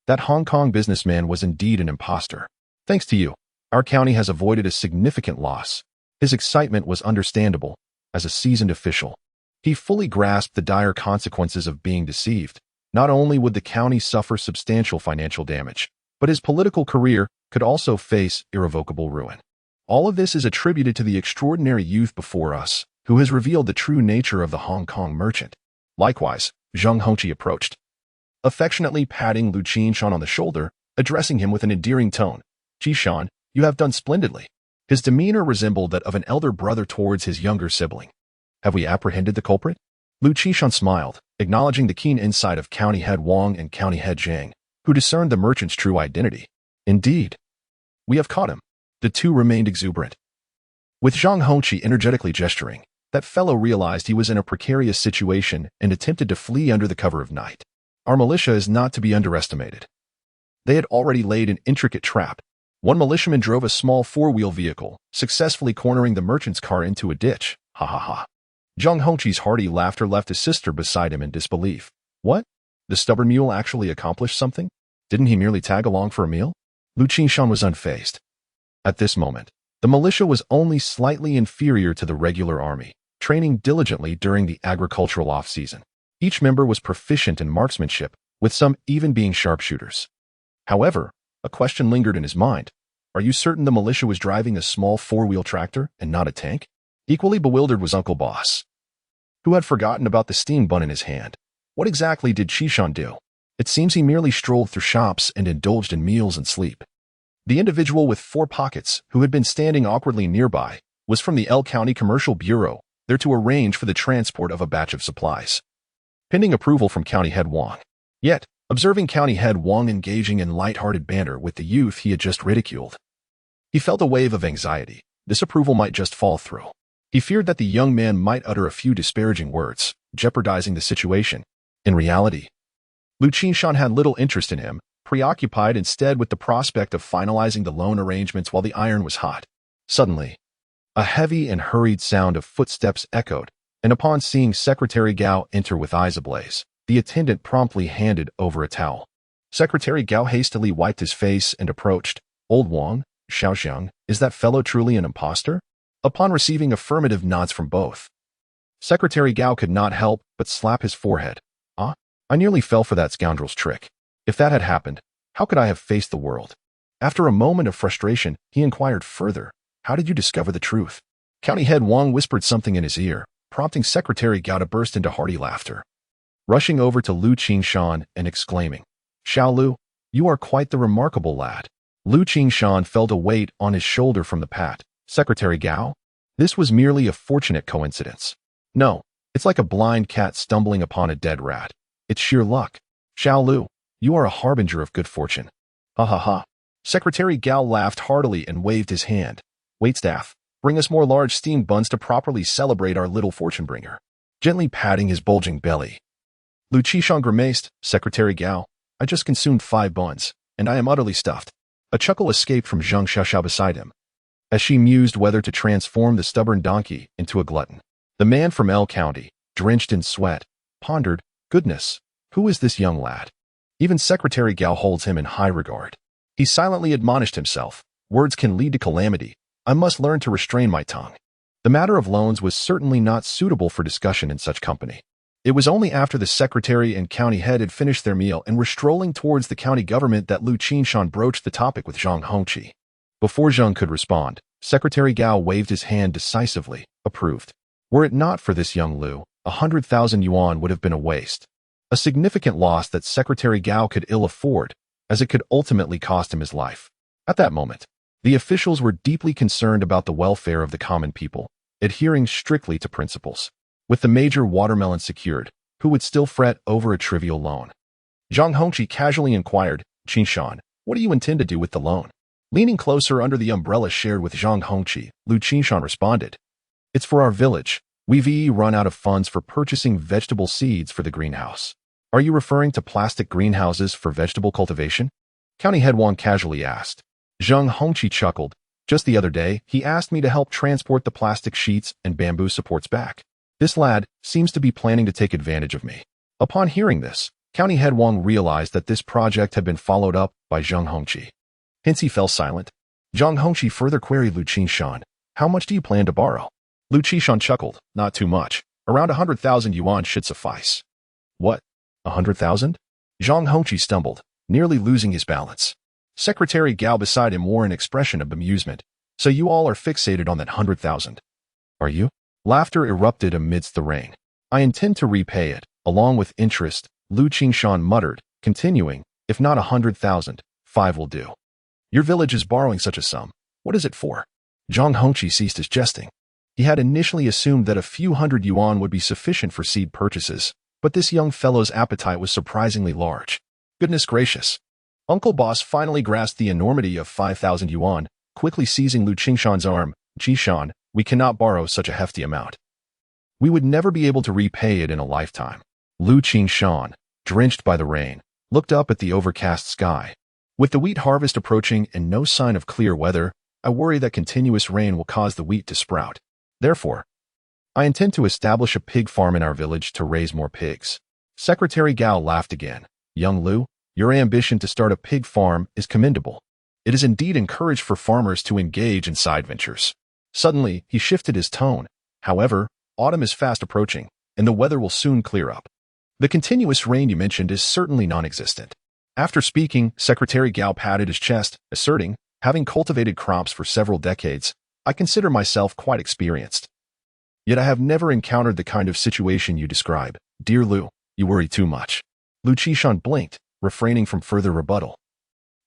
that Hong Kong businessman was indeed an imposter. Thanks to you, our county has avoided a significant loss." His excitement was understandable. As a seasoned official, he fully grasped the dire consequences of being deceived. Not only would the county suffer substantial financial damage, but his political career could also face irrevocable ruin. All of this is attributed to the extraordinary youth before us, who has revealed the true nature of the Hong Kong merchant. Likewise, Zheng Hongqi approached, affectionately patting Liu Qingshan on the shoulder, addressing him with an endearing tone. "Qingshan, you have done splendidly." His demeanor resembled that of an elder brother towards his younger sibling. "Have we apprehended the culprit?" Liu Qingshan smiled, acknowledging the keen insight of County Head Wang and County Head Zhang, who discerned the merchant's true identity. "Indeed, we have caught him." The two remained exuberant. With Zhang Hongqi energetically gesturing, that fellow realized he was in a precarious situation and attempted to flee under the cover of night. Our militia is not to be underestimated. They had already laid an intricate trap. One militiaman drove a small 4-wheel vehicle, successfully cornering the merchant's car into a ditch. Ha ha ha. Zhang Hongqi's hearty laughter left his sister beside him in disbelief. What? The stubborn mule actually accomplished something? Didn't he merely tag along for a meal? Liu Qingshan was unfazed. At this moment, the militia was only slightly inferior to the regular army, training diligently during the agricultural off-season. Each member was proficient in marksmanship, with some even being sharpshooters. However, a question lingered in his mind. Are you certain the militia was driving a small 4-wheel tractor and not a tank? Equally bewildered was Uncle Boss, who had forgotten about the steam bun in his hand. What exactly did Qingshan do? It seems he merely strolled through shops and indulged in meals and sleep. The individual with 4 pockets, who had been standing awkwardly nearby, was from the L County Commercial Bureau, there to arrange for the transport of a batch of supplies, pending approval from County Head Wang. Yet, observing County Head Wang engaging in light-hearted banter with the youth he had just ridiculed, he felt a wave of anxiety. This approval might just fall through. He feared that the young man might utter a few disparaging words, jeopardizing the situation. In reality, Liu Qingshan had little interest in him, preoccupied instead with the prospect of finalizing the loan arrangements while the iron was hot. Suddenly, a heavy and hurried sound of footsteps echoed, and upon seeing Secretary Gao enter with eyes ablaze, the attendant promptly handed over a towel. Secretary Gao hastily wiped his face and approached. "Old Wang, Xiaoxiang, is that fellow truly an imposter?" Upon receiving affirmative nods from both, Secretary Gao could not help but slap his forehead. "Ah, I nearly fell for that scoundrel's trick. If that had happened, how could I have faced the world?" After a moment of frustration, he inquired further, "How did you discover the truth?" County Head Wang whispered something in his ear, prompting Secretary Gao to burst into hearty laughter, rushing over to Liu Qingshan and exclaiming, "Xiao Lu, you are quite the remarkable lad." Liu Qingshan felt a weight on his shoulder from the pat. "Secretary Gao? This was merely a fortunate coincidence. No, it's like a blind cat stumbling upon a dead rat. It's sheer luck. Xiao Lu, you are a harbinger of good fortune." Ha ha ha. Secretary Gao laughed heartily and waved his hand. Waitstaff, bring us more large steamed buns to properly celebrate our little fortune bringer. Gently patting his bulging belly. Liu Qingshan grimaced. Secretary Gao, I just consumed 5 buns, and I am utterly stuffed. A chuckle escaped from Zhang Xiaoxiao beside him, as she mused whether to transform the stubborn donkey into a glutton. The man from L County, drenched in sweat, pondered, goodness, who is this young lad? Even Secretary Gao holds him in high regard. He silently admonished himself, words can lead to calamity. I must learn to restrain my tongue. The matter of loans was certainly not suitable for discussion in such company. It was only after the secretary and county head had finished their meal and were strolling towards the county government that Liu Qingshan broached the topic with Zhang Hongqi. Before Zhang could respond, Secretary Gao waved his hand decisively, approved. Were it not for this young Liu, 100,000 yuan would have been a waste. A significant loss that Secretary Gao could ill afford, as it could ultimately cost him his life. At that moment, the officials were deeply concerned about the welfare of the common people, adhering strictly to principles. With the major watermelon secured, who would still fret over a trivial loan? Zhang Hongqi casually inquired, Qingshan, what do you intend to do with the loan? Leaning closer under the umbrella shared with Zhang Hongqi, Liu Qingshan responded, it's for our village. We've run out of funds for purchasing vegetable seeds for the greenhouse. Are you referring to plastic greenhouses for vegetable cultivation? County Head Wang casually asked. Zhang Hongqi chuckled. Just the other day, he asked me to help transport the plastic sheets and bamboo supports back. This lad seems to be planning to take advantage of me. Upon hearing this, County Head Wang realized that this project had been followed up by Zhang Hongqi. Hence he fell silent. Zhang Hongqi further queried Liu Qingshan, how much do you plan to borrow? Liu Qingshan chuckled, not too much. Around 100,000 yuan should suffice. What? 100,000? Zhang Hongqi stumbled, nearly losing his balance. Secretary Gao beside him wore an expression of amusement. So you all are fixated on that 100,000. Are you? Laughter erupted amidst the rain. I intend to repay it, along with interest, Liu Qingshan muttered, continuing, if not 100,000, 5 will do. Your village is borrowing such a sum. What is it for? Zhang Hongqi ceased his jesting. He had initially assumed that a few hundred yuan would be sufficient for seed purchases, but this young fellow's appetite was surprisingly large. Goodness gracious. Uncle Boss finally grasped the enormity of 5,000 yuan, quickly seizing Liu Qingshan's arm. Qingshan, we cannot borrow such a hefty amount. We would never be able to repay it in a lifetime. Liu Qingshan, drenched by the rain, looked up at the overcast sky. With the wheat harvest approaching and no sign of clear weather, I worry that continuous rain will cause the wheat to sprout. Therefore, I intend to establish a pig farm in our village to raise more pigs. Secretary Gao laughed again. Young Liu, your ambition to start a pig farm is commendable. It is indeed encouraged for farmers to engage in side ventures. Suddenly, he shifted his tone. However, autumn is fast approaching, and the weather will soon clear up. The continuous rain you mentioned is certainly non-existent. After speaking, Secretary Gao patted his chest, asserting, having cultivated crops for several decades, I consider myself quite experienced. Yet I have never encountered the kind of situation you describe. Dear Liu, you worry too much. Liu Qingshan blinked, refraining from further rebuttal.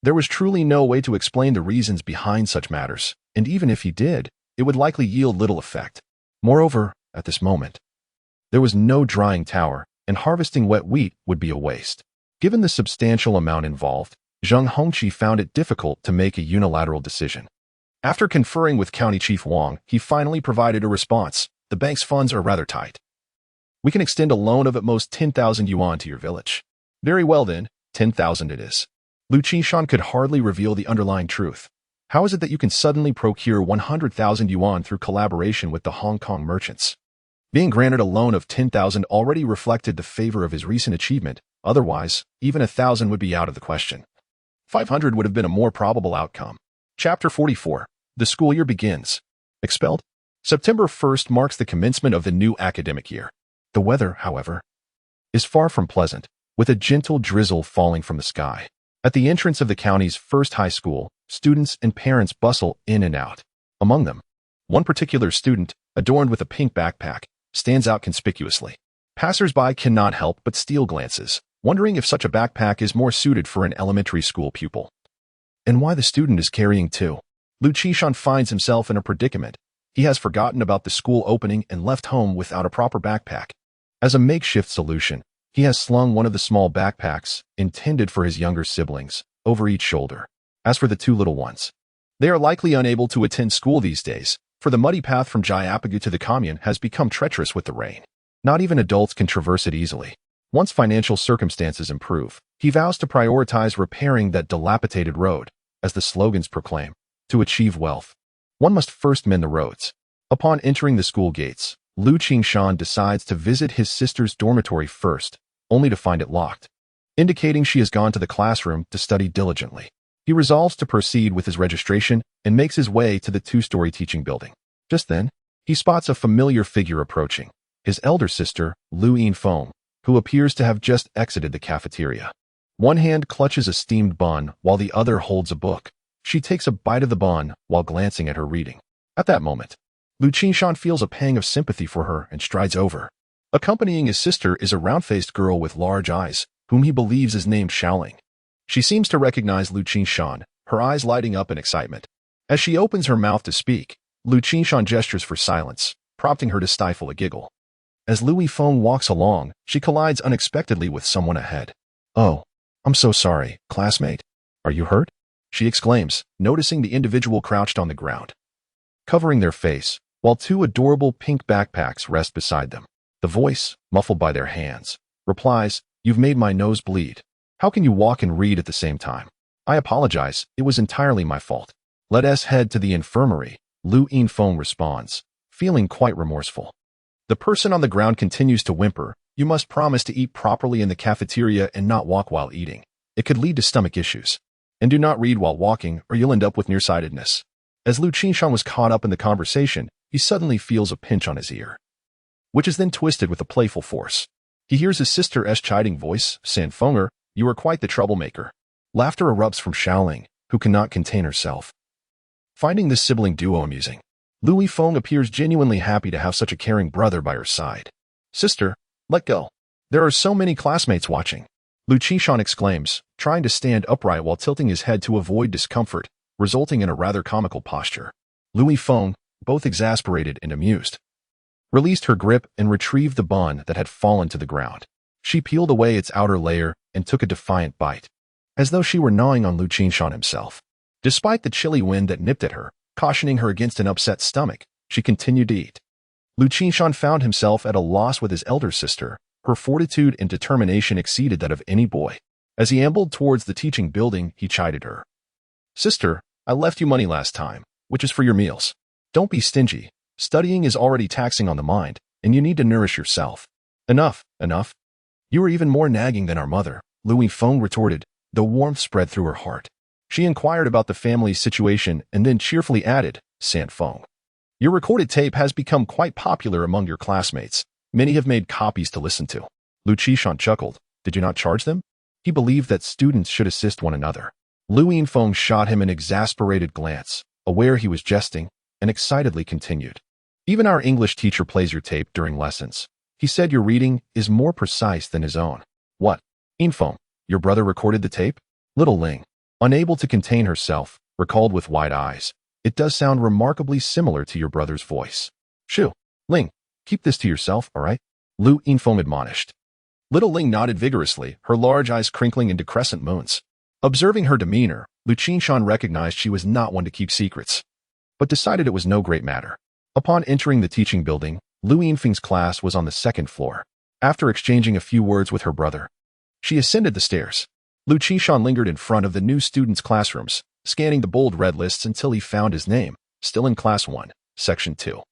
There was truly no way to explain the reasons behind such matters, and even if he did, it would likely yield little effect. Moreover, at this moment, there was no drying tower, and harvesting wet wheat would be a waste. Given the substantial amount involved, Zhang Hongqi found it difficult to make a unilateral decision. After conferring with County Chief Wang, he finally provided a response. The bank's funds are rather tight. We can extend a loan of at most 10,000 yuan to your village. Very well then, 10,000 it is. Liu Qingshan could hardly reveal the underlying truth. How is it that you can suddenly procure 100,000 yuan through collaboration with the Hong Kong merchants? Being granted a loan of 10,000 already reflected the favor of his recent achievement. Otherwise, even 1,000 would be out of the question. 500 would have been a more probable outcome. Chapter 44. The school year begins. Expelled? September 1st marks the commencement of the new academic year. The weather, however, is far from pleasant, with a gentle drizzle falling from the sky. At the entrance of the county's first high school, students and parents bustle in and out. Among them, one particular student, adorned with a pink backpack, stands out conspicuously. Passers-by cannot help but steal glances, wondering if such a backpack is more suited for an elementary school pupil. And why the student is carrying two. Liu Qingshan finds himself in a predicament. He has forgotten about the school opening and left home without a proper backpack. As a makeshift solution, he has slung one of the small backpacks, intended for his younger siblings, over each shoulder. As for the two little ones, they are likely unable to attend school these days, for the muddy path from Jayapagu to the commune has become treacherous with the rain. Not even adults can traverse it easily. Once financial circumstances improve, he vows to prioritize repairing that dilapidated road, as the slogans proclaim, to achieve wealth. One must first mend the roads. Upon entering the school gates, Liu Qingshan decides to visit his sister's dormitory first, only to find it locked, indicating she has gone to the classroom to study diligently. He resolves to proceed with his registration and makes his way to the two-story teaching building. Just then, he spots a familiar figure approaching, his elder sister, Liu Qingshan, who appears to have just exited the cafeteria. One hand clutches a steamed bun while the other holds a book. She takes a bite of the bun while glancing at her reading. At that moment, Liu Qingshan feels a pang of sympathy for her and strides over. Accompanying his sister is a round-faced girl with large eyes, whom he believes is named Xiaoling. She seems to recognize Liu Qingshan, her eyes lighting up in excitement. As she opens her mouth to speak, Liu Qingshan gestures for silence, prompting her to stifle a giggle. As Liu Qingshan walks along, she collides unexpectedly with someone ahead. "Oh, I'm so sorry, classmate. Are you hurt?" she exclaims, noticing the individual crouched on the ground, covering their face, while two adorable pink backpacks rest beside them. The voice, muffled by their hands, replies, "You've made my nose bleed. How can you walk and read at the same time?" "I apologize, it was entirely my fault. Let us head to the infirmary," Liu Qingshan responds, feeling quite remorseful. The person on the ground continues to whimper, "You must promise to eat properly in the cafeteria and not walk while eating. It could lead to stomach issues. And do not read while walking or you'll end up with nearsightedness." As Liu Qingshan was caught up in the conversation, he suddenly feels a pinch on his ear, which is then twisted with a playful force. He hears his sister's chiding voice, "Sanfenger, you are quite the troublemaker." Laughter erupts from Xiaoling, who cannot contain herself. Finding this sibling duo amusing, Liu Qingshan appears genuinely happy to have such a caring brother by her side. "Sister, let go. There are so many classmates watching," Liu Qingshan exclaims, trying to stand upright while tilting his head to avoid discomfort, resulting in a rather comical posture. Liu Qingshan, both exasperated and amused, released her grip and retrieved the bun that had fallen to the ground. She peeled away its outer layer and took a defiant bite, as though she were gnawing on Liu Qingshan himself. Despite the chilly wind that nipped at her, cautioning her against an upset stomach, she continued to eat. Liu Qingshan found himself at a loss with his elder sister. Her fortitude and determination exceeded that of any boy. As he ambled towards the teaching building, he chided her. "Sister, I left you money last time, which is for your meals. Don't be stingy. Studying is already taxing on the mind, and you need to nourish yourself." "Enough, enough. You are even more nagging than our mother," Liu Qingshan retorted, though warmth spread through her heart. She inquired about the family's situation and then cheerfully added, "Sanfeng, your recorded tape has become quite popular among your classmates. Many have made copies to listen to." Liu Qingshan chuckled. "Did you not charge them?" He believed that students should assist one another. Liu Qingshan shot him an exasperated glance, aware he was jesting, and excitedly continued. "Even our English teacher plays your tape during lessons. He said your reading is more precise than his own." "What? Qingshan, your brother recorded the tape?" Little Ling, unable to contain herself, recalled with wide eyes. "It does sound remarkably similar to your brother's voice." "Shoo, Ling, keep this to yourself, all right?" Liu Qingshan admonished. Little Ling nodded vigorously, her large eyes crinkling into crescent moons. Observing her demeanor, Liu Qingshan recognized she was not one to keep secrets, but decided it was no great matter. Upon entering the teaching building, Liu Qingshan's class was on the second floor. After exchanging a few words with her brother, she ascended the stairs. Liu Qingshan lingered in front of the new students' classrooms, scanning the bold red lists until he found his name, still in Class 1, Section 2.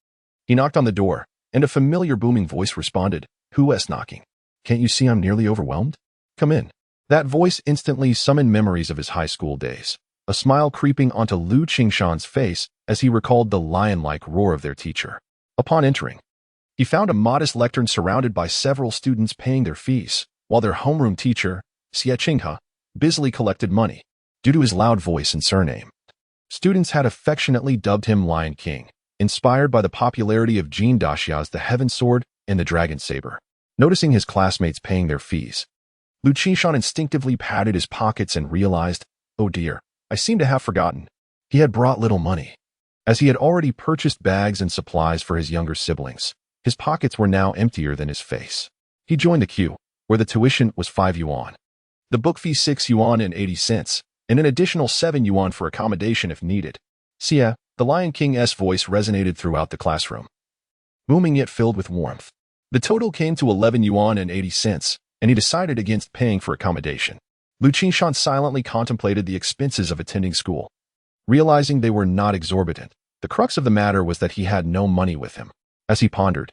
He knocked on the door, and a familiar booming voice responded, "Who is knocking? Can't you see I'm nearly overwhelmed? Come in." That voice instantly summoned memories of his high school days, a smile creeping onto Liu Qingshan's face as he recalled the lion-like roar of their teacher. Upon entering, he found a modest lectern surrounded by several students paying their fees, while their homeroom teacher, Xie Qinghe, busily collected money. Due to his loud voice and surname, students had affectionately dubbed him Lion King, inspired by the popularity of Jin Daxia's The Heaven Sword and the Dragon Saber. Noticing his classmates paying their fees, Liu Qingshan instinctively patted his pockets and realized, "Oh dear, I seem to have forgotten." He had brought little money. As he had already purchased bags and supplies for his younger siblings, his pockets were now emptier than his face. He joined the queue, where the tuition was 5 yuan. The book fee 6 yuan and 80 cents, and an additional 7 yuan for accommodation if needed. Xia, the Lion King's voice resonated throughout the classroom, booming yet filled with warmth. The total came to 11 yuan and 80 cents, and he decided against paying for accommodation. Liu Qingshan silently contemplated the expenses of attending school. Realizing they were not exorbitant, the crux of the matter was that he had no money with him. As he pondered,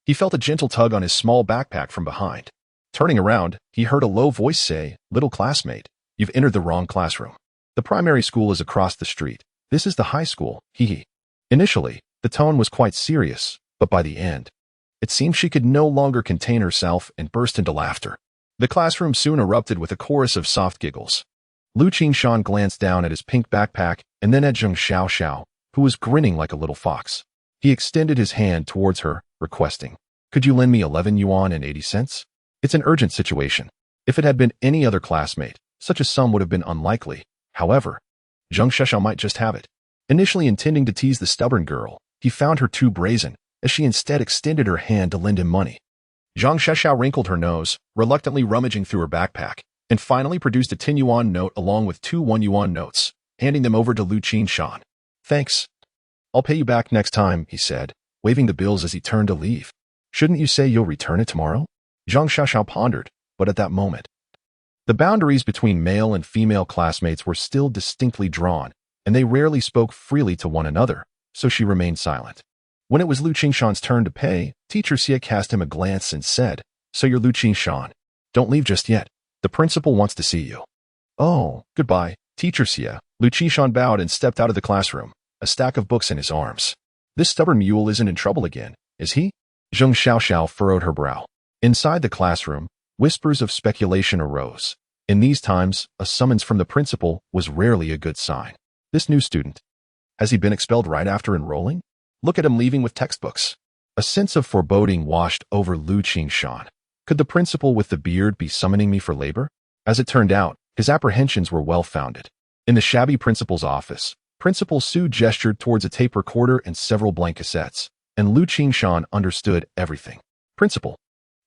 he felt a gentle tug on his small backpack from behind. Turning around, he heard a low voice say, "Little classmate, you've entered the wrong classroom. The primary school is across the street. This is the high school, hee." Initially, the tone was quite serious, but by the end, it seemed she could no longer contain herself and burst into laughter. The classroom soon erupted with a chorus of soft giggles. Liu Qingshan glanced down at his pink backpack and then at Zheng Xiaoxiao, who was grinning like a little fox. He extended his hand towards her, requesting, "Could you lend me 11 yuan and 80 cents? It's an urgent situation." If it had been any other classmate, such a sum would have been unlikely. However, Zheng Xiaoxiao might just have it. Initially intending to tease the stubborn girl, he found her too brazen, as she instead extended her hand to lend him money. Zheng Xiaoxiao wrinkled her nose, reluctantly rummaging through her backpack, and finally produced a 10 yuan note along with 2 1 yuan notes, handing them over to Liu Qingshan. "Thanks. I'll pay you back next time," he said, waving the bills as he turned to leave. "Shouldn't you say you'll return it tomorrow?" Zheng Xiaoxiao pondered, but at that moment, the boundaries between male and female classmates were still distinctly drawn, and they rarely spoke freely to one another, so she remained silent. When it was Liu Qingshan's turn to pay, Teacher Xia cast him a glance and said, "So you're Liu Qingshan. Don't leave just yet. The principal wants to see you." "Oh, goodbye, Teacher Xia." Liu Qingshan bowed and stepped out of the classroom, a stack of books in his arms. "This stubborn mule isn't in trouble again, is he?" Zheng Xiaoxiao furrowed her brow. Inside the classroom, whispers of speculation arose. In these times, a summons from the principal was rarely a good sign. This new student, has he been expelled right after enrolling? Look at him leaving with textbooks. A sense of foreboding washed over Liu Qingshan. Could the principal with the beard be summoning me for labor? As it turned out, his apprehensions were well-founded. In the shabby principal's office, Principal Su gestured towards a tape recorder and several blank cassettes, and Liu Qingshan understood everything. "Principal,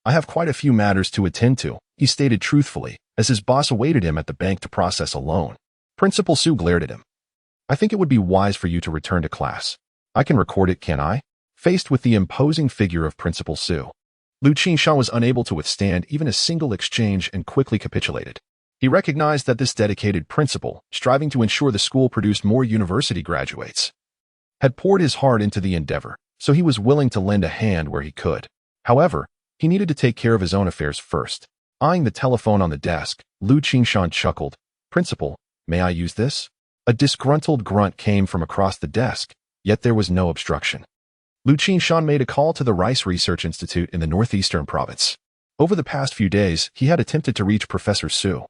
I have quite a few matters to attend to," he stated truthfully, as his boss awaited him at the bank to process a loan. Principal Su glared at him. "I think it would be wise for you to return to class. I can record it, can I?" Faced with the imposing figure of Principal Su, Liu Qingshan was unable to withstand even a single exchange and quickly capitulated. He recognized that this dedicated principal, striving to ensure the school produced more university graduates, had poured his heart into the endeavor, so he was willing to lend a hand where he could. However, he needed to take care of his own affairs first. Eyeing the telephone on the desk, Liu Qingshan chuckled. "Principal, may I use this?" A disgruntled grunt came from across the desk, yet there was no obstruction. Liu Qingshan made a call to the Rice Research Institute in the northeastern province. Over the past few days, he had attempted to reach Professor Su,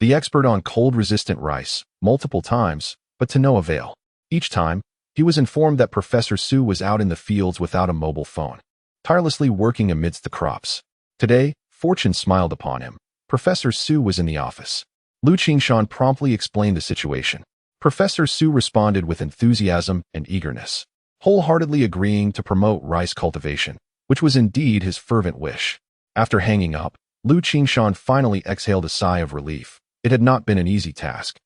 the expert on cold-resistant rice, multiple times, but to no avail. Each time, he was informed that Professor Su was out in the fields without a mobile phone, tirelessly working amidst the crops. Today, fortune smiled upon him. Professor Su was in the office. Liu Qingshan promptly explained the situation. Professor Su responded with enthusiasm and eagerness, wholeheartedly agreeing to promote rice cultivation, which was indeed his fervent wish. After hanging up, Liu Qingshan finally exhaled a sigh of relief. It had not been an easy task.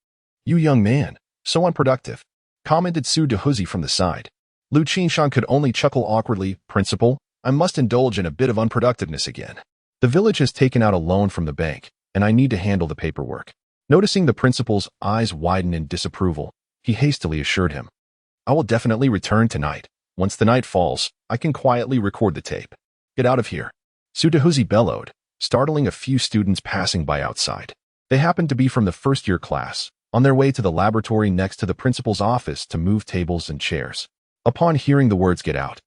"You young man, so unproductive," commented Su Dehuzi from the side. Liu Qingshan could only chuckle awkwardly. "Principal, I must indulge in a bit of unproductiveness again. The village has taken out a loan from the bank, and I need to handle the paperwork." Noticing the principal's eyes widen in disapproval, he hastily assured him, "I will definitely return tonight. Once the night falls, I can quietly record the tape. Get out of here." Su Dehuzi bellowed, startling a few students passing by outside. They happened to be from the first-year class, on their way to the laboratory next to the principal's office to move tables and chairs. Upon hearing the words "get out,"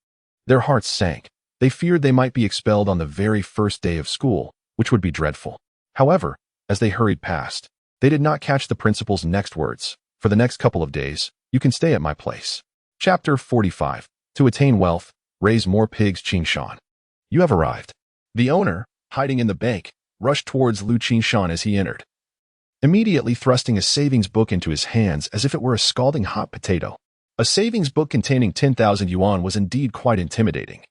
their hearts sank. They feared they might be expelled on the very first day of school, which would be dreadful. However, as they hurried past, they did not catch the principal's next words. "For the next couple of days, you can stay at my place." Chapter 45. To attain wealth, raise more pigs. Qingshan, you have arrived. The owner, hiding in the bank, rushed towards Liu Qingshan as he entered, immediately thrusting a savings book into his hands as if it were a scalding hot potato. A savings book containing 10,000 yuan was indeed quite intimidating.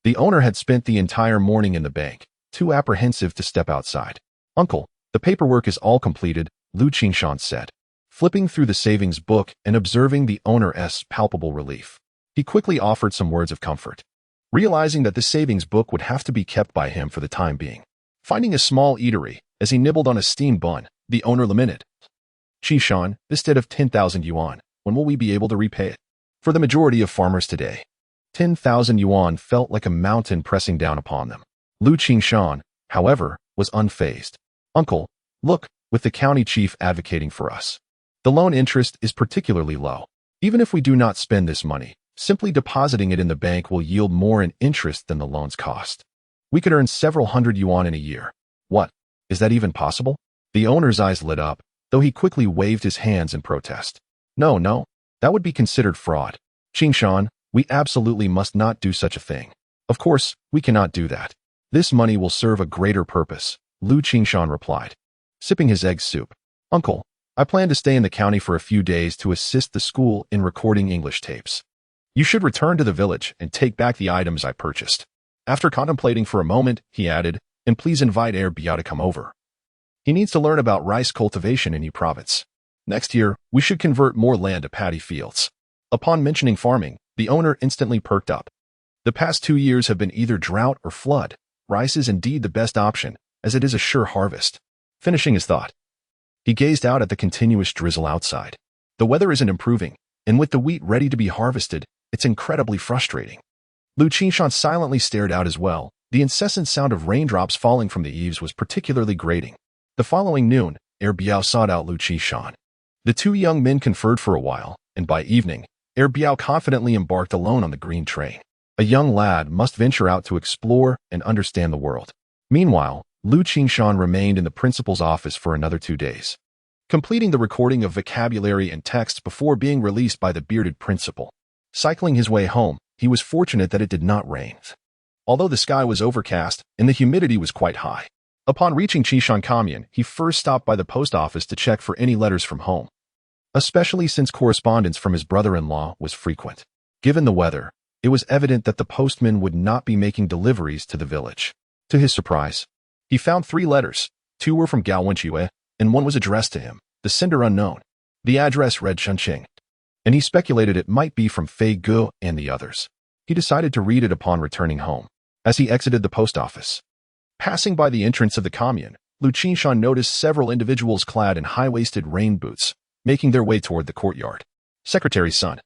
The owner had spent the entire morning in the bank, too apprehensive to step outside. "Uncle, the paperwork is all completed," Liu Qingshan said. flipping through the savings book and observing the owner's palpable relief. He quickly offered some words of comfort, realizing that the savings book would have to be kept by him for the time being. Finding a small eatery, as he nibbled on a steamed bun, the owner lamented, "Qingshan, this debt of 10,000 yuan, when will we be able to repay it?" For the majority of farmers today, 10,000 yuan felt like a mountain pressing down upon them. Liu Qingshan, however, was unfazed. "Uncle, look, with the county chief advocating for us. The loan interest is particularly low. Even if we do not spend this money, simply depositing it in the bank will yield more in interest than the loan's cost. We could earn several hundred yuan in a year. What? Is that even possible?" The owner's eyes lit up, though he quickly waved his hands in protest. No, that would be considered fraud. "Qingshan, we absolutely must not do such a thing. Of course, we cannot do that. This money will serve a greater purpose," Liu Qingshan replied, sipping his egg soup. "Uncle, I plan to stay in the county for a few days to assist the school in recording English tapes. You should return to the village and take back the items I purchased." After contemplating for a moment, he added, "And please invite Biao to come over. He needs to learn about rice cultivation in Yi province. Next year, we should convert more land to paddy fields." Upon mentioning farming, the owner instantly perked up. The past 2 years have been either drought or flood. Rice is indeed the best option, as it is a sure harvest. Finishing his thought, he gazed out at the continuous drizzle outside. The weather isn't improving, and with the wheat ready to be harvested, it's incredibly frustrating. Liu Qingshan silently stared out as well. The incessant sound of raindrops falling from the eaves was particularly grating. The following noon, Biao sought out Liu Qingshan. The two young men conferred for a while, and by evening, Biao confidently embarked alone on the green train. A young lad must venture out to explore and understand the world. Meanwhile, Liu Qingshan remained in the principal's office for another 2 days, completing the recording of vocabulary and texts before being released by the bearded principal. Cycling his way home, he was fortunate that it did not rain, although the sky was overcast and the humidity was quite high. Upon reaching Qingshan Commune, he first stopped by the post office to check for any letters from home, especially since correspondence from his brother-in-law was frequent. Given the weather, it was evident that the postman would not be making deliveries to the village. To his surprise, he found 3 letters. 2 were from Gao Wenque, and 1 was addressed to him, the sender unknown. The address read Shunqing, and he speculated it might be from Fei Gu and the others. He decided to read it upon returning home. As he exited the post office, passing by the entrance of the commune, Liu Qingshan noticed several individuals clad in high-waisted rain boots, making their way toward the courtyard. "Secretary's son,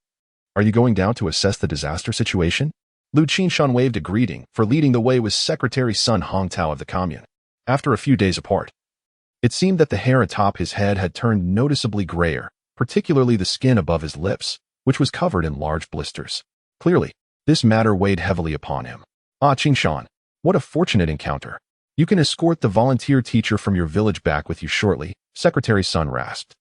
are you going down to assess the disaster situation?" Liu Qingshan waved a greeting, for leading the way was Secretary's son Hong Tao of the commune. After a few days apart, it seemed that the hair atop his head had turned noticeably grayer, particularly the skin above his lips, which was covered in large blisters. Clearly, this matter weighed heavily upon him. "Ah, Qingshan, what a fortunate encounter. You can escort the volunteer teacher from your village back with you shortly," Secretary's son rasped,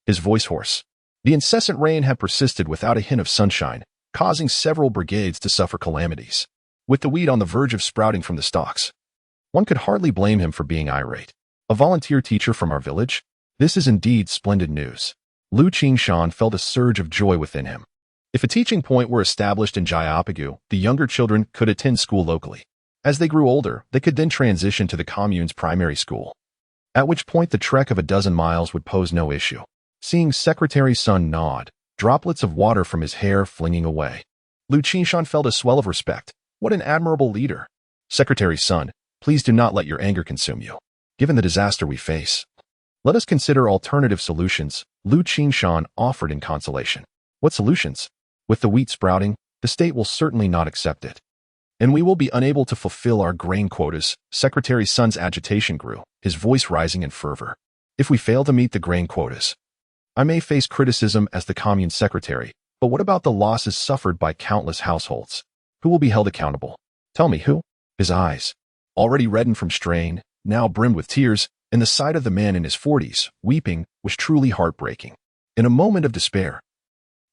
his voice hoarse. The incessant rain had persisted without a hint of sunshine, causing several brigades to suffer calamities. With the wheat on the verge of sprouting from the stalks, one could hardly blame him for being irate. "A volunteer teacher from our village? This is indeed splendid news." Liu Qingshan felt a surge of joy within him. If a teaching point were established in Jiaopagu, the younger children could attend school locally. As they grew older, they could then transition to the commune's primary school, at which point the trek of a dozen miles would pose no issue. Seeing Secretary's son nod, droplets of water from his hair flinging away, Liu Qingshan felt a swell of respect. What an admirable leader. "Secretary's son, please do not let your anger consume you. Given the disaster we face, let us consider alternative solutions," Liu Qingshan offered in consolation. "What solutions? With the wheat sprouting, the state will certainly not accept it, and we will be unable to fulfill our grain quotas." Secretary's son's agitation grew, his voice rising in fervor. "If we fail to meet the grain quotas, I may face criticism as the commune secretary, but what about the losses suffered by countless households? Who will be held accountable? Tell me who?" His eyes, already reddened from strain, now brimmed with tears, and the sight of the man in his 40s, weeping, was truly heartbreaking. In a moment of despair,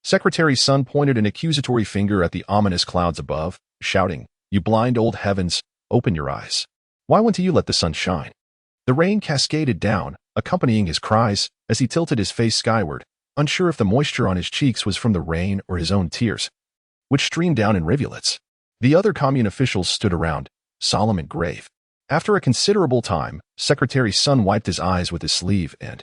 Secretary's son pointed an accusatory finger at the ominous clouds above, shouting, "You blind old heavens, open your eyes. Why won't you let the sun shine?" The rain cascaded down, accompanying his cries, as he tilted his face skyward, unsure if the moisture on his cheeks was from the rain or his own tears, which streamed down in rivulets. The other commune officials stood around, solemn and grave. After a considerable time, Secretary's son wiped his eyes with his sleeve and,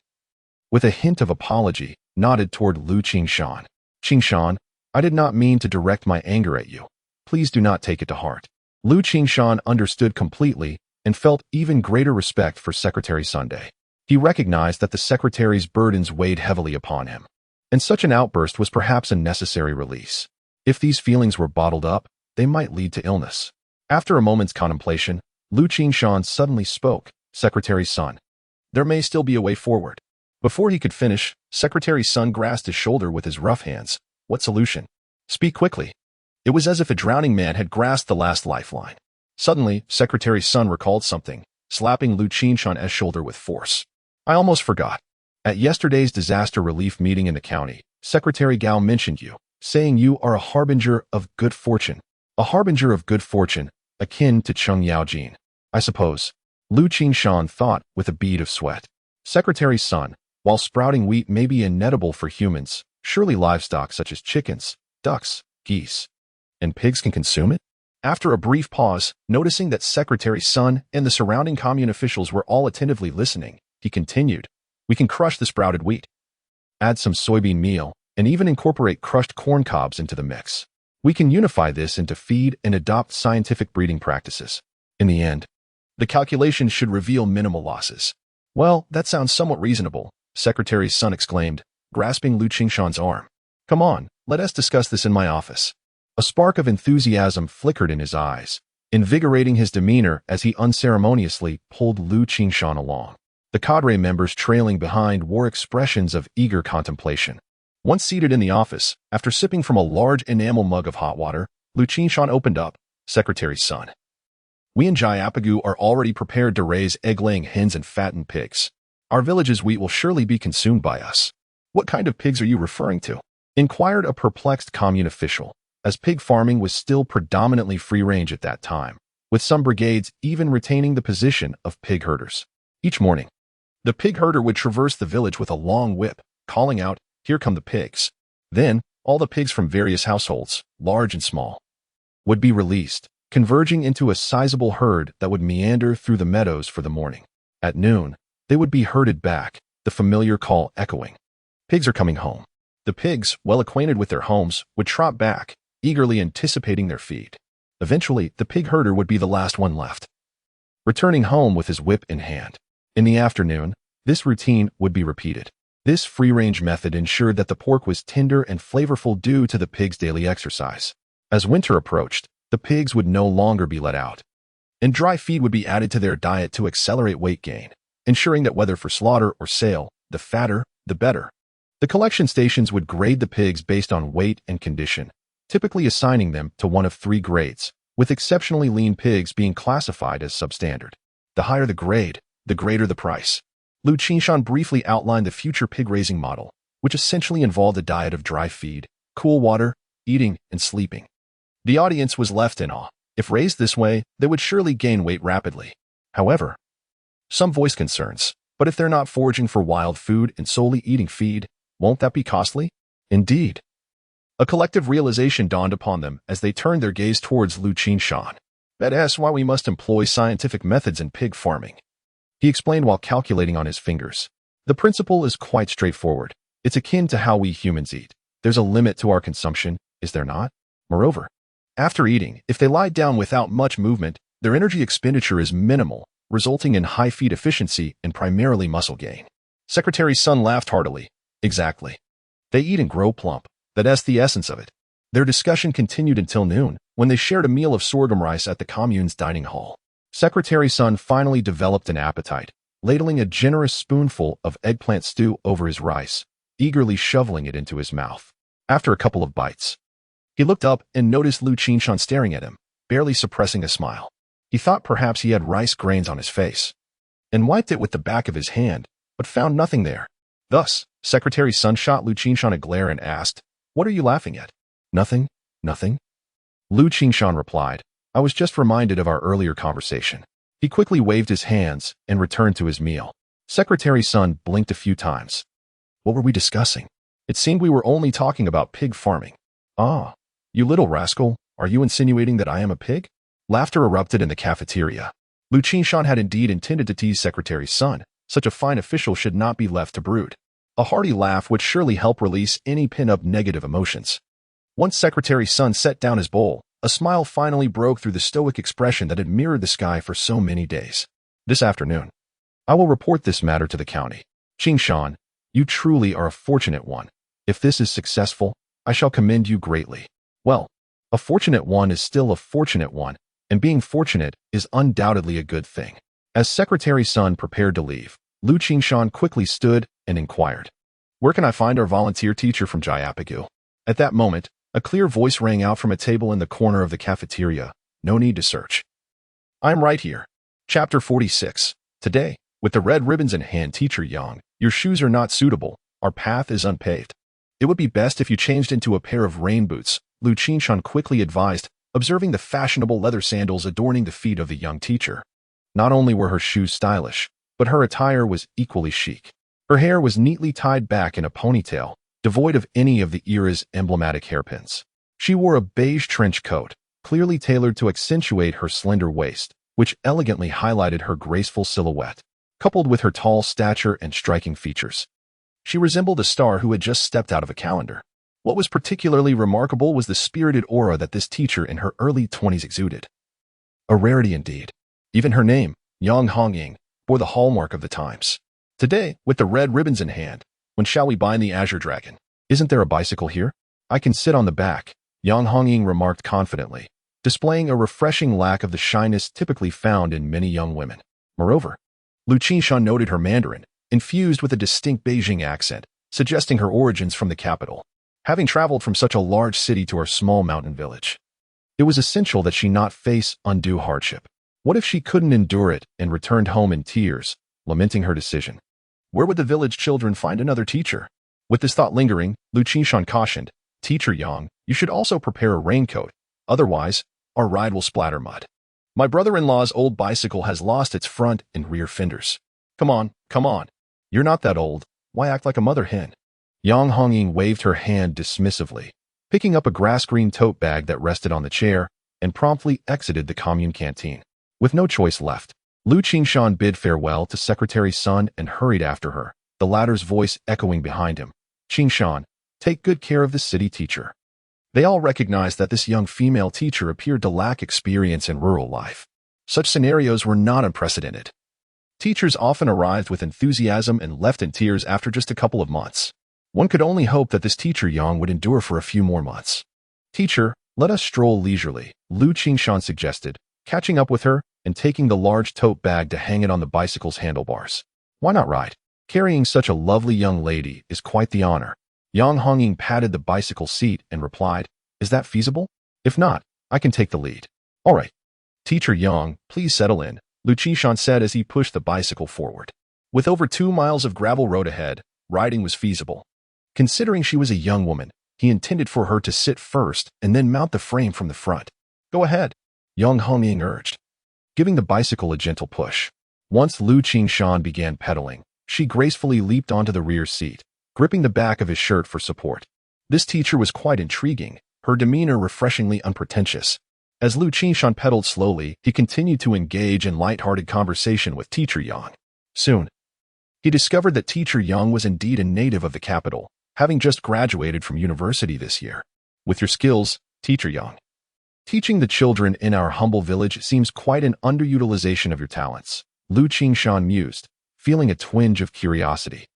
with a hint of apology, nodded toward Liu Qingshan. Qingshan, I did not mean to direct my anger at you. Please do not take it to heart. Liu Qingshan understood completely and felt even greater respect for Secretary Sunday. He recognized that the secretary's burdens weighed heavily upon him, and such an outburst was perhaps a necessary release. If these feelings were bottled up, they might lead to illness. After a moment's contemplation, Liu Qingshan suddenly spoke, Secretary Sun. There may still be a way forward. Before he could finish, Secretary Sun grasped his shoulder with his rough hands. What solution? Speak quickly. It was as if a drowning man had grasped the last lifeline. Suddenly, Secretary Sun recalled something, slapping Liu Qingshan's shoulder with force. I almost forgot. At yesterday's disaster relief meeting in the county, Secretary Gao mentioned you, saying you are a harbinger of good fortune. A harbinger of good fortune, akin to Cheng Yaojin, I suppose. Liu Qingshan thought with a bead of sweat. Secretary Sun, while sprouting wheat may be inedible for humans, surely livestock such as chickens, ducks, geese, and pigs can consume it? After a brief pause, noticing that Secretary Sun and the surrounding commune officials were all attentively listening, he continued, we can crush the sprouted wheat, add some soybean meal, and even incorporate crushed corn cobs into the mix. We can unify this into feed and adopt scientific breeding practices. In the end, the calculations should reveal minimal losses. Well, that sounds somewhat reasonable, Secretary Sun exclaimed, grasping Liu Qingshan's arm. Come on, let us discuss this in my office. A spark of enthusiasm flickered in his eyes, invigorating his demeanor as he unceremoniously pulled Liu Qingshan along. The cadre members trailing behind wore expressions of eager contemplation. Once seated in the office, after sipping from a large enamel mug of hot water, Liu Qingshan opened up, Secretary Sun. We in Jayapagu are already prepared to raise egg-laying hens and fatten pigs. Our village's wheat will surely be consumed by us. What kind of pigs are you referring to? Inquired a perplexed commune official, as pig farming was still predominantly free-range at that time, with some brigades even retaining the position of pig herders. Each morning, the pig herder would traverse the village with a long whip, calling out, Here come the pigs. Then, all the pigs from various households, large and small, would be released, converging into a sizable herd that would meander through the meadows for the morning. At noon, they would be herded back, the familiar call echoing. Pigs are coming home. The pigs, well acquainted with their homes, would trot back, eagerly anticipating their feed. Eventually, the pig herder would be the last one left, returning home with his whip in hand. In the afternoon, this routine would be repeated. This free-range method ensured that the pork was tender and flavorful due to the pig's daily exercise. As winter approached, the pigs would no longer be let out, and dry feed would be added to their diet to accelerate weight gain, ensuring that whether for slaughter or sale, the fatter, the better. The collection stations would grade the pigs based on weight and condition, typically assigning them to one of three grades, with exceptionally lean pigs being classified as substandard. The higher the grade, the greater the price. Liu Qingshan briefly outlined the future pig-raising model, which essentially involved a diet of dry feed, cool water, eating, and sleeping. The audience was left in awe. If raised this way, they would surely gain weight rapidly. However, some voiced concerns. But if they're not foraging for wild food and solely eating feed, won't that be costly? Indeed. A collective realization dawned upon them as they turned their gaze towards Liu Qingshan. That's why we must employ scientific methods in pig farming, he explained while calculating on his fingers. The principle is quite straightforward. It's akin to how we humans eat. There's a limit to our consumption, is there not? Moreover, after eating, if they lie down without much movement, their energy expenditure is minimal, resulting in high feed efficiency and primarily muscle gain. Secretary Sun laughed heartily. Exactly. They eat and grow plump. That's the essence of it. Their discussion continued until noon, when they shared a meal of sorghum rice at the commune's dining hall. Secretary Sun finally developed an appetite, ladling a generous spoonful of eggplant stew over his rice, eagerly shoveling it into his mouth. After a couple of bites, he looked up and noticed Liu Qingshan staring at him, barely suppressing a smile. He thought perhaps he had rice grains on his face, and wiped it with the back of his hand, but found nothing there. Thus, Secretary Sun shot Liu Qingshan a glare and asked, What are you laughing at? Nothing, nothing. Liu Qingshan replied, I was just reminded of our earlier conversation. He quickly waved his hands and returned to his meal. Secretary Sun blinked a few times. What were we discussing? It seemed we were only talking about pig farming. Ah, you little rascal, are you insinuating that I am a pig? Laughter erupted in the cafeteria. Liu Qingshan had indeed intended to tease Secretary Sun. Such a fine official should not be left to brood. A hearty laugh would surely help release any pin-up negative emotions. Once Secretary Sun set down his bowl, a smile finally broke through the stoic expression that had mirrored the sky for so many days. This afternoon, I will report this matter to the county. Qingshan, you truly are a fortunate one. If this is successful, I shall commend you greatly. Well, a fortunate one is still a fortunate one, and being fortunate is undoubtedly a good thing. As Secretary Sun prepared to leave, Liu Qingshan quickly stood and inquired, "Where can I find our volunteer teacher from Jayapagu?" At that moment, a clear voice rang out from a table in the corner of the cafeteria. No need to search. I'm right here. Chapter 46. Today, with the red ribbons in hand, Teacher Yang, your shoes are not suitable. Our path is unpaved. It would be best if you changed into a pair of rain boots, Liu Qingshan quickly advised, observing the fashionable leather sandals adorning the feet of the young teacher. Not only were her shoes stylish, but her attire was equally chic. Her hair was neatly tied back in a ponytail, devoid of any of the era's emblematic hairpins. She wore a beige trench coat, clearly tailored to accentuate her slender waist, which elegantly highlighted her graceful silhouette, coupled with her tall stature and striking features. She resembled a star who had just stepped out of a calendar. What was particularly remarkable was the spirited aura that this teacher in her early 20s exuded. A rarity indeed. Even her name, Yang Hongying, bore the hallmark of the times. Today, with the red ribbons in hand, when shall we bind the Azure Dragon? Isn't there a bicycle here? I can sit on the back, Yang Hongying remarked confidently, displaying a refreshing lack of the shyness typically found in many young women. Moreover, Liu Qingshan noted her Mandarin, infused with a distinct Beijing accent, suggesting her origins from the capital, having traveled from such a large city to our small mountain village. It was essential that she not face undue hardship. What if she couldn't endure it and returned home in tears, lamenting her decision? Where would the village children find another teacher? With this thought lingering, Liu Qingshan cautioned, Teacher Yang, you should also prepare a raincoat. Otherwise, our ride will splatter mud. My brother-in-law's old bicycle has lost its front and rear fenders. Come on, come on. You're not that old. Why act like a mother hen? Yang Hongying waved her hand dismissively, picking up a grass-green tote bag that rested on the chair, and promptly exited the commune canteen. With no choice left, Liu Qingshan bid farewell to Secretary Sun and hurried after her, the latter's voice echoing behind him. Qingshan, take good care of the city teacher. They all recognized that this young female teacher appeared to lack experience in rural life. Such scenarios were not unprecedented. Teachers often arrived with enthusiasm and left in tears after just a couple of months. One could only hope that this Teacher Yang would endure for a few more months. Teacher, let us stroll leisurely, Liu Qingshan suggested, catching up with her and taking the large tote bag to hang it on the bicycle's handlebars. Why not ride? Carrying such a lovely young lady is quite the honor. Yang Hongying patted the bicycle seat and replied, Is that feasible? If not, I can take the lead. All right. Teacher Yang, please settle in, Liu Qingshan said as he pushed the bicycle forward. With over 2 miles of gravel road ahead, riding was feasible. Considering she was a young woman, he intended for her to sit first and then mount the frame from the front. Go ahead, Yang Hongying urged, giving the bicycle a gentle push. Once Liu Qingshan began pedaling, she gracefully leaped onto the rear seat, gripping the back of his shirt for support. This teacher was quite intriguing, her demeanor refreshingly unpretentious. As Liu Qingshan pedaled slowly, he continued to engage in light-hearted conversation with Teacher Yang. Soon, he discovered that Teacher Yang was indeed a native of the capital, having just graduated from university this year. With your skills, Teacher Yang, teaching the children in our humble village seems quite an underutilization of your talents, Liu Qingshan mused, feeling a twinge of curiosity,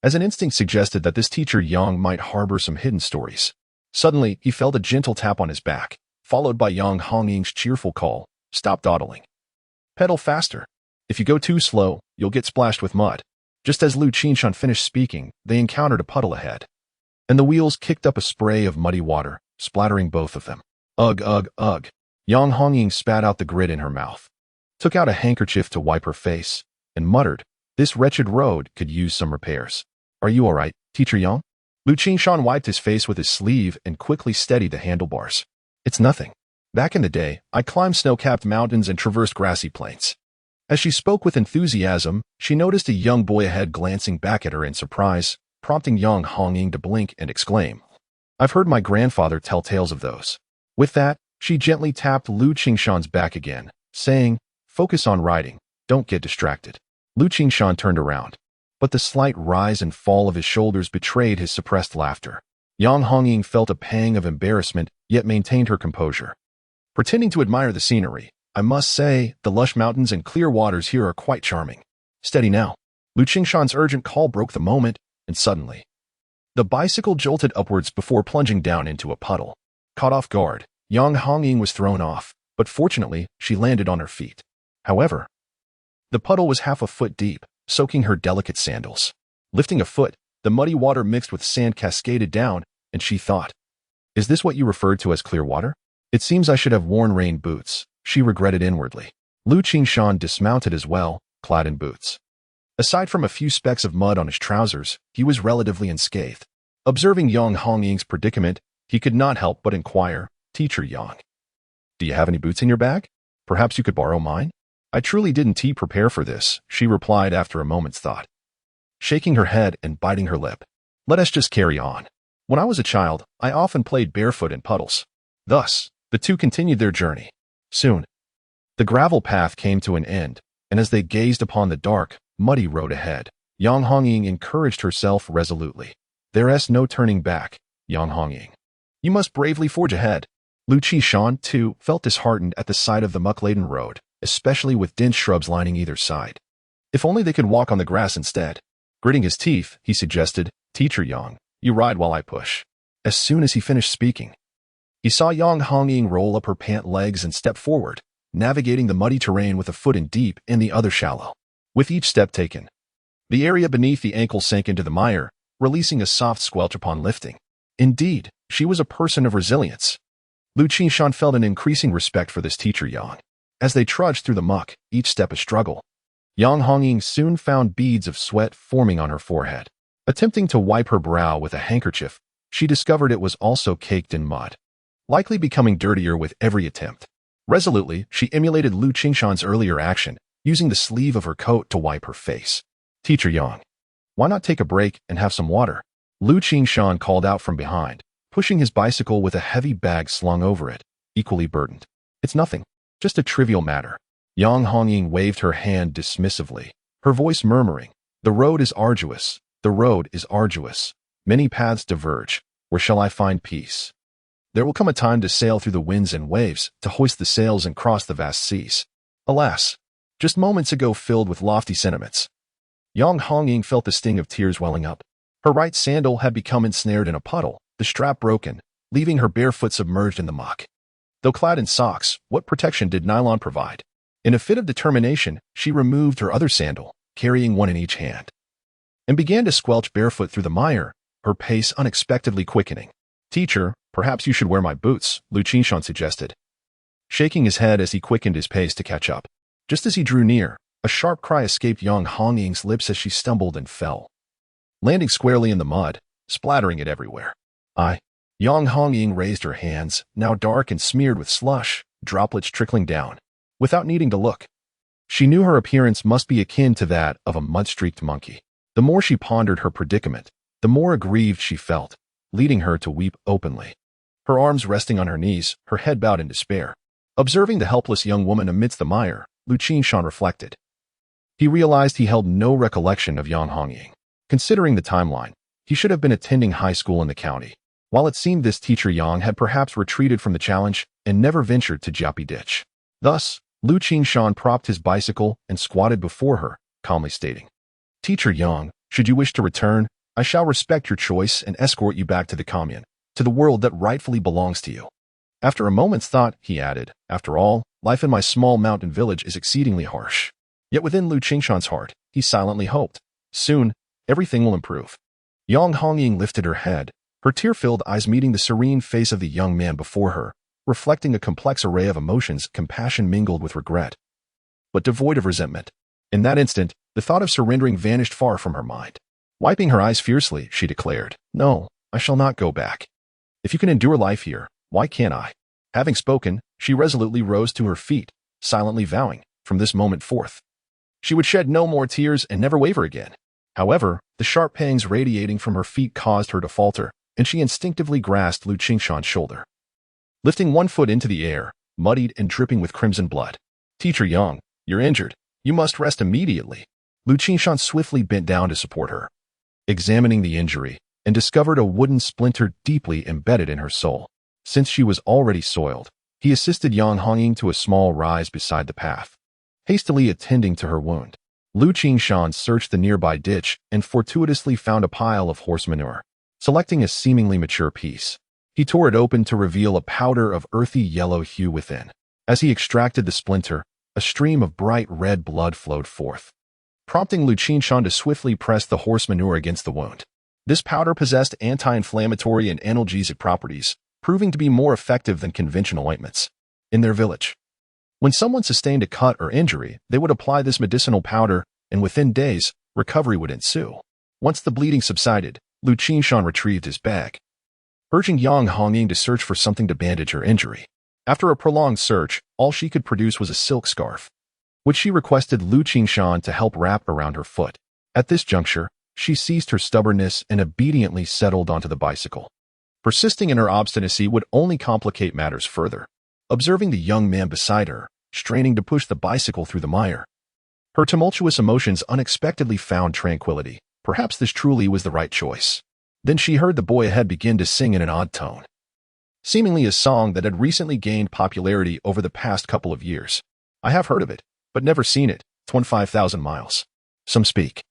as an instinct suggested that this Teacher Yang might harbor some hidden stories. Suddenly, he felt a gentle tap on his back, followed by Yang Hongying's cheerful call, Stop dawdling. Pedal faster. If you go too slow, you'll get splashed with mud. Just as Liu Qingshan finished speaking, they encountered a puddle ahead, and the wheels kicked up a spray of muddy water, splattering both of them. Ugh, ugh, ugh. Yang Hongying spat out the grit in her mouth, took out a handkerchief to wipe her face, and muttered, This wretched road could use some repairs. Are you all right, Teacher Yang? Liu Qingshan wiped his face with his sleeve and quickly steadied the handlebars. It's nothing. Back in the day, I climbed snow-capped mountains and traversed grassy plains. As she spoke with enthusiasm, she noticed a young boy ahead glancing back at her in surprise, prompting Yang Hongying to blink and exclaim, I've heard my grandfather tell tales of those. With that, she gently tapped Liu Qingshan's back again, saying, Focus on riding, don't get distracted. Liu Qingshan turned around, but the slight rise and fall of his shoulders betrayed his suppressed laughter. Yang Hongying felt a pang of embarrassment, yet maintained her composure. Pretending to admire the scenery, I must say, the lush mountains and clear waters here are quite charming. Steady now. Liu Qingshan's urgent call broke the moment, and suddenly, the bicycle jolted upwards before plunging down into a puddle. Caught off guard, Yang Hongying was thrown off, but fortunately, she landed on her feet. However, the puddle was half a foot deep, soaking her delicate sandals. Lifting a foot, the muddy water mixed with sand cascaded down, and she thought, "Is this what you referred to as clear water? It seems I should have worn rain boots," she regretted inwardly. Liu Qingshan dismounted as well, clad in boots. Aside from a few specks of mud on his trousers, he was relatively unscathed. Observing Yang Hongying's predicament, he could not help but inquire, "Teacher Yang, do you have any boots in your bag? Perhaps you could borrow mine?" "I truly didn't prepare for this," she replied after a moment's thought, shaking her head and biting her lip. "Let us just carry on. When I was a child, I often played barefoot in puddles." Thus, the two continued their journey. Soon, the gravel path came to an end, and as they gazed upon the dark, muddy road ahead, Yang Hongying encouraged herself resolutely. "There's no turning back, Yang Hongying. You must bravely forge ahead." Liu Qingshan, too, felt disheartened at the sight of the muck-laden road, especially with dense shrubs lining either side. If only they could walk on the grass instead. Gritting his teeth, he suggested, "Teacher Yang, you ride while I push." As soon as he finished speaking, he saw Yang Hongying roll up her pant legs and step forward, navigating the muddy terrain with a foot in deep and the other shallow. With each step taken, the area beneath the ankle sank into the mire, releasing a soft squelch upon lifting. Indeed, she was a person of resilience. Liu Qingshan felt an increasing respect for this teacher Yang. As they trudged through the muck, each step a struggle, Yang Hongying soon found beads of sweat forming on her forehead. Attempting to wipe her brow with a handkerchief, she discovered it was also caked in mud, likely becoming dirtier with every attempt. Resolutely, she emulated Liu Qingshan's earlier action, using the sleeve of her coat to wipe her face. "Teacher Yang, why not take a break and have some water?" Liu Qingshan called out from behind, pushing his bicycle with a heavy bag slung over it, equally burdened. "It's nothing. Just a trivial matter." Yang Hongying waved her hand dismissively, her voice murmuring, "The road is arduous. The road is arduous. Many paths diverge. Where shall I find peace? There will come a time to sail through the winds and waves, to hoist the sails and cross the vast seas." Alas, just moments ago filled with lofty sentiments. Yang Hongying felt the sting of tears welling up. Her right sandal had become ensnared in a puddle, the strap broken, leaving her bare foot submerged in the muck. Though clad in socks, what protection did nylon provide? In a fit of determination, she removed her other sandal, carrying one in each hand, and began to squelch barefoot through the mire, her pace unexpectedly quickening. "Teacher, perhaps you should wear my boots," Liu Qingshan suggested, shaking his head as he quickened his pace to catch up. Just as he drew near, a sharp cry escaped Yang Hongying's lips as she stumbled and fell, landing squarely in the mud, splattering it everywhere. Yang Hongying raised her hands, now dark and smeared with slush, droplets trickling down. Without needing to look, she knew her appearance must be akin to that of a mud-streaked monkey. The more she pondered her predicament, the more aggrieved she felt, leading her to weep openly. Her arms resting on her knees, her head bowed in despair. Observing the helpless young woman amidst the mire, Liu Qingshan reflected. He realized he held no recollection of Yang Hongying. Considering the timeline, he should have been attending high school in the county. While it seemed this teacher Yang had perhaps retreated from the challenge and never ventured to Jiapi Ditch. Thus, Liu Qingshan propped his bicycle and squatted before her, calmly stating, "Teacher Yang, should you wish to return, I shall respect your choice and escort you back to the commune, to the world that rightfully belongs to you." After a moment's thought, he added, "After all, life in my small mountain village is exceedingly harsh." Yet within Liu Qingshan's heart, he silently hoped, soon, everything will improve. Yang Hongying lifted her head, her tear-filled eyes meeting the serene face of the young man before her, reflecting a complex array of emotions, compassion mingled with regret, but devoid of resentment. In that instant, the thought of surrendering vanished far from her mind. Wiping her eyes fiercely, she declared, "No, I shall not go back. If you can endure life here, why can't I?" Having spoken, she resolutely rose to her feet, silently vowing, from this moment forth, she would shed no more tears and never waver again. However, the sharp pangs radiating from her feet caused her to falter, and she instinctively grasped Liu Qingshan's shoulder. Lifting one foot into the air, muddied and dripping with crimson blood, "Teacher Yang, you're injured. You must rest immediately." Liu Qingshan swiftly bent down to support her, examining the injury, and discovered a wooden splinter deeply embedded in her soul. Since she was already soiled, he assisted Yang Hongying to a small rise beside the path. Hastily attending to her wound, Liu Qingshan searched the nearby ditch and fortuitously found a pile of horse manure. Selecting a seemingly mature piece, he tore it open to reveal a powder of earthy yellow hue within. As he extracted the splinter, a stream of bright red blood flowed forth, prompting Liu Qingshan to swiftly press the horse manure against the wound. This powder possessed anti-inflammatory and analgesic properties, proving to be more effective than conventional ointments. In their village, when someone sustained a cut or injury, they would apply this medicinal powder, and within days, recovery would ensue. Once the bleeding subsided, Liu Qingshan retrieved his bag, urging Yang Hongying to search for something to bandage her injury. After a prolonged search, all she could produce was a silk scarf, which she requested Liu Qingshan to help wrap around her foot. At this juncture, she ceased her stubbornness and obediently settled onto the bicycle. Persisting in her obstinacy would only complicate matters further. Observing the young man beside her, straining to push the bicycle through the mire, her tumultuous emotions unexpectedly found tranquility. Perhaps this truly was the right choice. Then she heard the boy ahead begin to sing in an odd tone, seemingly a song that had recently gained popularity over the past couple of years. I have heard of it, but never seen it. 25,000 miles. Some speak,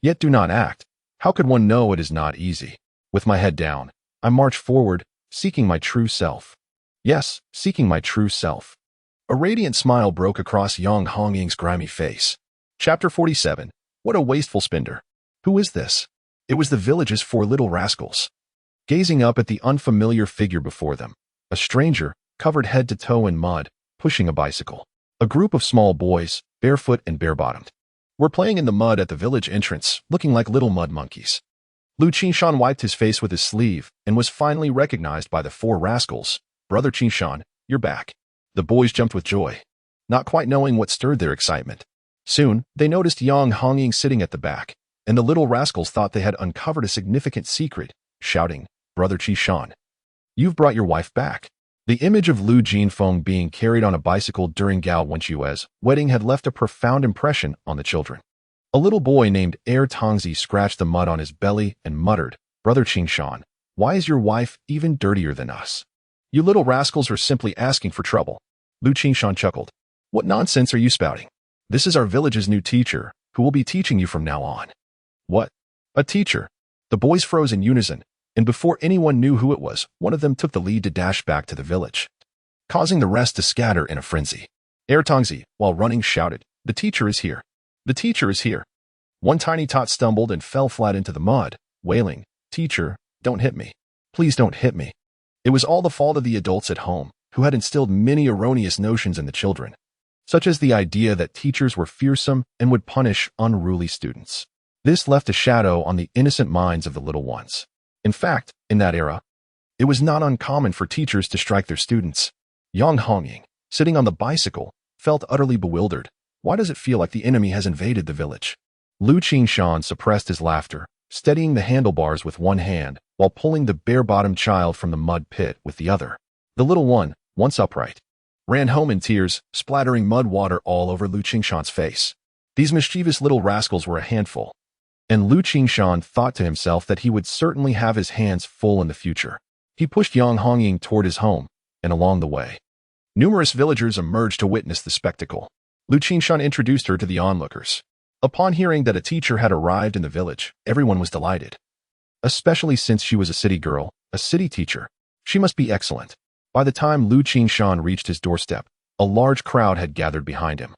yet do not act. How could one know it is not easy? With my head down, I march forward, seeking my true self. Yes, seeking my true self. A radiant smile broke across Yang Hongying's grimy face. Chapter 47. What a wasteful spender. Who is this? It was the village's four little rascals. Gazing up at the unfamiliar figure before them, a stranger, covered head to toe in mud, pushing a bicycle. A group of small boys, barefoot and bare-bottomed, were playing in the mud at the village entrance, looking like little mud monkeys. Liu Qingshan wiped his face with his sleeve and was finally recognized by the four rascals. Brother Qingshan, you're back. The boys jumped with joy, not quite knowing what stirred their excitement. Soon, they noticed Yang Hongying sitting at the back, and the little rascals thought they had uncovered a significant secret, shouting, Brother Qingshan, you've brought your wife back. The image of Liu Jinfeng being carried on a bicycle during Gao Wenquo's wedding had left a profound impression on the children. A little boy named Tongzi scratched the mud on his belly and muttered, Brother Qingshan, why is your wife even dirtier than us? You little rascals are simply asking for trouble. Liu Qingshan chuckled. What nonsense are you spouting? This is our village's new teacher, who will be teaching you from now on. What? A teacher? The boys froze in unison, and before anyone knew who it was, one of them took the lead to dash back to the village, causing the rest to scatter in a frenzy. Tongzi, while running, shouted, The teacher is here. The teacher is here. One tiny tot stumbled and fell flat into the mud, wailing, Teacher, don't hit me. Please don't hit me. It was all the fault of the adults at home, who had instilled many erroneous notions in the children, such as the idea that teachers were fearsome and would punish unruly students. This left a shadow on the innocent minds of the little ones. In fact, in that era, it was not uncommon for teachers to strike their students. Yang Hongying, sitting on the bicycle, felt utterly bewildered. Why does it feel like the enemy has invaded the village? Liu Qingshan suppressed his laughter, steadying the handlebars with one hand while pulling the bare-bottomed child from the mud pit with the other. The little one, once upright, ran home in tears, splattering mud water all over Liu Qingshan's face. These mischievous little rascals were a handful, and Liu Qingshan thought to himself that he would certainly have his hands full in the future. He pushed Yang Hongying toward his home, and along the way, numerous villagers emerged to witness the spectacle. Liu Qingshan introduced her to the onlookers. Upon hearing that a teacher had arrived in the village, everyone was delighted. Especially since she was a city girl, a city teacher. She must be excellent. By the time Liu Qingshan reached his doorstep, a large crowd had gathered behind him,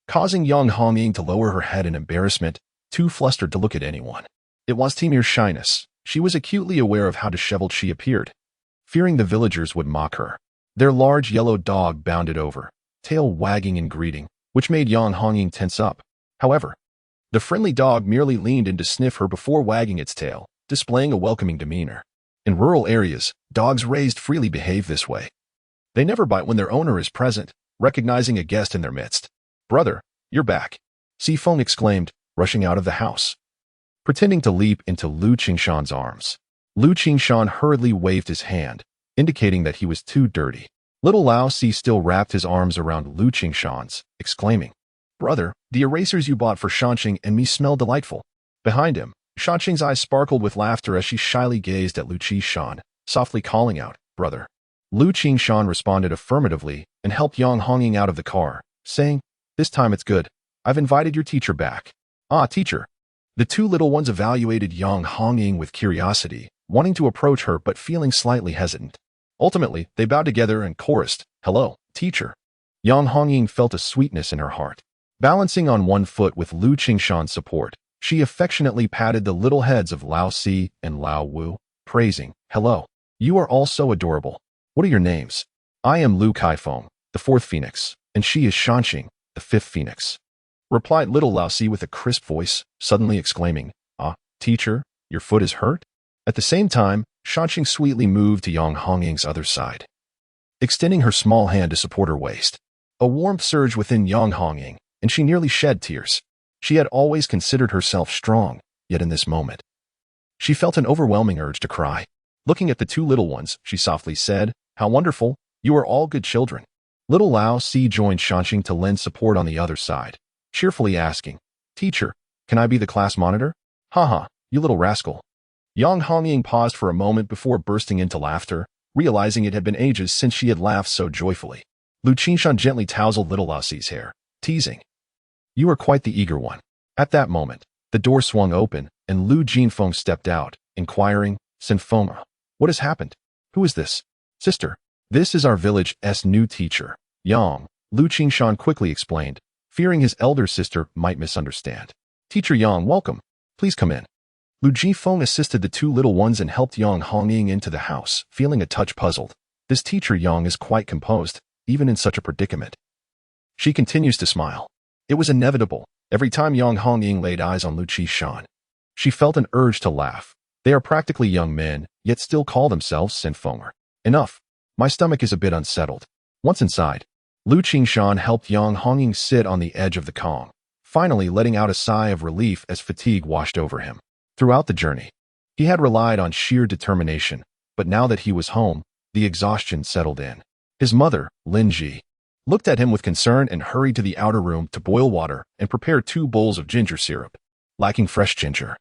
causing Yang Hongying to lower her head in embarrassment, too flustered to look at anyone. It was mere shyness. She was acutely aware of how disheveled she appeared, fearing the villagers would mock her. Their large yellow dog bounded over, tail wagging in greeting, which made Yang Hongying tense up. However, the friendly dog merely leaned in to sniff her before wagging its tail, displaying a welcoming demeanor. In rural areas, dogs raised freely behave this way. They never bite when their owner is present, recognizing a guest in their midst. Brother, you're back, Si Feng exclaimed, rushing out of the house, pretending to leap into Liu Qingshan's arms. Liu Qingshan hurriedly waved his hand, indicating that he was too dirty. Little Lao Si still wrapped his arms around Liu Qingshan's, exclaiming, Brother, the erasers you bought for Shanxing and me smell delightful. Behind him, Shanxing's eyes sparkled with laughter as she shyly gazed at Liu Qingshan, softly calling out, Brother. Liu Qingshan responded affirmatively and helped Yang Hongying out of the car, saying, This time it's good. I've invited your teacher back. Ah, teacher. The two little ones evaluated Yang Hongying with curiosity, wanting to approach her but feeling slightly hesitant. Ultimately, they bowed together and chorused, Hello, teacher. Yang Hongying felt a sweetness in her heart. Balancing on one foot with Liu Qingshan's support, she affectionately patted the little heads of Lao Si and Lao Wu, praising, Hello. You are all so adorable. What are your names? I am Liu Kaifeng, the fourth phoenix, and she is Shanxing, the fifth phoenix. Replied little Lao Si with a crisp voice, suddenly exclaiming, Ah, teacher, your foot is hurt? At the same time, Shanxing sweetly moved to Yang Hongying's other side, extending her small hand to support her waist. A warmth surged within Yang Hongying, and she nearly shed tears. She had always considered herself strong, yet in this moment, she felt an overwhelming urge to cry. Looking at the two little ones, she softly said, How wonderful, you are all good children. Little Lao Si joined Shanxing to lend support on the other side, cheerfully asking, Teacher, can I be the class monitor? Haha, you little rascal. Yang Hongying paused for a moment before bursting into laughter, realizing it had been ages since she had laughed so joyfully. Liu Qingshan gently tousled little Lao Si's hair, teasing, You are quite the eager one. At that moment, the door swung open, and Liu Jinfeng stepped out, inquiring, Sinfeng, what has happened? Who is this? Sister, this is our village's new teacher, Yang, Liu Qingshan quickly explained, fearing his elder sister might misunderstand. Teacher Yang, welcome. Please come in. Liu Jinfeng assisted the two little ones and helped Yang Hongying into the house, feeling a touch puzzled. This teacher Yang is quite composed, even in such a predicament. She continues to smile. It was inevitable. Every time Yang Hongying laid eyes on Liu Qingshan, she felt an urge to laugh. They are practically young men, yet still call themselves Sinfeng. Enough. My stomach is a bit unsettled. Once inside, Liu Qingshan helped Yang Hongying sit on the edge of the Kong, finally letting out a sigh of relief as fatigue washed over him. Throughout the journey, he had relied on sheer determination, but now that he was home, the exhaustion settled in. His mother, Lin Ji, looked at him with concern and hurried to the outer room to boil water and prepare 2 bowls of ginger syrup. Lacking fresh ginger,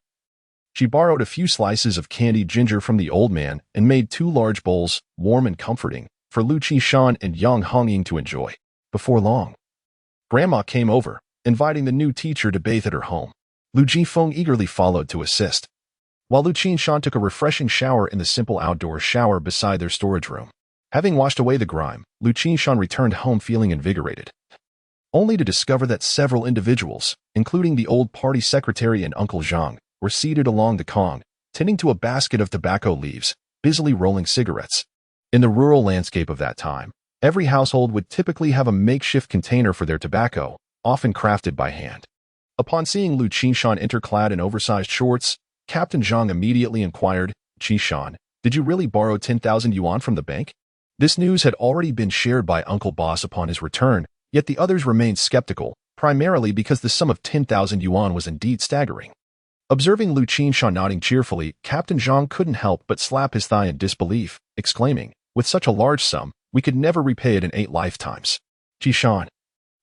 she borrowed a few slices of candied ginger from the old man and made 2 large bowls, warm and comforting, for Liu Qingshan and Yang Hongying to enjoy. Before long, Grandma came over, inviting the new teacher to bathe at her home. Liu Jinfeng eagerly followed to assist, while Liu Qingshan took a refreshing shower in the simple outdoor shower beside their storage room. Having washed away the grime, Liu Qingshan returned home feeling invigorated, only to discover that several individuals, including the old party secretary and Uncle Zhang, were seated along the Kong, tending to a basket of tobacco leaves, busily rolling cigarettes. In the rural landscape of that time, every household would typically have a makeshift container for their tobacco, often crafted by hand. Upon seeing Liu Qingshan enter clad in oversized shorts, Captain Zhang immediately inquired, Qingshan, did you really borrow 10,000 yuan from the bank? This news had already been shared by Uncle Boss upon his return, yet the others remained skeptical, primarily because the sum of 10,000 yuan was indeed staggering. Observing Liu Qingshan nodding cheerfully, Captain Zhang couldn't help but slap his thigh in disbelief, exclaiming, with such a large sum, we could never repay it in 8 lifetimes. Qingshan,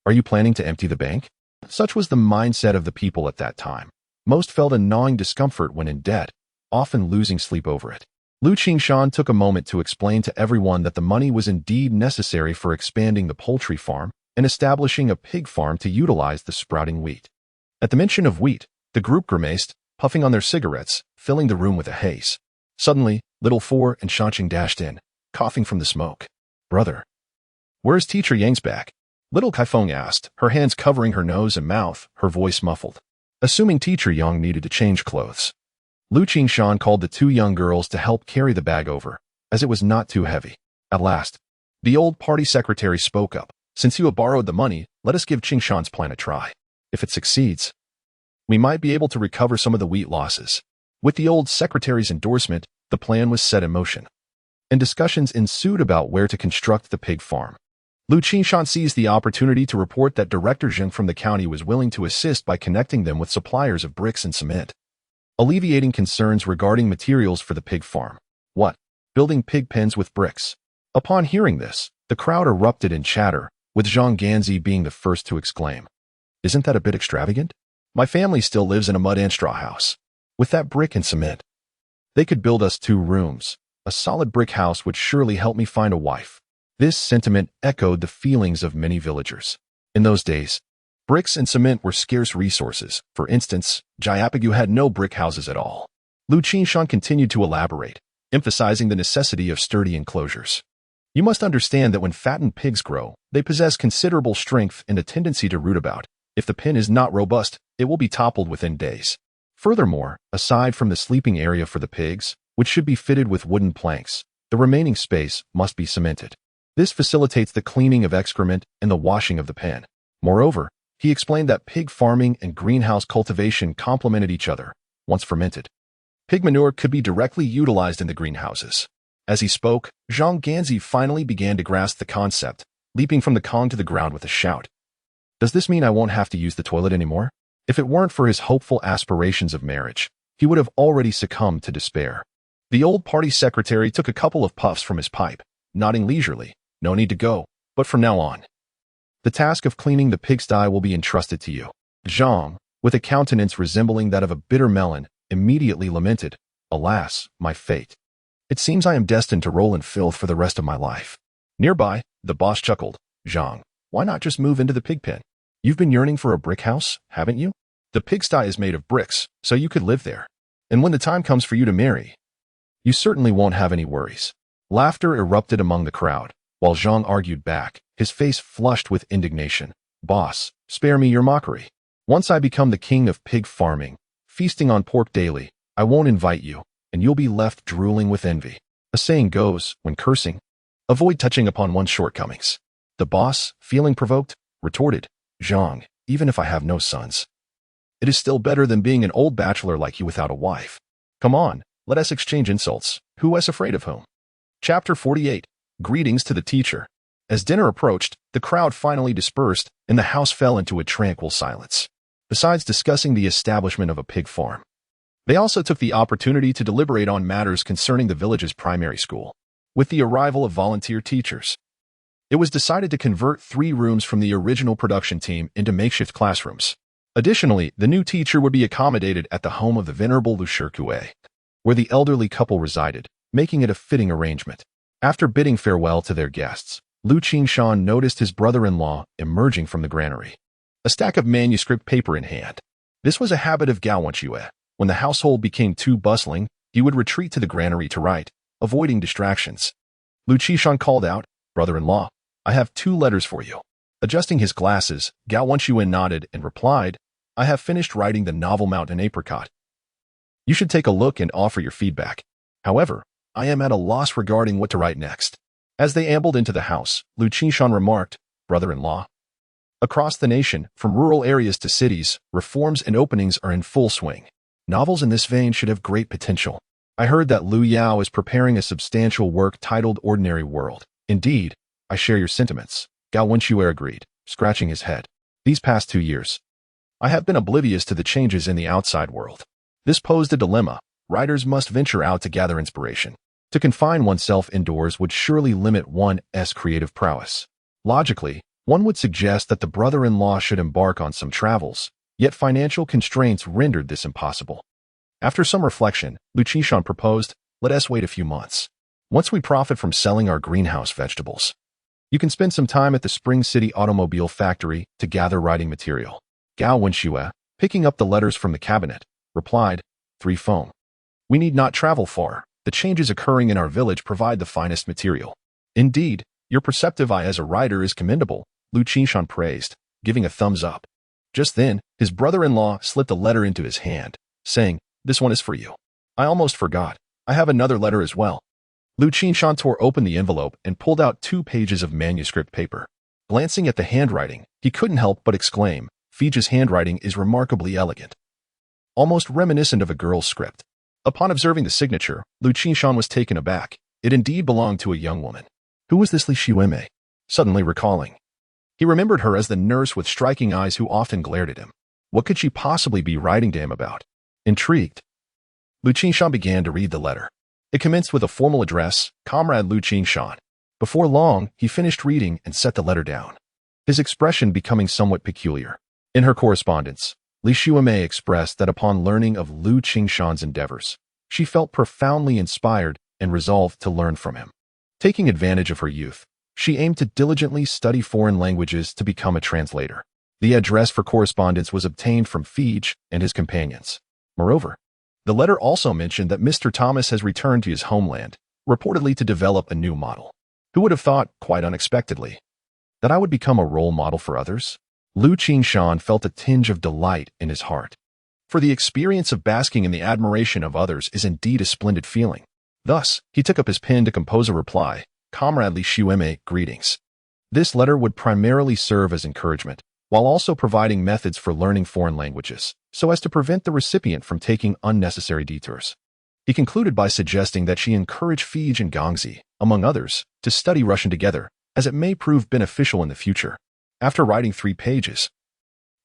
are you planning to empty the bank? Such was the mindset of the people at that time. Most felt a gnawing discomfort when in debt, often losing sleep over it. Liu Qingshan took a moment to explain to everyone that the money was indeed necessary for expanding the poultry farm and establishing a pig farm to utilize the sprouting wheat. At the mention of wheat, the group grimaced, puffing on their cigarettes, filling the room with a haze. Suddenly, Little Four and Shanxing dashed in, coughing from the smoke. Brother, where's Teacher Yang's back? Little Kaifeng asked, her hands covering her nose and mouth, her voice muffled. Assuming Teacher Yang needed to change clothes, Liu Qingshan called the 2 young girls to help carry the bag over, as it was not too heavy. At last, the old party secretary spoke up. Since you have borrowed the money, let us give Qingshan's plan a try. If it succeeds, we might be able to recover some of the wheat losses. With the old secretary's endorsement, the plan was set in motion, and discussions ensued about where to construct the pig farm. Liu Qingshan seized the opportunity to report that Director Zheng from the county was willing to assist by connecting them with suppliers of bricks and cement, alleviating concerns regarding materials for the pig farm. What? Building pig pens with bricks? Upon hearing this, the crowd erupted in chatter, with Zhang Ganzi being the first to exclaim. Isn't that a bit extravagant? My family still lives in a mud and straw house. With that brick and cement, they could build us 2 rooms. A solid brick house would surely help me find a wife. This sentiment echoed the feelings of many villagers. In those days, bricks and cement were scarce resources. For instance, Jayapagu had no brick houses at all. Liu Qingshan continued to elaborate, emphasizing the necessity of sturdy enclosures. You must understand that when fattened pigs grow, they possess considerable strength and a tendency to root about. If the pen is not robust, it will be toppled within days. Furthermore, aside from the sleeping area for the pigs, which should be fitted with wooden planks, the remaining space must be cemented. This facilitates the cleaning of excrement and the washing of the pen. Moreover, he explained that pig farming and greenhouse cultivation complemented each other. Once fermented, pig manure could be directly utilized in the greenhouses. As he spoke, Zhang Ganzi finally began to grasp the concept, leaping from the Kong to the ground with a shout. Does this mean I won't have to use the toilet anymore? If it weren't for his hopeful aspirations of marriage, he would have already succumbed to despair. The old party secretary took a couple of puffs from his pipe, nodding leisurely. No need to go, but from now on, the task of cleaning the pigsty will be entrusted to you. Zhang, with a countenance resembling that of a bitter melon, immediately lamented, Alas, my fate. It seems I am destined to roll in filth for the rest of my life. Nearby, the boss chuckled. Zhang, why not just move into the pig pen? You've been yearning for a brick house, haven't you? The pigsty is made of bricks, so you could live there. And when the time comes for you to marry, you certainly won't have any worries. Laughter erupted among the crowd, while Zhang argued back, his face flushed with indignation. Boss, spare me your mockery. Once I become the king of pig farming, feasting on pork daily, I won't invite you, and you'll be left drooling with envy. A saying goes, when cursing, avoid touching upon one's shortcomings. The boss, feeling provoked, retorted, Zhang, even if I have no sons, it is still better than being an old bachelor like you without a wife. Come on, let us exchange insults. Who is afraid of whom? Chapter 48. Greetings to the teacher. As dinner approached, the crowd finally dispersed, and the house fell into a tranquil silence. Besides discussing the establishment of a pig farm, they also took the opportunity to deliberate on matters concerning the village's primary school. With the arrival of volunteer teachers, it was decided to convert 3 rooms from the original production team into makeshift classrooms. Additionally, the new teacher would be accommodated at the home of the venerable Liu Qingshan, where the elderly couple resided, making it a fitting arrangement. After bidding farewell to their guests, Liu Qingshan noticed his brother-in-law emerging from the granary, a stack of manuscript paper in hand. This was a habit of Gao Wenxue. When the household became too bustling, he would retreat to the granary to write, avoiding distractions. Liu Qingshan called out, Brother-in-law, I have 2 letters for you. Adjusting his glasses, Gao Wenxue nodded and replied, I have finished writing the novel Mountain Apricot. You should take a look and offer your feedback. However, I am at a loss regarding what to write next. As they ambled into the house, Liu Qingshan remarked, Brother-in-law, across the nation, from rural areas to cities, reforms and openings are in full swing. Novels in this vein should have great potential. I heard that Liu Yao is preparing a substantial work titled Ordinary World. Indeed, I share your sentiments. Gao Wenxue agreed, scratching his head. These past 2 years, I have been oblivious to the changes in the outside world. This posed a dilemma. Writers must venture out to gather inspiration. To confine oneself indoors would surely limit one's creative prowess. Logically, one would suggest that the brother-in-law should embark on some travels, yet financial constraints rendered this impossible. After some reflection, Liu Qingshan proposed, let us wait a few months. Once we profit from selling our greenhouse vegetables, you can spend some time at the Spring City Automobile Factory to gather writing material. Gao Wenxue, picking up the letters from the cabinet, replied, 3 foam. We need not travel far. The changes occurring in our village provide the finest material. Indeed, your perceptive eye as a writer is commendable, Liu Qingshan praised, giving a thumbs up. Just then, his brother-in-law slipped a letter into his hand, saying, This one is for you. I almost forgot. I have another letter as well. Liu Qingshan tore open the envelope and pulled out 2 pages of manuscript paper. Glancing at the handwriting, he couldn't help but exclaim, Fiji's handwriting is remarkably elegant, almost reminiscent of a girl's script. Upon observing the signature, Liu Qingshan was taken aback. It indeed belonged to a young woman. Who was this Li Xiume? Suddenly recalling, he remembered her as the nurse with striking eyes who often glared at him. What could she possibly be writing to him about? Intrigued, Liu Qingshan began to read the letter. It commenced with a formal address, Comrade Liu Qingshan. Before long, he finished reading and set the letter down, his expression becoming somewhat peculiar. In her correspondence, Li Xiumei expressed that upon learning of Liu Qingshan's endeavors, she felt profoundly inspired and resolved to learn from him. Taking advantage of her youth, she aimed to diligently study foreign languages to become a translator. The address for correspondence was obtained from Fij and his companions. Moreover, the letter also mentioned that Mr. Thomas has returned to his homeland, reportedly to develop a new model. Who would have thought, quite unexpectedly, that I would become a role model for others? Liu Qingshan felt a tinge of delight in his heart. For the experience of basking in the admiration of others is indeed a splendid feeling. Thus, he took up his pen to compose a reply. Comrade Li Xiumei, greetings. This letter would primarily serve as encouragement, while also providing methods for learning foreign languages, so as to prevent the recipient from taking unnecessary detours. He concluded by suggesting that she encourage Fij and Gongzi, among others, to study Russian together, as it may prove beneficial in the future. After writing 3 pages,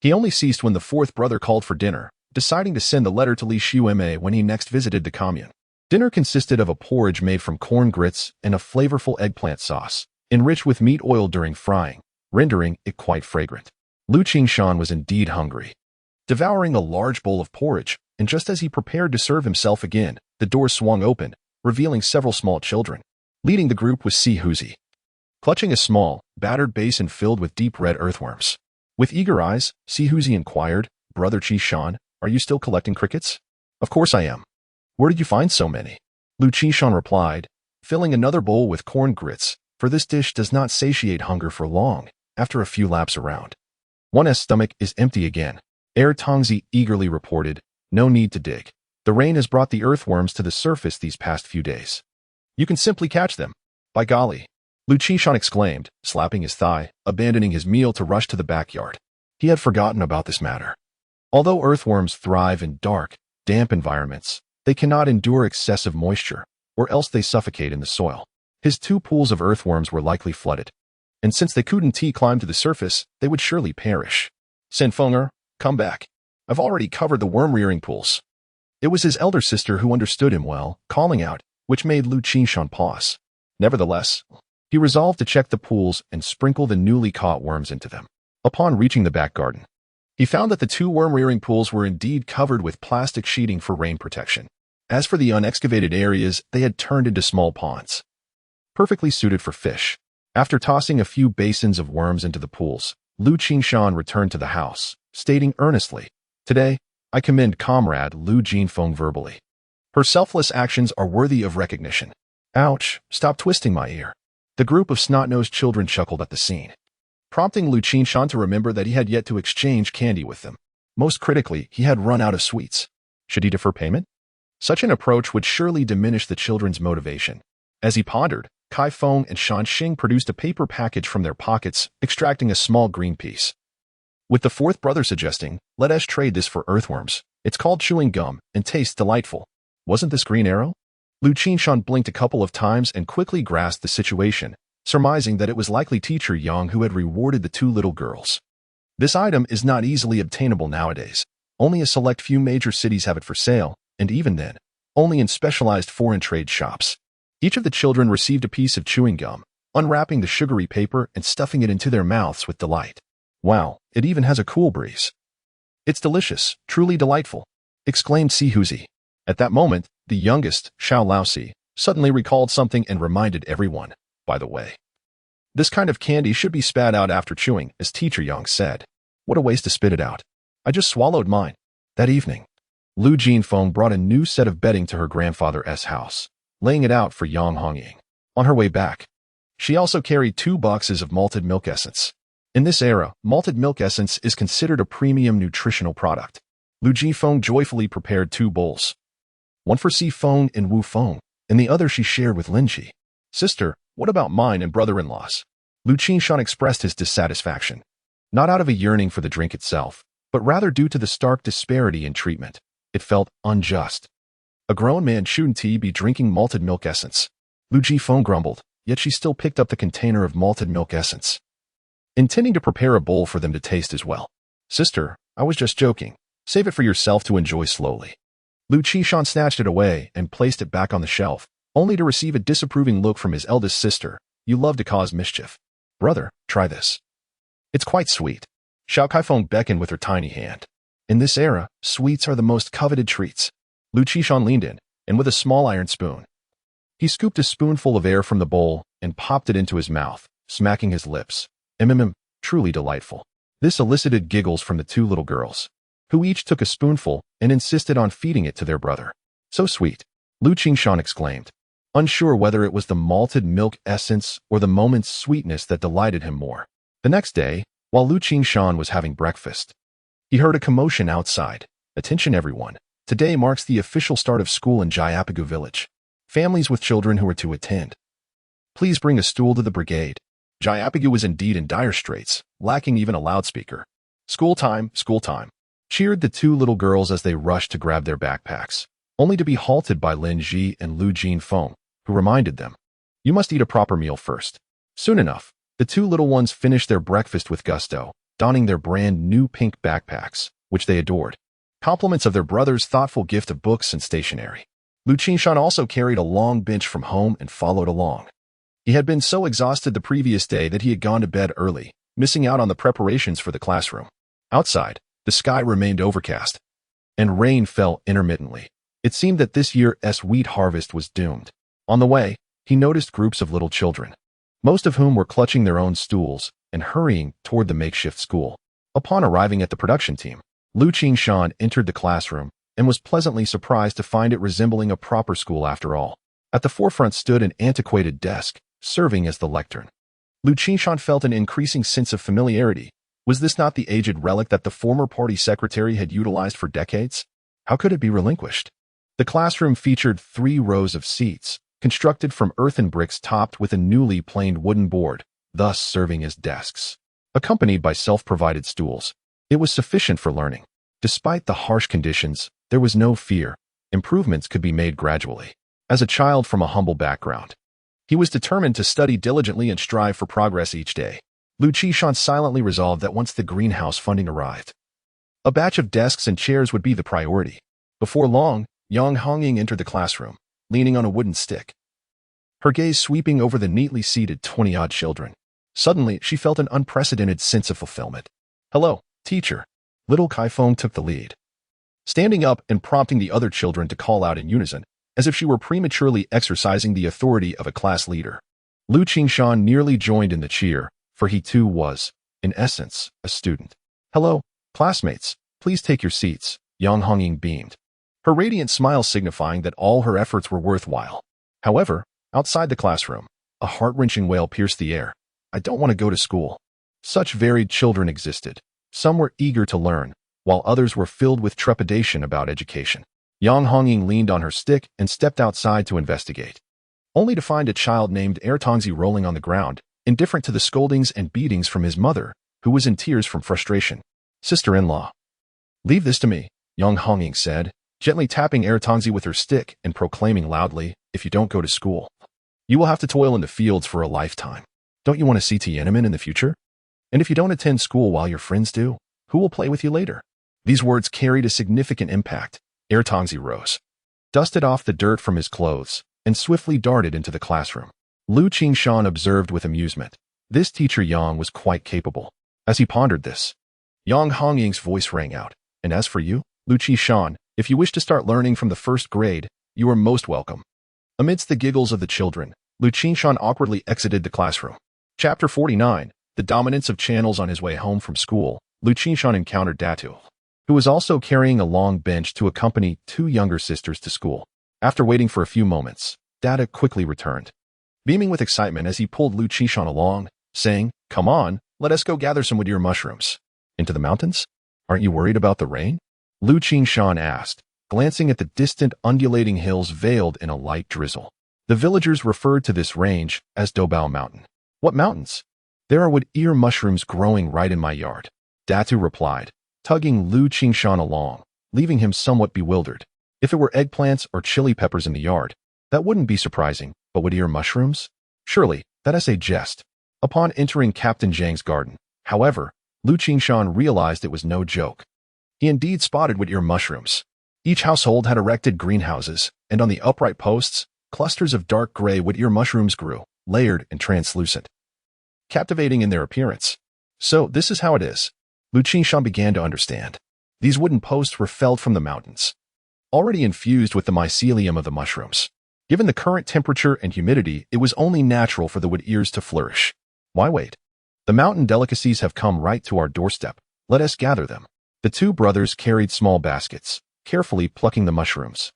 he only ceased when the fourth brother called for dinner, deciding to send the letter to Li Xiumei when he next visited the commune. Dinner consisted of a porridge made from corn grits and a flavorful eggplant sauce, enriched with meat oil during frying, rendering it quite fragrant. Liu Qingshan was indeed hungry. Devouring a large bowl of porridge, and just as he prepared to serve himself again, the door swung open, revealing several small children. Leading the group was Si Huzi, clutching a small, battered basin filled with deep red earthworms. With eager eyes, Si Huzi inquired, "Brother Qingshan, are you still collecting crickets?" "Of course I am. Where did you find so many?" Liu Qingshan replied, filling another bowl with corn grits, for this dish does not satiate hunger for long after a few laps around. One's stomach is empty again. Tongzi eagerly reported, "No need to dig. The rain has brought the earthworms to the surface these past few days. You can simply catch them." "By golly," Liu Qingshan exclaimed, slapping his thigh, abandoning his meal to rush to the backyard. He had forgotten about this matter. Although earthworms thrive in dark, damp environments, they cannot endure excessive moisture, or else they suffocate in the soil. His 2 pools of earthworms were likely flooded, and since they couldn't climb to the surface, they would surely perish. "Senfenger, come back. I've already covered the worm-rearing pools." It was his elder sister who understood him well, calling out, which made Liu Qingshan pause. Nevertheless, he resolved to check the pools and sprinkle the newly caught worms into them. Upon reaching the back garden, he found that the 2 worm-rearing pools were indeed covered with plastic sheeting for rain protection. As for the unexcavated areas, they had turned into small ponds, perfectly suited for fish. After tossing a few basins of worms into the pools, Liu Qingshan returned to the house, stating earnestly, "Today, I commend comrade Liu Jinfeng verbally. Her selfless actions are worthy of recognition." "Ouch, stop twisting my ear." The group of snot-nosed children chuckled at the scene, prompting Liu Qingshan to remember that he had yet to exchange candy with them. Most critically, he had run out of sweets. Should he defer payment? Such an approach would surely diminish the children's motivation. As he pondered, Kai Feng and Shan Xing produced a paper package from their pockets, extracting a small green piece. With the fourth brother suggesting, "Let us trade this for earthworms. It's called chewing gum and tastes delightful. Wasn't this green arrow?" Liu Qingshan blinked a couple of times and quickly grasped the situation, surmising that it was likely teacher Yang who had rewarded the 2 little girls. This item is not easily obtainable nowadays. Only a select few major cities have it for sale, and even then, only in specialized foreign trade shops. Each of the children received a piece of chewing gum, unwrapping the sugary paper and stuffing it into their mouths with delight. "Wow, it even has a cool breeze. It's delicious, truly delightful," exclaimed Si Huzi. At that moment, the youngest, Xiao Laosi, suddenly recalled something and reminded everyone, "By the way, this kind of candy should be spat out after chewing, as teacher Yang said. What a waste to spit it out. I just swallowed mine." That evening, Liu Jinfeng brought a new set of bedding to her grandfather's house, laying it out for Yang Hongying. On her way back, she also carried 2 boxes of malted milk essence. In this era, malted milk essence is considered a premium nutritional product. Liu Jinfeng joyfully prepared 2 bowls. One for Si Feng and Wu Feng, and the other she shared with Linji. "Sister, what about mine and brother-in-laws?" Liu Qingshan expressed his dissatisfaction, not out of a yearning for the drink itself, but rather due to the stark disparity in treatment. It felt unjust. A grown man shouldn't he be drinking malted milk essence? Liu Jinfeng grumbled, yet she still picked up the container of malted milk essence, intending to prepare a bowl for them to taste as well. "Sister, I was just joking. Save it for yourself to enjoy slowly." Liu Qingshan snatched it away and placed it back on the shelf, only to receive a disapproving look from his eldest sister. "You love to cause mischief. Brother, try this. It's quite sweet." Xiao Kaifeng beckoned with her tiny hand. In this era, sweets are the most coveted treats. Liu Qingshan leaned in, and with a small iron spoon, he scooped a spoonful of air from the bowl and popped it into his mouth, smacking his lips. Truly delightful. This elicited giggles from the two little girls, who each took a spoonful and insisted on feeding it to their brother. So sweet, Liu Qingshan exclaimed, unsure whether it was the malted milk essence or the moment's sweetness that delighted him more. The next day, while Liu Qingshan was having breakfast, he heard a commotion outside. Attention everyone. Today marks the official start of school in Jayapagu village. Families with children who are to attend, please bring a stool to the brigade. Jayapagu was indeed in dire straits, lacking even a loudspeaker. School time, cheered the two little girls as they rushed to grab their backpacks, only to be halted by Lin Ji and Lu Jinfeng, who reminded them, you must eat a proper meal first. Soon enough, the two little ones finished their breakfast with gusto, donning their brand new pink backpacks, which they adored, compliments of their brother's thoughtful gift of books and stationery. Liu Qingshan also carried a long bench from home and followed along. He had been so exhausted the previous day that he had gone to bed early, missing out on the preparations for the classroom. Outside, the sky remained overcast, and rain fell intermittently. It seemed that this year's wheat harvest was doomed. On the way, he noticed groups of little children, most of whom were clutching their own stools and hurrying toward the makeshift school. Upon arriving at the production team, Liu Qingshan entered the classroom and was pleasantly surprised to find it resembling a proper school after all. At the forefront stood an antiquated desk, serving as the lectern. Liu Qingshan felt an increasing sense of familiarity. Was this not the aged relic that the former party secretary had utilized for decades? How could it be relinquished? The classroom featured 3 rows of seats, constructed from earthen bricks topped with a newly planed wooden board, thus serving as desks. Accompanied by self-provided stools, it was sufficient for learning. Despite the harsh conditions, there was no fear. Improvements could be made gradually. As a child from a humble background, he was determined to study diligently and strive for progress each day. Liu Qingshan silently resolved that once the greenhouse funding arrived, a batch of desks and chairs would be the priority. Before long, Yang Hongying entered the classroom, leaning on a wooden stick, her gaze sweeping over the neatly seated 20-odd children. Suddenly, she felt an unprecedented sense of fulfillment. Hello, teacher. Little Kaifeng took the lead, standing up and prompting the other children to call out in unison, as if she were prematurely exercising the authority of a class leader. Liu Qingshan nearly joined in the cheer, for he too was, in essence, a student. Hello, classmates, please take your seats, Yang Hongying beamed, her radiant smile signifying that all her efforts were worthwhile. However, outside the classroom, a heart-wrenching wail pierced the air. I don't want to go to school. Such varied children existed. Some were eager to learn, while others were filled with trepidation about education. Yang Hongying leaned on her stick and stepped outside to investigate, only to find a child named Tongzi rolling on the ground, indifferent to the scoldings and beatings from his mother, who was in tears from frustration. Sister-in-law. Leave this to me, Yang Hongying said, gently tapping Tongzi with her stick and proclaiming loudly, if you don't go to school, you will have to toil in the fields for a lifetime. Don't you want to see Tiananmen in the future? And if you don't attend school while your friends do, who will play with you later? These words carried a significant impact. Tongzi rose, dusted off the dirt from his clothes, and swiftly darted into the classroom. Liu Qingshan observed with amusement. This teacher Yang was quite capable. As he pondered this, Yang Hongying's voice rang out. And as for you, Liu Qingshan, if you wish to start learning from the first grade, you are most welcome. Amidst the giggles of the children, Liu Qingshan awkwardly exited the classroom. Chapter 49. The dominance of channels. On his way home from school, Liu Qingshan encountered Datu, who was also carrying a long bench to accompany 2 younger sisters to school. After waiting for a few moments, Data quickly returned, beaming with excitement as he pulled Liu Qingshan along, saying, Come on, let us go gather some wood mushrooms. Into the mountains? Aren't you worried about the rain? Liu Qingshan asked, glancing at the distant undulating hills veiled in a light drizzle. The villagers referred to this range as Dobao Mountain. What mountains? There are wood mushrooms growing right in my yard, Datu replied, tugging Liu Qingshan along, leaving him somewhat bewildered. If it were eggplants or chili peppers in the yard, that wouldn't be surprising, but wood mushrooms? Surely, that is a jest. Upon entering Captain Zhang's garden, however, Liu Qingshan realized it was no joke. He indeed spotted wood mushrooms. Each household had erected greenhouses, and on the upright posts, clusters of dark gray wood mushrooms grew, layered and translucent, captivating in their appearance. So, this is how it is. Liu Qingshan began to understand. These wooden posts were felled from the mountains, already infused with the mycelium of the mushrooms. Given the current temperature and humidity, it was only natural for the wood ears to flourish. Why wait? The mountain delicacies have come right to our doorstep. Let us gather them. The two brothers carried small baskets, carefully plucking the mushrooms.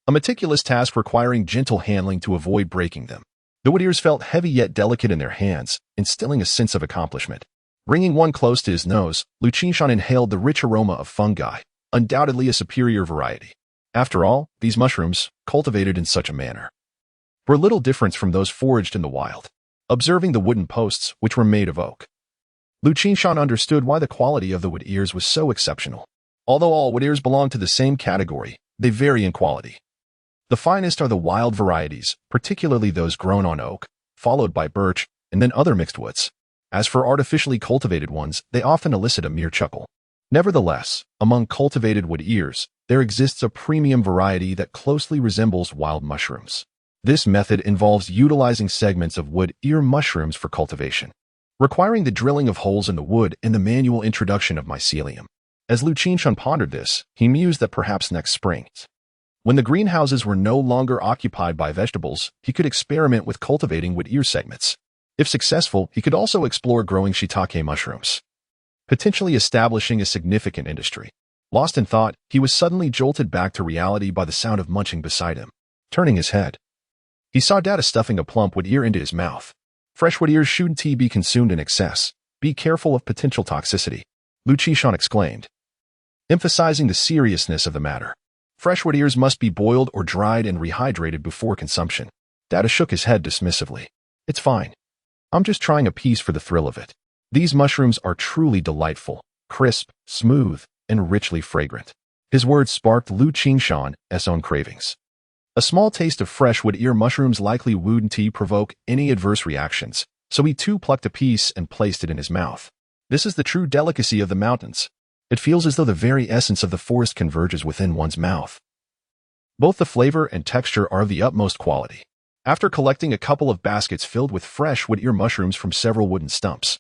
A meticulous task requiring gentle handling to avoid breaking them. The wood ears felt heavy yet delicate in their hands, instilling a sense of accomplishment. Bringing one close to his nose, Liu Qingshan inhaled the rich aroma of fungi, undoubtedly a superior variety. After all, these mushrooms, cultivated in such a manner, were little different from those foraged in the wild. Observing the wooden posts, which were made of oak, Liu Qingshan understood why the quality of the wood ears was so exceptional. Although all wood ears belong to the same category, they vary in quality. The finest are the wild varieties, particularly those grown on oak, followed by birch, and then other mixed woods. As for artificially cultivated ones, they often elicit a mere chuckle. Nevertheless, among cultivated wood ears, there exists a premium variety that closely resembles wild mushrooms. This method involves utilizing segments of wood ear mushrooms for cultivation, requiring the drilling of holes in the wood and the manual introduction of mycelium. As Liu Qingshan pondered this, he mused that perhaps next spring, when the greenhouses were no longer occupied by vegetables, he could experiment with cultivating wood ear segments. If successful, he could also explore growing shiitake mushrooms, potentially establishing a significant industry. Lost in thought, he was suddenly jolted back to reality by the sound of munching beside him. Turning his head, he saw Dada stuffing a plump wood ear into his mouth. Fresh wood ears shouldn't be consumed in excess. Be careful of potential toxicity, Liu Qingshan exclaimed, emphasizing the seriousness of the matter. Fresh wood ears must be boiled or dried and rehydrated before consumption. Dada shook his head dismissively. It's fine. I'm just trying a piece for the thrill of it. These mushrooms are truly delightful, crisp, smooth, and richly fragrant. His words sparked Liu Qingshan's own cravings. A small taste of fresh wood ear mushrooms likely wouldn't provoke any adverse reactions, so he too plucked a piece and placed it in his mouth. This is the true delicacy of the mountains. It feels as though the very essence of the forest converges within one's mouth. Both the flavor and texture are of the utmost quality. After collecting a couple of baskets filled with fresh wood ear mushrooms from several wooden stumps,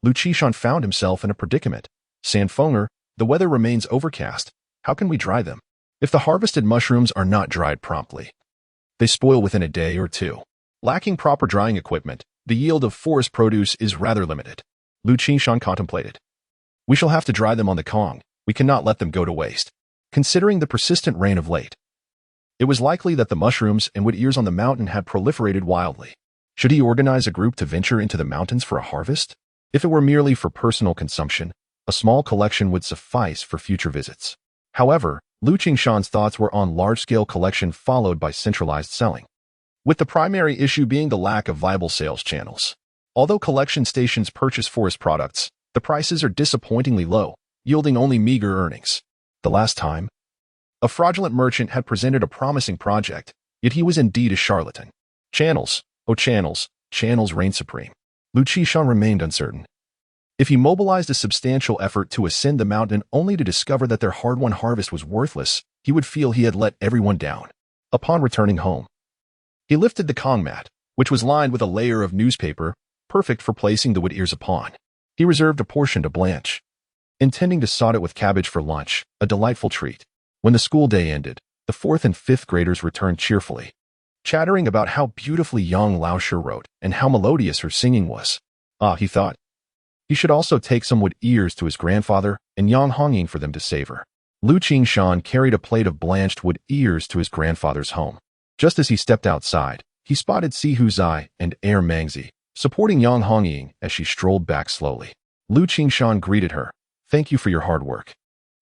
Liu Qingshan found himself in a predicament. Sanfeng'er, the weather remains overcast. How can we dry them? If the harvested mushrooms are not dried promptly, they spoil within a day or two. Lacking proper drying equipment, the yield of forest produce is rather limited. Liu Qingshan contemplated. We shall have to dry them on the Kong. We cannot let them go to waste. Considering the persistent rain of late, it was likely that the mushrooms and wood ears on the mountain had proliferated wildly. Should he organize a group to venture into the mountains for a harvest? If it were merely for personal consumption, a small collection would suffice for future visits. However, Liu Qingshan's thoughts were on large-scale collection followed by centralized selling, with the primary issue being the lack of viable sales channels. Although collection stations purchase forest products, the prices are disappointingly low, yielding only meager earnings. The last time, a fraudulent merchant had presented a promising project, yet he was indeed a charlatan. Channels, oh channels, channels reign supreme. Liu Qingshan remained uncertain. If he mobilized a substantial effort to ascend the mountain only to discover that their hard-won harvest was worthless, he would feel he had let everyone down. Upon returning home, he lifted the Kong mat, which was lined with a layer of newspaper, perfect for placing the wood ears upon. He reserved a portion to Blanche, intending to sod it with cabbage for lunch, a delightful treat. When the school day ended, the 4th and 5th graders returned cheerfully, chattering about how beautifully young Laoshi wrote and how melodious her singing was. Ah, he thought, he should also take some wood ears to his grandfather and Yang Hongying for them to savor. Liu Qingshan carried a plate of blanched wood ears to his grandfather's home. Just as he stepped outside, he spotted Si Huzai and Air Mangzi, supporting Yang Hongying as she strolled back slowly. Liu Qingshan greeted her. Thank you for your hard work,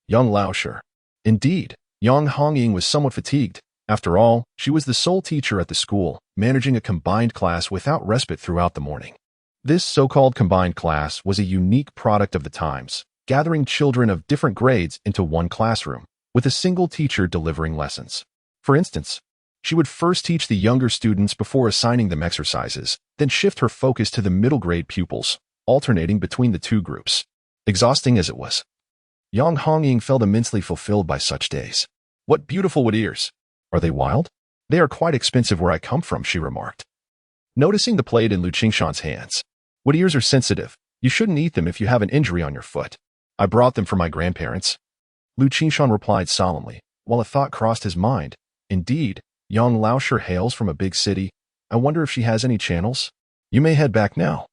young Laoshi. Indeed, Yang Hongying was somewhat fatigued. After all, she was the sole teacher at the school, managing a combined class without respite throughout the morning. This so-called combined class was a unique product of the times, gathering children of different grades into one classroom, with a single teacher delivering lessons. For instance, she would first teach the younger students before assigning them exercises, then shift her focus to the middle grade pupils, alternating between the two groups. Exhausting as it was, Yang Hongying felt immensely fulfilled by such days. What beautiful wood ears! Are they wild? They are quite expensive where I come from, she remarked, noticing the plate in Liu Qingshan's hands. Wood ears are sensitive. You shouldn't eat them if you have an injury on your foot. I brought them for my grandparents. Liu Qingshan replied solemnly, while a thought crossed his mind. Indeed, young Laosher hails from a big city. I wonder if she has any channels? You may head back now.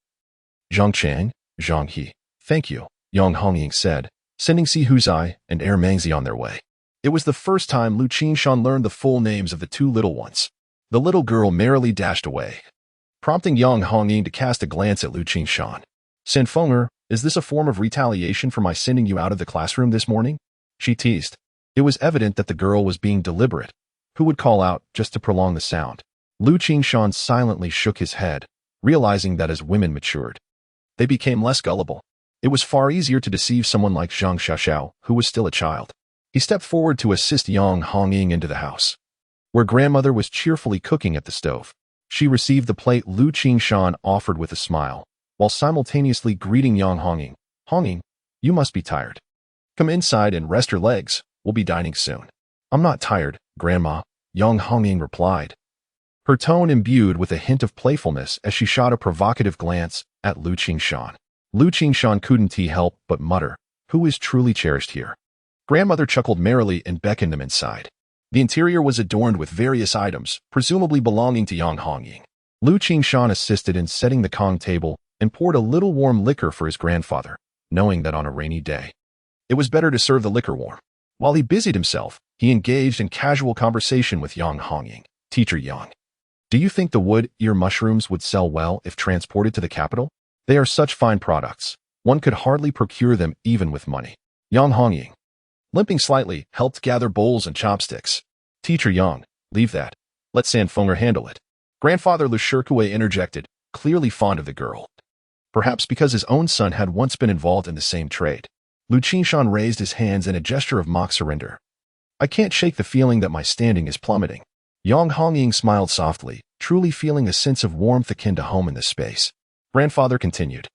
Zhang Chang, Zhang He. Thank you, Yang Hongying said, sending Si Huzai and Er Mangzi on their way. It was the first time Liu Qingshan learned the full names of the two little ones. The little girl merrily dashed away, prompting Yang Hongying to cast a glance at Liu Qingshan. Sanfeng'er, is this a form of retaliation for my sending you out of the classroom this morning? She teased. It was evident that the girl was being deliberate. Who would call out just to prolong the sound? Liu Qingshan silently shook his head, realizing that as women matured, they became less gullible. It was far easier to deceive someone like Zhang Xiaoxiao, who was still a child. He stepped forward to assist Yang Hongying into the house, where grandmother was cheerfully cooking at the stove. She received the plate Liu Qingshan offered with a smile, while simultaneously greeting Yang Hongying. Hongying, you must be tired. Come inside and rest your legs. We'll be dining soon. I'm not tired, Grandma, Yang Hongying replied, her tone imbued with a hint of playfulness as she shot a provocative glance at Liu Qingshan. Liu Qingshan couldn't help but mutter, who is truly cherished here? Grandmother chuckled merrily and beckoned them inside. The interior was adorned with various items, presumably belonging to Yang Hongying. Liu Qingshan assisted in setting the Kong table and poured a little warm liquor for his grandfather, knowing that on a rainy day, it was better to serve the liquor warm. While he busied himself, he engaged in casual conversation with Yang Hongying. Teacher Yang, do you think the wood ear mushrooms would sell well if transported to the capital? They are such fine products. One could hardly procure them even with money. Yang Hongying, limping slightly, helped gather bowls and chopsticks. Teacher Yang, leave that. Let Sanfeng'er handle it. Grandfather Liu Shikue interjected, clearly fond of the girl. Perhaps because his own son had once been involved in the same trade. Liu Qingshan raised his hands in a gesture of mock surrender. I can't shake the feeling that my standing is plummeting. Yang Hongying smiled softly, truly feeling a sense of warmth akin to home in this space. Grandfather continued.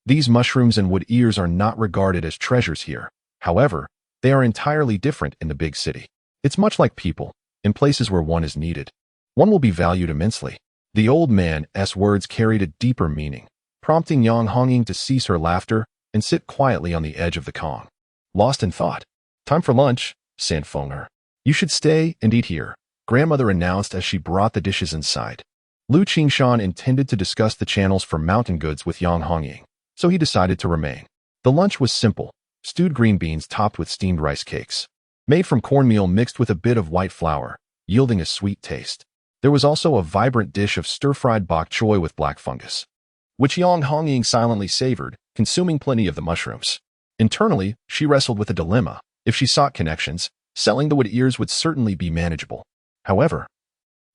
These mushrooms and wood ears are not regarded as treasures here. However, they are entirely different in the big city. It's much like people. In places where one is needed, one will be valued immensely. The old man's words carried a deeper meaning, prompting Yang Hongying to cease her laughter and sit quietly on the edge of the Kong. Lost in thought. Time for lunch, Sanfeng'er. You should stay and eat here, grandmother announced as she brought the dishes inside. Liu Qingshan intended to discuss the channels for mountain goods with Yang Hongying, so he decided to remain. The lunch was simple, stewed green beans topped with steamed rice cakes, made from cornmeal mixed with a bit of white flour, yielding a sweet taste. There was also a vibrant dish of stir-fried bok choy with black fungus, which Yang Hongying silently savored, consuming plenty of the mushrooms. Internally, she wrestled with a dilemma. If she sought connections, selling the wood ears would certainly be manageable. However,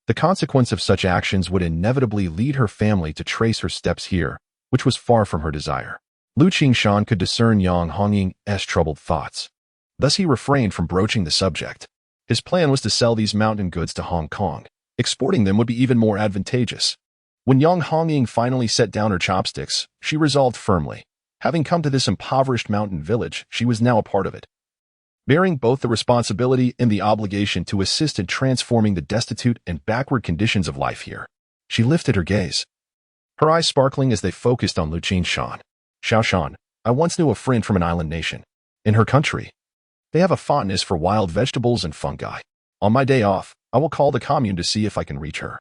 the consequence of such actions would inevitably lead her family to trace her steps here, which was far from her desire. Liu Qingshan could discern Yang Hongying's troubled thoughts. Thus he refrained from broaching the subject. His plan was to sell these mountain goods to Hong Kong. Exporting them would be even more advantageous. When Yang Hongying finally set down her chopsticks, she resolved firmly. Having come to this impoverished mountain village, she was now a part of it, bearing both the responsibility and the obligation to assist in transforming the destitute and backward conditions of life here. She lifted her gaze, her eyes sparkling as they focused on Liu Qingshan. Xiaoshan, I once knew a friend from an island nation. In her country, they have a fondness for wild vegetables and fungi. On my day off, I will call the commune to see if I can reach her.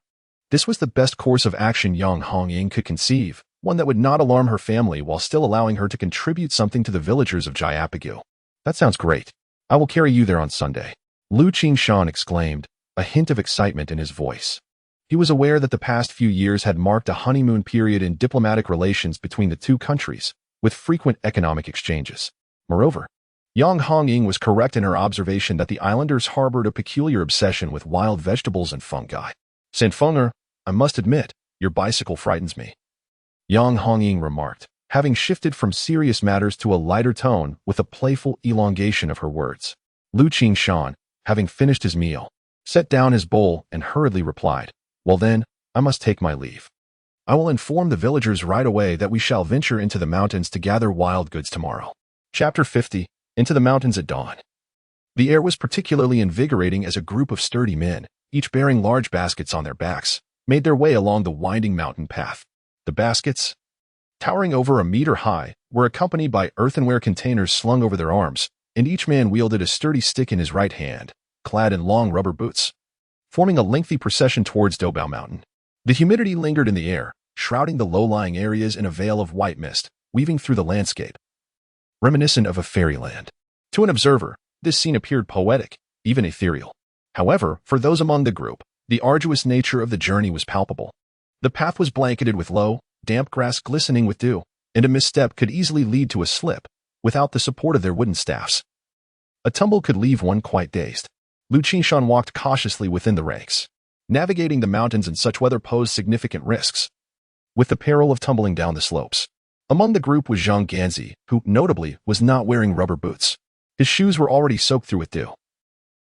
This was the best course of action Yang Hongying could conceive, one that would not alarm her family while still allowing her to contribute something to the villagers of Jiapagu. That sounds great. I will carry you there on Sunday. Liu Qingshan exclaimed, a hint of excitement in his voice. He was aware that the past few years had marked a honeymoon period in diplomatic relations between the two countries, with frequent economic exchanges. Moreover, Yang Hongying was correct in her observation that the islanders harbored a peculiar obsession with wild vegetables and fungi. Sanfeng'er, I must admit, your bicycle frightens me, Yang Hongying remarked, having shifted from serious matters to a lighter tone with a playful elongation of her words. Liu Qingshan, having finished his meal, set down his bowl and hurriedly replied, well then, I must take my leave. I will inform the villagers right away that we shall venture into the mountains to gather wild goods tomorrow. Chapter 50, Into the Mountains at Dawn. The air was particularly invigorating as a group of sturdy men, each bearing large baskets on their backs, made their way along the winding mountain path. The baskets, towering over a meter high, were accompanied by earthenware containers slung over their arms, and each man wielded a sturdy stick in his right hand, clad in long rubber boots, forming a lengthy procession towards Dobao Mountain. The humidity lingered in the air, shrouding the low-lying areas in a veil of white mist, weaving through the landscape, reminiscent of a fairyland. To an observer, this scene appeared poetic, even ethereal. However, for those among the group, the arduous nature of the journey was palpable. The path was blanketed with low, damp grass glistening with dew, and a misstep could easily lead to a slip, without the support of their wooden staffs. A tumble could leave one quite dazed. Liu Qingshan walked cautiously within the ranks. Navigating the mountains in such weather posed significant risks, with the peril of tumbling down the slopes. Among the group was Zhang Ganzi, who, notably, was not wearing rubber boots. His shoes were already soaked through with dew,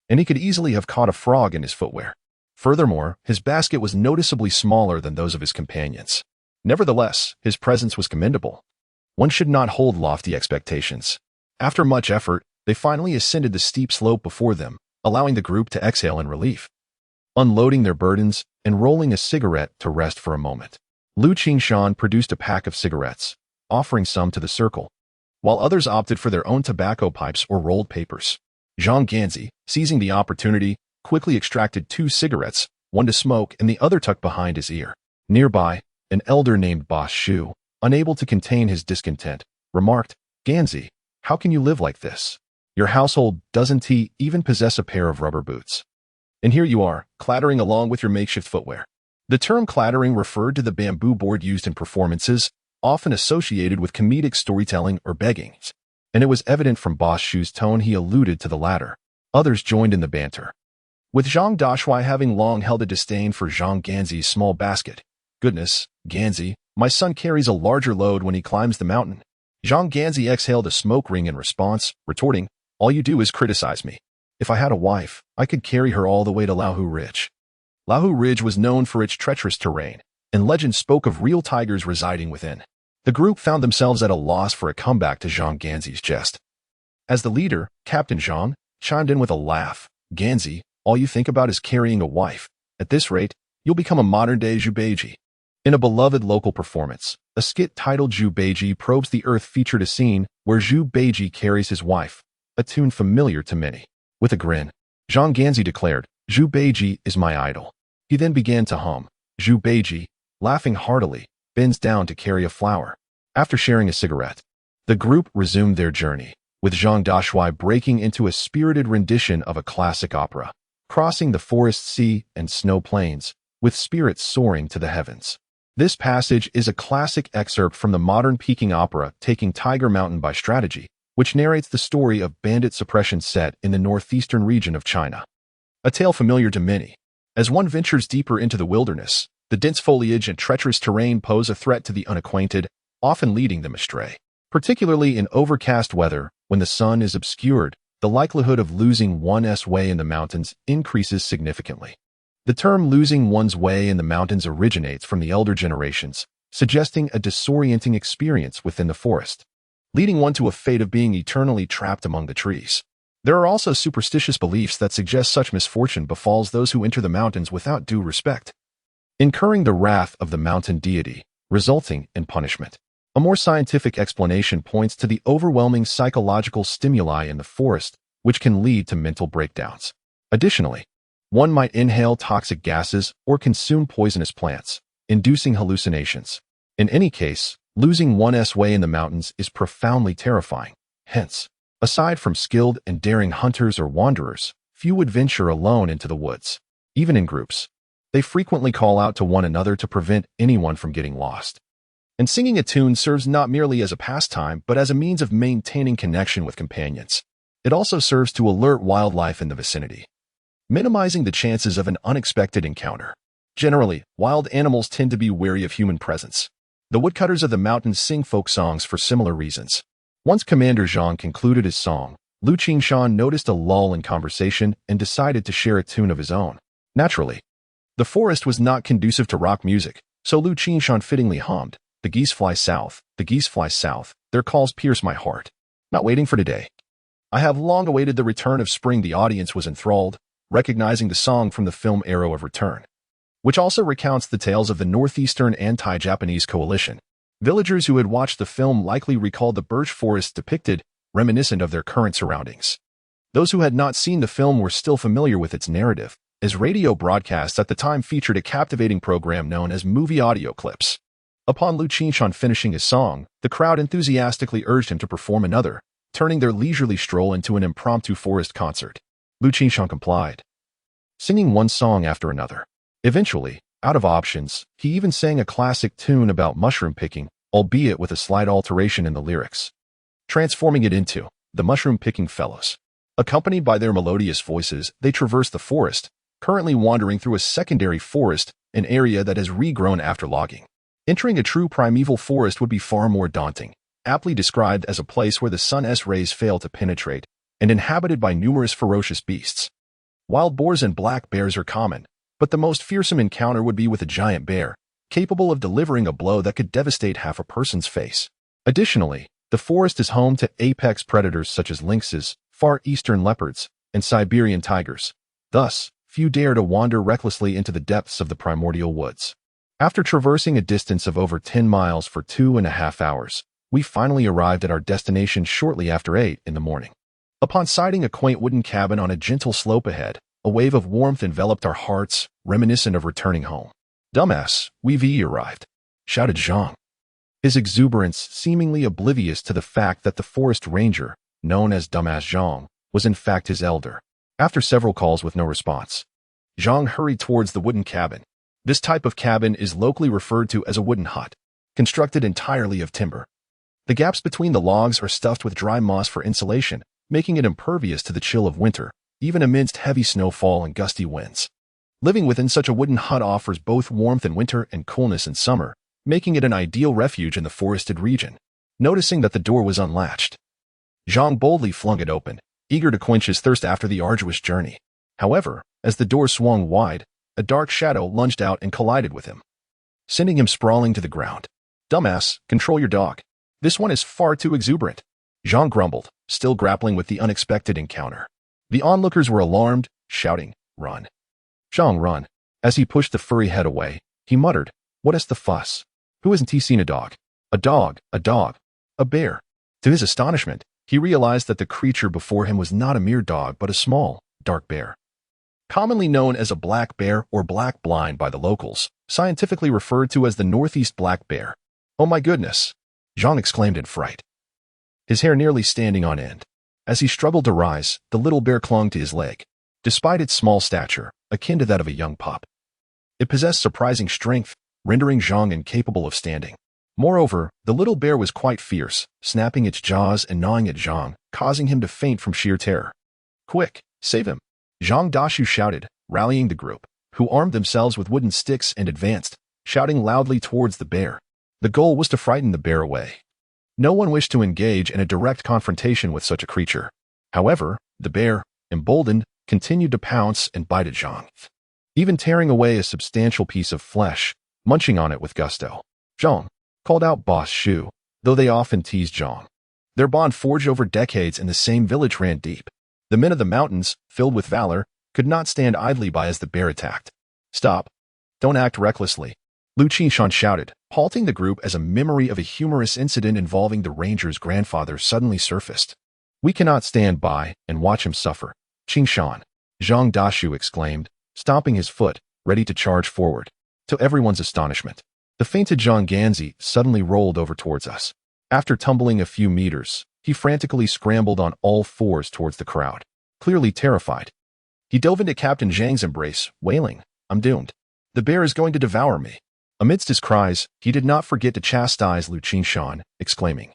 and he could easily have caught a frog in his footwear. Furthermore, his basket was noticeably smaller than those of his companions. Nevertheless, his presence was commendable. One should not hold lofty expectations. After much effort, they finally ascended the steep slope before them, allowing the group to exhale in relief. Unloading their burdens and rolling a cigarette to rest for a moment, Liu Qingshan produced a pack of cigarettes, offering some to the circle, while others opted for their own tobacco pipes or rolled papers. Zhang Ganzi, seizing the opportunity, quickly extracted 2 cigarettes, one to smoke and the other tucked behind his ear. Nearby, an elder named Boss Shu, unable to contain his discontent, remarked, "Ganzi, how can you live like this? Your household doesn't even possess a pair of rubber boots. And here you are, clattering along with your makeshift footwear." The term clattering referred to the bamboo board used in performances, often associated with comedic storytelling or begging, and it was evident from Boss Shu's tone he alluded to the latter. Others joined in the banter, with Zhang Dashuai having long held a disdain for Zhang Ganzi's small basket. "Goodness, Ganzi, my son carries a larger load when he climbs the mountain." Zhang Ganzi exhaled a smoke ring in response, retorting, "All you do is criticize me. If I had a wife, I could carry her all the way to Lahu Ridge." Lahu Ridge was known for its treacherous terrain, and legend spoke of real tigers residing within. The group found themselves at a loss for a comeback to Zhang Ganzi's jest. As the leader, Captain Zhang, chimed in with a laugh, "Ganzi, all you think about is carrying a wife. At this rate, you'll become a modern-day Zhubeiji." In a beloved local performance, a skit titled Zhubeiji Probes the Earth featured a scene where Zhubeiji carries his wife, a tune familiar to many. With a grin, Zhang Ganzi declared, "Zhubeiji is my idol." He then began to hum, "Zhubeiji," laughing heartily, bends down to carry a flower. After sharing a cigarette, the group resumed their journey, with Zhang Dashuai breaking into a spirited rendition of a classic opera, crossing the forest, sea, and snow plains, with spirits soaring to the heavens. This passage is a classic excerpt from the modern Peking opera Taking Tiger Mountain by Strategy, which narrates the story of bandit suppression set in the northeastern region of China. A tale familiar to many. As one ventures deeper into the wilderness, the dense foliage and treacherous terrain pose a threat to the unacquainted, often leading them astray. Particularly in overcast weather, when the sun is obscured, the likelihood of losing one's way in the mountains increases significantly. The term losing one's way in the mountains originates from the elder generations, suggesting a disorienting experience within the forest, leading one to a fate of being eternally trapped among the trees. There are also superstitious beliefs that suggest such misfortune befalls those who enter the mountains without due respect, incurring the wrath of the mountain deity, resulting in punishment. A more scientific explanation points to the overwhelming psychological stimuli in the forest, which can lead to mental breakdowns. Additionally, one might inhale toxic gases or consume poisonous plants, inducing hallucinations. In any case, losing one's way in the mountains is profoundly terrifying. Hence, aside from skilled and daring hunters or wanderers, few would venture alone into the woods. Even in groups, they frequently call out to one another to prevent anyone from getting lost. And singing a tune serves not merely as a pastime, but as a means of maintaining connection with companions. It also serves to alert wildlife in the vicinity, minimizing the chances of an unexpected encounter. Generally, wild animals tend to be wary of human presence. The woodcutters of the mountains sing folk songs for similar reasons. Once Commander Zhang concluded his song, Liu Qingshan noticed a lull in conversation and decided to share a tune of his own. Naturally, the forest was not conducive to rock music, so Liu Qingshan fittingly hummed, "The geese fly south, the geese fly south, their calls pierce my heart. Not waiting for today. I have long awaited the return of spring." The audience was enthralled, recognizing the song from the film Arrow of Return, which also recounts the tales of the Northeastern Anti-Japanese Coalition. Villagers who had watched the film likely recalled the birch forest depicted, reminiscent of their current surroundings. Those who had not seen the film were still familiar with its narrative, as radio broadcasts at the time featured a captivating program known as movie audio clips. Upon Liu Qingshan finishing his song, the crowd enthusiastically urged him to perform another, turning their leisurely stroll into an impromptu forest concert. Liu Qingshan complied, singing one song after another. Eventually, out of options, he even sang a classic tune about mushroom picking, albeit with a slight alteration in the lyrics, transforming it into the Mushroom Picking Fellows. Accompanied by their melodious voices, they traversed the forest, currently wandering through a secondary forest, an area that has regrown after logging. Entering a true primeval forest would be far more daunting, aptly described as a place where the sun's rays fail to penetrate, and inhabited by numerous ferocious beasts. Wild boars and black bears are common, but the most fearsome encounter would be with a giant bear, capable of delivering a blow that could devastate half a person's face. Additionally, the forest is home to apex predators such as lynxes, far eastern leopards, and Siberian tigers. Thus, few dare to wander recklessly into the depths of the primordial woods. After traversing a distance of over 10 miles for 2.5 hours, we finally arrived at our destination shortly after 8 in the morning. Upon sighting a quaint wooden cabin on a gentle slope ahead, a wave of warmth enveloped our hearts, reminiscent of returning home. "Dumbass, we've arrived," shouted Zhang, his exuberance seemingly oblivious to the fact that the forest ranger, known as Dumbass Zhang, was in fact his elder. After several calls with no response, Zhang hurried towards the wooden cabin. This type of cabin is locally referred to as a wooden hut, constructed entirely of timber. The gaps between the logs are stuffed with dry moss for insulation, making it impervious to the chill of winter, even amidst heavy snowfall and gusty winds. Living within such a wooden hut offers both warmth in winter and coolness in summer, making it an ideal refuge in the forested region. Noticing that the door was unlatched, Zhang boldly flung it open, eager to quench his thirst after the arduous journey. However, as the door swung wide, a dark shadow lunged out and collided with him, sending him sprawling to the ground. "Dumbass, control your dog. This one is far too exuberant," Zhang grumbled, still grappling with the unexpected encounter. The onlookers were alarmed, shouting, "Run. Zhang, run." As he pushed the furry head away, he muttered, "What is the fuss? Who hasn't he seen a dog? A dog, a dog, a bear." To his astonishment, he realized that the creature before him was not a mere dog but a small, dark bear. Commonly known as a black bear or black blind by the locals, scientifically referred to as the northeast black bear. "Oh my goodness!" Zhang exclaimed in fright, his hair nearly standing on end. As he struggled to rise, the little bear clung to his leg. Despite its small stature, akin to that of a young pup, it possessed surprising strength, rendering Zhang incapable of standing. Moreover, the little bear was quite fierce, snapping its jaws and gnawing at Zhang, causing him to faint from sheer terror. "Quick, save him!" Zhang Dashu shouted, rallying the group, who armed themselves with wooden sticks and advanced, shouting loudly towards the bear. The goal was to frighten the bear away. No one wished to engage in a direct confrontation with such a creature. However, the bear, emboldened, continued to pounce and bite at Zhang, even tearing away a substantial piece of flesh, munching on it with gusto. "Zhang," called out Boss Shu, though they often teased Zhang. Their bond forged over decades in the same village ran deep. The men of the mountains, filled with valor, could not stand idly by as the bear attacked. "Stop. Don't act recklessly," Liu Qingshan shouted, halting the group as a memory of a humorous incident involving the ranger's grandfather suddenly surfaced. "We cannot stand by and watch him suffer. Qingshan," Zhang Dashu exclaimed, stomping his foot, ready to charge forward. To everyone's astonishment, the fainted Zhang Ganzi suddenly rolled over towards us. After tumbling a few meters, he frantically scrambled on all fours towards the crowd, clearly terrified. He dove into Captain Zhang's embrace, wailing, "I'm doomed. The bear is going to devour me." Amidst his cries, he did not forget to chastise Liu Qingshan, exclaiming,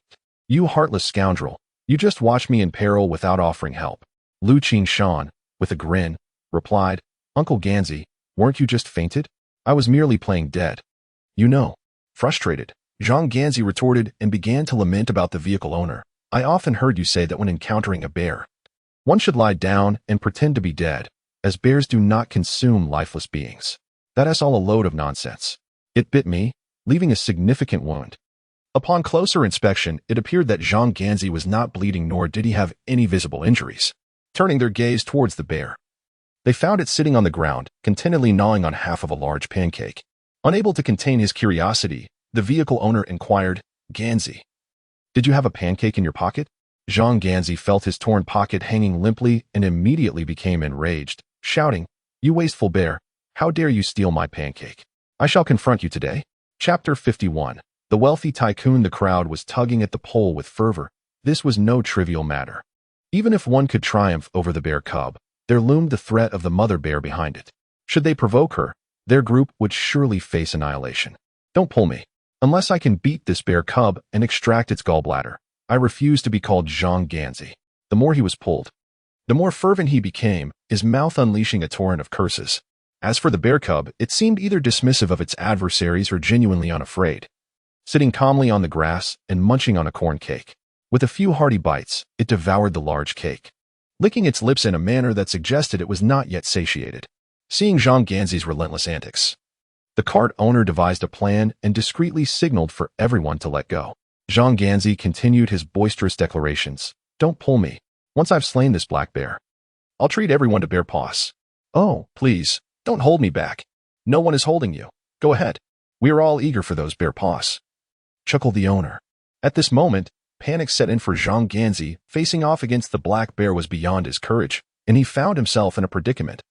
"You heartless scoundrel, you just watched me in peril without offering help." Liu Qingshan, with a grin, replied, "Uncle Ganzi, weren't you just fainted? I was merely playing dead." "You know." Frustrated, Zhang Ganzi retorted and began to lament about the vehicle owner. "I often heard you say that when encountering a bear, one should lie down and pretend to be dead, as bears do not consume lifeless beings. That is all a load of nonsense. It bit me, leaving a significant wound." Upon closer inspection, it appeared that Zhang Ganzi was not bleeding nor did he have any visible injuries. Turning their gaze towards the bear, they found it sitting on the ground, contentedly gnawing on half of a large pancake. Unable to contain his curiosity, The vehicle owner inquired, Ganzi, did you have a pancake in your pocket? Zhang Ganzi felt his torn pocket hanging limply and immediately became enraged, shouting, You wasteful bear, how dare you steal my pancake? I shall confront you today. Chapter 51. The wealthy tycoon. The crowd was tugging at the pole with fervor. This was no trivial matter. Even if one could triumph over the bear cub, there loomed the threat of the mother bear behind it. Should they provoke her, their group would surely face annihilation. Don't pull me. Unless I can beat this bear cub and extract its gallbladder, I refuse to be called Zhang Ganzi. The more he was pulled, the more fervent he became, his mouth unleashing a torrent of curses. As for the bear cub, it seemed either dismissive of its adversaries or genuinely unafraid. Sitting calmly on the grass and munching on a corn cake. With a few hearty bites, it devoured the large cake, licking its lips in a manner that suggested it was not yet satiated. Seeing Zhang Ganzi's relentless antics, the cart owner devised a plan and discreetly signaled for everyone to let go. Zhang Ganzi continued his boisterous declarations. Don't pull me. Once I've slain this black bear, I'll treat everyone to bear paws. Oh, please, don't hold me back. No one is holding you. Go ahead. We are all eager for those bear paws, chuckled the owner. At this moment, panic set in for Zhang Ganzi. Facing off against the black bear was beyond his courage, and he found himself in a predicament,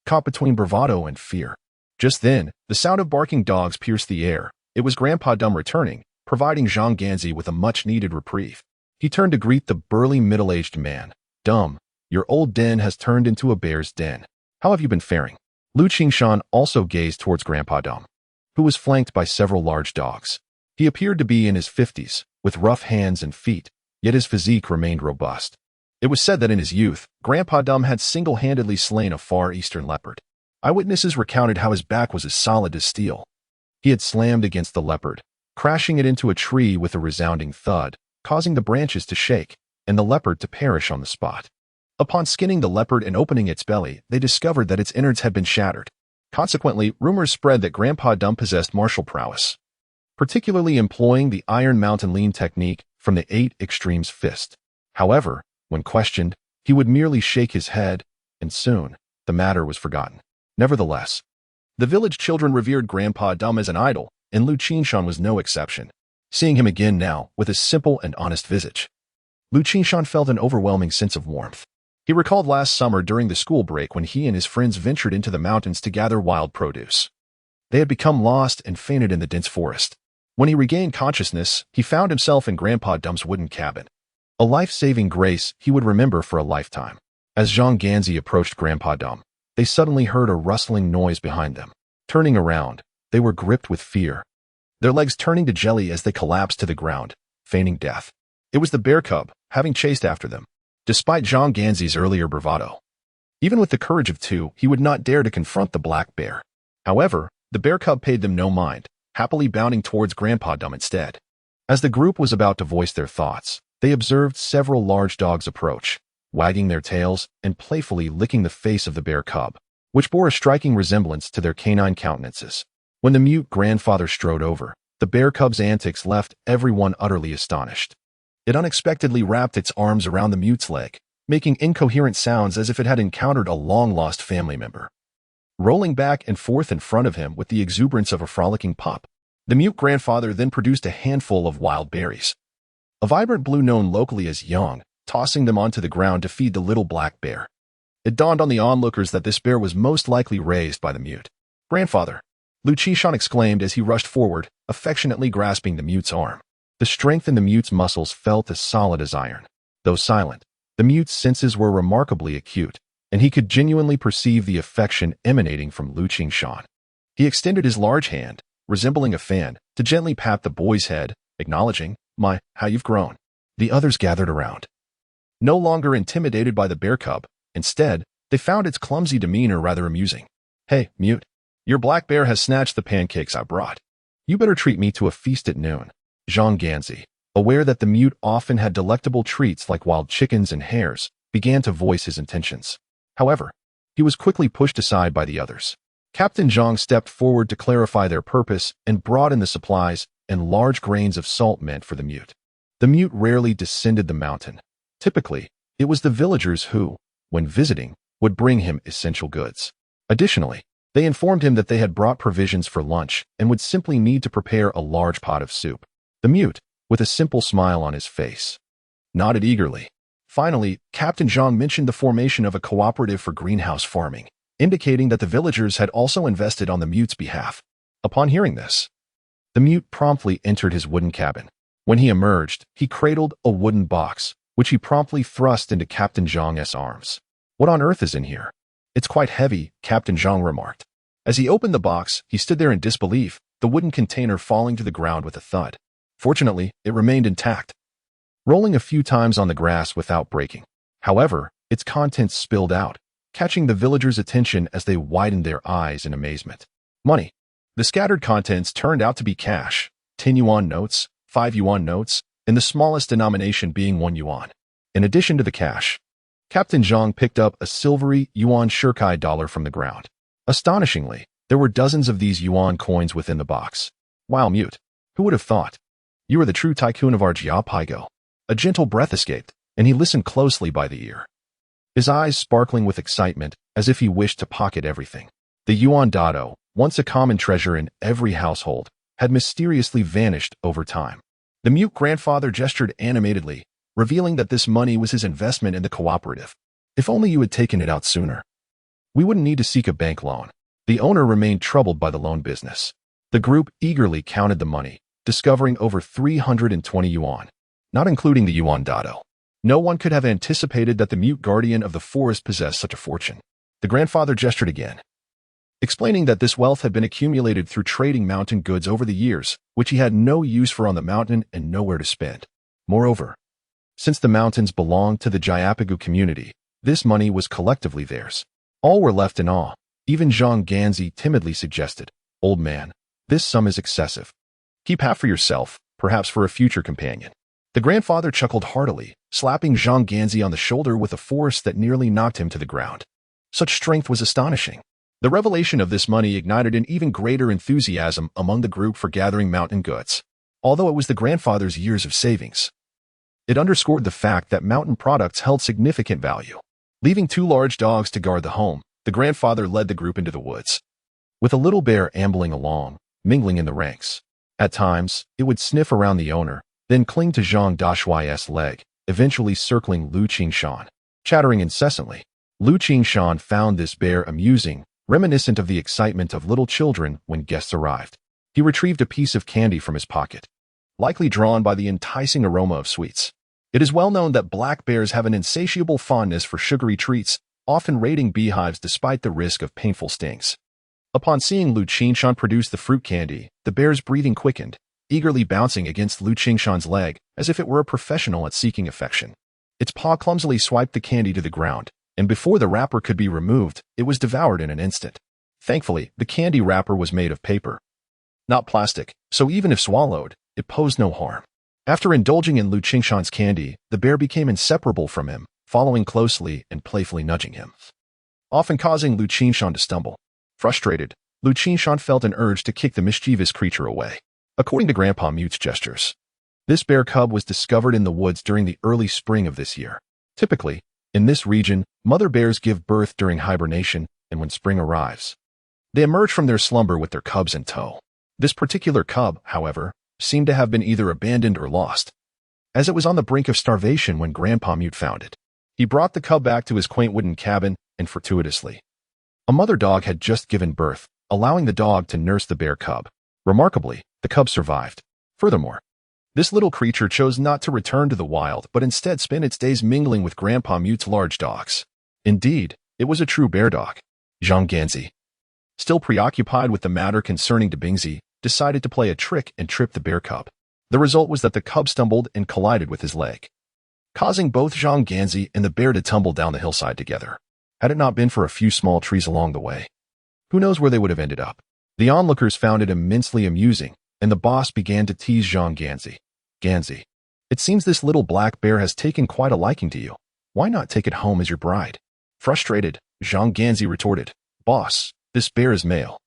caught between bravado and fear. Just then, the sound of barking dogs pierced the air. It was Grandpa Dumb returning, providing Zhang Ganzi with a much-needed reprieve. He turned to greet the burly middle-aged man. Dumb, your old den has turned into a bear's den. How have you been faring? Liu Qingshan also gazed towards Grandpa Dumb, who was flanked by several large dogs. He appeared to be in his 50s, with rough hands and feet, yet his physique remained robust. It was said that in his youth, Grandpa Dumb had single-handedly slain a Far Eastern leopard. Eyewitnesses recounted how his back was as solid as steel. He had slammed against the leopard, crashing it into a tree with a resounding thud, causing the branches to shake, and the leopard to perish on the spot. Upon skinning the leopard and opening its belly, they discovered that its innards had been shattered. Consequently, rumors spread that Grandpa Dumb possessed martial prowess, particularly employing the Iron Mountain Lean technique from the 8 Extremes fist. However, when questioned, he would merely shake his head, and soon, the matter was forgotten. Nevertheless, the village children revered Grandpa Dumb as an idol, and Liu Qingshan was no exception. Seeing him again now, with a simple and honest visage, Liu Qingshan felt an overwhelming sense of warmth. He recalled last summer during the school break when he and his friends ventured into the mountains to gather wild produce. They had become lost and fainted in the dense forest. When he regained consciousness, he found himself in Grandpa Dumb's wooden cabin. A life-saving grace he would remember for a lifetime. As Zhang Ganzi approached Grandpa Dumb, they suddenly heard a rustling noise behind them. Turning around, they were gripped with fear, their legs turning to jelly as they collapsed to the ground, feigning death. It was the bear cub, having chased after them. Despite Zhang Ganzi's earlier bravado, even with the courage of 2, he would not dare to confront the black bear. However, the bear cub paid them no mind, happily bounding towards Grandpa Dumb instead. As the group was about to voice their thoughts, they observed several large dogs approach, wagging their tails and playfully licking the face of the bear cub, which bore a striking resemblance to their canine countenances. When the mute grandfather strode over, the bear cub's antics left everyone utterly astonished. It unexpectedly wrapped its arms around the mute's leg, making incoherent sounds as if it had encountered a long-lost family member. Rolling back and forth in front of him with the exuberance of a frolicking pup, the mute grandfather then produced a handful of wild berries, a vibrant blue known locally as yang, tossing them onto the ground to feed the little black bear. It dawned on the onlookers that this bear was most likely raised by the mute. Grandfather, Liu Qingshan exclaimed as he rushed forward, affectionately grasping the mute's arm. The strength in the mute's muscles felt as solid as iron. Though silent, the mute's senses were remarkably acute, and he could genuinely perceive the affection emanating from Liu Qingshan. He extended his large hand, resembling a fan, to gently pat the boy's head, acknowledging, how you've grown. The others gathered around, no longer intimidated by the bear cub. Instead, they found its clumsy demeanor rather amusing. Hey, mute, your black bear has snatched the pancakes I brought. You better treat me to a feast at noon. Zhang Ganzi, aware that the mute often had delectable treats like wild chickens and hares, began to voice his intentions. However, he was quickly pushed aside by the others. Captain Zhang stepped forward to clarify their purpose and brought in the supplies and large grains of salt meant for the mute. The mute rarely descended the mountain. Typically, it was the villagers who, when visiting, would bring him essential goods. Additionally, They informed him that they had brought provisions for lunch and would simply need to prepare a large pot of soup. The mute, with a simple smile on his face, nodded eagerly. Finally, Captain Zhang mentioned the formation of a cooperative for greenhouse farming, indicating that the villagers had also invested on the mute's behalf. Upon hearing this, the mute promptly entered his wooden cabin. When he emerged, he cradled a wooden box, which he promptly thrust into Captain Zhang's arms. "What on earth is in here?" "It's quite heavy," Captain Zhang remarked. As he opened the box, he stood there in disbelief, the wooden container falling to the ground with a thud. Fortunately, it remained intact, rolling a few times on the grass without breaking. However, its contents spilled out, catching the villagers' attention as they widened their eyes in amazement. Money. The scattered contents turned out to be cash, 10 yuan notes, 5 yuan notes, and the smallest denomination being 1 yuan. In addition to the cash, Captain Zhang picked up a silvery yuan shirkai dollar from the ground. Astonishingly, there were dozens of these yuan coins within the box. "Wow, mute. Who would have thought? You are the true tycoon of our Jiapaigo." A gentle breath escaped, and he listened closely by the ear, his eyes sparkling with excitement as if he wished to pocket everything. The yuan dado, once a common treasure in every household, had mysteriously vanished over time. The mute grandfather gestured animatedly, revealing that this money was his investment in the cooperative. "If only you had taken it out sooner. We wouldn't need to seek a bank loan." The owner remained troubled by the loan business. The group eagerly counted the money, discovering over 320 yuan, not including the yuan dado. No one could have anticipated that the mute guardian of the forest possessed such a fortune. The grandfather gestured again, explaining that this wealth had been accumulated through trading mountain goods over the years, which he had no use for on the mountain and nowhere to spend. Moreover, since the mountains belonged to the Jiapagu community, this money was collectively theirs. All were left in awe. Even Zhang Ganzi timidly suggested, "Old man, this sum is excessive. Keep half for yourself, perhaps for a future companion." The grandfather chuckled heartily, slapping Zhang Ganzi on the shoulder with a force that nearly knocked him to the ground. Such strength was astonishing. The revelation of this money ignited an even greater enthusiasm among the group for gathering mountain goods. Although it was the grandfather's years of savings, it underscored the fact that mountain products held significant value. Leaving 2 large dogs to guard the home, the grandfather led the group into the woods, with a little bear ambling along, mingling in the ranks. At times, it would sniff around the owner, then cling to Zhang Dashui's leg, eventually circling Liu Qingshan, chattering incessantly. Liu Qingshan found this bear amusing, reminiscent of the excitement of little children when guests arrived. He retrieved a piece of candy from his pocket, likely drawn by the enticing aroma of sweets. It is well known that black bears have an insatiable fondness for sugary treats, often raiding beehives despite the risk of painful stings. Upon seeing Liu Qingshan produce the fruit candy, the bear's breathing quickened, eagerly bouncing against Liu Qingshan's leg as if it were a professional at seeking affection. Its paw clumsily swiped the candy to the ground, and before the wrapper could be removed, it was devoured in an instant. Thankfully, the candy wrapper was made of paper, not plastic, so even if swallowed, it posed no harm. After indulging in Liu Qingshan's candy, the bear became inseparable from him, following closely and playfully nudging him, often causing Liu Qingshan to stumble. Frustrated, Liu Qingshan felt an urge to kick the mischievous creature away. According to Grandpa Mute's gestures, this bear cub was discovered in the woods during the early spring of this year. Typically, in this region, mother bears give birth during hibernation, and when spring arrives, they emerge from their slumber with their cubs in tow. This particular cub, however, seemed to have been either abandoned or lost, as it was on the brink of starvation when Grandpa Mute found it. He brought the cub back to his quaint wooden cabin, and fortuitously, a mother dog had just given birth, allowing the dog to nurse the bear cub. Remarkably, the cub survived. Furthermore, this little creature chose not to return to the wild, but instead spent its days mingling with Grandpa Mute's large dogs. Indeed, it was a true bear dog. Zhang Ganzi, still preoccupied with the matter concerning Bingzi, decided to play a trick and trip the bear cub. The result was that the cub stumbled and collided with his leg, causing both Zhang Ganzi and the bear to tumble down the hillside together. Had it not been for a few small trees along the way, who knows where they would have ended up. The onlookers found it immensely amusing, and the boss began to tease Zhang Ganzi. "Ganzi, it seems this little black bear has taken quite a liking to you. Why not take it home as your bride?" Frustrated, Zhang Ganzi retorted, "Boss, this bear is male.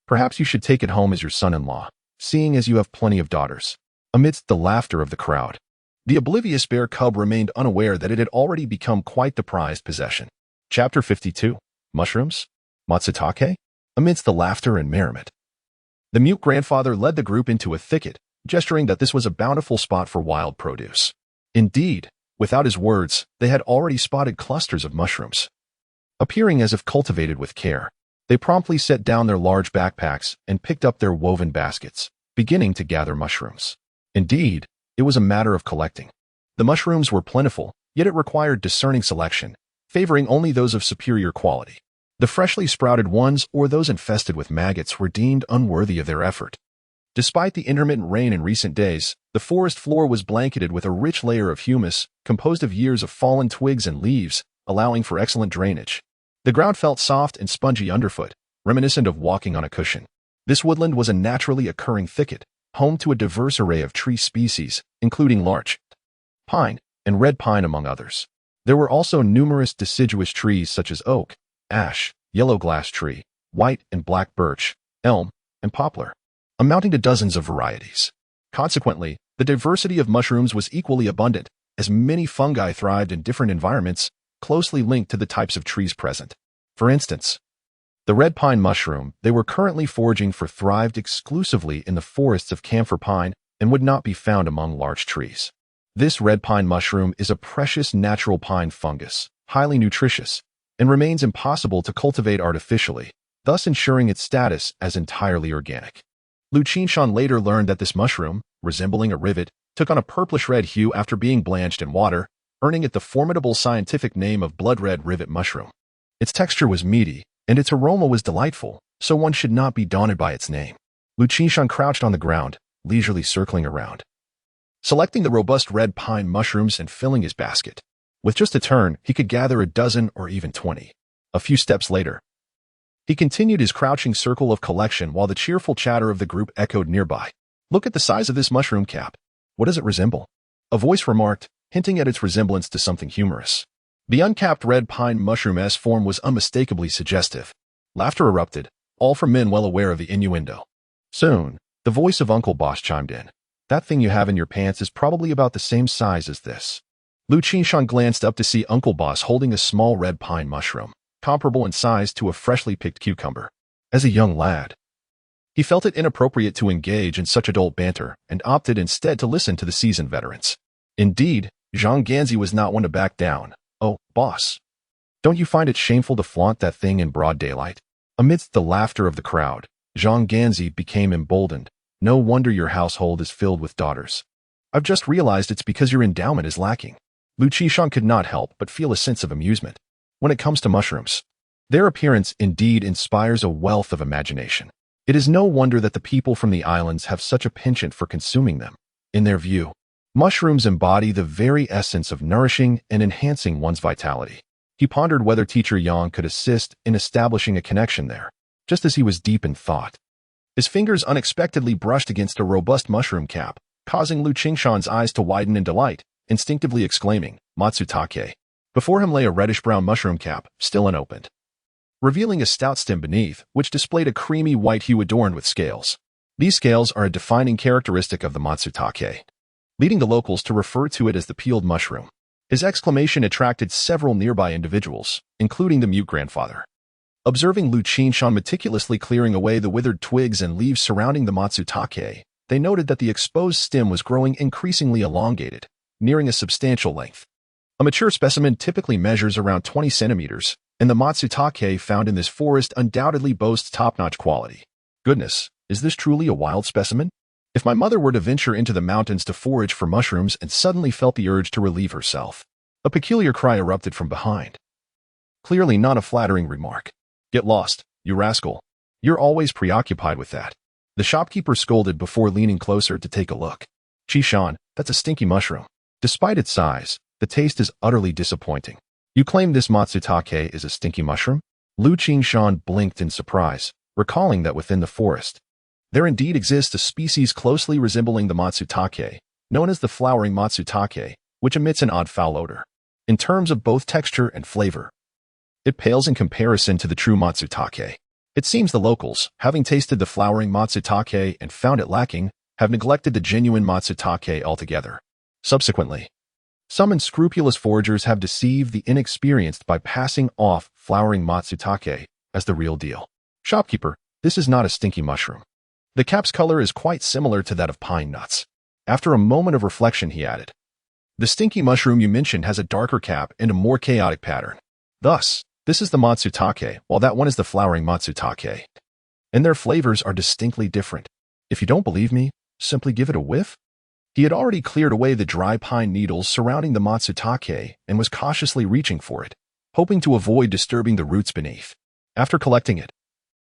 Perhaps you should take it home as your son-in-law, seeing as you have plenty of daughters." Amidst the laughter of the crowd, the oblivious bear cub remained unaware that it had already become quite the prized possession. Chapter 52. Mushrooms? Matsutake? amidst the laughter and merriment. The mute grandfather led the group into a thicket, gesturing that this was a bountiful spot for wild produce. Indeed, without his words, they had already spotted clusters of mushrooms. Appearing as if cultivated with care, they promptly set down their large backpacks and picked up their woven baskets, beginning to gather mushrooms. Indeed, it was a matter of collecting. The mushrooms were plentiful, yet it required discerning selection, favoring only those of superior quality. The freshly sprouted ones or those infested with maggots were deemed unworthy of their effort. Despite the intermittent rain in recent days, the forest floor was blanketed with a rich layer of humus, composed of years of fallen twigs and leaves, allowing for excellent drainage. The ground felt soft and spongy underfoot, reminiscent of walking on a cushion. This woodland was a naturally occurring thicket, home to a diverse array of tree species, including larch, pine, and red pine among others. There were also numerous deciduous trees such as oak, ash, yellow glass tree, white and black birch, elm, and poplar, amounting to dozens of varieties. Consequently, the diversity of mushrooms was equally abundant, as many fungi thrived in different environments, closely linked to the types of trees present. For instance, the red pine mushroom they were currently foraging for thrived exclusively in the forests of camphor pine and would not be found among large trees. This red pine mushroom is a precious natural pine fungus, highly nutritious, and remains impossible to cultivate artificially, thus ensuring its status as entirely organic. Liu Qingshan later learned that this mushroom, resembling a rivet, took on a purplish-red hue after being blanched in water, earning it the formidable scientific name of blood-red rivet mushroom. Its texture was meaty, and its aroma was delightful, so one should not be daunted by its name. Liu Qingshan crouched on the ground, leisurely circling around, selecting the robust red pine mushrooms and filling his basket. With just a turn, he could gather a dozen or even 20. A few steps later, he continued his crouching circle of collection while the cheerful chatter of the group echoed nearby. "Look at the size of this mushroom cap. What does it resemble?" a voice remarked, hinting at its resemblance to something humorous. The uncapped red pine mushroom-esque form was unmistakably suggestive. Laughter erupted, all from men well aware of the innuendo. Soon, the voice of Uncle Boss chimed in. "That thing you have in your pants is probably about the same size as this." Liu Qingshan glanced up to see Uncle Boss holding a small red pine mushroom, comparable in size to a freshly picked cucumber. As a young lad, he felt it inappropriate to engage in such adult banter and opted instead to listen to the seasoned veterans. Indeed, Zhang Ganzi was not one to back down. "Oh, boss, don't you find it shameful to flaunt that thing in broad daylight?" Amidst the laughter of the crowd, Zhang Ganzi became emboldened. "No wonder your household is filled with daughters. I've just realized it's because your endowment is lacking." Liu Qingshan could not help but feel a sense of amusement. When it comes to mushrooms, their appearance indeed inspires a wealth of imagination. It is no wonder that the people from the islands have such a penchant for consuming them. In their view, mushrooms embody the very essence of nourishing and enhancing one's vitality. He pondered whether Teacher Yang could assist in establishing a connection there, just as he was deep in thought. His fingers unexpectedly brushed against a robust mushroom cap, causing Liu Qingshan's eyes to widen in delight, instinctively exclaiming, "Matsutake." Before him lay a reddish-brown mushroom cap, still unopened, revealing a stout stem beneath, which displayed a creamy white hue adorned with scales. These scales are a defining characteristic of the matsutake, leading the locals to refer to it as the peeled mushroom. His exclamation attracted several nearby individuals, including the mute grandfather. Observing Liu Qingshan meticulously clearing away the withered twigs and leaves surrounding the matsutake, they noted that the exposed stem was growing increasingly elongated, nearing a substantial length. A mature specimen typically measures around 20 centimeters, and the matsutake found in this forest undoubtedly boasts top-notch quality. Goodness, is this truly a wild specimen? If my mother were to venture into the mountains to forage for mushrooms and suddenly felt the urge to relieve herself, a peculiar cry erupted from behind. Clearly not a flattering remark. "Get lost, you rascal. You're always preoccupied with that." The shopkeeper scolded before leaning closer to take a look. "Qingshan, that's a stinky mushroom. Despite its size, the taste is utterly disappointing." "You claim this matsutake is a stinky mushroom?" Liu Qingshan blinked in surprise, recalling that within the forest, there indeed exists a species closely resembling the matsutake, known as the flowering matsutake, which emits an odd foul odor. In terms of both texture and flavor, it pales in comparison to the true matsutake. It seems the locals, having tasted the flowering matsutake and found it lacking, have neglected the genuine matsutake altogether. Subsequently, some unscrupulous foragers have deceived the inexperienced by passing off flowering matsutake as the real deal. Shopkeeper, this is not a stinky mushroom. The cap's color is quite similar to that of pine nuts. After a moment of reflection, he added, the stinky mushroom you mentioned has a darker cap and a more chaotic pattern. Thus, this is the matsutake, while that one is the flowering matsutake. And their flavors are distinctly different. If you don't believe me, simply give it a whiff. He had already cleared away the dry pine needles surrounding the matsutake and was cautiously reaching for it, hoping to avoid disturbing the roots beneath. After collecting it,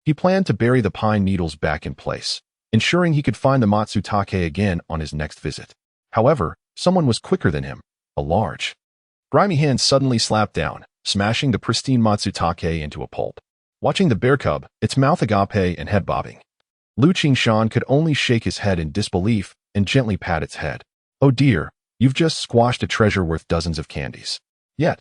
he planned to bury the pine needles back in place, ensuring he could find the matsutake again on his next visit. However, someone was quicker than him. A large, grimy hand suddenly slapped down, smashing the pristine matsutake into a pulp. Watching the bear cub, its mouth agape and head bobbing, Liu Qingshan could only shake his head in disbelief and gently pat its head. Oh dear, you've just squashed a treasure worth dozens of candies. Yet,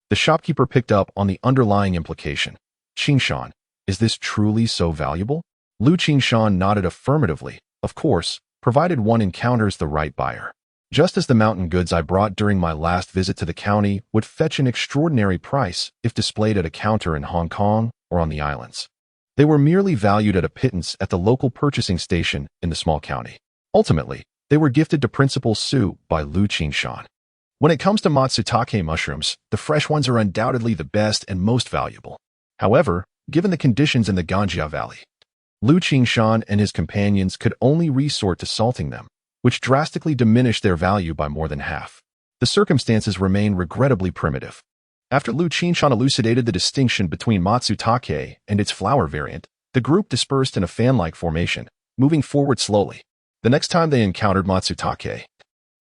the shopkeeper picked up on the underlying implication. Qingshan, is this truly so valuable? Liu Qingshan nodded affirmatively, of course, provided one encounters the right buyer. Just as the mountain goods I brought during my last visit to the county would fetch an extraordinary price if displayed at a counter in Hong Kong or on the islands. They were merely valued at a pittance at the local purchasing station in the small county. Ultimately, they were gifted to Principal Su by Liu Qingshan. When it comes to matsutake mushrooms, the fresh ones are undoubtedly the best and most valuable. However, given the conditions in the Ganjia Valley, Liu Qingshan and his companions could only resort to salting them, which drastically diminished their value by more than half. The circumstances remain regrettably primitive. After Liu Qingshan elucidated the distinction between matsutake and its flower variant, the group dispersed in a fan-like formation, moving forward slowly. The next time they encountered matsutake,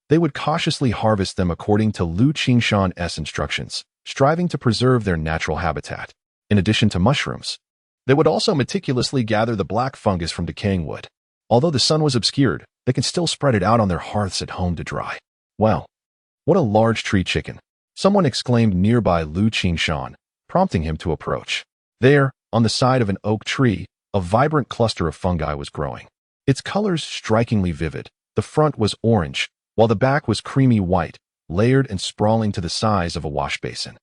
they would cautiously harvest them according to Liu Qingshan's instructions, striving to preserve their natural habitat. In addition to mushrooms, they would also meticulously gather the black fungus from decaying wood. Although the sun was obscured, they can still spread it out on their hearths at home to dry. Wow, what a large tree chicken! Someone exclaimed nearby Liu Qingshan, prompting him to approach. There, on the side of an oak tree, a vibrant cluster of fungi was growing. Its colors strikingly vivid. The front was orange, while the back was creamy white, layered and sprawling to the size of a wash basin.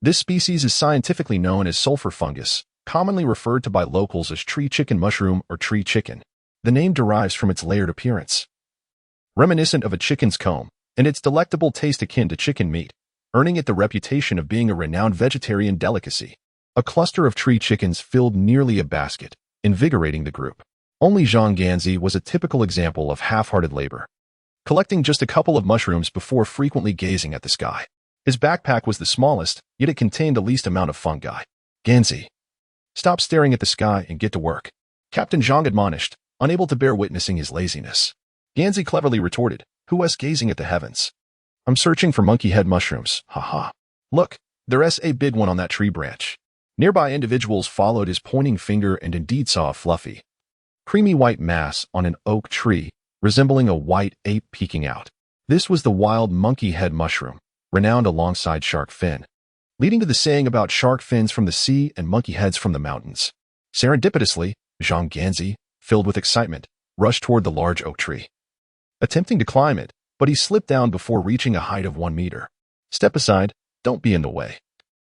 This species is scientifically known as sulfur fungus, commonly referred to by locals as tree chicken mushroom or tree chicken. The name derives from its layered appearance, reminiscent of a chicken's comb, and its delectable taste akin to chicken meat, earning it the reputation of being a renowned vegetarian delicacy. A cluster of tree chickens filled nearly a basket, invigorating the group. Only Zhang Ganzi was a typical example of half-hearted labor, collecting just a couple of mushrooms before frequently gazing at the sky. His backpack was the smallest, yet it contained the least amount of fungi. Ganzi, stop staring at the sky and get to work, Captain Zhang admonished, unable to bear witnessing his laziness. Ganzi cleverly retorted, who was gazing at the heavens? I'm searching for monkey head mushrooms, haha. Look, there's a big one on that tree branch. Nearby individuals followed his pointing finger and indeed saw a fluffy, creamy white mass on an oak tree, resembling a white ape peeking out. This was the wild monkey head mushroom, renowned alongside shark fin, leading to the saying about shark fins from the sea and monkey heads from the mountains. Serendipitously, Zhang Ganzi, filled with excitement, rushed toward the large oak tree, attempting to climb it, but he slipped down before reaching a height of 1 meter. Step aside, don't be in the way.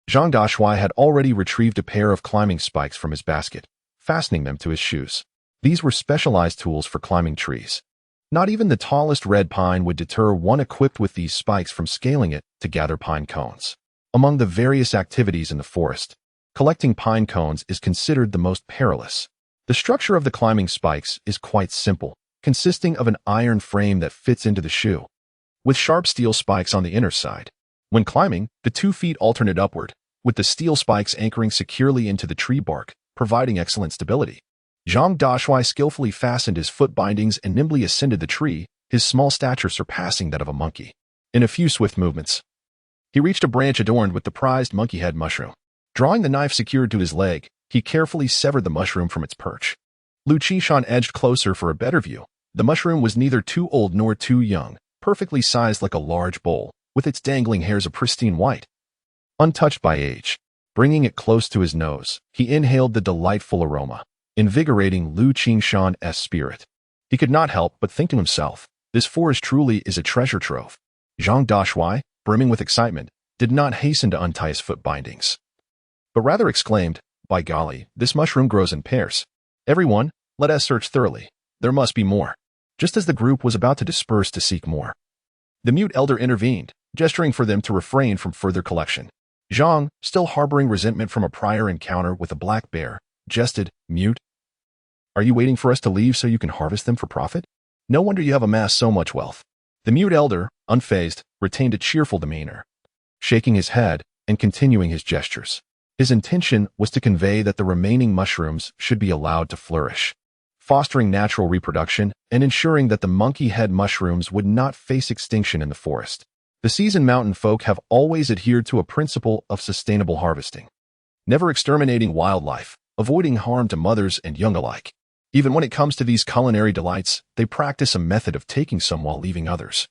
Zhang Dashui had already retrieved a pair of climbing spikes from his basket, fastening them to his shoes. These were specialized tools for climbing trees. Not even the tallest red pine would deter one equipped with these spikes from scaling it to gather pine cones. Among the various activities in the forest, collecting pine cones is considered the most perilous. The structure of the climbing spikes is quite simple, consisting of an iron frame that fits into the shoe, with sharp steel spikes on the inner side. When climbing, the 2 feet alternate upward, with the steel spikes anchoring securely into the tree bark, providing excellent stability. Zhang Dashui skillfully fastened his foot bindings and nimbly ascended the tree, his small stature surpassing that of a monkey. In a few swift movements, he reached a branch adorned with the prized monkey head mushroom. Drawing the knife secured to his leg, he carefully severed the mushroom from its perch. Liu Qingshan edged closer for a better view. The mushroom was neither too old nor too young, perfectly sized like a large bowl, with its dangling hairs a pristine white, untouched by age. Bringing it close to his nose, he inhaled the delightful aroma, invigorating Liu Qingshan's spirit. He could not help but think to himself, this forest truly is a treasure trove. Zhang Dashui, brimming with excitement, did not hasten to untie his foot bindings, but rather exclaimed, By golly, this mushroom grows in pairs. Everyone, let us search thoroughly. There must be more. Just as the group was about to disperse to seek more, the mute elder intervened, gesturing for them to refrain from further collection. Zhang, still harboring resentment from a prior encounter with a black bear, jested, "Mute? Are you waiting for us to leave so you can harvest them for profit? No wonder you have amassed so much wealth." The mute elder, unfazed, retained a cheerful demeanor, shaking his head and continuing his gestures. His intention was to convey that the remaining mushrooms should be allowed to flourish, fostering natural reproduction and ensuring that the monkey head mushrooms would not face extinction in the forest. The seasoned mountain folk have always adhered to a principle of sustainable harvesting, never exterminating wildlife, avoiding harm to mothers and young alike. Even when it comes to these culinary delights, they practice a method of taking some while leaving others,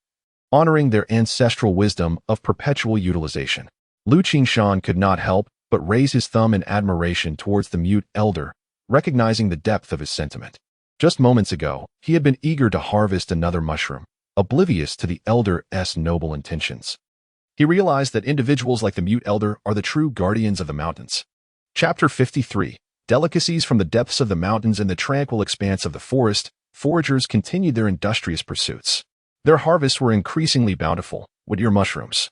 honoring their ancestral wisdom of perpetual utilization. Liu Qingshan could not help but raise his thumb in admiration towards the mute elder, recognizing the depth of his sentiment. Just moments ago, he had been eager to harvest another mushroom, oblivious to the elder's noble intentions. He realized that individuals like the mute elder are the true guardians of the mountains. Chapter 53. Delicacies from the depths of the mountains and the tranquil expanse of the forest, foragers continued their industrious pursuits. Their harvests were increasingly bountiful, with ear mushrooms,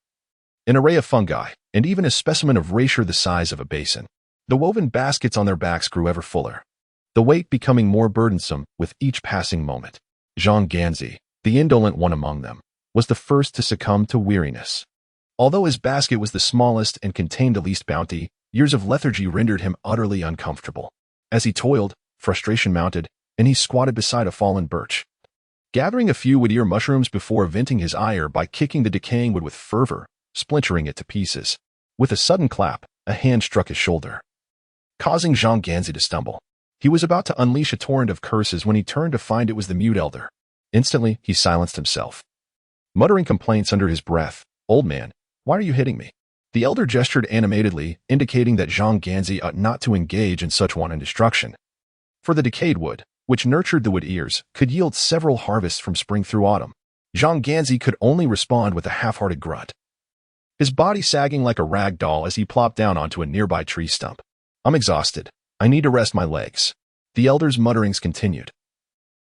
an array of fungi, and even a specimen of rasher the size of a basin. The woven baskets on their backs grew ever fuller, the weight becoming more burdensome with each passing moment. Zhang Ganzi, the indolent one among them, was the first to succumb to weariness. Although his basket was the smallest and contained the least bounty, years of lethargy rendered him utterly uncomfortable. As he toiled, frustration mounted, and he squatted beside a fallen birch, gathering a few wood-ear mushrooms before venting his ire by kicking the decaying wood with fervor, splintering it to pieces. With a sudden clap, a hand struck his shoulder, causing Zhang Ganzi to stumble. He was about to unleash a torrent of curses when he turned to find it was the mute elder. Instantly, he silenced himself, muttering complaints under his breath. "Old man, why are you hitting me?" The elder gestured animatedly, indicating that Zhang Ganzi ought not to engage in such wanton destruction. For the decayed wood, which nurtured the wood ears, could yield several harvests from spring through autumn. Zhang Ganzi could only respond with a half-hearted grunt, his body sagging like a rag doll as he plopped down onto a nearby tree stump. "I'm exhausted. I need to rest my legs." The elder's mutterings continued,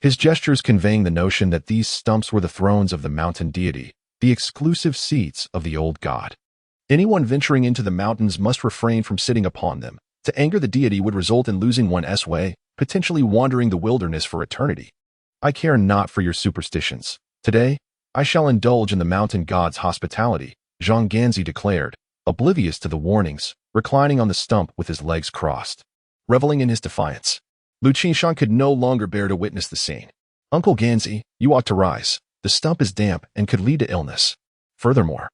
his gestures conveying the notion that these stumps were the thrones of the mountain deity, the exclusive seats of the old god. Anyone venturing into the mountains must refrain from sitting upon them. To anger the deity would result in losing one's way, potentially wandering the wilderness for eternity. "I care not for your superstitions. Today, I shall indulge in the mountain god's hospitality," Zhang Ganzi declared, oblivious to the warnings, reclining on the stump with his legs crossed, reveling in his defiance. Liu Qingshan could no longer bear to witness the scene. "Uncle Ganzi, you ought to rise. The stump is damp and could lead to illness. Furthermore,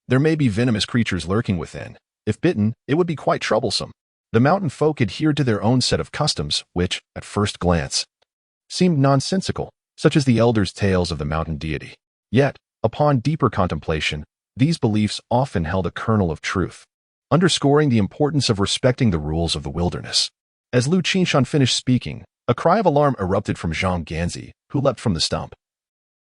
there may be venomous creatures lurking within. If bitten, it would be quite troublesome." The mountain folk adhered to their own set of customs, which, at first glance, seemed nonsensical, such as the elders' tales of the mountain deity. Yet, upon deeper contemplation, these beliefs often held a kernel of truth, underscoring the importance of respecting the rules of the wilderness. As Liu Qingshan finished speaking, a cry of alarm erupted from Zhang Ganzi, who leapt from the stump,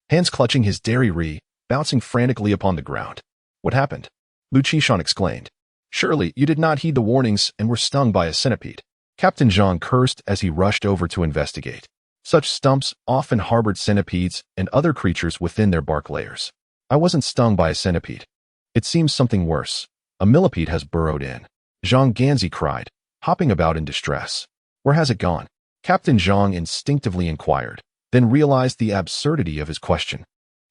hands clutching his dairy, bouncing frantically upon the ground. "What happened?" Liu Qingshan exclaimed. "Surely you did not heed the warnings and were stung by a centipede." Captain Zhang cursed as he rushed over to investigate. Such stumps often harbored centipedes and other creatures within their bark layers. "I wasn't stung by a centipede. It seems something worse. A millipede has burrowed in," Zhang Ganzi cried, hopping about in distress. "Where has it gone?" Captain Zhang instinctively inquired, then realized the absurdity of his question,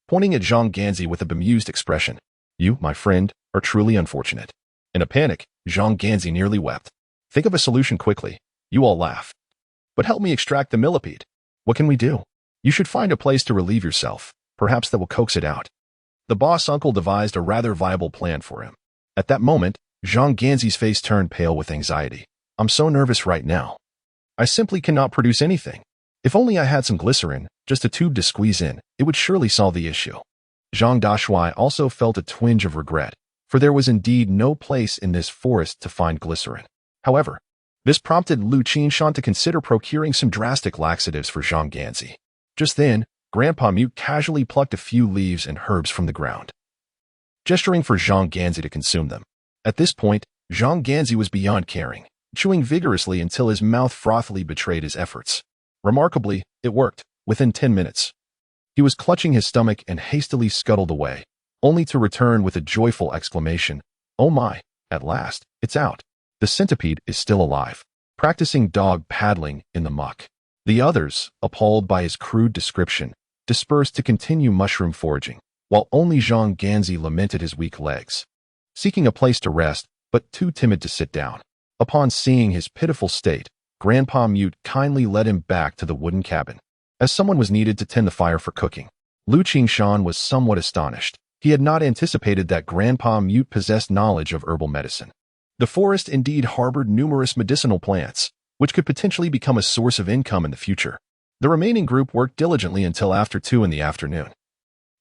pointing at Zhang Ganzi with a bemused expression. "You, my friend, are truly unfortunate." In a panic, Zhang Ganzi nearly wept. "Think of a solution quickly. You all laugh. But help me extract the millipede. What can we do?" "You should find a place to relieve yourself. Perhaps that will coax it out." The boss uncle devised a rather viable plan for him. At that moment, Zhang Ganzi's face turned pale with anxiety. "I'm so nervous right now. I simply cannot produce anything. If only I had some glycerin, just a tube to squeeze in, it would surely solve the issue." Zhang Dashui also felt a twinge of regret, for there was indeed no place in this forest to find glycerin. However, this prompted Liu Qingshan to consider procuring some drastic laxatives for Zhang Ganzi. Just then, Grandpa Mute casually plucked a few leaves and herbs from the ground, gesturing for Zhang Ganzi to consume them. At this point, Zhang Ganzi was beyond caring. chewing vigorously until his mouth frothily betrayed his efforts. Remarkably, it worked. Within 10 minutes, he was clutching his stomach and hastily scuttled away, only to return with a joyful exclamation. "Oh my, at last, it's out. The centipede is still alive," practicing dog paddling in the muck. The others, appalled by his crude description, dispersed to continue mushroom foraging, while only Zhang Ganzi lamented his weak legs, seeking a place to rest, but too timid to sit down. Upon seeing his pitiful state, Grandpa Mute kindly led him back to the wooden cabin, as someone was needed to tend the fire for cooking. Liu Qingshan was somewhat astonished. He had not anticipated that Grandpa Mute possessed knowledge of herbal medicine. The forest indeed harbored numerous medicinal plants, which could potentially become a source of income in the future. The remaining group worked diligently until after 2 in the afternoon,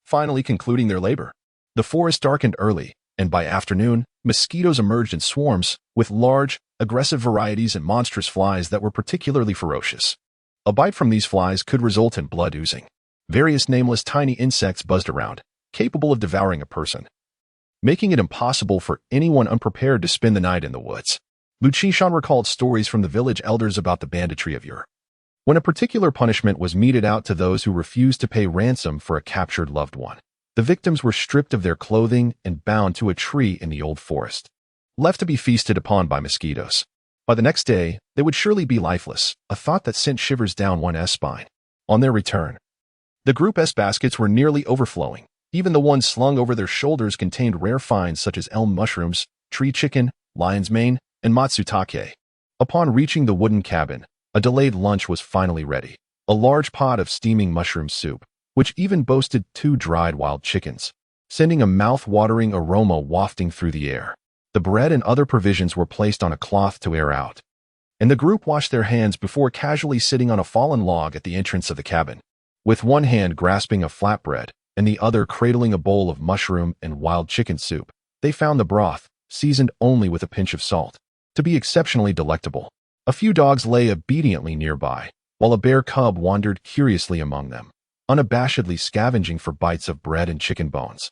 finally concluding their labor. The forest darkened early, and by afternoon, mosquitoes emerged in swarms, with large, aggressive varieties and monstrous flies that were particularly ferocious. A bite from these flies could result in blood oozing. Various nameless tiny insects buzzed around, capable of devouring a person, making it impossible for anyone unprepared to spend the night in the woods. Liu Qingshan recalled stories from the village elders about the banditry of Europe, when a particular punishment was meted out to those who refused to pay ransom for a captured loved one. The victims were stripped of their clothing and bound to a tree in the old forest, left to be feasted upon by mosquitoes. By the next day, they would surely be lifeless, a thought that sent shivers down one's spine. On their return, the group's baskets were nearly overflowing. Even the ones slung over their shoulders contained rare finds such as elm mushrooms, tree chicken, lion's mane, and matsutake. Upon reaching the wooden cabin, a delayed lunch was finally ready. A large pot of steaming mushroom soup, which even boasted 2 dried wild chickens, sending a mouth-watering aroma wafting through the air. The bread and other provisions were placed on a cloth to air out, and the group washed their hands before casually sitting on a fallen log at the entrance of the cabin, with one hand grasping a flatbread and the other cradling a bowl of mushroom and wild chicken soup. They found the broth, seasoned only with a pinch of salt, to be exceptionally delectable. A few dogs lay obediently nearby, while a bear cub wandered curiously among them, unabashedly scavenging for bites of bread and chicken bones,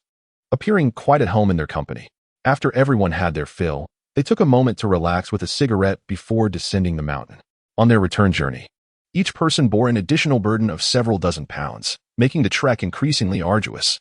appearing quite at home in their company. After everyone had their fill, they took a moment to relax with a cigarette before descending the mountain. On their return journey, each person bore an additional burden of several dozen pounds, making the trek increasingly arduous.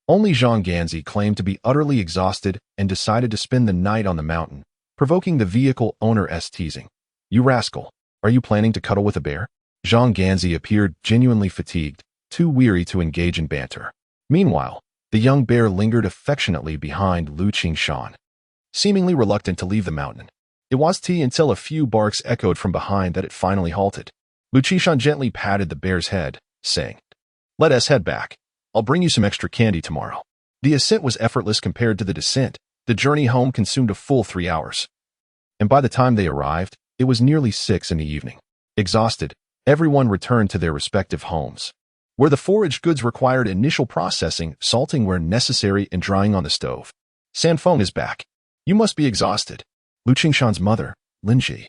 Only Zhang Ganzi claimed to be utterly exhausted and decided to spend the night on the mountain, provoking the vehicle owner's teasing. "You rascal, are you planning to cuddle with a bear?" Zhang Ganzi appeared genuinely fatigued, too weary to engage in banter. Meanwhile, the young bear lingered affectionately behind Liu Qingshan, seemingly reluctant to leave the mountain. It was until a few barks echoed from behind that it finally halted. Liu Qingshan gently patted the bear's head, saying, "Let us head back. I'll bring you some extra candy tomorrow." The ascent was effortless compared to the descent. The journey home consumed a full 3 hours, and by the time they arrived, it was nearly 6 in the evening. Exhausted, everyone returned to their respective homes, where the foraged goods required initial processing, salting where necessary, and drying on the stove. "Sanfeng is back. You must be exhausted." Liu Qingshan's mother, Linji,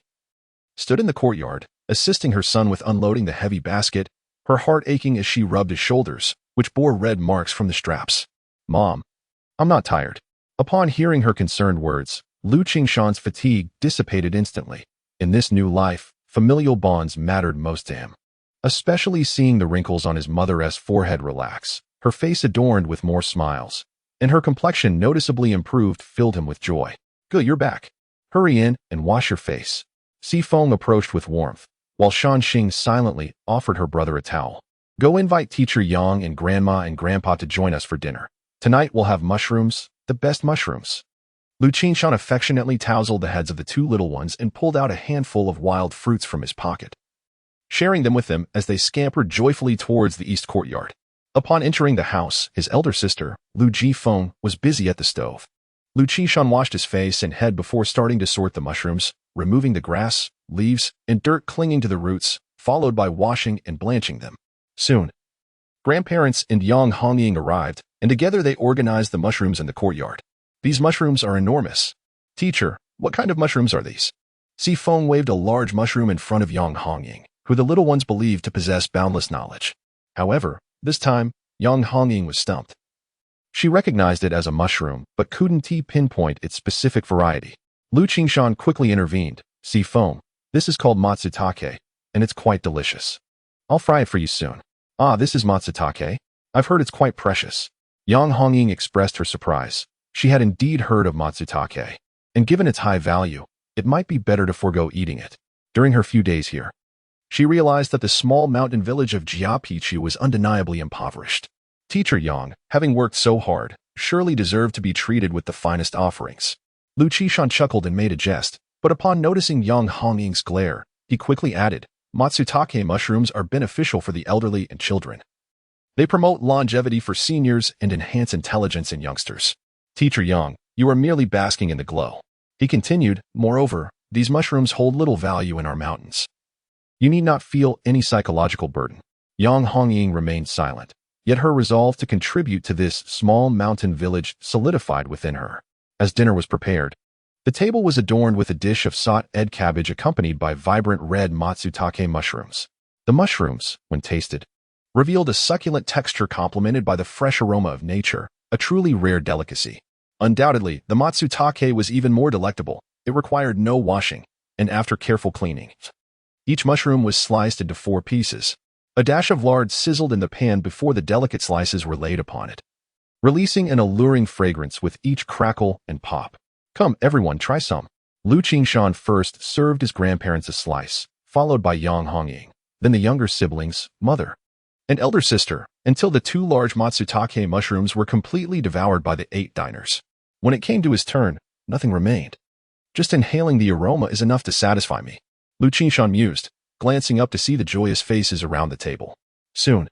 stood in the courtyard, assisting her son with unloading the heavy basket, her heart aching as she rubbed his shoulders, which bore red marks from the straps. "Mom, I'm not tired." Upon hearing her concerned words, Liu Qingshan's fatigue dissipated instantly. In this new life, familial bonds mattered most to him, especially seeing the wrinkles on his mother's forehead relax, her face adorned with more smiles, and her complexion noticeably improved filled him with joy. "Good, you're back. Hurry in and wash your face." Feng approached with warmth, while Xing silently offered her brother a towel. "Go invite teacher Yang and grandma and grandpa to join us for dinner. Tonight we'll have mushrooms, the best mushrooms." Liu Qingshan affectionately tousled the heads of the 2 little ones and pulled out a handful of wild fruits from his pocket, sharing them with them as they scampered joyfully towards the east courtyard. Upon entering the house, his elder sister, Liu Jifeng, was busy at the stove. Liu Qingshan washed his face and head before starting to sort the mushrooms, removing the grass, leaves, and dirt clinging to the roots, followed by washing and blanching them. Soon, grandparents and Yang Hongying arrived, and together they organized the mushrooms in the courtyard. "These mushrooms are enormous. Teacher, what kind of mushrooms are these?" Feng waved a large mushroom in front of Yang Hongying, who the little ones believed to possess boundless knowledge. However, this time, Yang Hongying was stumped. She recognized it as a mushroom, but couldn't pinpoint its specific variety. Liu Qingshan quickly intervened, See foam. This is called matsutake, and it's quite delicious. I'll fry it for you soon. Ah, this is matsutake? I've heard it's quite precious. Yang Hongying expressed her surprise. She had indeed heard of matsutake, and given its high value, it might be better to forego eating it. During her few days here, she realized that the small mountain village of Jiapichu was undeniably impoverished. Teacher Yang, having worked so hard, surely deserved to be treated with the finest offerings. Liu Qingshan chuckled and made a jest, but upon noticing Yang Hongying's glare, he quickly added, matsutake mushrooms are beneficial for the elderly and children. They promote longevity for seniors and enhance intelligence in youngsters. Teacher Yang, you are merely basking in the glow. He continued, moreover, these mushrooms hold little value in our mountains. You need not feel any psychological burden. Yang Hongying remained silent, yet her resolve to contribute to this small mountain village solidified within her. As dinner was prepared, the table was adorned with a dish of sauteed cabbage accompanied by vibrant red matsutake mushrooms. The mushrooms, when tasted, revealed a succulent texture complemented by the fresh aroma of nature, a truly rare delicacy. Undoubtedly, the matsutake was even more delectable. It required no washing, and after careful cleaning, each mushroom was sliced into 4 pieces. A dash of lard sizzled in the pan before the delicate slices were laid upon it, releasing an alluring fragrance with each crackle and pop. Come, everyone, try some. Liu Qingshan first served his grandparents a slice, followed by Yang Hongying, then the younger siblings, mother, and elder sister, until the 2 large matsutake mushrooms were completely devoured by the 8 diners. When it came to his turn, nothing remained. Just inhaling the aroma is enough to satisfy me, Liu Qingshan mused, glancing up to see the joyous faces around the table. Soon,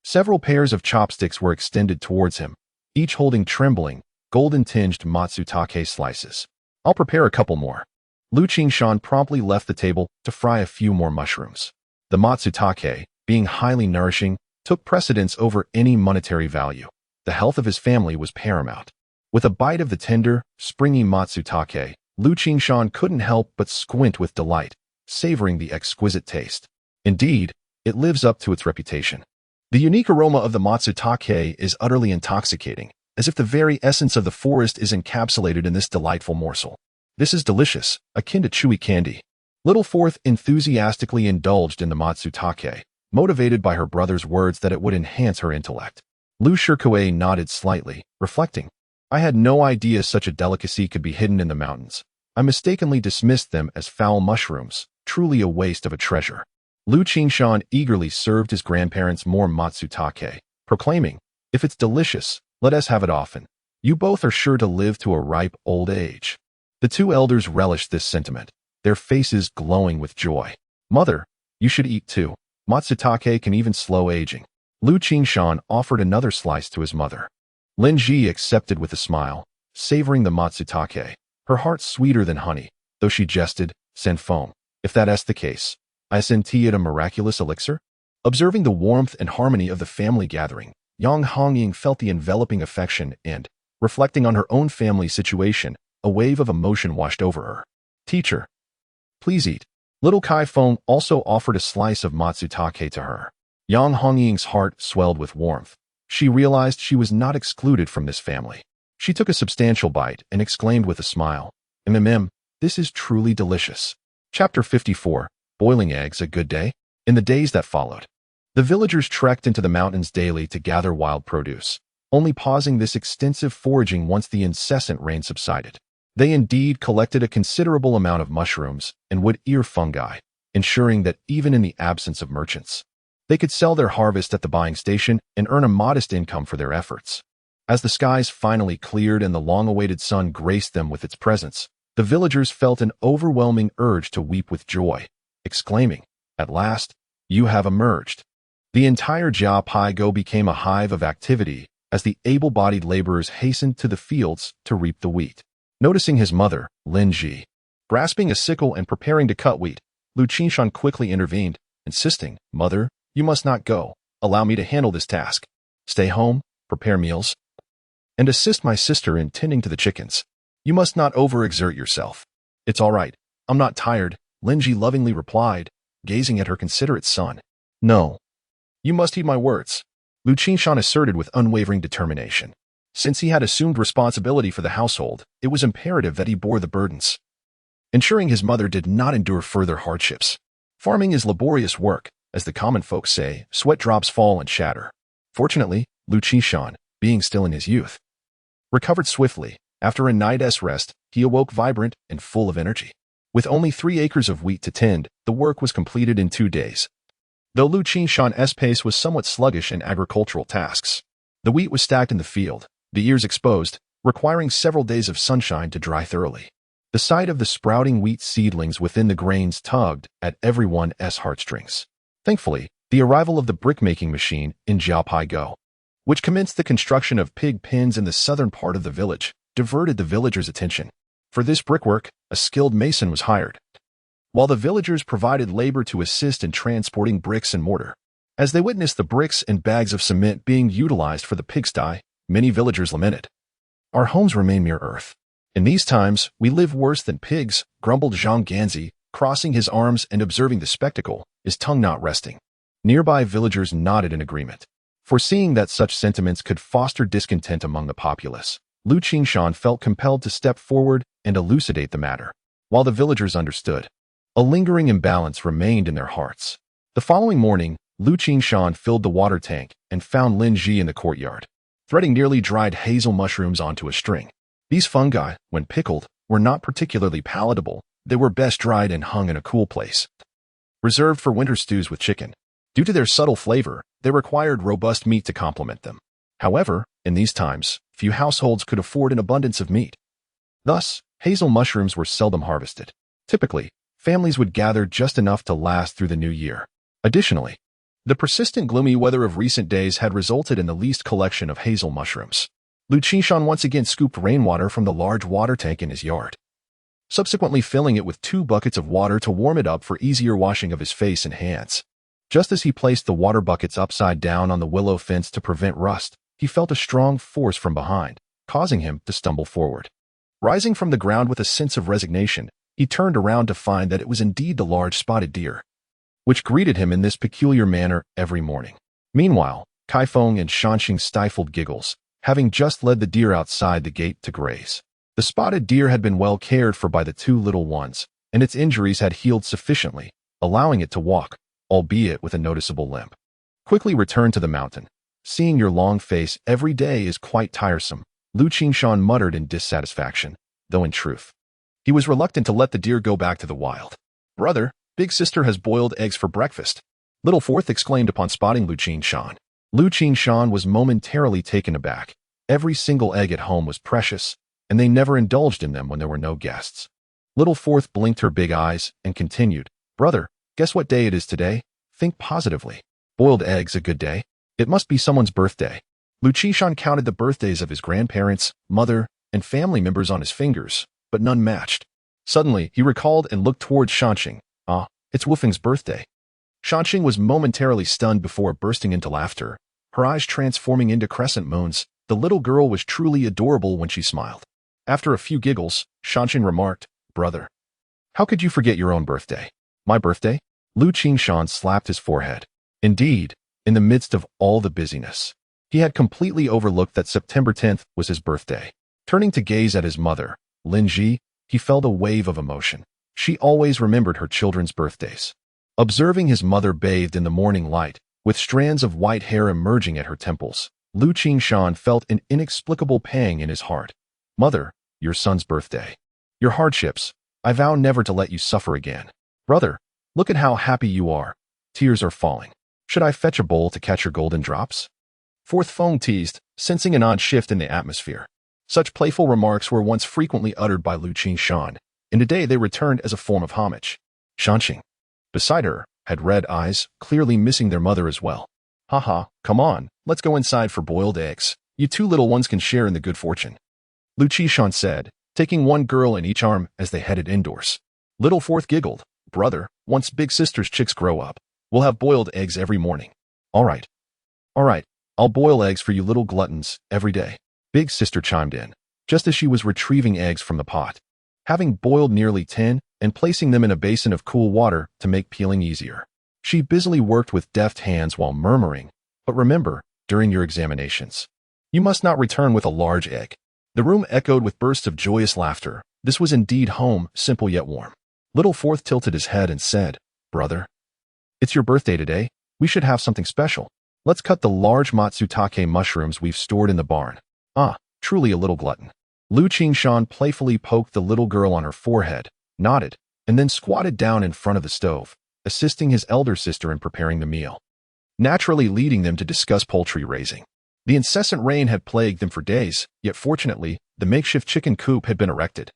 several pairs of chopsticks were extended towards him, each holding trembling, golden-tinged matsutake slices. I'll prepare a couple more. Liu Qingshan promptly left the table to fry a few more mushrooms. The matsutake, being highly nourishing, took precedence over any monetary value. The health of his family was paramount. With a bite of the tender, springy matsutake, Liu Qingshan couldn't help but squint with delight, savoring the exquisite taste. Indeed, it lives up to its reputation. The unique aroma of the matsutake is utterly intoxicating, as if the very essence of the forest is encapsulated in this delightful morsel. This is delicious, akin to chewy candy. Little Fourth enthusiastically indulged in the matsutake, motivated by her brother's words that it would enhance her intellect. Liu Shikue nodded slightly, reflecting, I had no idea such a delicacy could be hidden in the mountains. I mistakenly dismissed them as foul mushrooms, truly a waste of a treasure. Liu Qingshan eagerly served his grandparents more matsutake, proclaiming, if it's delicious, let us have it often. You both are sure to live to a ripe old age. The 2 elders relished this sentiment, their faces glowing with joy. Mother, you should eat too. Matsutake can even slow aging. Liu Qingshan offered another slice to his mother. Lin Ji accepted with a smile, savoring the matsutake, her heart sweeter than honey, though she jested, send foam. If that's the case, I sent it a miraculous elixir? Observing the warmth and harmony of the family gathering, Yang Hongying felt the enveloping affection and, reflecting on her own family situation, a wave of emotion washed over her. Teacher, please eat. Little Kai Feng also offered a slice of matsutake to her. Yang Hongying's heart swelled with warmth. She realized she was not excluded from this family. She took a substantial bite and exclaimed with a smile, this is truly delicious. Chapter 54, Boiling Eggs, a Good Day? In the days that followed, the villagers trekked into the mountains daily to gather wild produce, only pausing this extensive foraging once the incessant rain subsided. They indeed collected a considerable amount of mushrooms and wood-ear fungi, ensuring that even in the absence of merchants, they could sell their harvest at the buying station and earn a modest income for their efforts. As the skies finally cleared and the long-awaited sun graced them with its presence, the villagers felt an overwhelming urge to weep with joy, exclaiming, at last, you have emerged. The entire Jiapigo became a hive of activity as the able-bodied laborers hastened to the fields to reap the wheat. Noticing his mother, Lin Ji, grasping a sickle and preparing to cut wheat, Liu Qingshan quickly intervened, insisting, Mother, you must not go. Allow me to handle this task. Stay home, prepare meals, and assist my sister in tending to the chickens. You must not overexert yourself. It's all right. I'm not tired, Lin Ji lovingly replied, gazing at her considerate son. No. You must heed my words, Liu Qingshan asserted with unwavering determination. Since he had assumed responsibility for the household, it was imperative that he bore the burdens. ensuring his mother did not endure further hardships. Farming is laborious work, as the common folk say, sweat drops fall and shatter. Fortunately, Liu Qingshan, being still in his youth, recovered swiftly. After a night's rest, he awoke vibrant and full of energy. With only 3 acres of wheat to tend, the work was completed in 2 days. Though Liu Qingshan's pace was somewhat sluggish in agricultural tasks, the wheat was stacked in the field, the ears exposed, requiring several days of sunshine to dry thoroughly. The sight of the sprouting wheat seedlings within the grains tugged at everyone's heartstrings. Thankfully, the arrival of the brick-making machine in Jiaopaigo, which commenced the construction of pig pens in the southern part of the village, diverted the villagers' attention. For this brickwork, a skilled mason was hired, while the villagers provided labor to assist in transporting bricks and mortar. As they witnessed the bricks and bags of cement being utilized for the pigsty, many villagers lamented. "Our homes remain mere earth. In these times, we live worse than pigs," grumbled Zhang Ganzi, crossing his arms and observing the spectacle, his tongue not resting. Nearby villagers nodded in agreement. Foreseeing that such sentiments could foster discontent among the populace, Liu Qingshan felt compelled to step forward and elucidate the matter. While the villagers understood, a lingering imbalance remained in their hearts. The following morning, Liu Qingshan filled the water tank and found Lin Ji in the courtyard, threading nearly dried hazel mushrooms onto a string. These fungi, when pickled, were not particularly palatable. They were best dried and hung in a cool place, reserved for winter stews with chicken. Due to their subtle flavor, they required robust meat to complement them. However, in these times, few households could afford an abundance of meat. Thus, hazel mushrooms were seldom harvested. Typically, families would gather just enough to last through the new year. Additionally, the persistent gloomy weather of recent days had resulted in the least collection of hazel mushrooms. Liu Qingshan once again scooped rainwater from the large water tank in his yard, subsequently filling it with 2 buckets of water to warm it up for easier washing of his face and hands. Just as he placed the water buckets upside down on the willow fence to prevent rust, he felt a strong force from behind, causing him to stumble forward. Rising from the ground with a sense of resignation, he turned around to find that it was indeed the large spotted deer, which greeted him in this peculiar manner every morning. Meanwhile, Kaifeng and Shanxing stifled giggles, having just led the deer outside the gate to graze. The spotted deer had been well cared for by the 2 little ones, and its injuries had healed sufficiently, allowing it to walk, albeit with a noticeable limp. "Quickly return to the mountain. Seeing your long face every day is quite tiresome," Liu Qingshan muttered in dissatisfaction, though in truth, he was reluctant to let the deer go back to the wild. "Brother, big sister has boiled eggs for breakfast," Little Fourth exclaimed upon spotting Liu Qingshan. Liu Qingshan was momentarily taken aback. Every single egg at home was precious, and they never indulged in them when there were no guests. Little Fourth blinked her big eyes and continued, "Brother, guess what day it is today? Think positively. Boiled eggs a good day? It must be someone's birthday." Liu Qingshan counted the birthdays of his grandparents, mother, and family members on his fingers, but none matched. Suddenly, he recalled and looked towards Shanxing. "Ah, it's Wufeng's birthday." Shanxing was momentarily stunned before bursting into laughter, her eyes transforming into crescent moons. The little girl was truly adorable when she smiled. After a few giggles, Shanxing remarked, "Brother, how could you forget your own birthday?" "My birthday?" Liu Qingshan slapped his forehead. Indeed, in the midst of all the busyness, he had completely overlooked that September 10th was his birthday. Turning to gaze at his mother, Lin Ji, he felt a wave of emotion. She always remembered her children's birthdays. Observing his mother bathed in the morning light, with strands of white hair emerging at her temples, Liu Qingshan felt an inexplicable pang in his heart. "Mother, your son's birthday. Your hardships. I vow never to let you suffer again. Brother, look at how happy you are. Tears are falling. Should I fetch a bowl to catch your golden drops?" Fourth Feng teased, sensing an odd shift in the atmosphere. Such playful remarks were once frequently uttered by Liu Qingshan, and today they returned as a form of homage. Shanxing, beside her, had red eyes, clearly missing their mother as well. "Haha, come on, let's go inside for boiled eggs. You 2 little ones can share in the good fortune," Liu Qingshan said, taking one girl in each arm as they headed indoors. Little Fourth giggled, "Brother, once big sister's chicks grow up, we'll have boiled eggs every morning." All right, I'll boil eggs for you little gluttons every day," Big Sister chimed in, just as she was retrieving eggs from the pot, having boiled nearly 10 and placing them in a basin of cool water to make peeling easier. She busily worked with deft hands while murmuring, "But remember, during your examinations, you must not return with a large egg." The room echoed with bursts of joyous laughter, This was indeed home, simple yet warm. Little Fourth tilted his head and said, "Brother, it's your birthday today. We should have something special. Let's cut the large matsutake mushrooms we've stored in the barn." Ah, truly a little glutton. Liu Qingshan playfully poked the little girl on her forehead, nodded, and then squatted down in front of the stove, assisting his elder sister in preparing the meal, naturally leading them to discuss poultry raising. The incessant rain had plagued them for days, yet fortunately, the makeshift chicken coop had been erected,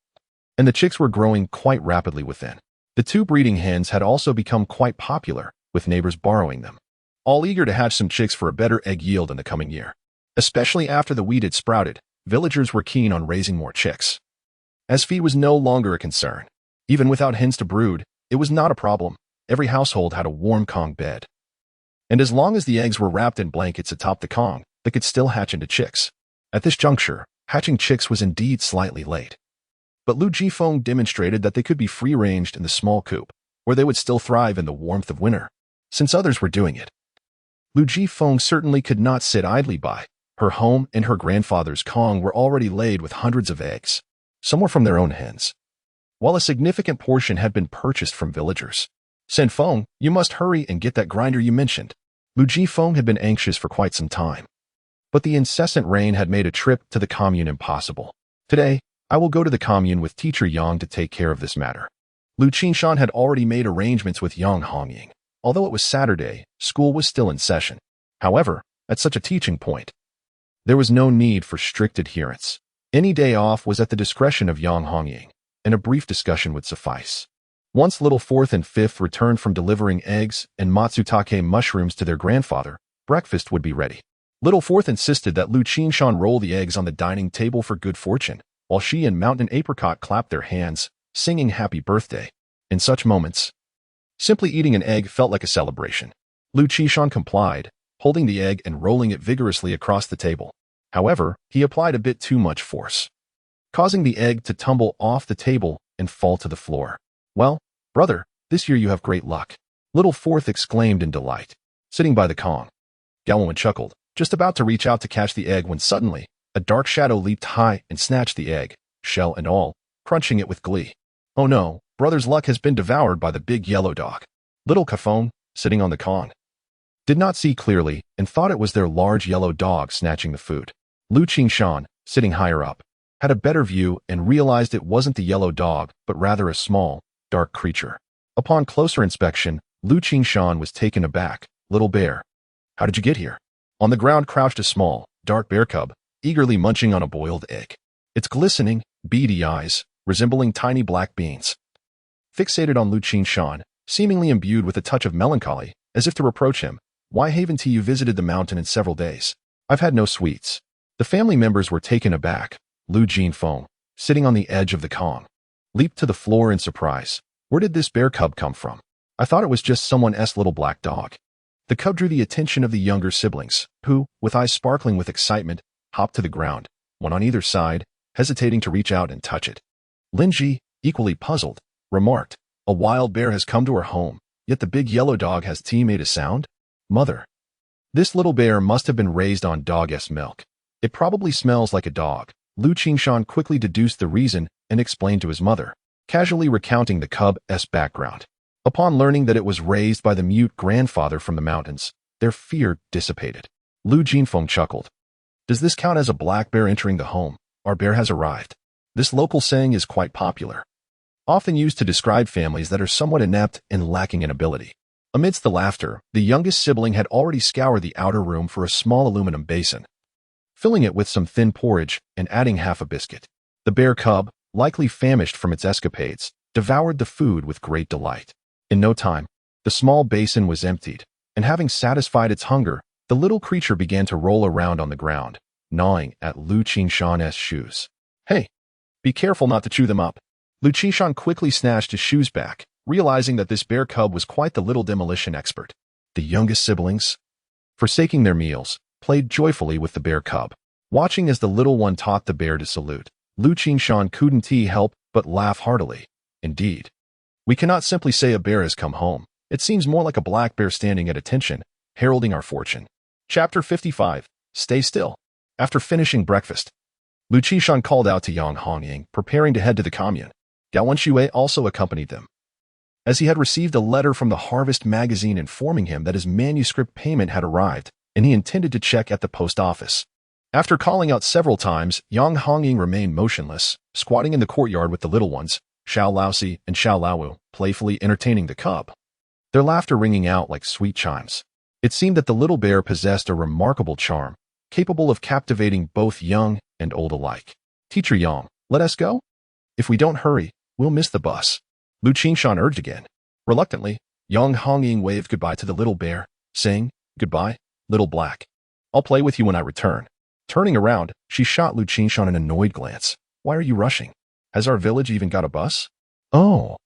and the chicks were growing quite rapidly within. The 2 breeding hens had also become quite popular, with neighbors borrowing them, all eager to hatch some chicks for a better egg yield in the coming year. Especially after the wheat had sprouted, villagers were keen on raising more chicks, as feed was no longer a concern. Even without hens to brood, it was not a problem. Every household had a warm Kong bed, and as long as the eggs were wrapped in blankets atop the Kong, they could still hatch into chicks. At this juncture, hatching chicks was indeed slightly late, but Liu Jifeng demonstrated that they could be free-ranged in the small coop, where they would still thrive in the warmth of winter, since others were doing it. Liu Jifeng certainly could not sit idly by. Her home and her grandfather's Kong were already laid with hundreds of eggs. Some were from their own hens, while a significant portion had been purchased from villagers. "Sen Feng, you must hurry and get that grinder you mentioned." Liu Jifeng had been anxious for quite some time, but the incessant rain had made a trip to the commune impossible. "Today, I will go to the commune with teacher Yang to take care of this matter." Liu Qingshan had already made arrangements with Yang Hongying. Although it was Saturday, school was still in session. However, at such a teaching point, there was no need for strict adherence. Any day off was at the discretion of Yang Hongying, and a brief discussion would suffice. Once Little Fourth and Fifth returned from delivering eggs and matsutake mushrooms to their grandfather, breakfast would be ready. Little Fourth insisted that Liu Qingshan roll the eggs on the dining table for good fortune, while she and Mountain Apricot clapped their hands, singing happy birthday. In such moments, simply eating an egg felt like a celebration. Liu Qingshan complied, holding the egg and rolling it vigorously across the table. However, he applied a bit too much force, causing the egg to tumble off the table and fall to the floor. "Well, brother, this year you have great luck," Little Fourth exclaimed in delight, sitting by the Kong. Galwan chuckled, just about to reach out to catch the egg when suddenly, a dark shadow leaped high and snatched the egg, shell and all, crunching it with glee. "Oh no, brother's luck has been devoured by the big yellow dog." Little Kafong, sitting on the Kong, did not see clearly and thought it was their large yellow dog snatching the food. Liu Qingshan, sitting higher up, had a better view and realized it wasn't the yellow dog, but rather a small, dark creature. Upon closer inspection, Liu Qingshan was taken aback. "Little bear, how did you get here?" On the ground crouched a small, dark bear cub, eagerly munching on a boiled egg. Its glistening, beady eyes, resembling tiny black beans, fixated on Liu Qingshan, seemingly imbued with a touch of melancholy, as if to reproach him. "Why haven't you visited the mountain in several days?" "I've had no sweets." The family members were taken aback. Liu Jifeng, sitting on the edge of the Kong, leaped to the floor in surprise. "Where did this bear cub come from? I thought it was just someone's little black dog." The cub drew the attention of the younger siblings, who, with eyes sparkling with excitement, hopped to the ground, one on either side, hesitating to reach out and touch it. Linji, equally puzzled, remarked, "A wild bear has come to our home, yet the big yellow dog has made a sound? Mother, this little bear must have been raised on dog-s milk. It probably smells like a dog." Liu Qingshan quickly deduced the reason and explained to his mother, casually recounting the cub's background. Upon learning that it was raised by the mute grandfather from the mountains, their fear dissipated. Liu Jifeng chuckled. "Does this count as a black bear entering the home? Our bear has arrived." This local saying is quite popular, often used to describe families that are somewhat inept and lacking in ability. Amidst the laughter, the youngest sibling had already scoured the outer room for a small aluminum basin, filling it with some thin porridge and adding half a biscuit. The bear cub, likely famished from its escapades, devoured the food with great delight. In no time, the small basin was emptied, and having satisfied its hunger, the little creature began to roll around on the ground, gnawing at Liu Qingshan's shoes. "Hey, be careful not to chew them up." Liu Qingshan quickly snatched his shoes back, realizing that this bear cub was quite the little demolition expert. The youngest siblings, forsaking their meals, played joyfully with the bear cub, watching as the little one taught the bear to salute. Liu Qingshan couldn't help but laugh heartily. Indeed, we cannot simply say a bear has come home. It seems more like a black bear standing at attention, heralding our fortune. Chapter 55. Stay still. After finishing breakfast, Liu Qingshan called out to Yang Hongying, preparing to head to the commune. Gao Wenxue also accompanied them, as he had received a letter from the Harvest magazine informing him that his manuscript payment had arrived, and he intended to check at the post office. After calling out several times, Yang Hongying remained motionless, squatting in the courtyard with the little ones, Xiao Laosi and Xiao Laowu, playfully entertaining the cub, their laughter ringing out like sweet chimes. It seemed that the little bear possessed a remarkable charm, capable of captivating both young and old alike. Teacher Yang, let us go? If we don't hurry, we'll miss the bus. Liu Qingshan urged again. Reluctantly, Yang Hongying waved goodbye to the little bear, saying, "Goodbye, little black. I'll play with you when I return." Turning around, she shot Liu Qingshan an annoyed glance. "Why are you rushing? Has our village even got a bus?" "Oh."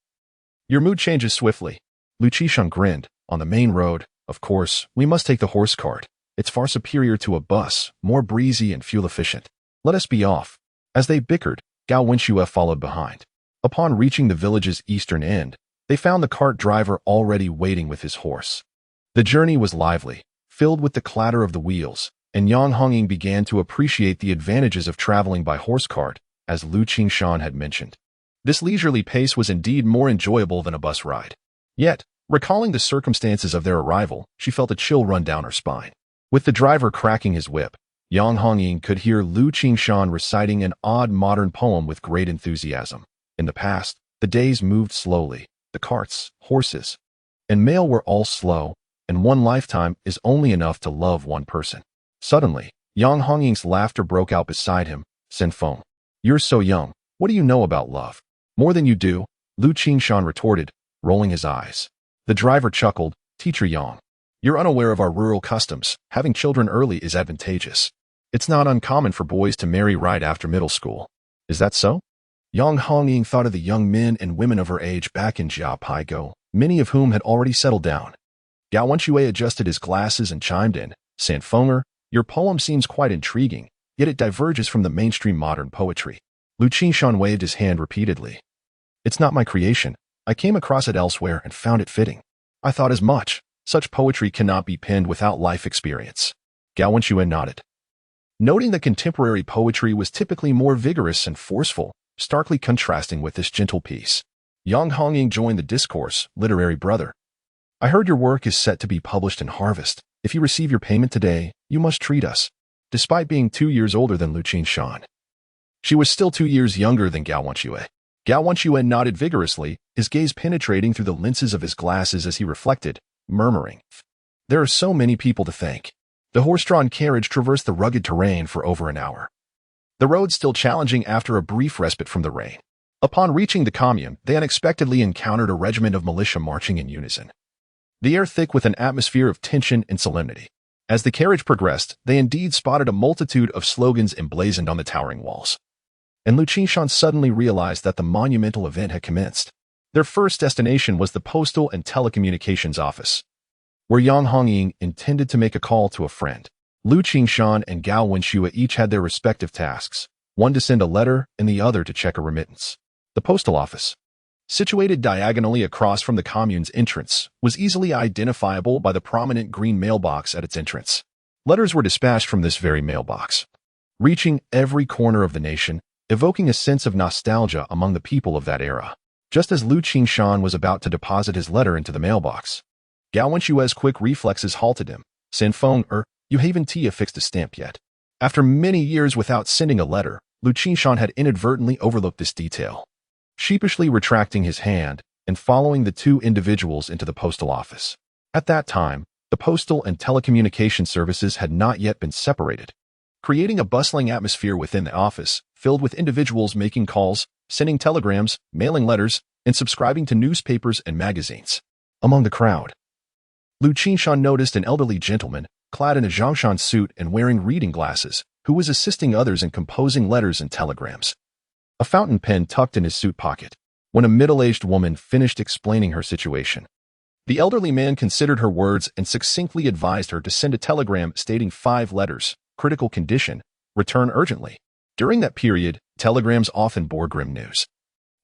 Your mood changes swiftly. Liu Qingshan grinned. "On the main road, of course, we must take the horse cart. It's far superior to a bus, more breezy and fuel efficient. Let us be off." As they bickered, Gao Wenxue followed behind. Upon reaching the village's eastern end, they found the cart driver already waiting with his horse. The journey was lively, filled with the clatter of the wheels, and Yang Hongying began to appreciate the advantages of traveling by horse cart, as Liu Qingshan had mentioned. This leisurely pace was indeed more enjoyable than a bus ride. Yet, recalling the circumstances of their arrival, she felt a chill run down her spine. With the driver cracking his whip, Yang Hongying could hear Liu Qingshan reciting an odd modern poem with great enthusiasm. In the past, the days moved slowly. The carts, horses, and mail were all slow, and one lifetime is only enough to love one person. Suddenly, Yang Hongying's laughter broke out beside him. "Senfeng, you're so young. What do you know about love?" "More than you do," Liu Qingshan retorted, rolling his eyes. The driver chuckled. "Teacher Yang, you're unaware of our rural customs. Having children early is advantageous. It's not uncommon for boys to marry right after middle school." "Is that so?" Yang Hongying thought of the young men and women of her age back in Jiapaigo, many of whom had already settled down. Gao Wenxue adjusted his glasses and chimed in. "Sanfenger, your poem seems quite intriguing, yet it diverges from the mainstream modern poetry." Liu Qingshan waved his hand repeatedly. "It's not my creation. I came across it elsewhere and found it fitting. I thought as much. Such poetry cannot be penned without life experience." Gao Wenxue nodded. Noting that contemporary poetry was typically more vigorous and forceful, starkly contrasting with this gentle piece, Yang Hongying joined the discourse. "Literary brother, I heard your work is set to be published in Harvest. If you receive your payment today, you must treat us." Despite being 2 years older than Liu Qingshan, she was still 2 years younger than Gao Wenxue. Gao Wenxue nodded vigorously, his gaze penetrating through the lenses of his glasses as he reflected, murmuring, "There are so many people to thank." The horse-drawn carriage traversed the rugged terrain for over an hour, the road still challenging after a brief respite from the rain. Upon reaching the commune, they unexpectedly encountered a regiment of militia marching in unison, the air thick with an atmosphere of tension and solemnity. As the carriage progressed, they indeed spotted a multitude of slogans emblazoned on the towering walls. And Liu Qingshan suddenly realized that the monumental event had commenced. Their first destination was the Postal and Telecommunications Office, where Yang Hongying intended to make a call to a friend. Liu Qingshan and Gao Wenxue each had their respective tasks, one to send a letter and the other to check a remittance. The postal office, situated diagonally across from the commune's entrance, was easily identifiable by the prominent green mailbox at its entrance. Letters were dispatched from this very mailbox, reaching every corner of the nation, evoking a sense of nostalgia among the people of that era. Just as Liu Qingshan was about to deposit his letter into the mailbox, Gao Wenxue's quick reflexes halted him. "Sanfeng, you haven't affixed a stamp yet." After many years without sending a letter, Liu Qingshan had inadvertently overlooked this detail. Sheepishly retracting his hand and following the two individuals into the postal office. At that time, the postal and telecommunication services had not yet been separated, creating a bustling atmosphere within the office, filled with individuals making calls, sending telegrams, mailing letters, and subscribing to newspapers and magazines. Among the crowd, Liu Qingshan noticed an elderly gentleman, clad in a Zhongshan suit and wearing reading glasses, who was assisting others in composing letters and telegrams, a fountain pen tucked in his suit pocket. When a middle-aged woman finished explaining her situation, the elderly man considered her words and succinctly advised her to send a telegram stating 5 letters, critical condition, return urgently. During that period, telegrams often bore grim news,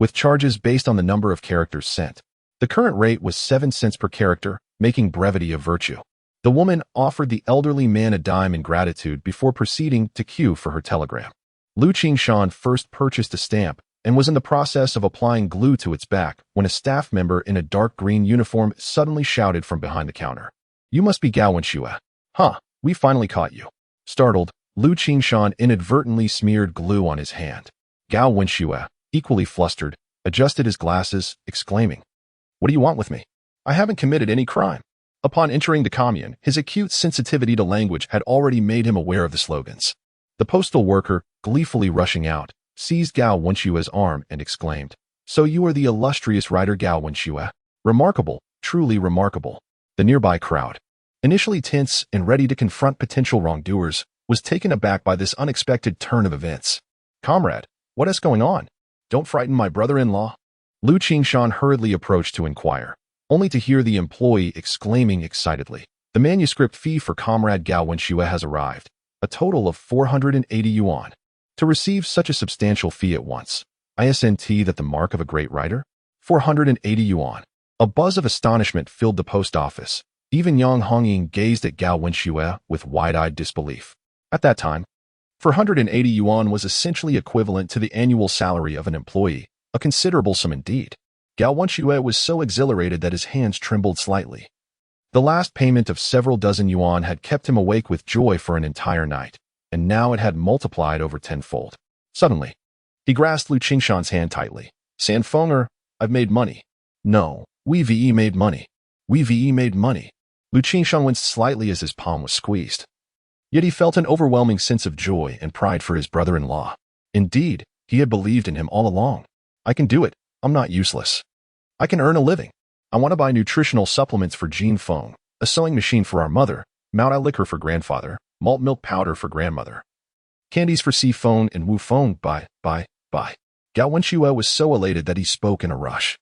with charges based on the number of characters sent. The current rate was 7 cents per character, making brevity a virtue. The woman offered the elderly man a dime in gratitude before proceeding to queue for her telegram. Liu Qingshan first purchased a stamp and was in the process of applying glue to its back when a staff member in a dark green uniform suddenly shouted from behind the counter, "You must be Gao Wenxue. Huh, we finally caught you." Startled, Liu Qingshan inadvertently smeared glue on his hand. Gao Wenxue, equally flustered, adjusted his glasses, exclaiming, "What do you want with me? I haven't committed any crime." Upon entering the commune, his acute sensitivity to language had already made him aware of the slogans. The postal worker, gleefully rushing out, seized Gao Wenshue's arm and exclaimed, "So you are the illustrious writer Gao Wenxue? Remarkable, truly remarkable." The nearby crowd, initially tense and ready to confront potential wrongdoers, was taken aback by this unexpected turn of events. "Comrade, what is going on? Don't frighten my brother-in-law." Liu Qingshan hurriedly approached to inquire, only to hear the employee exclaiming excitedly, "The manuscript fee for Comrade Gao Wenxue has arrived, a total of 480 yuan. To receive such a substantial fee at once, isn't that the mark of a great writer? 480 yuan. A buzz of astonishment filled the post office. Even Yang Hongying gazed at Gao Wenxue with wide-eyed disbelief. At that time, 480 yuan was essentially equivalent to the annual salary of an employee, a considerable sum indeed. Gao Wenxue was so exhilarated that his hands trembled slightly. The last payment of several dozen yuan had kept him awake with joy for an entire night, and now it had multiplied over tenfold. Suddenly, he grasped Liu Qingshan's hand tightly. "Sanfenger, I've made money." "No, we made money. We made money." Liu Qingshan winced slightly as his palm was squeezed. Yet he felt an overwhelming sense of joy and pride for his brother-in-law. Indeed, he had believed in him all along. "I can do it. I'm not useless. I can earn a living. I want to buy nutritional supplements for Jean Feng, a sewing machine for our mother, marital liquor for grandfather, malt milk powder for grandmother, candies for Si Feng and Wu Feng, buy. Gao Wenxue was so elated that he spoke in a rush.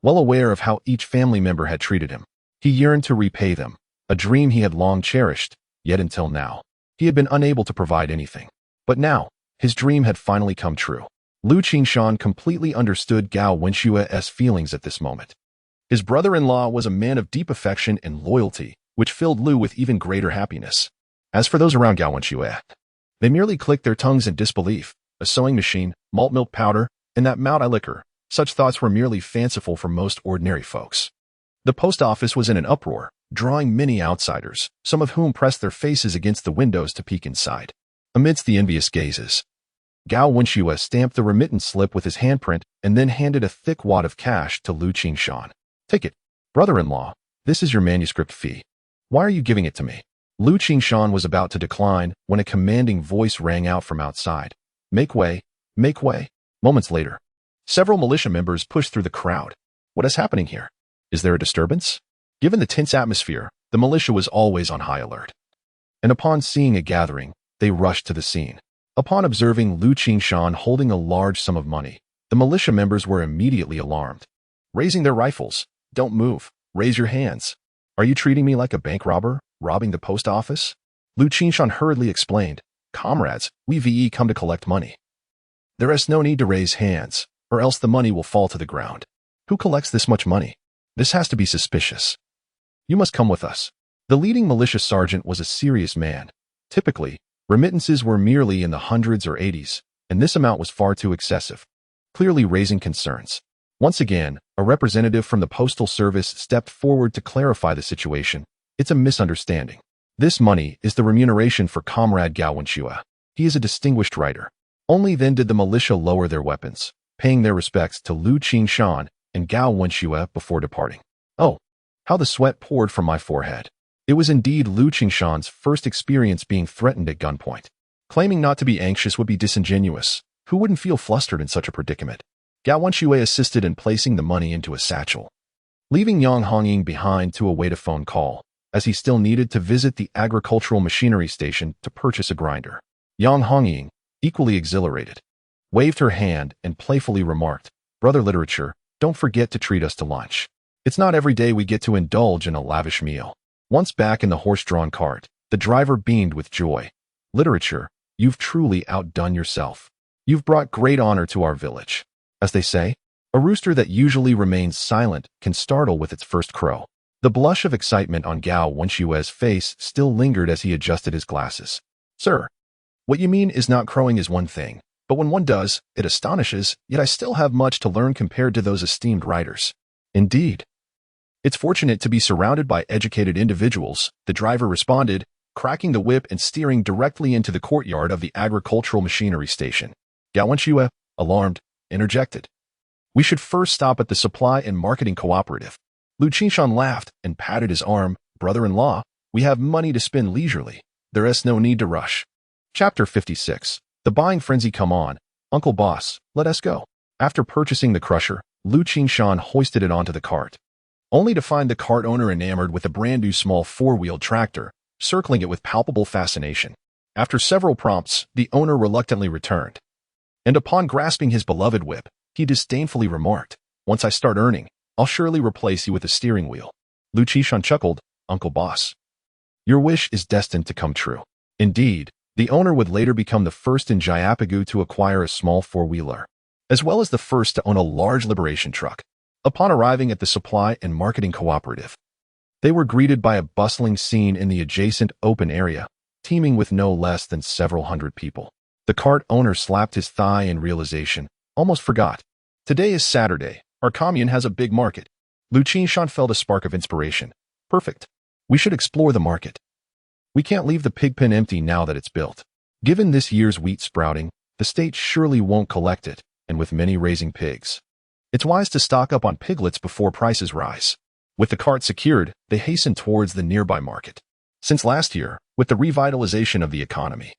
Well aware of how each family member had treated him, he yearned to repay them, a dream he had long cherished, yet until now, he had been unable to provide anything. But now, his dream had finally come true. Liu Qingshan completely understood Gao Wenshue's feelings at this moment. His brother-in-law was a man of deep affection and loyalty, which filled Liu with even greater happiness. As for those around Gao Wenxue, they merely clicked their tongues in disbelief. A sewing machine, malt milk powder, and that marital liquor, such thoughts were merely fanciful for most ordinary folks. The post office was in an uproar, drawing many outsiders, some of whom pressed their faces against the windows to peek inside. Amidst the envious gazes, Gao Wenxue stamped the remittance slip with his handprint and then handed a thick wad of cash to Liu Qingshan. "Take it, brother-in-law. This is your manuscript fee. Why are you giving it to me?" Liu Qingshan was about to decline when a commanding voice rang out from outside. "Make way, make way." Moments later, several militia members pushed through the crowd. What is happening here? Is there a disturbance? Given the tense atmosphere, the militia was always on high alert. And upon seeing a gathering, they rushed to the scene. Upon observing Liu Qingshan holding a large sum of money, the militia members were immediately alarmed. Raising their rifles, "Don't move, raise your hands. Are you treating me like a bank robber, robbing the post office?" Liu Qingshan hurriedly explained, "Comrades, we come to collect money. There is no need to raise hands, or else the money will fall to the ground. Who collects this much money? This has to be suspicious. You must come with us." The leading militia sergeant was a serious man. Typically, remittances were merely in the hundreds or 80s, and this amount was far too excessive, clearly raising concerns. Once again, a representative from the Postal Service stepped forward to clarify the situation. "It's a misunderstanding. This money is the remuneration for Comrade Gao Wenxue. He is a distinguished writer." Only then did the militia lower their weapons, paying their respects to Liu Qingshan and Gao Wenxue before departing. Oh, how the sweat poured from my forehead. It was indeed Liu Qingshan's first experience being threatened at gunpoint. Claiming not to be anxious would be disingenuous. Who wouldn't feel flustered in such a predicament? Gao Wenxue assisted in placing the money into a satchel, leaving Yang Hongying behind to await a phone call, as he still needed to visit the agricultural machinery station to purchase a grinder. Yang Hongying, equally exhilarated, waved her hand and playfully remarked, "Brother Literature, don't forget to treat us to lunch. It's not every day we get to indulge in a lavish meal." Once back in the horse-drawn cart, the driver beamed with joy. "Literature, you've truly outdone yourself. You've brought great honor to our village." As they say, a rooster that usually remains silent can startle with its first crow. The blush of excitement on Gao Wenshue's face still lingered as he adjusted his glasses. "Sir, What you mean is not crowing is one thing, but when one does, it astonishes, yet I still have much to learn compared to those esteemed writers. Indeed. It's fortunate to be surrounded by educated individuals, the driver responded, cracking the whip and steering directly into the courtyard of the agricultural machinery station. Gao Wenxue, alarmed, interjected. We should first stop at the supply and marketing cooperative. Liu Qingshan laughed and patted his arm. Brother-in-law, we have money to spend leisurely. There is no need to rush. Chapter 56. The buying frenzy. Come on, Uncle Boss, let us go. After purchasing the crusher, Liu Qingshan hoisted it onto the cart, only to find the cart owner enamored with a brand-new small four-wheeled tractor, circling it with palpable fascination. After several prompts, the owner reluctantly returned, and upon grasping his beloved whip, he disdainfully remarked, once I start earning, I'll surely replace you with a steering wheel. Liu Qingshan chuckled, Uncle Boss, your wish is destined to come true. Indeed, the owner would later become the first in Jayapagu to acquire a small four-wheeler, as well as the first to own a large liberation truck. Upon arriving at the supply and marketing cooperative, they were greeted by a bustling scene in the adjacent open area, teeming with no less than several hundred people. The cart owner slapped his thigh in realization, almost forgot. Today is Saturday. Our commune has a big market. Liu Qingshan felt a spark of inspiration. Perfect. We should explore the market. We can't leave the pig pen empty now that it's built. Given this year's wheat sprouting, the state surely won't collect it, and with many raising pigs, it's wise to stock up on piglets before prices rise. With the cart secured, they hastened towards the nearby market. Since last year, with the revitalization of the economy,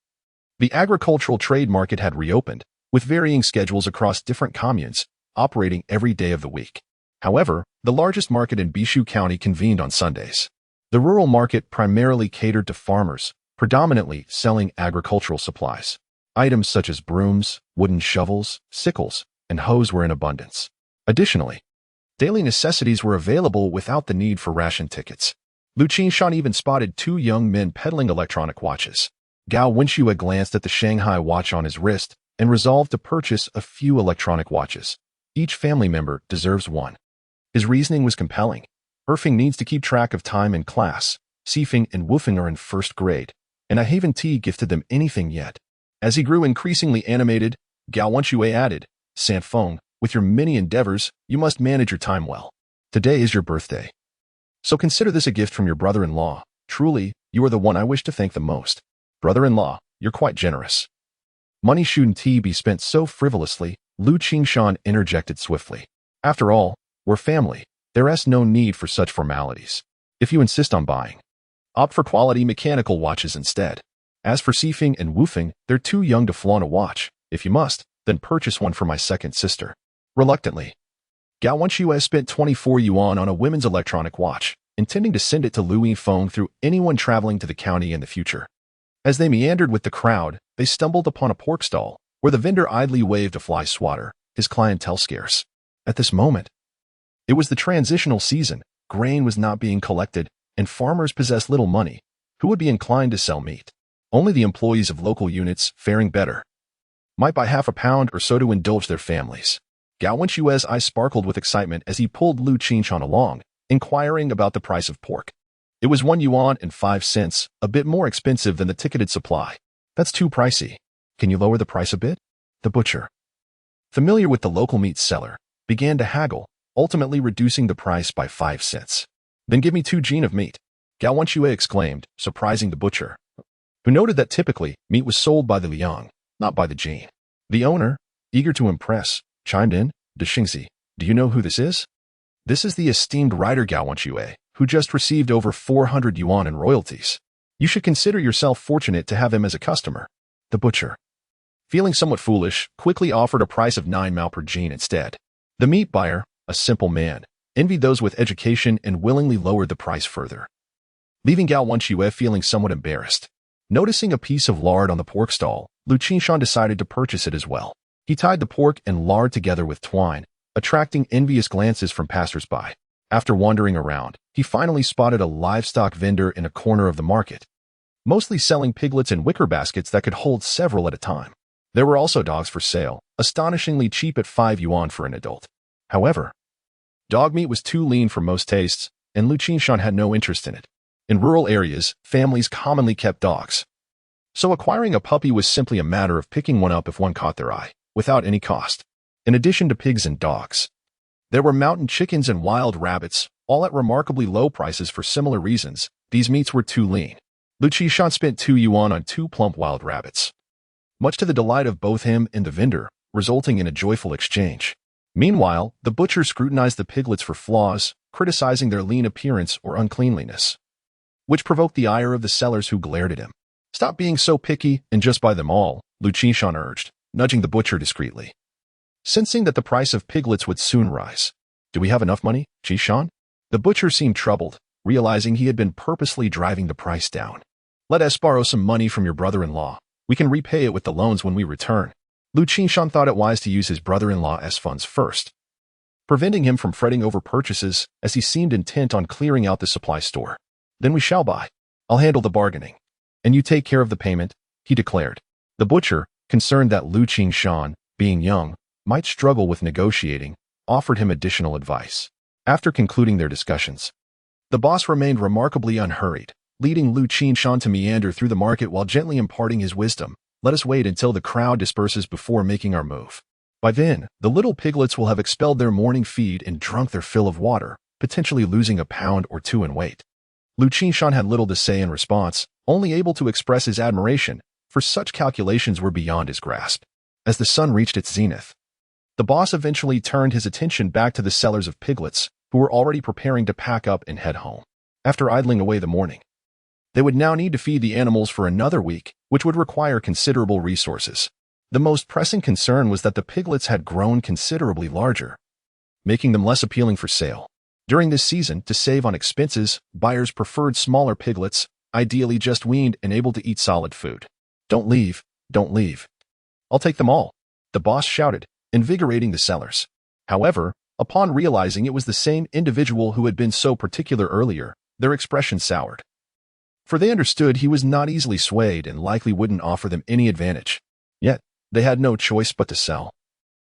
the agricultural trade market had reopened, with varying schedules across different communes, operating every day of the week. However, the largest market in Bishu County convened on Sundays. The rural market primarily catered to farmers, predominantly selling agricultural supplies. Items such as brooms, wooden shovels, sickles, and hoes were in abundance. Additionally, daily necessities were available without the need for ration tickets. Liu Qingshan even spotted two young men peddling electronic watches. Gao Wenxue glanced at the Shanghai watch on his wrist and resolved to purchase a few electronic watches. Each family member deserves one. His reasoning was compelling. Erfing needs to keep track of time in class. Sifeng and Wufeng are in first grade, and I haven't gifted them anything yet. As he grew increasingly animated, Gao Wenxue added, Sanfeng, with your many endeavors, you must manage your time well. Today is your birthday, so consider this a gift from your brother-in-law. Truly, you are the one I wish to thank the most. Brother-in-law, you're quite generous. Money shouldn't be spent so frivolously, Liu Qingshan interjected swiftly. After all, we're family. There is no need for such formalities. If you insist on buying, opt for quality mechanical watches instead. As for Sifeng and Wufeng, they're too young to flaunt a watch. If you must, then purchase one for my second sister. Reluctantly, Gao Wenxue spent 24 yuan on a women's electronic watch, intending to send it to Liu Yifeng through anyone traveling to the county in the future. As they meandered with the crowd, they stumbled upon a pork stall, where the vendor idly waved a fly swatter, his clientele scarce. At this moment, it was the transitional season, grain was not being collected, and farmers possessed little money. Who would be inclined to sell meat? Only the employees of local units, faring better, might buy half a pound or so to indulge their families. Gao Wenxue's eyes sparkled with excitement as he pulled Liu Qingshan along, inquiring about the price of pork. It was 1 yuan and 5 cents, a bit more expensive than the ticketed supply. That's too pricey. Can you lower the price a bit? The butcher, familiar with the local meat seller, began to haggle, ultimately reducing the price by 5 cents. Then give me 2 jin of meat, Gao Wenxue exclaimed, surprising the butcher, who noted that typically meat was sold by the liang, not by the jin. The owner, eager to impress, chimed in, De Xingzi, do you know who this is? This is the esteemed writer Gao Wenxue, who just received over 400 yuan in royalties. You should consider yourself fortunate to have him as a customer. The butcher, feeling somewhat foolish, quickly offered a price of 9 mao per jin instead. The meat buyer, a simple man, envied those with education and willingly lowered the price further, leaving Gao Wenxue feeling somewhat embarrassed. Noticing a piece of lard on the pork stall, Liu Qingshan decided to purchase it as well. He tied the pork and lard together with twine, attracting envious glances from passers-by. After wandering around, he finally spotted a livestock vendor in a corner of the market, mostly selling piglets in wicker baskets that could hold several at a time. There were also dogs for sale, astonishingly cheap at 5 yuan for an adult. However, dog meat was too lean for most tastes, and Liu Qingshan had no interest in it. In rural areas, families commonly kept dogs, So acquiring a puppy was simply a matter of picking one up if one caught their eye, without any cost. In addition to pigs and dogs, there were mountain chickens and wild rabbits, all at remarkably low prices for similar reasons. These meats were too lean. Liu Qingshan spent 2 yuan on 2 plump wild rabbits, much to the delight of both him and the vendor, resulting in a joyful exchange. Meanwhile, the butcher scrutinized the piglets for flaws, criticizing their lean appearance or uncleanliness, which provoked the ire of the sellers who glared at him. "Stop being so picky and just buy them all," Liu Qingshan urged, nudging the butcher discreetly, sensing that the price of piglets would soon rise. "Do we have enough money, Qingshan?" The butcher seemed troubled, realizing he had been purposely driving the price down. "Let us borrow some money from your brother-in-law. We can repay it with the loans when we return." Liu Qingshan thought it wise to use his brother-in-law's funds first, preventing him from fretting over purchases as he seemed intent on clearing out the supply store. "Then we shall buy. I'll handle the bargaining, and you take care of the payment," he declared. The butcher, concerned that Liu Qingshan, being young, might struggle with negotiating, offered him additional advice. After concluding their discussions, the boss remained remarkably unhurried, leading Liu Qingshan to meander through the market while gently imparting his wisdom. "Let us wait until the crowd disperses before making our move. By then, the little piglets will have expelled their morning feed and drunk their fill of water, potentially losing a pound or two in weight." Liu Qingshan had little to say in response, only able to express his admiration, for such calculations were beyond his grasp. As the sun reached its zenith, the boss eventually turned his attention back to the sellers of piglets, who were already preparing to pack up and head home. After idling away the morning, they would now need to feed the animals for another week, which would require considerable resources. The most pressing concern was that the piglets had grown considerably larger, making them less appealing for sale. During this season, to save on expenses, buyers preferred smaller piglets, ideally just weaned and able to eat solid food. "Don't leave, don't leave. I'll take them all," the boss shouted, invigorating the sellers. However, upon realizing it was the same individual who had been so particular earlier, their expression soured. For they understood he was not easily swayed and likely wouldn't offer them any advantage. Yet, they had no choice but to sell,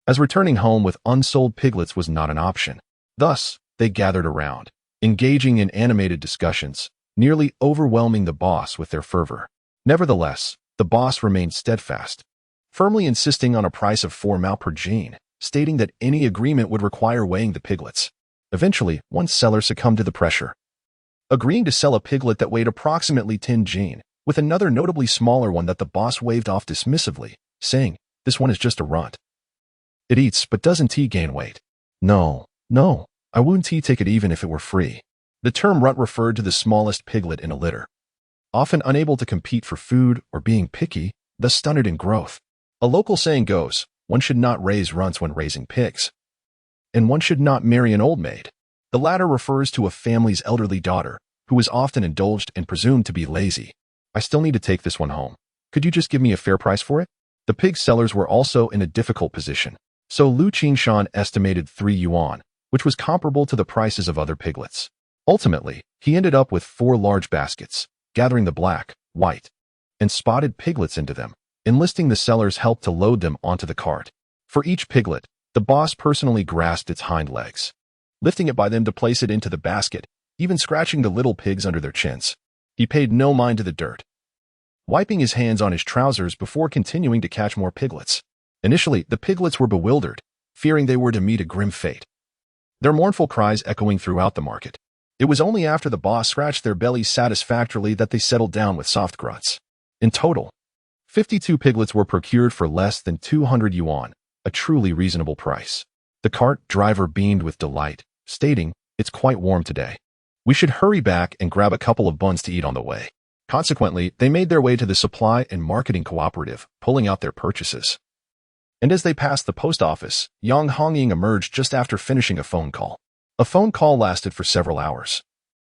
as returning home with unsold piglets was not an option. Thus, they gathered around, engaging in animated discussions, nearly overwhelming the boss with their fervor. Nevertheless, the boss remained steadfast, firmly insisting on a price of 4 mao per gene, stating that any agreement would require weighing the piglets. Eventually, one seller succumbed to the pressure, agreeing to sell a piglet that weighed approximately 10 gene, with another notably smaller one that the boss waved off dismissively, saying, "This one is just a runt. It eats but doesn't gain weight." No, I wouldn't take it even if it were free." The term runt referred to the smallest piglet in a litter, often unable to compete for food or being picky, thus stunted in growth. A local saying goes, one should not raise runts when raising pigs, and one should not marry an old maid. The latter refers to a family's elderly daughter, who is often indulged and presumed to be lazy. "I still need to take this one home. Could you just give me a fair price for it?" The pig sellers were also in a difficult position, so Liu Qingshan estimated 3 yuan, which was comparable to the prices of other piglets. Ultimately, he ended up with 4 large baskets, gathering the black, white, and spotted piglets into them, enlisting the seller's help to load them onto the cart. For each piglet, the boss personally grasped its hind legs, lifting it by them to place it into the basket, even scratching the little pigs under their chins. He paid no mind to the dirt, wiping his hands on his trousers before continuing to catch more piglets. Initially, the piglets were bewildered, fearing they were to meet a grim fate, their mournful cries echoing throughout the market. It was only after the boss scratched their bellies satisfactorily that they settled down with soft grunts. In total, 52 piglets were procured for less than 200 yuan, a truly reasonable price. The cart driver beamed with delight, stating, "It's quite warm today. We should hurry back and grab a couple of buns to eat on the way." Consequently, they made their way to the supply and marketing cooperative, pulling out their purchases. And as they passed the post office, Yang Hongying emerged just after finishing a phone call. A phone call lasted for several hours,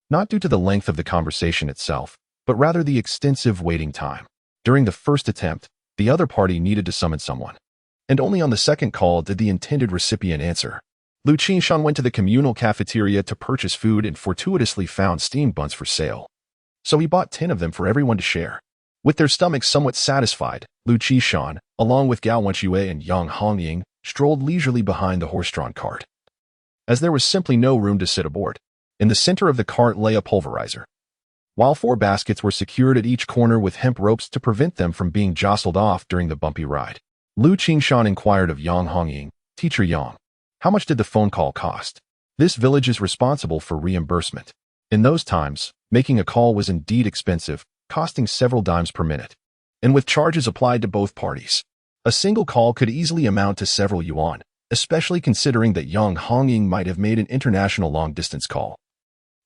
not due to the length of the conversation itself, but rather the extensive waiting time. During the first attempt, the other party needed to summon someone, and only on the second call did the intended recipient answer. Liu Qingshan went to the communal cafeteria to purchase food and fortuitously found steamed buns for sale, so he bought 10 of them for everyone to share. With their stomachs somewhat satisfied, Liu Qingshan, along with Gao Wenxue and Yang Hongying, strolled leisurely behind the horse-drawn cart, as there was simply no room to sit aboard. In the center of the cart lay a pulverizer, while 4 baskets were secured at each corner with hemp ropes to prevent them from being jostled off during the bumpy ride. Liu Qingshan inquired of Yang Hongying, "Teacher Yang, how much did the phone call cost? This village is responsible for reimbursement." In those times, making a call was indeed expensive, costing several dimes per minute. And with charges applied to both parties, a single call could easily amount to several yuan, especially considering that Yang Hongying might have made an international long-distance call,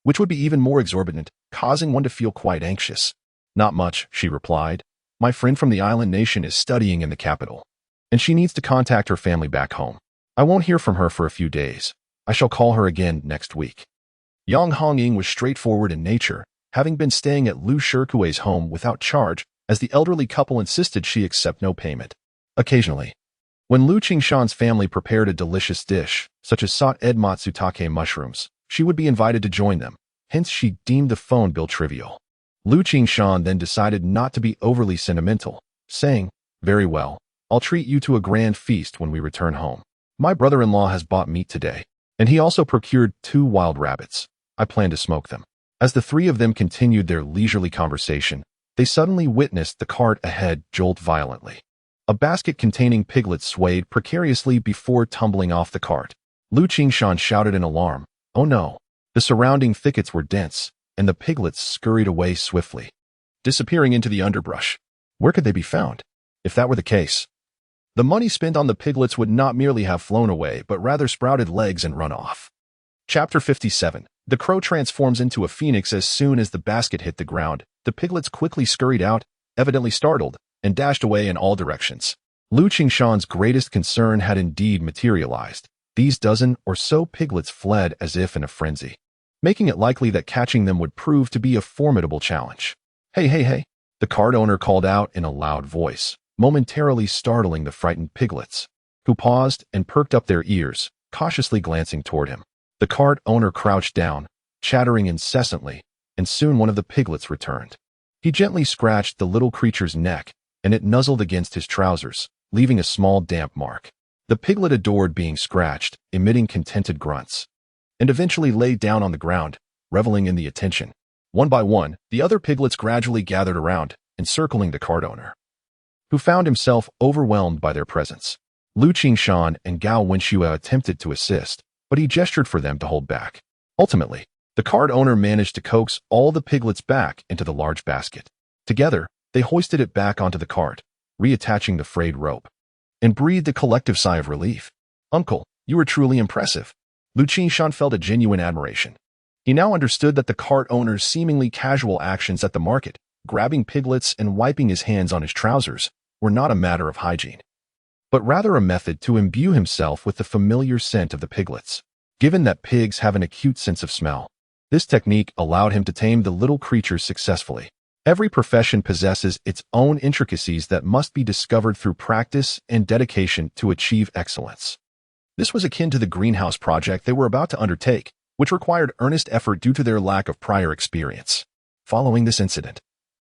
which would be even more exorbitant, causing one to feel quite anxious. "Not much," she replied. "My friend from the island nation is studying in the capital, and she needs to contact her family back home. I won't hear from her for a few days. I shall call her again next week." Yang Hongying was straightforward in nature, having been staying at Liu Shikui's home without charge, as the elderly couple insisted she accept no payment. Occasionally, when Liu Qingshan's family prepared a delicious dish, such as sot ed matsutake mushrooms, she would be invited to join them, hence she deemed the phone bill trivial. Liu Qingshan then decided not to be overly sentimental, saying, "Very well, I'll treat you to a grand feast when we return home. My brother-in-law has bought meat today, and he also procured 2 wild rabbits. I plan to smoke them." As the 3 of them continued their leisurely conversation, they suddenly witnessed the cart ahead jolt violently. A basket containing piglets swayed precariously before tumbling off the cart. Liu Qingshan shouted in alarm, "Oh no!" The surrounding thickets were dense, and the piglets scurried away swiftly, disappearing into the underbrush. Where could they be found? If that were the case, the money spent on the piglets would not merely have flown away, but rather sprouted legs and run off. Chapter 57. The crow transforms into a phoenix. As soon as the basket hit the ground, the piglets quickly scurried out, evidently startled, and dashed away in all directions. Liu Qingshan's greatest concern had indeed materialized. These dozen or so piglets fled as if in a frenzy, making it likely that catching them would prove to be a formidable challenge. "Hey, hey, hey!" the cart owner called out in a loud voice, momentarily startling the frightened piglets, who paused and perked up their ears, cautiously glancing toward him. The cart owner crouched down, chattering incessantly, and soon one of the piglets returned. He gently scratched the little creature's neck, and it nuzzled against his trousers, leaving a small damp mark. The piglet adored being scratched, emitting contented grunts, and eventually lay down on the ground, reveling in the attention. One by one, the other piglets gradually gathered around, encircling the cart owner, who found himself overwhelmed by their presence. Liu Qingshan and Gao Wenxue attempted to assist, but he gestured for them to hold back. Ultimately, the cart owner managed to coax all the piglets back into the large basket. Together, they hoisted it back onto the cart, reattaching the frayed rope, and breathed a collective sigh of relief. "Uncle, you were truly impressive." Liu Qingshan felt a genuine admiration. He now understood that the cart owner's seemingly casual actions at the market, grabbing piglets and wiping his hands on his trousers, were not a matter of hygiene, but rather a method to imbue himself with the familiar scent of the piglets. Given that pigs have an acute sense of smell, this technique allowed him to tame the little creatures successfully. Every profession possesses its own intricacies that must be discovered through practice and dedication to achieve excellence. This was akin to the greenhouse project they were about to undertake, which required earnest effort due to their lack of prior experience. Following this incident,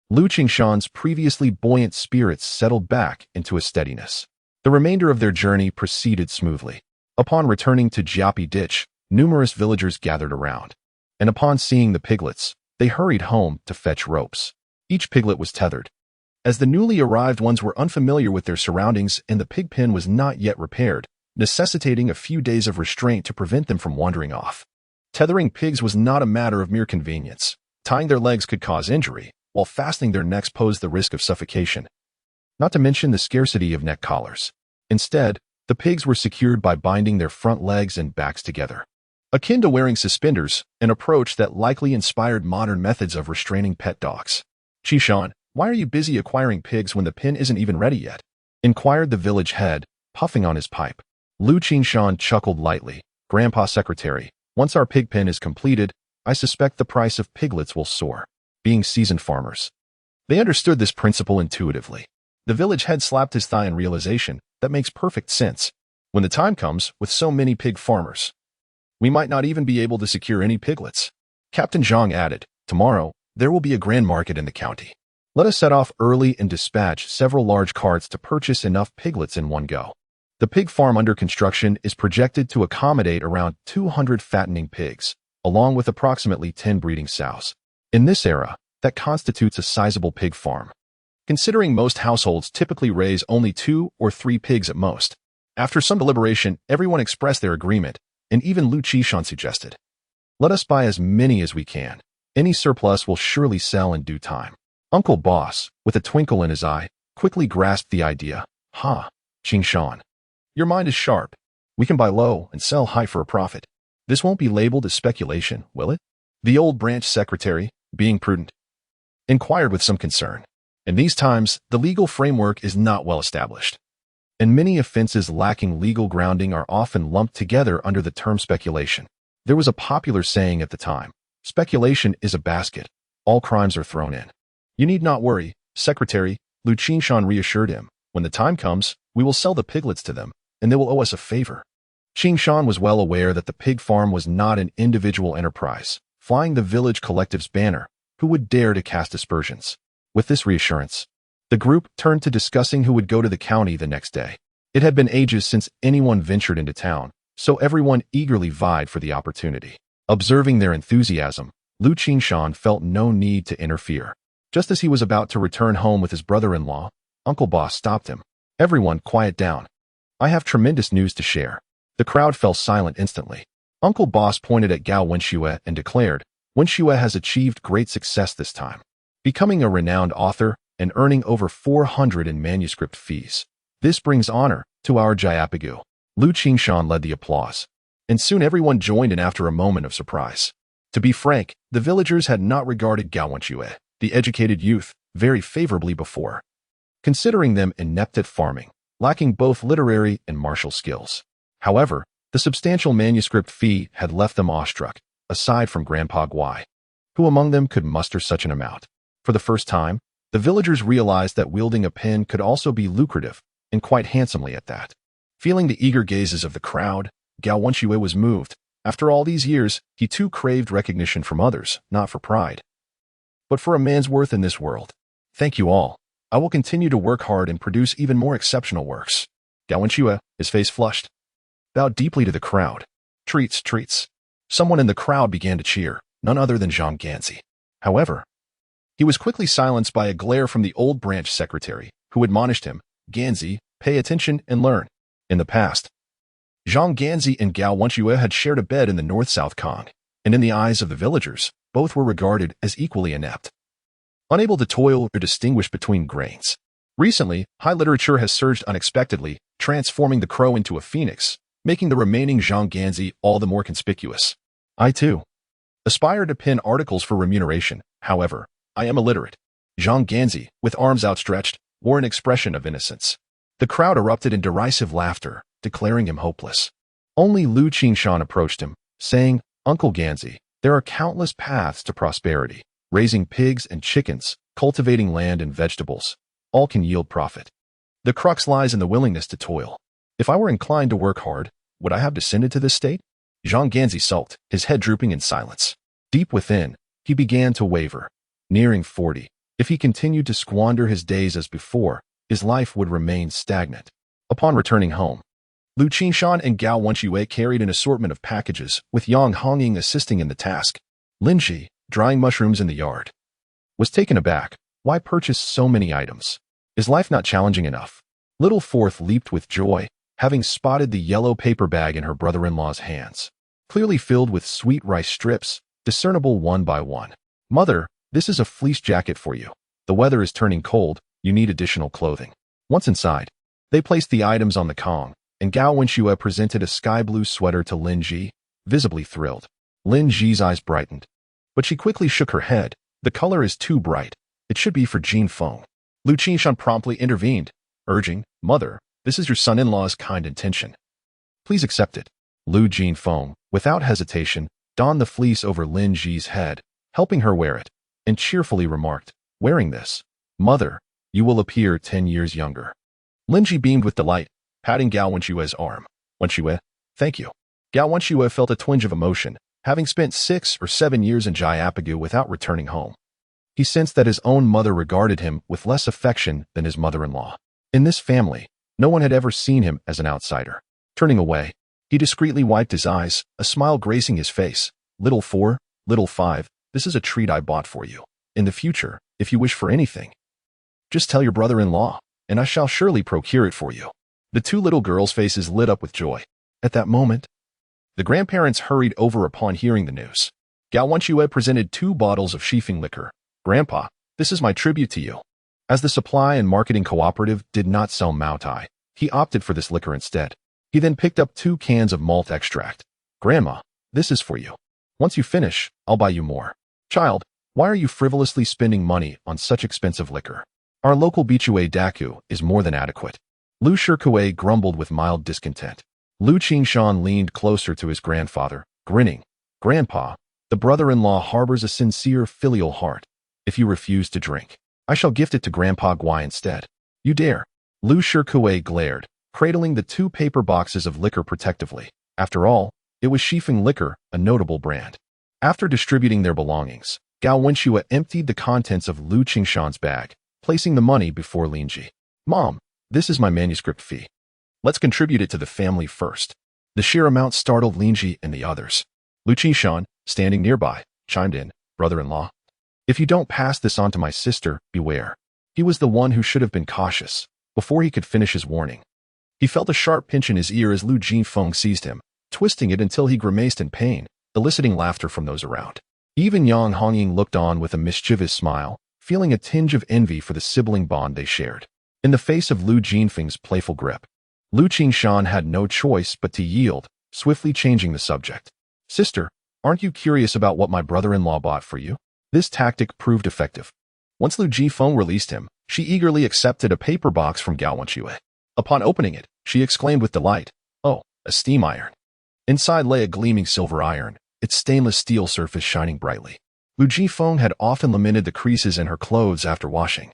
Liu Qingshan's previously buoyant spirits settled back into a steadiness. The remainder of their journey proceeded smoothly. Upon returning to Jiapi Ditch, numerous villagers gathered around, and upon seeing the piglets, they hurried home to fetch ropes. Each piglet was tethered, as the newly arrived ones were unfamiliar with their surroundings and the pig pen was not yet repaired, necessitating a few days of restraint to prevent them from wandering off. Tethering pigs was not a matter of mere convenience. Tying their legs could cause injury, while fastening their necks posed the risk of suffocation, not to mention the scarcity of neck collars. Instead, the pigs were secured by binding their front legs and backs together, akin to wearing suspenders, an approach that likely inspired modern methods of restraining pet dogs. "Qingshan, why are you busy acquiring pigs when the pen isn't even ready yet?" inquired the village head, puffing on his pipe. Liu Qingshan chuckled lightly. "Grandpa Secretary, once our pig pen is completed, I suspect the price of piglets will soar." Being seasoned farmers, they understood this principle intuitively. The village head slapped his thigh in realization. That makes perfect sense. When the time comes, with so many pig farmers, we might not even be able to secure any piglets. Captain Zhang added, "Tomorrow, there will be a grand market in the county. Let us set off early and dispatch several large carts to purchase enough piglets in one go." The pig farm under construction is projected to accommodate around 200 fattening pigs, along with approximately 10 breeding sows. In this era, that constitutes a sizable pig farm. Considering most households typically raise only 2 or 3 pigs at most. After some deliberation, everyone expressed their agreement, and even Liu Qingshan suggested, "Let us buy as many as we can. Any surplus will surely sell in due time." Uncle Boss, with a twinkle in his eye, quickly grasped the idea. "Ha, Qingshan. Your mind is sharp. We can buy low and sell high for a profit. This won't be labeled as speculation, will it?" The old branch secretary, being prudent, inquired with some concern. In these times, the legal framework is not well established, and many offenses lacking legal grounding are often lumped together under the term speculation. There was a popular saying at the time, "Speculation is a basket. All crimes are thrown in." "You need not worry, Secretary," Liu Qingshan reassured him. "When the time comes, we will sell the piglets to them, and they will owe us a favor." Qingshan was well aware that the pig farm was not an individual enterprise, flying the village collective's banner. Who would dare to cast aspersions? With this reassurance, the group turned to discussing who would go to the county the next day. It had been ages since anyone ventured into town, so everyone eagerly vied for the opportunity. Observing their enthusiasm, Liu Qingshan felt no need to interfere. Just as he was about to return home with his brother-in-law, Uncle Boss stopped him. "Everyone, quiet down. I have tremendous news to share." The crowd fell silent instantly. Uncle Boss pointed at Gao Wenxue and declared, "Wenxue has achieved great success this time, becoming a renowned author and earning over 400 in manuscript fees. This brings honor to our Jiapagu." Liu Qingshan led the applause, and soon everyone joined in after a moment of surprise. To be frank, the villagers had not regarded Gao Wenxue, the educated youth, very favorably before, considering them inept at farming, lacking both literary and martial skills. However, the substantial manuscript fee had left them awestruck, aside from Grandpa Guai. Who among them could muster such an amount? For the first time, the villagers realized that wielding a pen could also be lucrative, and quite handsomely at that. Feeling the eager gazes of the crowd, Gao Wenxue was moved. After all these years, he too craved recognition from others, not for pride, but for a man's worth in this world. "Thank you all. I will continue to work hard and produce even more exceptional works." Gao Wenxue, his face flushed, bowed deeply to the crowd. "Treats, treats." Someone in the crowd began to cheer, none other than Zhang Ganzi. However, he was quickly silenced by a glare from the old branch secretary, who admonished him, "Ganzi, pay attention and learn." In the past, Zhang Ganzi and Gao Wenxue had shared a bed in the North-South Kong, and in the eyes of the villagers, both were regarded as equally inept, unable to toil or distinguish between grains. Recently, high literature has surged unexpectedly, transforming the crow into a phoenix, making the remaining Zhang Ganzi all the more conspicuous. "I, too, aspire to pen articles for remuneration. However, I am illiterate." Zhang Ganzi, with arms outstretched, wore an expression of innocence. The crowd erupted in derisive laughter, declaring him hopeless. Only Liu Qingshan approached him, saying, "Uncle Ganzi, there are countless paths to prosperity. Raising pigs and chickens, cultivating land and vegetables, all can yield profit. The crux lies in the willingness to toil. If I were inclined to work hard, would I have descended to this state?" Zhang Ganzi sulked, his head drooping in silence. Deep within, he began to waver. Nearing 40, if he continued to squander his days as before, his life would remain stagnant. Upon returning home, Liu Qingshan and Gao Wenxue carried an assortment of packages, with Yang Hongying assisting in the task. Linji, drying mushrooms in the yard, was taken aback. Why purchase so many items? Is life not challenging enough? Little Fourth leaped with joy, having spotted the yellow paper bag in her brother-in-law's hands, clearly filled with sweet rice strips, discernible one by one. "Mother, this is a fleece jacket for you. The weather is turning cold, you need additional clothing." Once inside, they placed the items on the Kong, and Gao Wenxue presented a sky-blue sweater to Lin Ji, visibly thrilled. Lin Ji's eyes brightened, but she quickly shook her head. "The color is too bright. It should be for Jin Feng." Liu Qingshan promptly intervened, urging, "Mother, this is your son-in-law's kind intention. Please accept it." Liu Jin Feng, without hesitation, donned the fleece over Lin Ji's head, helping her wear it, and cheerfully remarked, "Wearing this, Mother, you will appear 10 years younger." Lin Ji beamed with delight, patting Gao Wenxue's arm. "Wenxue, thank you." Gao Wenxue felt a twinge of emotion, having spent 6 or 7 years in Jiapagu without returning home. He sensed that his own mother regarded him with less affection than his mother-in-law. In this family, no one had ever seen him as an outsider. Turning away, he discreetly wiped his eyes, a smile gracing his face. "Little 4, little 5, this is a treat I bought for you." In the future, if you wish for anything, just tell your brother-in-law, and I shall surely procure it for you." The two little girls' faces lit up with joy. At that moment, the grandparents hurried over upon hearing the news. Gao Wenxue presented 2 bottles of Shifeng liquor. "Grandpa, this is my tribute to you." As the supply and marketing cooperative did not sell Maotai, he opted for this liquor instead. He then picked up 2 cans of malt extract. "Grandma, this is for you. Once you finish, I'll buy you more." "Child, why are you frivolously spending money on such expensive liquor? Our local Bichue Daku is more than adequate." Liu Shikue grumbled with mild discontent. Liu Qingshan leaned closer to his grandfather, grinning. "Grandpa, the brother-in-law harbors a sincere filial heart. If you refuse to drink, I shall gift it to Grandpa Guai instead." "You dare?" Liu Shikue glared, cradling the 2 paper boxes of liquor protectively. After all, it was Shifeng liquor, a notable brand. After distributing their belongings, Gao Wenxue emptied the contents of Liu Qingshan's bag, placing the money before Linji. "Mom, this is my manuscript fee. Let's contribute it to the family first." The sheer amount startled Linji and the others. Liu Qingshan, standing nearby, chimed in, "Brother-in-law, if you don't pass this on to my sister, beware." He was the one who should have been cautious. Before he could finish his warning, he felt a sharp pinch in his ear as Liu Jingfeng seized him, twisting it until he grimaced in pain, eliciting laughter from those around. Even Yang Hongying looked on with a mischievous smile, feeling a tinge of envy for the sibling bond they shared. In the face of Liu Jingfeng's playful grip, Liu Qingshan had no choice but to yield, swiftly changing the subject. "Sister, aren't you curious about what my brother-in-law bought for you?" This tactic proved effective. Once Liu Jifeng released him, she eagerly accepted a paper box from Gao Wenxue. Upon opening it, she exclaimed with delight, "Oh, a steam iron." Inside lay a gleaming silver iron, its stainless steel surface shining brightly. Liu Jifeng had often lamented the creases in her clothes after washing,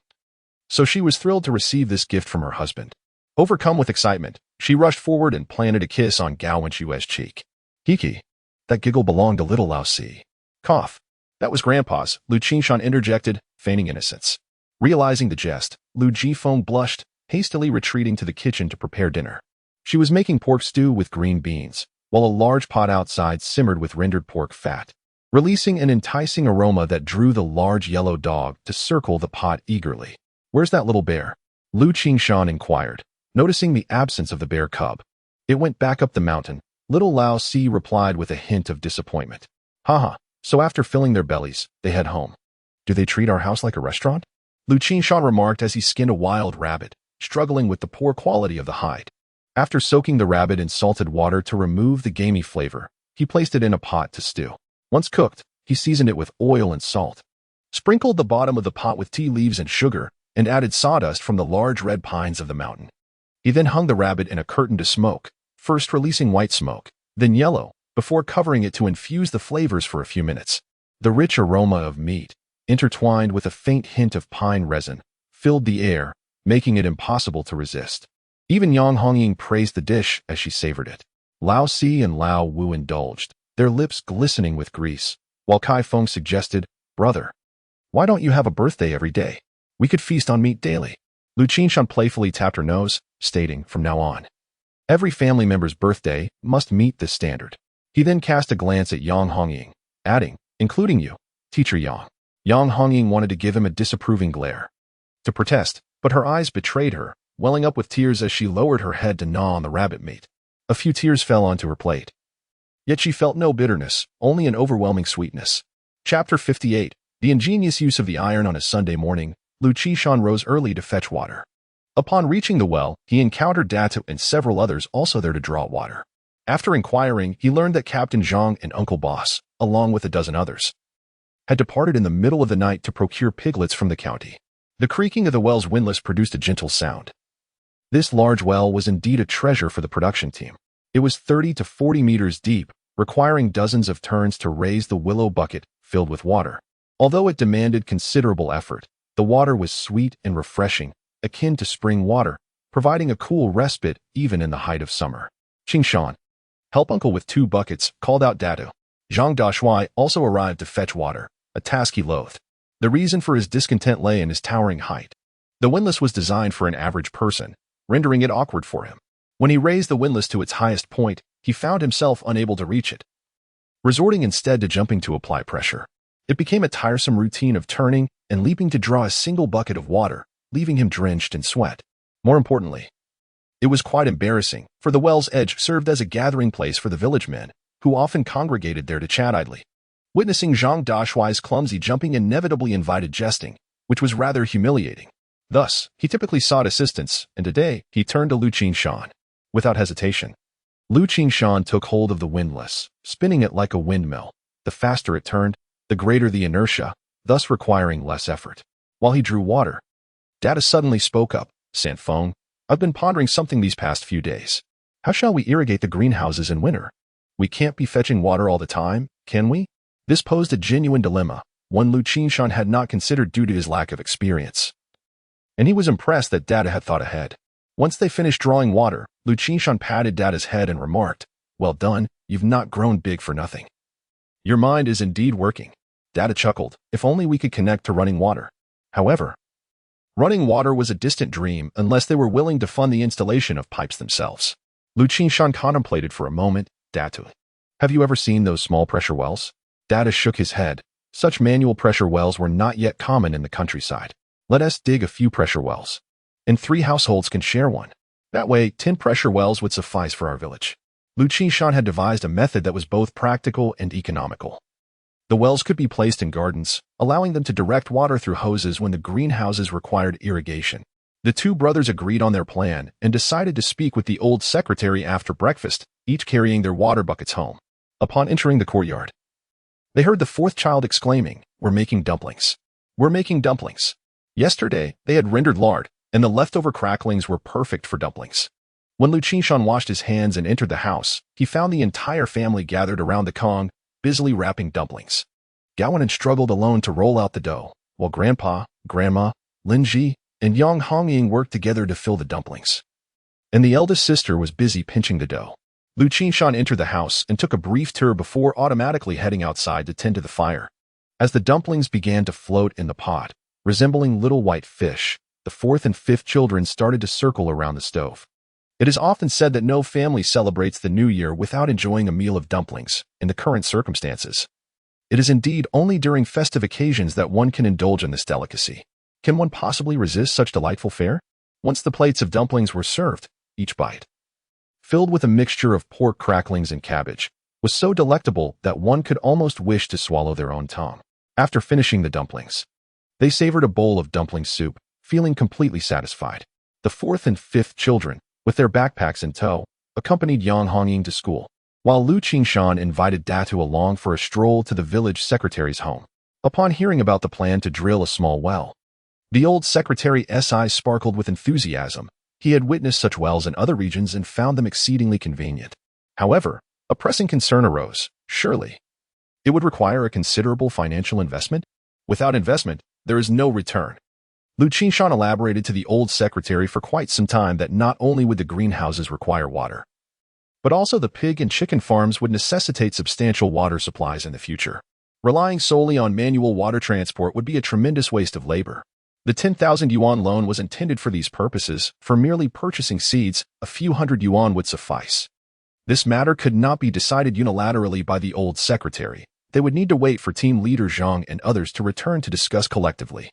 so she was thrilled to receive this gift from her husband. Overcome with excitement, she rushed forward and planted a kiss on Gao Wenxue's cheek. "Hiki, that giggle belonged to little Lao Si." "Cough. That was Grandpa's," Liu Qingshan interjected, feigning innocence. Realizing the jest, Liu Jifeng blushed, hastily retreating to the kitchen to prepare dinner. She was making pork stew with green beans, while a large pot outside simmered with rendered pork fat, releasing an enticing aroma that drew the large yellow dog to circle the pot eagerly. "Where's that little bear?" Liu Qingshan inquired, noticing the absence of the bear cub. "It went back up the mountain," little Lao Si replied with a hint of disappointment. "Haha, so after filling their bellies, they head home. Do they treat our house like a restaurant?" Liu Qingshan remarked as he skinned a wild rabbit, struggling with the poor quality of the hide. After soaking the rabbit in salted water to remove the gamey flavor, he placed it in a pot to stew. Once cooked, he seasoned it with oil and salt, sprinkled the bottom of the pot with tea leaves and sugar, and added sawdust from the large red pines of the mountain. He then hung the rabbit in a curtain to smoke, first releasing white smoke, then yellow, before covering it to infuse the flavors for a few minutes. The rich aroma of meat, intertwined with a faint hint of pine resin, filled the air, making it impossible to resist. Even Yang Hongying praised the dish as she savored it. Lao Si and Lao Wu indulged, their lips glistening with grease, while Kai Feng suggested, "Brother, why don't you have a birthday every day? We could feast on meat daily." Liu Qingshan playfully tapped her nose, stating, "From now on, every family member's birthday must meet this standard." He then cast a glance at Yang Hongying, adding, "Including you, Teacher Yang." Yang Hongying wanted to give him a disapproving glare, to protest, but her eyes betrayed her, welling up with tears as she lowered her head to gnaw on the rabbit meat. A few tears fell onto her plate. Yet she felt no bitterness, only an overwhelming sweetness. Chapter 58. The ingenious use of the iron. On a Sunday morning, Liu Qingshan rose early to fetch water. Upon reaching the well, he encountered Datu and several others also there to draw water. After inquiring, he learned that Captain Zhang and Uncle Boss, along with a dozen others, had departed in the middle of the night to procure piglets from the county. The creaking of the well's windlass produced a gentle sound. This large well was indeed a treasure for the production team. It was 30 to 40 meters deep, requiring dozens of turns to raise the willow bucket filled with water. Although it demanded considerable effort, the water was sweet and refreshing, akin to spring water, providing a cool respite even in the height of summer. "Qingshan, help Uncle with 2 buckets," called out Datu. Zhang Dashuai also arrived to fetch water, a task he loathed. The reason for his discontent lay in his towering height. The windlass was designed for an average person, rendering it awkward for him. When he raised the windlass to its highest point, he found himself unable to reach it, resorting instead to jumping to apply pressure. It became a tiresome routine of turning and leaping to draw a single bucket of water, leaving him drenched in sweat. More importantly, it was quite embarrassing, for the well's edge served as a gathering place for the village men, who often congregated there to chat idly. Witnessing Zhang Dashuai's clumsy jumping inevitably invited jesting, which was rather humiliating. Thus, he typically sought assistance, and today he turned to Liu Qingshan. Without hesitation, Liu Qingshan took hold of the windlass, spinning it like a windmill. The faster it turned, the greater the inertia, thus requiring less effort. While he drew water, Data suddenly spoke up. "Sanfeng, I've been pondering something these past few days. How shall we irrigate the greenhouses in winter? We can't be fetching water all the time, can we?" This posed a genuine dilemma, one Liu Qingshan had not considered due to his lack of experience. And he was impressed that Data had thought ahead. Once they finished drawing water, Liu Qingshan patted Data's head and remarked, "Well done, you've not grown big for nothing. Your mind is indeed working." Data chuckled. If only we could connect to running water. However, running water was a distant dream unless they were willing to fund the installation of pipes themselves. Liu Qingshan contemplated for a moment. "Data, have you ever seen those small pressure wells?" Data shook his head. Such manual pressure wells were not yet common in the countryside. "Let us dig a few pressure wells, and 3 households can share one. That way, 10 pressure wells would suffice for our village." Liu Qingshan had devised a method that was both practical and economical. The wells could be placed in gardens, allowing them to direct water through hoses when the greenhouses required irrigation. The two brothers agreed on their plan and decided to speak with the old secretary after breakfast, each carrying their water buckets home. Upon entering the courtyard, they heard the fourth child exclaiming, "We're making dumplings. We're making dumplings." Yesterday, they had rendered lard, and the leftover cracklings were perfect for dumplings. When Liu Qingshan washed his hands and entered the house, he found the entire family gathered around the Kong, busily wrapping dumplings. Gawanan struggled alone to roll out the dough, while Grandpa, Grandma, Linji, and Yang Hongying worked together to fill the dumplings. And the eldest sister was busy pinching the dough. Liu Qingshan entered the house and took a brief tour before automatically heading outside to tend to the fire. As the dumplings began to float in the pot, resembling little white fish, the fourth and fifth children started to circle around the stove. It is often said that no family celebrates the new year without enjoying a meal of dumplings, in the current circumstances. It is indeed only during festive occasions that one can indulge in this delicacy. Can one possibly resist such delightful fare? Once the plates of dumplings were served, each bite, filled with a mixture of pork cracklings and cabbage, was so delectable that one could almost wish to swallow their own tongue. After finishing the dumplings, they savored a bowl of dumpling soup, feeling completely satisfied. The fourth and fifth children, with their backpacks in tow, accompanied Yang Hongying to school, while Liu Qingshan invited Datu along for a stroll to the village secretary's home. Upon hearing about the plan to drill a small well, the old secretary's eyes sparkled with enthusiasm. He had witnessed such wells in other regions and found them exceedingly convenient. However, a pressing concern arose. Surely, it would require a considerable financial investment? Without investment, there is no return. Liu Qingshan elaborated to the old secretary for quite some time that not only would the greenhouses require water, but also the pig and chicken farms would necessitate substantial water supplies in the future. Relying solely on manual water transport would be a tremendous waste of labor. The 10,000 yuan loan was intended for these purposes. For merely purchasing seeds, a few hundred yuan would suffice. This matter could not be decided unilaterally by the old secretary. They would need to wait for team leader Zhang and others to return to discuss collectively.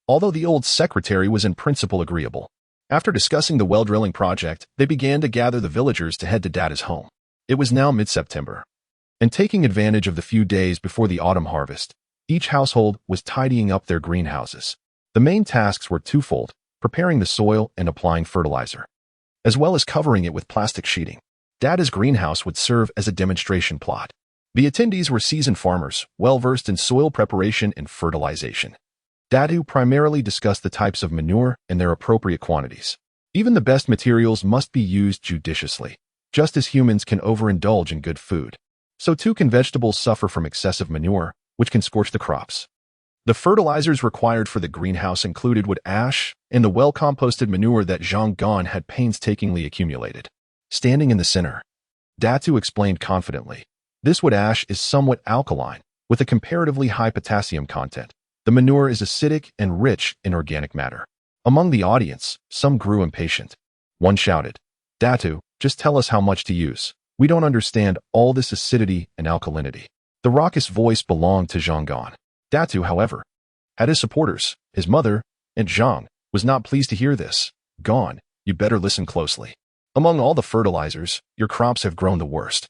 Although the old secretary was in principle agreeable, after discussing the well drilling project, they began to gather the villagers to head to Data's home. It was now mid-September, and taking advantage of the few days before the autumn harvest, each household was tidying up their greenhouses. The main tasks were twofold: preparing the soil and applying fertilizer, as well as covering it with plastic sheeting. Data's greenhouse would serve as a demonstration plot. The attendees were seasoned farmers, well-versed in soil preparation and fertilization. Datu primarily discussed the types of manure and their appropriate quantities. Even the best materials must be used judiciously. Just as humans can overindulge in good food, so too can vegetables suffer from excessive manure, which can scorch the crops. The fertilizers required for the greenhouse included wood ash and the well-composted manure that Zhang Gan had painstakingly accumulated. Standing in the center, Datu explained confidently, "This wood ash is somewhat alkaline, with a comparatively high potassium content. The manure is acidic and rich in organic matter." Among the audience, some grew impatient. One shouted, "Datu, just tell us how much to use. We don't understand all this acidity and alkalinity." The raucous voice belonged to Zhang Gan. Datu, however, had his supporters, his mother, and Zhang was not pleased to hear this. Gan, you better listen closely. Among all the fertilizers, your crops have grown the worst,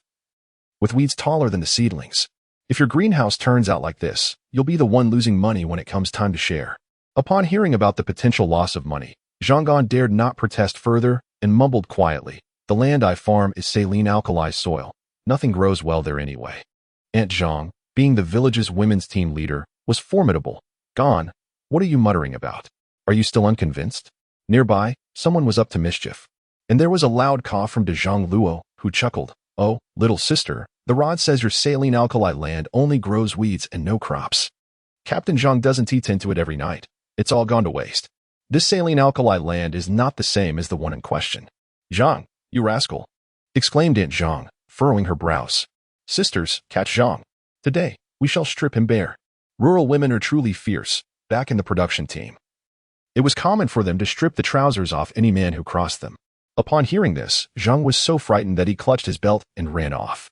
with weeds taller than the seedlings. If your greenhouse turns out like this, you'll be the one losing money when it comes time to share. Upon hearing about the potential loss of money, Zhang Gan dared not protest further and mumbled quietly, the land I farm is saline alkali soil. Nothing grows well there anyway. Aunt Zhang, being the village's women's team leader, was formidable. Gan, what are you muttering about? Are you still unconvinced? Nearby, someone was up to mischief, and there was a loud cough from Zhang Luo, who chuckled. Oh, little sister, the rod says your saline alkali land only grows weeds and no crops. Captain Zhang doesn't eat into it every night. It's all gone to waste. This saline alkali land is not the same as the one in question. Zhang, you rascal, exclaimed Aunt Zhang, furrowing her brows. Sisters, catch Zhang. Today, we shall strip him bare. Rural women are truly fierce, back in the production team. It was common for them to strip the trousers off any man who crossed them. Upon hearing this, Zhang was so frightened that he clutched his belt and ran off.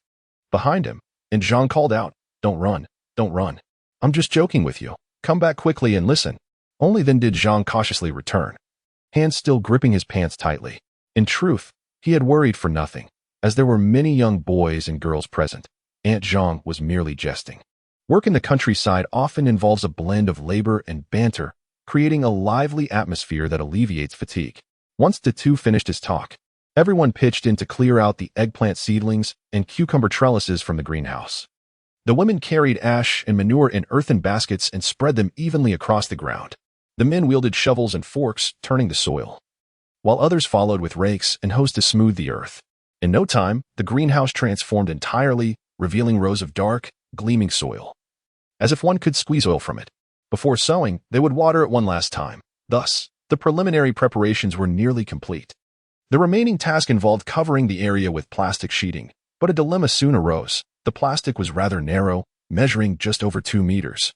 Behind him, and Zhang called out, Don't run, don't run. I'm just joking with you. Come back quickly and listen. Only then did Zhang cautiously return, hands still gripping his pants tightly. In truth, he had worried for nothing, as there were many young boys and girls present. Aunt Zhang was merely jesting. Work in the countryside often involves a blend of labor and banter, creating a lively atmosphere that alleviates fatigue. Once Datu finished his talk, everyone pitched in to clear out the eggplant seedlings and cucumber trellises from the greenhouse. The women carried ash and manure in earthen baskets and spread them evenly across the ground. The men wielded shovels and forks, turning the soil, while others followed with rakes and hoes to smooth the earth. In no time, the greenhouse transformed entirely, revealing rows of dark, gleaming soil, as if one could squeeze oil from it. Before sowing, they would water it one last time. Thus, the preliminary preparations were nearly complete. The remaining task involved covering the area with plastic sheeting, but a dilemma soon arose. The plastic was rather narrow, measuring just over 2 meters,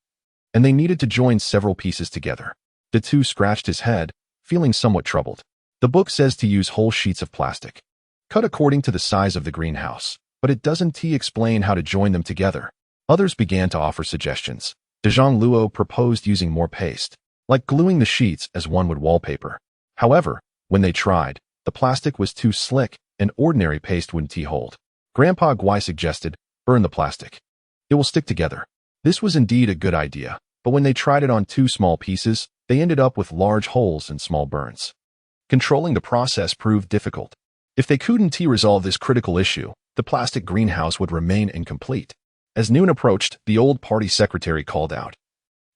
and they needed to join several pieces together. Datu scratched his head, feeling somewhat troubled. The book says to use whole sheets of plastic, cut according to the size of the greenhouse, but it doesn't explain how to join them together. Others began to offer suggestions. Zhang Luo proposed using more paste, like gluing the sheets as one would wallpaper. However, when they tried, the plastic was too slick and ordinary paste wouldn't hold. Grandpa Guai suggested, burn the plastic. It will stick together. This was indeed a good idea, but when they tried it on 2 small pieces, they ended up with large holes and small burns. Controlling the process proved difficult. If they couldn't resolve this critical issue, the plastic greenhouse would remain incomplete. As noon approached, the old party secretary called out,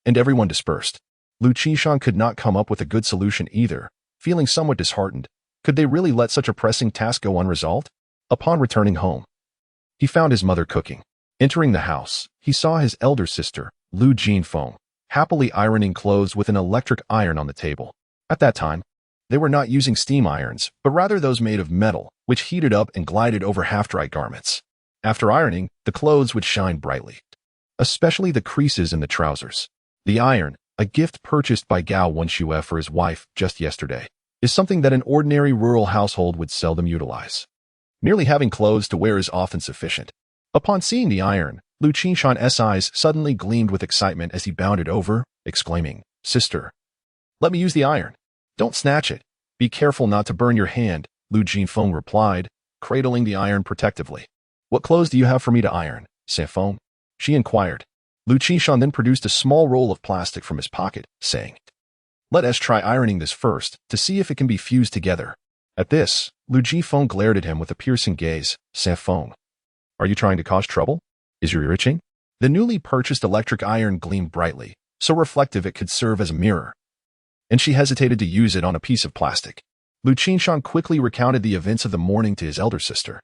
and everyone dispersed. Liu Qingshan could not come up with a good solution either, feeling somewhat disheartened. Could they really let such a pressing task go unresolved? Upon returning home, he found his mother cooking. Entering the house, he saw his elder sister, Liu Jinfeng, happily ironing clothes with an electric iron on the table. At that time, they were not using steam irons, but rather those made of metal, which heated up and glided over half-dry garments. After ironing, the clothes would shine brightly, especially the creases in the trousers. The iron, a gift purchased by Gao Wenxue for his wife just yesterday, is something that an ordinary rural household would seldom utilize. Merely having clothes to wear is often sufficient. Upon seeing the iron, Liu Qingshan's eyes suddenly gleamed with excitement as he bounded over, exclaiming, Sister, let me use the iron. Don't snatch it. Be careful not to burn your hand, Liu Jinfeng replied, cradling the iron protectively. What clothes do you have for me to iron, Sanfeng? She inquired. Liu Qingshan then produced a small roll of plastic from his pocket, saying, Let us try ironing this first, to see if it can be fused together. At this, Liu Jinfeng glared at him with a piercing gaze. Sanfeng, are you trying to cause trouble? Is your ear itching? The newly purchased electric iron gleamed brightly, so reflective it could serve as a mirror, and she hesitated to use it on a piece of plastic. Liu Qingshan quickly recounted the events of the morning to his elder sister.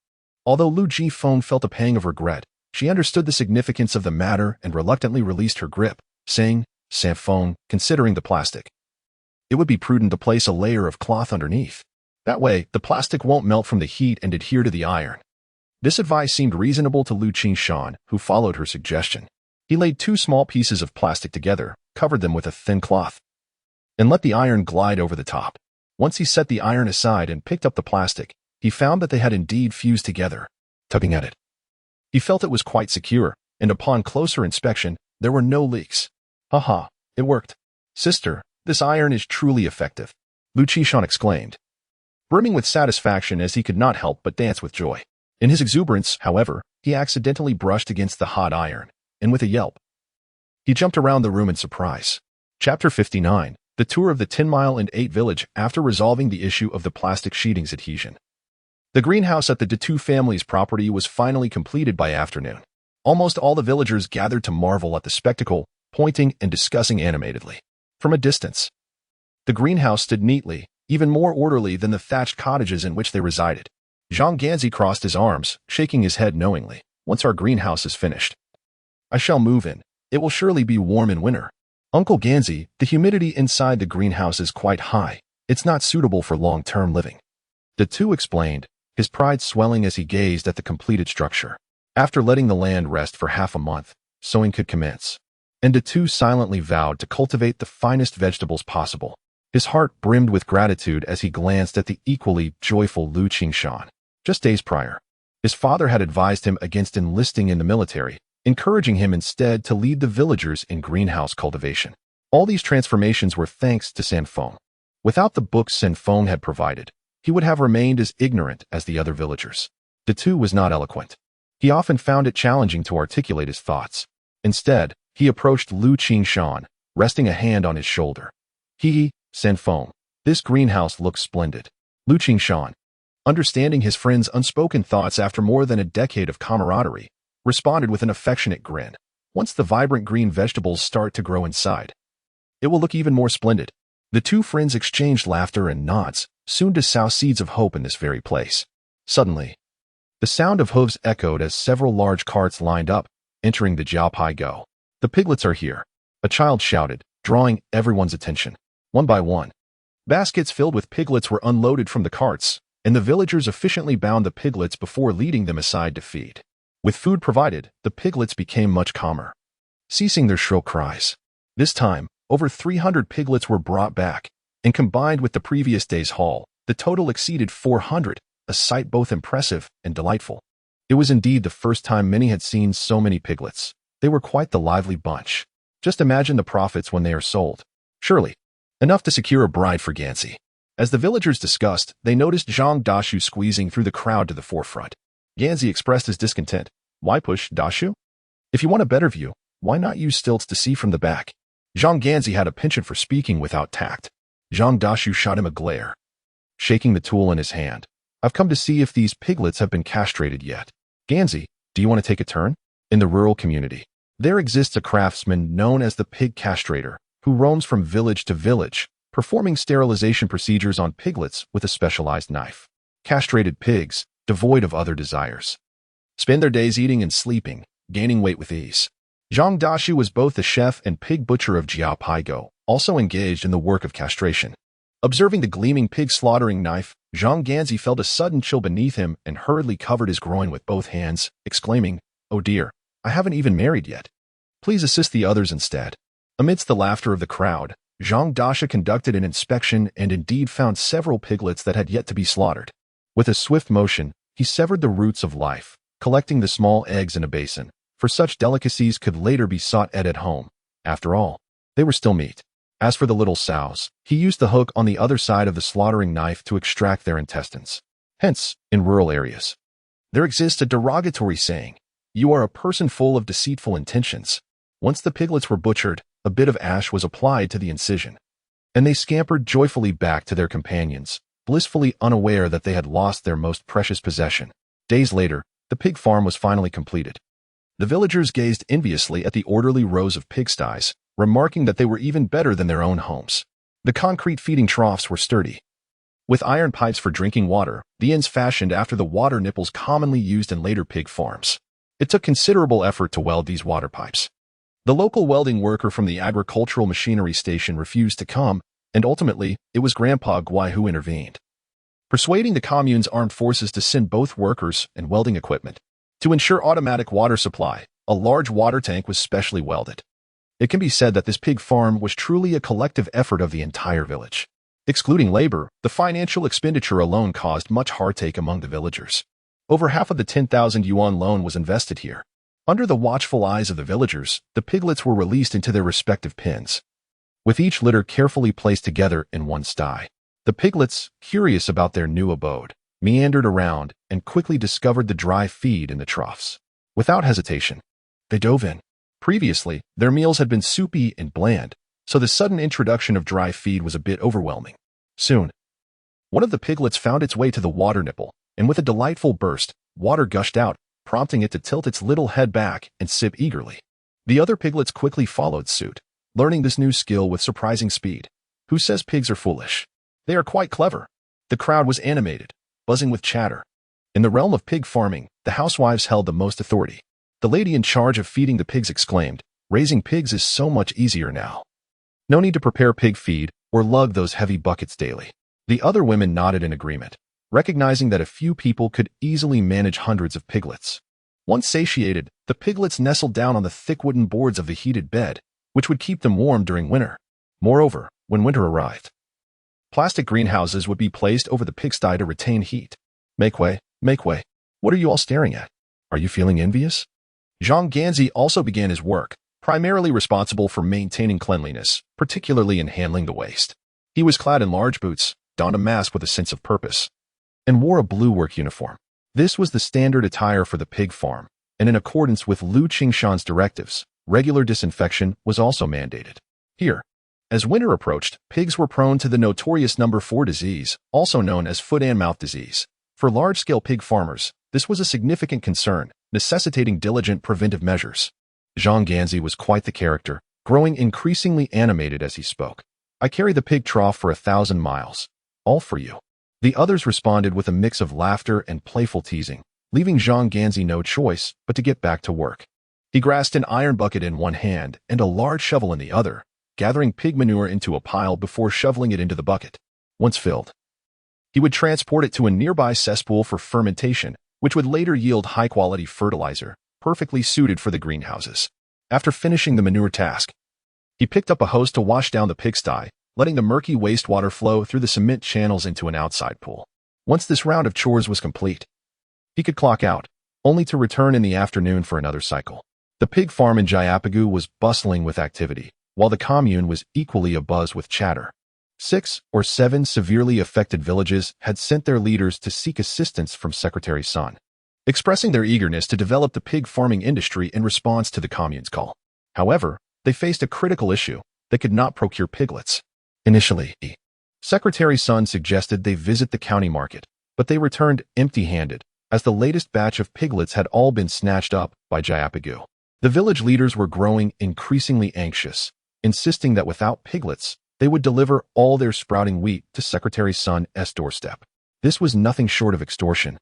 Although Liu Jinfeng felt a pang of regret, she understood the significance of the matter and reluctantly released her grip, saying, Sanfeng, considering the plastic, it would be prudent to place a layer of cloth underneath. That way, the plastic won't melt from the heat and adhere to the iron. This advice seemed reasonable to Liu Qingshan, who followed her suggestion. He laid 2 small pieces of plastic together, covered them with a thin cloth, and let the iron glide over the top. Once he set the iron aside and picked up the plastic, he found that they had indeed fused together. Tugging at it, he felt it was quite secure. and upon closer inspection, there were no leaks. Haha, it worked. Sister, this iron is truly effective, Liu Qingshan exclaimed, brimming with satisfaction as he could not help but dance with joy. In his exuberance, however, he accidentally brushed against the hot iron, and with a yelp, he jumped around the room in surprise. Chapter 59, The Tour of the 10 Mile and 8 Village after resolving the issue of the plastic sheeting's adhesion. The greenhouse at the Datu family's property was finally completed by afternoon. Almost all the villagers gathered to marvel at the spectacle, pointing and discussing animatedly. From a distance, the greenhouse stood neatly, even more orderly than the thatched cottages in which they resided. Zhang Ganzi crossed his arms, shaking his head knowingly. Once our greenhouse is finished, I shall move in. It will surely be warm in winter. Uncle Ganzi, the humidity inside the greenhouse is quite high. It's not suitable for long-term living. Datu explained, his pride swelling as he gazed at the completed structure. After letting the land rest for half a month, sowing could commence. And Datu silently vowed to cultivate the finest vegetables possible. His heart brimmed with gratitude as he glanced at the equally joyful Liu Qingshan. Just days prior, his father had advised him against enlisting in the military, encouraging him instead to lead the villagers in greenhouse cultivation. All these transformations were thanks to Sanfeng. Without the books Sanfeng had provided, he would have remained as ignorant as the other villagers. Datu was not eloquent. He often found it challenging to articulate his thoughts. Instead, he approached Liu Qingshan, resting a hand on his shoulder. Sanfeng, this greenhouse looks splendid. Liu Qingshan, understanding his friend's unspoken thoughts after more than a decade of camaraderie, responded with an affectionate grin. Once the vibrant green vegetables start to grow inside, it will look even more splendid. The two friends exchanged laughter and nods, soon to sow seeds of hope in this very place. Suddenly, the sound of hooves echoed as several large carts lined up, entering the Jiaopai Go. The piglets are here, a child shouted, drawing everyone's attention. One by one, baskets filled with piglets were unloaded from the carts, and the villagers efficiently bound the piglets before leading them aside to feed. With food provided, the piglets became much calmer, ceasing their shrill cries. This time, over 300 piglets were brought back, and combined with the previous day's haul, the total exceeded 400, a sight both impressive and delightful. It was indeed the first time many had seen so many piglets. They were quite the lively bunch. Just imagine the profits when they are sold. Surely, enough to secure a bride for Ganzi. As the villagers discussed, they noticed Zhang Dashu squeezing through the crowd to the forefront. Ganzi expressed his discontent. Why push Dashu? If you want a better view, why not use stilts to see from the back? Zhang Ganzi had a penchant for speaking without tact. Zhang Dashu shot him a glare, shaking the tool in his hand. I've come to see if these piglets have been castrated yet. Ganzi, do you want to take a turn? In the rural community, there exists a craftsman known as the pig castrator, who roams from village to village, performing sterilization procedures on piglets with a specialized knife. Castrated pigs, devoid of other desires, spend their days eating and sleeping, gaining weight with ease. Zhang Dashu was both the chef and pig butcher of Jiaopai Go, also engaged in the work of castration. Observing the gleaming pig slaughtering knife, Zhang Ganzi felt a sudden chill beneath him and hurriedly covered his groin with both hands, exclaiming, "Oh dear, I haven't even married yet. Please assist the others instead." Amidst the laughter of the crowd, Zhang Dashu conducted an inspection and indeed found several piglets that had yet to be slaughtered. With a swift motion, he severed the roots of life, collecting the small eggs in a basin, for such delicacies could later be sought at home. After all, they were still meat. As for the little sows, he used the hook on the other side of the slaughtering knife to extract their intestines. Hence, in rural areas, there exists a derogatory saying, "You are a person full of deceitful intentions." Once the piglets were butchered, a bit of ash was applied to the incision, and they scampered joyfully back to their companions, blissfully unaware that they had lost their most precious possession. Days later, the pig farm was finally completed. The villagers gazed enviously at the orderly rows of pigsties, remarking that they were even better than their own homes. The concrete feeding troughs were sturdy, with iron pipes for drinking water, the ends fashioned after the water nipples commonly used in later pig farms. It took considerable effort to weld these water pipes. The local welding worker from the agricultural machinery station refused to come, and ultimately, it was Grandpa Guai who intervened, persuading the commune's armed forces to send both workers and welding equipment. To ensure automatic water supply, a large water tank was specially welded. It can be said that this pig farm was truly a collective effort of the entire village. Excluding labor, the financial expenditure alone caused much heartache among the villagers. Over half of the 10,000 yuan loan was invested here. Under the watchful eyes of the villagers, the piglets were released into their respective pens, with each litter carefully placed together in one sty. The piglets, curious about their new abode, meandered around and quickly discovered the dry feed in the troughs. Without hesitation, they dove in. Previously, their meals had been soupy and bland, so the sudden introduction of dry feed was a bit overwhelming. Soon, one of the piglets found its way to the water nipple, and with a delightful burst, water gushed out, prompting it to tilt its little head back and sip eagerly. The other piglets quickly followed suit, learning this new skill with surprising speed. Who says pigs are foolish? They are quite clever. The crowd was animated, buzzing with chatter. In the realm of pig farming, the housewives held the most authority. The lady in charge of feeding the pigs exclaimed, "Raising pigs is so much easier now. No need to prepare pig feed or lug those heavy buckets daily." The other women nodded in agreement, recognizing that a few people could easily manage hundreds of piglets. Once satiated, the piglets nestled down on the thick wooden boards of the heated bed, which would keep them warm during winter. Moreover, when winter arrived, plastic greenhouses would be placed over the pigsty to retain heat. Make way, make way. What are you all staring at? Are you feeling envious? Zhang Ganzi also began his work, primarily responsible for maintaining cleanliness, particularly in handling the waste. He was clad in large boots, donned a mask with a sense of purpose, and wore a blue work uniform. This was the standard attire for the pig farm, and in accordance with Liu Qingshan's directives, regular disinfection was also mandated. Here, as winter approached, pigs were prone to the notorious number 4 disease, also known as foot and mouth disease. For large-scale pig farmers, this was a significant concern, necessitating diligent preventive measures. Zhang Ganzi was quite the character, growing increasingly animated as he spoke. "I carry the pig trough for 1,000 miles. All for you." The others responded with a mix of laughter and playful teasing, leaving Zhang Ganzi no choice but to get back to work. He grasped an iron bucket in one hand and a large shovel in the other, gathering pig manure into a pile before shoveling it into the bucket. Once filled, he would transport it to a nearby cesspool for fermentation, which would later yield high-quality fertilizer, perfectly suited for the greenhouses. After finishing the manure task, he picked up a hose to wash down the pigsty, letting the murky wastewater flow through the cement channels into an outside pool. Once this round of chores was complete, he could clock out, only to return in the afternoon for another cycle. The pig farm in Jayapagu was bustling with activity, while the commune was equally abuzz with chatter. 6 or 7 severely affected villages had sent their leaders to seek assistance from Secretary Sun, expressing their eagerness to develop the pig farming industry in response to the commune's call. However, they faced a critical issue. They could not procure piglets. Initially, Secretary Sun suggested they visit the county market, but they returned empty-handed, as the latest batch of piglets had all been snatched up by Jayapagu. The village leaders were growing increasingly anxious, insisting that without piglets, they would deliver all their sprouting wheat to Secretary Sun's doorstep. This was nothing short of extortion.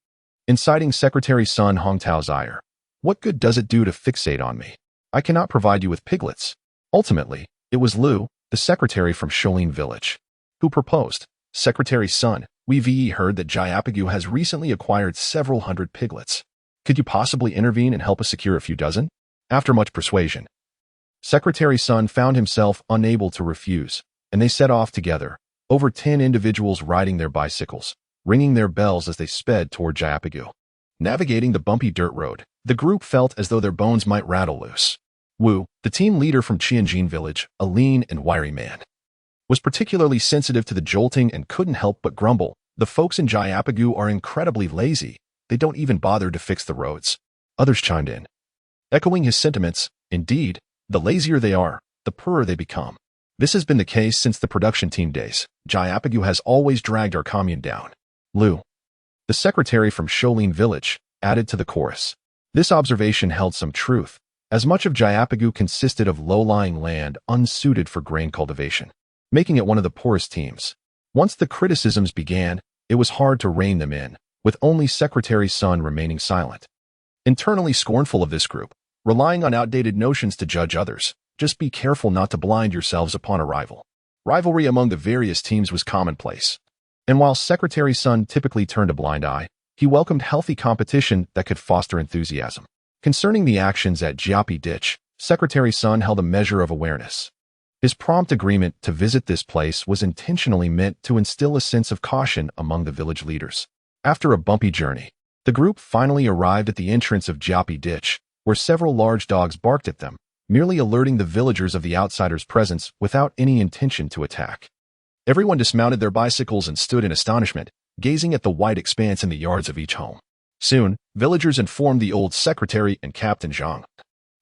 Inciting Secretary Sun Hongtao's ire. "What good does it do to fixate on me? I cannot provide you with piglets." Ultimately, it was Liu, the secretary from Sholin village, who proposed. "Secretary Sun, we've heard that Jayapagu has recently acquired several hundred piglets. Could you possibly intervene and help us secure a few dozen?" After much persuasion, Secretary Sun found himself unable to refuse, and they set off together, over 10 individuals riding their bicycles, ringing their bells as they sped toward Jayapagu. Navigating the bumpy dirt road, the group felt as though their bones might rattle loose. Wu, the team leader from Qianjin village, a lean and wiry man, was particularly sensitive to the jolting and couldn't help but grumble. "The folks in Jayapagu are incredibly lazy. They don't even bother to fix the roads." Others chimed in, echoing his sentiments. Indeed, the lazier they are, the poorer they become. This has been the case since the production team days. Jayapagu has always dragged our commune down. Liu, the secretary from Sholin village, added to the chorus. This observation held some truth, as much of Jayapagu consisted of low-lying land unsuited for grain cultivation, making it one of the poorest teams. Once the criticisms began, it was hard to rein them in, with only Secretary Sun remaining silent. Internally scornful of this group, relying on outdated notions to judge others, just be careful not to blind yourselves upon arrival. Rivalry among the various teams was commonplace, and while Secretary Sun typically turned a blind eye, he welcomed healthy competition that could foster enthusiasm. Concerning the actions at Jiapi Ditch, Secretary Sun held a measure of awareness. His prompt agreement to visit this place was intentionally meant to instill a sense of caution among the village leaders. After a bumpy journey, the group finally arrived at the entrance of Jiapi Ditch, where several large dogs barked at them, merely alerting the villagers of the outsider's presence without any intention to attack. Everyone dismounted their bicycles and stood in astonishment, gazing at the wide expanse in the yards of each home. Soon, villagers informed the old secretary and Captain Zhang.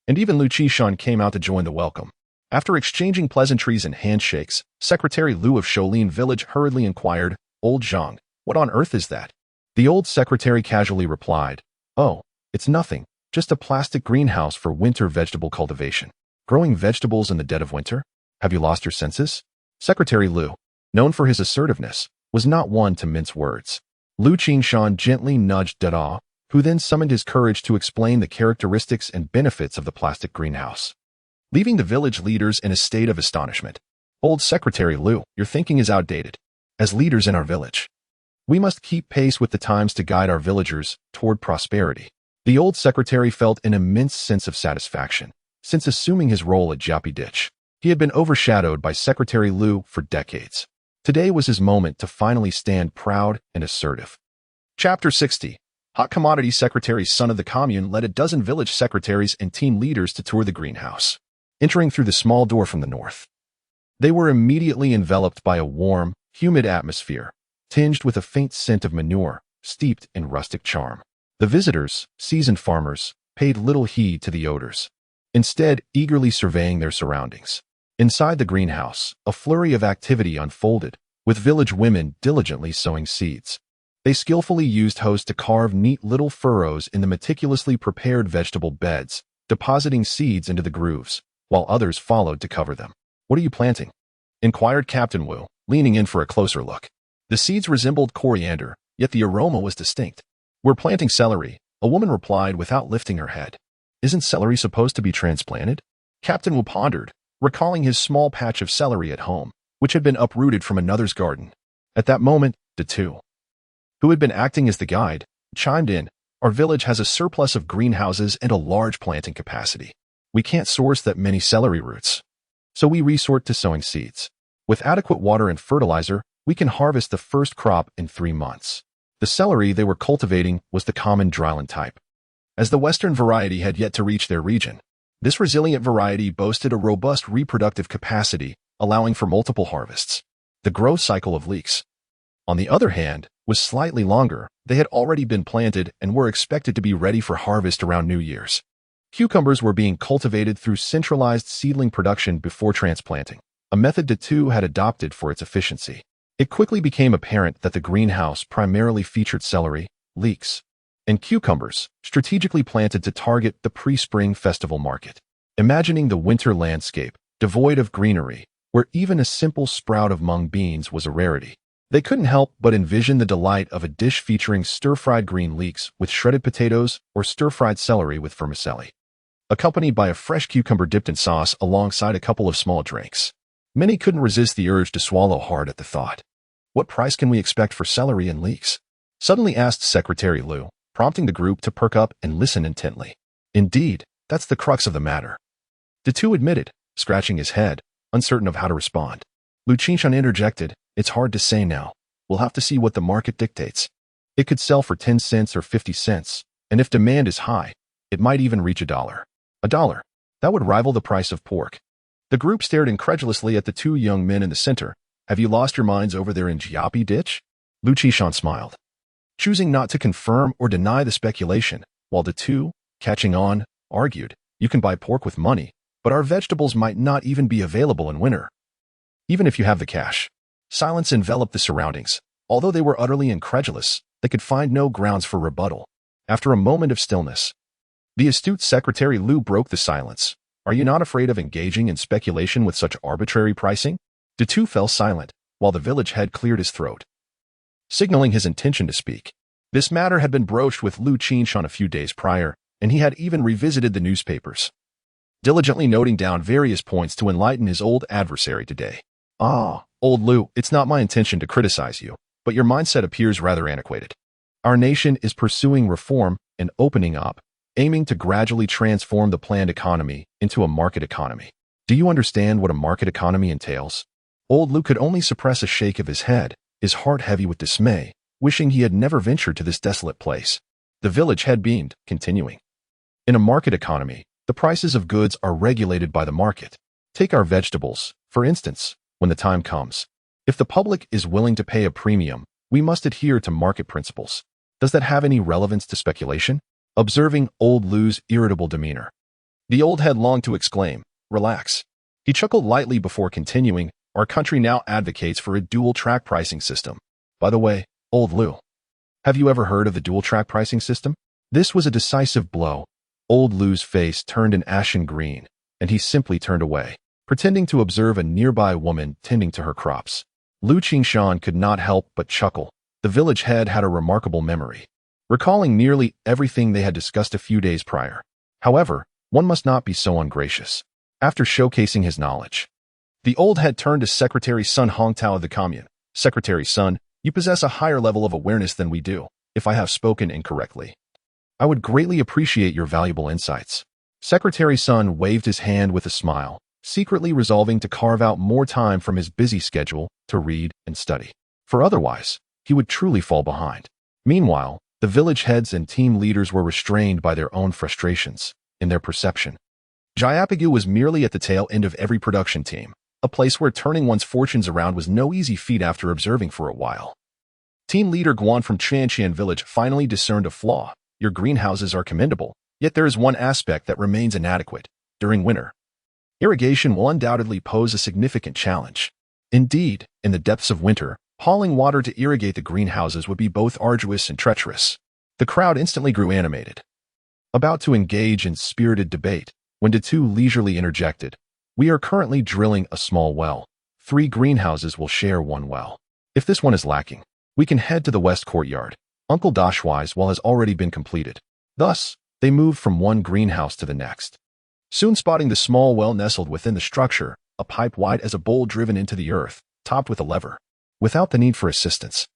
And even Liu Qingshan came out to join the welcome. After exchanging pleasantries and handshakes, Secretary Liu of Shaolin Village hurriedly inquired, "Old Zhang, what on earth is that?" The old secretary casually replied, "Oh, it's nothing, just a plastic greenhouse for winter vegetable cultivation. Growing vegetables in the dead of winter? Have you lost your senses?" Secretary Liu, known for his assertiveness, was not one to mince words. Liu Qingshan gently nudged Dada, who then summoned his courage to explain the characteristics and benefits of the plastic greenhouse, leaving the village leaders in a state of astonishment. "Old Secretary Liu, your thinking is outdated. As leaders in our village, we must keep pace with the times to guide our villagers toward prosperity." The old secretary felt an immense sense of satisfaction. Since assuming his role at Jiapi Ditch, he had been overshadowed by Secretary Liu for decades. Today was his moment to finally stand proud and assertive. Chapter 60. Hot Commodity Secretary's son of the commune led a dozen village secretaries and team leaders to tour the greenhouse, entering through the small door from the north. They were immediately enveloped by a warm, humid atmosphere, tinged with a faint scent of manure, steeped in rustic charm. The visitors, seasoned farmers, paid little heed to the odors, instead eagerly surveying their surroundings. Inside the greenhouse, a flurry of activity unfolded, with village women diligently sowing seeds. They skillfully used hoes to carve neat little furrows in the meticulously prepared vegetable beds, depositing seeds into the grooves, while others followed to cover them. "What are you planting?" inquired Captain Wu, leaning in for a closer look. The seeds resembled coriander, yet the aroma was distinct. "We're planting celery," a woman replied without lifting her head. "Isn't celery supposed to be transplanted?" Captain Wu pondered, recalling his small patch of celery at home, which had been uprooted from another's garden. At that moment, Datu, who had been acting as the guide, chimed in, "Our village has a surplus of greenhouses and a large planting capacity. We can't source that many celery roots, so we resort to sowing seeds. With adequate water and fertilizer, we can harvest the first crop in 3 months." The celery they were cultivating was the common dryland type, as the western variety had yet to reach their region. This resilient variety boasted a robust reproductive capacity, allowing for multiple harvests. The growth cycle of leeks, on the other hand, was slightly longer. They had already been planted and were expected to be ready for harvest around New Year's. Cucumbers were being cultivated through centralized seedling production before transplanting, a method Datu had adopted for its efficiency. It quickly became apparent that the greenhouse primarily featured celery, leeks, and cucumbers, strategically planted to target the pre-spring festival market. Imagining the winter landscape, devoid of greenery, where even a simple sprout of mung beans was a rarity, they couldn't help but envision the delight of a dish featuring stir-fried green leeks with shredded potatoes or stir-fried celery with vermicelli, accompanied by a fresh cucumber dipped in sauce alongside a couple of small drinks. Many couldn't resist the urge to swallow hard at the thought. "What price can we expect for celery and leeks?" suddenly asked Secretary Liu, prompting the group to perk up and listen intently. "Indeed, that's the crux of the matter," Datu admitted, scratching his head, uncertain of how to respond. Liu Qingshan interjected, "It's hard to say now. We'll have to see what the market dictates. It could sell for 10 cents or 50 cents, and if demand is high, it might even reach $1. $1? That would rival the price of pork." The group stared incredulously at the 2 young men in the center. "Have you lost your minds over there in Jiapi Ditch?" Liu Qingshan smiled, choosing not to confirm or deny the speculation, while the 2, catching on, argued, "You can buy pork with money, but our vegetables might not even be available in winter, even if you have the cash." Silence enveloped the surroundings. Although they were utterly incredulous, they could find no grounds for rebuttal. After a moment of stillness, the astute Secretary Liu broke the silence. "Are you not afraid of engaging in speculation with such arbitrary pricing?" Datu fell silent, while the village head cleared his throat, signaling his intention to speak. This matter had been broached with Liu Qingshan a few days prior, and he had even revisited the newspapers, diligently noting down various points to enlighten his old adversary today. "Ah, old Liu, it's not my intention to criticize you, but your mindset appears rather antiquated. Our nation is pursuing reform and opening up, aiming to gradually transform the planned economy into a market economy. Do you understand what a market economy entails?" Old Liu could only suppress a shake of his head, his heart heavy with dismay, wishing he had never ventured to this desolate place. The village head beamed, continuing, In a market economy, the prices of goods are regulated by the market. Take our vegetables, for instance, when the time comes. If the public is willing to pay a premium, we must adhere to market principles. Does that have any relevance to speculation? Observing old Liu's irritable demeanor, the old head longed to exclaim, "Relax." He chuckled lightly before continuing, "Our country now advocates for a dual-track pricing system. By the way, old Liu, have you ever heard of the dual-track pricing system?" This was a decisive blow. Old Liu's face turned an ashen green, and he simply turned away, pretending to observe a nearby woman tending to her crops. Liu Qingshan could not help but chuckle. The village head had a remarkable memory, recalling nearly everything they had discussed a few days prior. However, one must not be so ungracious. After showcasing his knowledge, the old head turned to Secretary Sun Hongtao of the commune. "Secretary Sun, you possess a higher level of awareness than we do. If I have spoken incorrectly, I would greatly appreciate your valuable insights." Secretary Sun waved his hand with a smile, secretly resolving to carve out more time from his busy schedule to read and study. For otherwise, he would truly fall behind. Meanwhile, the village heads and team leaders were restrained by their own frustrations. In their perception, Jayapagu was merely at the tail end of every production team, a place where turning one's fortunes around was no easy feat after observing for a while. Team leader Guan from Tianqian village finally discerned a flaw. "Your greenhouses are commendable, yet there is one aspect that remains inadequate. During winter, irrigation will undoubtedly pose a significant challenge. Indeed, in the depths of winter, hauling water to irrigate the greenhouses would be both arduous and treacherous." The crowd instantly grew animated, about to engage in spirited debate, when Datu leisurely interjected, "We are currently drilling a small well. 3 greenhouses will share one well. If this one is lacking, we can head to the west courtyard. Uncle Dashwai's well has already been completed." Thus, they moved from one greenhouse to the next, soon spotting the small well nestled within the structure, a pipe wide as a bowl driven into the earth, topped with a lever. Without the need for assistance,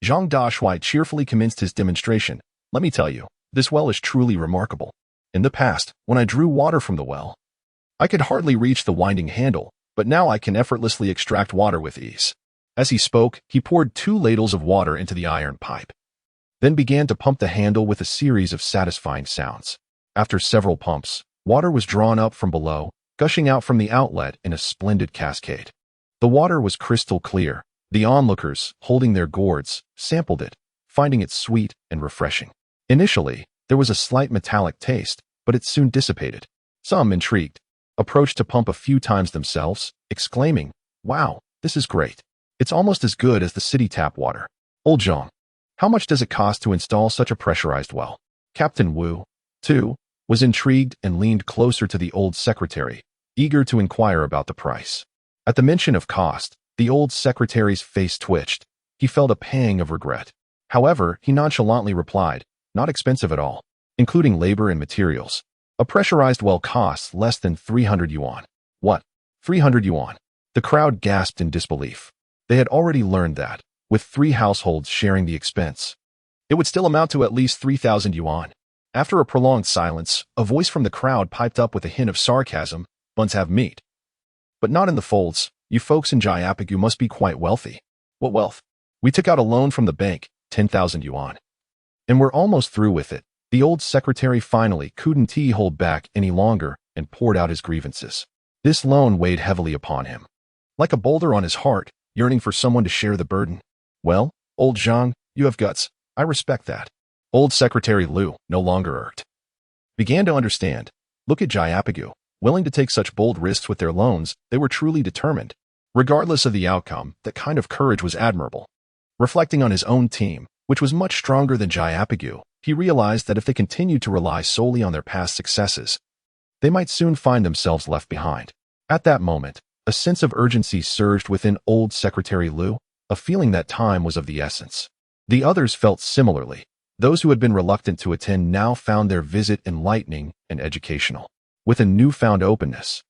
Zhang Dashwai cheerfully commenced his demonstration. "Let me tell you, this well is truly remarkable. In the past, when I drew water from the well, I could hardly reach the winding handle, but now I can effortlessly extract water with ease." As he spoke, he poured 2 ladles of water into the iron pipe, then began to pump the handle with a series of satisfying sounds. After several pumps, water was drawn up from below, gushing out from the outlet in a splendid cascade. The water was crystal clear. The onlookers, holding their gourds, sampled it, finding it sweet and refreshing. Initially, there was a slight metallic taste, but it soon dissipated. Some, intrigued, approached to pump a few times themselves, exclaiming, "Wow, this is great. It's almost as good as the city tap water." "Old Zhang, how much does it cost to install such a pressurized well?" Captain Wu, too, was intrigued and leaned closer to the old secretary, eager to inquire about the price. At the mention of cost, the old secretary's face twitched. He felt a pang of regret. However, he nonchalantly replied, "Not expensive at all, including labor and materials. A pressurized well costs less than 300 yuan. "What? 300 yuan? The crowd gasped in disbelief. They had already learned that, with 3 households sharing the expense, it would still amount to at least 3,000 yuan. After a prolonged silence, a voice from the crowd piped up with a hint of sarcasm, "Buns have meat. But not in the folds. You folks in Jayapagu must be quite wealthy." "What wealth? We took out a loan from the bank, 10,000 yuan. And we're almost through with it." The old secretary finally couldn't hold back any longer and poured out his grievances. This loan weighed heavily upon him, like a boulder on his heart, yearning for someone to share the burden. "Well, old Zhang, you have guts. I respect that." Old Secretary Liu, no longer irked, began to understand. Look at Jayapagu, willing to take such bold risks with their loans. They were truly determined. Regardless of the outcome, that kind of courage was admirable. Reflecting on his own team, which was much stronger than Jayapagu, he realized that if they continued to rely solely on their past successes, they might soon find themselves left behind. At that moment, a sense of urgency surged within old Secretary Liu, a feeling that time was of the essence. The others felt similarly. Those who had been reluctant to attend now found their visit enlightening and educational. With a newfound openness,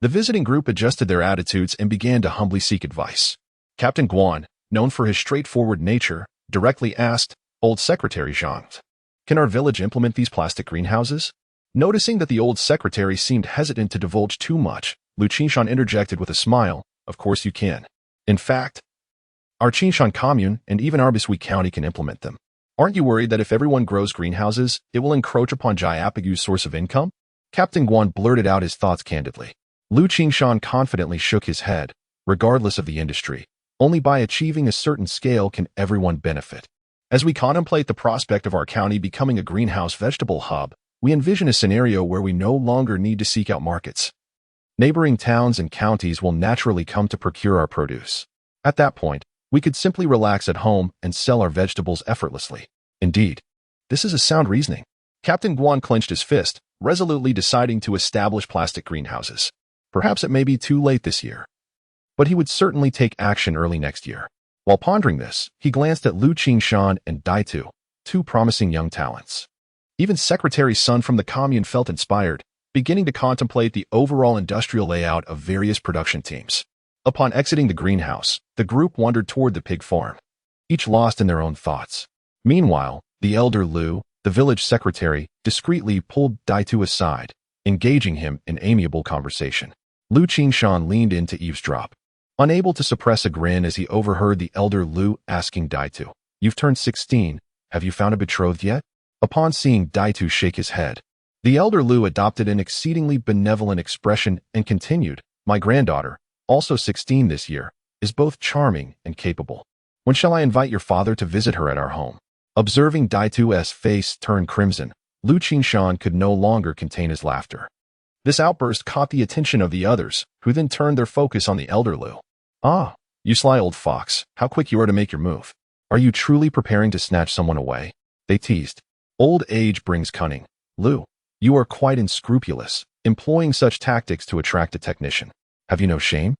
the visiting group adjusted their attitudes and began to humbly seek advice. Captain Guan, known for his straightforward nature, directly asked, "Old Secretary Zhang, can our village implement these plastic greenhouses?" Noticing that the old secretary seemed hesitant to divulge too much, Liu Qingshan interjected with a smile, "Of course you can. In fact, our Qingshan commune and even Arbiswi County can implement them." Aren't you worried that if everyone grows greenhouses, it will encroach upon Jiapagu's source of income? Captain Guan blurted out his thoughts candidly. Liu Qingshan confidently shook his head. Regardless of the industry, only by achieving a certain scale can everyone benefit. As we contemplate the prospect of our county becoming a greenhouse vegetable hub, we envision a scenario where we no longer need to seek out markets. Neighboring towns and counties will naturally come to procure our produce. At that point, we could simply relax at home and sell our vegetables effortlessly. Indeed, this is a sound reasoning. Captain Guan clenched his fist, resolutely deciding to establish plastic greenhouses. Perhaps it may be too late this year, but he would certainly take action early next year. While pondering this, he glanced at Liu Qingshan and Daitu, two promising young talents. Even Secretary Sun from the commune felt inspired, beginning to contemplate the overall industrial layout of various production teams. Upon exiting the greenhouse, the group wandered toward the pig farm, each lost in their own thoughts. Meanwhile, the elder Liu, the village secretary, discreetly pulled Daitu aside, engaging him in amiable conversation. Liu Qingshan leaned in to eavesdrop, unable to suppress a grin as he overheard the elder Liu asking Daitu, "You've turned 16, have you found a betrothed yet?" Upon seeing Daitu shake his head, the elder Liu adopted an exceedingly benevolent expression and continued, "My granddaughter, also 16 this year, is both charming and capable. When shall I invite your father to visit her at our home?" Observing Daitu's face turn crimson, Liu Qingshan could no longer contain his laughter. This outburst caught the attention of the others, who then turned their focus on the elder Liu. "Ah, you sly old fox, how quick you are to make your move. Are you truly preparing to snatch someone away?" They teased. "Old age brings cunning. Liu, you are quite unscrupulous, employing such tactics to attract a technician. Have you no shame?"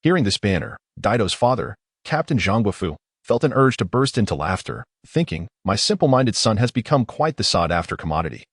Hearing this banter, Daito's father, Captain Zhangguofu, felt an urge to burst into laughter, thinking, "My simple-minded son has become quite the sought-after commodity."